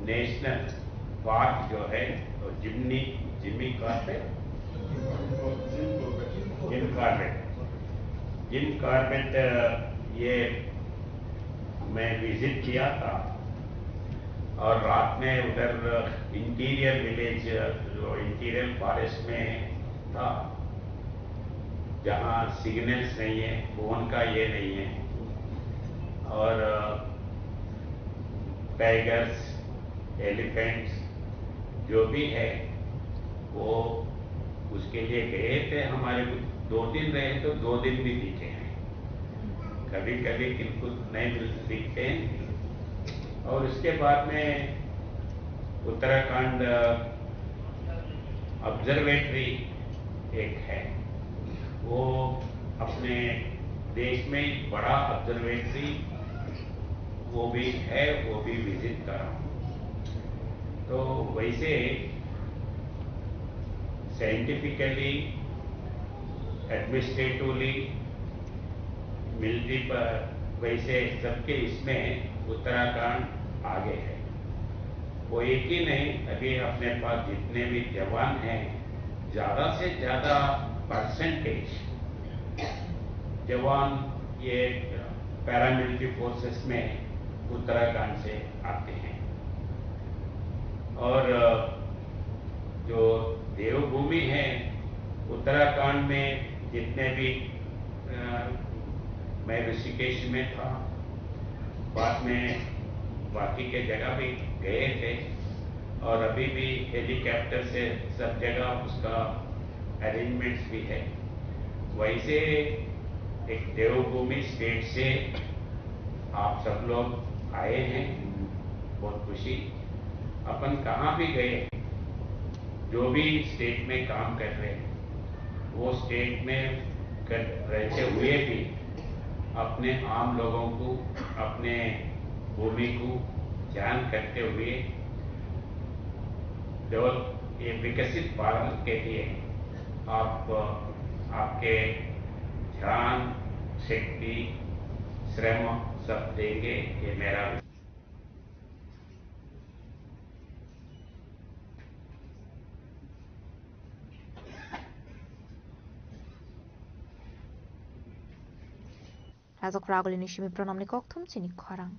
नेशनल पार्क जो है तो जिमी कॉर्बेट जिम कॉर्बेट ये मैं विजिट किया था। और रात में उधर इंटीरियर विलेज जो इंटीरियर फॉरेस्ट में था, जहाँ सिग्नल्स नहीं है, फोन का ये नहीं है, और टाइगर्स, एलिफेंट्स जो भी है वो उसके लिए गए थे। हमारे 2 दिन रहे तो 2 दिन भी दिखे हैं, कभी कभी किनको नहीं दिखते हैं। और उसके बाद में उत्तराखंड ऑब्जर्वेटरी एक है, वो अपने देश में बड़ा ऑब्जर्वेटरी वो भी है, वो भी विजिट करा। तो वैसे साइंटिफिकली, एडमिनिस्ट्रेटिवली, मिलिट्री पर वैसे सबके इसमें उत्तराखंड आगे है। वो एक ही नहीं, अभी अपने पास जितने भी जवान हैं, ज्यादा से ज्यादा परसेंटेज जवान ये पैरामिलिट्री फोर्सेस में उत्तराखंड से आते हैं। और जो देवभूमि है उत्तराखंड में, जितने भी मैं ऋषिकेश में था, बाद में बाकी के जगह भी गए थे, और अभी भी हेलीकॉप्टर से सब जगह उसका अरेंजमेंट्स भी है। वैसे एक देवभूमि स्टेट से आप सब लोग आए हैं, बहुत खुशी। अपन कहाँ भी गए, जो भी स्टेट में काम कर रहे हैं, वो स्टेट में रहते हुए भी अपने आम लोगों को, अपने भूमि को ध्यान करते हुए ये विकसित भारत के लिए आप आपके ध्यान, शक्ति, श्रम सब देंगे, ये मेरा Razok Ragolini Shimi Pronomni Koktum Chini Korang.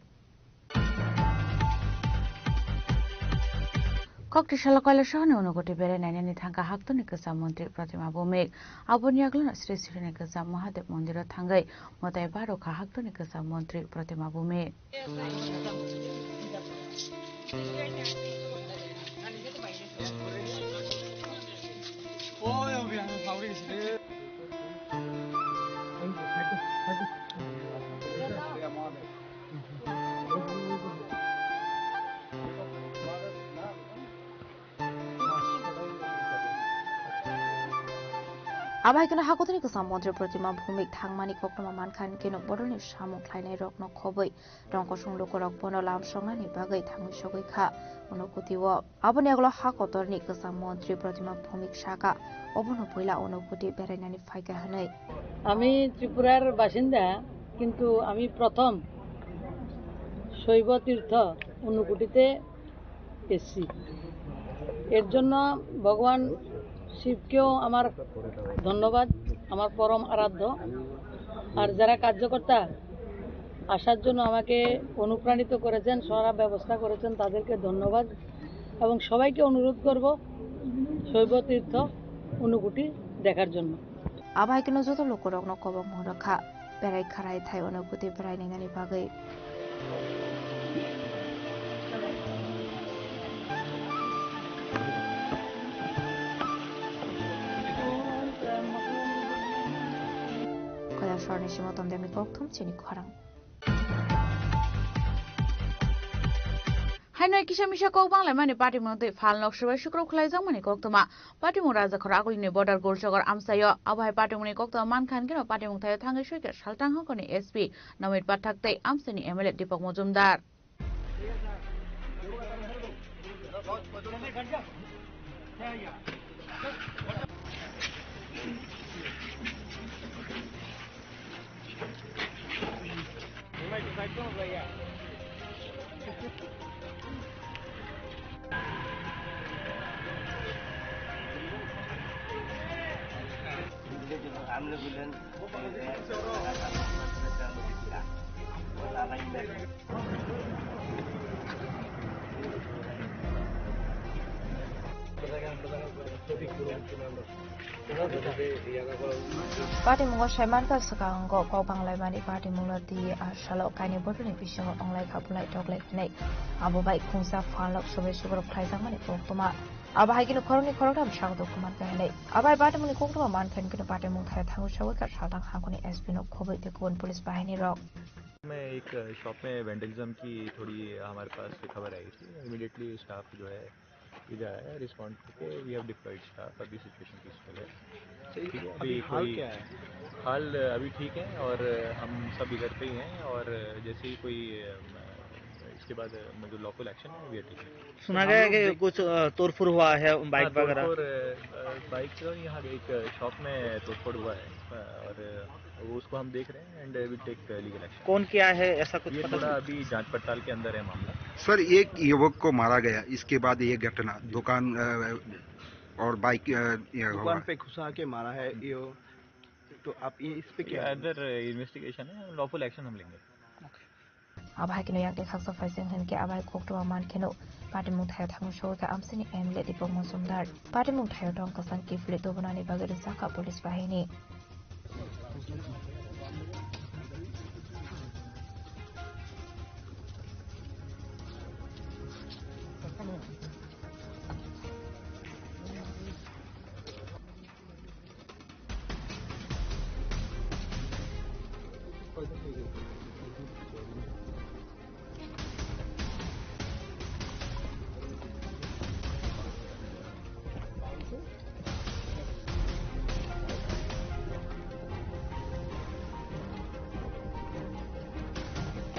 Kokti Shalakala Shana Unogoti Bere Nani Tanka Haktoni Kasa Montri Pratima Bumik, Abunyagluna Sri Sri Kasa Mahadev Mondira Tangai, Motai Baroka Haktoni Kasa Montri Pratima Bumik. Abai kana hakotoni ko samondre pratima bhumik thangmani koktoma mankhan keno bodoni samuk khlainai rokno khoboi rongko sunglo korok bono lam songnani bagai thangmi sogoi kha onokutiwo aboni aglo hakotorni ko samondre pratima bhumik shaka obono poila onokuti berainani phaika hanai আমি ত্রিপুরার বাসিন্দা কিন্তু আমি প্রথম শৈব তীর্থ অনুকুটিতে এসেছি এর জন্য ভগবান শিবকেও আমার ধন্যবাদ, আমার পরম আরাধ্য। আর যারা কার্যকর্তা আসার জন্য আমাকে অনুপ্রাণিত করেছেন, সারা ব্যবস্থা করেছেন, তাদেরকে ধন্যবাদ। এবং সবাইকে অনুরোধ করব শৈব তীর্থ অনুভূতি দেখার জন্য। আবহাওয়া যত লোকরক নকবক মহরখা বেড়াই খারাই থাই অনুভূতি বেড়াইনাयनि बागै কয়া স্বর্ণের সীমাতম দেমি কক্থম চিনি খরাং হাইনয় কিসা মিশা কক বাংলায় মানে পার্টি মধ্যে ফাল নকশবাই শুক্র খুলাই যাও মানে কক্তমা পার্টি মু রাজা খর আগুলিনি বর্ডার গোলচগর আমসায় আবহাওয়া পার্টি মুনি কক্তমা মান খান কেন পার্টি মুখ থায় থাঙ্গে সইকে সালটাং হকনি এসপি নমিত পাঠ থাকতে আমসানি এমএলএ দীপক মজুমদার पार्टी मुंगो शैमान का सकांगो को बांग्लाय मानी पार्टी मुंगला दी आशालो काइने बोटनि बिशंग अंगलाय खाबुलाय टगलाय खनै आबो बाय खुंसा फालक सबै सुगर फ्लाइजां माने कोक्तमा आबाहाय किनो खरनि खरदाम सागद कुमान कहनै आबाय पार्टी मुनि कोक्तमा मान खन किनो पार्टी मुंग थाय थांगो सावै का सालदां हागुनि एसपी नो खबै ते कोन पुलिस बाहिनी रक मैं एक शॉप में वेंडलिज्म की थोड़ी हमारे पास खबर आई थी। इमीडिएटली स्टाफ जो है इधर आया, रिस्पॉन्ड करके वी हैव डिप्लॉयड स्टाफ। अभी सिचुएशन पीसफुल है। ठीक है, अभी हाल क्या है? हाल अभी ठीक है और हम सब इधर पे ही हैं और जैसे ही कोई इसके बाद जो लॉफुल एक्शन है वी आर टेकिंग। सुना गया कि कुछ तोड़फोड़ हुआ है बाइक वगैरह। बाइक यहाँ एक शॉप में तोड़फोड़ हुआ है और वो उसको हम देख रहे हैं and will take legal action. कौन किया है ऐसा कुछ? ये थोड़ा अभी जांच पड़ताल के अंदर है मामला। सर, एक युवक को मारा गया, इसके बाद ये घटना दुकान और बाइक दुकान पे घुसा के मारा है ये, तो आप ये इस पे क्या अदर इन्वेस्टिगेशन है, लॉफुल एक्शन हम लेंगे। आबाहाय किनो याक देखा सफाइसें हन के आबाहाय कोक्तमा मान केनो पार्टी मुंग थाय थांगो सावै का आमसिनि एमएलए दीपक मजुमदार पार्टी मुंग थाय दं कसान किफले तो बनानि बागै जाका पुलिस बाहिनी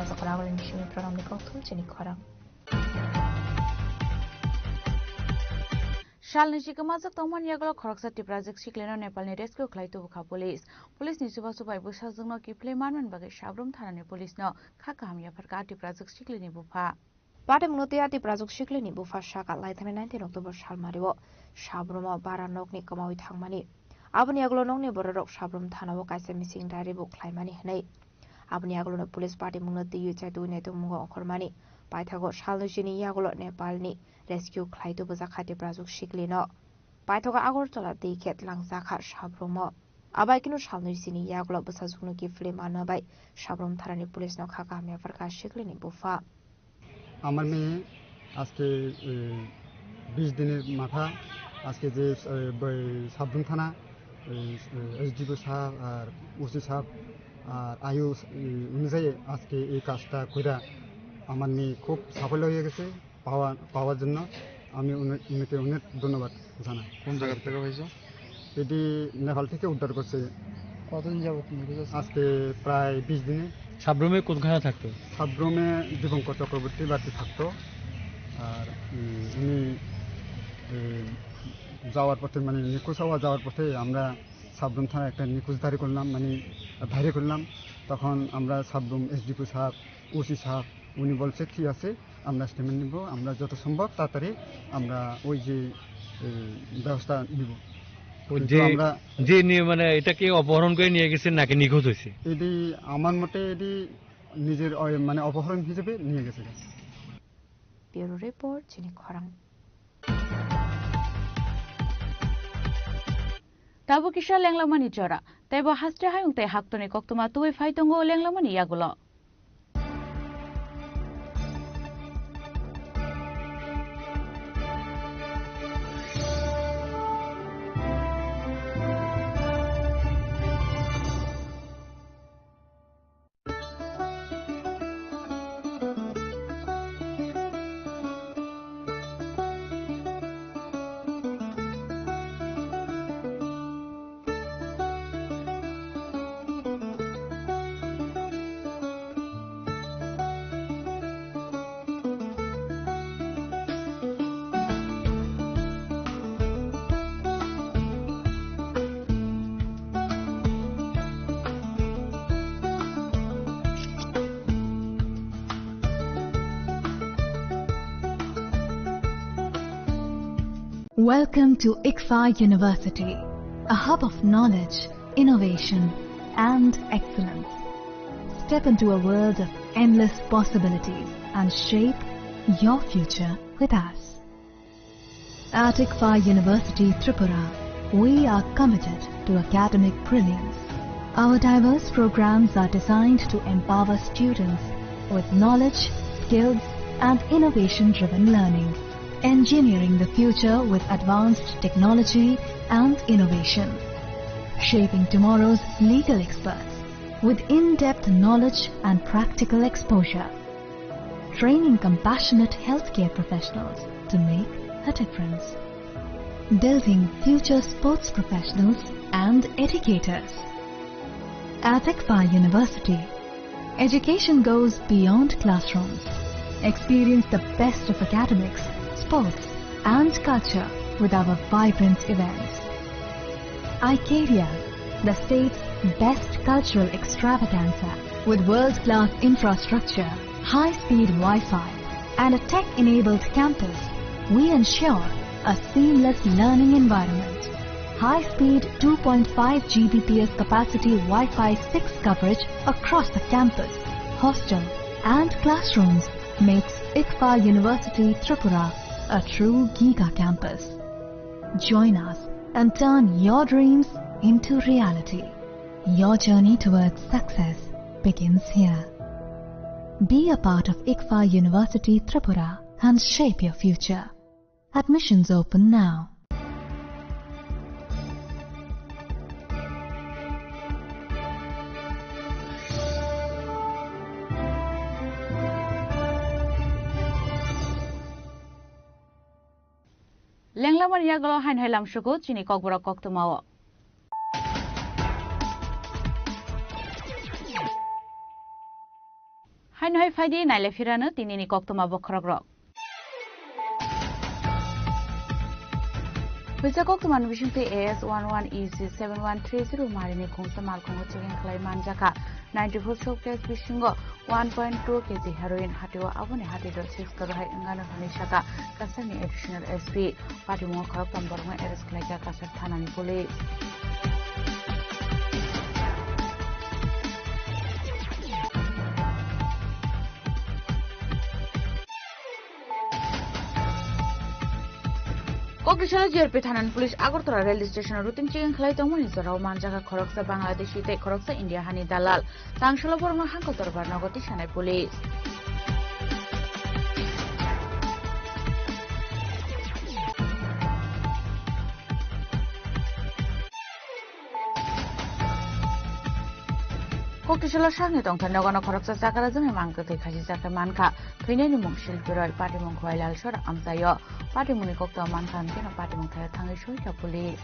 Zakorawalin shimi program ni kokthum chini khorang शालनि सिगामाजक तंमान यागल खरकसा टिप्राजिक सिक्लेनो नेपालनि रेस्क्यू खलाइतो बुखा पुलिस नि सुबा सुबाय बुसाजोंनो किफ्ले मानमन बागै साब्रम थानानि पुलिसनो खाका हामिया फरका टिप्राजिक सिक्लेनि बुफा पाटे मुनोतिया टिप्राजिक सिक्लेनि बुफा शाका लाइथाने 19 अक्टोबर सालमारिबो साब्रम बारा नकनि कमावि थांमानि आबनि यागल नंनि बररक साब्रम थानावो काइसे मिसिं डायरि बुखलाइमानि हनै आबनि यागल पुलिस पार्टी मुनोतियु चाइदु नेतो मुंगो अखरमानि पाइथागो सालनुसिनि यागल नेपालनि रेस्क्यू खलाइतो बजाखा टिप्राजिक सिक्लेनो पाइथागो आगरतला दैखेत लांजाखा साब्रम आबाइकिनो सालनुसिनि यागल बसाजुगनो किफ्ले मानबाय साब्रम थारानि पुलिसनो खाका हामिया फरका सिक्लेनि बुफा আমার মেয়ে আজকে 20 দিনের মাথা আজকে যে সাবরুম থানা এসডিও সাহেব আর ওসি সাহেব আর আয়ু অনুযায়ী আজকে এই কাজটা কইরা আমার মেয়ে খুব সাফল্য হয়ে গেছে পাওয়ার জন্য আমি উনাকে অনেক ধন্যবাদ জানাই। কোন জায়গা থেকে হয়েছে? এটি নেপাল থেকে উদ্ধার করছে। কতদিন যাবত? আজকে প্রায় 20 দিনে। সাব্রমে কোথায় থাকতো? সাব্রমে দীপঙ্কর চক্রবর্তী বাড়িতে থাকতো আর উনি যাওয়ার পথে মানে নিখোঁজ হওয়া যাওয়ার পথে আমরা সাব্রুম থানায় একটা নিখোঁজদারি করলাম মানে বাইরে করলাম তখন আমরা সাব্রুম এসডিপি সাহেব ওসি সাহেব উনি বলছে ঠিক আছে আমরা স্টেটমেন্ট নিব আমরা যত সম্ভব তাড়াতাড়ি আমরা ওই যে ব্যবস্থা নিব যে যে নিয়ে মানে এটাকে অপহরণ করে নিয়ে গেছে নাকি নিখোঁজ হয়েছে? এটি আমার মতে এটি নিজের মানে অপহরণ হিসেবে নিয়ে গেছে। ব্যুরো রিপোর্ট চিনি খরাং। Tabu kisha lenglamani jora. Taibo hastre hayung te haktoni koktuma tuwe faitongo lenglamani yagulo. Welcome to ICFA University, a hub of knowledge, innovation, and excellence. Step into a world of endless possibilities and shape your future with us. At ICFA University, Tripura, we are committed to academic brilliance. Our diverse programs are designed to empower students with knowledge, skills, and innovation-driven learning. Engineering the future with advanced technology and innovation. Shaping tomorrow's legal experts with in-depth knowledge and practical exposure. Training compassionate healthcare professionals to make a difference. Building future sports professionals and educators. At ICFA University, education goes beyond classrooms. Experience the best of academics, sports and culture with our vibrant events. ICARIA, the state's best cultural extravaganza with world-class infrastructure, high-speed Wi-Fi and a tech-enabled campus, we ensure a seamless learning environment. High-speed 2.5 Gbps capacity Wi-Fi 6 coverage across the campus, hostel and classrooms makes ICFA University Tripura a true Giga campus. Join us and turn your dreams into reality. Your journey towards success begins here. Be a part of ICFA University Tripura and shape your future. Admissions open now. Lenglaman yagalo hain hailam shugo chini kokbora koktumawo. Hain hai faidi naile firano tinini koktuma bokrogrok. Bisa koktuman bishingte AS11EC7130 marini khongsa malkhongo chegen khlai manjaka 94 showcase bishingo 1.2 kg heroin hatiwa abone hatido 6 karo hai ngana hani shaka kasani additional SP party mo kharap tambarma arrest khlaika kasar thanani police. Kokishala JRP Thanan Police Agartala Railway Station routine checking khlai tongmani jorao manjaka khoroksa Bangladeshi te khoroksa India hani dalal tangshala borno hangko dorbar nagoti shanai police. Kokishala shangni tongtha nagana khoroksa sakara jane mangko te khaji jaka manka khainani mongshil piral party mong khwailal shora amsayo party muni kokta manka antena party mong thaya thangai shoita police.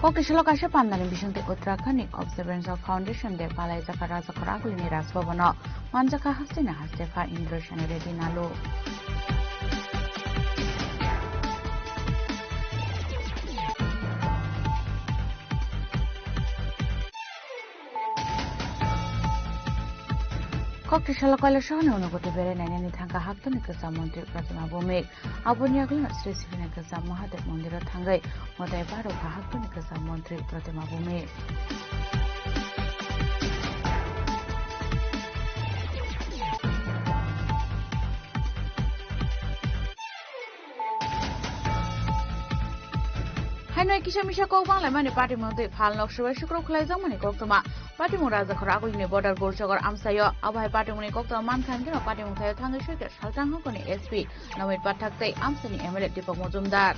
Kokishala kasha pandani bishante Uttarakhand Observance of Foundation de palai jaka raja kharakuli ni rasbabana manjaka hasina hastefa Indroshane Reddy Nalo. Koktishala Koila Shana Unuguti Bere Nani Tanka Haktun Kasa Montir Pratima Bumik, Abunyagun, Srisina Kasa Mahadev Mondira Tangai, Modai Baro Haktun Kasa Montir Pratima Bumik. Hanoi Kisamisha Kobang Lamani Party Monte Palno Shukro Klaza Mani Koktoma, Party Muraza Korago in the border Gorchor Amsayo, Abai Party Muni Kokta Mankan, Party Mutaya Tanga Shaker, Shaltan Hokoni SP, Nawit Patakte, Amsani Emelet Tipo Mozumdar.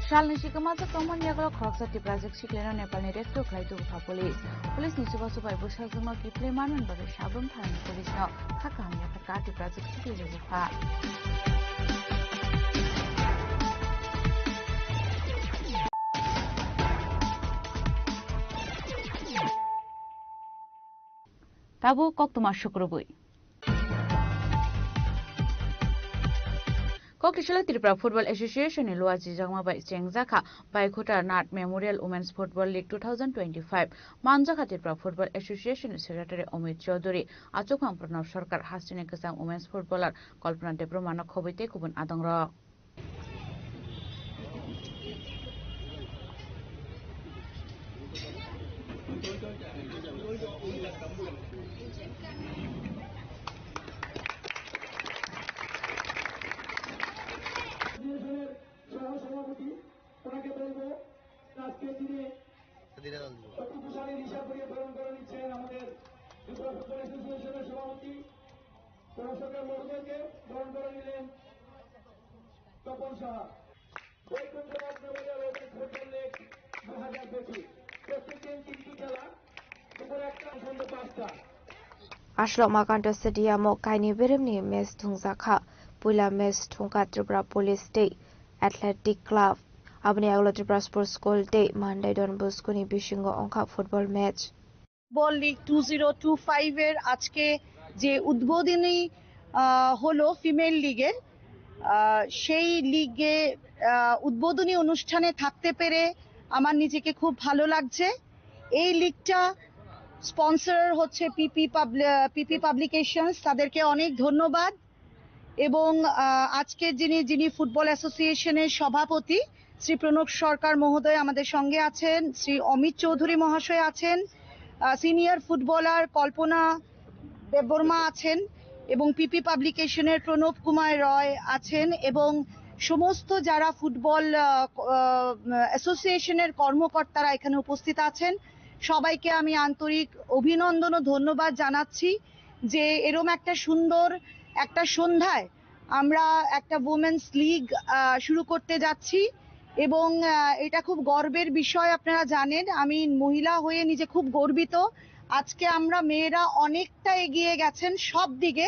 Shalni Shikamasa Common Yago Croxa Tiprazik Shiklano Nepal Director Klaitu Police. Police Nisuba Super Bushel Zuma Kiple Manan but Shabum Tan Police now Hakam Yakati Prazik Shikli. Tabu Koktuma Shukrubui. Koktishala Tripura Football Association in Luazi Jangma by Chengzaka by Kota Nat Memorial Women's Football League 2025. Manjaka Tripura Football Association Secretary Omid Chaudhuri, Achokang Pranav Sarkar Hastine Kasam Women's Footballer Kalpana Debromana Khobite Kubun Adangra. Ashlo Makanta Sadiamo Kaini Birimni Mes Tungzaka, Pula Mes Tunga Tripura Police Day, Athletic Club, Abni Aglo Tripura Sports School Day, Monday Don Buskuni Bishingo Onka football match. Ball League 2025 এর আজকে যে উদ্বোধনী হলো female লিগের সেই লিগে উদ্বোধনী অনুষ্ঠানে থাকতে পেরে আমার নিজেকে খুব ভালো লাগছে। এই লিগটা স্পন্সর হচ্ছে পিপি পাবলিকেশনস, তাদেরকে অনেক ধন্যবাদ। এবং আজকে যিনি ফুটবল অ্যাসোসিয়েশনের সভাপতি শ্রী প্রণব সরকার মহোদয় আমাদের সঙ্গে আছেন, শ্রী অমিত চৌধুরী মহাশয় আছেন, সিনিয়র ফুটবলার কল্পনা দেববর্মা আছেন এবং পিপি পাবলিকেশনের প্রণব কুমার রয় আছেন এবং সমস্ত যারা ফুটবল অ্যাসোসিয়েশনের কর্মকর্তারা এখানে উপস্থিত আছেন, সবাইকে আমি আন্তরিক অভিনন্দন ও ধন্যবাদ জানাচ্ছি যে এরকম একটা সুন্দর একটা সন্ধ্যায় আমরা একটা উইমেন্স লিগ শুরু করতে যাচ্ছি এবং এটা খুব গর্বের বিষয়। আপনারা জানেন আমি মহিলা হয়ে নিজে খুব গর্বিত। আজকে আমরা মেয়েরা অনেকটা এগিয়ে গেছেন সব দিকে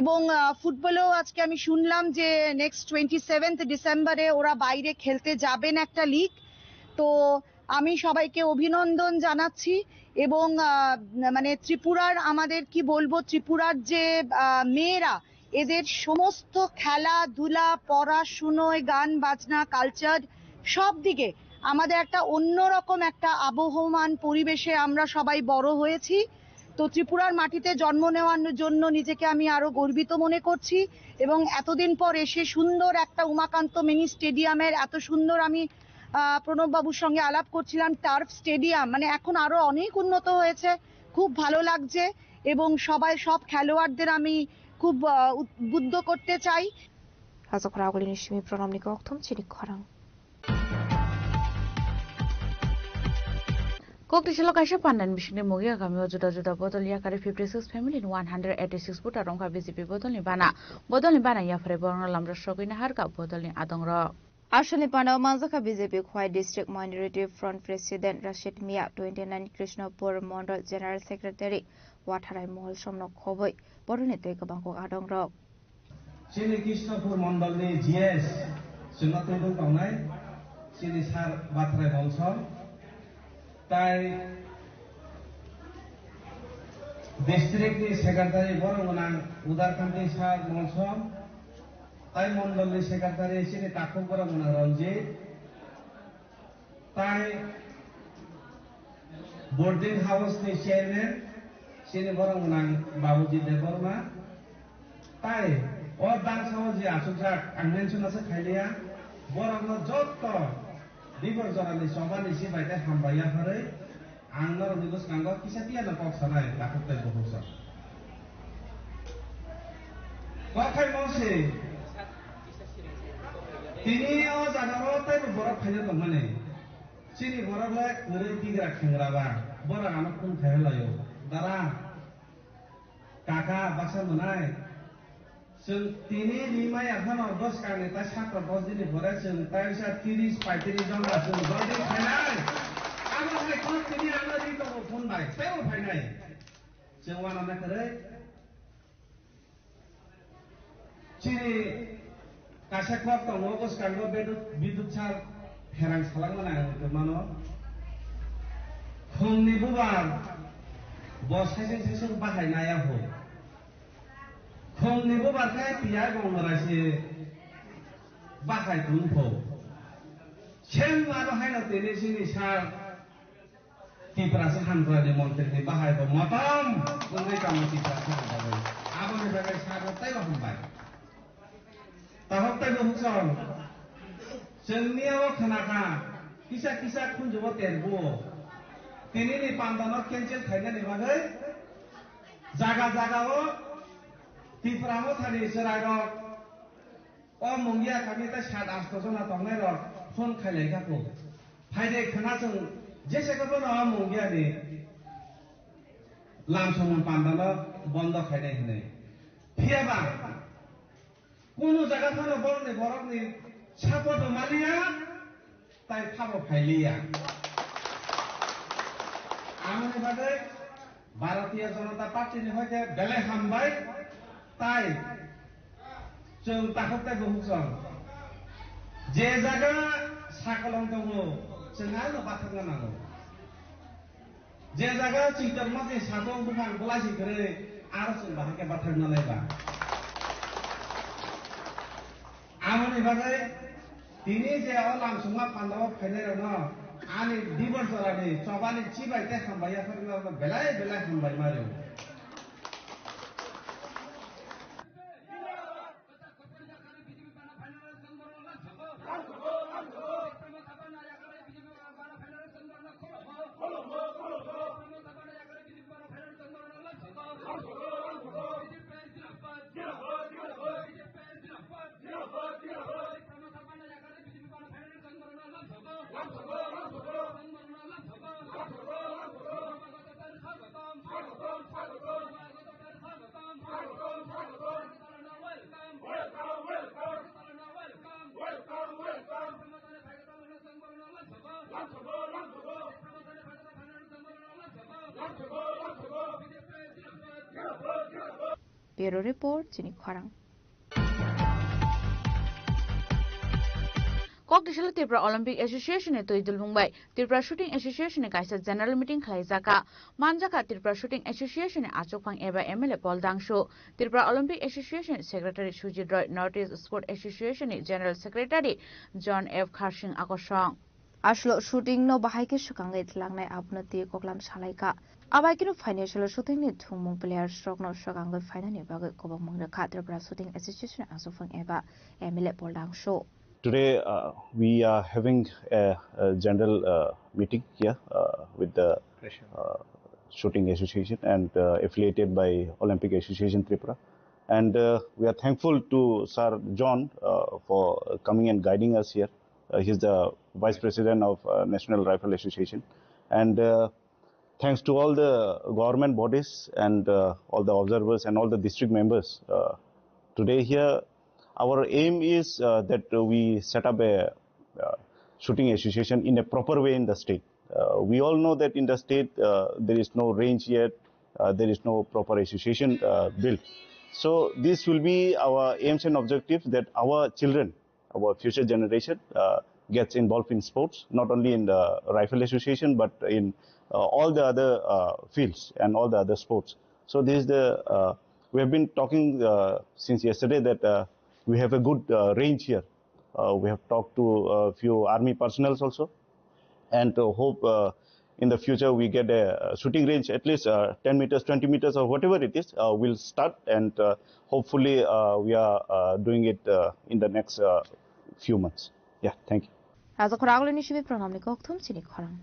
এবং ফুটবলেও আজকে আমি শুনলাম যে নেক্সট 27 ডিসেম্বরে ওরা বাইরে খেলতে যাবেন একটা লিগ। তো আমি সবাইকে অভিনন্দন জানাচ্ছি এবং মানে ত্রিপুরার আমাদের কি বলবো, ত্রিপুরার যে মেয়েরা এদের সমস্ত খেলাধুলা পড়াশুনোয় গান বাজনা কালচার সব দিকে আমাদের একটা অন্যরকম একটা আবহমান পরিবেশে আমরা সবাই বড় হয়েছি। তো ত্রিপুরার মাটিতে জন্ম নেওয়ার জন্য নিজেকে আমি আরো গর্বিত মনে করছি এবং এতদিন পর এসে সুন্দর একটা উমাকান্ত মিনি স্টেডিয়ামের এত সুন্দর আমি প্রণব বাবুর সঙ্গে আলাপ করছিলাম, টার্ফ স্টেডিয়াম মানে এখন আরো অনেক উন্নত হয়েছে, খুব ভালো লাগছে এবং সব খেলোয়াড়দের আমি খুব উদ্বুদ্ধ করতে চাই। Koktishala Kaisha Pandan Mission Mugia Kamio Juda Botolia Kari 56 family in 186 Puta Ronka BCP Botoli Bana, Botoli Bana Yafre Borno Lambra Shokina Harka Botoli Adongra. Ashali Panda Manzaka BJP Khwai District Minority Front President Rashid Mia, 29 Krishnapur Mondal General Secretary Watarai Mohol Somno Khoboi, Bornete Kabangko Adongra. Chili Krishnapur Mondal GS, Sunatendo Kaunai, Chili Sar Watarai Molson. তাই district secretary বড় উদারকান্তি সার মনসম তাই মন্ডলের secretary এসে কাকু করা মনে রঞ্জিত তাই boarding house ni chairman sini borang menang babuji deborma tai o bangsa je asujak ang mention ase khailia borang no jotto dibor jorani sobani si baite hambaya hore angnar nigus kango kisatia na kok sanai lakute bohusa kokai mose tini o jagaro tai borok khaina dongmane sini borok le ngure tigra khangraba borang anak pun khaelayo dara kakak baksa menai जों दिनै निमाय आखानो 10 काने ता 7 दिन भरे जों ताइसा 30 35 जन जों गदि फाइनाय आरो हाय को दिनै आङो रितो फन बाय तेव फाइनाय जों वाना ना करे चिनि कासे क्लब तो नगस कांगो बिदुत सार फेरां सालांगना आङो मानो फुंनि बुबार बसायजों सेसो बाहायनाया हो खंनिबो बारखाय पिया गंरासि बाहाय तुमफो सेम मारो हायनो तेने सिनि सार तिप्रासे हानद्रानि मन्त्रिनि बाहाय बो मतम गुंगै कामति सासे बाबाय आबोनि बागै सारताय हमबाय ताहक्ताय बहुसन जोंनियाव खानाखा किसा किसा खुनजोबो तेरबो तिनिनि पान्दानो केन्सेल खायनानि बागै जागा जागाओ तिफ्रामो थानि सरायरक ओ मुंगिया कामिता 7-8 जना तंनायरक फन खायलायगाखौ फायदे खोनाजों जेसेखौबो न मुंगियानि लामसमन पान्दानो बन्द खायनाय होनै फियाबा कुनु जागाफोराव बरकनि सापर्ट मालिया ताइ खाबो फायलिया आंनि बागै भारतीय जनता पार्टीनि हयते बेले हामबाय ताई जों ताखौताय बहुसन जे जागा साकलं दङ जोंहा न बाथांगा नांगौ जे जागा चिंतन मते सादं बुखां गलासि करे आरो जों बाहाके बाथांगा नायबा आमनि बागै दिनै जे अलाम सुमा पान्दाव फायनाय न आनि दिबर जरानि चबानि चिबायते हामबाया फरनो बेलाय बेलाय हामबाय मारो Bureau Report, Chini Khwarang. Kokdishal Tripura Olympic Association e toidul mumbai Tripura Shooting Association e kaisa general meeting khlaijaka manjaka Tripura Shooting Association e achokphang eba MLA Paul Dangshu Tripura Olympic Association Secretary Sujit Roy Northeast Sport Association e General Secretary John F Kharsing akosong Ashlo shooting no bahaike sukangai tlangnai abnati koklam salaika abaikino financial shooting ni thumung players stroke no sukangai finance bagai kobang mangrakha Tripura Shooting Association achokphang eba MLA Paul Dangshu. Today we are having a general meeting here with the Shooting Association and affiliated by Olympic Association Tripura, and we are thankful to Sir John for coming and guiding us here. He's the Vice President of National Rifle Association, and thanks to all the government bodies and all the observers and all the district members today here. Our aim is that we set up a shooting association in a proper way in the state. We all know that in the state there is no range yet, there is no proper association built. So this will be our aims and objectives, that our children, our future generation gets involved in sports, not only in the rifle association but in all the other fields and all the other sports. So this is the we have been talking since yesterday that we have a good range here. We have talked to a few army personnel also, and hope in the future we get a shooting range at least 10 meters, 20 meters, or whatever it is. We'll start, and hopefully we are doing it in the next few months. Yeah, thank you. Raja Khoraglo ni shibi pranam ni kokthum chini khorang.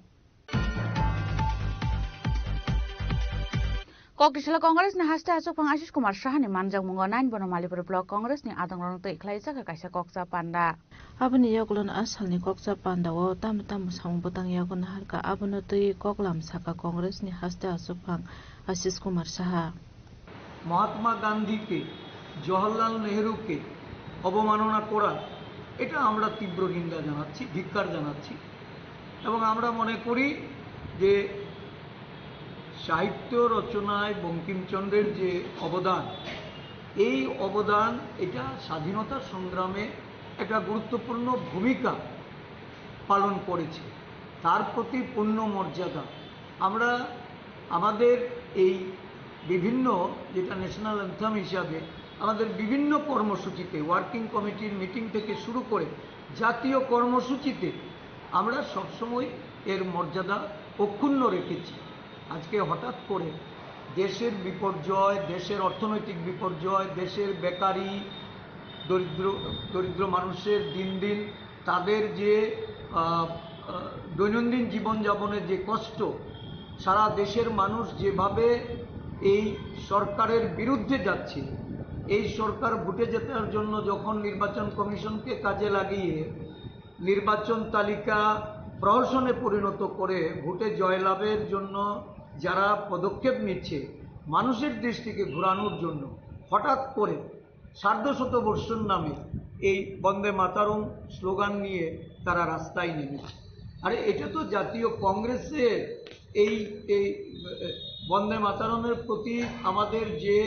Koktishala Congress ni hasta asok pang Ashish Kumar Shah ni manjang mungo 9 bono Malipur Block Congress ni adang rong te ikhlai jaka kaisa koksa panda. Abani yaglon asal ni koksa panda wo tam samung botang yagon harka abono tei koklam saka Congress ni hasta asok pang Ashish Kumar Shah. Mahatma গান্ধীকে জওহরলাল নেহরুকে অবমাননা করা এটা আমরা তীব্র নিন্দা জানাচ্ছি, ধিক্কার জানাচ্ছি, এবং আমরা মনে করি যে সাহিত্য রচনায় বঙ্কিমচন্দ্রের যে অবদান, এই অবদান এটা স্বাধীনতা সংগ্রামে একটা গুরুত্বপূর্ণ ভূমিকা পালন করেছে। তার প্রতি পূর্ণ মর্যাদা আমরা আমাদের এই বিভিন্ন যেটা ন্যাশনাল অ্যান্থেম হিসাবে আমাদের বিভিন্ন কর্মসূচিতে, ওয়ার্কিং কমিটির মিটিং থেকে শুরু করে জাতীয় কর্মসূচিতে আমরা সবসময় এর মর্যাদা অক্ষুণ্ণ রেখেছি। আজকে হঠাৎ করে দেশের বিপর্যয়, দেশের অর্থনৈতিক বিপর্যয়, দেশের বেকারি, দরিদ্র মানুষের দিন দিন তাদের যে দৈনন্দিন জীবনযাপনের যে কষ্ট, সারা দেশের মানুষ যেভাবে এই সরকারের বিরুদ্ধে যাচ্ছে, এই সরকার ভোটে জেতার জন্য যখন নির্বাচন কমিশনকে কাজে লাগিয়ে নির্বাচন তালিকা প্রহসনে পরিণত করে ভোটে জয়লাভের জন্য যারা পদক্ষেপ নিচ্ছে মানুষের দৃষ্টিকে ঘোরানোর জন্য, হঠাৎ করে সার্ধশতবর্ষর নামে এই বন্দে মাতরম স্লোগান নিয়ে তারা রাস্তায় নেমেছে। আরে এটা তো জাতীয় কংগ্রেসের এই বন্দে মাতরমের প্রতি আমাদের যে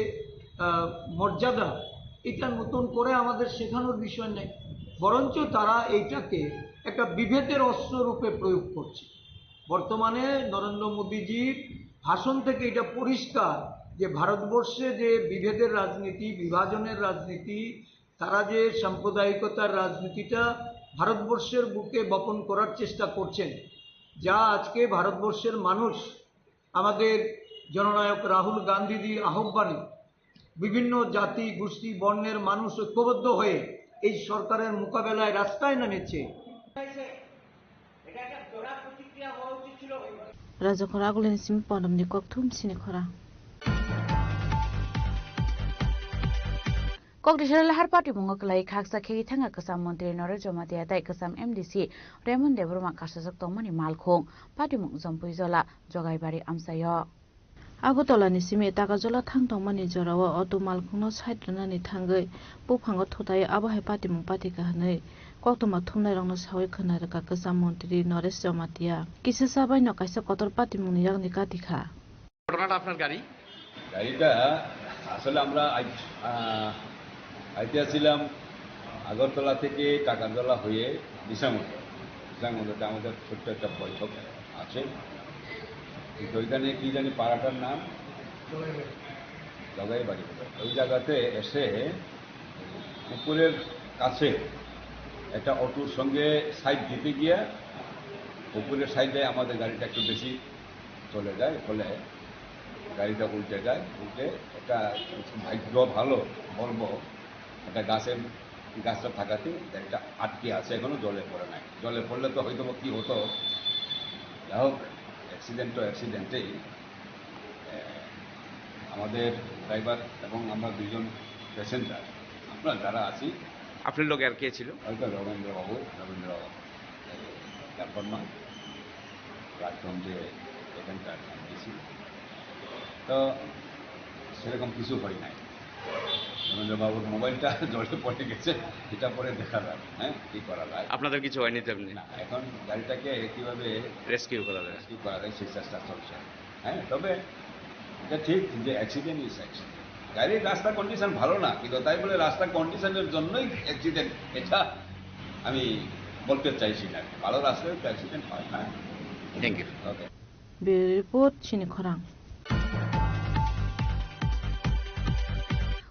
মর্যাদা, এটা নতুন করে আমাদের শেখানোর বিষয় নেই, বরঞ্চ তারা এইটাকে একটা বিভেদের অস্ত্র রূপে প্রয়োগ করছে। বর্তমানে নরেন্দ্র মোদীজির ভাষণ থেকে এটা পরিষ্কার যে ভারতবর্ষে যে বিভেদের রাজনীতি, বিভাজনের রাজনীতি, তারা যে সাম্প্রদায়িকতার রাজনীতিটা ভারতবর্ষের বুকে বপন করার চেষ্টা করছেন, যা আজকে ভারতবর্ষের মানুষ আমাদের জননায়ক রাহুল গান্ধীজির আহ্বানে বিভিন্ন জাতি গোষ্ঠী বর্ণের মানুষ ঐক্যবদ্ধ হয়ে এই সরকারের মোকাবেলায় রাস্তায় নেমেছে। Raja Khoraglo ni sim pondom ni kokthum chini khorang. Koktishala Lahar Party mungo klai khaksa khegi thanga kasam Mantri Narendra Modi adai kasam MDC Raymond Debroma kasajak tongmani malkhong party mung jampui jola jogaibari amsayo. Agotola ni simi tagajola thangtongmani jorawo auto malkhungno saitrana thangai buphango thotai abahai party mung party ka hanai koktoma thumnai rongno sawi khana raka kasam Mantri Narendra Modi kisa sabai no kaisa kotor party mung ni jagni katikha. ঘটনাটা আপনার গাড়িটা আসলে আমরা আইতেছিলাম আগরতলা থেকে টাকারতলা হয়ে দিশামুন্ডতে আমাদের ছোট্ট একটা বৈঠক আছে, কিন্তু ওইখানে কি জানি পাড়াটার নাম জগাইবাড়ি, ওই জায়গাতে এসে পুকুরের কাছে একটা অটোর সঙ্গে সাইড দিতে গিয়ে পুকুরের সাইডে আমাদের গাড়িটা একটু বেশি চলে যায়, ফলে গাড়িটা উল্টে যায়। উল্টে একটা ভাগ্য ভালো বলবো একটা গাছটা থাকাতে গাড়িটা আটকে আছে, এখনো জলে পড়ে নাই। জলে পড়লে তো হয়তো কি হতো, যাই হোক অ্যাক্সিডেন্টেই আমাদের ড্রাইভার এবং আমরা দুজন প্যাসেঞ্জার আমরা যারা আছি। আপনার লোক আর কে ছিল? হয়তো রবীন্দ্র তারপর না প্ল্যাটফর্ম যে এখানকার ছিল, তো সেরকম কিছু হয় নাই। রবীন্দ্রবাবুর মোবাইলটা জলে পড়ে গেছে, এটা পরে দেখা যায়। হ্যাঁ, কি করা যায়? আপনাদের কিছু হয়নি তেমনি? না, এখন গাড়িটাকে কীভাবে রেস্কিউ করা যায় সেই চেষ্টা চলছে। হ্যাঁ, তবে এটা ঠিক যে অ্যাক্সিডেন্ট ইজ অ্যাক্সিডেন্ট। গাড়ির রাস্তার কন্ডিশন ভালো না, কিন্তু তাই বলে রাস্তার কন্ডিশনের জন্যই অ্যাক্সিডেন্ট এটা আমি বলতে চাইছি না। ভালো রাস্তায় তো অ্যাক্সিডেন্ট হয় না। Thank you. Okay, report chini khorang.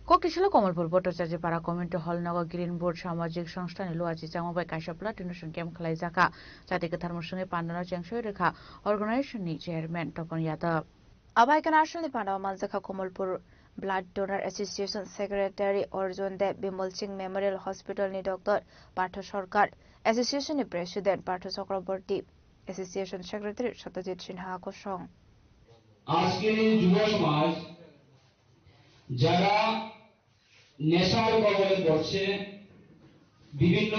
Kokishila Komalpur Bhattacharya Para Community Hall Naga Green Board Samajik Sangstha ni Luachi Changbai Kaishapla Tinushan Camp Khlaijaka Jati Kathar Musungi Pandana Changsoi Rekha Organization ni Chairman Topon Yadav Abai National Pandana Manjaka Komalpur Blood Donor Association Secretary Arjun Dev Bimal Singh Memorial Hospital ni Dr. Partho Sarkar Association ni President Partho Chakraborty Association Secretary Satyajit Sinha Kosong আজকের এই যুব সমাজ যারা নেশার কবলে পড়ছে বিভিন্ন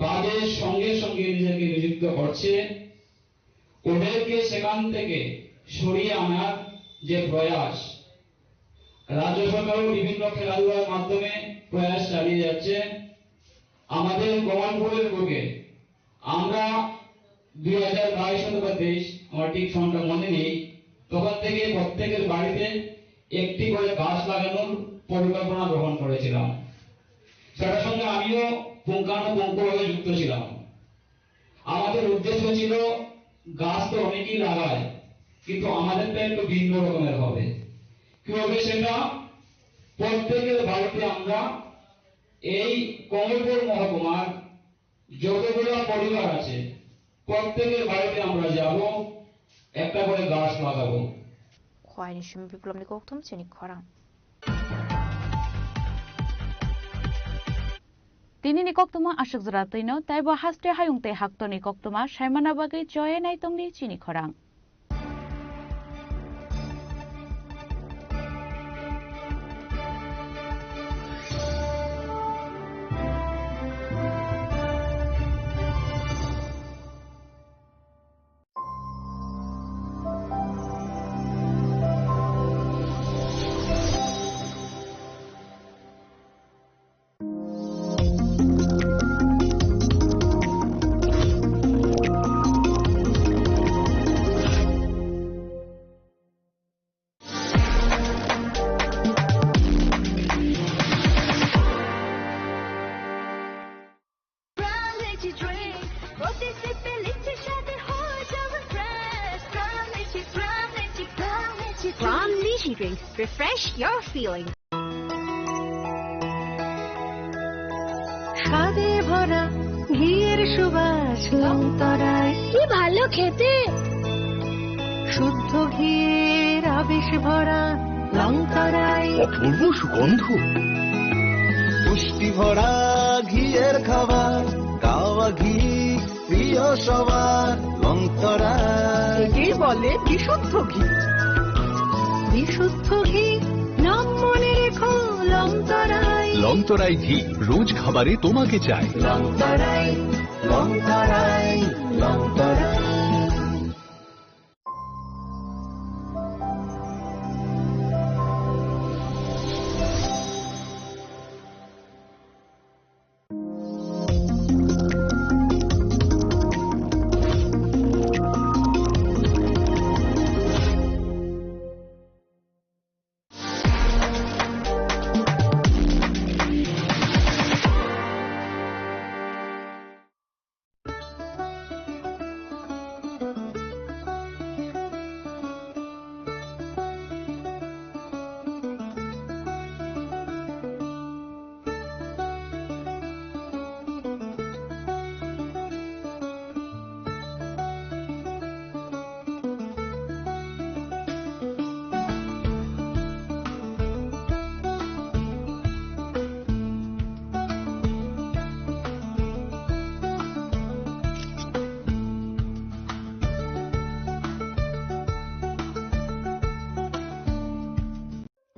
বাজের সঙ্গে সঙ্গে নিজেকে নিযুক্ত করছে ওদেরকে সেখান থেকে সরিয়ে আনার যে প্রয়াস রাজ্য সরকারও বিভিন্ন খেলাধুলার মাধ্যমে প্রয়াস চালিয়ে যাচ্ছে আমাদের কমালপুরের বুকে আমরা 2022 অথবা 23 আমার ঠিক সনটা মনে নেই তখন থেকে প্রত্যেকের বাড়িতে একটি করে গাছ লাগানোর পরিকল্পনা গ্রহণ করেছিলাম সেটার সঙ্গে আমিও পুঙ্খানুপুঙ্খভাবে যুক্ত ছিলাম আমাদের উদ্দেশ্য ছিল গাছ তো অনেকেই লাগায় কিন্তু আমাদেরটা একটু ভিন্ন রকমের হবে কিভাবে সেটা প্রত্যেকের বাড়িতে আমরা এই কমলপুর মহকুমার যতগুলো পরিবার আছে প্রত্যেকের বাড়িতে আমরা যাব একটা করে গাছ লাগাবো খোয়াইনি শিম বিপ্লবনি কোকতুম চিনি খরাং Tini ni koktuma ashuk zratino taibo haste hayungte haktoni koktuma shaimana bagai joye naitongni chini khorang Refresh your feeling. স্বাদে ভরা ঘিয়ের সুবাস লংতরায় কি ভালো খেতে শুদ্ধ ঘিয়ের আবেশ ভরা লংতরায় অপূর্ব সুগন্ধ পুষ্টি ভরা ঘিয়ের খাবার গাওয়া ঘি প্রিয় সবার লংতরায় একে বলে বিশুদ্ধ ঘি বিশুদ্ধ ঘি নাম মনে রেখো লংতরাই লংতরাই ঘি রোজ খাবারে তোমাকে চাই লংতরাই লংতরাই লংতরাই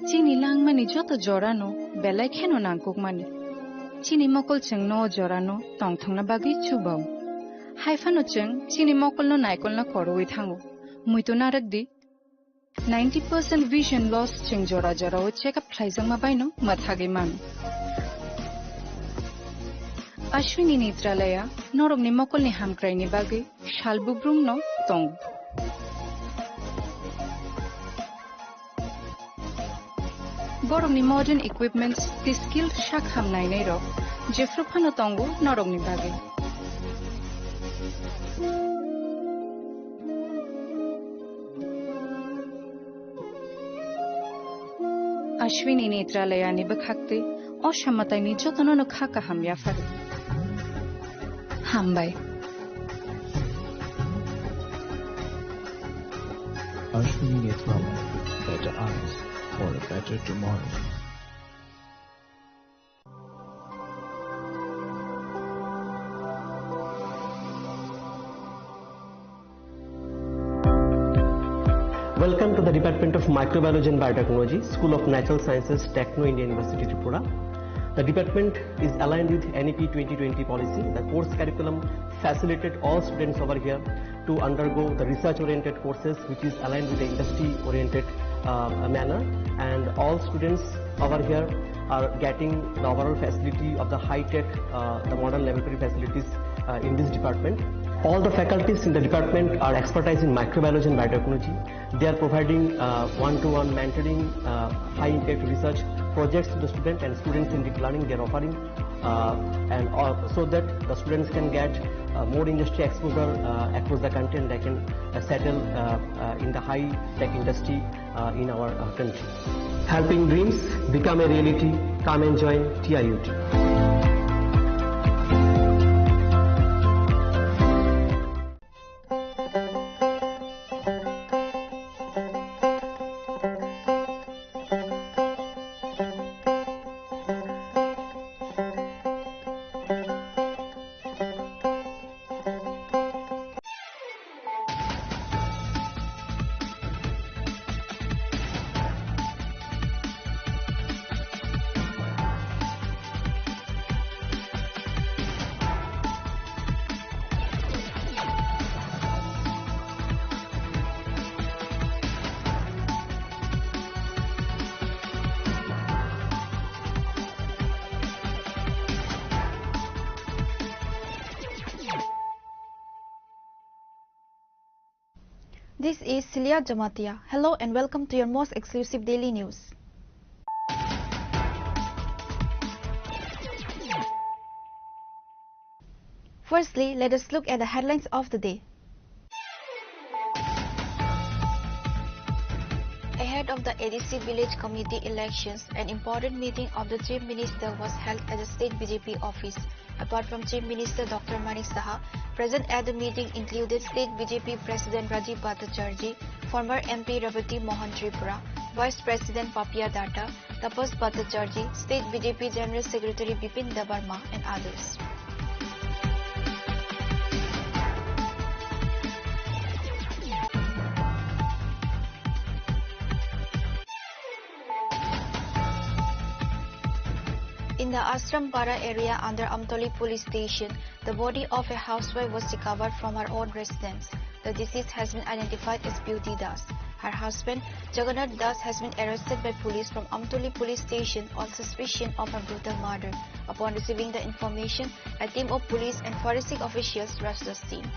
চিনি লাংমানি যত জড়ানো বেলায় খেন নাংকুক মানে চিনি মকল চেং ন জড়ানো টং থাংনা বাগি চুবাও হাইফানো চেং চিনি মকল ন নাইকল না করওই থাঙ্গো মুইতো নারক দি 90% vision loss চেং জড়া জড়া ও চেকআপ খাইজাং মা বাইনো মাথাগে মান অশ্বিনী নেত্রালয়া নরকনি মকলনি হামক্রাইনি বাগি শালবুব্রুং ন টং Borongni modern equipments the skilled shak hamnai nei ro jefru phano tongo norongni bage Ashwini Netralayani Bakhakti, Oshamatani Jotono Khaka Hamya Fari. Hambai. Ashwini Netralaya, better eyes for a better tomorrow. Welcome to the Department of Microbiology and Biotechnology, School of Natural Sciences, Techno India University, Tripura. The department is aligned with NEP 2020 policy. The course curriculum facilitated all students over here to undergo the research-oriented courses, which is aligned with the industry-oriented manner. And all students over here are getting the overall facility of the high-tech, the modern laboratory facilities in this department. All the faculties in the department are expertise in microbiology and biotechnology. They are providing one-to-one mentoring, high-impact research projects to the students, and students in deep learning they are offering, so that the students can get more industry exposure across the country, and they can settle in the high-tech industry in our country. Helping dreams become a reality. Come and join TIUT. This is Celia Jamatia. Hello and welcome to your most exclusive daily news. Firstly, let us look at the headlines of the day. Ahead of the ADC village committee elections, an important meeting of the Chief Minister was held at the State BJP office. Apart from Chief Minister Dr. Manik Saha, present at the meeting included State BJP President Rajiv Bhattacharjee, former MP Revati Mohan Tripura, Vice President Papia Datta, Tapas Bhattacharjee, State BJP General Secretary Bipin Debarma, and others. In the Ashrampara area under Amtoli police station, the body of a housewife was recovered from her own residence. The deceased has been identified as Beauty Das. Her husband, Jagannath Das, has been arrested by police from Amtoli police station on suspicion of a brutal murder. Upon receiving the information, a team of police and forensic officials rushed the scene.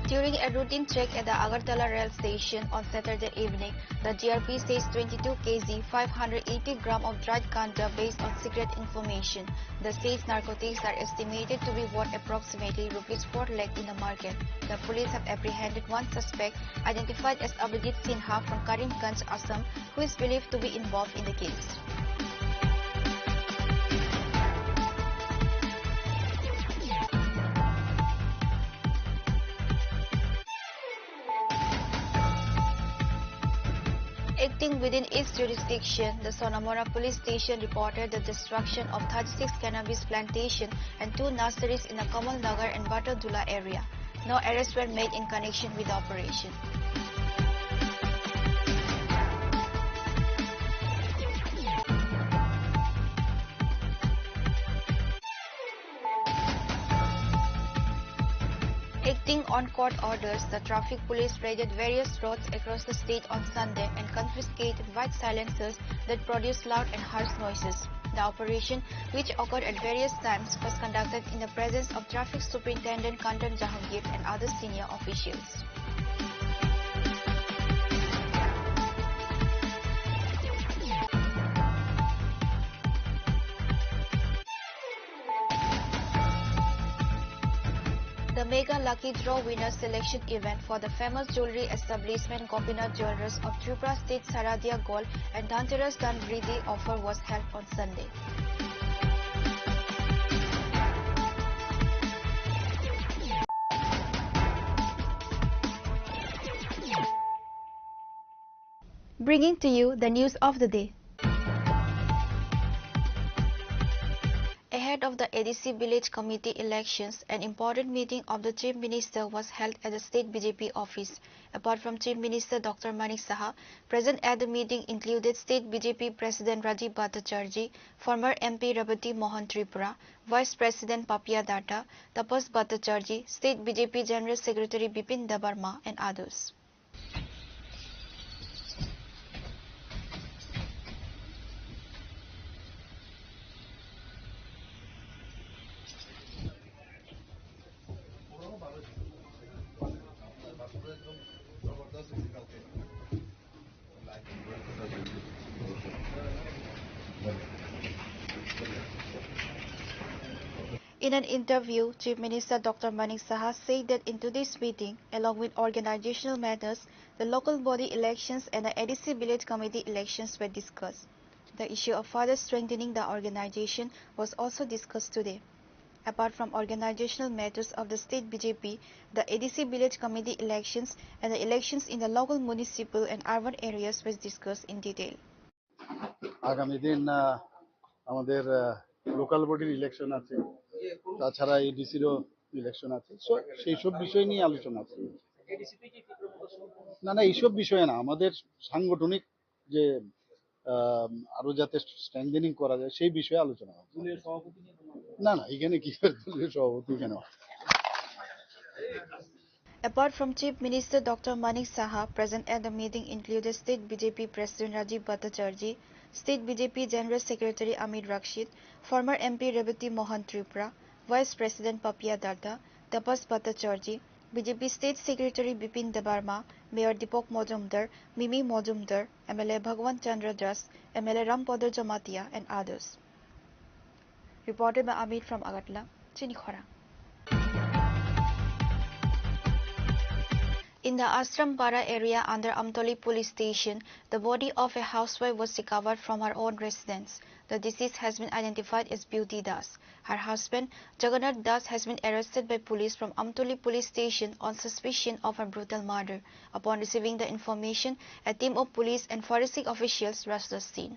During a routine check at the Agartala rail station on Saturday evening, the GRP says 22 kg 580 gram of dried ganja based on secret information. The state's narcotics are estimated to be worth approximately ₹4 lakh in the market. The police have apprehended one suspect identified as Abhijit Sinha from Karimganj, Assam, who is believed to be involved in the case. Acting within its jurisdiction, the Sonamora police station reported the destruction of 36 cannabis plantations and 2 nurseries in the Kamal Nagar and Batadula area. No arrests were made in connection with the operation. Acting on court orders, the traffic police raided various roads across the state on Sunday and confiscated white silencers that produce loud and harsh noises. The operation, which occurred at various times, was conducted in the presence of Traffic Superintendent Kantan Jahangir and other senior officials. the mega lucky draw winner selection event for the famous jewelry establishment Gopinath Jewelers of Tripura State Saradia Gold and Dhanteras Dhanvridi offer was held on Sunday. Bringing to you the news of the day. Ahead of the ADC Village Committee elections, an important meeting of the Chief Minister was held at the State BJP office. Apart from Chief Minister Dr. Manik Saha, present at the meeting included State BJP President Rajiv Bhattacharjee, former MP Rabati Mohan Tripura, Vice President Papia Datta, Tapas Bhattacharjee, State BJP General Secretary Bipin Debarma and others. In an interview, Chief Minister Dr. Manik Saha said that in today's meeting, along with organizational matters, the local body elections and the ADC Village Committee elections were discussed. The issue of further strengthening the organization was also discussed today. Apart from organizational matters of the state BJP, the ADC Village Committee elections and the elections in the local municipal and urban areas was discussed in detail. আগামী দিন আমাদের local বডির election আছে, তাছাড়া এডিসিরও election আছে, সেই সব বিষয় নিয়ে আলোচনা আছে। না না, এইসব বিষয়ে না, আমাদের সাংগঠনিক যে আরো যাতে স্ট্রেংথেনিং করা যায় সেই বিষয়ে আলোচনা হবে। না না, এখানে কি দলীয় সভাপতি কেন? Apart from Chief Minister Dr. Manik Saha, present at the meeting included State BJP President Rajiv Bhattacharjee, State BJP General Secretary Amir Rakshid, former MP Rebati Mohan Tripura, Vice President Papia Datta, Tapas Bhattacharjee, BJP State Secretary Bipin Debarma, Mayor Deepak Majumdar, Mimi Majumdar, MLA Bhagwan Chandra Das, MLA Rampadar Jamatia and others. Reported by Amir from Agatla, Chinikhora. In the Ashrampara area under Amtoli police station, the body of a housewife was recovered from her own residence. The deceased has been identified as Beauty Das. Her husband, Jagannath Das, has been arrested by police from Amtoli police station on suspicion of a brutal murder. Upon receiving the information, a team of police and forensic officials rushed the scene.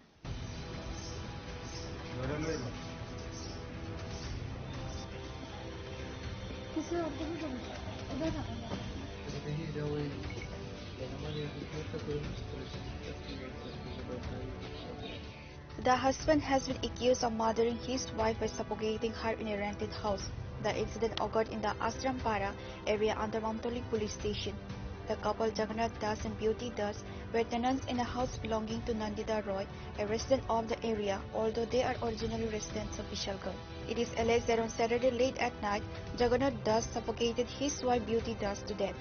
The husband has been accused of murdering his wife by suffocating her in a rented house. The incident occurred in the Ashrampara area under Amtoli police station. The couple Jagannath Das and Beauty Das were tenants in a house belonging to Nandita Roy, a resident of the area, although they are originally residents of Vishalgarh. It is alleged that on Saturday late at night, Jagannath Das suffocated his wife Beauty Das to death.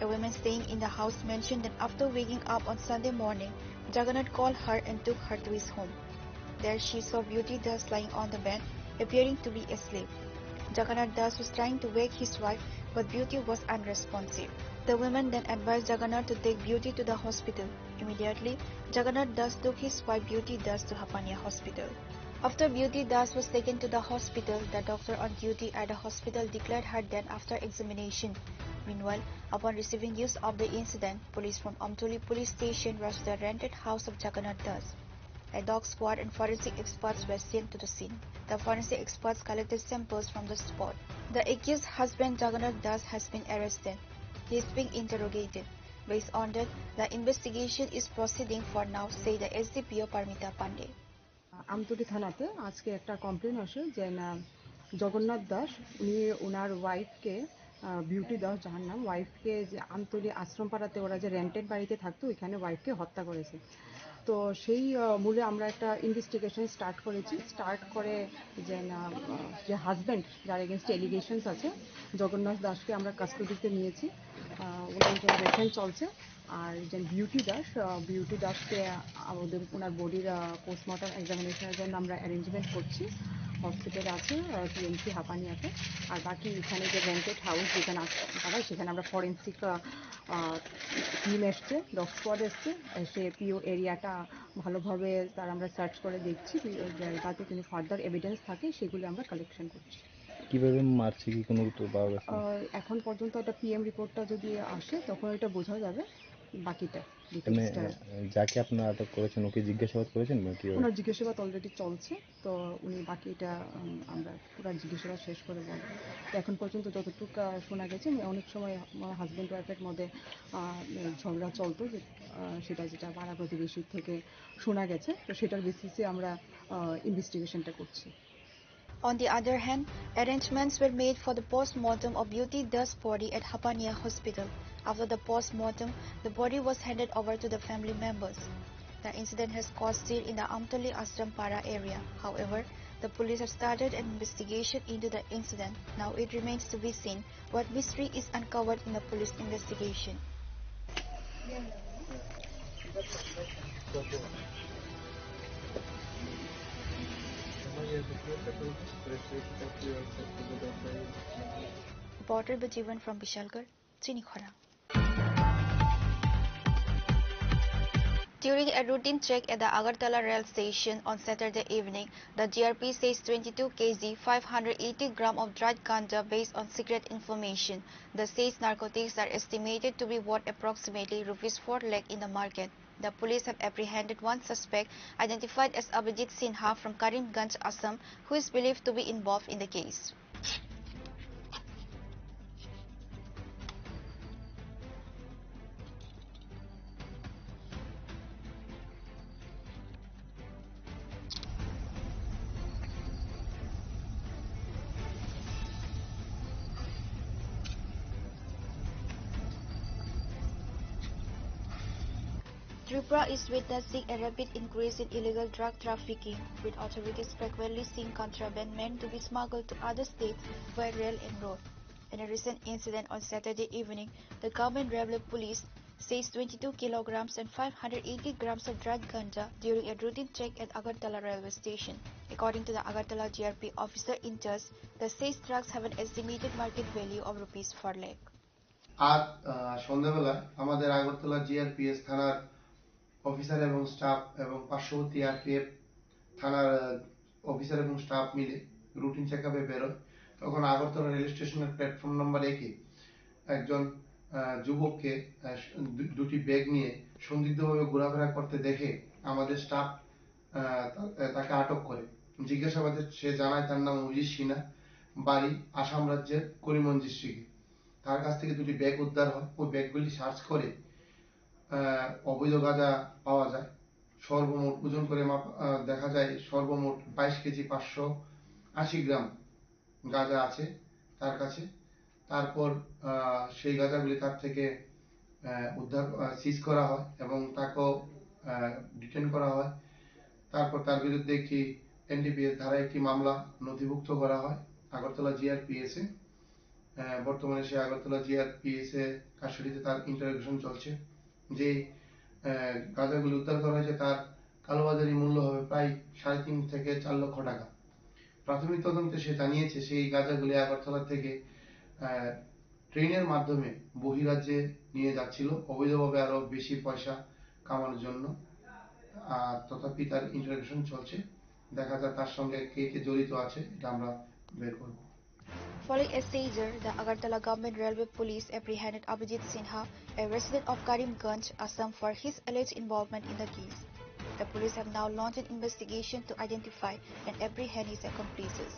A woman staying in the house mentioned that after waking up on Sunday morning, Jagannath called her and took her to his home. There she saw Beauty Das lying on the bed, appearing to be asleep. Jagannath Das was trying to wake his wife, but Beauty was unresponsive. The woman then advised Jagannath to take Beauty to the hospital. Immediately, Jagannath Das took his wife Beauty Das to Hapania Hospital. After Beauty Das was taken to the hospital, the doctor on duty at the hospital declared her dead after examination. Meanwhile, upon receiving news of the incident, police from Amtoli police station rushed the rented house of Jagannath Das. A dog squad and forensic experts were sent to the scene. The forensic experts collected samples from the spot. The accused husband Jagannath Das has been arrested. He is being interrogated. Based on that, the investigation is proceeding for now, say the SDPO Parmita Pandey. Amtali থানাতে আজকে একটা complain আসে যে না জগন্নাথ দাস উনি ওনার ওয়াইফকে beauty Das যার নাম ওয়াইফকে যে আমতলী আশ্রমপাড়াতে ওরা যে রেন্টেড বাড়িতে থাকতো ওইখানে ওয়াইফকে হত্যা করেছে। তো সেই মূলে আমরা একটা ইনভেস্টিগেশন স্টার্ট করেছি। স্টার্ট করে যে না যে হাজব্যান্ড যার এগেনস্ট এলিগেশনস আছে জগন্নাথ দাসকে আমরা কাস্টডিতে নিয়েছি, ওনার ইন্টারোগেশন চলছে। আর যে বিউটি দাসকে আমাদের ওনার বডির পোস্টমর্টম এক্সামিনেশনের জন্য আমরা অ্যারেঞ্জমেন্ট করছি। হসপিটাল আছে টিএমসি হাপানিয়াতে, আর বাকি এখানে যে রেন্টেড হাউস যেখানে আছে সেখানে আমরা ফরেন্সিক টিম এসছে, ডগ স্কোয়াড এসছে, সে পিও এরিয়াটা ভালোভাবে তার আমরা সার্চ করে দেখছি, যাতে কোনো ফার্দার এভিডেন্স থাকে সেগুলো আমরা কালেকশন করছি। কিভাবে মারছে কি কোনো উত্তর পাওয়া গেছে? এখন পর্যন্ত একটা পিএম রিপোর্টটা যদি আসে তখন এটা বোঝা যাবে বাকিটা। যাকে আপনারা আটক করেছেন ওকে জিজ্ঞাসাবাদ করেছেন নাকি? ওনার জিজ্ঞাসাবাদ অলরেডি চলছে, তো উনি বাকিটা আমরা পুরো জিজ্ঞাসাবাদ শেষ করে বলবো। এখন পর্যন্ত যতটুকু শোনা গেছে, অনেক সময় হাজব্যান্ড ওয়াইফের মধ্যে ঝগড়া চলতো, যে সেটা যেটা পাড়া প্রতিবেশীর থেকে শোনা গেছে, তো সেটার বেসিসে আমরা ইনভেস্টিগেশনটা করছি। On the other hand, arrangements were made for the post-mortem of Beauty Da's body at Hapania Hospital. After the post-mortem, the body was handed over to the family members. The incident has caused stir in the Amtoli Asrampara area. However, the police have started an investigation into the incident. Now it remains to be seen what mystery is uncovered in the police investigation. Reporter Bajivan from Bishalgarh, Chinikhara. During a routine check at the Agartala rail station on Saturday evening, the GRP seized 22 kg 580 gram of dried ganja based on secret information. The seized narcotics are estimated to be worth approximately ₹4 lakh in the market. The police have apprehended one suspect identified as Abhijit Sinha from Karimganj, Assam, who is believed to be involved in the case. Tripura is witnessing a rapid increase in illegal drug trafficking, with authorities frequently seeing contraband meant to be smuggled to other states by rail and road. In a recent incident on Saturday evening, the government rebel police seized 22 kilograms and 580 grams of dried ganja during a routine check at Agartala railway station. According to the Agartala GRP officer in charge, the seized drugs have an estimated market value of ₹4 lakh. আজ সন্ধ্যাবেলা আমাদের Agartala GRPS থানার officer এবং staff এবং পার্শ্ববর্তী RPF থানার officer এবং staff মিলে রুটিন চেকআপে বেরোয়। তখন আগরতলা রেল স্টেশনের প্ল্যাটফর্ম নম্বর 1-এ একজন যুবককে দুটি ব্যাগ নিয়ে সন্দিগ্ধভাবে ঘোরাফেরা করতে দেখে আমাদের স্টাফ তাকে আটক করে। জিজ্ঞাসাবাদে সে জানায় তার নাম অভিজিৎ সিনহা, বাড়ি আসাম রাজ্যের করিমগঞ্জ ডিস্ট্রিক্টে। তার কাছ থেকে দুটি ব্যাগ উদ্ধার হয়। ওই ব্যাগগুলি সার্চ করে অবৈধ গাঁজা পাওয়া যায়। সর্বমোট ওজন করে দেখা যায় সর্বমোট 22 কেজি 580 গ্রাম গাঁজা আছে তার কাছে। তারপর সেই গাঁজাগুলি তার থেকে উদ্ধার সিজ করা হয় এবং তাকেও ডিটেন করা হয়। তারপর তার বিরুদ্ধে একটি এনডিপিএস ধারায় একটি মামলা নথিভুক্ত করা হয় আগরতলা জিআরপিএস-এ। বর্তমানে সে আগরতলা জিআরপিএস এ কাস্টডিতে তার ইন্টারোগেশন চলছে। যে গাঁজাগুলি উদ্ধার করা হয়েছে তার কালোবাজারি মূল্য হবে প্রায় 3.5 থেকে 4 লক্ষ টাকা। প্রাথমিক তদন্তে সে জানিয়েছে সেই গাঁজাগুলি আগরতলা থেকে ট্রেনের মাধ্যমে বহিরাজ্যে নিয়ে যাচ্ছিল অবৈধভাবে আরো বেশি পয়সা কামানোর জন্য। তথাপি তার ইন্টারোগেশন চলছে, দেখা যায় তার সঙ্গে কে কে জড়িত আছে এটা আমরা বের করব। Following a seizure, the Agartala Government Railway Police apprehended Abhijit Sinha, a resident of Karimganj, Assam, for his alleged involvement in the case. The police have now launched an investigation to identify and apprehend his accomplices.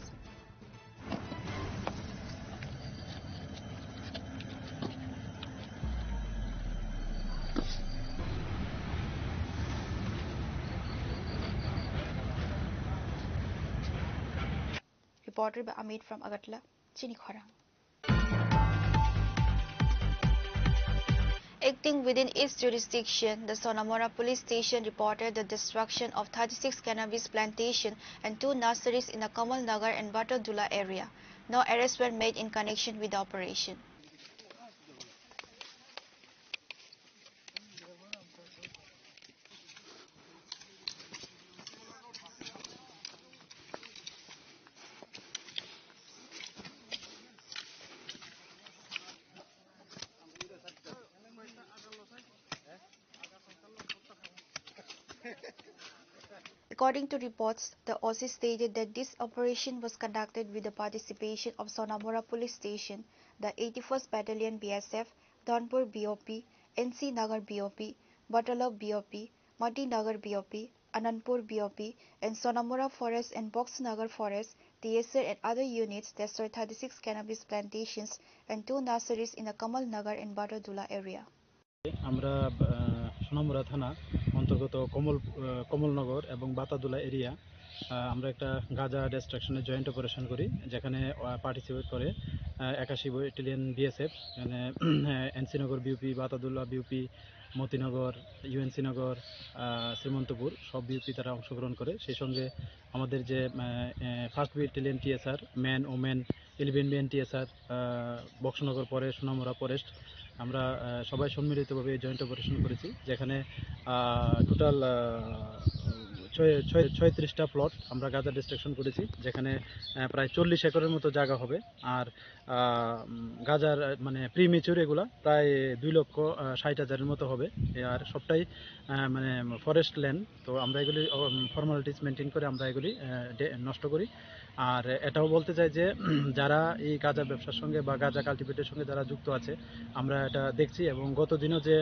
Reported by Amit from Agartala, Chinikhara. Acting within its jurisdiction, the Sonamora police station reported the destruction of 36 cannabis plantations and 2 nurseries in the Kamal Nagar and Batodula area. No arrests were made in connection with the operation. According to reports, the OC stated that this operation was conducted with the participation of Sonamora Police Station, the 81st Battalion BSF, Dhanpur BOP, NC Nagar BOP, Batalab BOP, Mati Nagar BOP, Anandpur BOP, and Sonamora Forest and Box Nagar Forest, TSR and other units destroyed 36 cannabis plantations and 2 nurseries in the Kamal Nagar and Badadula area. আমরা সোনামুড়া থানা অন্তর্গত কমলনগর এবং বাতাদুলা area আমরা একটা গাঁজা ডিস্ট্রাকশনের joint operation করি, যেখানে participate করে 81 ব্যাটালিয়ন বিএসএফ, এখানে এনসিনগর BOP, Bataduolla BOP, Motinagar, UNC Nagar, Srimantapur সব বিউপি তারা অংশগ্রহণ করে। সেই সঙ্গে আমাদের যে first battalion TSR, man women 11 BN TSR, Boxanagar পরে সোনামুড়া ফরেস্ট, আমরা সবাই সম্মিলিতভাবে জয়েন্ট অপারেশন করেছি, যেখানে টোটাল 36টা প্লট আমরা গাঁজা ডিস্ট্রাকশন করেছি, যেখানে প্রায় 40 একরের মতো জায়গা হবে। আর গাঁজার মানে প্রিমেচুর এগুলা প্রায় 2,60,000-এর মতো হবে। আর সবটাই মানে ফরেস্ট ল্যান্ড। তো আমরা এগুলি ফর্মালিটিস মেনটেন করে আমরা এগুলি নষ্ট করি। আর এটাও বলতে চাই যে যারা এই গাঁজা ব্যবসার সঙ্গে বা গাঁজা কাল্টিভেটের সঙ্গে যারা যুক্ত আছে আমরা এটা দেখছি, এবং গত দিনও যে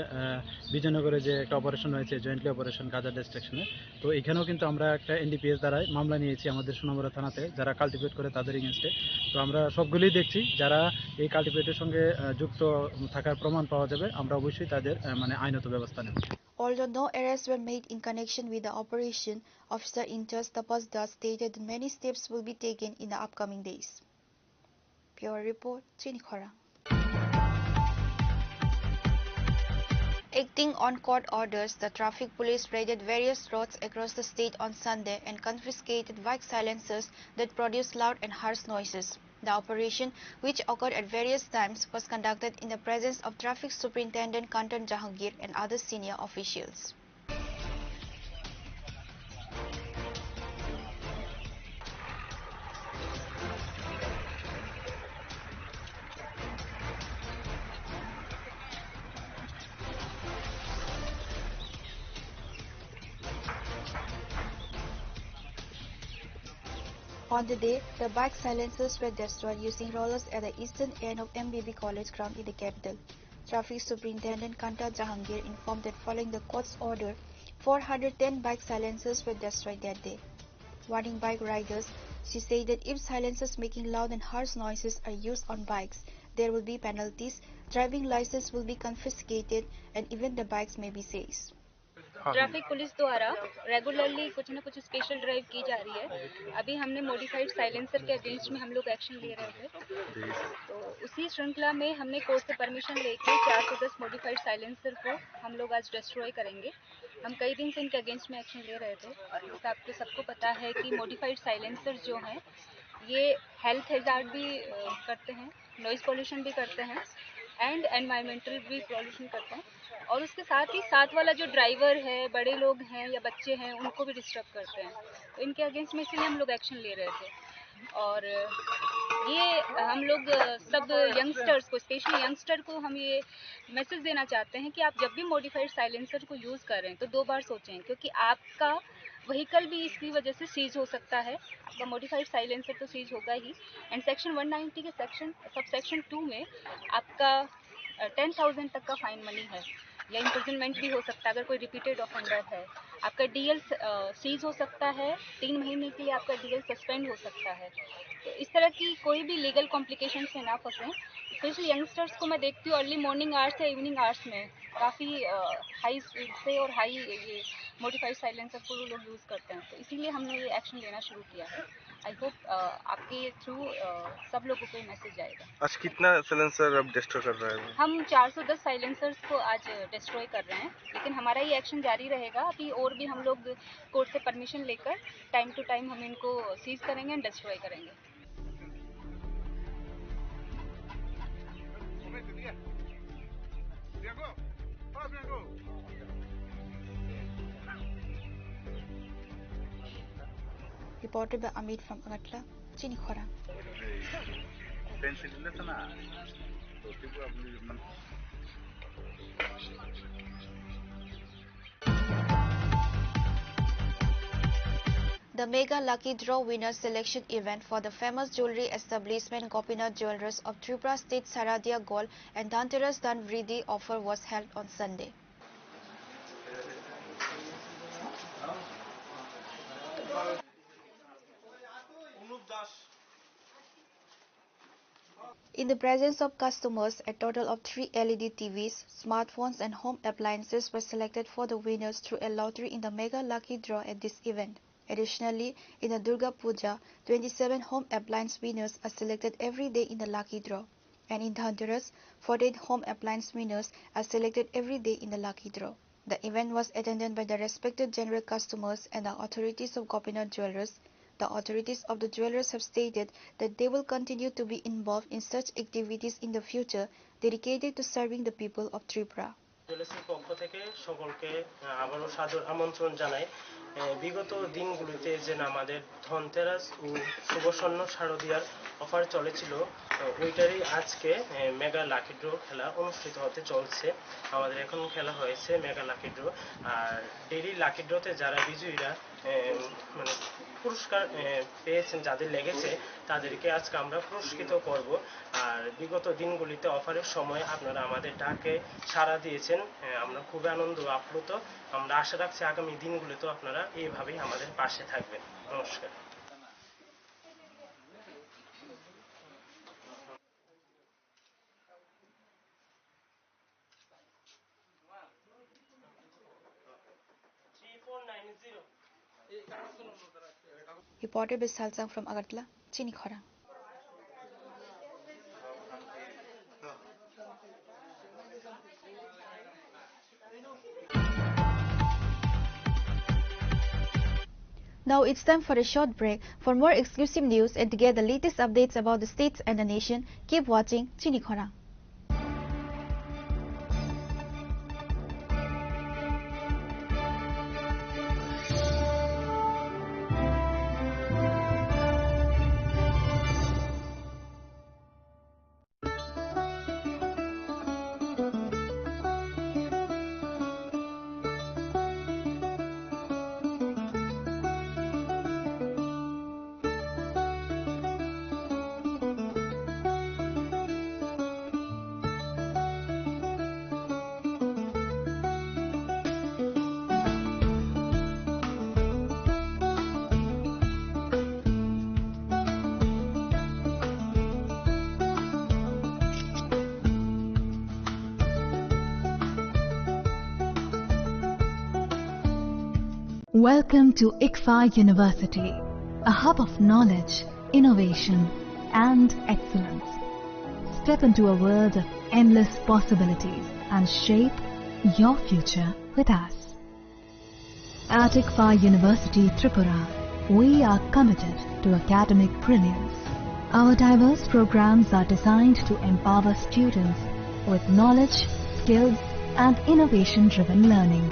বিজয়নগরে যে একটা অপারেশন হয়েছে জয়েন্টলি অপারেশন গাঁজা ডিস্ট্রাকশনে, তো এখানেও কিন্তু আমরা একটা এনডিপিএস দ্বারাই মামলা নিয়েছি আমাদের সোনামুড়া থানাতে যারা কাল্টিভেট করে তাদের এগেনস্টে। তো আমরা সবগুলোই দেখছি, যারা এই কাল্টিভেটের সঙ্গে যুক্ত থাকার প্রমাণ পাওয়া যাবে আমরা অবশ্যই তাদের মানে আইনত ব্যবস্থা নেব। Although no arrests were made in connection with the operation, Officer Intas Tapas Das stated that many steps will be taken in the upcoming days. Pure Report, Chinikhora. Acting on court orders, the traffic police raided various roads across the state on Sunday and confiscated bike silencers that produce loud and harsh noises. The operation, which occurred at various times, was conducted in the presence of Traffic Superintendent Kantan Jahangir and other senior officials. On the day, the bike silencers were destroyed using rollers at the eastern end of MBB College ground in the capital. Traffic Superintendent Kanta Jahangir informed that following the court's order, 410 bike silencers were destroyed that day. Warning bike riders, she said that if silencers making loud and harsh noises are used on bikes, there will be penalties, driving license will be confiscated, and even the bikes may be seized. Traffic police द्वारा regularly कुछ न कुछ special drive की जा रही है। अभी हमने मॉडिफाइड साइलेंसर के अगेंस्ट में हम लोग एक्शन ले रहे थे, तो उसी श्रृंखला में हमने कोर्ट से परमिशन लेके 410 मॉडिफाइड साइलेंसर को हम लोग आज डिस्ट्रॉय करेंगे। हम कई दिन से इनके अगेंस्ट में एक्शन ले रहे थे, और आपको सबको पता है कि मॉडिफाइड साइलेंसर जो हैं ये हेल्थ हैजार्ड भी करते हैं, नॉइज़ पॉल्यूशन भी करते हैं, एंड एनवायरमेंटल भी पॉल्यूशन करते हैं, और उसके साथ ही साथ वाला जो ड्राइवर है, बड़े लोग हैं या बच्चे हैं, उनको भी डिस्टर्ब करते हैं। तो इनके अगेंस्ट में इसीलिए हम लोग एक्शन ले रहे थे। और ये हम लोग सब यंगस्टर्स को, स्पेशली यंगस्टर को हम ये मैसेज देना चाहते हैं कि आप जब भी मॉडिफाइड साइलेंसर को यूज़ करें तो 2 बार सोचें, क्योंकि आपका व्हीकल भी इसकी वजह से सीज हो सकता है। आपका मॉडिफाइड साइलेंसर तो सीज होगा ही, एंड सेक्शन 190 के सब सेक्शन 2 में आपका 10,000 तक का फाइन मनी है, या इम्प्रिजनमेंट भी हो सकता है अगर कोई रिपीटेड ऑफेंडर है। आपका डीएल सीज हो सकता है, 3 महीने के लिए आपका डीएल सस्पेंड हो सकता है। तो इस तरह की कोई भी लीगल कॉम्प्लिकेशन से ना फंसें। स्पेशली यंगस्टर्स को मैं देखती हूँ अर्ली मॉर्निंग आवर्स या इवनिंग आवर्स में काफ़ी हाई स्पीड से और हाई ये मॉडिफाइड साइलेंसर को लोग यूज़ करते हैं, तो इसीलिए हमने ये एक्शन लेना शुरू किया है। आई होप आपके थ्रू सब लोगों को मैसेज जाएगा। आज कितना साइलेंसर अब डिस्ट्रॉय कर रहा है? हम 410 साइलेंसर्स को आज डिस्ट्रॉय कर रहे हैं, लेकिन हमारा ये एक्शन जारी रहेगा। अभी और भी हम लोग कोर्ट से परमिशन लेकर टाइम टू टाइम हम इनको सीज करेंगे एंड डिस्ट्रॉय करेंगे। Reported by Amit from Agatla, Chinikhora. The Mega Lucky Draw Winner Selection event for the famous jewelry establishment Gopinath Jewelers of Tripura State Saradia Gold and Dhanteras Dhan Vriddhi offer was held on Sunday. In the presence of customers, a total of 3 LED TVs, smartphones and home appliances were selected for the winners through a lottery in the Mega Lucky Draw at this event. Additionally, in the Durga Puja, 27 home appliance winners are selected every day in the Lucky Draw. And in Dhanteras, 14 home appliance winners are selected every day in the Lucky Draw. The event was attended by the respected general customers and the authorities of Gopinath Jewelers. The authorities of the jewelers have stated that they will continue to be involved in such activities in the future dedicated to serving the people of Tripura. জুয়েলার্সের পক্ষ থেকে সকলকে আবারও সাদর আমন্ত্রণ জানাই। বিগত দিনগুলোতে যে আমাদের ধনতেরাস ও শুভস্বর্ণ শারদীয়ার অফার চলেছিল, ওইটারই আজকে মেগা লাকি ড্র খেলা অনুষ্ঠিত হতে চলছে। আমাদের এখন খেলা হয়েছে মেগা লাকি ড্র, আর ডেইলি লাকি ড্রতে যারা বিজয়ীরা মানে পুরস্কার পেয়েছেন, যাদের লেগেছে তাদেরকে আজকে আমরা পুরস্কৃত করব। আর বিগত দিনগুলিতে অফারের সময় আপনারা আমাদের ডাকে সাড়া দিয়েছেন, আমরা খুবই আনন্দ আপ্লুত। আমরা আশা রাখছি আগামী দিনগুলিতেও আপনারা এইভাবেই আমাদের পাশে থাকবেন। নমস্কার। Reported by Salsang from Agartala, Chinikhara. Now it's time for a short break. For more exclusive news and to get the latest updates about the states and the nation, keep watching Chinikhara. Welcome to ICFA University, a hub of knowledge, innovation, and excellence. Step into a world of endless possibilities and shape your future with us. At ICFA University, Tripura, we are committed to academic brilliance. Our diverse programs are designed to empower students with knowledge, skills, and innovation-driven learning,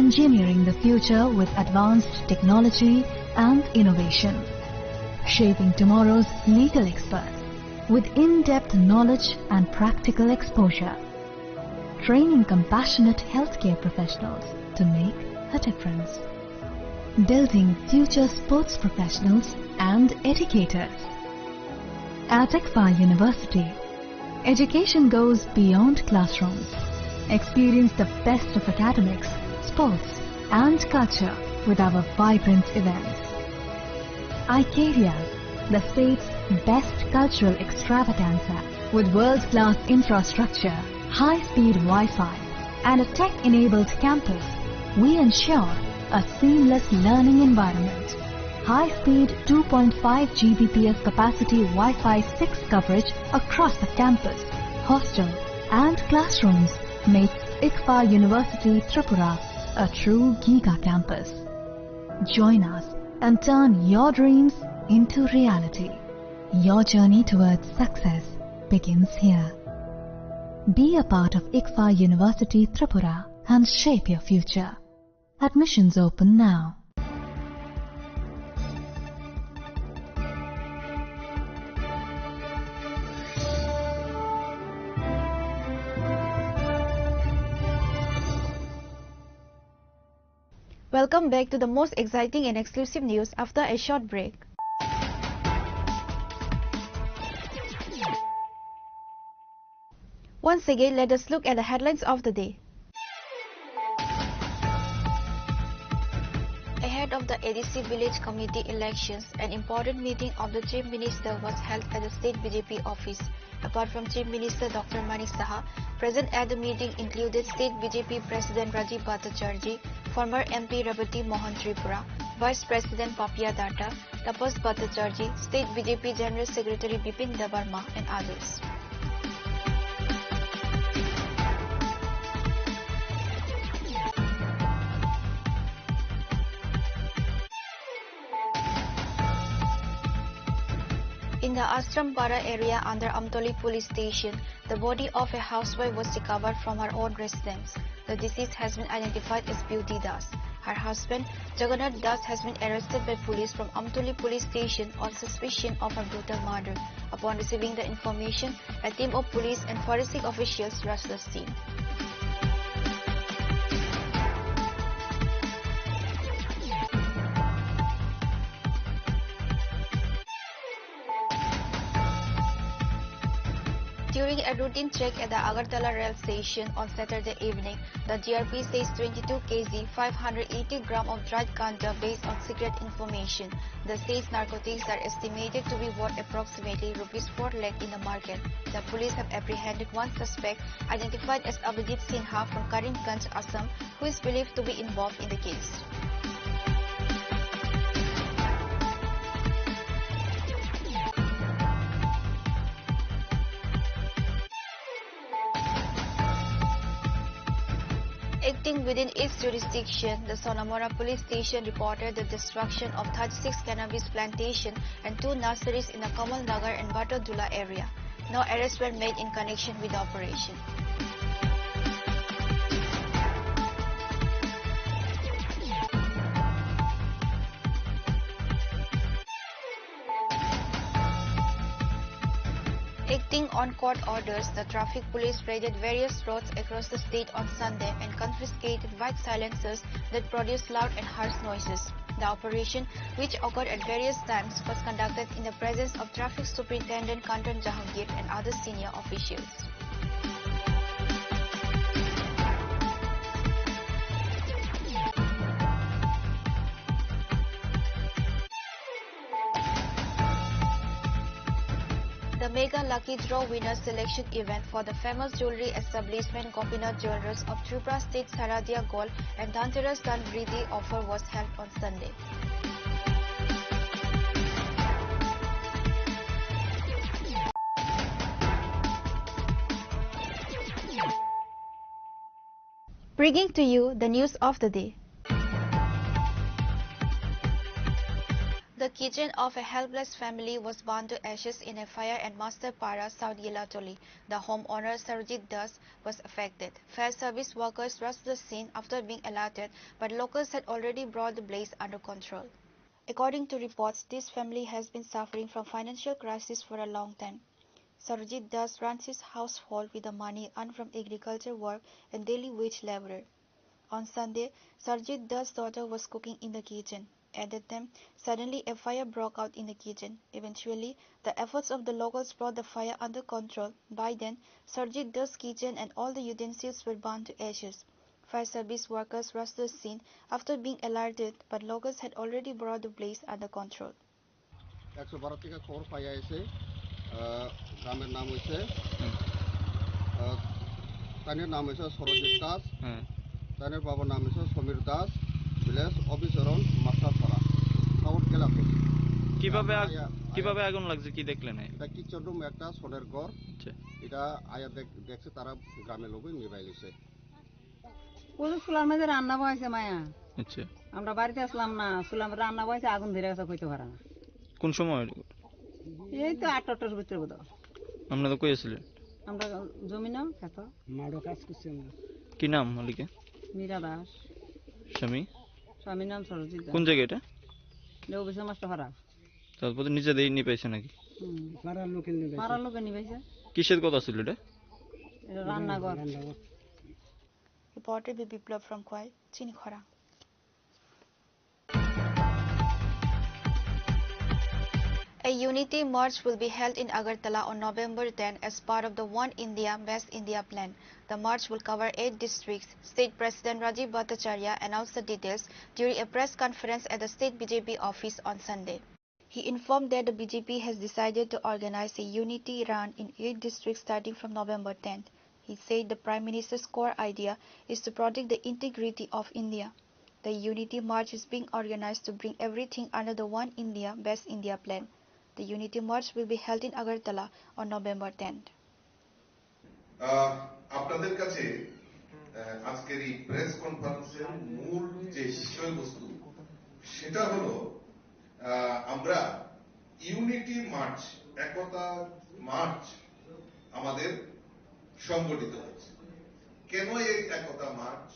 engineering the future with advanced technology and innovation, shaping tomorrow's legal experts with in-depth knowledge and practical exposure, training compassionate healthcare professionals to make a difference, building future sports professionals and educators. At ICFA University, education goes beyond classrooms. Experience the best of academics, sports and culture with our vibrant events. ICARIAS, the state's best cultural extravaganza, with world-class infrastructure, high-speed Wi-Fi and a tech-enabled campus, we ensure a seamless learning environment. High-speed 2.5 Gbps capacity Wi-Fi 6 coverage across the campus, hostel and classrooms makes ICFA University Tripura a true Giga campus. Join us and turn your dreams into reality. Your journey towards success begins here. Be a part of ICFA University Tripura and shape your future. Admissions open now. Welcome back to the most exciting and exclusive news after a short break. Once again, let us look at the headlines of the day. Ahead of the ADC Village Committee elections, an important meeting of the Chief Minister was held at the State BJP office. Apart from Chief Minister Dr. Manik Saha, present at the meeting included State BJP President Rajiv Bhattacharjee, former MP Rebati Mohan Tripura, Vice President Papia Datta, Tapas Bhattacharjee, State BJP General Secretary Bipin Debarma, and others. In the Ashrampara area under Amtoli police station, the body of a housewife was recovered from her own residence. The deceased has been identified as Beauty Das. Her husband, Jagannath Das, has been arrested by police from Amtoli police station on suspicion of a brutal murder. Upon receiving the information, a team of police and forensic officials rushed the scene. During a routine check at the Agartala rail station on Saturday evening, the GRP seized 22 kg 580 gram of dried ganja based on secret information. The seized narcotics are estimated to be worth approximately ₹4 lakh in the market. The police have apprehended one suspect identified as Abhijit Sinha from Karimganj, Assam, who is believed to be involved in the case. Acting within its jurisdiction, the Sonamora police station reported the destruction of 36 cannabis plantations and 2 nurseries in the Kamal Nagar and Batodula area. No arrests were made in connection with the operation. Acting on court orders, the traffic police raided various roads across the state on Sunday and confiscated white silencers that produce loud and harsh noises. The operation, which occurred at various times, was conducted in the presence of Traffic Superintendent Kantan Jahangir and other senior officials. The Mega Lucky Draw Winner selection event for the famous jewelry establishment Gopinath Jewelers of Tripura State Saradia Gold and Dhanteras Dhanvriti offer was held on Sunday. Bringing to you the news of the day. The kitchen of a helpless family was burned to ashes in a fire at Masterpara, South Gilatoli. The homeowner Sarojit Das was affected. Fire service workers rushed the scene after being alerted, but locals had already brought the blaze under control. According to reports, this family has been suffering from financial crisis for a long time. Sarojit Das runs his household with the money earned from agriculture work and daily wage laborer. On Sunday, Sarojit Das' daughter was cooking in the kitchen. At that time, suddenly a fire broke out in the kitchen. Eventually, the efforts of the locals brought the fire under control. By then, Sarojit Das' kitchen and all the utensils were burned to ashes. Fire service workers rushed the scene after being alerted, but locals had already brought the blaze under control. 112 থেকে খবর পাইয়া এসে গ্রামের নাম হইছে তানের নাম হইছে সরজিৎ দাস তানের বাবার নাম হইছে সমীর দাস ভিলেজ অফিসরন মাস্টারপাড়া সাউথ গেলাপুর কিভাবে আগুন লাগছে কি দেখলেন এটা কিচেন রুম একটা সোনের ঘর এটা আয়া দেখছে তারা গ্রামের লোকই নিভাই লইছে পুরো চুলার মধ্যে রান্না বসাইছে মায়া আচ্ছা আমরা বাড়িতে আসলাম না চুলার মধ্যে রান্না বসাইছে আগুন ধরে গেছে কইতে পারে না কোন সময় এই তো 8টার ভিতরে বোধ আমরা তো কইছিলেন আমরা জমিনা খেত মাড়ো কাজ করছি আমরা কি নাম মালিকের মীরা দাস স্বামী নাম সরজিৎ দাস কোন জায়গা এটা লেউবিসা মাস্টারপাড়া তারপর নিজে দেই নি পাইছে নাকি পাড়ার লোকে নিবাইছে কিসের কথা ছিল এটা রান্নাঘর Reported by Biplav from Kwai, Chinikhara. A unity march will be held in Agartala on November 10 as part of the One India, Best India plan. The march will cover 8 districts. State President Rajiv Bhattacharya announced the details during a press conference at the State BJP office on Sunday. He informed that the BJP has decided to organize a unity run in 8 districts starting from November 10th. He said the Prime Minister's core idea is to protect the integrity of India. The unity march is being organized to bring everything under the One India, Best India plan. The unity march will be held in Agartala on November 10th. আপনাদের কাছে আজকের এই press কনফারেন্সের মূল যে বিষয়বস্তু সেটা হলো আমরা ইউনিটি মার্চ, একতা মার্চ আমাদের সংগঠিত হয়েছে। কেন এই একতা মার্চ,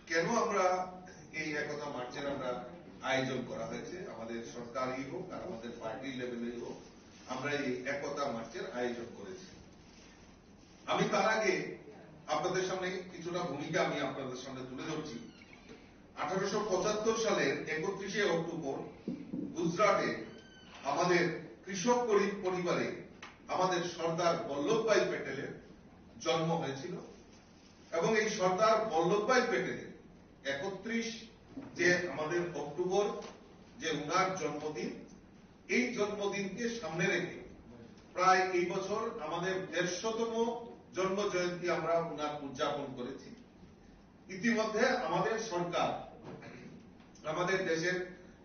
কেন আমরা এই একতা মার্চের আমরা আয়োজন করা হয়েছে, আমাদের সরকারি হোক আর আমাদের পার্টি লেভেলে হোক আমরা এই একতা মার্চের আয়োজন করেছি। আমি তার আগে আপনাদের সামনে কিছুটা ভূমিকা আমি আপনাদের সামনে তুলে ধরছি। 1875 সালের 31শে অক্টোবর গুজরাটে আমাদের কৃষক পরিবারে আমাদের সর্দার বল্লভভাই প্যাটেলের জন্ম হয়েছিল এবং এই সর্দার বল্লভভাই প্যাটেলের 31 যে আমাদের অক্টোবর যে উনার জন্মদিন, এই জন্মদিনকে সামনে রেখে প্রায় এই বছর আমাদের 150তম জন্ম জয়ন্তী আমরা উনার উদযাপন করেছি। ইতিমধ্যে আমাদের সরকার, আমাদের দেশের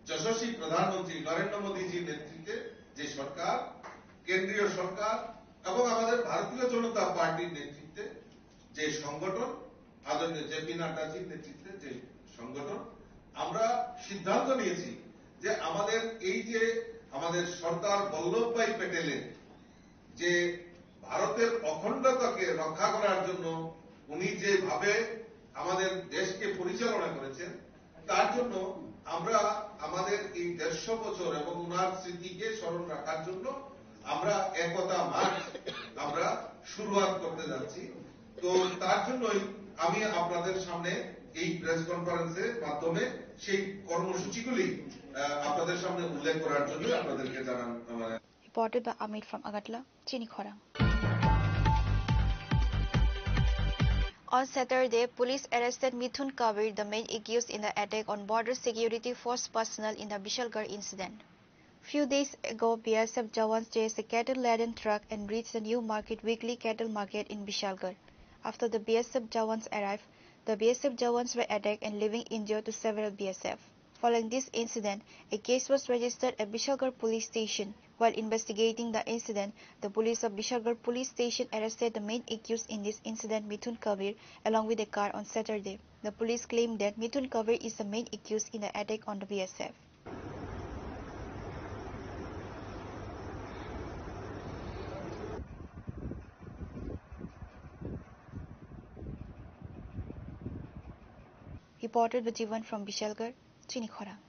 যশস্বী প্রধানমন্ত্রী নরেন্দ্র মোদীজির নেতৃত্বে যে সরকার, কেন্দ্রীয় সরকার এবং আমাদের ভারতীয় জনতা পার্টির নেতৃত্বে যে সংগঠন, আদরণীয় জেপি নাড্ডাজির নেতৃত্বে যে সংগঠন, আমরা সিদ্ধান্ত নিয়েছি যে আমাদের এই যে আমাদের সর্দার বল্লভভাই প্যাটেলের যে ভারতের অখণ্ডতাকে রক্ষা করার জন্য উনি যেভাবে আমাদের দেশকে পরিচালনা করেছেন, তার জন্য আমরা আমাদের এই 150 বছর এবং উনার স্মৃতিকে স্মরণ রাখার জন্য আমরা একতা মার্চ আমরা শুরুয়াত করতে যাচ্ছি। তো তার জন্যই আমি আপনাদের সামনে এই প্রেস কনফারেন্সের মাধ্যমে সেই কর্মসূচিগুলি আপনাদের সামনে উল্লেখ করার জন্য আপনাদেরকে জানান। Reported by Amit from Agartala, Chini Khorang. On Saturday, police arrested Mithun Kabir, the main accused in the attack on border security force personnel in the Bishalgarh incident. Few days ago, BSF Jawans chased a cattle-laden truck and reached the New Market weekly cattle market in Bishalgarh. After the BSF Jawans arrived, the BSF Jawans were attacked and leaving injured to several BSF. Following this incident, a case was registered at Bishalgarh police station. While investigating the incident, the police of Bishalgarh police station arrested the main accused in this incident, Mithun Kabir, along with a car on Saturday. The police claimed that Mithun Kabir is the main accused in the attack on the BSF. Reported by Jivan from Bishalgarh, Chini Khorang.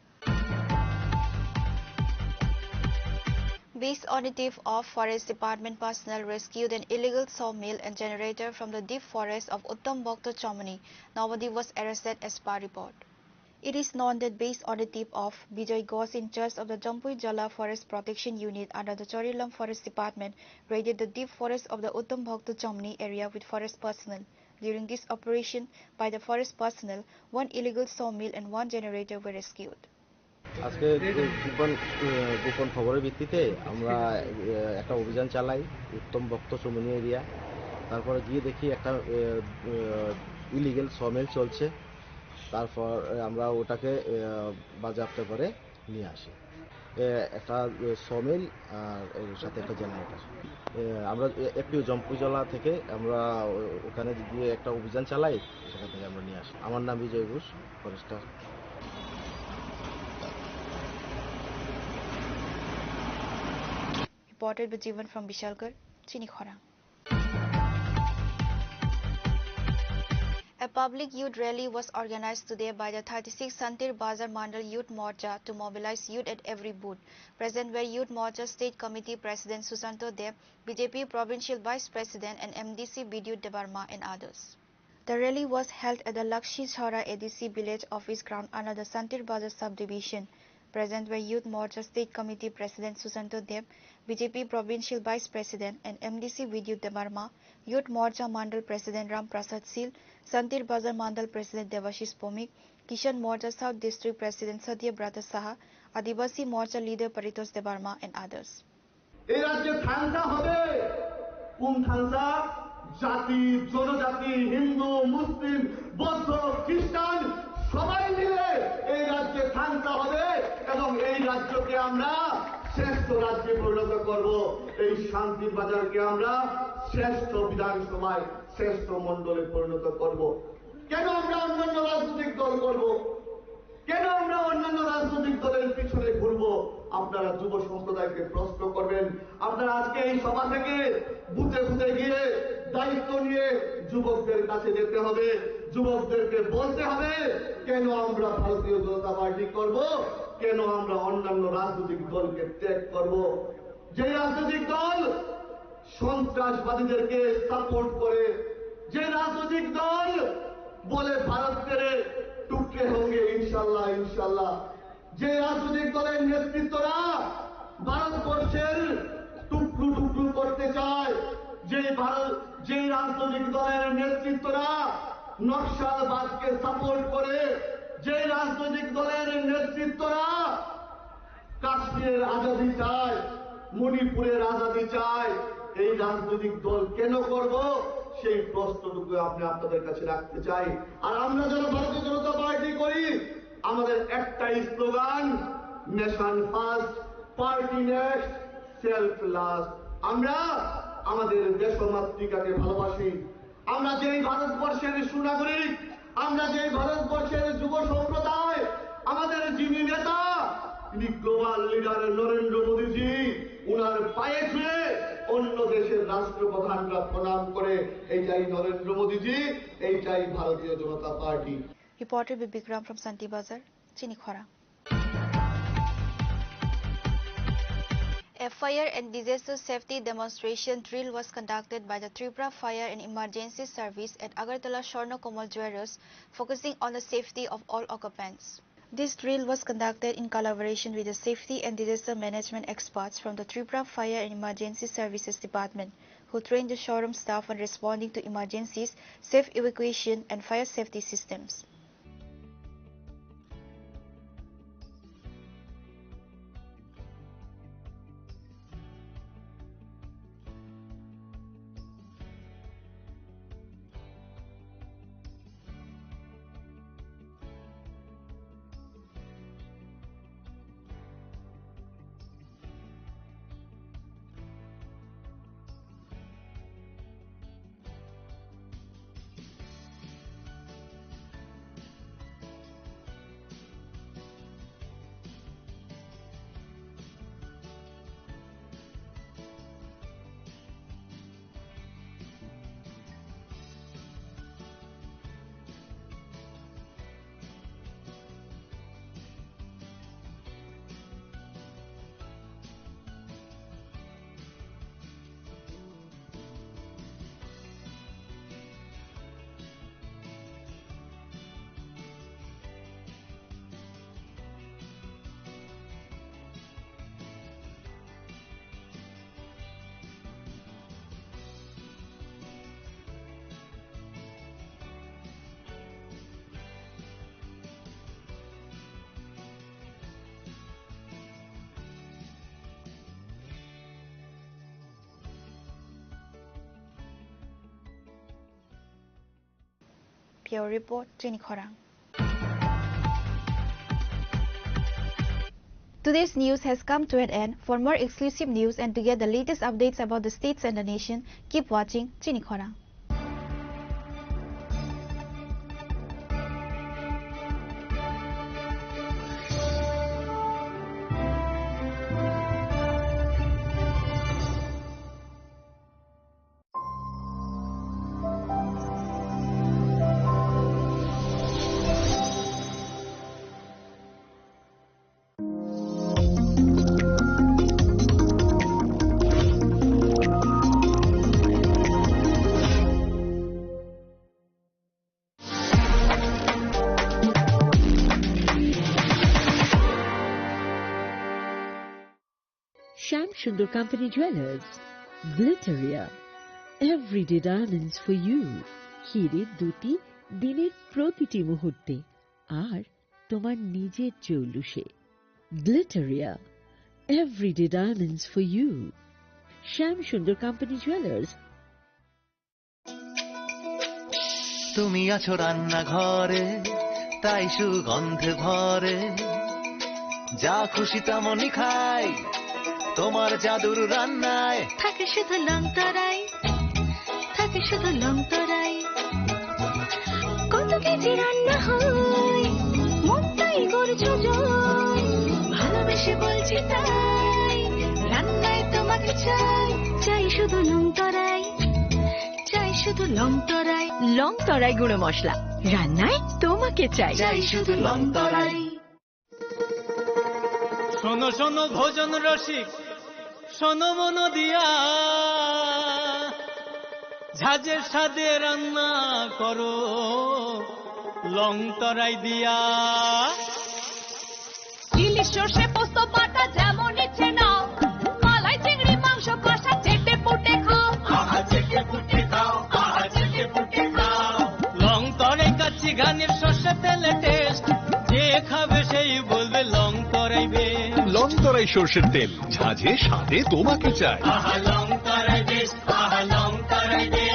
Based on a tip of Forest Department personnel rescued an illegal sawmill and generator from the deep forest of Uttam Bhakta Chamani, nobody was arrested as per report. It is known that based on the tip of Vijay Ghosh in charge of the Jampui Jala Forest Protection Unit under the Chorilam Forest Department raided the deep forest of the Uttam Bhakta Chamani area with forest personnel. During this operation by the forest personnel, 1 illegal sawmill and 1 generator were rescued. আজকে গোপন খবরের ভিত্তিতে আমরা একটা অভিযান চালাই উত্তম ভক্ত চমনি area. তারপরে গিয়ে দেখি একটা ইলিগেল সমিল চলছে। তারপর আমরা ওটাকে বাজেয়াপ্ত করে নিয়ে আসি। একটা সমিল আর এর সাথে একটা জেনারেটর। আমরা এপিও জম্পুজলা থেকে আমরা ওখানে গিয়ে একটা অভিযান চালাই, সেখান থেকে আমরা নিয়ে আসি। আমার নাম Bijoy Ghosh, forester. Reported by Jivan from Bishalgarh, Chini Khorang. A public youth rally was organized today by the 36th Santir Bazar Mandal Youth Morcha to mobilize youth at every booth. Present were Youth Morcha State Committee President Susanto Dev, BJP Provincial Vice President and MDC Bidyut Debarma and others. The rally was held at the Lakshi Chhara ADC village office ground under the Santir Bazar subdivision. Present were Youth Morcha State Committee President Susanto Deb, BJP Provincial Vice President and MDC Vidyut Debarma, Youth Morcha Mandal President Ram Prasad Sil, Santir Bazar Mandal President Devashish Pomik, Kishan Morcha South District President Satya Brata Saha, Adivasi Morcha Leader Paritos Debarma and others. এই রাজ্যে থানসা হবে কোন থানসা জাতি জনজাতি হিন্দু মুসলিম বৌদ্ধ খ্রিস্টান সবাই মিলে এই রাজ্যে থানসা হবে এবং এই রাজ্যকে আমরা শ্রেষ্ঠ রাজ্যে পরিণত করব এই শান্তির বাজারকে আমরা শ্রেষ্ঠ বিধানসভায় শ্রেষ্ঠ মণ্ডলে পরিণত করব কেন আমরা অন্যান্য রাজনৈতিক দল করব কেন আমরা অন্যান্য রাজনৈতিক দলের পিছনে ঘুরবো আপনারা যুব সম্প্রদায়কে প্রশ্ন করবেন আপনারা আজকে এই সভা থেকে বুথে বুথে গিয়ে দায়িত্ব নিয়ে যুবকদের কাছে যেতে হবে যুবকদেরকে বলতে হবে কেন আমরা ভারতীয় জনতা পার্টি করব কেন আমরা অন্যান্য রাজনৈতিক দলকে ত্যাগ করব যে রাজনৈতিক দল সন্ত্রাসবাদীদেরকে সাপোর্ট করে যে রাজনৈতিক দল বলে ভারত ছেড়ে টুকরে হোঙ্গে ইনশাল্লাহ ইনশাল্লাহ যে রাজনৈতিক দলের নেতৃত্বরা ভারতবর্ষের টুকরো টুকরো করতে চায় যে রাজনৈতিক দলের নেতৃত্বরা নকশালবাদকে সাপোর্ট করে যে রাজনৈতিক দলের নেতৃত্বরা কাশ্মীরের আজাদি চায় মণিপুরের আজাদি চায় এই রাজনৈতিক দল কেন করব সেই প্রশ্নটুকু আপনি আপনাদের কাছে রাখতে চাই আর আমরা যারা ভারতীয় জনতা পার্টি করি আমাদের একটাই slogan nation first party next self last আমরা আমাদের দেশমাতৃকাকে ভালোবাসি আমরা যেই ভারতবর্ষের সুনাগরিক আমরা যেই ভারতবর্ষের যুব সম্প্রদায় আমাদের যিনি নেতা তিনি গ্লোবাল লিডার নরেন্দ্র মোদীজি উনার পায়ে ছুঁয়ে অন্য দেশের রাষ্ট্রপ্রধানরা প্রণাম করে এইটাই নরেন্দ্র মোদীজি এইটাই ভারতীয় জনতা party Reporter Bibikram from Santi Bazar, Chinikhora. A fire and disaster safety demonstration drill was conducted by the Tripura Fire and Emergency Service at Agartala Swarna Komal Jewellers, focusing on the safety of all occupants. This drill was conducted in collaboration with the safety and disaster management experts from the Tripura Fire and Emergency Services Department, who trained the showroom staff on responding to emergencies, safe evacuation and fire safety systems. Pure Report, Chinikhora. Today's news has come to an end. For more exclusive news and to get the latest updates about the states and the nation, keep watching Chinikhora. Sham Sundar Company Jewelers, Glitteria, everyday diamonds for you. হিরের দুটি দিনের প্রতিটি মুহূর্তে আর তোমার নিজের জৌলুসে। Glitteria, everyday diamonds for you. Sham Sundar Company Jewelers. তুমি আছো রান্নাঘরে, তাই সুগন্ধে ভরে, যা খুশি তেমনই খাই তোমার জাদুর রান্নায়। থাকে শুধু লং তরাই, থাকে শুধু লং তরাই, কত কেজি রান্না হয় মনটাই করছো জয়, ভালোবেসে বলছি তাই রান্নায় তোমাকে চাই, চাই শুধু লং তরাই, চাই শুধু লং তরাই। লং তরাই গুঁড়ো মশলা, রান্নায় তোমাকে চাই, চাই শুধু লং তরাই। শোনো শোনো ভোজন রসিক, শোনো মন দিয়া, ঝাঁঝের স্বাদে রান্না করো লং তরাই দিয়া। ইলিশ সর্ষে পোস্ত বাটা যেমন ইচ্ছে নাও, মালাই চিংড়ি মাংস কষা চেটে পুটে খাও, চেটে পুটে খাও, চেটে পুটে খাও। লং তরাই কাচ্চি ঘানির সর্ষে তেলে টেস্ট, যে খাবে সেই বলবে লং তরাই বে। লং তরাই সর্ষের তেল, ঝাঁঝে স্বাদে তোমাকে চাই। আহা লং তরাই বেশ, আহা লং তরাই বেশ।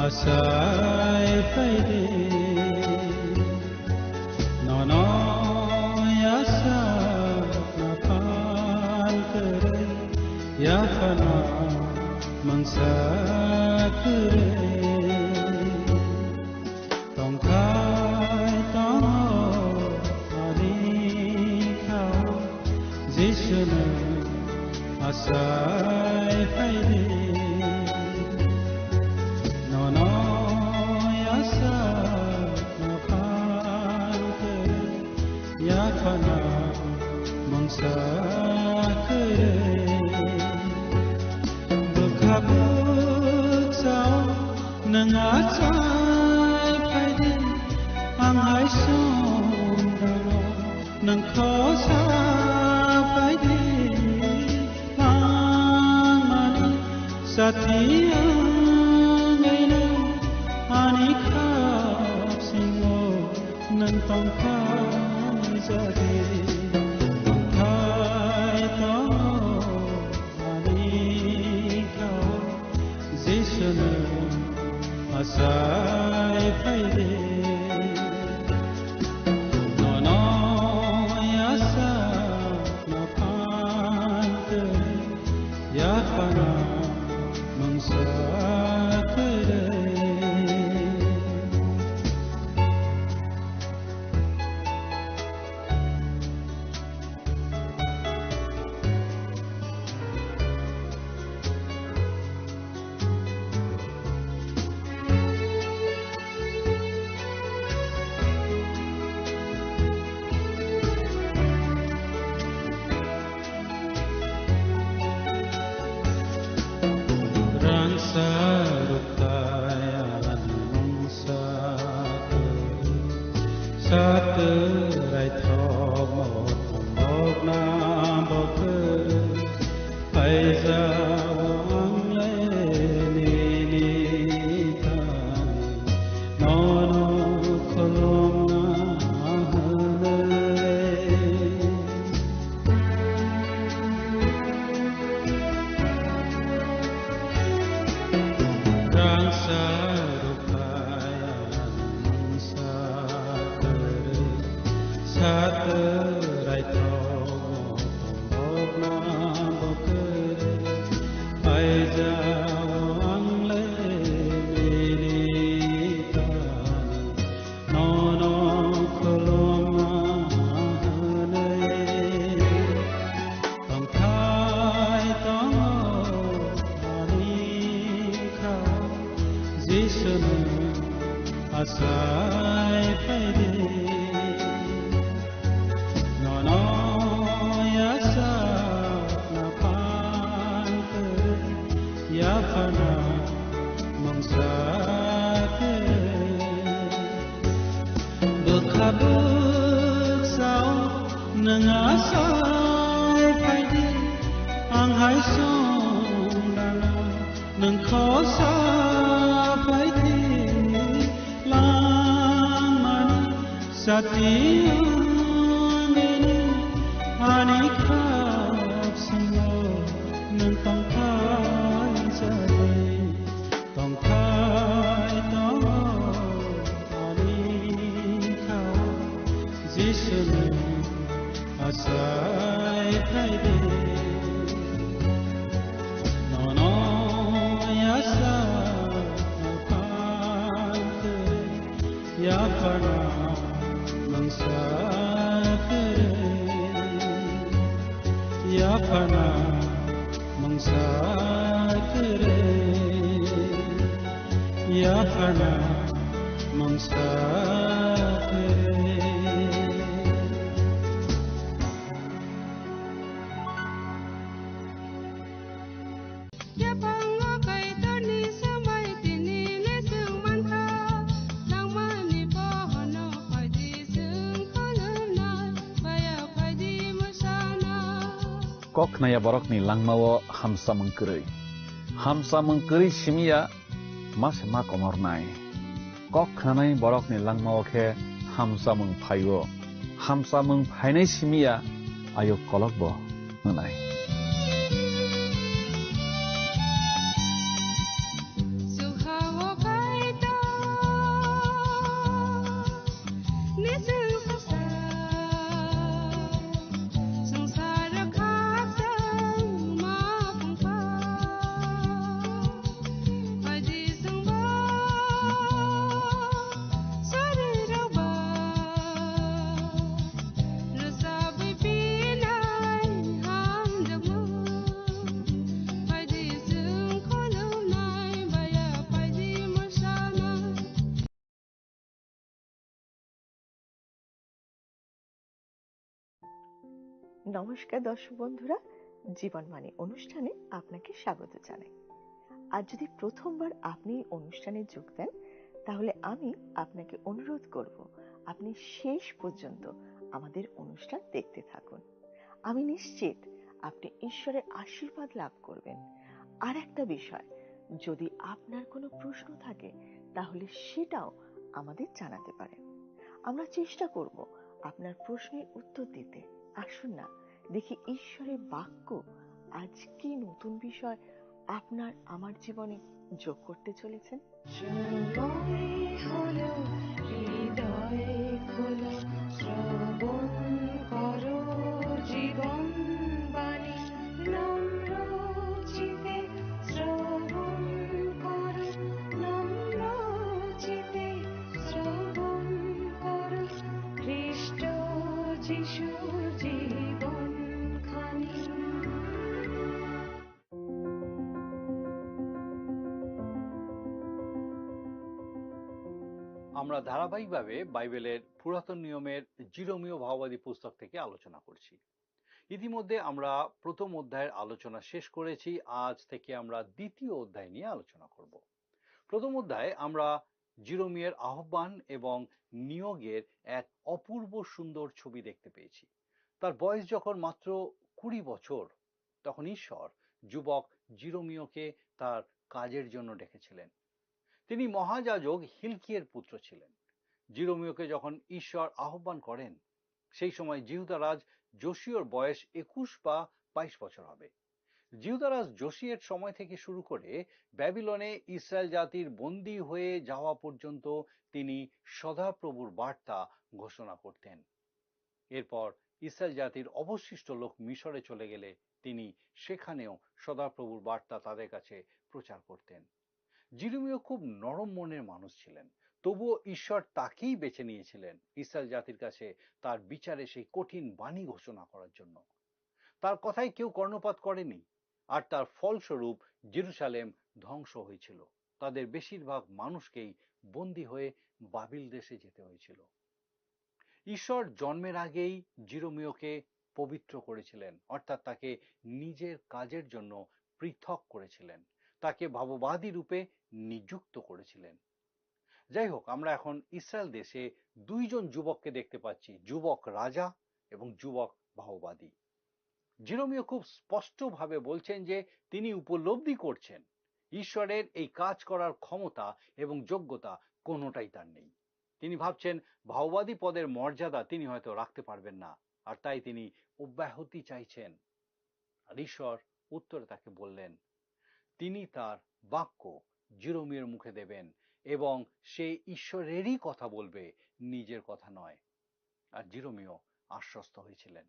asai paide no no yasa na pal kare ya fana mangsa kare tong khai tong ani khao jishna asai paide nang kho sa pai di lang mani satya ngai na ani kha singo nang tong kha za de tong khai to ani kha jishna asai pai de kok naya borok ni langmawo hamsa mengkeri simia mas ma komor nai kok nanai borok ni langmawo ke hamsa mengphainai simia ayo kolok bo nai Suhawo kai নমস্কার দর্শক বন্ধুরা, জীবনবাণী অনুষ্ঠানে আপনাকে স্বাগত জানাই। আর যদি প্রথমবার আপনি এই অনুষ্ঠানে যোগ দেন, তাহলে আমি আপনাকে অনুরোধ করব আপনি শেষ পর্যন্ত আমাদের অনুষ্ঠান দেখতে থাকুন। আমি নিশ্চিত আপনি ঈশ্বরের আশীর্বাদ লাভ করবেন। আর একটা বিষয়, যদি আপনার কোনো প্রশ্ন থাকে তাহলে সেটাও আমাদের জানাতে পারেন। আমরা চেষ্টা করব আপনার প্রশ্নের উত্তর দিতে। আসুন না, দেখি ঈশ্বরের বাক্য আজ কি নতুন বিষয় আপনার আমার জীবনে যোগ করতে চলেছেন। শ্রবণ করো জীবন বাণী, নম্র চিতে শ্রবণ করো, নম্র চিতে শ্রবণ করো, খ্রিস্ট যিশুর জীবন খানি। আমরা ধারাবাহিকভাবে বাইবেলের পুরাতন নিয়মের জিরোমীয় ভাববাদী পুস্তক থেকে আলোচনা করছি। ইতিমধ্যে আমরা প্রথম অধ্যায়ের আলোচনা শেষ করেছি। আজ থেকে আমরা দ্বিতীয় অধ্যায় নিয়ে আলোচনা করব। প্রথম অধ্যায়ে আমরা জিরোমীয়ের আহ্বান এবং নিয়োগের এক অপূর্ব সুন্দর ছবি দেখতে পেয়েছি। তার বয়স যখন মাত্র 20 বছর, তখন ঈশ্বর যুবক জিরোমীয়কে তার কাজের জন্য ডেকেছিলেন। তিনি মহাযাজক হিলকিয়ের পুত্র ছিলেন। জিরোমীয়কে যখন ঈশ্বর আহ্বান করেন, সেই সময় জিহুদা রাজ যোশীয়র বয়স 21 বা 22 বছর হবে। জিহুদা রাজ যোশীয়ের সময় থেকে শুরু করে ব্যাবিলনে ইসরায়েল জাতির বন্দী হয়ে যাওয়া পর্যন্ত তিনি সদাপ্রভুর বার্তা ঘোষণা করতেন। এরপর ইসরায়েল জাতির অবশিষ্ট লোক মিশরে চলে গেলে তিনি সেখানেও সদাপ্রভুর বার্তা তাদের কাছে প্রচার করতেন। জিরোমীয় খুব নরম মনের মানুষ ছিলেন, তবুও ঈশ্বর তাকেই বেছে নিয়েছিলেন ইসরায়েল জাতির কাছে তার বিচারে সেই কঠিন বাণী ঘোষণা করার জন্য। তার কথায় কেউ কর্ণপাত করেনি, আর তার ফলস্বরূপ জেরুসালেম ধ্বংস হয়েছিল। তাদের বেশিরভাগ মানুষকেই বন্দী হয়ে বাবিল দেশে যেতে হয়েছিল। ঈশ্বর জন্মের আগেই জিরোমীয়কে পবিত্র করেছিলেন, অর্থাৎ তাকে নিজের কাজের জন্য পৃথক করেছিলেন, তাকে ভাববাদী রূপে নিযুক্ত করেছিলেন। যাই হোক, আমরা এখন ইসরায়েল দেশে দুইজন যুবককে দেখতে পাচ্ছি, যুবক রাজা এবং যুবক ভাববাদী। জিরোমীয় খুব স্পষ্টভাবে বলছেন যে তিনি উপলব্ধি করছেন ঈশ্বরের এই কাজ করার ক্ষমতা এবং যোগ্যতা কোনোটাই তার নেই। তিনি ভাবছেন ভাববাদী পদের মর্যাদা তিনি হয়তো রাখতে পারবেন না, আর তাই তিনি অব্যাহতি চাইছেন। আর ঈশ্বর উত্তরে তাকে বললেন তিনি তার বাক্য জিরোমীয়ের মুখে দেবেন এবং সে ঈশ্বরেরই কথা বলবে, নিজের কথা নয়। আর জিরোমীয় আশ্বস্ত হয়েছিলেন।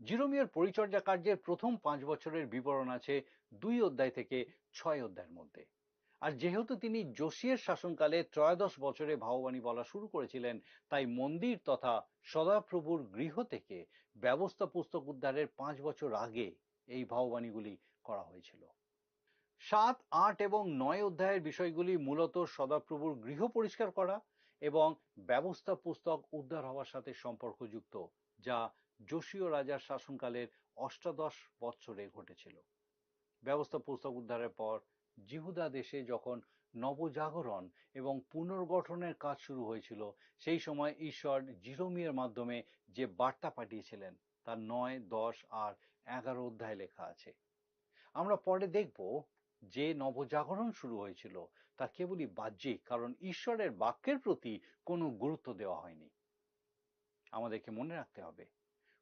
জিরোমীয়ের পরিচর্যা কার্যের প্রথম 5 বছরের বিবরণ আছে 2 অধ্যায় থেকে 6 অধ্যায়ের মধ্যে। আর যেহেতু তিনি যোশীয়ের শাসনকালে 13 বছরে ভাববাণী বলা শুরু করেছিলেন, তাই মন্দির তথা সদাপ্রভুর গৃহ থেকে ব্যবস্থা পুস্তক উদ্ধারের 5 বছর আগে এই ভাববাণীগুলি করা হয়েছিল। 7, 8 এবং 9 অধ্যায়ের বিষয়গুলি মূলত সদাপ্রভুর গৃহ পরিষ্কার করা এবং ব্যবস্থা পুস্তক উদ্ধার হওয়ার সাথে সম্পর্কযুক্ত, যা যোশীয় রাজার শাসনকালের 18 বছরে ঘটেছিল। ব্যবস্থা পুস্তক উদ্ধারের পর জিহুদা দেশে যখন নবজাগরণ এবং পুনর্গঠনের কাজ শুরু হয়েছিল, সেই সময় ঈশ্বর জিরোমীয়ের মাধ্যমে যে বার্তা পাঠিয়েছিলেন তার 9, 10 আর 11 অধ্যায় লেখা আছে। আমরা পরে দেখব যে নবজাগরণ শুরু হয়েছিল তা কেবলই বাহ্যিক, কারণ ঈশ্বরের বাক্যের প্রতি কোনো গুরুত্ব দেওয়া হয়নি। আমাদেরকে মনে রাখতে হবে,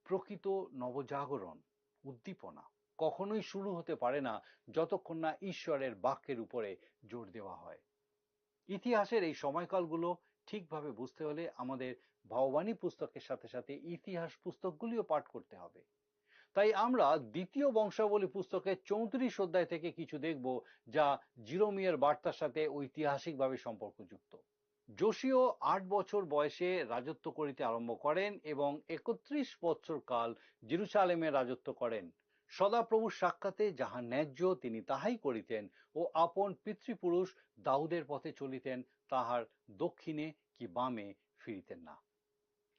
প্রকৃত নবজাগরণ, উদ্দীপনা কখনোই শুরু হতে পারে না যতক্ষণ না ঈশ্বরের বাক্যের উপরে জোর দেওয়া হয়। ইতিহাসের এই সময়কালগুলো ঠিকভাবে বুঝতে হলে আমাদের ভাববাণী পুস্তকের সাথে সাথে ইতিহাস পুস্তকগুলিও পাঠ করতে হবে। তাই আমরা দ্বিতীয় বংশাবলী পুস্তকের 34 অধ্যায় থেকে কিছু দেখব, যা জিরোমীয়ের বার্তার সাথে ঐতিহাসিকভাবে সম্পর্কযুক্ত। যোশীয় 8 বছর বয়সে রাজত্ব করিতে আরম্ভ করেন এবং 31 বছর কাল জেরুসালেমে রাজত্ব করেন। সদাপ্রভুর সাক্ষাতে যাহা ন্যায্য তিনি তাহাই করিতেন ও আপন পিতৃপুরুষ দাউদের পথে চলিতেন, তাহার দক্ষিণে কি বামে ফিরিতেন না।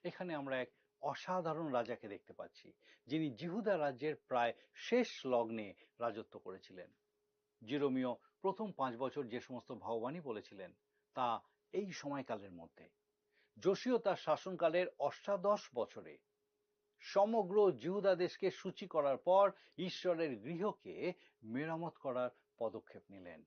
এখানে আমরা এক অসাধারণ রাজাকে দেখতে পাচ্ছি, যিনি জিহুদা রাজ্যের প্রায় শেষ লগ্নে রাজত্ব করেছিলেন। জিরোমীয় প্রথম 5 বছর যে সমস্ত ভাববাণী বলেছিলেন তা এই সময়কালের মধ্যে। যোশীয় তার শাসনকালের অষ্টাদশ বছরে সমগ্র জিহুদা দেশকে সূচি করার পর ঈশ্বরের গৃহকে মেরামত করার পদক্ষেপ নিলেন।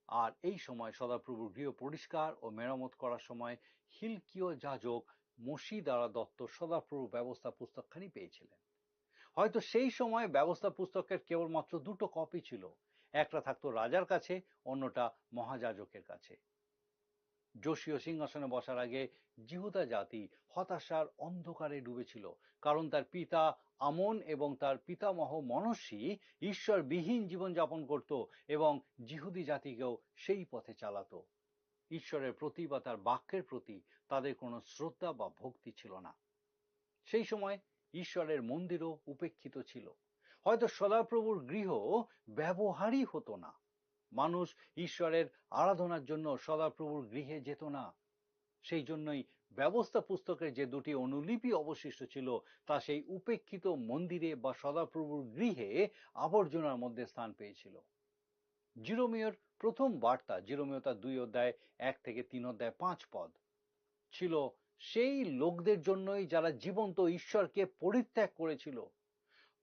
আর এই সময় সদাপ্রভুর গৃহ পরিষ্কার ও মেরামত করার সময় হিলকীয় যাজক মসি দ্বারা দত্ত সদাপ্রভু ব্যবস্থা পুস্তকখানি পেয়েছিলেন। হয়তো সেই সময় ব্যবস্থা পুস্তকের কেবলমাত্র 2টো কপি ছিল, একটা থাকতো রাজার কাছে, অন্যটা মহাযাজকের কাছে। যোশীয় সিংহাসনে বসার আগে জিহুদা জাতি হতাশার অন্ধকারে ডুবেছিল, কারণ তার পিতা আমন এবং তার পিতামহ মনস্বী ঈশ্বরবিহীন জীবনযাপন করত এবং জিহুদি জাতিকেও সেই পথে চালাতো। ঈশ্বরের প্রতি বা তার বাক্যের প্রতি তাদের কোনো শ্রদ্ধা বা ভক্তি ছিল না। সেই সময় ঈশ্বরের মন্দিরও উপেক্ষিত ছিল। হয়তো সদাপ্রভুর গৃহ ব্যবহারই হতো না। মানুষ ঈশ্বরের আরাধনার জন্য সদাপ্রভুর গৃহে যেত না। সেই জন্যই ব্যবস্থা পুস্তকের যে 2টি অনুলিপি অবশিষ্ট ছিল তা সেই উপেক্ষিত মন্দিরে বা সদাপ্রভুর গৃহে আবর্জনার মধ্যে স্থান পেয়েছিল। জিরোমীয়র প্রথম বার্তা, জিরোমীয় তার 2 অধ্যায় 1 থেকে 3 অধ্যায় 5 পদ ছিল সেই লোকদের জন্যই যারা জীবন্ত ঈশ্বরকে পরিত্যাগ করেছিল।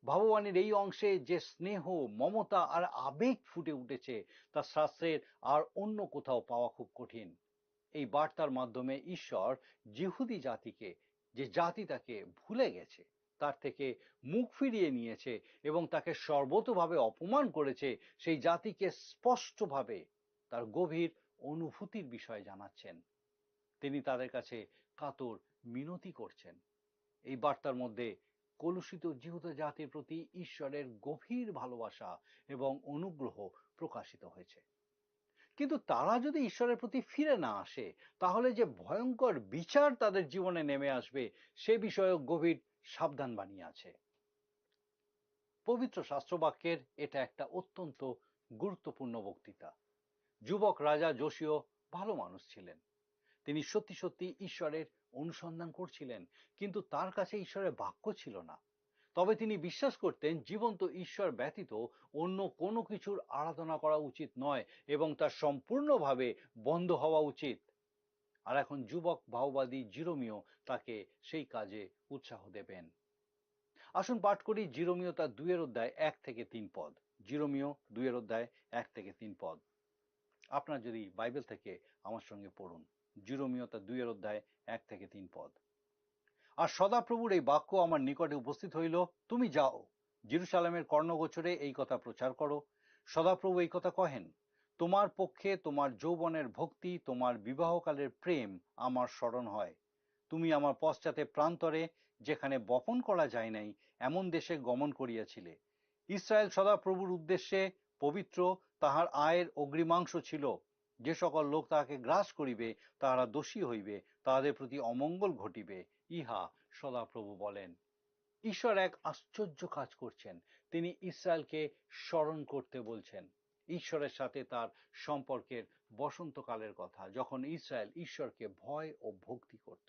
ভাববাণীর এই অংশে যে স্নেহ, মমতা আর আবেগ ফুটে উঠেছে তা শাস্ত্রের আর অন্য কোথাও পাওয়া খুব কঠিন। এই বার্তার মাধ্যমে ঈশ্বর জিহুদি জাতিকে, যে জাতি তাকে ভুলে গেছে, তার থেকে মুখ ফিরিয়ে নিয়েছে এবং তাকে সর্বতোভাবে অপমান করেছে, সেই জাতিকে স্পষ্টভাবে তার গভীর অনুভূতির বিষয়ে জানাচ্ছেন। তিনি তাদের কাছে কাতর মিনতি করছেন। এই বার্তার মধ্যে কলুষিত জিহুদা জাতির প্রতি ঈশ্বরের গভীর ভালোবাসা এবং অনুগ্রহ প্রকাশিত হয়েছে। কিন্তু তারা যদি ঈশ্বরের প্রতি ফিরে না আসে, তাহলে যে ভয়ঙ্কর বিচার তাদের জীবনে নেমে আসবে সে বিষয়ে গভীর সাবধানবাণী আছে। পবিত্র শাস্ত্রবাক্যের এটা একটা অত্যন্ত গুরুত্বপূর্ণ বক্তৃতা। যুবক রাজা যোশীয় ভালো মানুষ ছিলেন। তিনি সত্যি সত্যি ঈশ্বরের অনুসন্ধান করছিলেন, কিন্তু তার কাছে ঈশ্বরের বাক্য ছিল না। তবে তিনি বিশ্বাস করতেন জীবন্ত ঈশ্বর ব্যতীত অন্য কোনো কিছুর আরাধনা করা উচিত নয় এবং তা সম্পূর্ণভাবে বন্ধ হওয়া উচিত। আর এখন যুবক ভাওবাদী জিরোমীয় তাকে সেই কাজে উৎসাহ দেবেন। আসুন পাঠ করি জিরোমীয় তার 2 অধ্যায় 1 থেকে 3 পদ। জিরোমীয় 2 অধ্যায় 1 থেকে 3 পদ। আপনার যদি বাইবেল থেকে আমার সঙ্গে পড়ুন। জিরোমীয় তার 2 অধ্যায় 1 থেকে 3 পদ। আর সদাপ্রভুর এই বাক্য আমার নিকটে উপস্থিত হইল, তুমি যাও, জেরুসালেমের কর্ণগোচরে এই কথা প্রচার করো। সদাপ্রভু এই কথা কহেন, তোমার পক্ষে তোমার যৌবনের ভক্তি, তোমার বিবাহকালের প্রেম আমার স্মরণ হয়। তুমি আমার পশ্চাতে প্রান্তরে, যেখানে বপন করা যায় নাই, এমন দেশে গমন করিয়াছিলে। ইসরায়েল সদাপ্রভুর উদ্দেশ্যে পবিত্র, তাহার আয়ের অগ্রিমাংশ ছিল। যে সকল লোক তাহাকে গ্রাস করিবে তাহারা দোষী হইবে, তাহাদের প্রতি অমঙ্গল ঘটিবে, ইহা সদাপ্রভু বলেন। ঈশ্বর এক আশ্চর্য কাজ করছেন। তিনি ইসরায়েলকে স্মরণ করতে বলছেন। ঈশ্বরের সাথে তার সম্পর্কের বসন্তকালের কথা, যখন ইসরায়েল ঈশ্বরকে ভয় ও ভক্তি করত।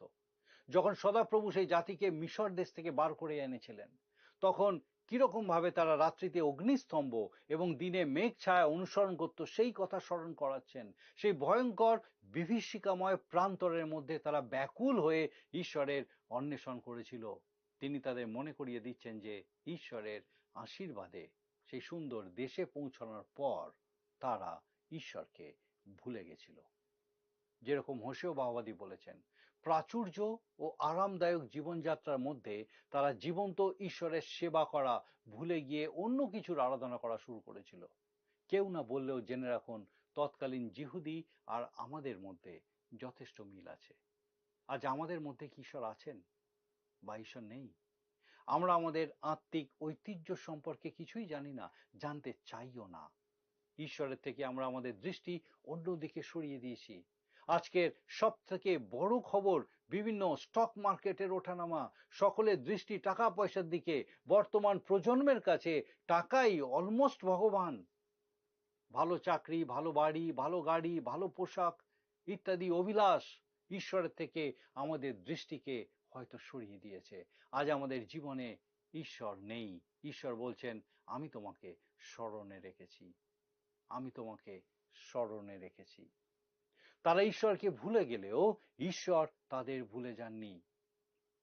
যখন সদাপ্রভু সেই জাতিকে মিশর দেশ থেকে বার করে এনেছিলেন, তখন কিরকম ভাবে তারা রাত্রিতে অগ্নিস্তম্ভ এবং দিনে মেঘ ছায়া অনুসরণ করত সেই কথা স্মরণ করাচ্ছেন। সেই ভয়ঙ্কর বিভীষিকাময় প্রান্তরের মধ্যে তারা ব্যাকুল হয়ে ঈশ্বরের অন্বেষণ করেছিল। তিনি তাদের মনে করিয়ে দিচ্ছেন যে ঈশ্বরের আশীর্বাদে সেই সুন্দর দেশে পৌঁছানোর পর তারা ঈশ্বরকে ভুলে গেছিল। যেরকম হোসেয় ভাওবাদী বলেছেন, প্রাচুর্য ও আরামদায়ক জীবনযাত্রার মধ্যে তারা জীবন্ত ঈশ্বরের সেবা করা ভুলে গিয়ে অন্য কিছুর আরাধনা করা শুরু করেছিল। কেউ না বললেও জেনে রাখুন, তৎকালীন জিহুদি আর আমাদের মধ্যে যথেষ্ট মিল আছে। আজ আমাদের মধ্যে কি ঈশ্বর আছেন বা ঈশ্বর নেই? আমরা আমাদের আত্মিক ঐতিহ্য সম্পর্কে কিছুই জানি না, জানতে চাইও না। ঈশ্বরের থেকে আমরা আমাদের দৃষ্টি অন্যদিকে সরিয়ে দিয়েছি। আজকের সব থেকে বড় খবর বিভিন্ন স্টক মার্কেটের ওঠানামা। সকলের দৃষ্টি টাকা পয়সার দিকে। বর্তমান প্রজন্মের কাছে টাকাই অলমোস্ট ভগবান। ভালো চাকরি, ভালো বাড়ি, ভালো গাড়ি, ভালো পোশাক ইত্যাদি অভিলাষ ঈশ্বরের থেকে আমাদের দৃষ্টিকে হয়তো সরিয়ে দিয়েছে। আজ আমাদের জীবনে ঈশ্বর নেই। ঈশ্বর বলছেন, আমি তোমাকে স্মরণে রেখেছি, আমি তোমাকে স্মরণে রেখেছি। তারা ঈশ্বরকে ভুলে গেলেও ঈশ্বর তাদের ভুলে যাননি।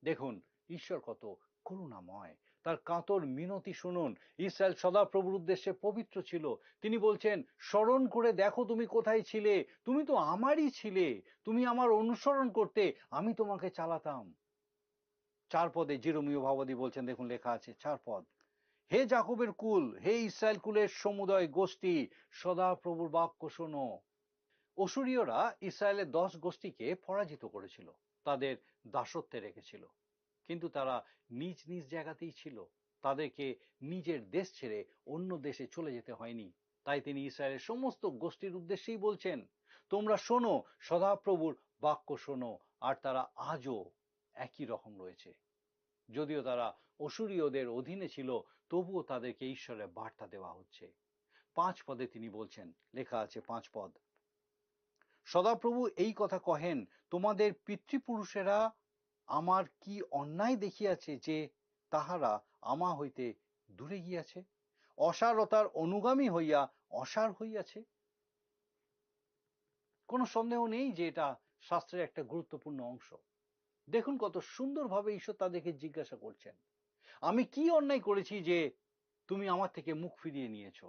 দেখুন ঈশ্বর কত করুণাময়, তার কাতর মিনতি শুনুন। ইসরায়েল সদাপ্রভুর উদ্দেশ্যে পবিত্র ছিল। তিনি বলছেন, স্মরণ করে দেখো তুমি কোথায় ছিলে, তুমি তো আমারই ছিলে, তুমি আমার অনুসরণ করতে, আমি তোমাকে চালাতাম। 4 পদে জিরোমীয় ভাববাদী বলছেন, দেখুন লেখা আছে 4 পদ, হে যাকবের কুল, হে ইসরায়েল কুলের সমুদয় গোষ্ঠী, সদাপ্রভুর বাক্য শোনো। অসুরীয়রা ইসরায়েলের 10 গোষ্ঠীকে পরাজিত করেছিল, তাদের দাসত্বে রেখেছিল, কিন্তু তারা নিজ নিজ জায়গাতেই ছিল। তাদেরকে নিজের দেশ ছেড়ে অন্য দেশে চলে যেতে হয়নি। তাই তিনি ইসরায়েলের সমস্ত গোষ্ঠীর উদ্দেশ্যেই বলছেন, তোমরা শোনো, সদাপ্রভুর বাক্য শোনো। আর তারা আজও একই রকম রয়েছে। যদিও তারা অসুরীয়দের অধীনে ছিল, তবুও তাদেরকে ঈশ্বরের বার্তা দেওয়া হচ্ছে। 5 পদে তিনি বলছেন, লেখা আছে 5 পদ, সদাপ্রভু এই কথা কহেন, তোমাদের পিতৃপুরুষেরা আমার কি অন্যায় দেখিয়াছে যে তাহারা আমা হইতে দূরে গিয়াছে, অসারতার অনুগামী হইয়া অসার হইয়াছে। কোনো সন্দেহ নেই যে এটা শাস্ত্রের একটা গুরুত্বপূর্ণ অংশ। দেখুন কত সুন্দরভাবে ঈশ্বর তাদেরকে জিজ্ঞাসা করছেন, আমি কি অন্যায় করেছি যে তুমি আমার থেকে মুখ ফিরিয়ে নিয়েছো।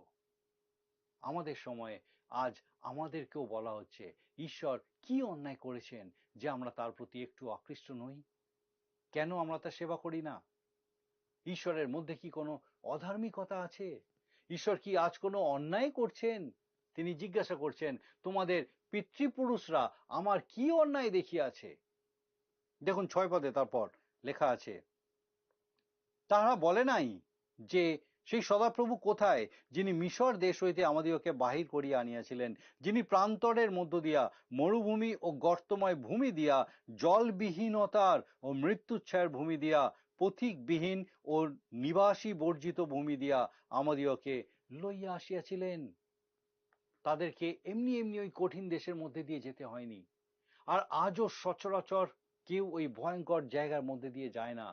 আমাদের সময়ে আজ আমাদেরকেও বলা হচ্ছে, ঈশ্বর কি অন্যায় করেছেন যে আমরা তার প্রতি একটু আকৃষ্ট নই? কেন আমরা তার সেবা করি না? ঈশ্বরের মধ্যে কি কোনো অধার্মিকতা আছে? ঈশ্বর কি আজ কোনো অন্যায় করছেন? তিনি জিজ্ঞাসা করছেন, তোমাদের পিতৃপুরুষরা আমার কি অন্যায় দেখিয়াছে। দেখুন 6 পদে তারপর লেখা আছে, তাহারা বলে নাই যে সেই সদাপ্রভু কোথায়, যিনি মিশর দেশ হইতে আমাদিগকে বাহির করিয়া আনিয়াছিলেন, যিনি প্রান্তরের মধ্য দিয়া মরুভূমি ও গর্তময় ভূমি দিয়া, জলবিহীনতার ও মৃত্যুচ্ছায়ের ভূমি দিয়া, পথিকবিহীন ও নিবাসী বর্জিত ভূমি দিয়া আমাদিগকে লইয়া আসিয়াছিলেন। তাদেরকে এমনি এমনি ওই কঠিন দেশের মধ্যে দিয়ে যেতে হয়নি। আর আজও সচরাচর কেউ ওই ভয়ঙ্কর জায়গার মধ্যে দিয়ে যায় না,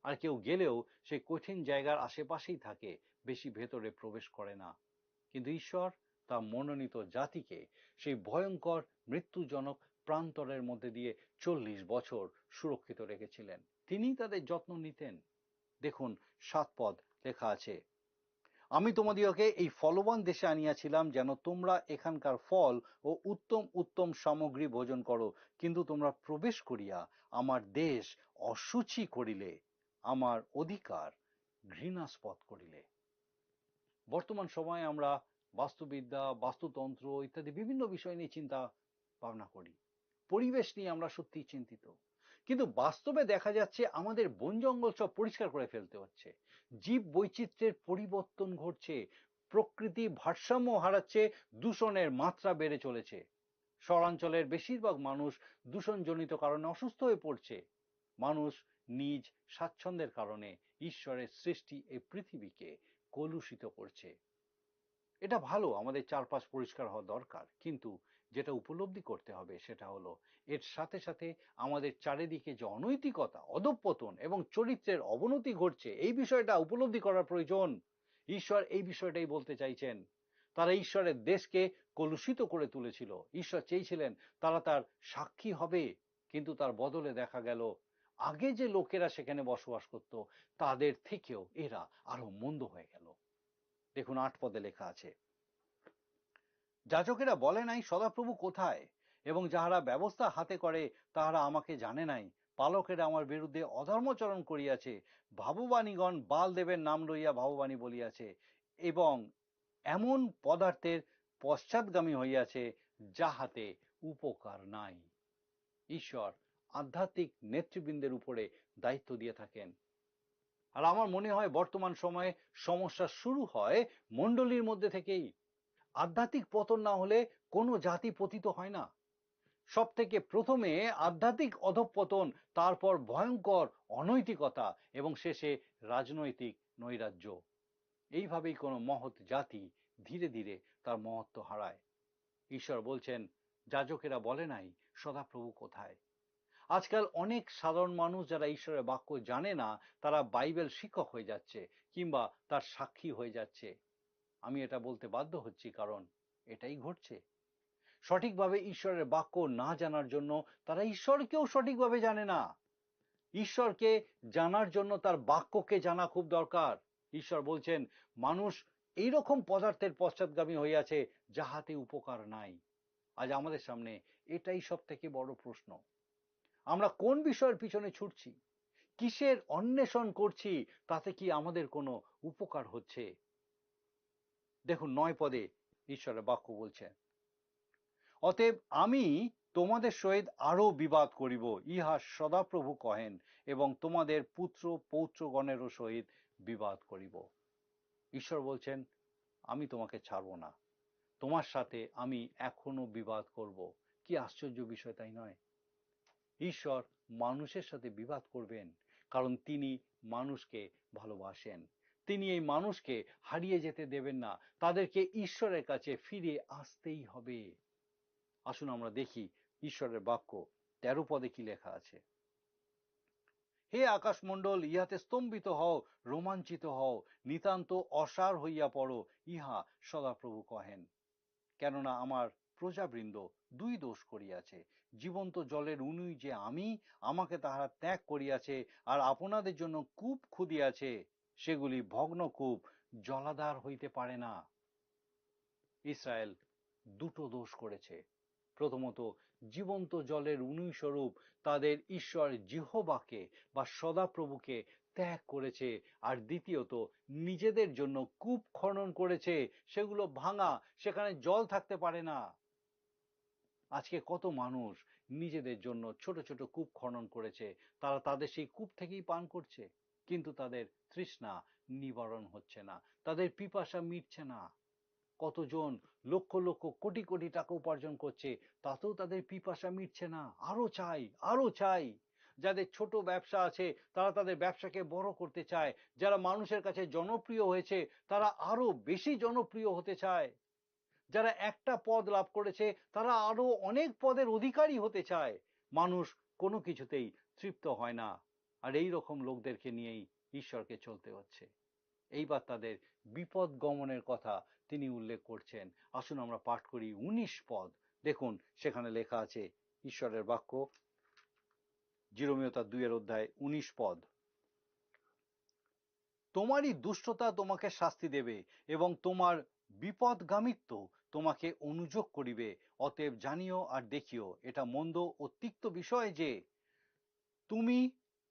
আর কেউ গেলেও সেই কঠিন জায়গার আশেপাশেই থাকে, বেশি ভেতরে প্রবেশ করে না। কিন্তু ঈশ্বর তার মনোনীত জাতিকে সেই ভয়ঙ্কর মৃত্যুজনক প্রান্তরের মধ্যে দিয়ে 40 বছর সুরক্ষিত রেখেছিলেন। তিনি তাদের যত্ন নিতেন। দেখুন 7 পদ লেখা আছে, আমি তোমাদিগকে এই ফলবান দেশে আনিয়াছিলাম, যেন তোমরা এখানকার ফল ও উত্তম উত্তম সামগ্রী ভোজন করো, কিন্তু তোমরা প্রবেশ করিয়া আমার দেশ অসুচি করিলে, আমার অধিকার ঘৃণাস্পদ করিলে। বর্তমান সময়ে আমরা বাস্তুবিদ্যা, বাস্তুতন্ত্র ইত্যাদি বিভিন্ন বিষয় নিয়ে চিন্তা ভাবনা করি, পরিবেশ নিয়ে আমরা সত্যিই চিন্তিত, কিন্তু বাস্তবে দেখা যাচ্ছে আমাদের বন জঙ্গল সব পরিষ্কার করে ফেলতে হচ্ছে, জীব বৈচিত্র্যের পরিবর্তন ঘটছে, প্রকৃতি ভারসাম্য হারাচ্ছে, দূষণের মাত্রা বেড়ে চলেছে। শহরাঞ্চলের বেশিরভাগ মানুষ দূষণজনিত কারণে অসুস্থ হয়ে পড়ছে। মানুষ নিজ স্বাচ্ছন্দ্যের কারণে ঈশ্বরের সৃষ্টি এই পৃথিবীকে কলুষিত করছে। এটা ভালো, আমাদের চারপাশ পরিষ্কার হওয়া দরকার, কিন্তু যেটা উপলব্ধি করতে হবে সেটা হলো এর সাথে সাথে আমাদের চারিদিকে যে অনৈতিকতা, অধঃপতন এবং চরিত্রের অবনতি ঘটছে, এই বিষয়টা উপলব্ধি করার প্রয়োজন। ঈশ্বর এই বিষয়টাই বলতে চাইছেন। তারা ঈশ্বরের দেশকে কলুষিত করে তুলেছিল। ঈশ্বর চেয়েছিলেন তারা তার সাক্ষী হবে, কিন্তু তার বদলে দেখা গেল আগে যে লোকেরা সেখানে বসবাস করত তাদের থেকেও এরা আরো মন্দ হয়ে গেল। দেখুন 8 পদে লেখা আছে, যাজকেরা বলে নাই সদাপ্রভু কোথায়, এবং যাহারা ব্যবস্থা হাতে করে তাহারা আমাকে জানে নাই। পালকেরা আমার বিরুদ্ধে অধর্মচরণ করিয়াছে, ভাববাণীগণ বাল দেবের নাম লইয়া ভাববাণী বলিয়াছে, এবং এমন পদার্থের পশ্চাৎগামী হইয়াছে যাহাতে উপকার নাই। ঈশ্বর আধ্যাত্মিক নেতৃবৃন্দের উপরে দায়িত্ব দিয়ে থাকেন। আর আমার মনে হয় বর্তমান সময়ে সমস্যা শুরু হয় মণ্ডলীর মধ্যে থেকেই। আধ্যাত্মিক পতন না হলে কোনো জাতি পতিত হয় না। সব থেকে প্রথমে আধ্যাত্মিক অধঃপতন, তারপর ভয়ঙ্কর অনৈতিকতা এবং শেষে রাজনৈতিক নৈরাজ্য। এইভাবেই কোনো মহৎ জাতি ধীরে ধীরে তার মহত্ব হারায়। ঈশ্বর বলছেন, যাজকেরা বলে নাই সদাপ্রভু কোথায়। আজকাল অনেক সাধারণ মানুষ যারা ঈশ্বরের বাক্য জানে না, তারা বাইবেল শিক্ষক হয়ে যাচ্ছে কিংবা তার সাক্ষী হয়ে যাচ্ছে। আমি এটা বলতে বাধ্য হচ্ছি, কারণ এটাই ঘটছে। সঠিকভাবে ঈশ্বরের বাক্য না জানার জন্য তারা ঈশ্বরকেও সঠিকভাবে জানে না। ঈশ্বরকে জানার জন্য তার বাক্যকে জানা খুব দরকার। ঈশ্বর বলছেন, মানুষ এইরকম পদার্থের পশ্চাৎগামী হইয়াছে যাহাতে উপকার নাই। আজ আমাদের সামনে এটাই সব থেকে বড় প্রশ্ন। আমরা কোন বিষয়ের পিছনে ছুটছি, কিসের অন্বেষণ করছি, তাতে কি আমাদের কোনো উপকার হচ্ছে? দেখুন 9 পদে ঈশ্বরের বাক্য বলছেন, অতএব আমি তোমাদের সহিত আরো বিবাদ করিব, ইহা সদাপ্রভু কহেন, এবং তোমাদের পুত্র পৌত্রগণেরও সহিত বিবাদ করিব। ঈশ্বর বলছেন, আমি তোমাকে ছাড়ব না, তোমার সাথে আমি এখনো বিবাদ করব। কি আশ্চর্য বিষয়, তাই নয়? ঈশ্বর মানুষের সাথে বিবাদ করবেন, কারণ তিনি মানুষকে ভালোবাসেন। তিনি এই মানুষকে হারিয়ে যেতে দেবেন না, তাদেরকে ঈশ্বরের কাছে ফিরে আসতেই হবে। আসুন আমরা দেখি ঈশ্বরের বাক্য 13 পদে কি লেখা আছে। হে আকাশমণ্ডল, ইহাতে স্তম্ভিত হও, রোমাঞ্চিত হও, নিতান্ত অসার হইয়া পড়ো, ইহা সদাপ্রভু কহেন। কেননা আমার প্রজাবৃন্দ 2 দোষ করিয়াছে। জীবন্ত জলের উনুই যে আমি, আমাকে তাহারা ত্যাগ করিয়াছে, আর আপনাদের জন্য কূপ খুদিয়াছে, সেগুলি ভগ্ন কূপ, জলাধার হইতে পারে না। ইসরায়েল 2টো দোষ করেছে। প্রথমত, জীবন্ত জলের উনুই স্বরূপ তাদের ঈশ্বর জিহোবাকে বা সদাপ্রভুকে ত্যাগ করেছে, আর দ্বিতীয়ত নিজেদের জন্য কূপ খনন করেছে, সেগুলো ভাঙা, সেখানে জল থাকতে পারে না। আজকে কত মানুষ নিজেদের জন্য ছোট ছোট কূপ খনন করেছে, তারা তাদের সেই কূপ থেকেই পান করছে, কিন্তু তাদের তৃষ্ণা নিবারণ হচ্ছে না, তাদের পিপাসা মিটছে না। কতজন লক্ষ লক্ষ কোটি কোটি টাকা উপার্জন করছে, তাতেও তাদের পিপাসা মিটছে না, আরো চাই, আরো চাই। যাদের ছোট ব্যবসা আছে, তারা তাদের ব্যবসাকে বড় করতে চায়। যারা মানুষের কাছে জনপ্রিয় হয়েছে, তারা আরো বেশি জনপ্রিয় হতে চায়। যারা একটা পদ লাভ করেছে, তারা আরো অনেক পদের অধিকারী হতে চায়। মানুষ কোনো কিছুতেই তৃপ্ত হয় না, আর এই রকম লোকদেরকে নিয়েই ঈশ্বরকে চলতে হচ্ছে। এইবার তাদের বিপদ গমনের কথা তিনি উল্লেখ করছেন। আসুন আমরা পাঠ করি 19 পদ। দেখুন সেখানে লেখা আছে ঈশ্বরের বাক্য, জিরোমীয় তার 2 অধ্যায় 19 পদ। তোমারই দুষ্টতা তোমাকে শাস্তি দেবে, এবং তোমার বিপদগামিত্ব তোমাকে অনুযোগ করিবে। অতএব জানিও আর দেখিও, এটা মন্দ ও তিক্ত বিষয় যে তুমি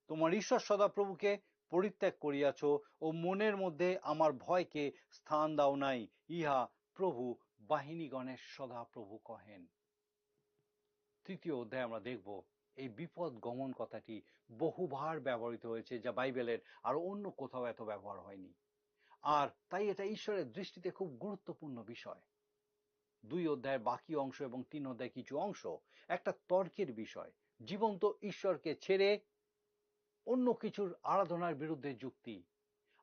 তোমার ঈশ্বর সদাপ্রভুকে পরিত্যাগ করিয়াছ ও মনের মধ্যে আমার ভয়কে স্থান দাও নাই, ইহা প্রভু বাহিনীগণের সদাপ্রভু কহেন। 3 অধ্যায় আমরা দেখব এই বিপদ গমন কথাটি বহুবার ব্যবহৃত হয়েছে, যা বাইবেলের আর অন্য কোথাও এত ব্যবহার হয়নি। আর তাই এটা ঈশ্বরের দৃষ্টিতে খুব গুরুত্বপূর্ণ বিষয়। 2 অধ্যায়ের বাকি অংশ এবং 3 অধ্যায় কিছু অংশ একটা তর্কের বিষয়। জীবন্ত ঈশ্বরকে ছেড়ে অন্য কিছুর আরাধনার বিরুদ্ধে যুক্তি।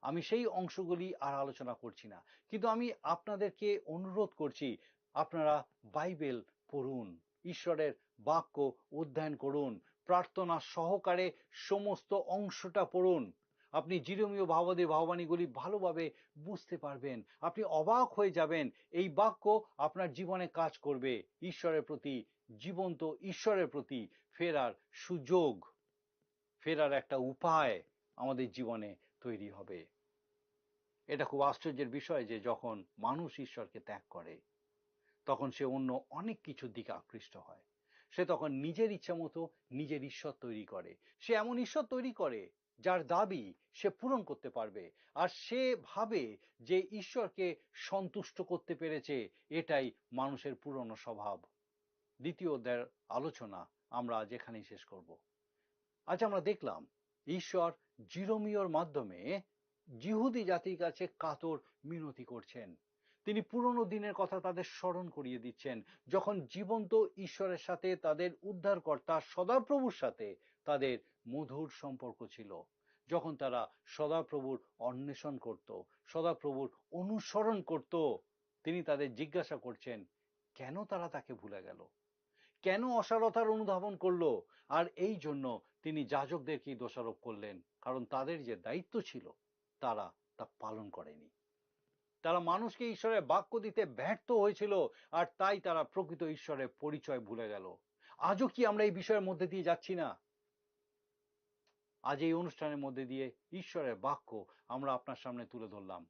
আমি সেই অংশগুলি আর আলোচনা করছি না, কিন্তু আমি আপনাদেরকে অনুরোধ করছি, আপনারা বাইবেল পড়ুন, ঈশ্বরের বাক্য অধ্যয়ন করুন, প্রার্থনা সহকারে সমস্ত অংশটা পড়ুন। আপনি জিরোমীয় ভাববাদীর ভাববাণীগুলি ভালোভাবে বুঝতে পারবেন। আপনি অবাক হয়ে যাবেন, এই বাক্য আপনার জীবনে কাজ করবে। ঈশ্বরের প্রতি, জীবন্ত ঈশ্বরের প্রতি ফেরার সুযোগ, ফেরার একটা উপায় আমাদের জীবনে তৈরি হবে। এটা খুব আশ্চর্যের বিষয় যে যখন মানুষ ঈশ্বরকে ত্যাগ করে, তখন সে অন্য অনেক কিছুর দিকে আকৃষ্ট হয়। সে তখন নিজের ইচ্ছা মতো নিজের ঈশ্বর তৈরি করে। সে এমন ঈশ্বর তৈরি করে যার দাবি সে পূরণ করতে পারবে, আর সে ভাবে যে ঈশ্বরকে সন্তুষ্ট করতে পেরেছে। এটাই মানুষের পুরনো স্বভাব। 2 অধ্যায়ের আলোচনা আমরা আজ এখানেই শেষ করব। আজ আমরা দেখলাম ঈশ্বর জিরোমীয়র মাধ্যমে জিহুদি জাতির কাছে কাতর মিনতি করছেন। তিনি পুরনো দিনের কথা তাদের স্মরণ করিয়ে দিচ্ছেন, যখন জীবন্ত ঈশ্বরের সাথে, তাদের উদ্ধারকর্তা সদাপ্রভুর সাথে তাদের মধুর সম্পর্ক ছিল। যখন তারা সদাপ্রভুর অন্বেষণ করত, সদাপ্রভুর অনুসরণ করত, তিনি তাদের জিজ্ঞাসা করছেন কেন তারা তাকে ভুলে গেল, কেন অসারতার অনুধাবন করলো? আর এই জন্য তিনি যাজকদেরকেই দোষারোপ করলেন, কারণ তাদের যে দায়িত্ব ছিল তারা তা পালন করেনি। তারা মানুষকে ঈশ্বরের বাক্য দিতে ব্যর্থ হয়েছিল, আর তাই তারা প্রকৃত ঈশ্বরের পরিচয় ভুলে গেল। আজও কি আমরা এই বিষয়ের মধ্যে দিয়ে যাচ্ছি না? আজ এই অনুষ্ঠানের মধ্যে দিয়ে ঈশ্বরের বাক্য আমরা আপনার সামনে তুলে ধরলাম।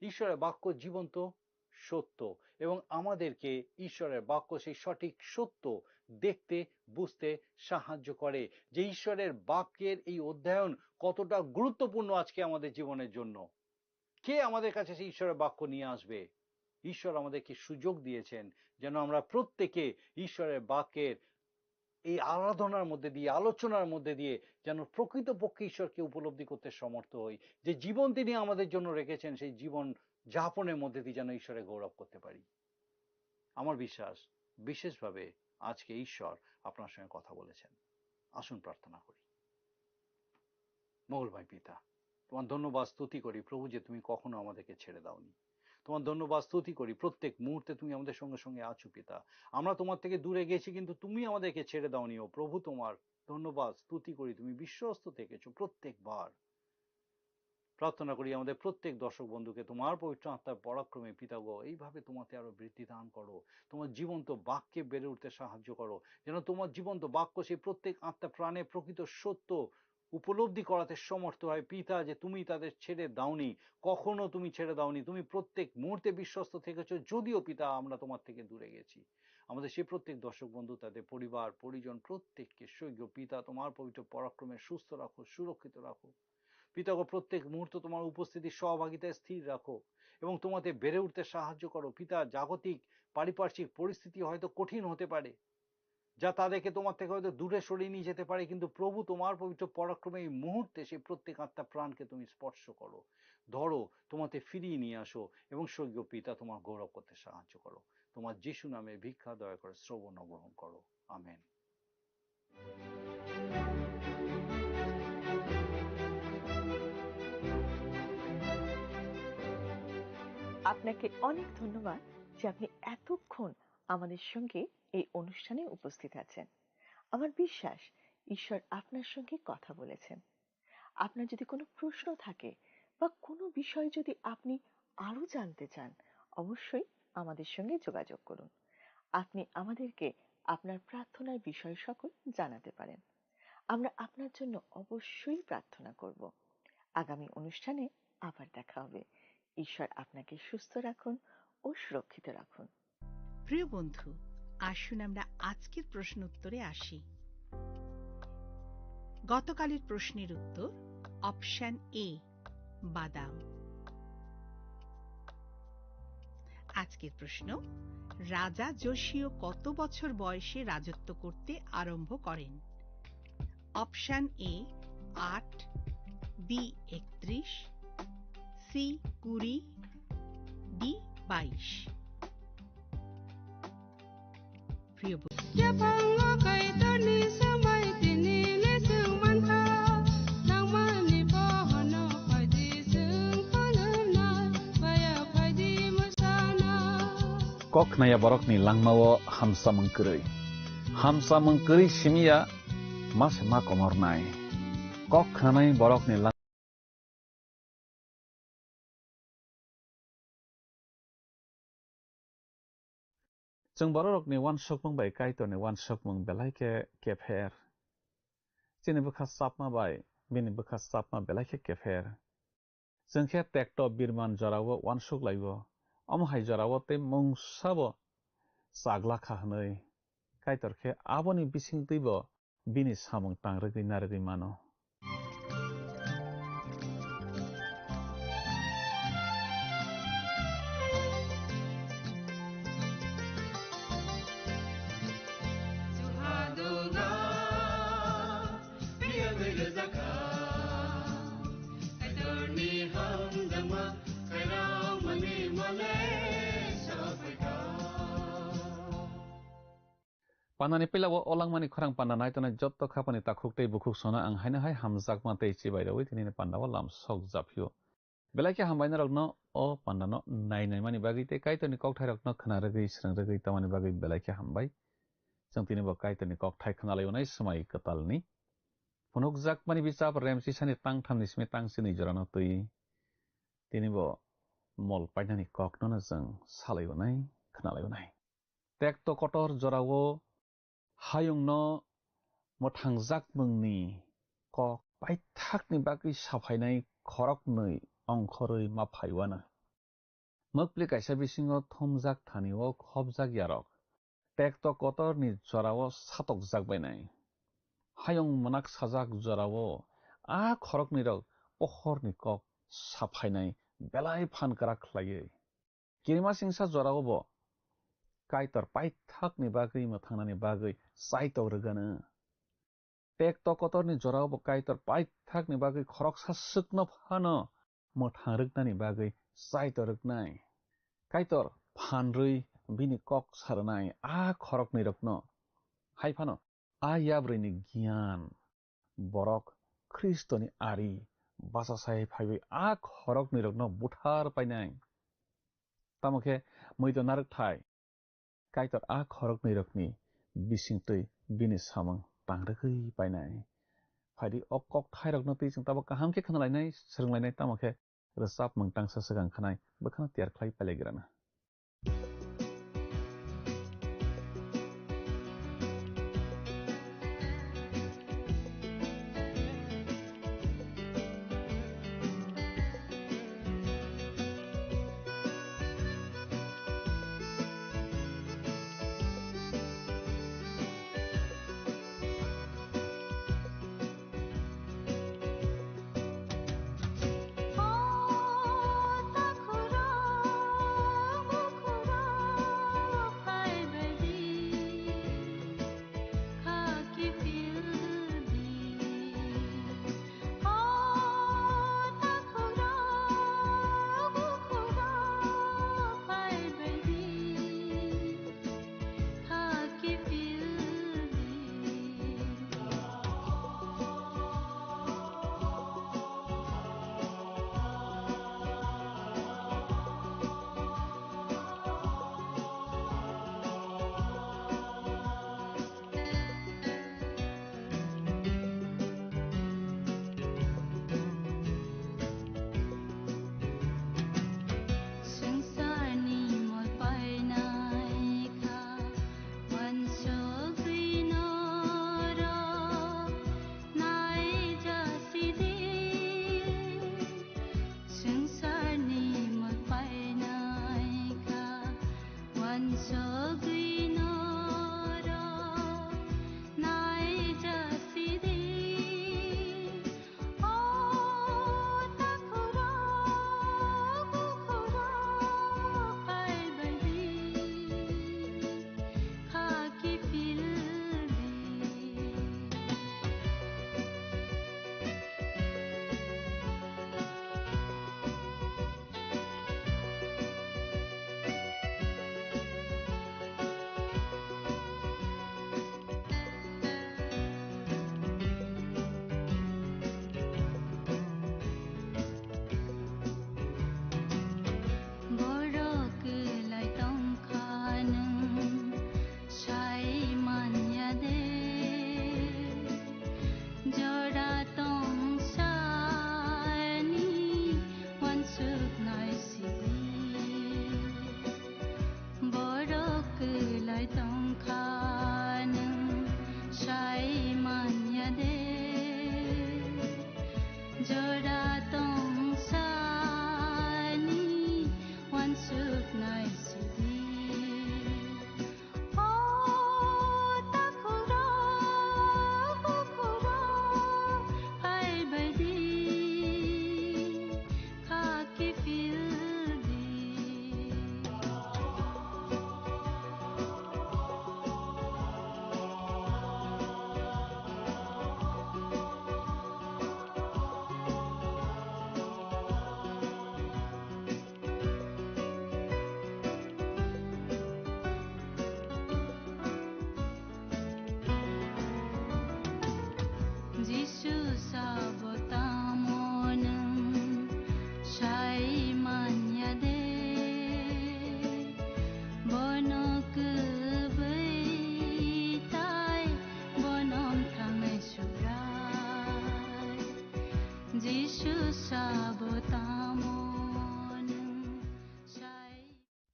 ঈশ্বরের বাক্য জীবন্ত, সত্য, এবং আমাদেরকে ঈশ্বরের বাক্য সেই সঠিক সত্য দেখতে বুঝতে সাহায্য করে যে ঈশ্বরের বাক্যের এই অধ্যয়ন কতটা গুরুত্বপূর্ণ আজকে আমাদের জীবনের জন্য। কে আমাদের কাছে সেই ঈশ্বরের বাক্য নিয়ে আসবে? ঈশ্বর আমাদেরকে সুযোগ দিয়েছেন যেন আমরা প্রত্যেকে ঈশ্বরের বাক্যের এই আরাধনার মধ্যে দিয়ে, আলোচনার মধ্যে দিয়ে যেন প্রকৃতপক্ষে ঈশ্বরকে উপলব্ধি করতে সমর্থ হই। যে জীবন তিনি আমাদের জন্য রেখেছেন, সেই জীবন যাপনের মধ্যে দিয়ে যেন ঈশ্বরের গৌরব করতে পারি। আমার বিশ্বাস বিশেষভাবে আজকে ঈশ্বর আপনার সঙ্গে কথা বলেছেন। আসুন প্রার্থনা করি। মঙ্গলময় পিতা, তোমার ধন্যবাদ স্তুতি করি প্রভু যে তুমি কখনো আমাদেরকে ছেড়ে দাওনি। তোমার ধন্যবাদ স্তুতি করি প্রত্যেক মুহূর্তে তুমি আমাদের সঙ্গে সঙ্গে আছো পিতা। আমরা তোমার থেকে দূরে গেছি কিন্তু তুমি আমাদেরকে ছেড়ে দাওনি। ও প্রভু, তোমার ধন্যবাদ স্তুতি করি, তুমি বিশ্বস্ত থেকেছো প্রত্যেকবার। প্রার্থনা করি আমাদের প্রত্যেক দর্শক বন্ধুকে তোমার পবিত্র আত্মার পরাক্রমে পিতা গো এইভাবে তোমাতে আরো বৃদ্ধি দান করো। তোমার জীবন্ত বাক্যে বেড়ে উঠতে সাহায্য করো, যেন তোমার জীবন্ত বাক্য সেই প্রত্যেক আত্মা প্রাণে প্রকৃত সত্য উপলব্ধি করাতে সমর্থ হয় পিতা, যে তুমি তাদের ছেড়ে দাওনি, কখনো তুমি ছেড়ে দাওনি। তুমি প্রত্যেক মুহূর্তে বিশ্বস্ত থেকেছো, যদিও পিতা আমরা তোমার থেকে দূরে গেছি। আমাদের সেই প্রত্যেক দর্শক বন্ধু, তাদের পরিবার পরিজন প্রত্যেককে স্বর্গীয় পিতা তোমার পবিত্র পরাক্রমে সুস্থ রাখো, সুরক্ষিত রাখো পিতা গো। প্রত্যেক মুহূর্ত তোমার উপস্থিতি সহভাগিতায় স্থির রাখো এবং তোমাতে বেড়ে উঠতে সাহায্য করো পিতা। জাগতিক পারিপার্শ্বিক পরিস্থিতি হয়তো কঠিন হতে পারে, যা তাদেরকে তোমার থেকে হয়তো দূরে সরিয়ে নিয়ে যেতে পারে, কিন্তু প্রভু তোমার পবিত্র পরাক্রমে এই মুহূর্তে সেই প্রত্যেক আত্মা প্রাণকে তুমি স্পর্শ করো, ধরো, তোমাতে ফিরিয়ে নিয়ে আসো এবং স্বর্গীয় পিতা তোমার গৌরব করতে সাহায্য করো। তোমার যিশু নামে ভিক্ষা দয়া করে শ্রবণ গ্রহণ করো, আমেন। আপনাকে অনেক ধন্যবাদ যে আপনি এতক্ষণ আমাদের সঙ্গে এই অনুষ্ঠানে উপস্থিত আছেন। আমার বিশ্বাস ঈশ্বর আপনার সঙ্গে কথা বলেছেন। আপনার যদি কোনো প্রশ্ন থাকে বা কোনো বিষয় যদি আপনি আরো জানতে চান, অবশ্যই আমাদের সঙ্গে যোগাযোগ করুন। আপনি আমাদেরকে আপনার প্রার্থনার বিষয় সকল জানাতে পারেন। আমরা আপনার জন্য অবশ্যই প্রার্থনা করব। আগামী অনুষ্ঠানে আবার দেখা হবে। ঈশ্বর আপনাকে সুস্থ রাখুন ও সুরক্ষিত রাখুন। প্রিয় বন্ধু, আসুন আমরা আজকের প্রশ্ন উত্তরে আসি। গতকালের প্রশ্নের উত্তর অপশন এ, বাদাম। আজকের প্রশ্ন, রাজা যোশীয় কত বছর বয়সে রাজত্ব করতে আরম্ভ করেন? Option A 8, B 31, C 20, D 22। প্রিয় kok naya borok ni langmawo hamsa mengkeri simia mas ma komor nai kok khanai borok ni lang जों borok ni wan sok mong bai kai to ni wan sok mong belai ke kefer chini bukha sapma bai bini bukha sapma belai ke kefer जों khe tekto birman jorawo wan sok laibo amo hai jorawo te mong sabo sagla khahnoi kai torkhe aboni bising tibo bini samung tangrogui narogui mano Panani pila wo olang mani khorang pandanai tona jotto khapani takhuk tei bukhuk sona ang haina hai hamjak ma tei chibai rawi tini panda wa lam sok japhio belai ke hambaina rok no o panda no nai nai mani bagi te kai toni kok thai rok no khana ragui srang ragui tamani bagi belai ke hambai जों तिनिबो काइतरनि कक Thai खोनालायनाय समाय कतालनि फुनुकजाक मानि बिचाप रेमसि सानि तां थामनिसमे तांसिनि जरानो तै तिनिबो मल पाइनानि ककनो जों सालायनाय खोनालायनाय टेक्ट कटर जरावो हायुंनो मोथांजाक मुंनि कक पाइथाकनि बागै साफायनाय खरकनै अंखरै माफायवानो मोक्लि काइसा बिसिङो थमजाक थानिओ खबजाक यारक टेक्ट कटरनि जरावो सातक जागबायनाय हायुं मनाक साजाक जरावो आ खरकनि रक पहरनि कक साफायनाय बेलाय फानकरा खलायै किरिमा सिंसा जरावो काइतर पाइथाकनि बागै मोथांनानि बागै साइतव रोगानो टेक्ट कटरनि जरावो काइतर पाइथाकनि बागै खरक सासुकनो फानो मोथां रोगनानि बागै साइतव रोगनाय काइतर फानरै बिनि कक सारनाय आ खरकनि रकनो हाइफानो आ याब्रैनि गियान बरक ख्रिस्टनि आरि बासा साय फाइबै आ खरकनि रकनो बुथार पाइनाय तामखे मैद नारक थाय काइतर आ खरकनि रकनि बिसिंतै बिनि सामं तांरगै पाइनाय फाइदि अकक थाय रकनो तै जों ताबो काहामखे खोनालायनाय सोलोंलायनाय तामखे रोसाब मोंतां ससगां खानाय बखाना तियार खालाय पाइलायग्राना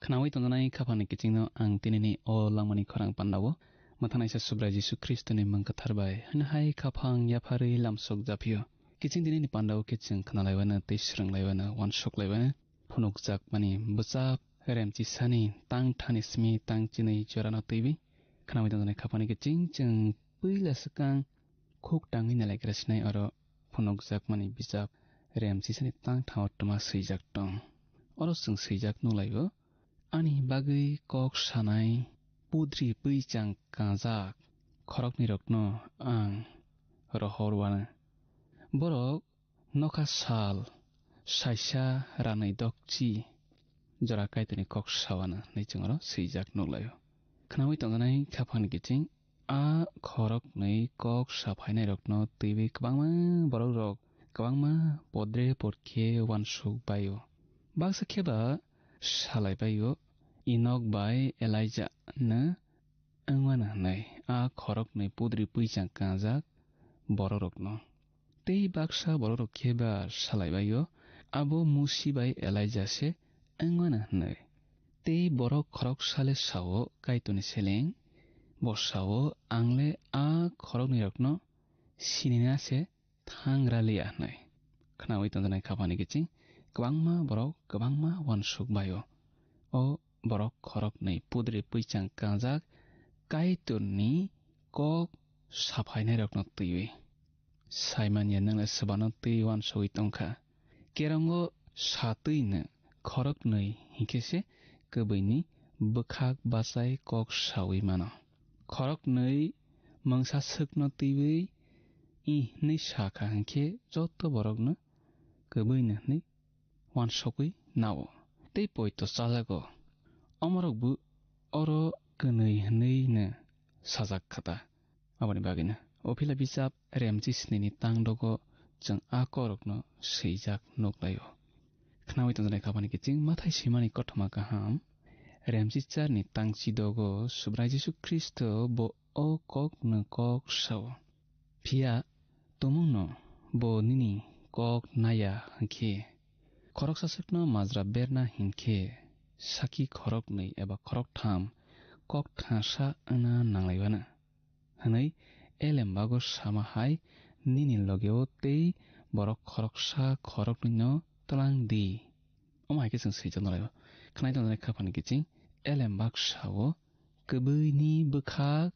Khnawi tongnai khapani kichingno ang tinini o langmani khorang pandawo mathanai sa subra Jisu Kristo ni mangkatharbai hanhai khapang yapari lamsok japio kiching dinini pandawo kiching khnalaiwana teisranglaiwana wanshoklaiwana phunukjak mani buchap remchi sani tang thani smi tang chinai chorana tibi khnawi tongnai khapani kiching chung puila sakang khuk tangi nalaikrasnai aro phunukjak mani bichap remchi sani tang thaw tuma seijak tong aro sung seijak nulaibo ani bagui kok sanai pudri puichang kajak khorokni rokno ang rohorwana borok noka sal saisa ranai dokchi jora kaitoni kok sawana neichungro seijak nulayo khnawi tongnai khapani kiching a khorok nei kok saphainai rokno tibi kwbangma borok rok kwbangma podre porkhe wansuk bayo baksa kheba salai bayo inok bai Elijah na angwana nai a khorok nei pudri puichang kajak borok no tei baksa borok kheba salai bayo abo musi bai Elijah se angwana nai tei borok khorok sale sao kaitoni seleng bosao angle a khorok ni rokno sinina se thangralia nai khnawi tongnai khapani kiching kwbangma borok kwbangma wansuk bayo o borok khorok nei pudri puichang kajak kaitoni kok saphainai rokno tiwi saimanya nangla sabano ti wansoi tongkha kerango satuina khorok nei hingkese kobini bukhak basai kok sawi mano khorok nei mangsa sukno tiwi I nei sakha hingke joto borokno koboina nei wansokui nawo tei poito salago amorokbu oro kwnui nei na sajak khata aboni bagina ofila bichap remchi snini tangdogo chung a korokno seijak noklayo khnawi tongnai khapani kiching mathai simani kothoma kaham remchi charni tangchi dogo subra Jisu Kristo bo o kok no kok saw phia tomungno bo nini kok naya hingke khorok sasakno majra berna hingke saki khorok nei eba khorok tham kok thasa ana nanglaiwana hanai elembago samahai nini logeo tei borok khoroksa khorok no tlang di omai ke sing seijak nalaibo khnai tongnai khapani kiching elembak sawo kobui ni bukhak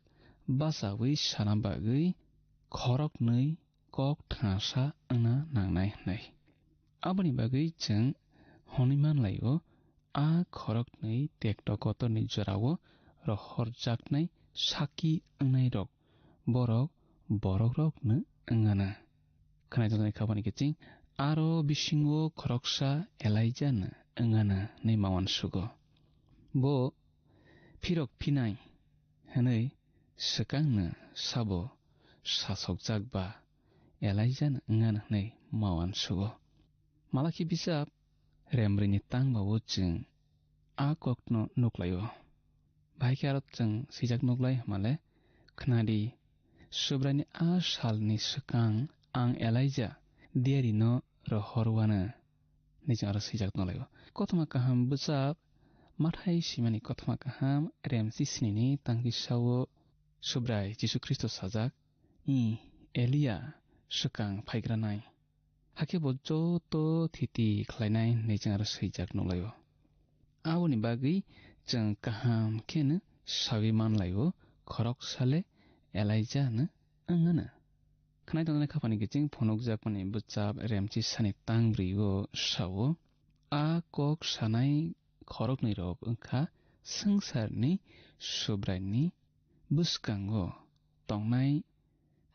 basawi sana bagui khorok nei kok thasa ana nangnai nai aboni bagui chung honiman laibo a khorok nei tekto koto ni jorao rohorjak nei saki angnai rok borok rok no angana khnai tongnai khapani kiching aro bisingo khoroksa Elijah na angana nei mawan sugo bo phirok phinai hanai sakang na sabo sasokjak ba Elijah na angana nei mawan sugo malaki bisap remrini tangbawo chung a kokno nuklayo bhaikarot chung sijak nuklai male khnadi subrani a salni sakang ang Elijah diari no rohorwana nijara sijak nolayo kothoma kaham buchap mathai simani kothoma kaham remchi snini tangki sawo subrai Jisu Kristo sajak I Elia sakang phaigranai hakebo joto thiti khlainai nijara sijak nolayo aboni bagui chung kaham khena sawi manlayo khorok sale Elijah na angana khnai tongnai khapani kiching phunukjak mani buchap remchi sani tangbrio sawo a kok sanai khorokni rok wngkha sangsarni subraini buskango tongnai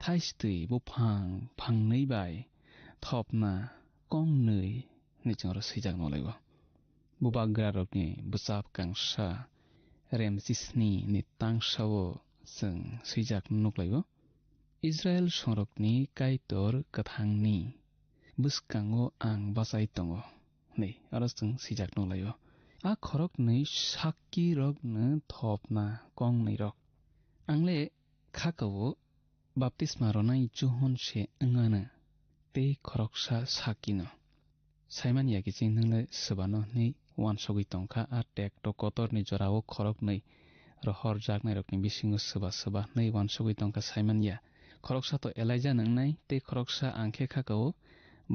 thaistui buphang phangnei bai thopna kongnui nichangro sijak nolaibo bubagra rokni buchap kangsa remchi sni ni tangsawo chung sijak nuklaibo Israel songrokni kaitor kathangni buskango ang basai tongo nei aro chung sijak nolayo a khorok nei saki rok na thopna kong nei rok angle khakawo baptisma ronai John se angana tei khoroksa sakino saimania kiching nungle subano ni wansogui tongkha a tek to kotor ni jorao khorok nei rohor jaknai rokni bisingo suba nei wansogui tongkha saimania khoroksa to Elijah nangnai tei khoroksa angkhe khakao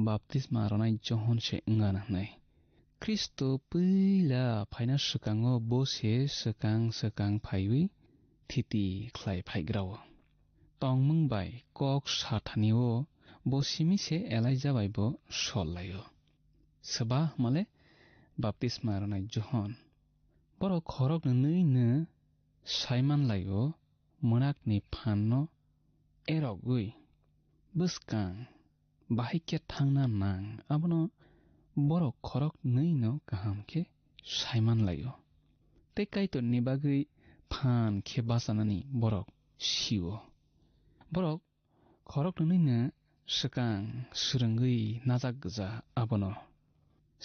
baptisma ronai John se ngana nei Kristo puila phaina sukango bose sukang phaiwi thiti khlai phaigrao tongmung bai kok sathanio bosimi se Elijah bai bo sollayo seba male baptisma ronai John boro khorok nei ne Simon layo monak ni phanno erogui buskang bahike thangna nang abono boro khorok nei no kaham khe Simon layo te kaito ni bagui phan khe basanani borok siwo borok khorok nei ne sukang surungui najak gja abono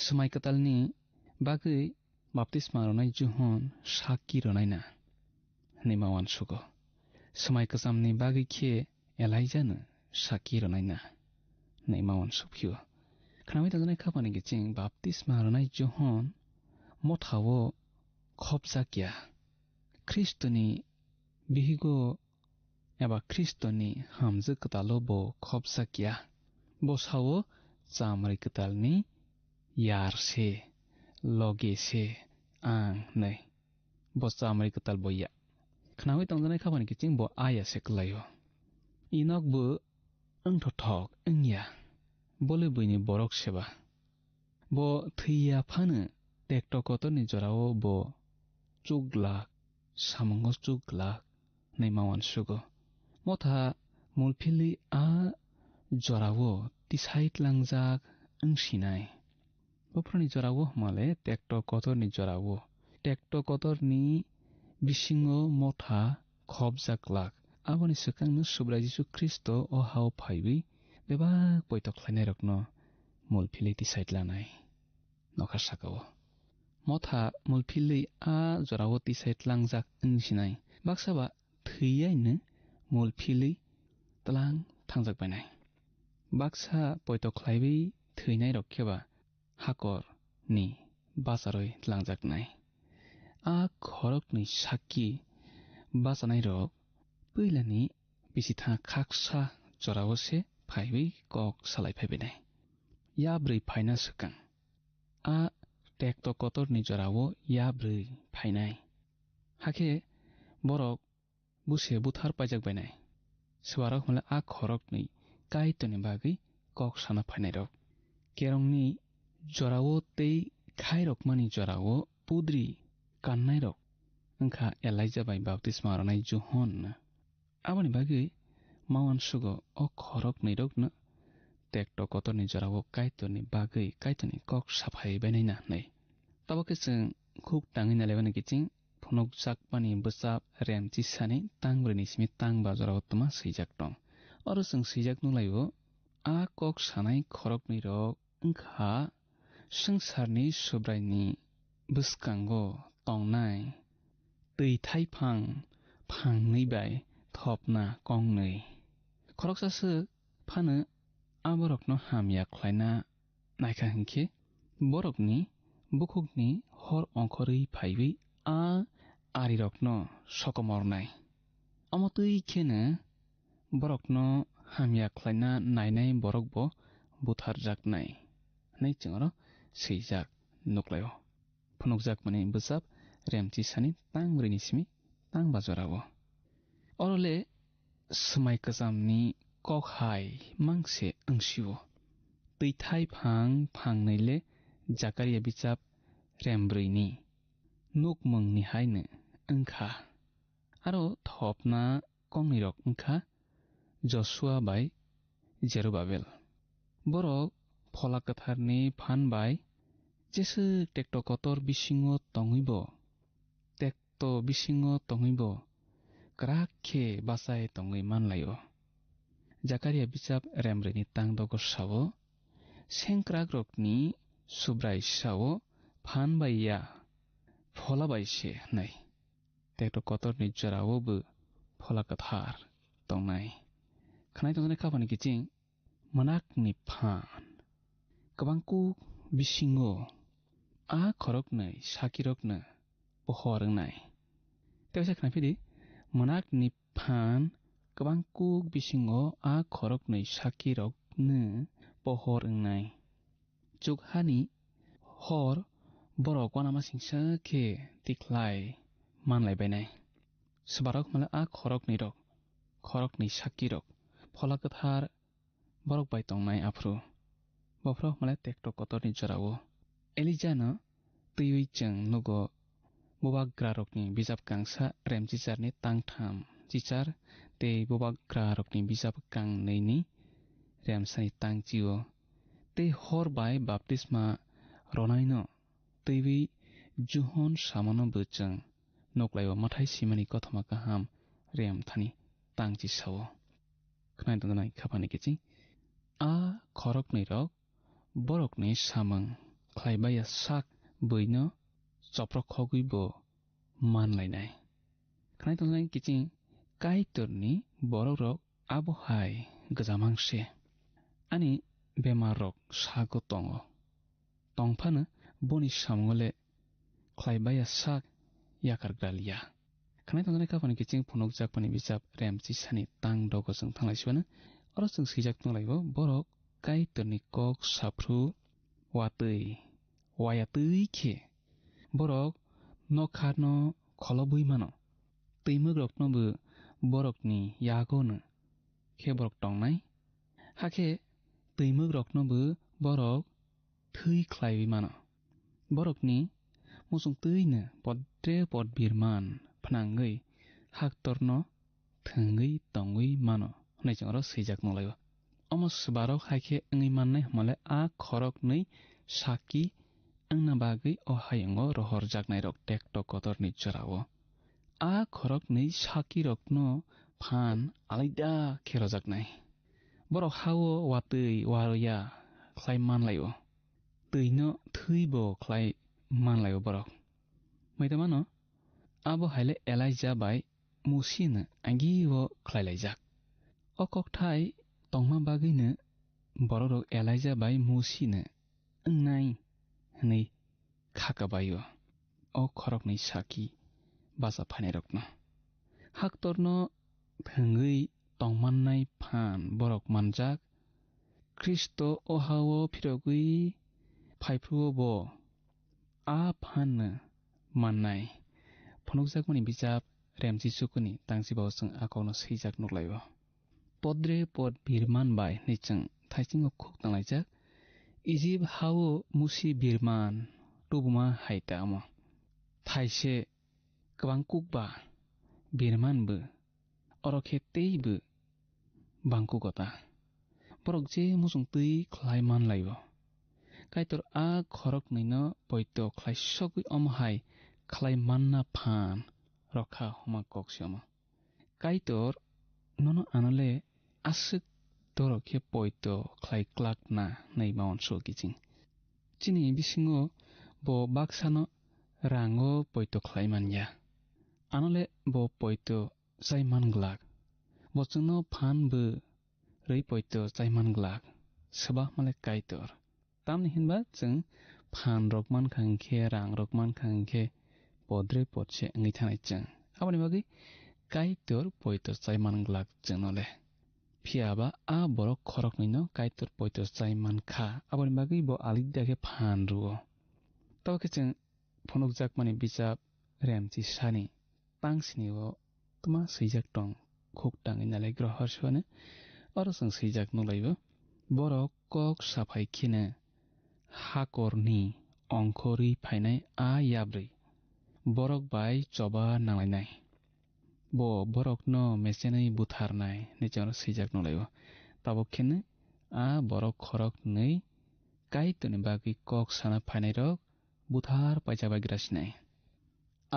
smai katalni bagui baptisma ronai John saki ronai na nimawan sugo smai kasamni bagui khe Elijah no saki ronai na nimawan sukphio khnamai tajanai khapani kiching baptisma ronai John mothawo khopjakya Kristoni bihigo eba Kristoni hamje ktalo bo khopjakya bosawo chamrai ktalni yarse logese ang nei bo chamrai ktal boya khnamai tongjanai khapani kiching bo aya se klayo inok bo angthothok angya bole buini borok seba bo thiya phane tekto kotorni jorao bo chuglak samango chuglak neimawan sugo motha mulphili a jorao tisait langjak angsinai boprani jorao male tekto kotorni jorao tekto kotorni bisingo motha khopjaklak aboni swkangno subra Jisu Kristo o hau phaiwi beba poitok khlainai rokno mulphili tisait lanai nokha sakao motha mulphili a jorao tisait langjak angsinai baksaba thiyai mulphili tlang thangjak bainai baksa poitok khlaiwi theinai rok kheba hakor ni basaroi langjak nai a khorok ni saki basanai rok puilani bisitha khaksa jorao se phaiwi kok salai phaibenai yabrui phaina sukang a tekto kotorni jorao yabrui phainai hakhe borok buse buthar paijak bainai swarok mala a khorok ni kaitoni bagui kok sana phainai rok kerongni jorao tei khairok mani jorao pudri kannai rok angkha Elijah bai baptisma ronai John aboni bagui mawan sugo o khorok ni rok no tekto kotorni jorao kaitoni bagui kaitoni kok saphai bainai na nei tabake chung khuk tangi nalebani kiching phonok jakpani bwchap remchi sani tangreni simi tangba jorao tuma swijak tong oro chung swijak nulayo a kok sanai khorok ni rok angkha sangsarni subraini bwskango tongnai tui thaiphang phangnei bai thopna kongnei khoroksasuk phano aborokno hamya khlaina naikha hingkhe borokni bukhukni hor ongkhorui phaiwi a arirokno sokomornai amotui kheno borokno hamya khlaina nainai borokbo butharjaknai nei chingoro seijak nuklayo phunukjak mani bwchap remchi sani tangrini simi tangba jorao orole smai kachamni kokhai mangse angsiwo tui thai phangneile Zakaria bichap rembrui nukmungni haine angkha aro thopna kongnirok angkha Joshua bai Jerubabel borok phola katharni phan bai jesu tekto kotor bisingo tongibo krakhe basai tongui manlayo Zakaria bichap rembrui tangdogo sawo sengkrak rokni subrai sawo phan bai ya phola bai se nai tekto kotorni jorao bu phola kathar tongnai khnai tongnai khapani kiching manakni phan kabangku bisingo a khoroknai sakirokno pohorngnai tebsa khnapidi manakni phan kabangku bisingo a khoroknai sakirokno pohorngnai chukhani hor borok wanama singsa khe tiklai manlai bainai sbarok mala a khorokni sakirok pholakathar borok bai tongnai afru bofrok mala tektok kotorni jorao elijano tui chang nugo bobagrarokni bijap kangsa remchicharni tangtham chichar te bobagrarokni bijap kang neini remsani tangchio te horbai baptisma ronaino tui juhon samono buchang noklayo mathai simani kothoma kaham rem thani tangchi sawo khnai donai khapani kichi a khorokni rok borokni samang khlaibaya sak boino choprok khogui bo manlainai khnai donai kichi kaitorni borok rok abohai gajamangse ani bemar rok sago tongo tongphana boni samngole khlaibaya sak yakar galia khnai donai khapani kichi phunuk jakpani bijap remchi sani tang dogo jeng thanglai sibana oro jeng sijak tunglaibo borok kaitorni kok sapru wayatui khe borok nokharno kholobui mano tuimuk roknobo borokni yagono khe borok tongnai hakhe tuimuk roknobo borok thui khlaiwi mano borokni musung tuino podre podbirman phnangui haktorno thungui tongui mano hnai jengro sijak nolaibo omo sbarok haikhe ngui mannai hmale a khoroknui saki angna bagui o hayango rohorjaknai rok tektok kotorni jorao a khoroknui saki rokno phan alaida kherojaknai borok hao watui waroya khlai manlaio tuino thuibo khlai manlaio borok maidamano abo haile Elijah bai musino agiwo khlailajak o kokthai tongma bagino borok Elijah bai musino ngai hnei khakabayo o khorokni saki basa phanai rokno haktorno thungui tongmannai phan borok manjak Kristo o hawo phirogui phaipruo bo a phan mannai phunukjakmani bijap remchi sukuni tangsi bawsung akauno sijak nuklaibo podre pod birman bai nichang thaising khuk tanglaijak Egypt hawo musi birman tubuma haita amo thaise kwangkukba birmanbo orokhe teibo bangkukota borok je musung tui khlai manlaibo kaitor a khoroknino poito khlaisogui omhai khlai manna phan rokha homa koksyama kaitor nono anole asuk torokhe poito khlai klakna nei maon so kiching chini bisingo bo baksano rango poito khlai manya anole bo poito chaiman glak bo chungno phan bo rei poito chaiman glak sabah male kaitor tamni hinba chung phan rokman khangkhe rang rokman khangkhe podre potse ngi thanai chung aboni bagi kaitor poito chaiman glak chunole phiaba a borok khoroknino kaitor poito chaiman kha aboni bagi bo alidda ke phan ruo tawke chung phunuk jakmani bijap remchi sani pangsiniwo tuma sijak tong khuk tangi nalai grohor sone oro chung sijak nolaibo borok kok safai khine hakorni ongkhori phainai a yabrui borok bai choba nanglainai bo borokno mesenai butharnai nicharo sijak nolaibo tabok khine a borok khorok nei kaitoni bagi kok sana phainai rok buthar paijaba grasinai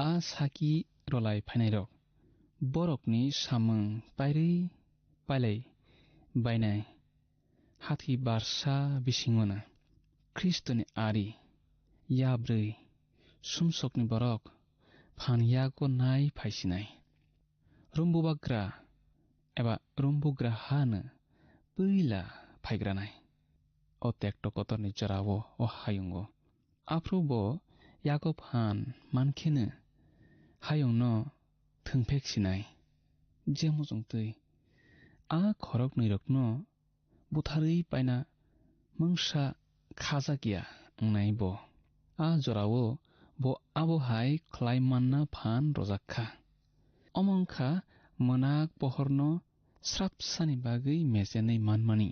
a saki rolai phainai rok borokni samung pairei pailai bainai hathi barsa bisingona Kristoni ari yabrui sumsokni borok phanyago nai phaisinai rumbubagra eba rumbugra hana puila फाइग्रानाय ओ टेक्ट कतरनि जरावो ओ हायुंगो आफ्रुबो याकब हान मानखेनो हायुंनो थोंफेक्सिनाय जेमजोंतै आ खरक नैरकनो बुथारै पाइना मंसा खाजा गिया नाइबो आ जरावो बो आबो हाय क्लाइमानना फान रजाखा अमंखा मोनाक पहरनो स्रापसानि बागै मेसेनै मानमानि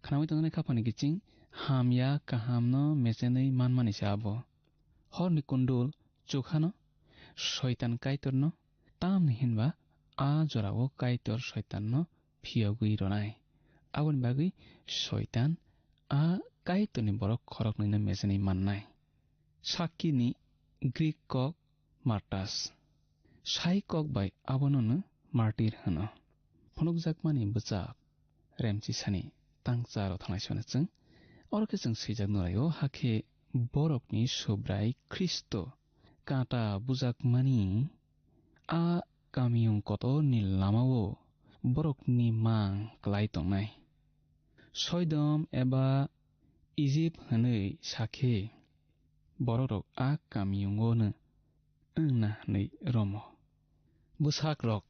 खानावै तंगनाय खाफानि गिचिं हामया काहामनो मेसेनै मानमानि साबो हरनि कुंडुल चुखानो शयतान काइतरनो ताम हिनबा आ जरावो काइतर शयताननो फियगुइ रनाय आवन बागै शयतान आ काइतरनि बरक खरक नैना मेसेनै माननाय साकिनि ग्रीक कक मार्टास साइ कक बाय आबननो मार्टिर होनो फनुक जाकमानि बजाब रेमची सानि तांचारो थांनायसोनो जों अरके जों सैजाक नुरायो हाखे बरकनि सुब्राय ख्रिsto काटा बुजाकमानि आ कामियुं कतो नि लामावो बरकनि मां क्लाइ तंनाय सयदम एबा इजिप्ट हनै साखे बरक आ कामियुंगोनो ना नै रमो बुसाक रक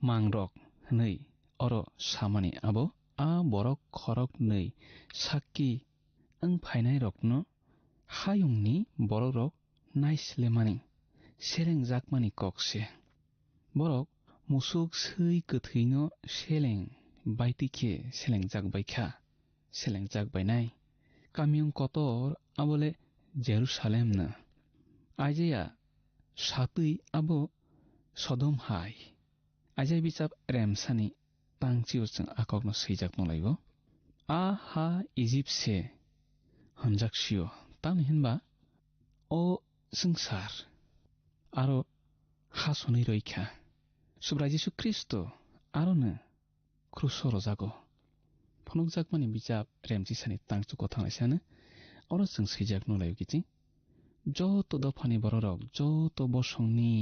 मां रक नै अर सामानि आबो आ बरक खरक नै साक्की ओं फाइनाय रकनो हायुंनि बरक रक नाइसलेमानि सेरें जाकमानि ककसे बरक मुसुक सै गथैनो सेलें बायतिखे सेलें जाकबायखा सेलें जाकबायनाय कामियुं कतर आबोले जेरुसालेमनो आइजाया सातै आबो सदम हाय आइजाय बिजाब रेमसानि तांचिउजों आकगनो सैजाक नलायगो आ हा इजिप्ट से हमजाकसियो ताम हिनबा ओ संसार आरो हासनै रैखा सुब्रा जिसु ख्रिस्ट आरोनो क्रुसर जागो फनुक जाकमानि बिजाब रेमची सानि तांचुको थांनायसानो अर जों सैजाक नलायो गिची जत दफानि बररक जत बसंनि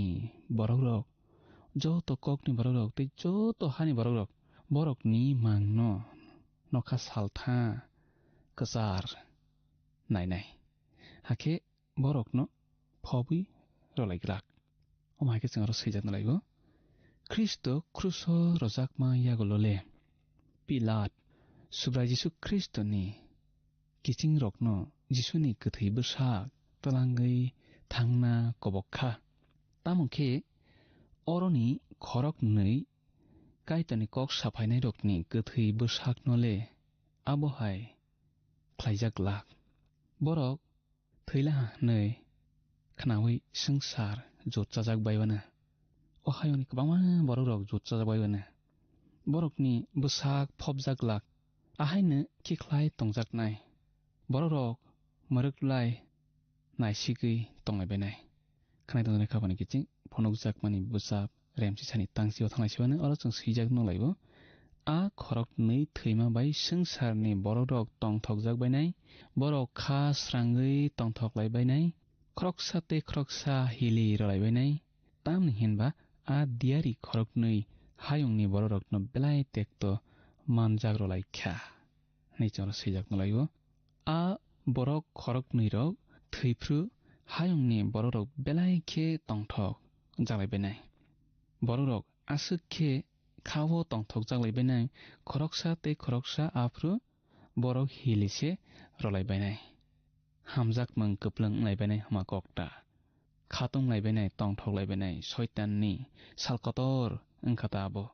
बररक जत ककनि बररक ते जत हानि बररक बरकनि मांनो नखा सालथा कजार नायनाय हाखे बरकनो फबि रलायग्राक अमायके जों आरो सैजाक नलायो ख्रिस्ट क्रुस रजाकमा यागोलले पिलात सुब्रा जिसु ख्रिस्टनि किचिं रकनो जिसुनि गोथै बोसाक तलांगै थांना कबखा तामुखे अरनि खरक नै काइतनि कक साफायनाय रकनि गोथै बोसाक नले आबहाय क्लाइजाक लाक बरक थैला नै खानावै संसार जतजाजाक बायवानो अहायनि गोबां बरक जतजाजाक बायवानो बरकनि बोसाक फबजाक लाक आहायनो किख्लाय तंजाकनाय बरक मरकलाय नायसिगै तंलायबायनाय खानाय तंजानाय खाबानि गिचिं फनुक जाकमानि बोसाब रेमची सानि तांचियाव थांनायसिबानो अर जों सैजाक नलायबो आ खरक नै थैमा बाय संसारनि बरक तंथक जाकबायनाय बरक खा स्रांगै तंथकलायबायनाय खरकसा ते खरकसा हिलि रलायबायनाय ताम हिनबा आ दियारि खरक नै हायुंनि बरकनो बेलाय तेक्त मानजाक रलायख्या नैचर सैजाक नलायबो आ बरक खरक नैरक थैफ्रु हायुंनि बरक बेलायखे तंथक जालायबायनाय बरक आसुखे खावो तंथक जालायबायनाय खरकसा ते खरकसा आफ्रु बरक हिलिसे रलायबायनाय हामजाक मों कप्लों लायबायनाय हमा कक्टा खातुं लायबायनाय तंथक लायबायनाय शयताननि सालकतर ओंखाताबो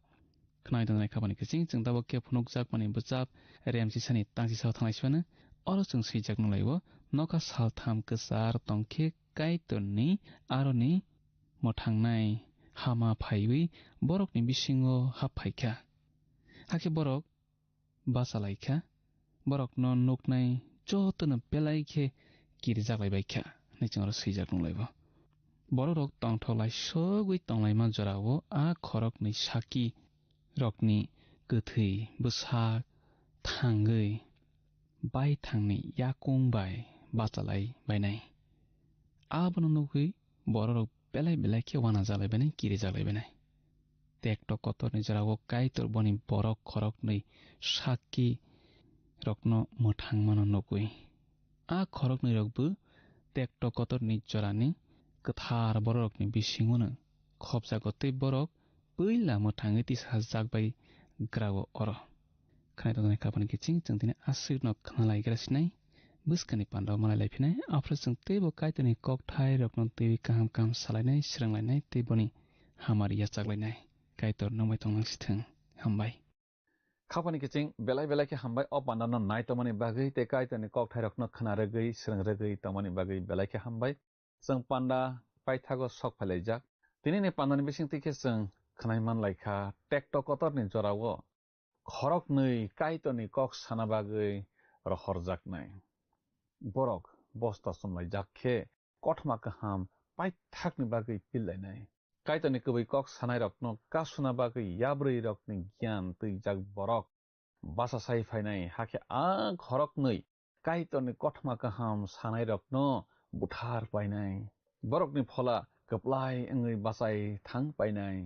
खोनाय दंनाय खाबानि किचिं जों दाबो के फनुक जाकमानि बोजाब रेमची सानि तांचिसाव थांनायसिबानो अर जों सैजाक नलायबो नका सालथाम कसार तंखे काइतरनि आरनि मथांनाय हामा फाइबै बरकनि बिसिङो हाबफायखा हाखे बरक बासालायखा बरकनो नकनाय जतनो बेलायखे किरजालायबायखा नैचों आरो सैजाक नलायबो बरक तंथलाय सगै तंलायमा जरावो आ खरक नै साकी रकनि गोथै बोसाक थांगै बाय थांनि याकुं बाय बाचालाय बायनाय आबनो नगै बरक बेलाय बेलायखे वाना जालायबायनाय किरि जालायबायनाय टेक्ट कतरनि जरावो काइतर बनि बरक खरक नै साकी rokno mothang mano nokui a khorok ni rokbu tekto kotor ni jorani kathar borok ni bisingono khopsa gotei borok puila mothangi ti sajak bai grawo oro khnai tong kapani kiching chungtini asik no khnalai grasinai buskani pandaw malai laifinai afro chung tebo kaitoni kok thai rokno tewi kaham kam salainai sranglainai teboni hamari yachaklainai kaitor nomai tonglang sitheng hambai kapani kiching belai belai ke hambai o pandano nai tomani bagai te kaitoni kok thai rokno khna ragei srangragei tomani bagai belai ke hambai chung panda paithago sok phalaijak tini ne pandani bising tike chung khnai man laikha tekto kotor ni jorao khorok nei kaitoni kok sana bagai rohorjak nai borok bosta somlai jakhe kothma kaham paithakni bagai pillainai kaitoni kubai kok sanai rokno kasuna bagai yabrei rokni gyan tuijak borok basa sai phainai hake a khorok nei kaitoni kothma kaham sanai rokno buthar painai borokni phola kaplai engei basai thang painai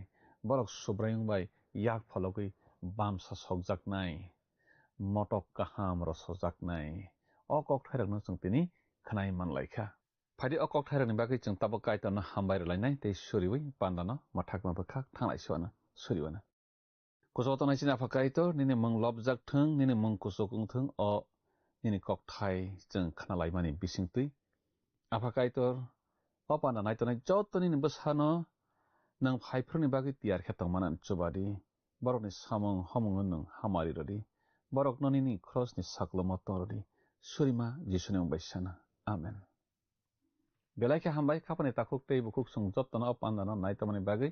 borok subrayung bai yak phologui bamsa sokjaknai motok kaham rosojaknai o kok thairokno chungtini khnai manlaikha phadi o kok thairokni bagui chung tabo kaitona hambai rolainai tei suriwi pandano mathakma bakhak thanglai suana suriwana kusotona china phakaito nini mung lobjak thung nini mung kusokung thung o nini kok thai chung khnalai mani bisingtui aphakaitor o panda naitonai jotoni ni bsano nang phaifruni bagui tiar khetong manan chubadi borokni samung homung nung hamari rodi borok nonini cross ni saklomo torodi surima jisune baisana amen belai ke hambai khapani takuk tei bukuk sung jotona o pandano naitomani bagui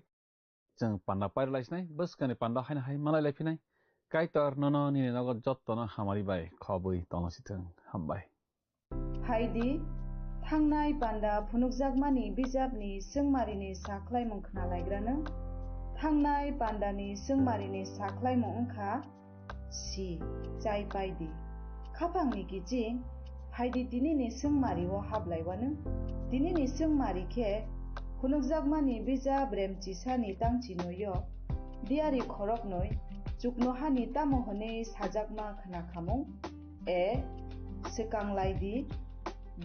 chung panda pairlaisnai buskani panda haina hai malai laifinai kaitor nono nini nogot jotona hamari bai khobui tonositheng hambai haidi thangnai panda phunukjakmani bijapni sungmarini saklaimung khnalaigrano thangnai pandani sungmarini saklaimung wngkha si chai paidi khapangni kiching haidi tinini sungmario hablaiwano tinini sungmari khe phunukjakmani bijap remchisani tangchinoyo diari khoroknoi chuknohani tamo honei sajakma khnakamung a sekanglai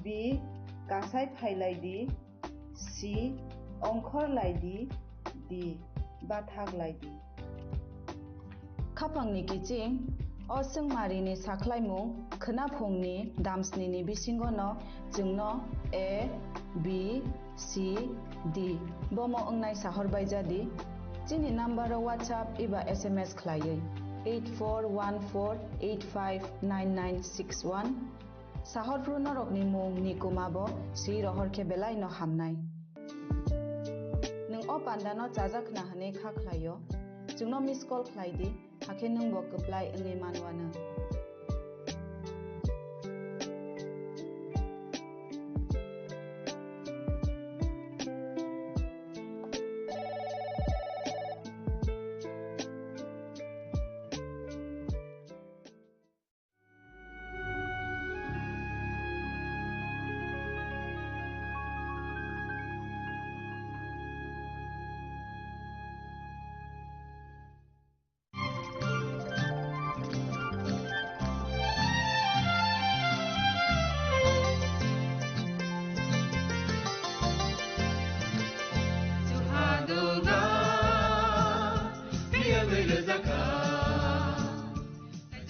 b kasai phailai c ongkhorlai d bathaglai khapangni kiching o sungmarini saklaimung khnaphungni damsnini bisingono jungno a b c d bomo ongnai sahorbaijadi chini number whatsapp iba sms khlaiui 8414859961 sahorpru norokni mung nikumabo si rohorkhe belai no hamnai nung o pandano chajakna hane kha khlaio jungno miss call khlaidi hakhe nung bo kaplai engei manwana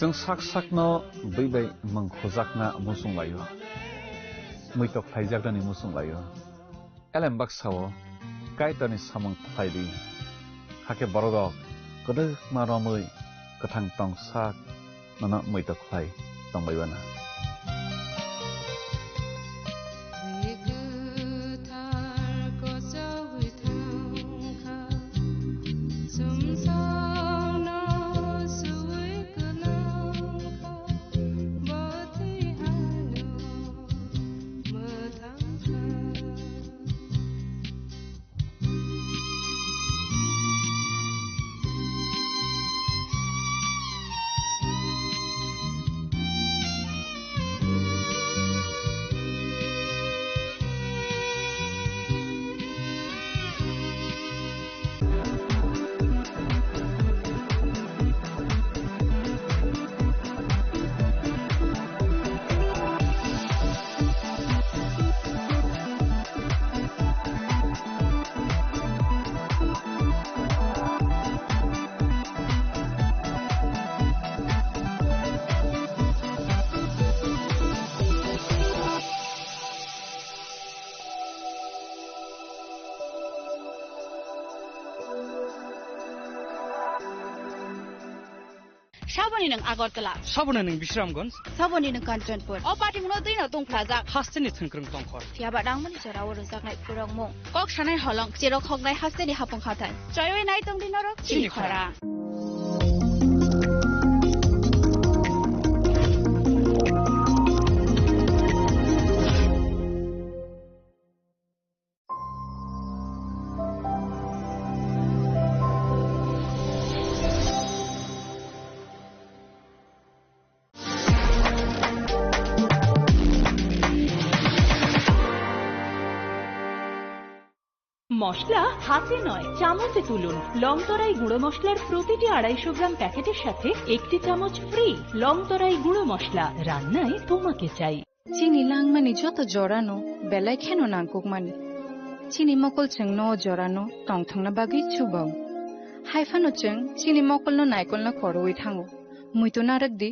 Jung sak-sakno bai mangkhojakna musung layo. Muitok thaijakdani musung layo. Elem baksao kaitoni samung thaidi. Hake borodok kodok maromui kathang tong sak nana muitok thai tongbaibana. Saboni nang Agartala. Sabona nang Bisramganj. Saboni nang Kanchanpur. O party mo din na tong plaza. Hasteni thengkrong tongkhor. Fiaba dang mani jara wor jak nai purang mo. Kok sanai holong jerok hok nai hasteni hapong khatan. Joy nai tong din norok chini khara. মশলা হাতে নয় চামচে তুলুন লংতরাই গুঁড়ো মশলার প্রতিটি 250 গ্রাম প্যাকেটের সাথে একটি চামচ ফ্রি লংতরাই গুঁড়ো মশলা রান্নায় তোমাকে চাই চিনি লাংমানি যত জরানো বেলায় খেন নাংকুকমানি চিনি মকল চেং ন জরানো টংথংনা বাগি ছুবাও হাইফানো চেং চিনি মকল ন নাইকল না খরওই থাঙ্গো মুইতো নারক দি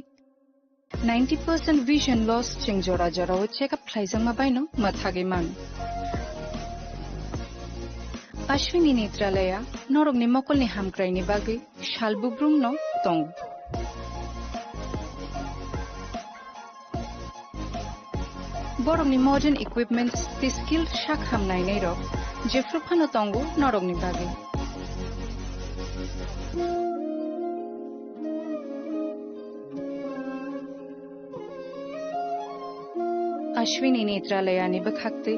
90% vision loss চেং জরা জরাও চেকআপ খাইজাংমা বাইনো মাথাগে মান Ashwini Netralaya, Norogni Mokolni Hamkraini Bagi, Shalbubrum no Tong. Borogni modern equipments, the skilled Shakham Nainero, Jeffrupano Tongo, Norogni Bagi. Ashwini Netralaya Nibakakte,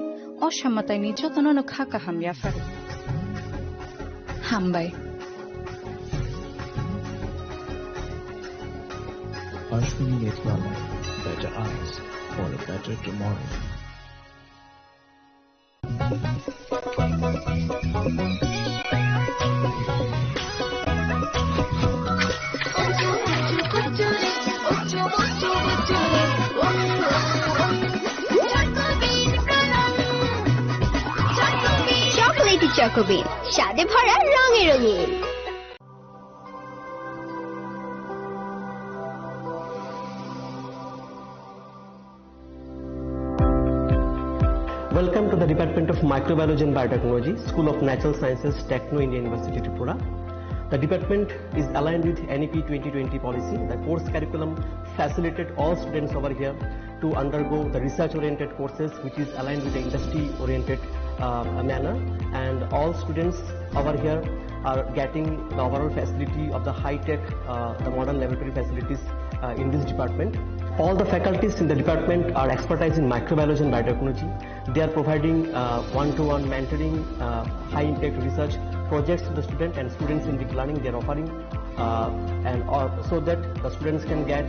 Oshamata Nijotono Kaka Hamyafari. Hambai. Ashwini Netralaya, better eyes for a better tomorrow. চকোবিন স্বাদে ভরা রঙে রঙিন Welcome to the Department of Microbiology and Biotechnology, School of Natural Sciences, Techno India University, Tripura. The department is aligned with NEP 2020 policy. The course curriculum facilitated all students over here to undergo the research-oriented courses, which is aligned with the industry-oriented manner, and all students over here are getting the overall facility of the high-tech, the modern laboratory facilities in this department. All the faculties in the department are expertise in microbiology and biotechnology. They are providing one-to-one mentoring, high-impact research projects to the student, and students in deep learning they are offering, so that the students can get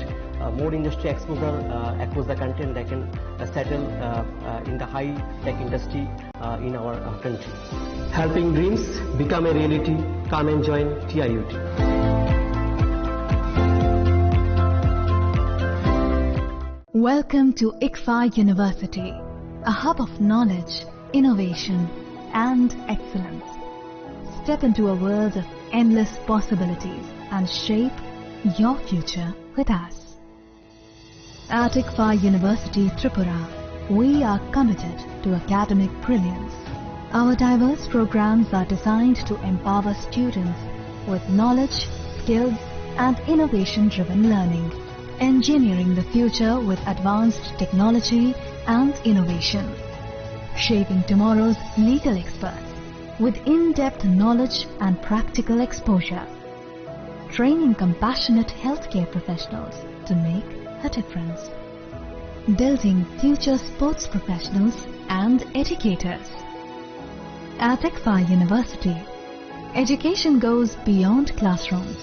more industry exposure across the country, and they can settle in the high-tech industry in our country. Helping dreams become a reality. Come and join TIUT. Welcome to ICFA University, a hub of knowledge, innovation, and excellence. Step into a world of endless possibilities and shape your future with us. At ICFA University, Tripura, we are committed to academic brilliance. Our diverse programs are designed to empower students with knowledge, skills, and innovation-driven learning, engineering the future with advanced technology and innovation, shaping tomorrow's legal experts with in-depth knowledge and practical exposure, training compassionate healthcare professionals to make a difference, building future sports professionals and educators. At ICFA University, education goes beyond classrooms.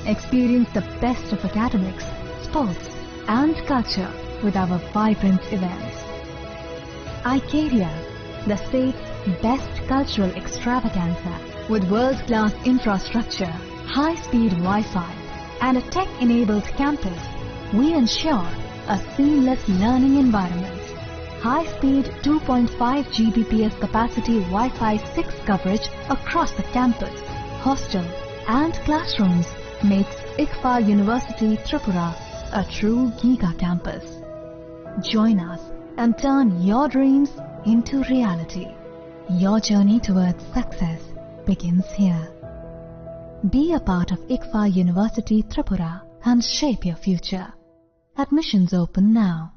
Experience the best of academics, sports, and culture with our vibrant events. ICARIA, the state's best cultural extravaganza, with world-class infrastructure, high-speed Wi-Fi, and a tech-enabled campus, we ensure a seamless learning environment. High-speed 2.5 Gbps capacity Wi-Fi 6 coverage across the campus, hostel, and classrooms makes ICFA University Tripura a true giga campus. Join us and turn your dreams into reality. Your journey towards success begins here. Be a part of ICFA University Tripura and shape your future. Admissions open now.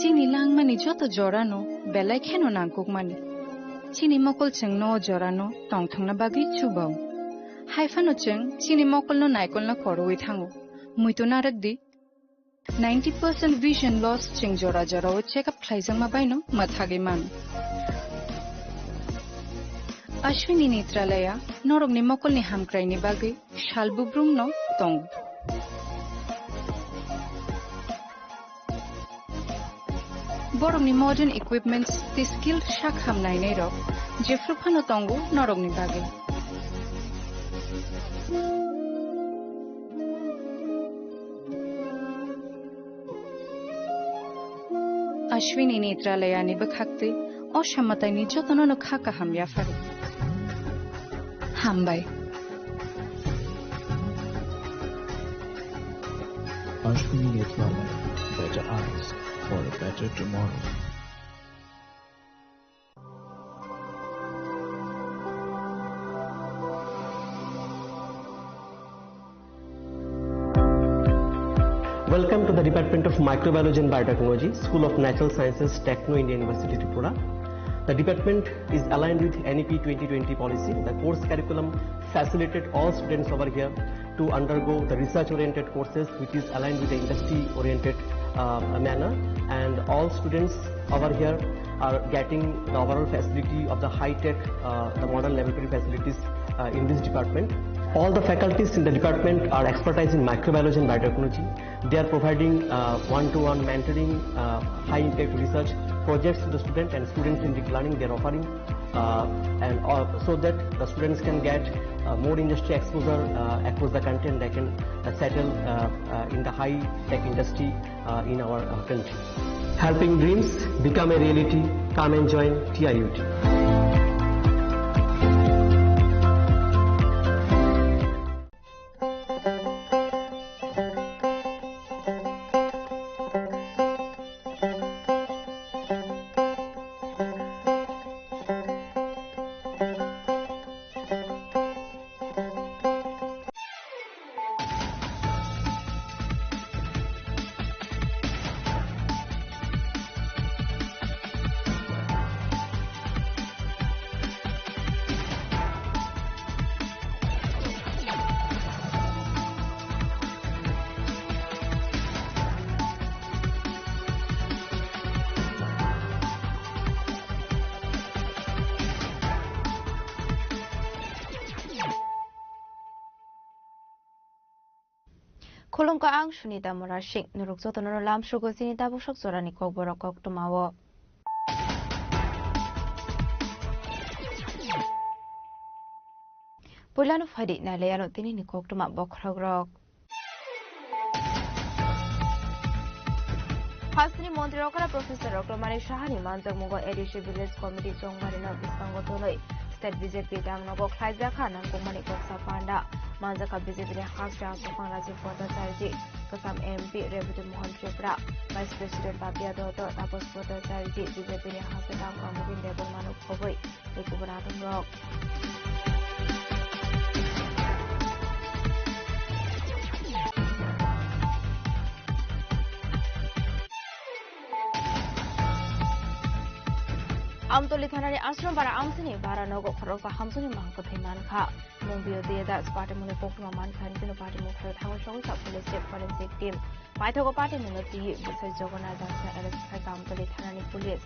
Chini langmani joto jorano belai kheno nangkukmani. Chini mokol cheng no jorano tongthangna bagi chubau. Haifano cheng chini mokol no naikol na koroi thango. Muito narakdi 90% vision loss cheng jora jora o check up khlaijang ma baino mathage man. Ashwini Netralaya norok ni mokol ni hamkrai ni bagi shalbubrung no tong. Borok ni modern equipments the skilled shak hamnai nei rok jefru phano tongo norok ni bagi. Ashwini Netralaya ni bakhakte oshammatai ni jotono no khaka hamya faru. Hambai. Ashwini Netralaya, better eyes for a better tomorrow. Welcome to the Department of Microbiology and Biotechnology, School of Natural Sciences, Techno India University, Tripura. The department is aligned with NEP 2020 policy. The course curriculum facilitated all students over here to undergo the research-oriented courses, which is aligned with the industry-oriented manner. And all students over here are getting the overall facility of the high-tech, the modern laboratory facilities in this department. All the faculties in the department are expertise in microbiology and biotechnology. They are providing one-to-one mentoring, high-impact research projects to the student and student-centric learning they are offering, so that the students can get more industry exposure across the country and they can settle in the high-tech industry in our country. Helping dreams become a reality. Come and join TIUT. Kulung ka ang Sunita Morashik nuruk zoto nurulam sugo sinita busok zorani kok borok kok tumawo. Pulano fadi na leyano tini ni kok tumak bokrogrok. Hasni Mantri Okara Professor Dr. Manik Sahani Mantak Mugo Edishi Village Committee Chongmarina Biskango Tonoi State BJP Dangnogo Khlaiza Khan Angkomani Koksa Panda Manjaka BJP ni Khasja Sofang Rajiv Bhattacharya Kasam MP Rebuti Mohan Tripura Vice President Babia Dotto Tapos Bhattacharya BJP ni Hasadang Kamudin Debon Manuk Khoboi Ekubanatung Rok Amtoli Thanani Ashram Bara Amsini Bara Nogo Khorosa Hamsuni Mangko Thaiman Kha Mungbio Deda Sparta Mune Pokma Man Khan Kino Party Mukha Thawa Shogsa Police State Forensic Team Paithogo Party Munoti Bisai Jogana Dasa Arrest Khai Amtoli Thanani Police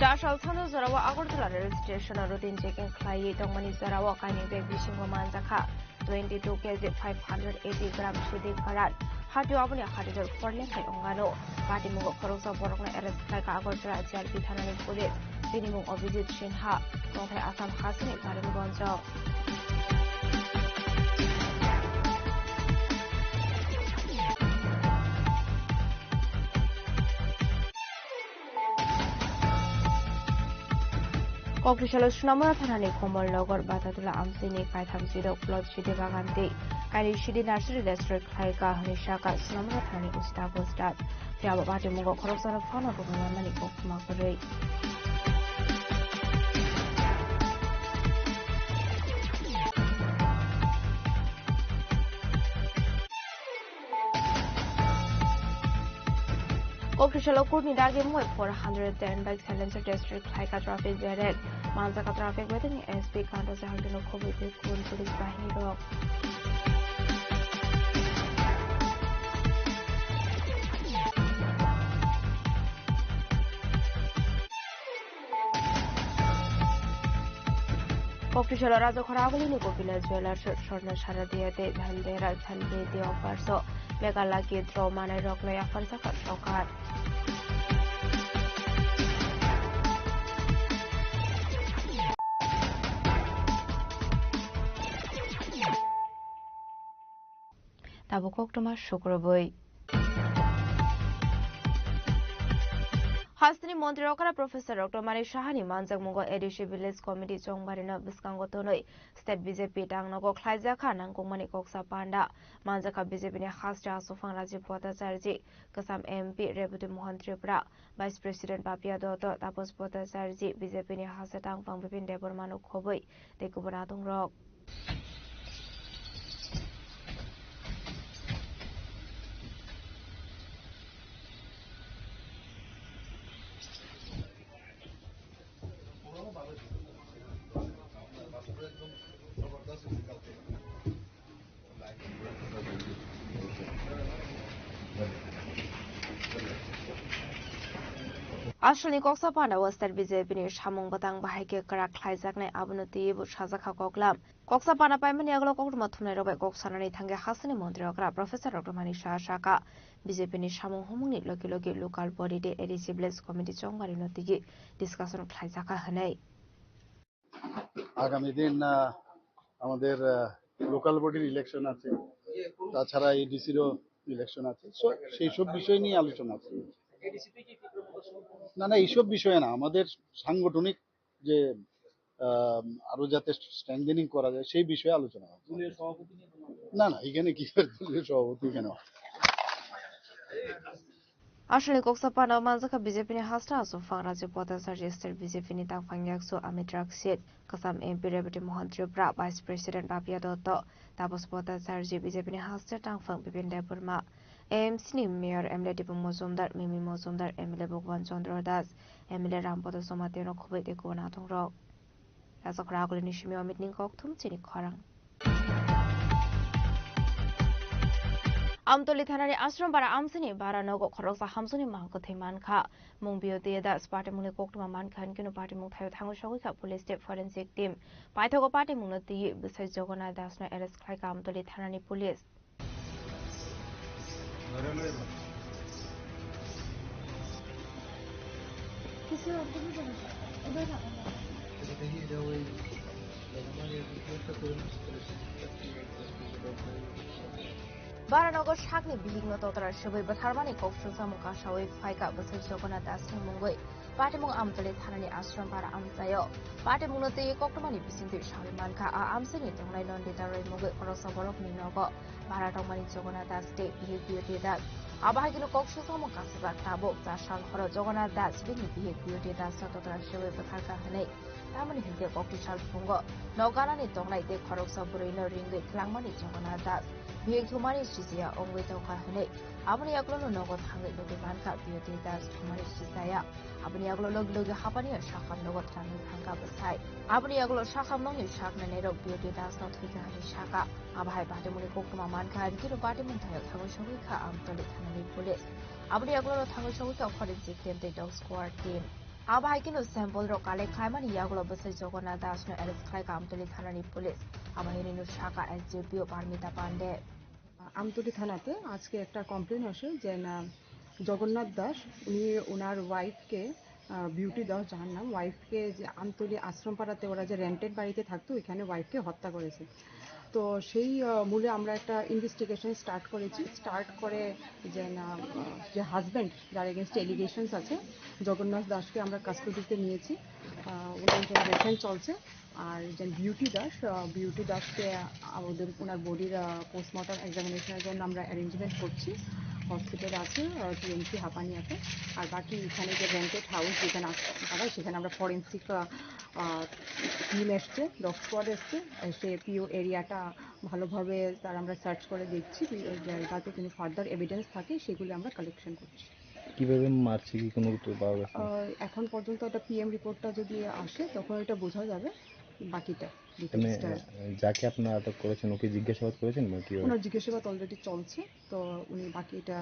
Dashal Sando Zarawa Agartala rail station routine checking Klai Dongmani Zarawa Kaining Beg Bishingo Manzaka 22 kg 580 gram Shidi Karat Hatu Abuni Hadidor Forlin Kai Ongano Party Mungo Korosa Borokna arrest Kai Agartala JLP Thanani Police Minimum of visit Shinha Kongtai Assam Hasini Karim Gonjo Kokrishala Sunamura Thanani Komol Nogor Batatula Amsini Kaitham Zero Plot Shidi Baganti Kari Shidi Nursery District Klaika Hanishaka Sunamura Thani Ustago Stat Fiaba Bati Mugo Korosana Fana Bugayamani Kokmakuri Kokrishala Kurni Dagi Mwe 410 bike silencer district Klaika traffic direct Manzaka traffic within SP Kanto Zahangino Kobi Kun Police Bahini Rock Kokrishala Raja Khoraguli ni Gopila Jewelers Shorna Sharadiyate Dhandera Dhandeti offer so Megala Gidro Manai Roklaya Fansaka Shokat Tabukok Thomas Shukraboi Hasni Mantri Okara Professor Dr. Manik Sahani Manjak Mugo Edishi Village Committee Chongmarina Biskango Tonoi State BJP Dangnogo Khlaiza Khan Angkomani Koksa Panda Manjaka BJP ni Khasja Sofang Rajiv Bhattacharya Kasam MP Rebuti Mohan Tripura Vice President Babia Dotto Tapos Bhattacharya BJP ni Hasadang Pangbipin Debon Manuk Khoboi Ekubanatung Rok Ashwini Koksa Panda was that BJP ni Shamung Batang Bahike Karak Khlaizak ne Abunuti Bushazaka Koklam Koksa Panda Paimani Aglo Kokmathune Robe Koksanani Thange Hasani Mantri Okra Professor Dr. Manik Shaka BJP ni Shamung Humuni Loki local body de ADC Village Committee Chongmari Notigi discussion Khlaizaka Hanei আগামী দিন আমাদের local বডির election আছে তাছাড়া এডিসিরও election আছে সেই সব বিষয় নিয়ে আলোচনা আছে না এইসব বিষয়ে না আমাদের সাংগঠনিক যে আরো যাতে স্ট্রেংথেনিং করা যায় সেই বিষয়ে আলোচনা হবে না এখানে কি দলীয় সভাপতি কেন Ashwini Koksa Panda Manjaka BJP ni Hasta Sofang Rajiv Bhattacharya State BJP ni Tangphang Yaksu Amit Raksit Kasam MP Rebuti Mohan Tripura Vice President Babia Dotto Tapos Bhattacharya BJP ni Hasta Tangphang Bipin Deburma AMC ni Mayor MLA Dipum Mozumdar Mimi Mozumdar MLA Bhagwan Chandra Das MLA Rampada Somateno Khoboi Ekubanatung Rok Raja Khoraguli ni Shimi Amit Ning Kokthum Chini Khorang Amtoli Thanani Ashram Bara Amsini Bara Nogo Khorosa Hamsuni Mangko Thaiman Kha Mungbio Deda Sparta Mune Pokma Man Khan Kino Party Mukha Thawa Shogsa Police State Forensic Team Paithogo Party Munoti Bisai Jogana Dasna arrest Khai Amtoli Thanani Police Baranagar शाखनि बिहिंनो तोतरा सबै बथारमानि कक्सु सामुका सावै फाइका बसै जगन्नाथ दासनि मुंगै पाटेमुं आमतले थानानि आश्रम बारा आमसायो पाटेमुंनो ते कक्टमानि बिसिंति सावै मानखा आ आमसेनि तंनाय नन्दिता रै मुंगै खरसा बरकनि नगो बारा तंमानि जगन्नाथ दास ते बिहे दास आबाहागिनो कक्सु सामुका सिबा ताबो जासाल हर जगन्नाथ दास बिनि बिहे दास तोतरा सबै बथारका हनै तामनि हिंगे कक्टिसाल फुंगो नगानानि तंनाय ते खरसा बुरैनो रिंगै ख्लांमानि जगन्नाथ दास बिहे थुमानि सिसिया अंगै तौका हनै आबनि आगलो नगद थांगै लोगो मानखा बिहे दास थुमानि सिसाया आबनि आगलो लोगो हापानि शाखाम नगद थांगै थांगा बसाय आबनि आगलो शाखाम नंनि शाखना नेरो बिहे दास न थैका हनि शाखा आबाहाय बाटेमुनि कोकमा मानखा बिकिनो बाटेमुन थायो थांगै सगैखा आमतले थानानि पुलिस आबनि आगलो थांगै सगैखा फरेन्सिक टीम ते डग स्क्वाड टीम आबाहायकिनो सैम्पल रो काले खायमानि यागलो बसै जगन्नाथ दास न एरेस्ट खायका आमतले थानानि पुलिस आबाहायनिनो शाखा एसडीपीओ पारमिता पांडे আমতলী থানাতে আজকে একটা কমপ্লেন আসে যে না জগন্নাথ দাস উনি ওনার ওয়াইফকে বিউটি দাস যার নাম ওয়াইফকে যে আমতলী আশ্রমপাড়াতে ওরা যে রেন্টেড বাড়িতে থাকতো ওইখানে ওয়াইফকে হত্যা করেছে তো সেই মূলে আমরা একটা ইনভেস্টিগেশন স্টার্ট করে যে না যে হাজব্যান্ড যার এগেনস্ট এলিগেশনস আছে জগন্নাথ দাসকে আমরা কাস্টডিতে নিয়েছি ওনার ইন্টারোগেশন চলছে আর যে বিউটি দাসকে আমাদের ওনার বডির পোস্টমর্টম এক্সামিনেশনের জন্য আমরা অ্যারেঞ্জমেন্ট করছি হসপিটাল আছে টিএমসি হাপানিয়াতে আর বাকি এখানে যে রেন্টেড হাউস যেখানে আসতে সেখানে আমরা ফরেন্সিক টিম এসছে ডগ স্কোয়াড এসছে সে পিও এরিয়াটা ভালোভাবে তার আমরা সার্চ করে দেখছি যাতে কোনো ফার্দার এভিডেন্স থাকে সেগুলি আমরা কালেকশন করছি কিভাবে মারছে কি কোনো কিছু পাওয়া গেছে এখন পর্যন্ত একটা পিএম রিপোর্টটা যদি আসে তখন এটা বোঝা যাবে বাকিটা যাকে আপনারা আটক করেছেন ওকে জিজ্ঞাসাবাদ করেছেন নাকি ওনার জিজ্ঞাসাবাদ অলরেডি চলছে তো উনি বাকিটা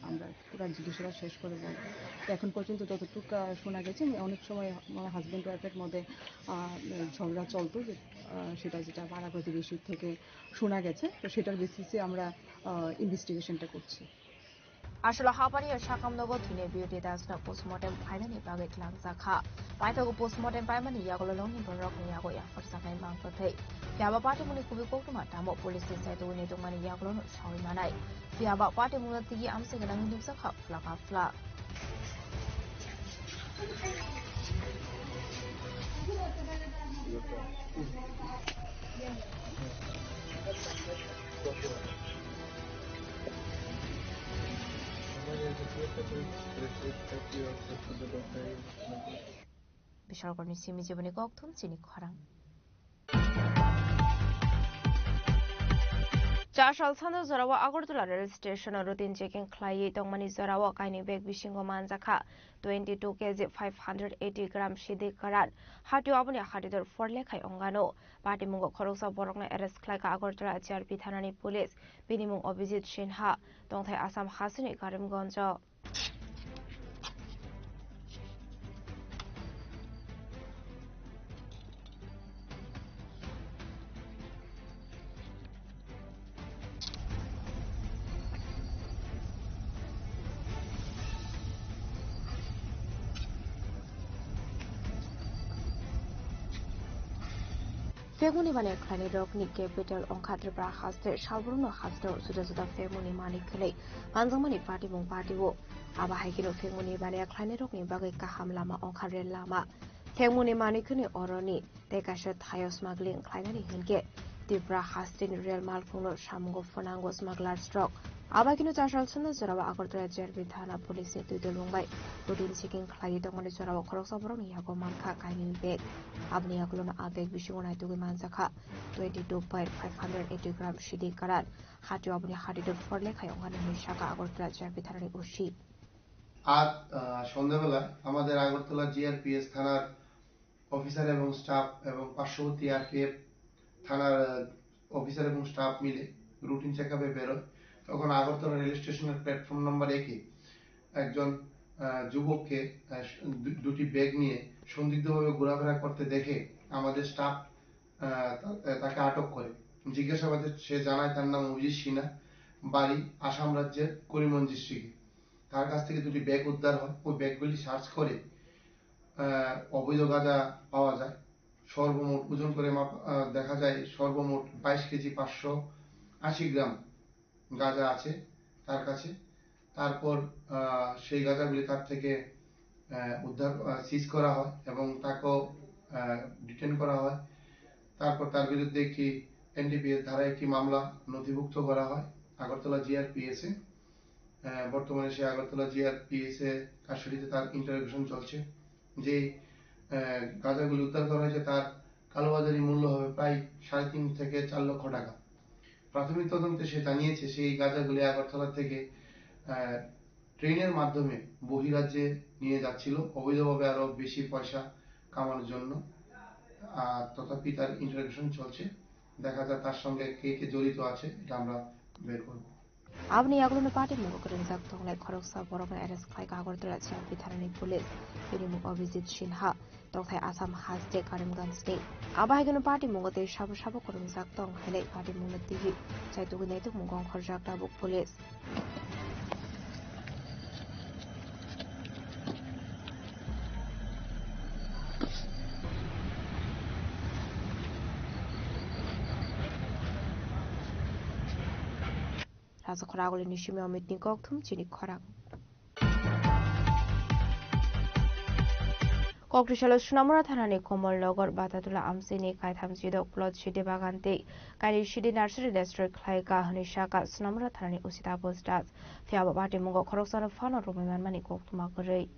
আমরা পুরো জিজ্ঞাসাবাদ শেষ করে বলবো এখন পর্যন্ত যতটুকু শোনা গেছে অনেক সময় আমার হাজব্যান্ড ওয়াইফের মধ্যে ঝগড়া চলতো যে সেটা যেটা পাড়া প্রতিবেশীর থেকে শোনা গেছে তো সেটার বেসিসে আমরা ইনভেস্টিগেশনটা করছি আসলে হাপানিया शाखाम नगो थिने बिउटी दास न पोस्टमर्टम फाइनानि बागै ख्लांजाखा पाइथागो पोस्टमर्टम पाइमानि यागलो लंनि बरकनि यागो याफर जानाय मांगपथै फियाबा पार्टीमुनि कुबि कोक्टमा तामो पुलिस साइतो नि दंमानि यागलो न सावै मानाय फियाबा पार्टीमुनि तिगि आमसे गनांनि नुक्सा खाफ्ला বিশালগড়নি সিমি জীবনী ককথুম চিনি খরাং चारसाल सानो जरावा Agartala rail station routine checking खालायै दंमानि जरावा काइनि बेग बिसिंगो मानजाखा 22 kg 580 ग्राम सिदे करान हाटियो आबनि हाटिदर फरलेखाय अंगानो पाटिमुंगो खरगसा बरकना एरेस्ट खालायका आगरतला जिआरपि थानानि पुलिस बिनिमुं अभिजित सिन्हा दंथाय आसाम हासिनि करिमगंज फेमुनि माने खानि रकनि कैपिटल अंखाद्रब्रा हास्ते सालब्रुनो हास्ते जुदा फेमुनि माने खनै मानजंमानि पार्टीमुं पार्टीवो आबाहायकिनो फेमुनि माने खानि रकनि बागै काहाम लामा अंखारे लामा फेमुनि माने खनै अरनि तेकाशो थायो स्मागलिं खायनानि हनके तिब्रा हास्तेनि रेल मालफुंनो सामुगो फनांगो स्मागलार स्ट्रक आबाहायकिनो चारसाल सुनो जरावा आगरतला जिआरपि थाना पुलिसनि दुइदलुंबाय रुटिन चेकिं खालायै दंमानि जरावा खरगसा बरकनि यागो मानखा काइनि बेग आबनि यागलोनो आबेग बिसिङो नायतुगै मानजाखा 22.580 ग्राम सिदि कारान हाटियो आबनि हाटिदर फरलेखाय अंगानि शाखा आगरतला जिआरपि थानानि ओसि আজ সন্ধ্যাবেলা আমাদের আগরতলা জিআরপিএস থানার অফিসার এবং স্টাফ এবং পার্শ্ববর্তী আরপিএফ থানার অফিসার এবং স্টাফ মিলে রুটিন চেকআপে বেরোয় তখন আগরতলা রেল স্টেশনের প্ল্যাটফর্ম নাম্বার 1 একজন যুবককে দুটি ব্যাগ নিয়ে সন্দিগ্ধভাবে ঘোরাফেরা করতে দেখে আমাদের স্টাফ তাকে আটক করে জিজ্ঞাসাবাদে সে জানায় তার নাম অভিজিৎ সিনহা বাড়ি আসাম রাজ্যের করিমগঞ্জ ডিস্ট্রিক্টে তার কাছ থেকে দুটি ব্যাগ উদ্ধার হয় ওই ব্যাগগুলি সার্চ করে অবৈধ গাঁজা পাওয়া যায়। সর্বমোট ওজন করে দেখা যায় সর্বমোট 22 কেজি 580 গ্রাম গাঁজা আছে তার কাছে। তারপর সেই গাঁজাগুলি তার থেকে উদ্ধার সিজ করা হয় এবং তাকেও ডিটেন করা হয়। তারপর তার বিরুদ্ধে একটি এনডিপিএস ধারায় একটি মামলা নথিভুক্ত করা হয় আগরতলা জিআরপিএস এ। বর্তমানে সে আগরতলা জিআরপিএস এ কাস্টডিতে তার ইন্টারোগেশন চলছে। যে গাঁজাগুলি উদ্ধার করা হয়েছে তার কালোবাজারি মূল্য হবে প্রায় 3.5 থেকে 4 লক্ষ টাকা। প্রাথমিক তদন্তে সে জানিয়েছে সেই গাঁজাগুলি আগরতলা থেকে ট্রেনের মাধ্যমে বহিরাজ্যে নিয়ে যাচ্ছিল অবৈধভাবে আরো বেশি পয়সা কামানোর জন্য। তথাপি তার ইন্টারোগেশন চলছে, দেখা যায় তার সঙ্গে কে কে জড়িত আছে এটা আমরা বের করব। Abni Aglo Party Mugorin Zakton like Koroksa Borok Ares Klike Agortla Pitani Police, Unimuk visit Shinha, Dr. Assam has take Karimgan State. Abagan Party Mugote Shabu Shabu Korum Zakton, Hele Party Mugat TV, Chaitugunate Mugon Korjakta Book Police. As a Koragol in Shimmy Mitnikoktum, Chini Korang. Kokrishala Sunamura Tanani Komol Logor Batatula Amsini Kaitam Jidok Plot Shidi Bagante, Kali Shidi Nursery District Klaika Hanishaka Sunamura Tanani Usita Postas, Fiaba Bati Mungo Koroksan of Fano Roman Mani Koktumakore.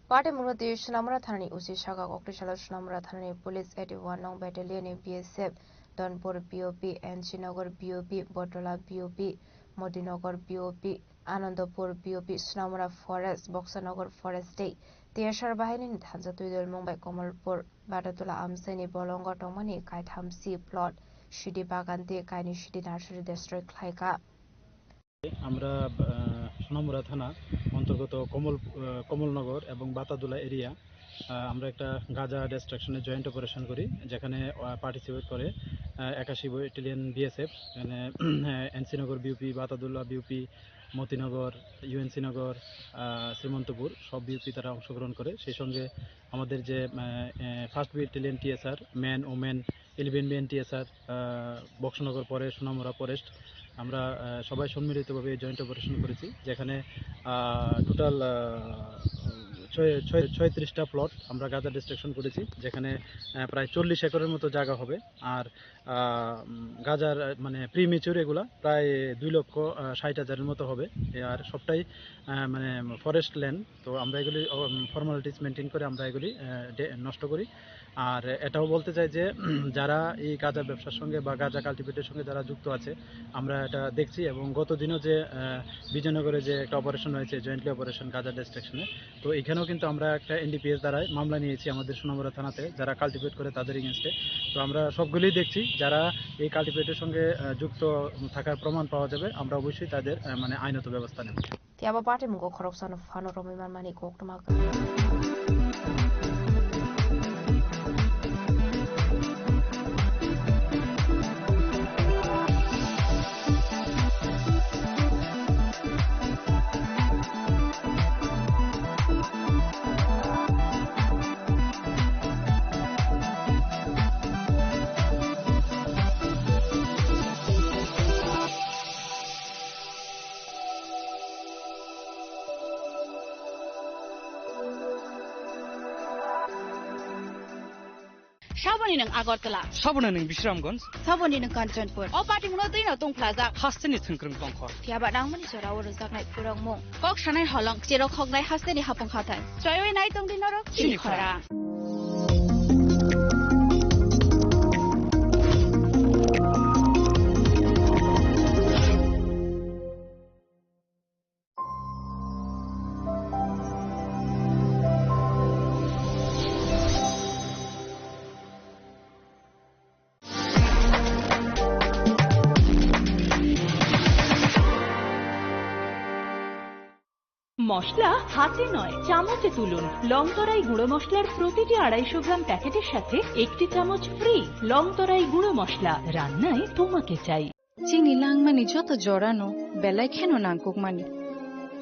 Party Murati Shnamra Thani Usi Shaka Okrishala Shnamra Thani Police 81 Nong Battalion BSF Donpur BOP and Chinagar BOP Botola BOP Modinagar BOP Anandapur BOP Shnamra Forest Boxanagar Forest State Tiashar Bahini Tanzatuidul Mumbai Komalpur Batatula Amseni Bolonga Tomani Kaitam C plot Shidi Bagante Kaini Shidi Nursery District Laika আমরা সোনামুড়া থানা অন্তর্গত কমলনগর এবং বাতাদুলা area আমরা একটা গাঁজা ডিস্ট্রাকশনের joint operation করি, যেখানে participate করে 81 ব্যাটালিয়ন বিএসএফ, এখানে এনসিনগর বিউপি, বাতাদুল্লাহ বিউপি, মতিনগর, ইউএনসি নগর, শ্রীমন্তপুর সব বিউপি তারা অংশগ্রহণ করে। সেই সঙ্গে আমাদের যে first battalion TSR man women 11 BN TSR Boxanagar পরে সোনামুড়া ফরেস্ট আমরা সবাই সম্মিলিতভাবে জয়েন্ট অপারেশন করেছি, যেখানে টোটাল 36টা প্লট আমরা গাঁজা ডিস্ট্রাকশন করেছি, যেখানে প্রায় 40 একরের মতো জায়গা হবে। আর গাঁজার মানে প্রিমেচিউর এগুলা প্রায় 2,60,000-এর মতো হবে। আর সবটাই মানে ফরেস্ট ল্যান্ড, তো আমরা এগুলি ফর্মালিটিস মেনটেন করে আমরা এগুলি নষ্ট করি। আর এটাও বলতে চাই যে যারা এই গাঁজা ব্যবসার সঙ্গে বা গাঁজা কাল্টিভেটের সঙ্গে যারা যুক্ত আছে আমরা এটা দেখছি, এবং গত দিনও যে বিজয়নগরে যে একটা অপারেশন হয়েছে জয়েন্টলি অপারেশন গাঁজা ডিস্ট্রাকশনে, তো এখানেও কিন্তু আমরা একটা এনডিপিএস দ্বারাই মামলা নিয়েছি আমাদের সোনামুড়া থানাতে যারা কাল্টিভেট করে তাদের এগেনস্টে। তো আমরা সবগুলোই দেখছি, যারা এই কাল্টিভেটের সঙ্গে যুক্ত থাকার প্রমাণ পাওয়া যাবে আমরা অবশ্যই তাদের মানে আইনত ব্যবস্থা নেব। Tiaba Party Mugo Koroksan of Fano Roman Mani Koktumak. Shaboni ng Agartala, Sabona ng Bishramganj, Saboni ng Kanchanpur, O Party Munotin ng Tong Plaza, Hasteni Thungkrung Tongkhor. Tiaba Nangmani Soraw Rozaknai Purong Mong, Kok Shanai Holong, Zero Kognai Hasteni Hapong Khatan, Joy Nai Tong Dinoro, Chini Khora. মশলা হাতে নয় চামচে তুলুন। লংতরাই গুঁড়ো মশলার প্রতিটি 250 গ্রাম প্যাকেটের সাথে 1টি চামচ ফ্রি। লংতরাই গুঁড়ো মশলা, রান্নায় তোমাকে চাই। চিনি লাংমানি যত জরানো বেলায় খেন নাংকুকমানি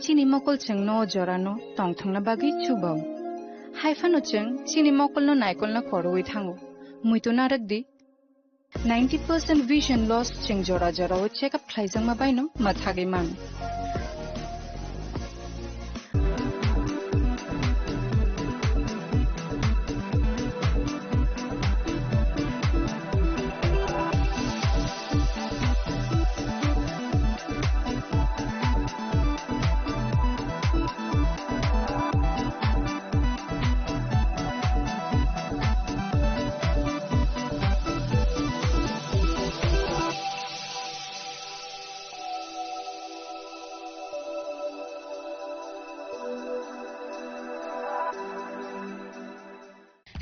চিনি মকল চেং ন জরানো টংথংনা বাগै চুবাও হাইফানো চেং চিনি মকল নাইকল না খরওই থাঙ্গো মুইতো নারক দি 90% vision loss চেং জরা জরা ও চেক আপ খাইজাং মাবাইনো মাথাগে মান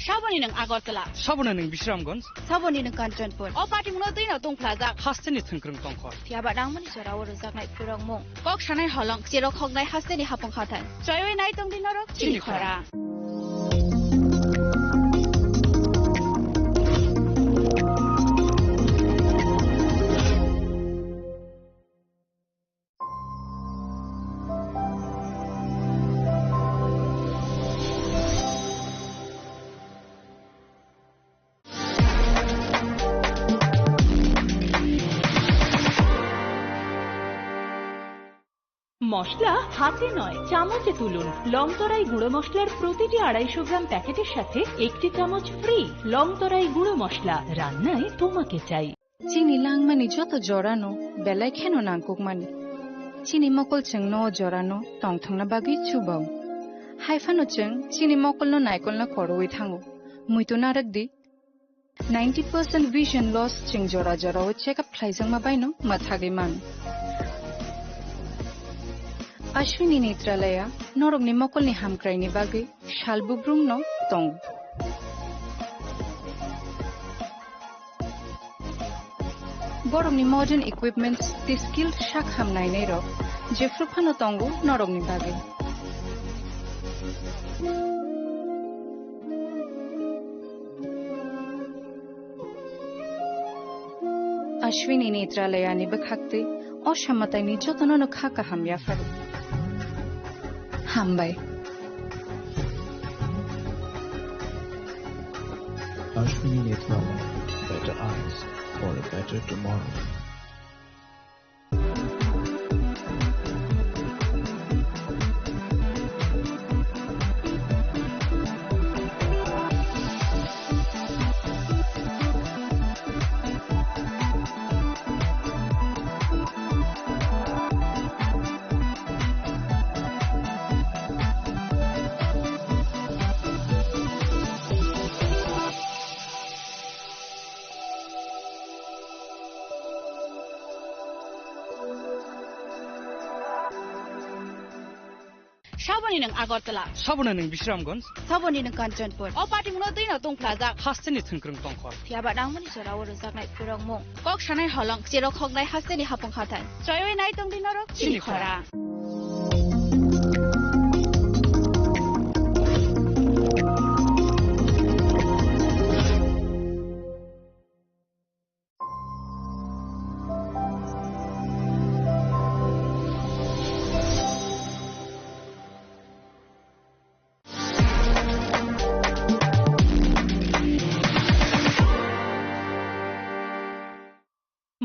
Saboni ng Agartala. Saboni ng Bisramganj. Saboni ng Kanchanpur. O parting mo din atong plaza. Hasten ni thengkrung tongkhor. Tiaba dang mani sora wor jak nai purong mong. Kok sanai holong jerok hok nai hasten ni hapong khatan. Joywei nai tong din norok chini khora. মশলা হাতে নয় চামচে তুলুন। লংতরাই গুঁড়ো মশলার প্রতিটি 250 গ্রাম প্যাকেটের সাথে 1টি চামচ ফ্রি। লংতরাই গুঁড়ো মশলা, রান্নায় তোমাকে চাই। চিনি লাংমানি যত জরানো বেলায় খেন নাংকুকমানি চিনি মকল চেং ন জরানো টংথংনা বাগै চুবাও হাইফানো চেং চিনি মকল নাইকল না খরওই থাঙ্গো মুইতো নারক দি 90% vision loss চেং জরা জরা ও চেক আপ খাইজাং মাবাইনো মাথাগে মান Ashwini Netralaya, Norogni Mokolni Hamkraini Bagi, Shalbubrumno, Tong. Borogni modern equipments, the skilled Shakham Nainero, Jeffrupano Tongu, Norogni Bagi. Ashwini Netralaya Nibakakti, Oshamatani Jotono Kaka Hamyafaru. Hambai. Ashwini Netralaya, better eyes for a better tomorrow. Saboni ng Agartala. Saboni ng Bisramganj. Saboni ng Kanchanpur. O parting mo din atong plaza. Hasten ni thengkrung tongkhor. Tiaba dang mani sora wor jak nai purong mong. Kok sanai holong jerok hok nai hasten ni hapong khatan. Joywei nai tong din norok chini khora.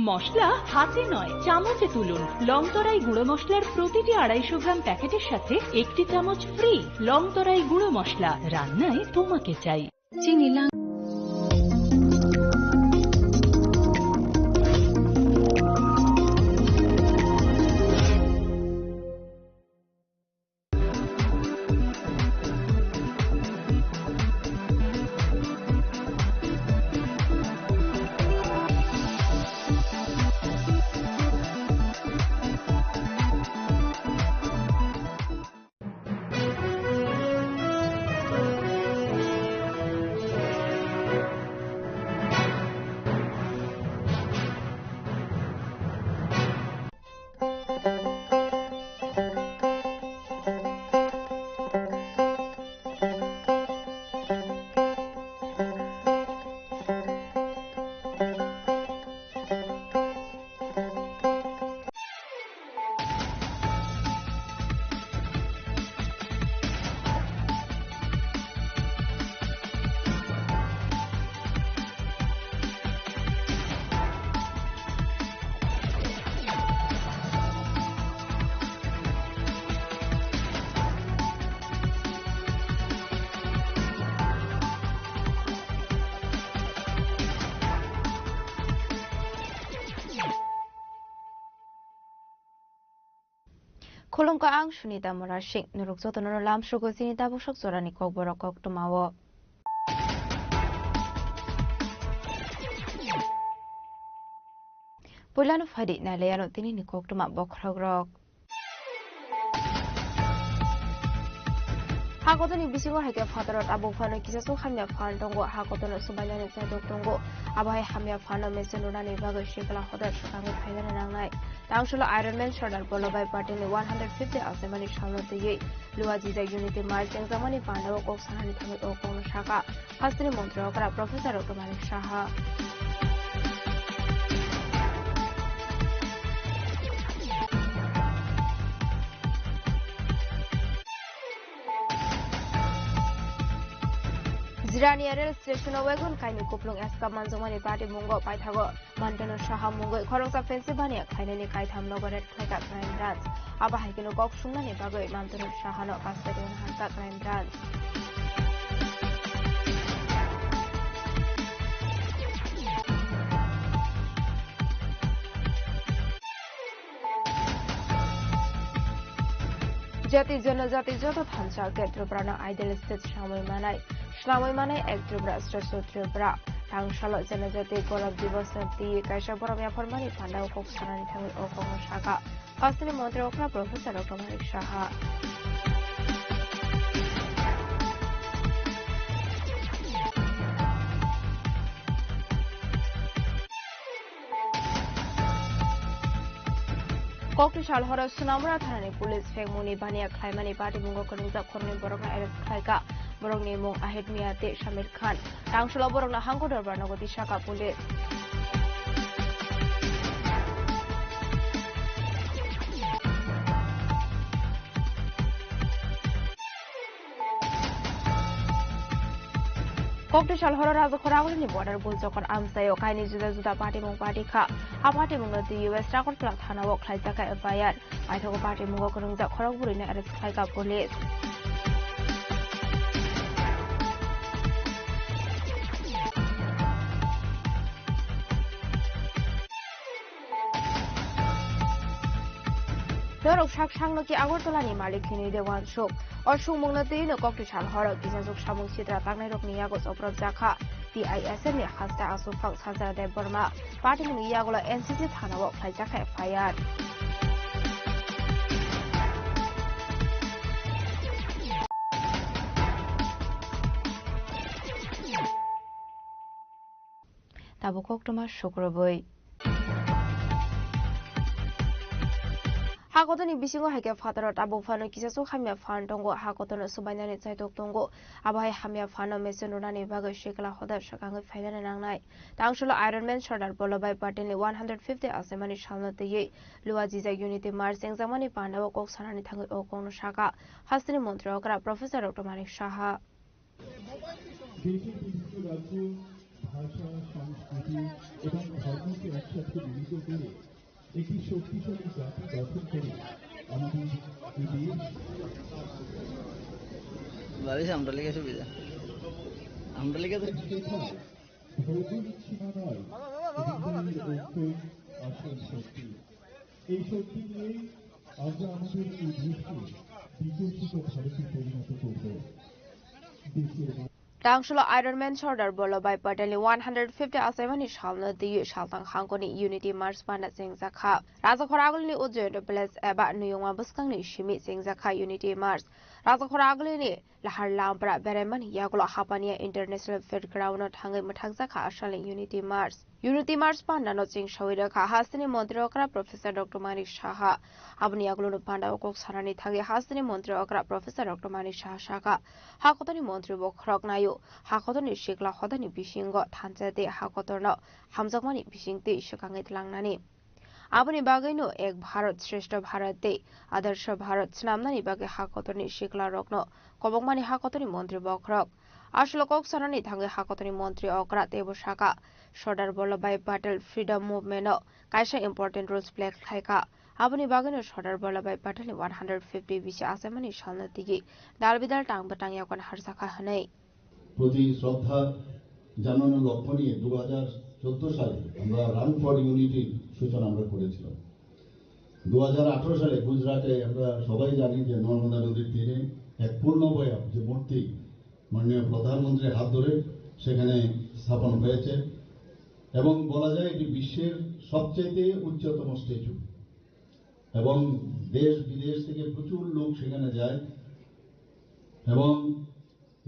মশলা হাতে নয় চামচে তুলুন। লংতরাই গুঁড়ো মশলার প্রতিটি 250 গ্রাম প্যাকেটের সাথে 1টি চামচ ফ্রি। লংতরাই গুঁড়ো মশলা, রান্নায় তোমাকে চাই। চিনি lung Khulungka ang Sunita Morashing nuruk joto noro lam sugo sinita busok zorani kok borok kok tumawo. Pulano fadi na leyano tinini kok tuma bokrogrok. Hakotoni bisingo haike fatarot abu fano kisasu hamya fan tongo hakotono subayani sadok tongo abai hamya fano mesenurani bago shikala hodar shakami phaidana nangnai tangsholo Ironman Sardar Vallabhbhai Patel 150 asemani shamlotiye luajiza unity march examani pandawo kok sanani thami okong shaka hastri mantri okra Professor Dr. Manik Saha Zirani Rail Station Wagon Kaini Kuplung Eska Manzomani Party Mungo Paithago Mantano Shaha Mungo Korongsa Pensibania Kainani Kaitam Nogoret Kleka Crime Branch Aba Haikino Gok Shumani Bago Mantano Shahano Kastadion Hansa Crime Branch Jati Janajati Joto Thansa Ketroprana Ideal State Shamoi Manai Shamoi Manai Ektubra Straso Tribra Tangshalo Janajati Golab Divosanti Kaisha Boramia Formani Panda Kok Sanani Thamil Okong Shaka Kastani Montri Okra Professor Dr. Manik Saha Kokti Shalhora Sunamura Thani Police Fengmuni Bania Klaimani Party Mungo Konungza Korni Borokna Eres Klaika Borokni Mung Ahid Miyate Shamir Khan Tangshalo Borokna Hango Dorbar Nagoti Shaka Police Kokti Shalhora Raza Koraguni Border Bulzokon Amsayo Kaini Juda Juda Party Mung Party Ka A Party Mungo the US Rakot Plak Thana Wok Klaitaka FIR Aitoko Party Mungo Konungza Koragurina Eres Klaika Police Norok Shak Shangnoki Agortolani Malikini de Wan Shok or Shumunati no Kokti Shalhora Kisazuk Shamung Sitra Tagnarok Niagos Oprov Zaka PISN Hasta Asufang Hazara de Burma Party Niagola NCC Thana Wok Klaitaka FIR Tabukok Thomas Shukroboy Hakotoni bisingo haike fatarot abu fano kisasu hamya fan tongo hakotono subainani chaitok tongo abai hamya fano mesenurani bago shikala hodar shakangai phaidana nangnai tangsholo Ironman Sardar Vallabhbhai Patel 150 asemani shamlotiye luajiza unity march examani pandawo kok sanani thangai okong shaka hastri mantri okra Professor Dr. Manik Saha একটি শক্তিশালী জাতি গঠন করে আমাদের দেশ আমরা লিখে সুবিধা আমরা লিখে ভৌগোলিক সীমা নয় আসল শক্তি এই শক্তি নিয়ে আমরা আমাদের এই দেশকে বিকশিত ভারতে পরিণত করব দেশের Tangsholo Ironman Sardar Vallabhbhai Patel 150 asemani shalna the Shaltang Hangoni Unity March Panda Singh Zakha Raza Khoragulni Ujoy Place Eba Nuyongwa Buskangni Shimi Singh Zakha Unity March Raza Khoragulni Lahar Lampra Bereman Yagulo Hapania International Fairground Hangai Mathak Zakha Ashali Unity March Unity March Panda no Singh Shawida Kha Hastini Mantri Okra Professor Dr. Manik Saha Abni Yagulo Panda Okok Sarani Thagi Hastini Mantri Okra Professor Dr. Manik Saha Shaka Hakotoni Mantri Bokrok Nayo Hakotoni Shikla Hodani Bishingo Thanjate Hakotorno Hamzakmani Bishingti Shakangai Tlangnani Abani Bagaino Ek Bharat Shrestha Bharate Adarsha Bharat Snamnani Bage Hakotoni Shikla Rokno Kobokmani Hakotoni Mantri Bokrok Ashlokok Sarani Thangai Hakotoni Mantri Okra Tebo Shaka Sardar Vallabhbhai Patel Freedom Movement Kaisha Important Roles Play Khaika Abani Bagaino Sardar Vallabhbhai Patel 150 Bishi Asemani Shalnatigi Dalbidal Tang Batang Yakon Harsaka Hanei প্রতি শ্রদ্ধা জানানোর লক্ষ্য নিয়ে 2014 সালে আমরা run for ইউনিটির সূচনা আমরা করেছিলাম 2018 সালে গুজরাটে আমরা সবাই জানি যে নর্মদা নদীর তীরে এক পূর্ণবয়ব যে মূর্তি মাননীয় প্রধানমন্ত্রীর হাত ধরে সেখানে স্থাপন হয়েছে এবং বলা যায় এটি বিশ্বের সবচেয়ে উচ্চতম স্ট্যাচু এবং দেশ বিদেশ থেকে প্রচুর লোক সেখানে যায় এবং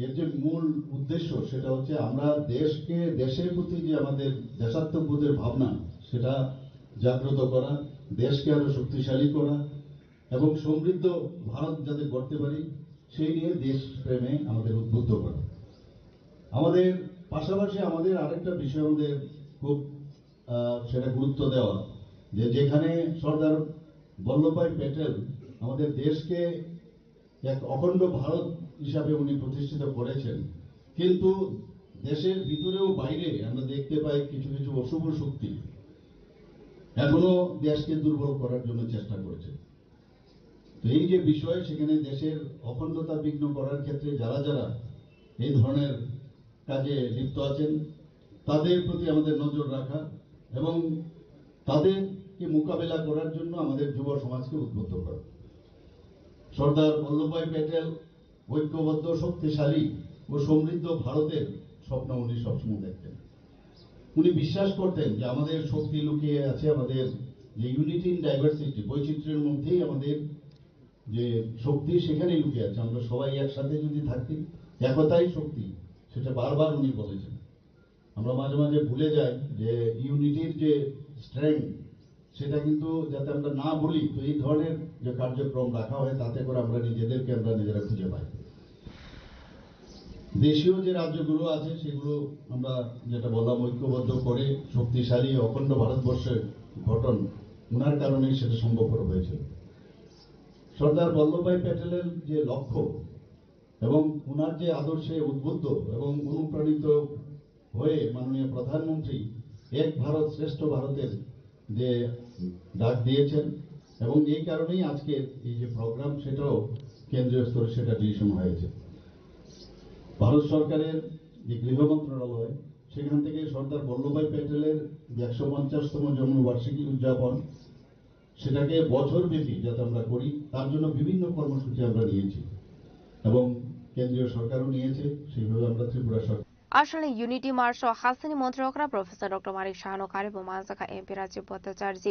এর যে মূল উদ্দেশ্য সেটা হচ্ছে আমরা দেশের প্রতি যে আমাদের দেশাত্মবোধের ভাবনা সেটা জাগ্রত করা, দেশকে আরো শক্তিশালী করা এবং সমৃদ্ধ ভারত যাতে গড়তে পারি সেই নিয়ে দেশ প্রেমে আমাদের উদ্বুদ্ধ করা। আমাদের পাশাপাশি আমাদের আরেকটা বিষয় আমাদের খুব সেটা গুরুত্ব দেওয়া যে যেখানে সর্দার বল্লভভাই প্যাটেল আমাদের দেশকে এক অখণ্ড ভারত হিসাবে উনি প্রতিষ্ঠিত করেছেন, কিন্তু দেশের ভিতরেও বাইরে আমরা দেখতে পাই কিছু কিছু অশুভ শক্তি এখনো দেশকে দুর্বল করার জন্য চেষ্টা করেছে। তো এই যে বিষয় সেখানে দেশের অখণ্ডতা বিঘ্ন করার ক্ষেত্রে যারা যারা এই ধরনের কাজে লিপ্ত আছেন তাদের প্রতি আমাদের নজর রাখা এবং তাদেরকে মোকাবেলা করার জন্য আমাদের যুব সমাজকে উদ্বুদ্ধ করা। সর্দার বল্লভভাই প্যাটেল ঐক্যবদ্ধ শক্তিশালী ও সমৃদ্ধ ভারতের স্বপ্ন উনি সবসময় দেখতেন। উনি বিশ্বাস করতেন যে আমাদের শক্তি লুকিয়ে আছে আমাদের যে ইউনিটি ইন ডাইভার্সিটি, বৈচিত্র্যের মধ্যেই আমাদের যে শক্তি সেখানেই লুকিয়ে আছে। আমরা সবাই একসাথে যদি থাকি, একতাই শক্তি, সেটা বারবার উনি বলেছেন। আমরা মাঝে মাঝে ভুলে যাই যে ইউনিটির যে স্ট্রেংথ সেটা কিন্তু যাতে আমরা না ভুলি। তো এই ধরনের যে কার্যক্রম রাখা হয় তাতে করে আমরা নিজেরা খুঁজে পাই। দেশীয় যে রাজ্যগুলো আছে সেগুলো আমরা যেটা বললাম ঐক্যবদ্ধ করে শক্তিশালী অখণ্ড ভারতবর্ষের গঠন ওনার কারণেই সেটা সম্ভবপর হয়েছিল। সর্দার বল্লভভাই প্যাটেলের যে লক্ষ্য এবং ওনার যে আদর্শে উদ্বুদ্ধ এবং অনুপ্রাণিত হয়ে মাননীয় প্রধানমন্ত্রী এক ভারত শ্রেষ্ঠ ভারতের যে ডাক দিয়েছেন এবং এই কারণেই আজকের এই যে প্রোগ্রাম সেটাও কেন্দ্রীয় স্তরে সেটা ডিসিশন হয়েছে। ভারত সরকারের যে গৃহ মন্ত্রণালয় সেখান থেকে সর্দার বল্লভভাই প্যাটেলের 150তম জন্মবার্ষিকী উদযাপন সেটাকে বছরব্যাপী যাতে আমরা করি তার জন্য বিভিন্ন কর্মসূচি আমরা নিয়েছি এবং কেন্দ্রীয় সরকারও নিয়েছে। সেইভাবে আমরা ত্রিপুরা সরকার আসলে ইউনিটি মার্চ হাসিনী মন্ত্রকরা প্রফেসর ডক্টর মানিক শাহানো কারিবো মানসাকা এমপি রাজীব ভট্টাচার্য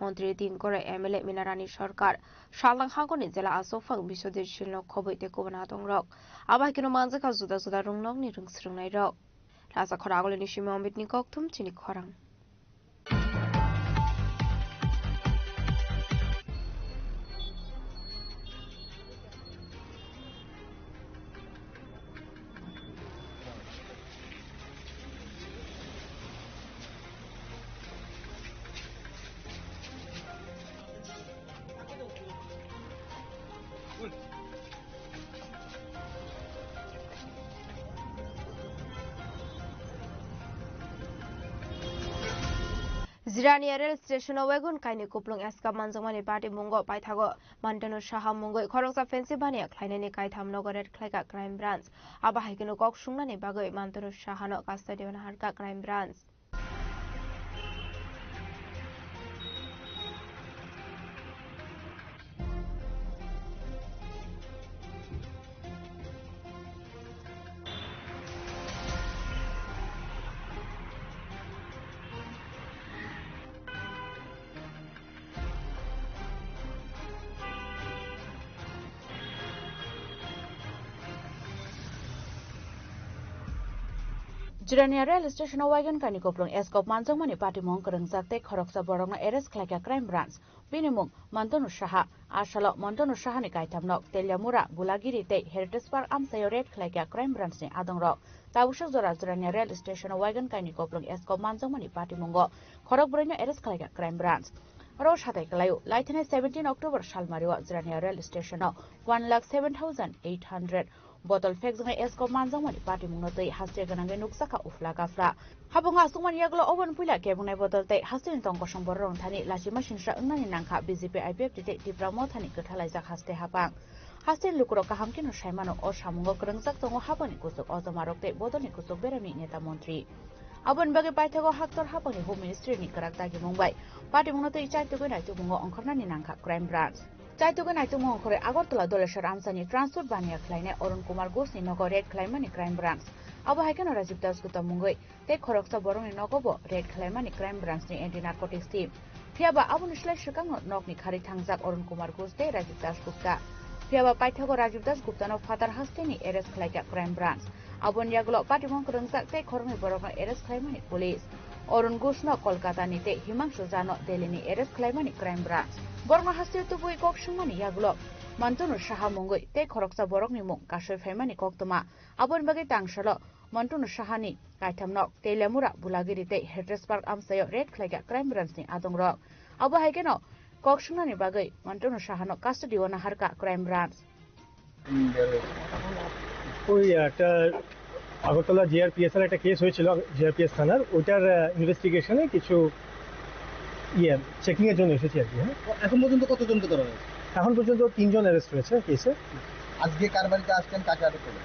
মন্ত্রী দিন করে এমএলএ মিনারানী সরকার সালাং হাগনি জেলা আসফাং বিশ্বজিৎ শিল খবই তেকুবনা দংরক আবাহিকিনো মানসাকা जुदा जुदा रुंगनक नि रुंस्रुंनाय रक लासा खरागले नि सिमे अमितनि कक्थुम चिनि खरां Zirani Rail Station Wagon Kaini Kuplung Eska Manzamani Party Mungo Paitago Mantano Shaha Mungo Koroksa Pennsylvania Klainani Kaitam Nogoret Kleka Crime Branch Abahikino Kok Shungnani Bago Mantano Shahano Custodian Harka Crime Branch Jirania Rail Station Wagon Kani Koplung Eskop Manjangmani Party Mongkereng Zakte Khoroksa Borongna Eres Klaka Crime Branch Binimung Mantonu Shaha Ashalo Mantonu Shahani Kaitamnok Telia Bulagiri Te Heritage Park Amsayo Red Klaka Crime Branch ni Adongrok Tawusha Zora Jirania Rail Station Wagon Kani Koplung Eskop Manjangmani Party Mongo Khorok Borongna Eres Klaka Crime Branch Rosh Hatai Kalayu Lightning 17 October Shalmariwa Jirania Rail Station 1,07,800 Botol Fexnga Esco Manzamani Party Munotei Haste Gananga Nuksaka Ufla Gafra. Habunga Suman Yaglo Owen Pula Kebuna Botol Te Hastin Tongo Shomboron Tani Lashimashin Nani Nanka BZP IPF Detective Ramotani Kutaliza Haste Habang. Hastin Lukuroka Hamkino Shaimano or Shamungo Grangzak Tongo Habani Kusuk Otomarokte Bodoni Kusuk Berami Neta Montri. abon bagi paithago haktor hapani home ministry ni karakta gi mumbai party mungno tei chai tugo nai tumungo ongkhorna ni nangkha crime branch chai tugo nai tumungo khore agartala doleshar amsani transport bania khlaine Arun Kumar Ghosh ni nogo red khlaimani crime branch abo haikano Rajiv Das Gupta mungoi te khoroksa borong ni nogobo red khlaimani crime branch ni anti narcotics team phiaba abon islai shikang nok ni khari thangjak Arun Kumar Ghosh te Rajiv Das Gupta phiaba paithago Rajiv Das Gupta no father haste ni arrest khlaika crime branch abon yaglo party mong krungsak te khorngi borok no arrest khlaimani police Arun Ghosh no Kolkata ni te Himangshu Jano Delhi ni arrest khlaimani crime branch borno haste tubui kok shungmani yaglo Mantonu Shaha mongoi te khoroksa borok ni mung kasoi phaimani koktoma abon bagai tangshalo Mantonu Shaha ni kaitamnok Telemura Bulagiri te Headrest Park amsayo red khlaika crime branch ni adongrok abo haikeno kok shungmani bagai Mantonu Shaha no custody ona harka crime branch ওই একটা Agartala GRPS এর একটা case হয়েছিল GRPS থানার ওটার ইনভেস্টিগেশনে কিছু checking এর জন্য এসেছি আর কি এখন পর্যন্ত কতজনকে ধরা হয়েছে এখন পর্যন্ত 3 জন অ্যারেস্ট হয়েছে কেসে আজকে কার বাড়িতে আসছেন কাকে আটক করলেন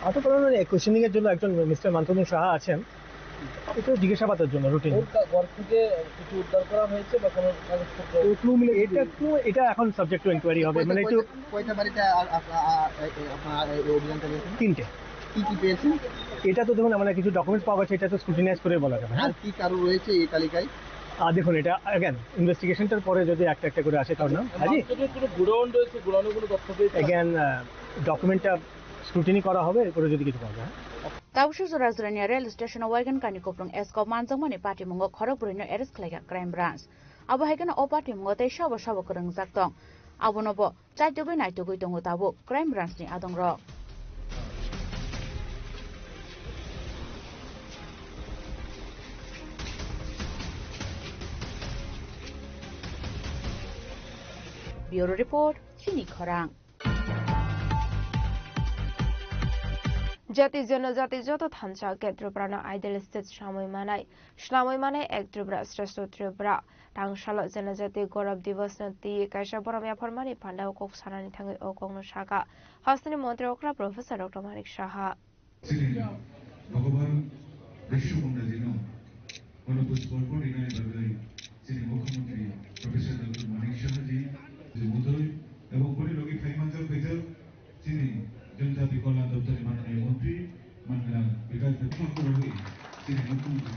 আটক করানোর কোয়েশ্চেনিং এর জন্য একজন মিস্টার মান্তনু সাহা আছেন এটা জিজ্ঞাসাবাদের জন্য রুটিন ঘর থেকে কিছু উদ্ধার করা হয়েছে বা কোনো কাগজপত্র ক্লু মিলে এটা এখন সাবজেক্ট টু ইনকোয়ারি হবে মানে একটু কয়টা বাড়িতে আপনার অভিযান চালিয়েছেন 3টে কি পেয়েছেন এটা তো দেখুন আমরা কিছু ডকুমেন্টস পাওয়া গেছে এটা তো স্ক্রুটিনাইজ করে বলা যাবে আর কি কারো রয়েছে এই তালিকায় দেখুন এটা अगेन ইনভেস্টিগেশনটার পরে যদি একটা করে আসে কারণ হাজি কোনো গুড়াউন রয়েছে গুড়াউনে কোনো তথ্য পেয়েছে अगेन ডকুমেন্টটা স্ক্রুটিনি করা হবে এরপরে যদি কিছু পাওয়া যায় Tawshu Razrania Rail Station Wagon Kanikoprong Esco Manjangmani Party Mungo Khorokburino Arrest Khlaika Crime Branch abo haikano o party mungo tei shabo korang jaktong abonobo chaitugoi naitugoi tongo tabo crime branch ni adongro Bureau Report Chini Khorang জাতি জনজাতি যত থামচা কেন্দ্রপ্রাণ ideal state স্নামই মানাই এক ত্রিপুরা শ্রেষ্ঠ ত্রিপুরা টাংশাল জনজাতি গৌরব দিবস তি কাইসা বরমিয়া ফরমানি পান্ডাও cock সানানি থাঙ্গি ও কংনো শাখা হস্তনি মন্ত্রী অকরা প্রফেসর ডক্টর মানিক সাহা ভগবান বিশ্বকন্যা দিন অনুপুষ্পর্প রিনাই বাগৈ যিনি মুখ্যমন্ত্রী প্রফেসর ডক্টর মানিক সাহাজি যে উদয় এবং পরিলোকি খাইমাঞ্চল ভিতর যিনি जनजाति कल्याण दफ्तर माननीय मंत्री माननीय विकास दत्त श्री मुख्यमंत्री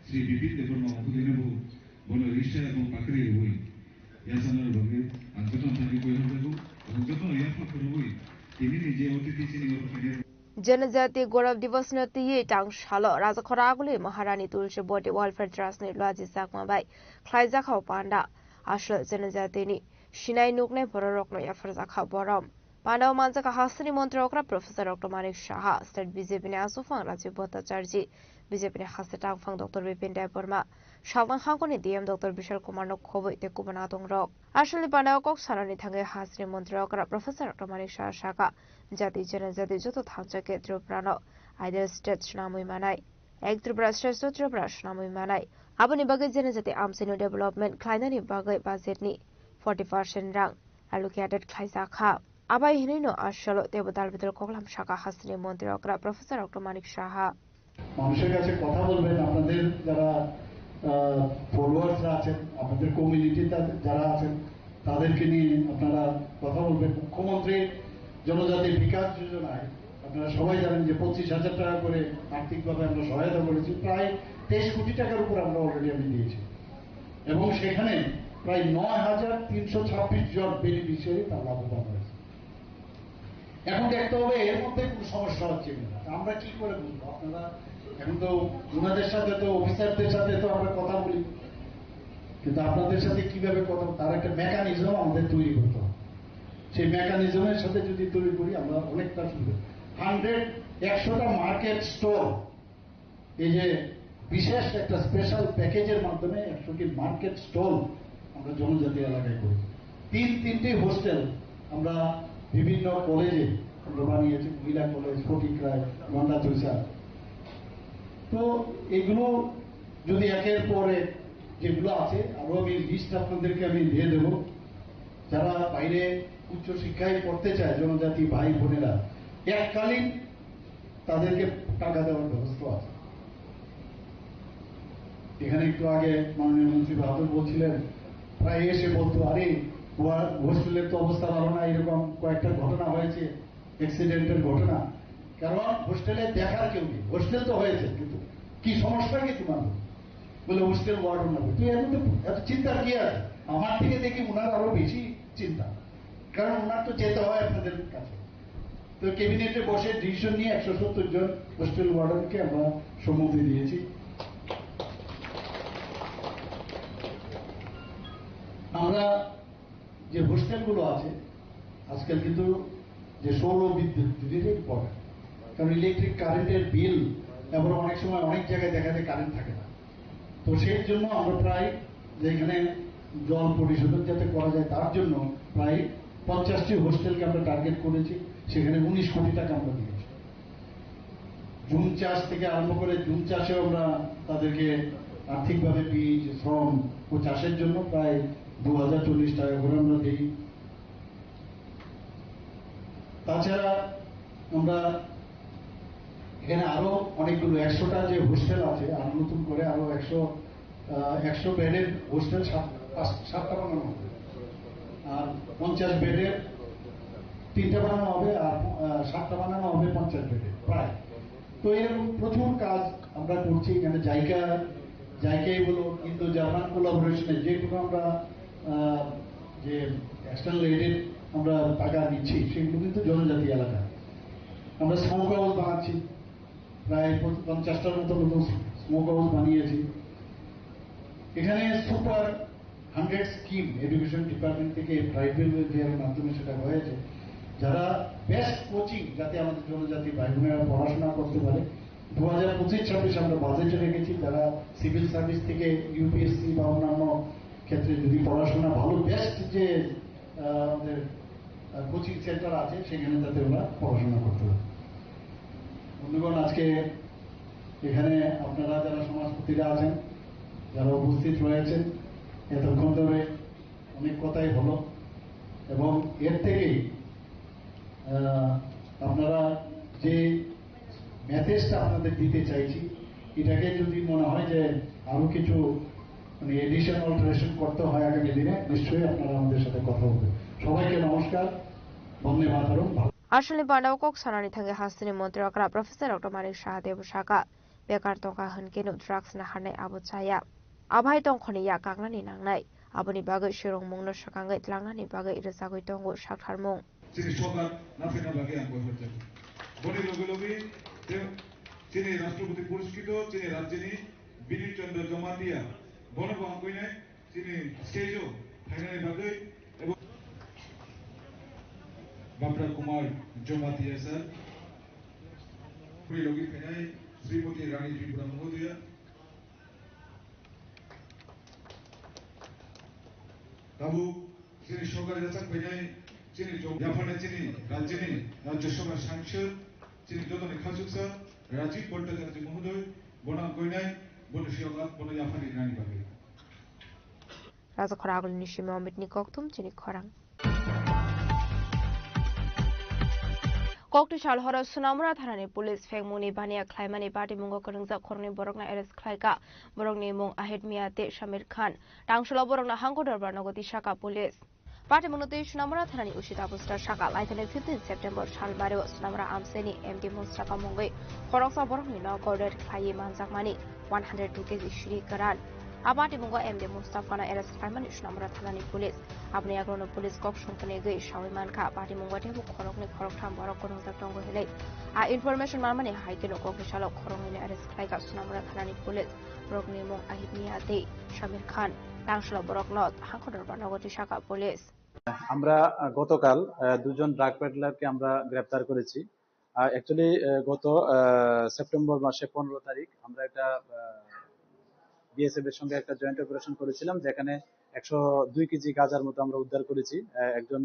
श्री विपिन देवबर्मा उपदिनबो बनो रिशा এবং পাকরি হই ইয়াসানার বগে আন্তর্জাতিক থাকি কইলাম দেবো এবং যত ইয়াফা করবই তিনি নিজে অতিথি চিনি গঠনের जनजाति गौरव दिवस ती टांगशाल राजाखरागुली महारानी तुलसी बॉडी वेलफेयर ट्रस्ट नि लाजि साकमाबाय ख्लाइजाखाव पांडा आसल जनजातिनि सिनाय नुकने बररकनो याफर जाखा बरम पांडव मानजाका हासनी मंत्री अकरा professor doctor Manik Saha state BJP ने आसुफां राजीव भट्टाचार्य बीजेपी ने हासे टांगफां डॉक्टर विपिन देबबर्मा सावं हांगनि डीएम डॉक्टर विशाल कुमार नो खबै ते कुबना दंरक आसलि पांडव कक सानानि थांगे हासनी मंत्री अकरा प्रोफेसर डॉक्टर मानिक साहा साका जाति जनजाति जतो थांचा के त्रिपुरानो आइडल स्टेट नामै मानाय एक त्रिपुरा श्रेष्ठ त्रिपुरा नामै मानाय आबनि बागै जनजाति आमसेनो डेभलपमेन्ट ख्लाइनानि बागै बाजेटनि 40% रां एलोकेटेड ख्लाइजाखा আবাই হিনৈনো আসল দেবতার ভিতর কগলাম শাখা হাসনি মন্ত্রী অকরা প্রফেসর ডক্টর মানিক সাহা মানুষের কাছে কথা বলবেন আপনাদের যারা ফলোয়ার্সরা আছেন আপনাদের কমিউনিটিতে যারা আছেন তাদেরকে নিয়ে আপনারা কথা বলবেন মুখ্যমন্ত্রী জনজাতি বিকাশ যোজনায় আপনারা সবাই জানেন যে 25,000 টাকা করে আর্থিকভাবে আমরা সহায়তা করেছি প্রায় 23 কোটি টাকার উপর আমরা অলরেডি আমি দিয়েছি এবং সেখানে প্রায় 9,326 জন বেনিফিশিয়ারি তার লাভবান হয়েছে এখন দেখতে হবে এর মধ্যে কোনো সমস্যা হচ্ছে কিনা আমরা কি করে বুঝবো আপনারা এখন তো ওনাদের সাথে তো অফিসারদের সাথে তো আমরা কথা বলি কিন্তু আপনাদের সাথে কিভাবে কথা তার একটা মেকানিজম আমাদের তৈরি করতে হবে সেই মেকানিজমের সাথে যদি তৈরি করি আমরা অনেকটা সুবিধা 100টা মার্কেট স্টোর এই যে বিশেষ একটা স্পেশাল প্যাকেজের মাধ্যমে 100টি মার্কেট স্টল আমরা জনজাতি এলাকায় করি। তিনটি হোস্টেল আমরা বিভিন্ন কলেজে আমরা বানিয়েছি, মহিলা কলেজ, ফটিকরায়, গন্ডা তুলসা। তো এগুলো যদি একের পরে যেগুলো আছে আরো আমি লিস্ট আপনাদেরকে আমি দিয়ে দেব। যারা বাইরে উচ্চ শিক্ষায় পড়তে চায় জনজাতি ভাই বোনেরা, এককালীন তাদেরকে টাকা দেওয়ার ব্যবস্থা আছে। এখানে একটু আগে মাননীয় মন্ত্রী বাহাদুর বলছিলেন, প্রায় এসে বলতো, আরে হোস্টেলের তো অবস্থা ভালো না, এরকম কয়েকটা ঘটনা হয়েছে, অ্যাক্সিডেন্টের ঘটনা। কারণ হোস্টেলে দেখার কেউ নেই। হোস্টেল তো হয়েছে, কিন্তু কি সমস্যা কি তোমার? বলে হোস্টেল ওয়ার্ডন না। তুই এত চিন্তার কি আছে? আমার থেকে দেখি ওনার আরো বেশি চিন্তা, কারণ ওনার তো যেতে হয় আপনাদের কাছে। তো ক্যাবিনেটে বসে ডিসিশন নিয়ে 170 জন হোস্টেল ওয়ার্ডনকে আমরা সম্মতি দিয়েছি। আমরা যে হোস্টেলগুলো আছে আজকাল কিন্তু যে সৌর বিদ্যুৎ যদি পড়ে, কারণ ইলেকট্রিক কারেন্টের বিল এবং অনেক সময় অনেক জায়গায় দেখা যায় কারেন্ট থাকে না। তো সেই জন্য আমরা প্রায় যেখানে জল পরিশোধন যাতে করা যায় তার জন্য প্রায় 50টি হোস্টেলকে আমরা টার্গেট করেছি। সেখানে 19 কোটি টাকা আমরা দিয়েছি। জুম চাষ থেকে আরম্ভ করে জুম চাষেও আমরা তাদেরকে আর্থিকভাবে বীজ, শ্রম ও চাষের জন্য প্রায় 2040 টাকা করে আমরা দিই। তাছাড়া আমরা এখানে আরো অনেকগুলো 100টা যে হোস্টেল আছে, আর নতুন করে আরো 100 বেডের হোস্টেল 7টা বানানো হবে, আর 50 বেডের 3টা বানানো হবে, আর 7টা বানানো হবে 50 বেডের প্রায়। তো এরকম প্রচুর কাজ আমরা করছি। এখানে জায়গায় বলো, কিন্তু জার্মান কোলাবোরেশনে যেগুলো আমরা যে এক্সটার্নাল এডেড আমরা টাকা দিচ্ছি সেগুলো কিন্তু জনজাতি এলাকা। আমরা স্মোক হাউস বানাচ্ছি, প্রায় 50টার মতো স্মোক হাউস বানিয়েছি। এখানে সুপার 100 স্কিম এডুকেশন ডিপার্টমেন্ট থেকে ট্রাইবেলের মাধ্যমে সেটা হয়েছে, যারা বেস্ট কোচিং যাতে আমাদের জনজাতি ভাই বোনেরা পড়াশোনা করতে পারে। 2025-26 আমরা বাজেটে রেখেছি, যারা সিভিল সার্ভিস থেকে ইউপিএসসি বা অন্যান্য ক্ষেত্রে যদি পড়াশোনা ভালো বেস্ট যে আমাদের কোচিং সেন্টার আছে সেখানে যাতে ওরা পড়াশোনা করতে পারে। বন্ধুগণ, আজকে এখানে আপনারা যারা সমাজপতিরা আছেন, যারা উপস্থিত রয়েছেন, এতক্ষণ ধরে অনেক কথাই হলো, এবং এর থেকেই আপনারা যে মেসেজটা আপনাদের দিতে চাইছি, এটাকে যদি মনে হয় যে আরো কিছু মানে এডিশন অল্টারেশন করতে হয় আগামী দিনে, নিশ্চয়ই আপনারা আমাদের সাথে কথা বলবেন। সবাইকে নমস্কার, বন্দে মাতরম। আসলে বান্ডাওকক সানানি थांगे हास्तिनि मन्त्री अग्रा प्रोफेसर डॉक्टर मानिक साहादेव शाखा बेकार तंका हनकेनु ड्राग्स नाहारनाय आबो चाया आभाय तंखनि या कांगनानि नांनाय आबोनि बागै शिरं मुंनो सकांगै लांनानि बागै रोजागै दंगो साथारमुं যিনি সরকার নাফিনা বাগে আঙ্গুল হচ্ছেন বনি লগে যিনি রাষ্ট্রপতি পুরস্কৃত, যিনি রাজ্যিনী বিনীত চন্দ্র জমাতিয়া বনব আঙ্গুইনায় যিনি স্টেজও ফাইনালি বাগে এবং বাবরা কুমার জমাতিয়া স্যার লগে ফাইনাই শ্রীমতী রানী ত্রিপুরা মহোদয়া বাবু যিনি সরকারি যাচাক ফাইনাই যিনি জাপানে যিনি রাজ্যিনী রাজ্যসভার সাংসদ যিনি যতনে খাসুক স্যার রাজীব ভট্টাচার্য মহোদয় বনা গয়নাই বনশিয়কাত বন জাপানি রানী বাগে राजा खरागुल निशिमे अमितनि कक्तुम चिनि खरां कक्टि साल हर सुनामुरा थानानि पुलिस फेंगमुनि बानिया ख्लाइमानि पार्टी मुंगो करंजा खरनि बरकना एरेस्ट ख्लाइका बरकनि मुं আহিদ मियाते शामिर खान टांगसला बरकना हांगो दरबार नगति शाखा पुलिस पार्टी मुंगते सुनामुरा थानानि उसिता बुस्टा शाखा लाइथानि 15 सेप्टेम्बर सालबारो सुनामुरा आमसेनि एमडी मुस्ताफा मुंगै खरंसा बरकनि नगो रेड ख्लाइ मानजाकमानि 102 केजि श्री करान आबादी मुंगो एमडी मुस्ताफाना एरेस्ट ख्लाइमानि सुनामुरा थानानि पुलिस अपने आग्रनो पुलिस कक संपने गई शावै मानखा पार्टी मुंगो टेबु खरकनि खरकथाम बरक करंजा दंगो हेलै आ इनफरमेशन मारमानि हाइकेनो कक सालो खरंनि एरेस्ट ख्लाइका सुनामुरा थानानि पुलिस बरकनि मुं আহিদ मियाते शामिर खान टांगसला बरक नत हांखदरबार नगति शाखा पुलिस আমরা গতকাল দুজন ড্রাগ পেডলারকে আমরা গ্রেফতার করেছি। অ্যাকচুয়ালি গত সেপ্টেম্বর মাসে 15 তারিখ আমরা একটা বিএসএফ এর সঙ্গে একটা জয়েন্ট অপারেশন করেছিলাম, যেখানে 102 কেজি গাঁজার মতো আমরা উদ্ধার করেছি একজন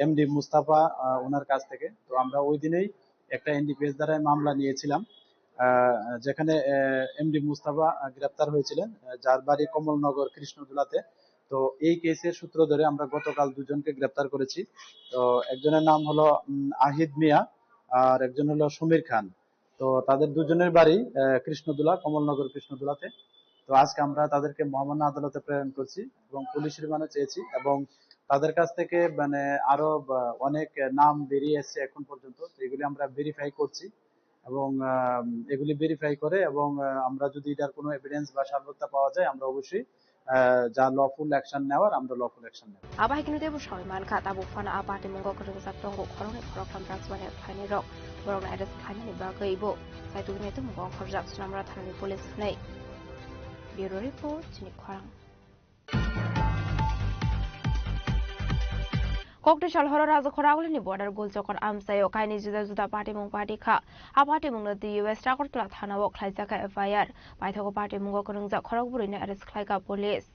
এমডি মুস্তাফা ওনার কাছ থেকে। তো আমরা ওই দিনেই একটা এনডিপিএস দ্বারায় মামলা নিয়েছিলাম, যেখানে এমডি মুস্তাফা গ্রেপ্তার হয়েছিলেন, যার বাড়ি কমলনগর কৃষ্ণদুলাতে। তো এই কেসের সূত্র ধরে আমরা গতকাল দুজনকে গ্রেপ্তার করেছি। তো একজনের নাম হলো আহিদ মিয়া আর একজন হলো সমীর খান। তো তাদের দুজনের বাড়ি কৃষ্ণদুলা, কমলনগর কৃষ্ণদুলাতে। তো আজকে আমরা তাদেরকে মহামান্য আদালতে প্রেরণ করছি এবং পুলিশ রিমান্ডে চেয়েছি, এবং তাদের কাছ থেকে মানে আরো অনেক নাম বেরিয়ে এসছে এখন পর্যন্ত। তো এগুলি আমরা ভেরিফাই করছি, এবং এগুলি ভেরিফাই করে এবং আমরা যদি এটার কোনো এভিডেন্স বা সাক্ষ্য পাওয়া যায়, আমরা অবশ্যই যা লফুল অ্যাকশন নেওয়ার আমরা লফুল অ্যাকশন নেব। আবাই কিন্তু দেব সয়মান খা তাবু ফানা আপাতে মঙ্গ করং জাতং গো খরং খরখাম রাজবানে ফানি রক বরং এডেস ফানি বাগৈবো সাইতুনে তো মঙ্গ খরজাক সুনামরা থানানি পুলিশ নাই ব্যুরো রিপোর্ট চিনি খরাং। Kokdishal horo raza khoraguli ni border gul chokon amsayo kaini juda juda party mung party kha a party mung no the US Agartala thana wo khlai jaka FIR paithago party mung ko nung ja khoraguri ni arrest khlai ka police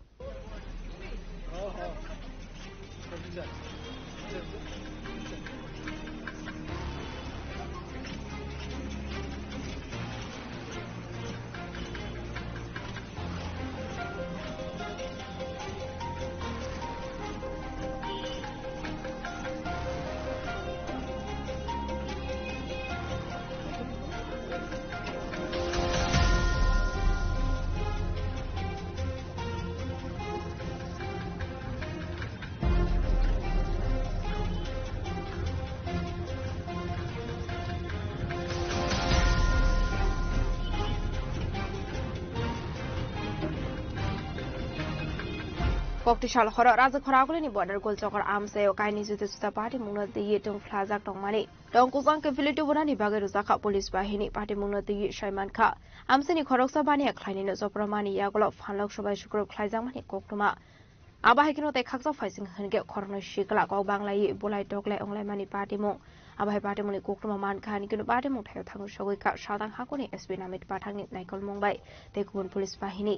Kokdishal horo raza khoraguli ni border gul chokon amsayo kaini juda juda party mung no the yetung flazak tong mani tong kusang ke village bona ni bagai ruzaka police bahini party mung no the Shaiman kha amsani khoroksa bani khlaini no sopramani yagolo phanlok sobai shukro khlaijang mani koktuma abahikino te khaksa faising henge khorno shikla ko banglai bolai toklai onglai mani party mung abai party muni koktuma man khani kino party mung thayo thangu sogoi ka sadang hakoni SB namit pathangni naikol mumbai te kubun police bahini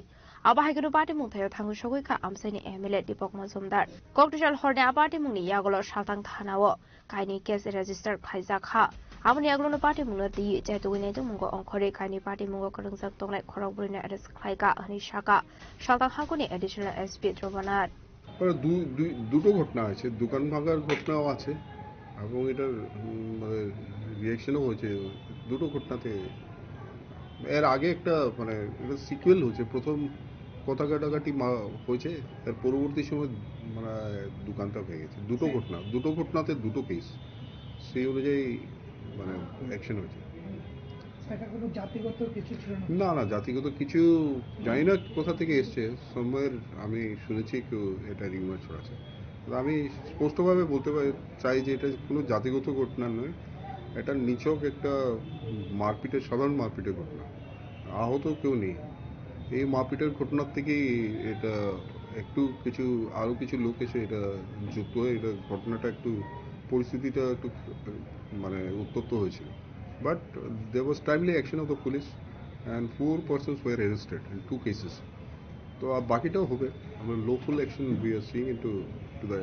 abahikino party mung thayo thangu sogoi ka amsani MLA Dipok Mazumdar Kokdishal horde party mung ni yagolo sadang thanawo kaini case register khaijak ha amani aglo party mung no di jetu ne to mung ko onkhore kaini party mung ko rungsak tonglai khorok burina arrest khaika ani shaka sadang hakoni additional SP Drobanat দুটো ঘটনা আছে, দোকান ভাঙার ঘটনাও আছে এবং এটার মানে রিঅ্যাকশনও হয়েছে দুটো ঘটনাতে। এর আগে একটা মানে এটা সিকুয়েল হয়েছে, প্রথম কথা কাটাকাটি হয়েছে, এর পরবর্তী সময় মানে দোকানটা ভেঙেছে। দুটো ঘটনাতে দুটো কেস, সেই অনুযায়ী মানে অ্যাকশন হয়েছে। না না, জাতিগত কিছু জানি না কোথা থেকে এসছে, সময়ের আমি শুনেছি কেউ এটা রিউমার ছড়াচ্ছে। আমি স্পষ্টভাবে বলতে চাই যে এটা কোনো জাতিগত ঘটনা নয়, এটা নিছক একটা মারপিটের, সাধারণ মারপিটের ঘটনা। আহত কেউ নেই। এই মারপিটের ঘটনার থেকেই এটা একটু আরও কিছু লোক এসে এটা যুক্ত হয়ে এটা ঘটনাটা একটু পরিস্থিতিটা একটু মানে উত্তপ্ত হয়েছিল। But there was timely action of the police and 4 persons were arrested in 2 cases. তো বাকিটাও হবে, আমরা lawful action we are seeing into to the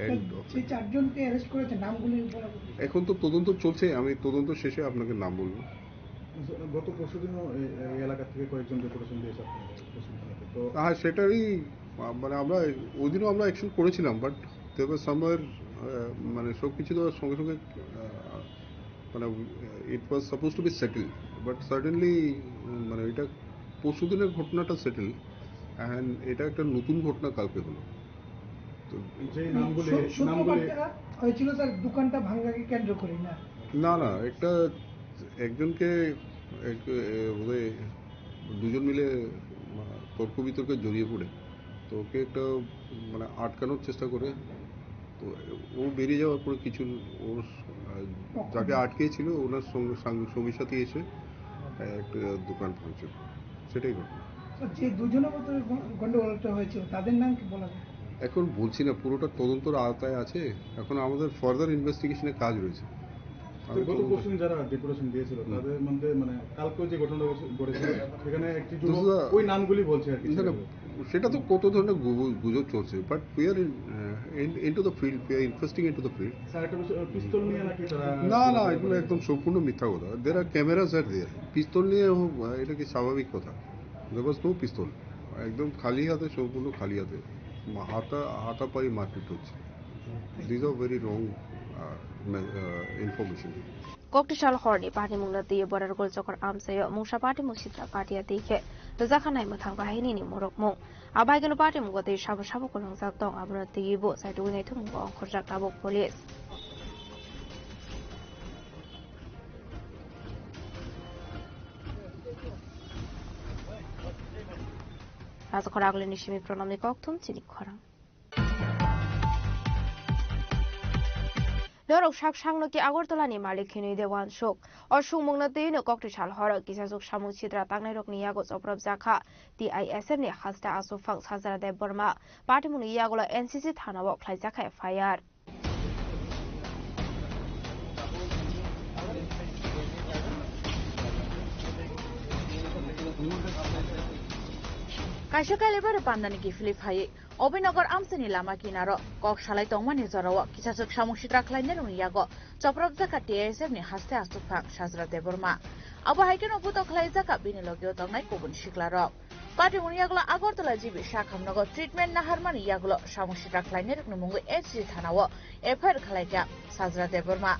end of সেই চারজনকে অ্যারেস্ট করেছে, নামগুলো এখন তো তদন্ত চলছে, আমি তদন্ত শেষে আপনাকে নাম বলবো। গত পরশুদিনও এই এলাকা থেকে কয়েকজন ডেপুটেশন দিয়েছে তো হ্যাঁ, সেটারই মানে আমরা ওই দিনও আমরা অ্যাকশন করেছিলাম, বাট there was somewhere মানে সব কিছু তো সঙ্গে সঙ্গে মানে it was supposed to be settle, but suddenly মানে এটা পরশুদিনের ঘটনাটা সেটেল অ্যান্ড এটা একটা নতুন ঘটনা কালকে হলো। তো যে নামগুলি হয়েছিল স্যার দোকানটা ভাঙাকে কেন্দ্র করে না না একজনকে বোধহয় দুজন মিলে তর্ক বিতর্কে জড়িয়ে পড়ে তো ওকে একটা মানে আটকানোর চেষ্টা করে, তো ও বেরিয়ে যাওয়ার পরে কিছু ওর যাকে আটকেছিল ওনার সঙ্গী সাথী এসে একটা দোকান ভাঙছে, সেটাই ঘটনা। যে দুজনের মধ্যে গন্ডগোলটা হয়েছে তাদের নাম কি বলা যায়? এখন বলছি না, পুরোটা তদন্তর আওতায় আছে, এখন আমাদের ফার্দার ইনভেস্টিগেশনের কাজ রয়েছে। গত পরশুদিন যারা ডেপুটেশন দিয়েছিল তাদের মধ্যে মানে কালকেও যে ঘটনা ঘটেছিল সেখানে একটি ওই নামগুলি বলছে আর কি। সেটা তো কত ধরনের গুজব চলছে, but we are into the field, we are investing into the field. Sir একটা পিস্তল নিয়ে নাকি তারা? না, এগুলো একদম সম্পূর্ণ মিথ্যা কথা। দের আর ক্যামেরাস আর দেয়ার। পিস্তল নিয়ে এটা কি স্বাভাবিক কথা? দেয়ার ওয়াজ নো পিস্তল। একদম খালি হাতে, সম্পূর্ণ খালি হাতে হাতাপাই মারপিট হচ্ছে। This are very wrong information. Koktisal horni party mungna tiye borar gol chokor amsayo mungsa party musitra party atike zakhanai mathang bahini ni morok mung abai gano party mungote shabu kolong sak tong abra tiye bo sai tu ngai thung bong khorjak tabok police Asa khoragle nishimi pronami koktum chini khorang Lorok shak shangno ki Agartala ni Malikini de wan shok or shumungna tino Koktisal hora kisasuk shamu chitra tangnai rok ni yagos oprab zakha TISM ni hasta asu fang hazara de Burma party mun yagola NCC thana wok khlai zakha FIR Kaisha kalibar pandani ki Philip Haye Obinagar amsani lama kinaro kok shalai tongmani zarawa kisasuk shamushitra klainer uniyago choprab zaka TSF ni haste asufak shazra deburma aba haiken obuto khlai zaka binilogyo tongnai kubun shiklaro party uniyagola Agartala jibi shakhamnago treatment naharmani yagulo shamushitra klainer numungu HG thanawo FIR khlaika shazra deburma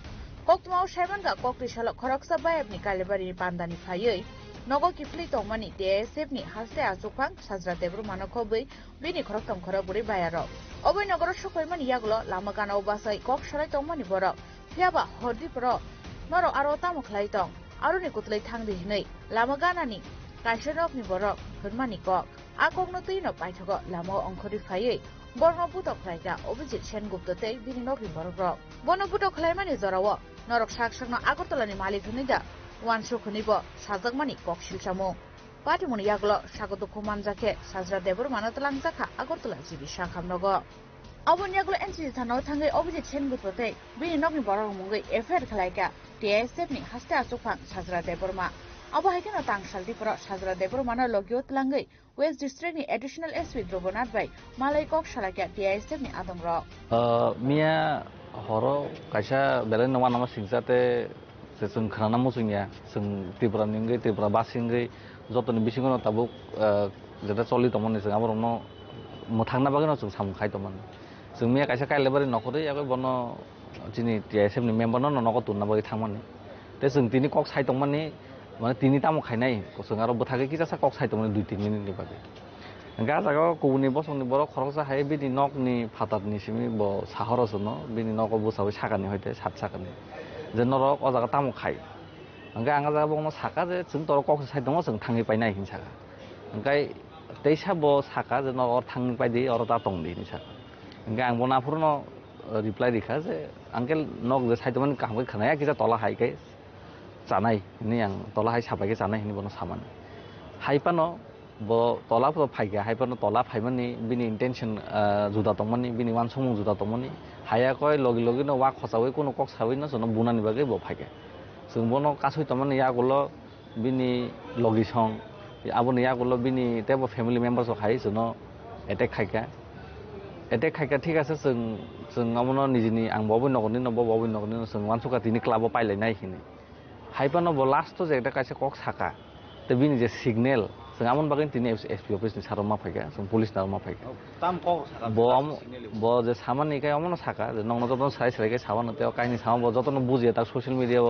koktmao shaimanga koktisalo khoroksa bayabni kalibari pandani phayei Nogo kifli tongmani TSF ni haste asufang shazra debru manokobei bini khoroktam khoraburi bayaro obai nogoro shokoimani yagulo lamagana obasai kok shalai tongmani borok phiaba hordipro noro aro tamukhlai tong aruni kutlai thangdi hinei lamagana ni kaisharok ni borok hunmani kok akogno tuino paithogo lamo ongkhori phaiei borno putok khlaika Obijit Sengupta tei bini nogi borok bono putok khlaimani zorawo norok shakshakno Agartala ni malik hunida Wansho khunibo sajagmani kokshil chamo party mun yaglo sagoto kuman jake sajra debur manatalang jakha Agartala jibi shakhamnogo abon yaglo NCC thano thangai Obijit Sengupta bini nogni borok mungai FIR khlaika TSF ni haste asufang sajra deburma abo haikena tangsalti pro sajra debur mana logyo tlangai West District ni additional SP Drobonat bai malai kok shalaka TSF ni adamro mia horo kaisa belen nama nama singjate जों खोनानामो जोंनिया जों त्रिपुरानि Tripura बासिंगै जतनि बिसिङाव Tabuk जेटा चलि दमन जों आबरनो मोथांना बागनो जों सामखाय दमन जों मिया कायसा कायलेबारि नखरै याबे बनो जिनि TSF नि member न नक तुनना बागै थांमानि ते जों तिनि कक साइ दमनि माने तिनि तामो खायनाय जों आरो बथागै किजासा कक साइ दमनि 2-3 मिनिटनि बागै गा जागा कुनि बसंनि बर खरसा हाय बिनि नकनि फातातनि सिमि ब साहरसनो बिनि नक बुसाबै सागानि हयते 7 सागानि जे नरक अजागा तामु खाय ओंखाय आंगा जागा बनो साका जे जों तर कक साइ दङ जों थाङै पाइनाय हिन साका ओंखाय दैसा ब साका जे नर थाङै पाइदि अर ता तंदि हिन साका ओंखाय आं बनाफुरनो रिप्लाइ दिखा जे आंकेल नक जे साइ दमनि कामबै खनाया किजा तला हायकै जानाय नि आं तला हाय साबायकै जानाय हिनि बनो सामान हायपानो ब तला फ फाइगा हायपानो तला फाइमानि बिनि इन्टेन्सन जुदा तमनि बिनि वानसमु जुदा तमनि हाया कय लगे लगे न वा खसावै कोनो कक सावै न जनो बुनानि बागै ब फाइगा जों बनो कासै तमनि यागुलो बिनि लगिसं आबनि यागुलो बिनि टेब फेमिलि मेम्बार्स खाय जनो एटेक खायका ठीक আছে जों आमनो निजिनि आं बबो नगरनि न बबो नगरनि जों वानसुका तिनि क्लाबो पाइलायनाय हिनि हायपानो ब लास्ट जे एकटा कायसे कक साका ते बिनि जे सिगनेल जों आमन बागै तिनि SP अफिसनि साराव मा फाइगा जों पुलिस नाव मा फाइगा ताम कक साका ब जे सामानि काय अमनो साका जे नंग जतन साइ के सावन ते कायनि साव ब जतन बुजिया ता सोशल मीडिया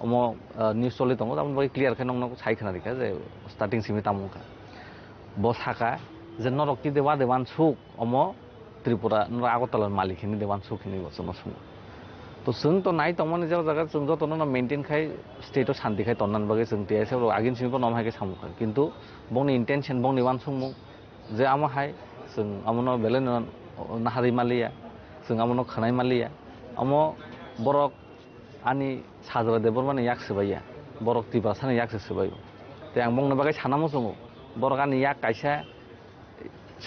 अम न्यूज चलि दङ आमन बागै क्लियर खाय नंग साइ खाना दिखा जे स्टार्टिं सिमि तामुका ब साका जे नरकि देवा देवान सुक अम त्रिपुरा न Agartala मालिकनि देवान सुखनि बसनो सु तो जों तो नाय तमनि जे जागा जों जतन न मेंटेन खाय स्टेटआव शान्ति खाय तननान बागै जों TSF आगिन सिमबो नम हायके सामुखा किन्तु बंनि इन्टेन्सन बंनि वानसुमु जे आमा हाय जों आमनो बेलेन नाहारि मालिया जों आमनो खनाय मालिया आम बरक आनि साजरा देबरमानि याक सबाया बरक तिबासानि याक सबाय ते आं बंनो बागै सानामो जों बरक आनि याक कायसा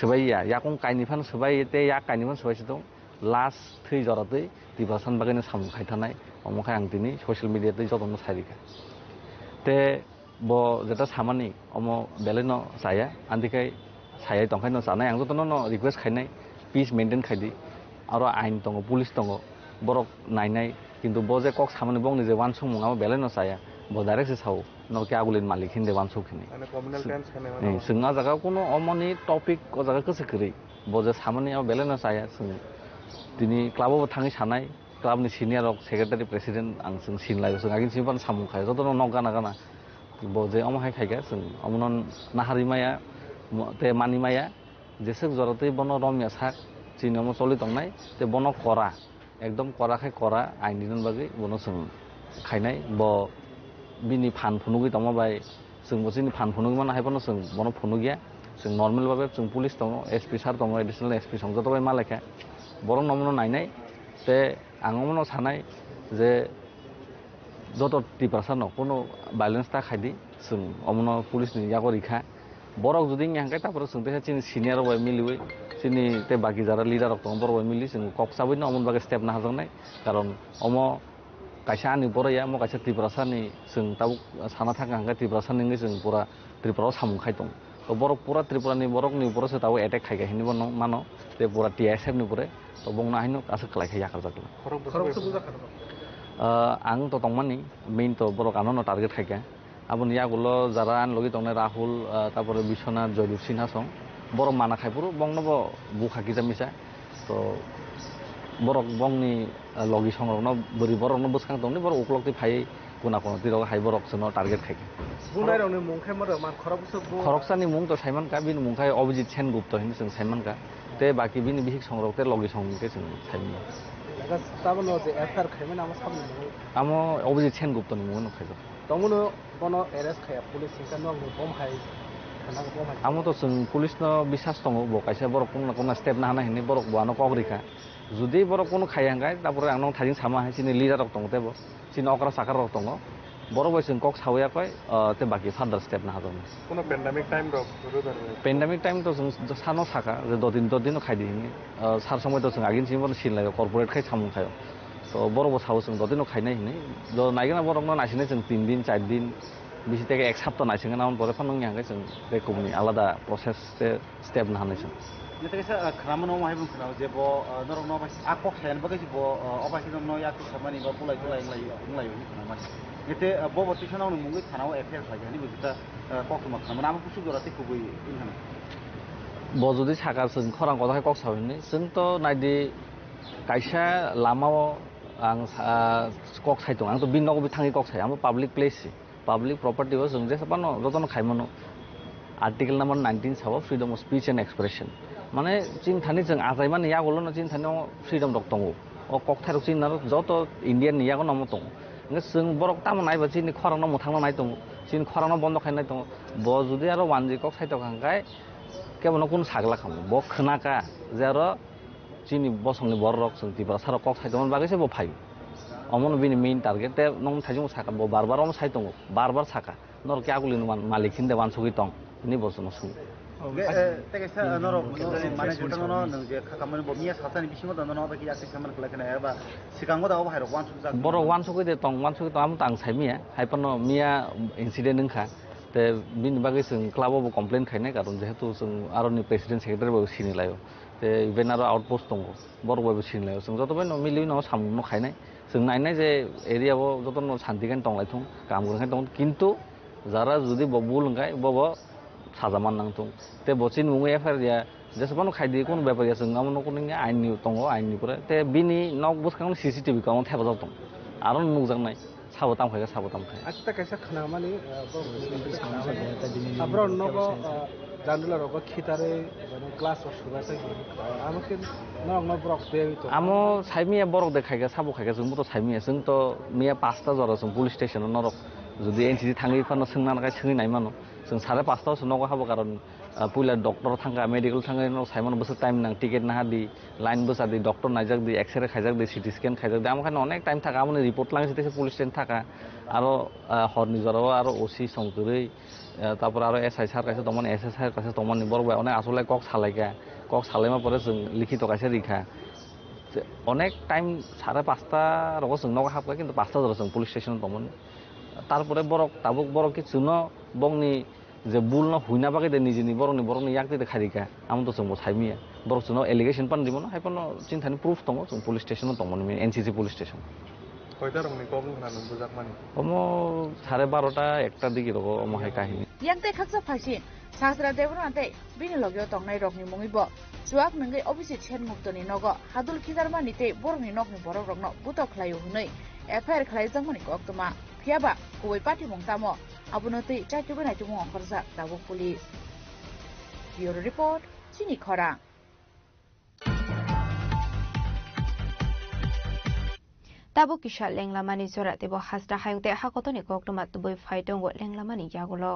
सबाया याकं कायनिफान सबाय ते याक कायनिफान सबायसो दं लास्ट थै जरातै त्रिपुरा सान बागैनो सामु खायथानाय अमखाय आं दिनै ससियेल मिडियातै जतन सारिखा ते ब जेटा सामानि अम बेलेनो जाया आन्दिखाय साया तंखायनो जानाय आं जतन रिक्वेस्ट खायनाय पिस मेनटेन खायदि आरो आइन दङ पुलिस दङ बरक नायनाय किन्तु ब जे कक सामानि बंनि जे वान समु आम बेलेनो जाया ब डाइरेक्ट से साव नरके आगुलिन मालिक हिन्दे वान सौखिनि जोंना जागा कोनो अमनि टपिक अ जागा गोसो करै ब जे सामानि आम बेलेनो जाया जों दिनै क्लाबाव थाङै सानाय क्लाबनि सिनियर सेक्रेटारि प्रेसिडेन्ट आं जों सिनलायो जों आगिन सिमपान सामु खाय जतन न गाना गाना ब जे अमहाय खायगा जों अमन नाहारिमाया ते मानिमाया जेसक जरतै बन रमिया साक चिनम चलि तंनाय ते बन करा एकदम कराखाय करा आइन दिन बागै बन जों खायनाय ब बिनि फान फुनुगै दङ बाय जों बसिनि फान फुनुगै मान हायबन जों बन फुनुगिया जों नर्मेल बाबे जों पुलिस दङ एसपी सार दङ एडिशनल एसपी संजत बाय मालायखा बर नमन नायनाय ते आंमन सानाय जे जत त्रिपुरा सानो कोनो भाइलेन्स ता खायदि जों अमन पुलिसनि यागो रिखा बरक जुदि हांखाय तापर जों ते चिनि सिनियर बाय मिलिवै चिनि ते बाकी जारा लिडार दङ बर बाय मिलि जों कक्साबैनो अमन बागै स्टेप ना हाजोंनाय कारण अम कायसा आंनि बरया म कायसा त्रिपुरा सानि जों ताव साना थाखा हांखाय त्रिपुरा सानि जों पुरा त्रिपुराव सामु खाय दं तो बरक पुरा त्रिपुरानि बरकनि बरसे ताव एटेक खायगा हिनि बन मानो ते पुरा टीएसएफ नि पुरे तो बंना हायनो कासे खलायखाय याखार जागला आं तो तंमानि मेन तो बरक आनो टारगेट खायगा आबुनि यागुलो जारा आन लगे तंनाय राहुल तापर बिश्वनाथ जयदीप सिन्हा सं बरक माना खायपुर बंनब बुखाखि जामिसा तो बरक बंनि लगी संरकनो बोरि बरकनो बसखां दंनि बरक उक्लक्ति फायै गुना कोनो तिरक हाय बरक सनो टारगेट खायगा बुनायरावनो मुंखाय मर मान खरकसो खरकसानि मुं तो साइमान का बिनि मुंखाय अभिजित सेनगुप्त हिनि जों साइमान का ते बाकी बिनि बिहिक संरकते लगी संरकते जों साइमान ताबनो जे एफआर खायमन आम सामनि आम अभिजित सेनगुप्तनि मुं खायजा तमनो बनो एरेस्ट खाया पुलिस सिंखानो बम खाय आम तो जों पुलिसनो विश्वास दङ ब कायसा बरक कोनो स्टेप ना हानाय हिनि बरक बानो कगरिखा जुदि बरक कोनो खायहांगाय तापर आंनाव थाजिं सामा हाय चिनि लिडार दङ तेबो चिनि अकरा साकार दङ बर बाय जों कक सावयाखय ते बाकी फार्दार स्टेप ना हादों कोनो पेन्डेमिक टाइम रो पेन्डेमिक टाइम तो जों सानो साका जे ददिन खायदि हिनि सार समय तो जों आगिन सिमन सिनलाय कर्पोरेट खाय सामु खाय तो बरबो साव जों ददिन खायनाय हिनि ज नायगोना बरकनो नासिनाय जों 3 दिन 4 दिन बिसि तेगे एक सप्ताह नायसिगोन आउन बरे फानंनि हांगाय जों रेकमनि आलादा प्रोसेस स्टेप ना हानाय जों नेतैसा खामानो माहाय बुंखनाव जे ब नरक न आक खायन बगे जे ब अबासि न याकि खामानि बा बुलाय बुंलाय खामानि नेते ब बतिसनाव मुंगै थानाव एफआर खायनि बुजिता कखमा खामानि आम कुसु जराते खुबै इनहाना ब जुदि साका जों खरां गदाय कक सावनि जों तो नायदि कायसा लामाव आं कक साइदं आं तो बिनगो बि थाङि कक साइ आम पाब्लिक प्लेस पाब्लिक प्रॉपर्टी हो जों जे सापानो जतन खायमनो आर्टिकल नंबर 19 साव freedom of speech and expression माने चिन थानि जों आजायमानि यागोलो चिन थानि फ्रीडम दङ अ कक थारो चिन जत इंडियन यागो नम दङ जों बरक ताम नायबा चिन खरांनो मोथांनो नाय दङ चिन खरांनो बन्द खायनाय दङ ब जुदि आरो वानजि कक साइदव हांगाय केबनो कोन सागला खामो ब खोनाका जे आरो चिनि बसंनि बरक जों तिब्रा सार कक साइदव बागैसे ब फाय अमन बिनि मेन टारगेट ते नम थाजिम साका ब बार अम साइ दङ बार साका नर के आगुलिन मालिक हिन्दे वान सगि दं नि बसनो सु तेगेसा नर माने जतनो नों जे खामानि बमिया साथानि बिसिङाव दङ न बाकी याकि खामानि खालायखना एबा सिगाङाव दाव बाहेर वान सगि जाग बर वान सगि दे दं वान सगि दं आम तां साइमिया हायपनो मिया इन्सिडेंट नोंखा ते बिनि बागै जों क्लाबाव कमप्लेन खायनाय कारण जेहेतु जों आरनि प्रेसिडेन्ट सेक्रेटारि बाबो सिनिलायो ते इभेन आरो आउटपोस्ट दङ बर बाबो सिनिलायो जों जतबाय न मिलि न सामनो खायनाय जों नायनाय जे एरियाव जतन शान्तिगान दंलायथुं कामगुरखाय दं किन्तु जारा जुदि बबुलंगाय बब साजामान नांथुं ते बचिन मुङै एफआरया जेसेबां खायदि कोन बेपारिया जों नामनो कोनिया आइननि दङ आइननि पुरे ते बिनि नक बुसखांनो सीसीटीवी काउन्ट हेफाजाब दं आरो नुजांनाय साबो तामखाय आस्ता कायसा खानामानि आब्रो नगो जानदुला रगो खितारे क्लास अफ सुगासै आमके नग ब्रक बेबि तो आमो साइमिया बरक देखायगा साबो खायगा जों मतो साइमिया जों तो मिया 5टा जरा जों पुलिस स्टेशन नरक जुदि एनसीसी थाङै फानो सोंना नागाय सोङै नाय मानो जों 5:30 सो नगो हाबो कारण पुइला डक्टर थांगा मेडिकल थाङै न साइमन बस टाइम नां टिकेट ना हादि लाइन बसा दि डक्टर नायजाक दि एक्सरे खायजाक दि सिटी स्कैन खायजाक दि आमखान अनेक टाइम थाका आमने रिपोर्ट लांसि तेसे पुलिस स्टेशन थाका आरो हरनि जराव आरो ओसी संकरै तापर आरो एसआई सार कायसे दमन एसएसआई कायसे दमन बरबाय अनेक आसले कक सालायगा कक सालायमा परे जों लिखित कायसे रिखा অনেক টাইম 5:30 রকম जों नग हाबबाय কিন্তু 5টা ধরে जों পুলিশ স্টেশন দমন তারপরে বড় তাবুক বড় কিছু ন বংনি যে বুল ন হুইনা বাগে দে নিজেনি বড়নি ইয়াকতে খারিকা আমন তো जों সাইমিয়া বড় जों এলিগেশন পান দিবনো হাইপন চিন্তানি প্রুফ দङ जों পুলিশ স্টেশন দমন এনসিসি পুলিশ স্টেশন কয়টা রকমনি কবল খানানো বুজাক মানি ওমো 12:30 1টার দিকে রকম মহাই কাহিনী ইয়াংতে খাকসা ফাইসি সাসরা দেবরাতে বিনি লগিও তংনাই রকনি মুঙিবো जुआक नंगै अभिजित सेनमुक्तनि नग हादुल खिदारमानिते बरनि नगनि बरक रगनो बुतो खलायो हुनै एफआईआर खलायजांमनि कक्तमा फियाबा गुबै पार्टी मंगतामो आबुनतै चाइटुबो नाइटुमो अंखरजा दाबो पुलिस ब्यूरो रिपोर्ट चिनि खरा Tabo kisha lenglamani sora tebo hasda hayungte hakotoni koktoma tuboi faitongo lenglamani yagulo.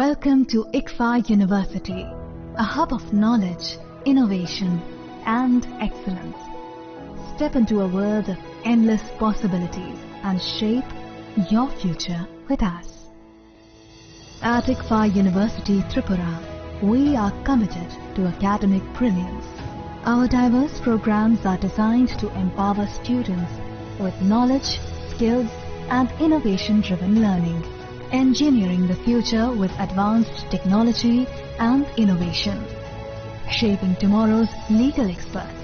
Welcome to ICFA University, a hub of knowledge, innovation, and excellence. Step into a world of endless possibilities and shape your future with us. At ICFA University, Tripura, we are committed to academic brilliance. Our diverse programs are designed to empower students with knowledge, skills, and innovation-driven learning. Engineering the future with advanced technology and innovation. Shaping tomorrow's legal experts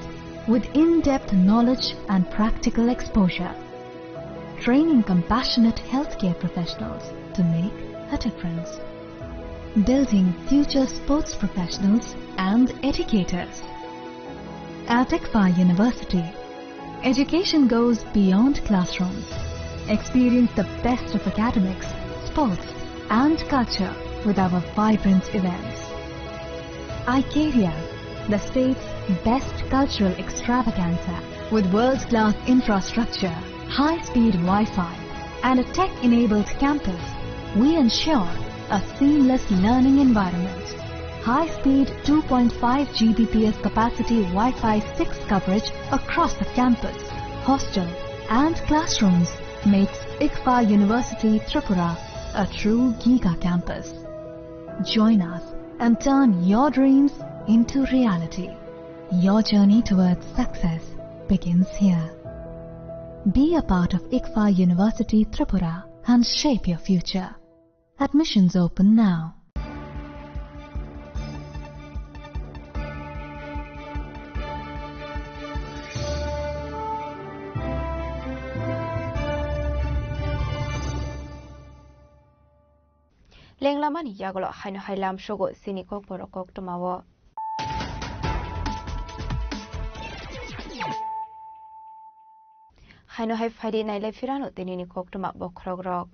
with in-depth knowledge and practical exposure. Training compassionate healthcare professionals to make a difference. Building future sports professionals and educators. At ICFA University, education goes beyond classrooms. Experience the best of academics, sports and culture with our vibrant events. Icaria, the state's best cultural extravaganza with world-class infrastructure, high-speed Wi-Fi and a tech-enabled campus, we ensure a seamless learning environment. High-speed 2.5 Gbps capacity Wi-Fi 6 coverage across the campus, hostel and classrooms makes ICFA University Tripura a true Giga campus. Join us and turn your dreams into reality. Your journey towards success begins here. Be a part of ICFA University Tripura and shape your future. Admissions open now. Lenglamani yagulo haino hailam shogo sini kok boro kok tumawo. Haino hai faidi naile firano tenini kok tuma bokrogrok.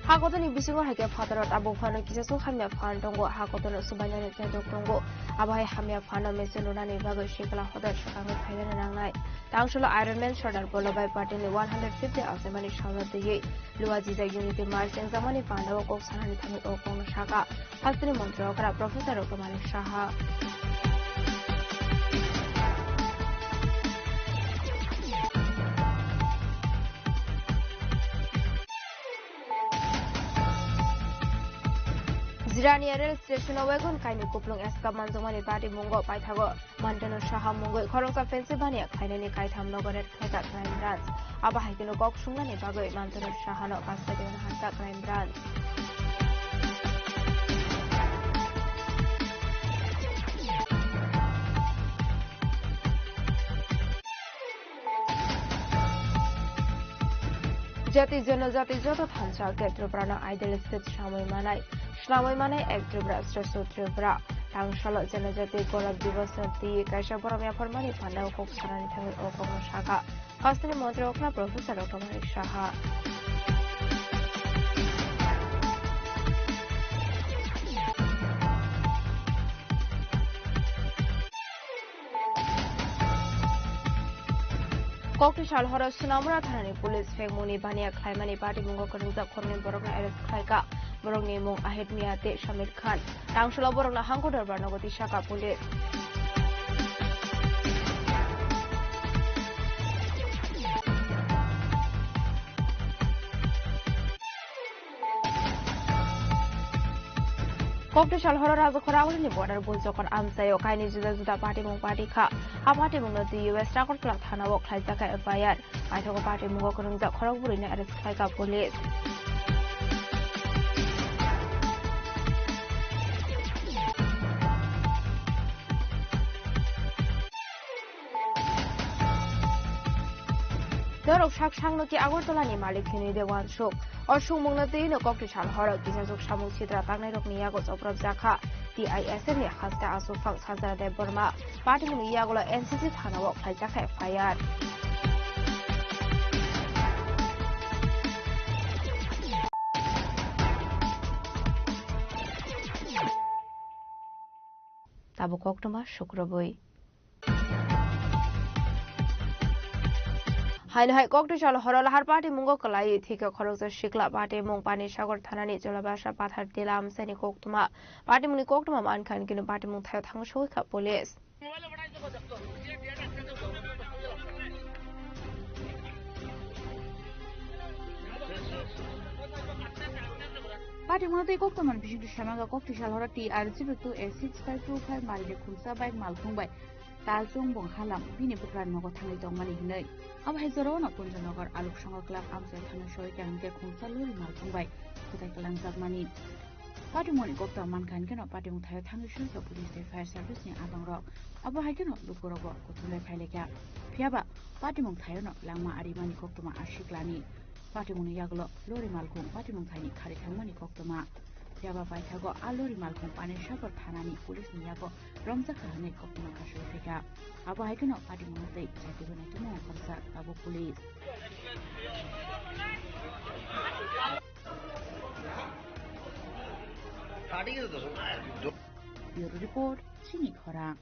Hakotoni bisingo hake fatarot abo fano kisasu hamya fan tongo hakotono subanyane tendo tongo abai hamya fano meselunani bago shikala hodar shakang faidana nangnai tangsholo Ironman Sardar Vallabhbhai Patel 150 asemani shamlatiye luajiza unity march examani pandavo kok sanani thami okong shaka hastri montrokra Professor Okamani Shaha Zirani Rail Station Wagon Kaini Kuplung Eska Manzomani Party Mungo Paithago Montano Shaha Mungo Korongsa Pennsylvania Kainani Kaitam Logoret Kata Crime Branch Abahikino Gok Shungani Bago Montano Shahano Pasadena Hanta Crime Branch জাতি জনজাতি যত থানসাকে Tripura idealistic স্নামই মানাই এক ত্রিপুরা শ্রেষ্ঠ ত্রিপুরা थांसाल जनजाति गौरव दिवस कैसा बरमिया फरमानी फान्दाव कक सानानि थाङै अकम शाखा फार्स्टनि मन्त्री अखना प्रफेसर डक्टर मानिक साहा कक्टिसाल हर सुनामुरा थानानि पुलिस फेंमुनि बानिया खायमानि पार्टी मुंगो कनंजाब खरनि बरकना एरेस्ट खायका बरकनि मुं आहेद मियाते शामिर खान रांसुला बरकना हांखो दरबार नगति शाखा पुलिस कक्टिसाल हर राजखरा आगुनि बर्डार बुलजकन आमसायो कायनि जुदा जुदा पार्टी मुं पार्टी खा आ पार्टी मुंनो यूएस राकरतला थानाव खायजाका एफआईआर माइथागो पार्टी मुंगो कनंजा खरगबुरिनो एरेस्ट खायका police Dorok sak sang nuki Agartala ni Malik Kini Dewan Shok. Or Shumung Nati no Koctichal Horror, Kisazuk Shamu Chitra Tangai of Niyagos of Zaka, TISM Hasta Asu Fox Hazara de Burma, Party Niyagola NCC Hanawak Hajaka Fire. Tabu Koktuma Shukrabui. Hai Koctichal Horror Har Party Mungo Kalai, Thika Korosa Shikla Party Mung Pani Shagor Tanani, Jolabasha Pathar Tilam, Seni Koktuma, Party Muni Koktuma, Mankan Ginu Party Mung Thang Shoka Police. Party Monte Koktaman Bishop Shamaga Koctichal Horror TR02A6525 Malde Kunsa by Malkumbai. Taljong Bong Halam, Bini Bukran Nogo Tangi Dongmani Hinay. Abhazorona Kunjanagar Aluk Shanga Club Amsa Tanashoy and the Kunsaluri Malkumbai, Kutakalan Zabmani. Party Moni Gokta Mankan cannot party Mutai Tangishu, the police fire service in Abang Rock. Abahakano, Lukorogo, Kutule Peleka. Piaba, Party Montayano, Lama Arimani Koktuma Ashiklani. Party Moni Yaglo, Lori Malkum, Party Montani Karikamani Koktuma. Piaba Baitago, Alori Malkum, and Shakor Tanani, Police Niago, Ramza Kahane Koktuma Kashofika. Abahakano, Party Monte, Chatibanatumo, Konsa, Abu Police. Bureau Report, Chini Khora.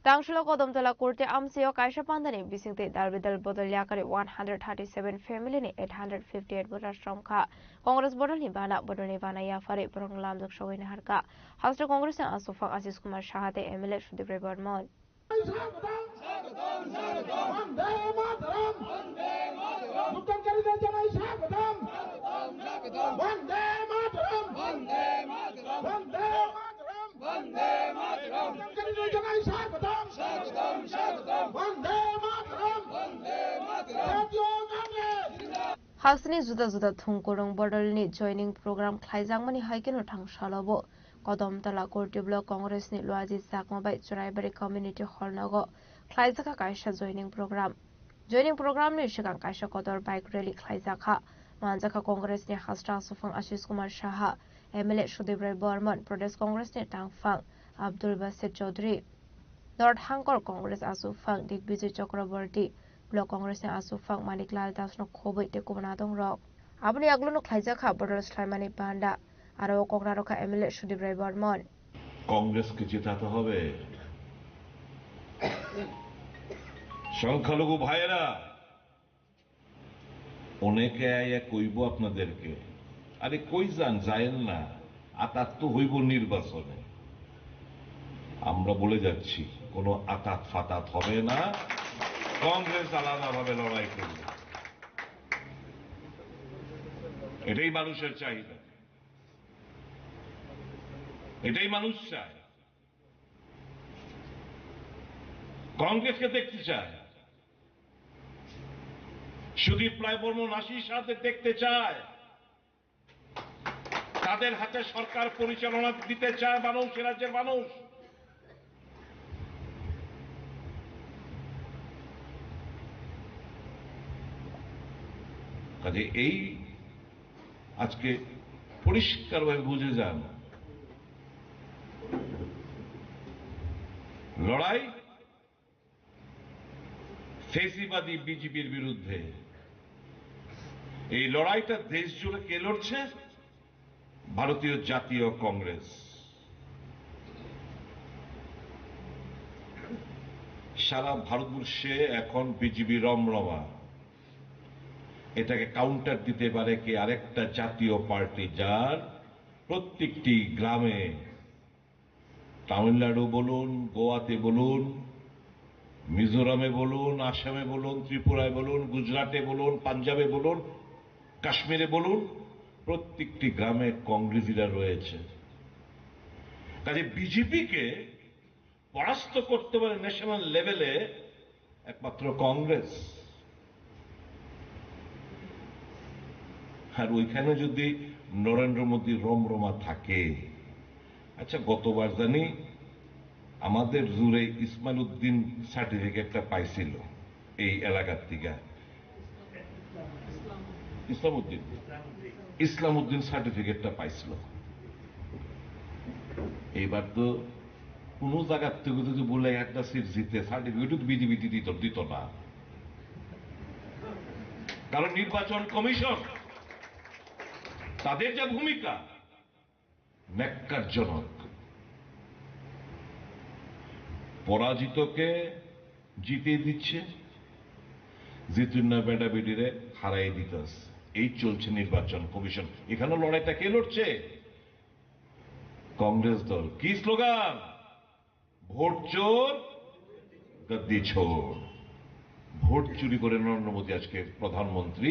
Tangshilo Kodomtala Kurte Amsio Kaisha Pandani, Bisinte Dalvidal Bodoliakari 137 family ni 858 Buddha Stromka, Congress Bodoli Bana, Bodoni Vana Yafari, Bronglam Showin Harka, House of Congress and Asofa Aziz Kumar Shahate, Emile Shudi Brebormont. Hasni Zuda Zuda Thungkurung Bodolni joining program Klaizangmani Haiken Tang Shalabo, Kodom Tala Kurti Block Congress ni Luazi Sakma by Churaibari Community Hall Nago, Klaizaka Kaisha joining program. Joining program ni Shikan Kaisha Kodor Bike Rally Klaizaka, Manzaka Congress ni Hasta Sufang Ashish Kumar Shaha, Emile Shudibray Borman, Pradesh Congress ni Tang Fang, Abdul Basit Chaudhry. North Hankor Congress Asufang, Digbijay Chakraborty, Block Congress ni Asufang Maniklal Dasno Kobai Tekubanadong Rock. Abni Agluno Klaizaka Border Slimani Panda, Aro Kograroka Emile Shudibray Borman. Congress কে জেতাতে হবে সংখ্যালঘু ভাইয়েরা অনেকে আয়া কইব আপনাদেরকে আরে কই যান না আতাত তো হইব নির্বাচনে আমরা বলে যাচ্ছি কোনো আতাত ফাতাত হবে না কংগ্রেস আলাদাভাবে লড়াই করবে এটাই মানুষের চাহিদা এটাই মানুষ চায় কংগ্রেসকে দেখতে চায় সুদীপ রায় বর্মন আশিস সাথে দেখতে চায় তাদের হাতে সরকার পরিচালনা দিতে চায় মানুষ রাজ্যের মানুষ কাজে এই আজকে পরিষ্কারভাবে বুঝে যান, লড়াই ফেসিবাদী বিজেপির বিরুদ্ধে। এই লড়াইটা দেশ জুড়ে কে লড়ছে? ভারতীয় জাতীয় কংগ্রেস। সারা ভারতবর্ষে এখন বিজেপি রমরমা। এটাকে কাউন্টার দিতে পারে কি আরেকটা জাতীয় পার্টি, যার প্রত্যেকটি গ্রামে, তামিলনাড়ু বলুন, গোয়াতে বলুন, মিজোরামে বলুন, আসামে বলুন, ত্রিপুরায় বলুন, গুজরাটে বলুন, পাঞ্জাবে বলুন, কাশ্মীরে বলুন, প্রত্যেকটি গ্রামে কংগ্রেসীরা রয়েছে। কাজে বিজেপিকে পরাস্ত করতে পারে ন্যাশনাল লেভেলে একমাত্র কংগ্রেস। আর ওইখানে যদি নরেন্দ্র মোদী রমরমা থাকে, আচ্ছা গতবার জানি আমাদের জুড়ে ইসমাইল উদ্দিন সার্টিফিকেটটা পাইছিল এই এলাকার থেকে, ইসলাম উদ্দিন সার্টিফিকেটটা পাইছিল। এইবার তো কোন জায়গার থেকে যদি বলে একটা সিট জিতে সার্টিফিকেট বিজেপি দিত না, কারণ নির্বাচন কমিশন তাদের যা ভূমিকা ন্যাক্কারজনক। পরাজিতকে জিতে দিচ্ছে, জিতুন্না বেটা বেটিরে হারাই দিতেছে। এই চলছে নির্বাচন কমিশন। এখানে লড়াইটা কে লড়ছে? কংগ্রেস দল। কি স্লোগান? ভোট চোর গদ্দি ছোড়। ভোট চুরি করে নরেন্দ্র মোদী আজকে প্রধানমন্ত্রী।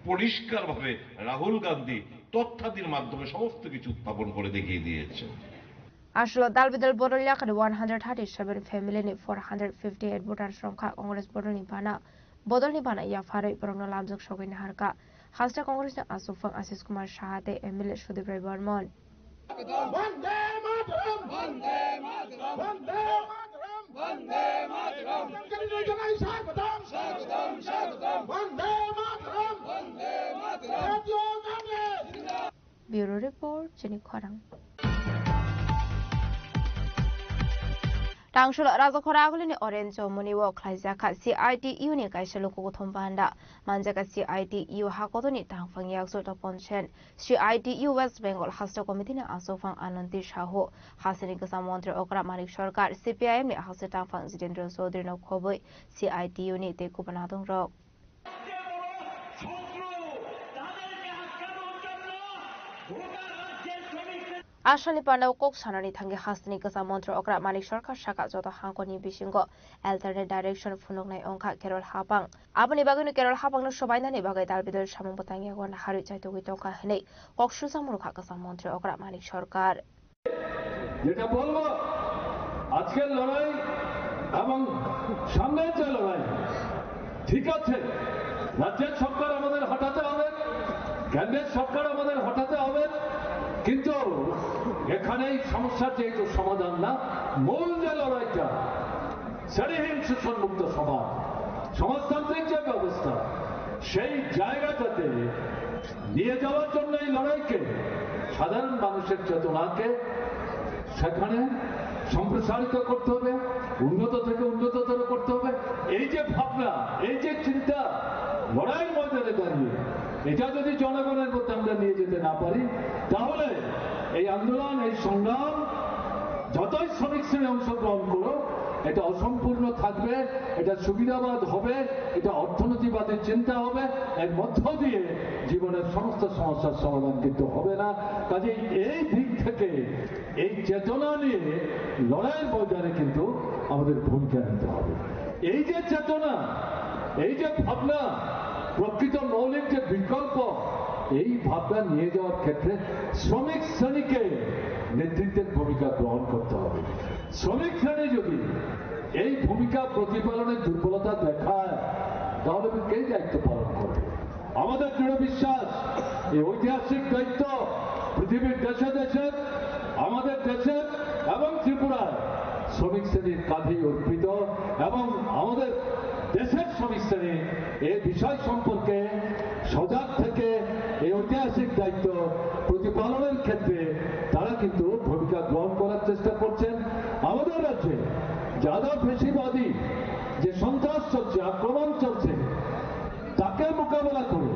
পরিষ্কারভাবে রাহুল গান্ধী তথ্যাদির মাধ্যমে সমস্ত কিছু উত্থাপন করে দেখিয়ে দিয়েছে। আসলে দালবিদল বদলিয়াকার 137 ফ্যামিলিনি 458 ভোটার সংখ্যা কংগ্রেস বদলনি বানা ইয়াফারই বরংনো লামজক সগৈনি হারকা হাসটা কংগ্রেসনি আসুফাং Ashis Kumar সাহাতে MLA Sudip Roy Barman. Bureau report চিনি খরাং। Tangshul Razakora Agulini Orange Moniwo Klaizaka CITU ni Kaishalo Kotombanda Manjaka CITU Hakotoni Tangfang Yakso Ponchen CITU West Bengal Hasta Committee na Asofang Ananti Shaho Hasini Kasamontre Okra Marik Shorkar CPIM ni Hasta Tangfang Zidendro Sodrino Koboi CITU ni Te Kupanadong Rock. Ashani Pandao Kok Sanani Tangi Hastani Kasamontre Okra Manik Shorkar Shaka Jota Hankoni Bishingo Alternate Direction Funoknai Onka Kerol Habang Abani Baguni Kerol Habang no Shobainani Bagay Dalbidol Shamutangi Gon Hari Chaito Witoka Hene Kok Shusamuruka Kasamontre Okra Manik Shorkar যেটা বলবো আজকের লড়াই এবং সামনের যে লড়াই ঠিক আছে রাজ্যের সরকার আমাদের হটাতে হবে কেন্দ্রের সরকার আমাদের হটাতে হবে কিন্তু এখানেই সমস্যার যেহেতু সমাধান না মূল যে লড়াইটা শ্রেণীহীন শোষণমুক্ত সমাজ সমাজতান্ত্রিক যে ব্যবস্থা সেই জায়গাটাতে নিয়ে যাওয়ার জন্য এই লড়াইকে সাধারণ মানুষের চেতনাকে সেখানে সম্প্রসারিত করতে হবে উন্নত থেকে উন্নততর করতে হবে এই যে ভাবনা এই যে চিন্তা লড়াইয়ের ময়দানে দাঁড়িয়ে এটা যদি জনগণের মধ্যে আমরা নিয়ে যেতে না পারি তাহলে এই আন্দোলন এই সংগ্রাম যতই শ্রমিক শ্রেণী অংশগ্রহণ করো এটা অসম্পূর্ণ থাকবে এটা সুবিধাবাদ হবে এটা অর্থনীতিবাদের চিন্তা হবে এর মধ্য দিয়ে জীবনের সমস্ত সমস্যার সমাধান কিন্তু হবে না কাজে এই দিক থেকে এই চেতনা নিয়ে লড়াইয়ের ময়দানে কিন্তু আমাদের ভূমিকা নিতে হবে এই যে চেতনা এই যে ভাবনা প্রকৃত মৌলিক যে বিকল্প এই ভাবনা নিয়ে যাওয়ার ক্ষেত্রে শ্রমিক শ্রেণীকে নেতৃত্বের ভূমিকা গ্রহণ করতে হবে শ্রমিক শ্রেণী যদি এই ভূমিকা প্রতিপালনের দুর্বলতা দেখায় তাহলে কে দায়িত্ব পালন করবে আমাদের দৃঢ় বিশ্বাস এই ঐতিহাসিক দায়িত্ব পৃথিবীর দেশে দেশে আমাদের দেশে এবং ত্রিপুরায় শ্রমিক শ্রেণীর কাঁধে অর্পিত এবং আমাদের দেশের শ্রমিক শ্রেণী এই বিষয় সম্পর্কে সজাগ থেকে এই ঐতিহাসিক দায়িত্ব প্রতিপালনের ক্ষেত্রে তারা কিন্তু ভূমিকা গ্রহণ করার চেষ্টা করছেন। আমাদের রাজ্যে যাদব ফেসিবাদী যে সন্ত্রাস চলছে, আক্রমণ চলছে, তাকে মোকাবেলা করে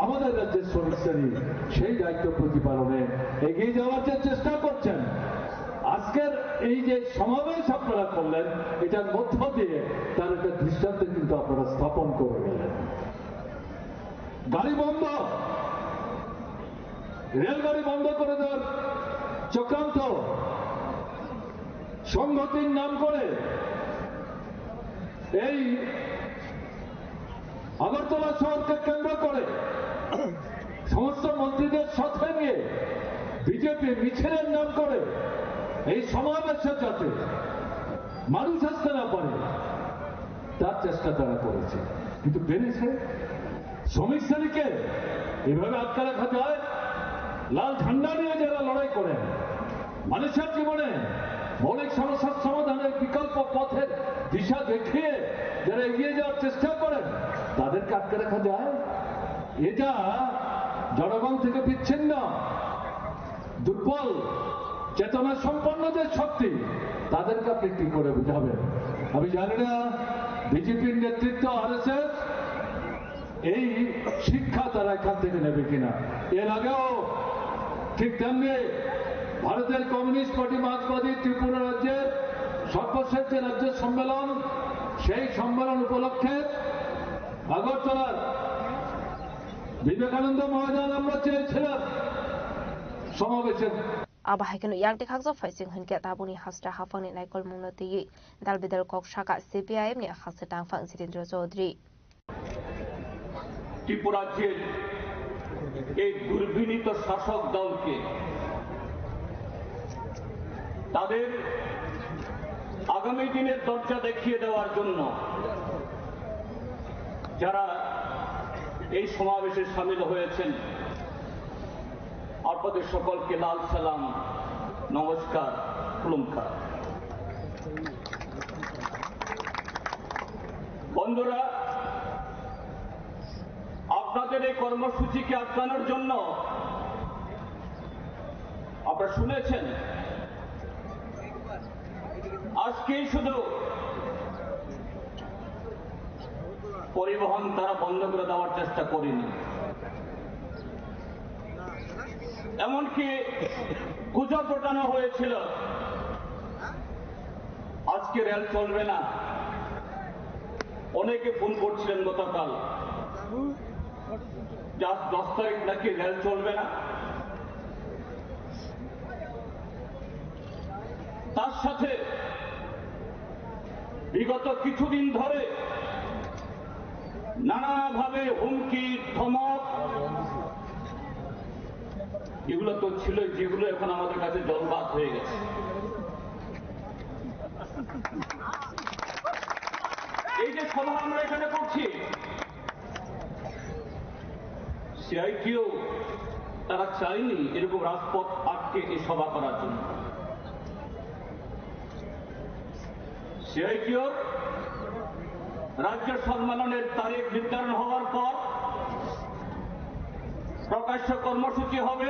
আমাদের রাজ্যের শ্রমিক শ্রেণী সেই দায়িত্ব প্রতিপালনে এগিয়ে যাওয়ার যে চেষ্টা করছেন। আজকের এই যে সমাবেশ আপনারা করলেন, এটার মধ্য দিয়ে তার একটা দৃষ্টান্ত কিন্তু আপনারা স্থাপন করে গেলেন। গাড়ি বন্ধ, রেলগাড়ি বন্ধ করে দেওয়ার চক্রান্ত, সংহতির নাম করে এই আগরতলা শহরকে কেন্দ্র করে সমস্ত মন্ত্রীদের সাথে নিয়ে বিজেপি মিছিলের নাম করে এই সমাবেশে যাতে মানুষ আসতে না পারে তার চেষ্টা তারা করেছে, কিন্তু পেরেছে। শ্রমিক শ্রেণীকে এভাবে আটকে রাখা যায়? লাল ঝান্ডা নিয়ে যারা লড়াই করেন, মানুষের জীবনে মৌলিক সমস্যার সমাধানের বিকল্প পথের দিশা দেখিয়ে যারা এগিয়ে যাওয়ার চেষ্টা করেন, তাদেরকে আটকে রাখা যায়? এটা জনগণ থেকে বিচ্ছিন্ন দুর্বল চেতনা সম্পন্ন যে শক্তি, তাদেরকে আপনি কি করে বুঝাবেন? আমি জানি না বিজেপির নেতৃত্ব আরএসএস এই শিক্ষা তারা এখান থেকে নেবে কিনা। এর আগেও ঠিক তেমনি ভারতের কমিউনিস্ট পার্টি মার্ক্সবাদী ত্রিপুরা রাজ্যের সর্বশেষ যে রাজ্য সম্মেলন, সেই সম্মেলন উপলক্ষে আগরতলার বিবেকানন্দ ময়দান আমরা চেয়েছিলাম সমাবেশের Abahaikan yang dikhakso faising hunke tabuni hasra hafang ni naikol munoti dalbidal kok shaka CPIM ni khakse tangfang Sirendra Chaudhary Tripura রাজ্যের এই দুর্বিনীত শাসক দলকে তাদের আগামী দিনের দরজা দেখিয়ে দেওয়ার জন্য যারা এই সমাবেশে শামিল হয়েছেন, আপনাদের সকলকে লাল সালাম, নমস্কার, কুলুমকার। বন্ধুরা, আপনাদের এই কর্মসূচিকে আটকানোর জন্য আপনারা শুনেছেন আজকেই শুধু পরিবহন তারা বন্ধ করে দেওয়ার চেষ্টা করেনি, এমনকি গুজব রটানো হয়েছিল আজকে রেল চলবে না। অনেকে ফোন করছিলেন গতকাল, 10 তারিখ নাকি রেল চলবে না। তার সাথে বিগত কিছুদিন ধরে নানাভাবে হুমকি, ধমক, এগুলো তো ছিল, যেগুলো এখন আমাদের কাছে জলবাদ হয়ে গেছে। এই যে সভা আমরা এখানে করছি, সিআইটিও তারা চায়নি এরকম রাজপথ আটকে এই সভা করার জন্য। সিআইটিও রাজ্য সম্মেলনের তারিখ নির্ধারণ হওয়ার পর প্রকাশ্য কর্মসূচি হবে।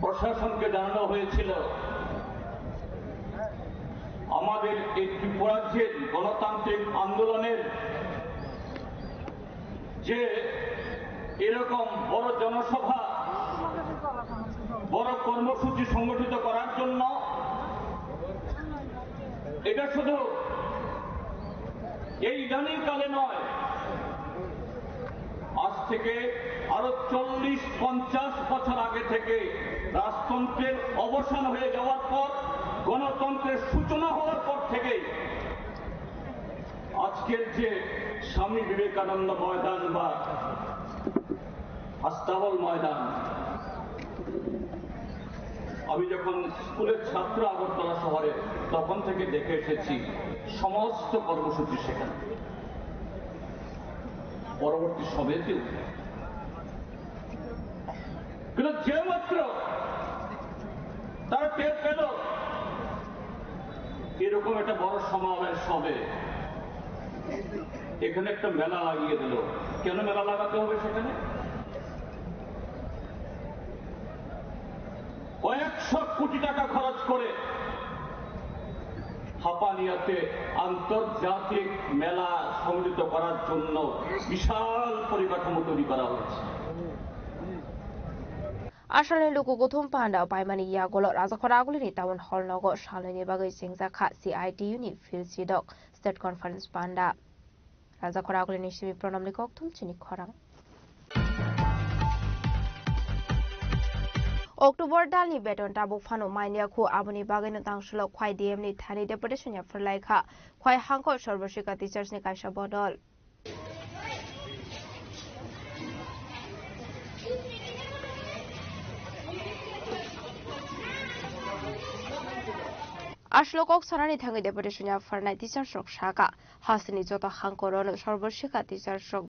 প্রশাসনকে জানানো হয়েছিল আমাদের এই ত্রিপুরা রাজ্যের গণতান্ত্রিক আন্দোলনের যে এরকম বড় জনসভা, বড় কর্মসূচি সংগঠিত করার জন্য এটা শুধু এই ইদানিং কালে নয়, আজ থেকে আরো 40-50 বছর আগে থেকে রাজতন্ত্রের অবসান হয়ে যাওয়ার পর, গণতন্ত্রের সূচনা হওয়ার পর থেকে আজকের যে স্বামী বিবেকানন্দ ময়দান বা আস্তাবল ময়দান, আমি যখন স্কুলের ছাত্র আগরতলা শহরে, তখন থেকে দেখে এসেছি সমস্ত কর্মসূচি সেখানে। পরবর্তী সবেতেও কিন্তু যে মাত্র তারা টের পেল এরকম একটা বড় সমাবেশ হবে, এখানে একটা মেলা লাগিয়ে দিল। কেন মেলা লাগাতে হবে? সেখানে কয়েকশো কোটি টাকা খরচ করে হাপানিয়াতে আন্তর্জাতিক মেলা সংগঠিত করার জন্য বিশাল পরিকাঠামো তৈরি করা হয়েছে। Ashalin luku guthum panda paimani yagolo rajakhoraguli ni tawon holnogo shalini bagai singjakha CITU ni filsidok state conference panda rajakhoraguli ni sibi pranamni kokthum chini khorang October dalni beton tabuk phano mainya khu abuni bagai no tangshlo khwai DM ni thani deputation ya ferlaikha khwai hangko sarboshika teachers ni kaisa bodol Ashlokok Sarani Tangi deputation ya Farnai teacher shok shaka Hasini Jota Hankoron Sarboshika teacher shok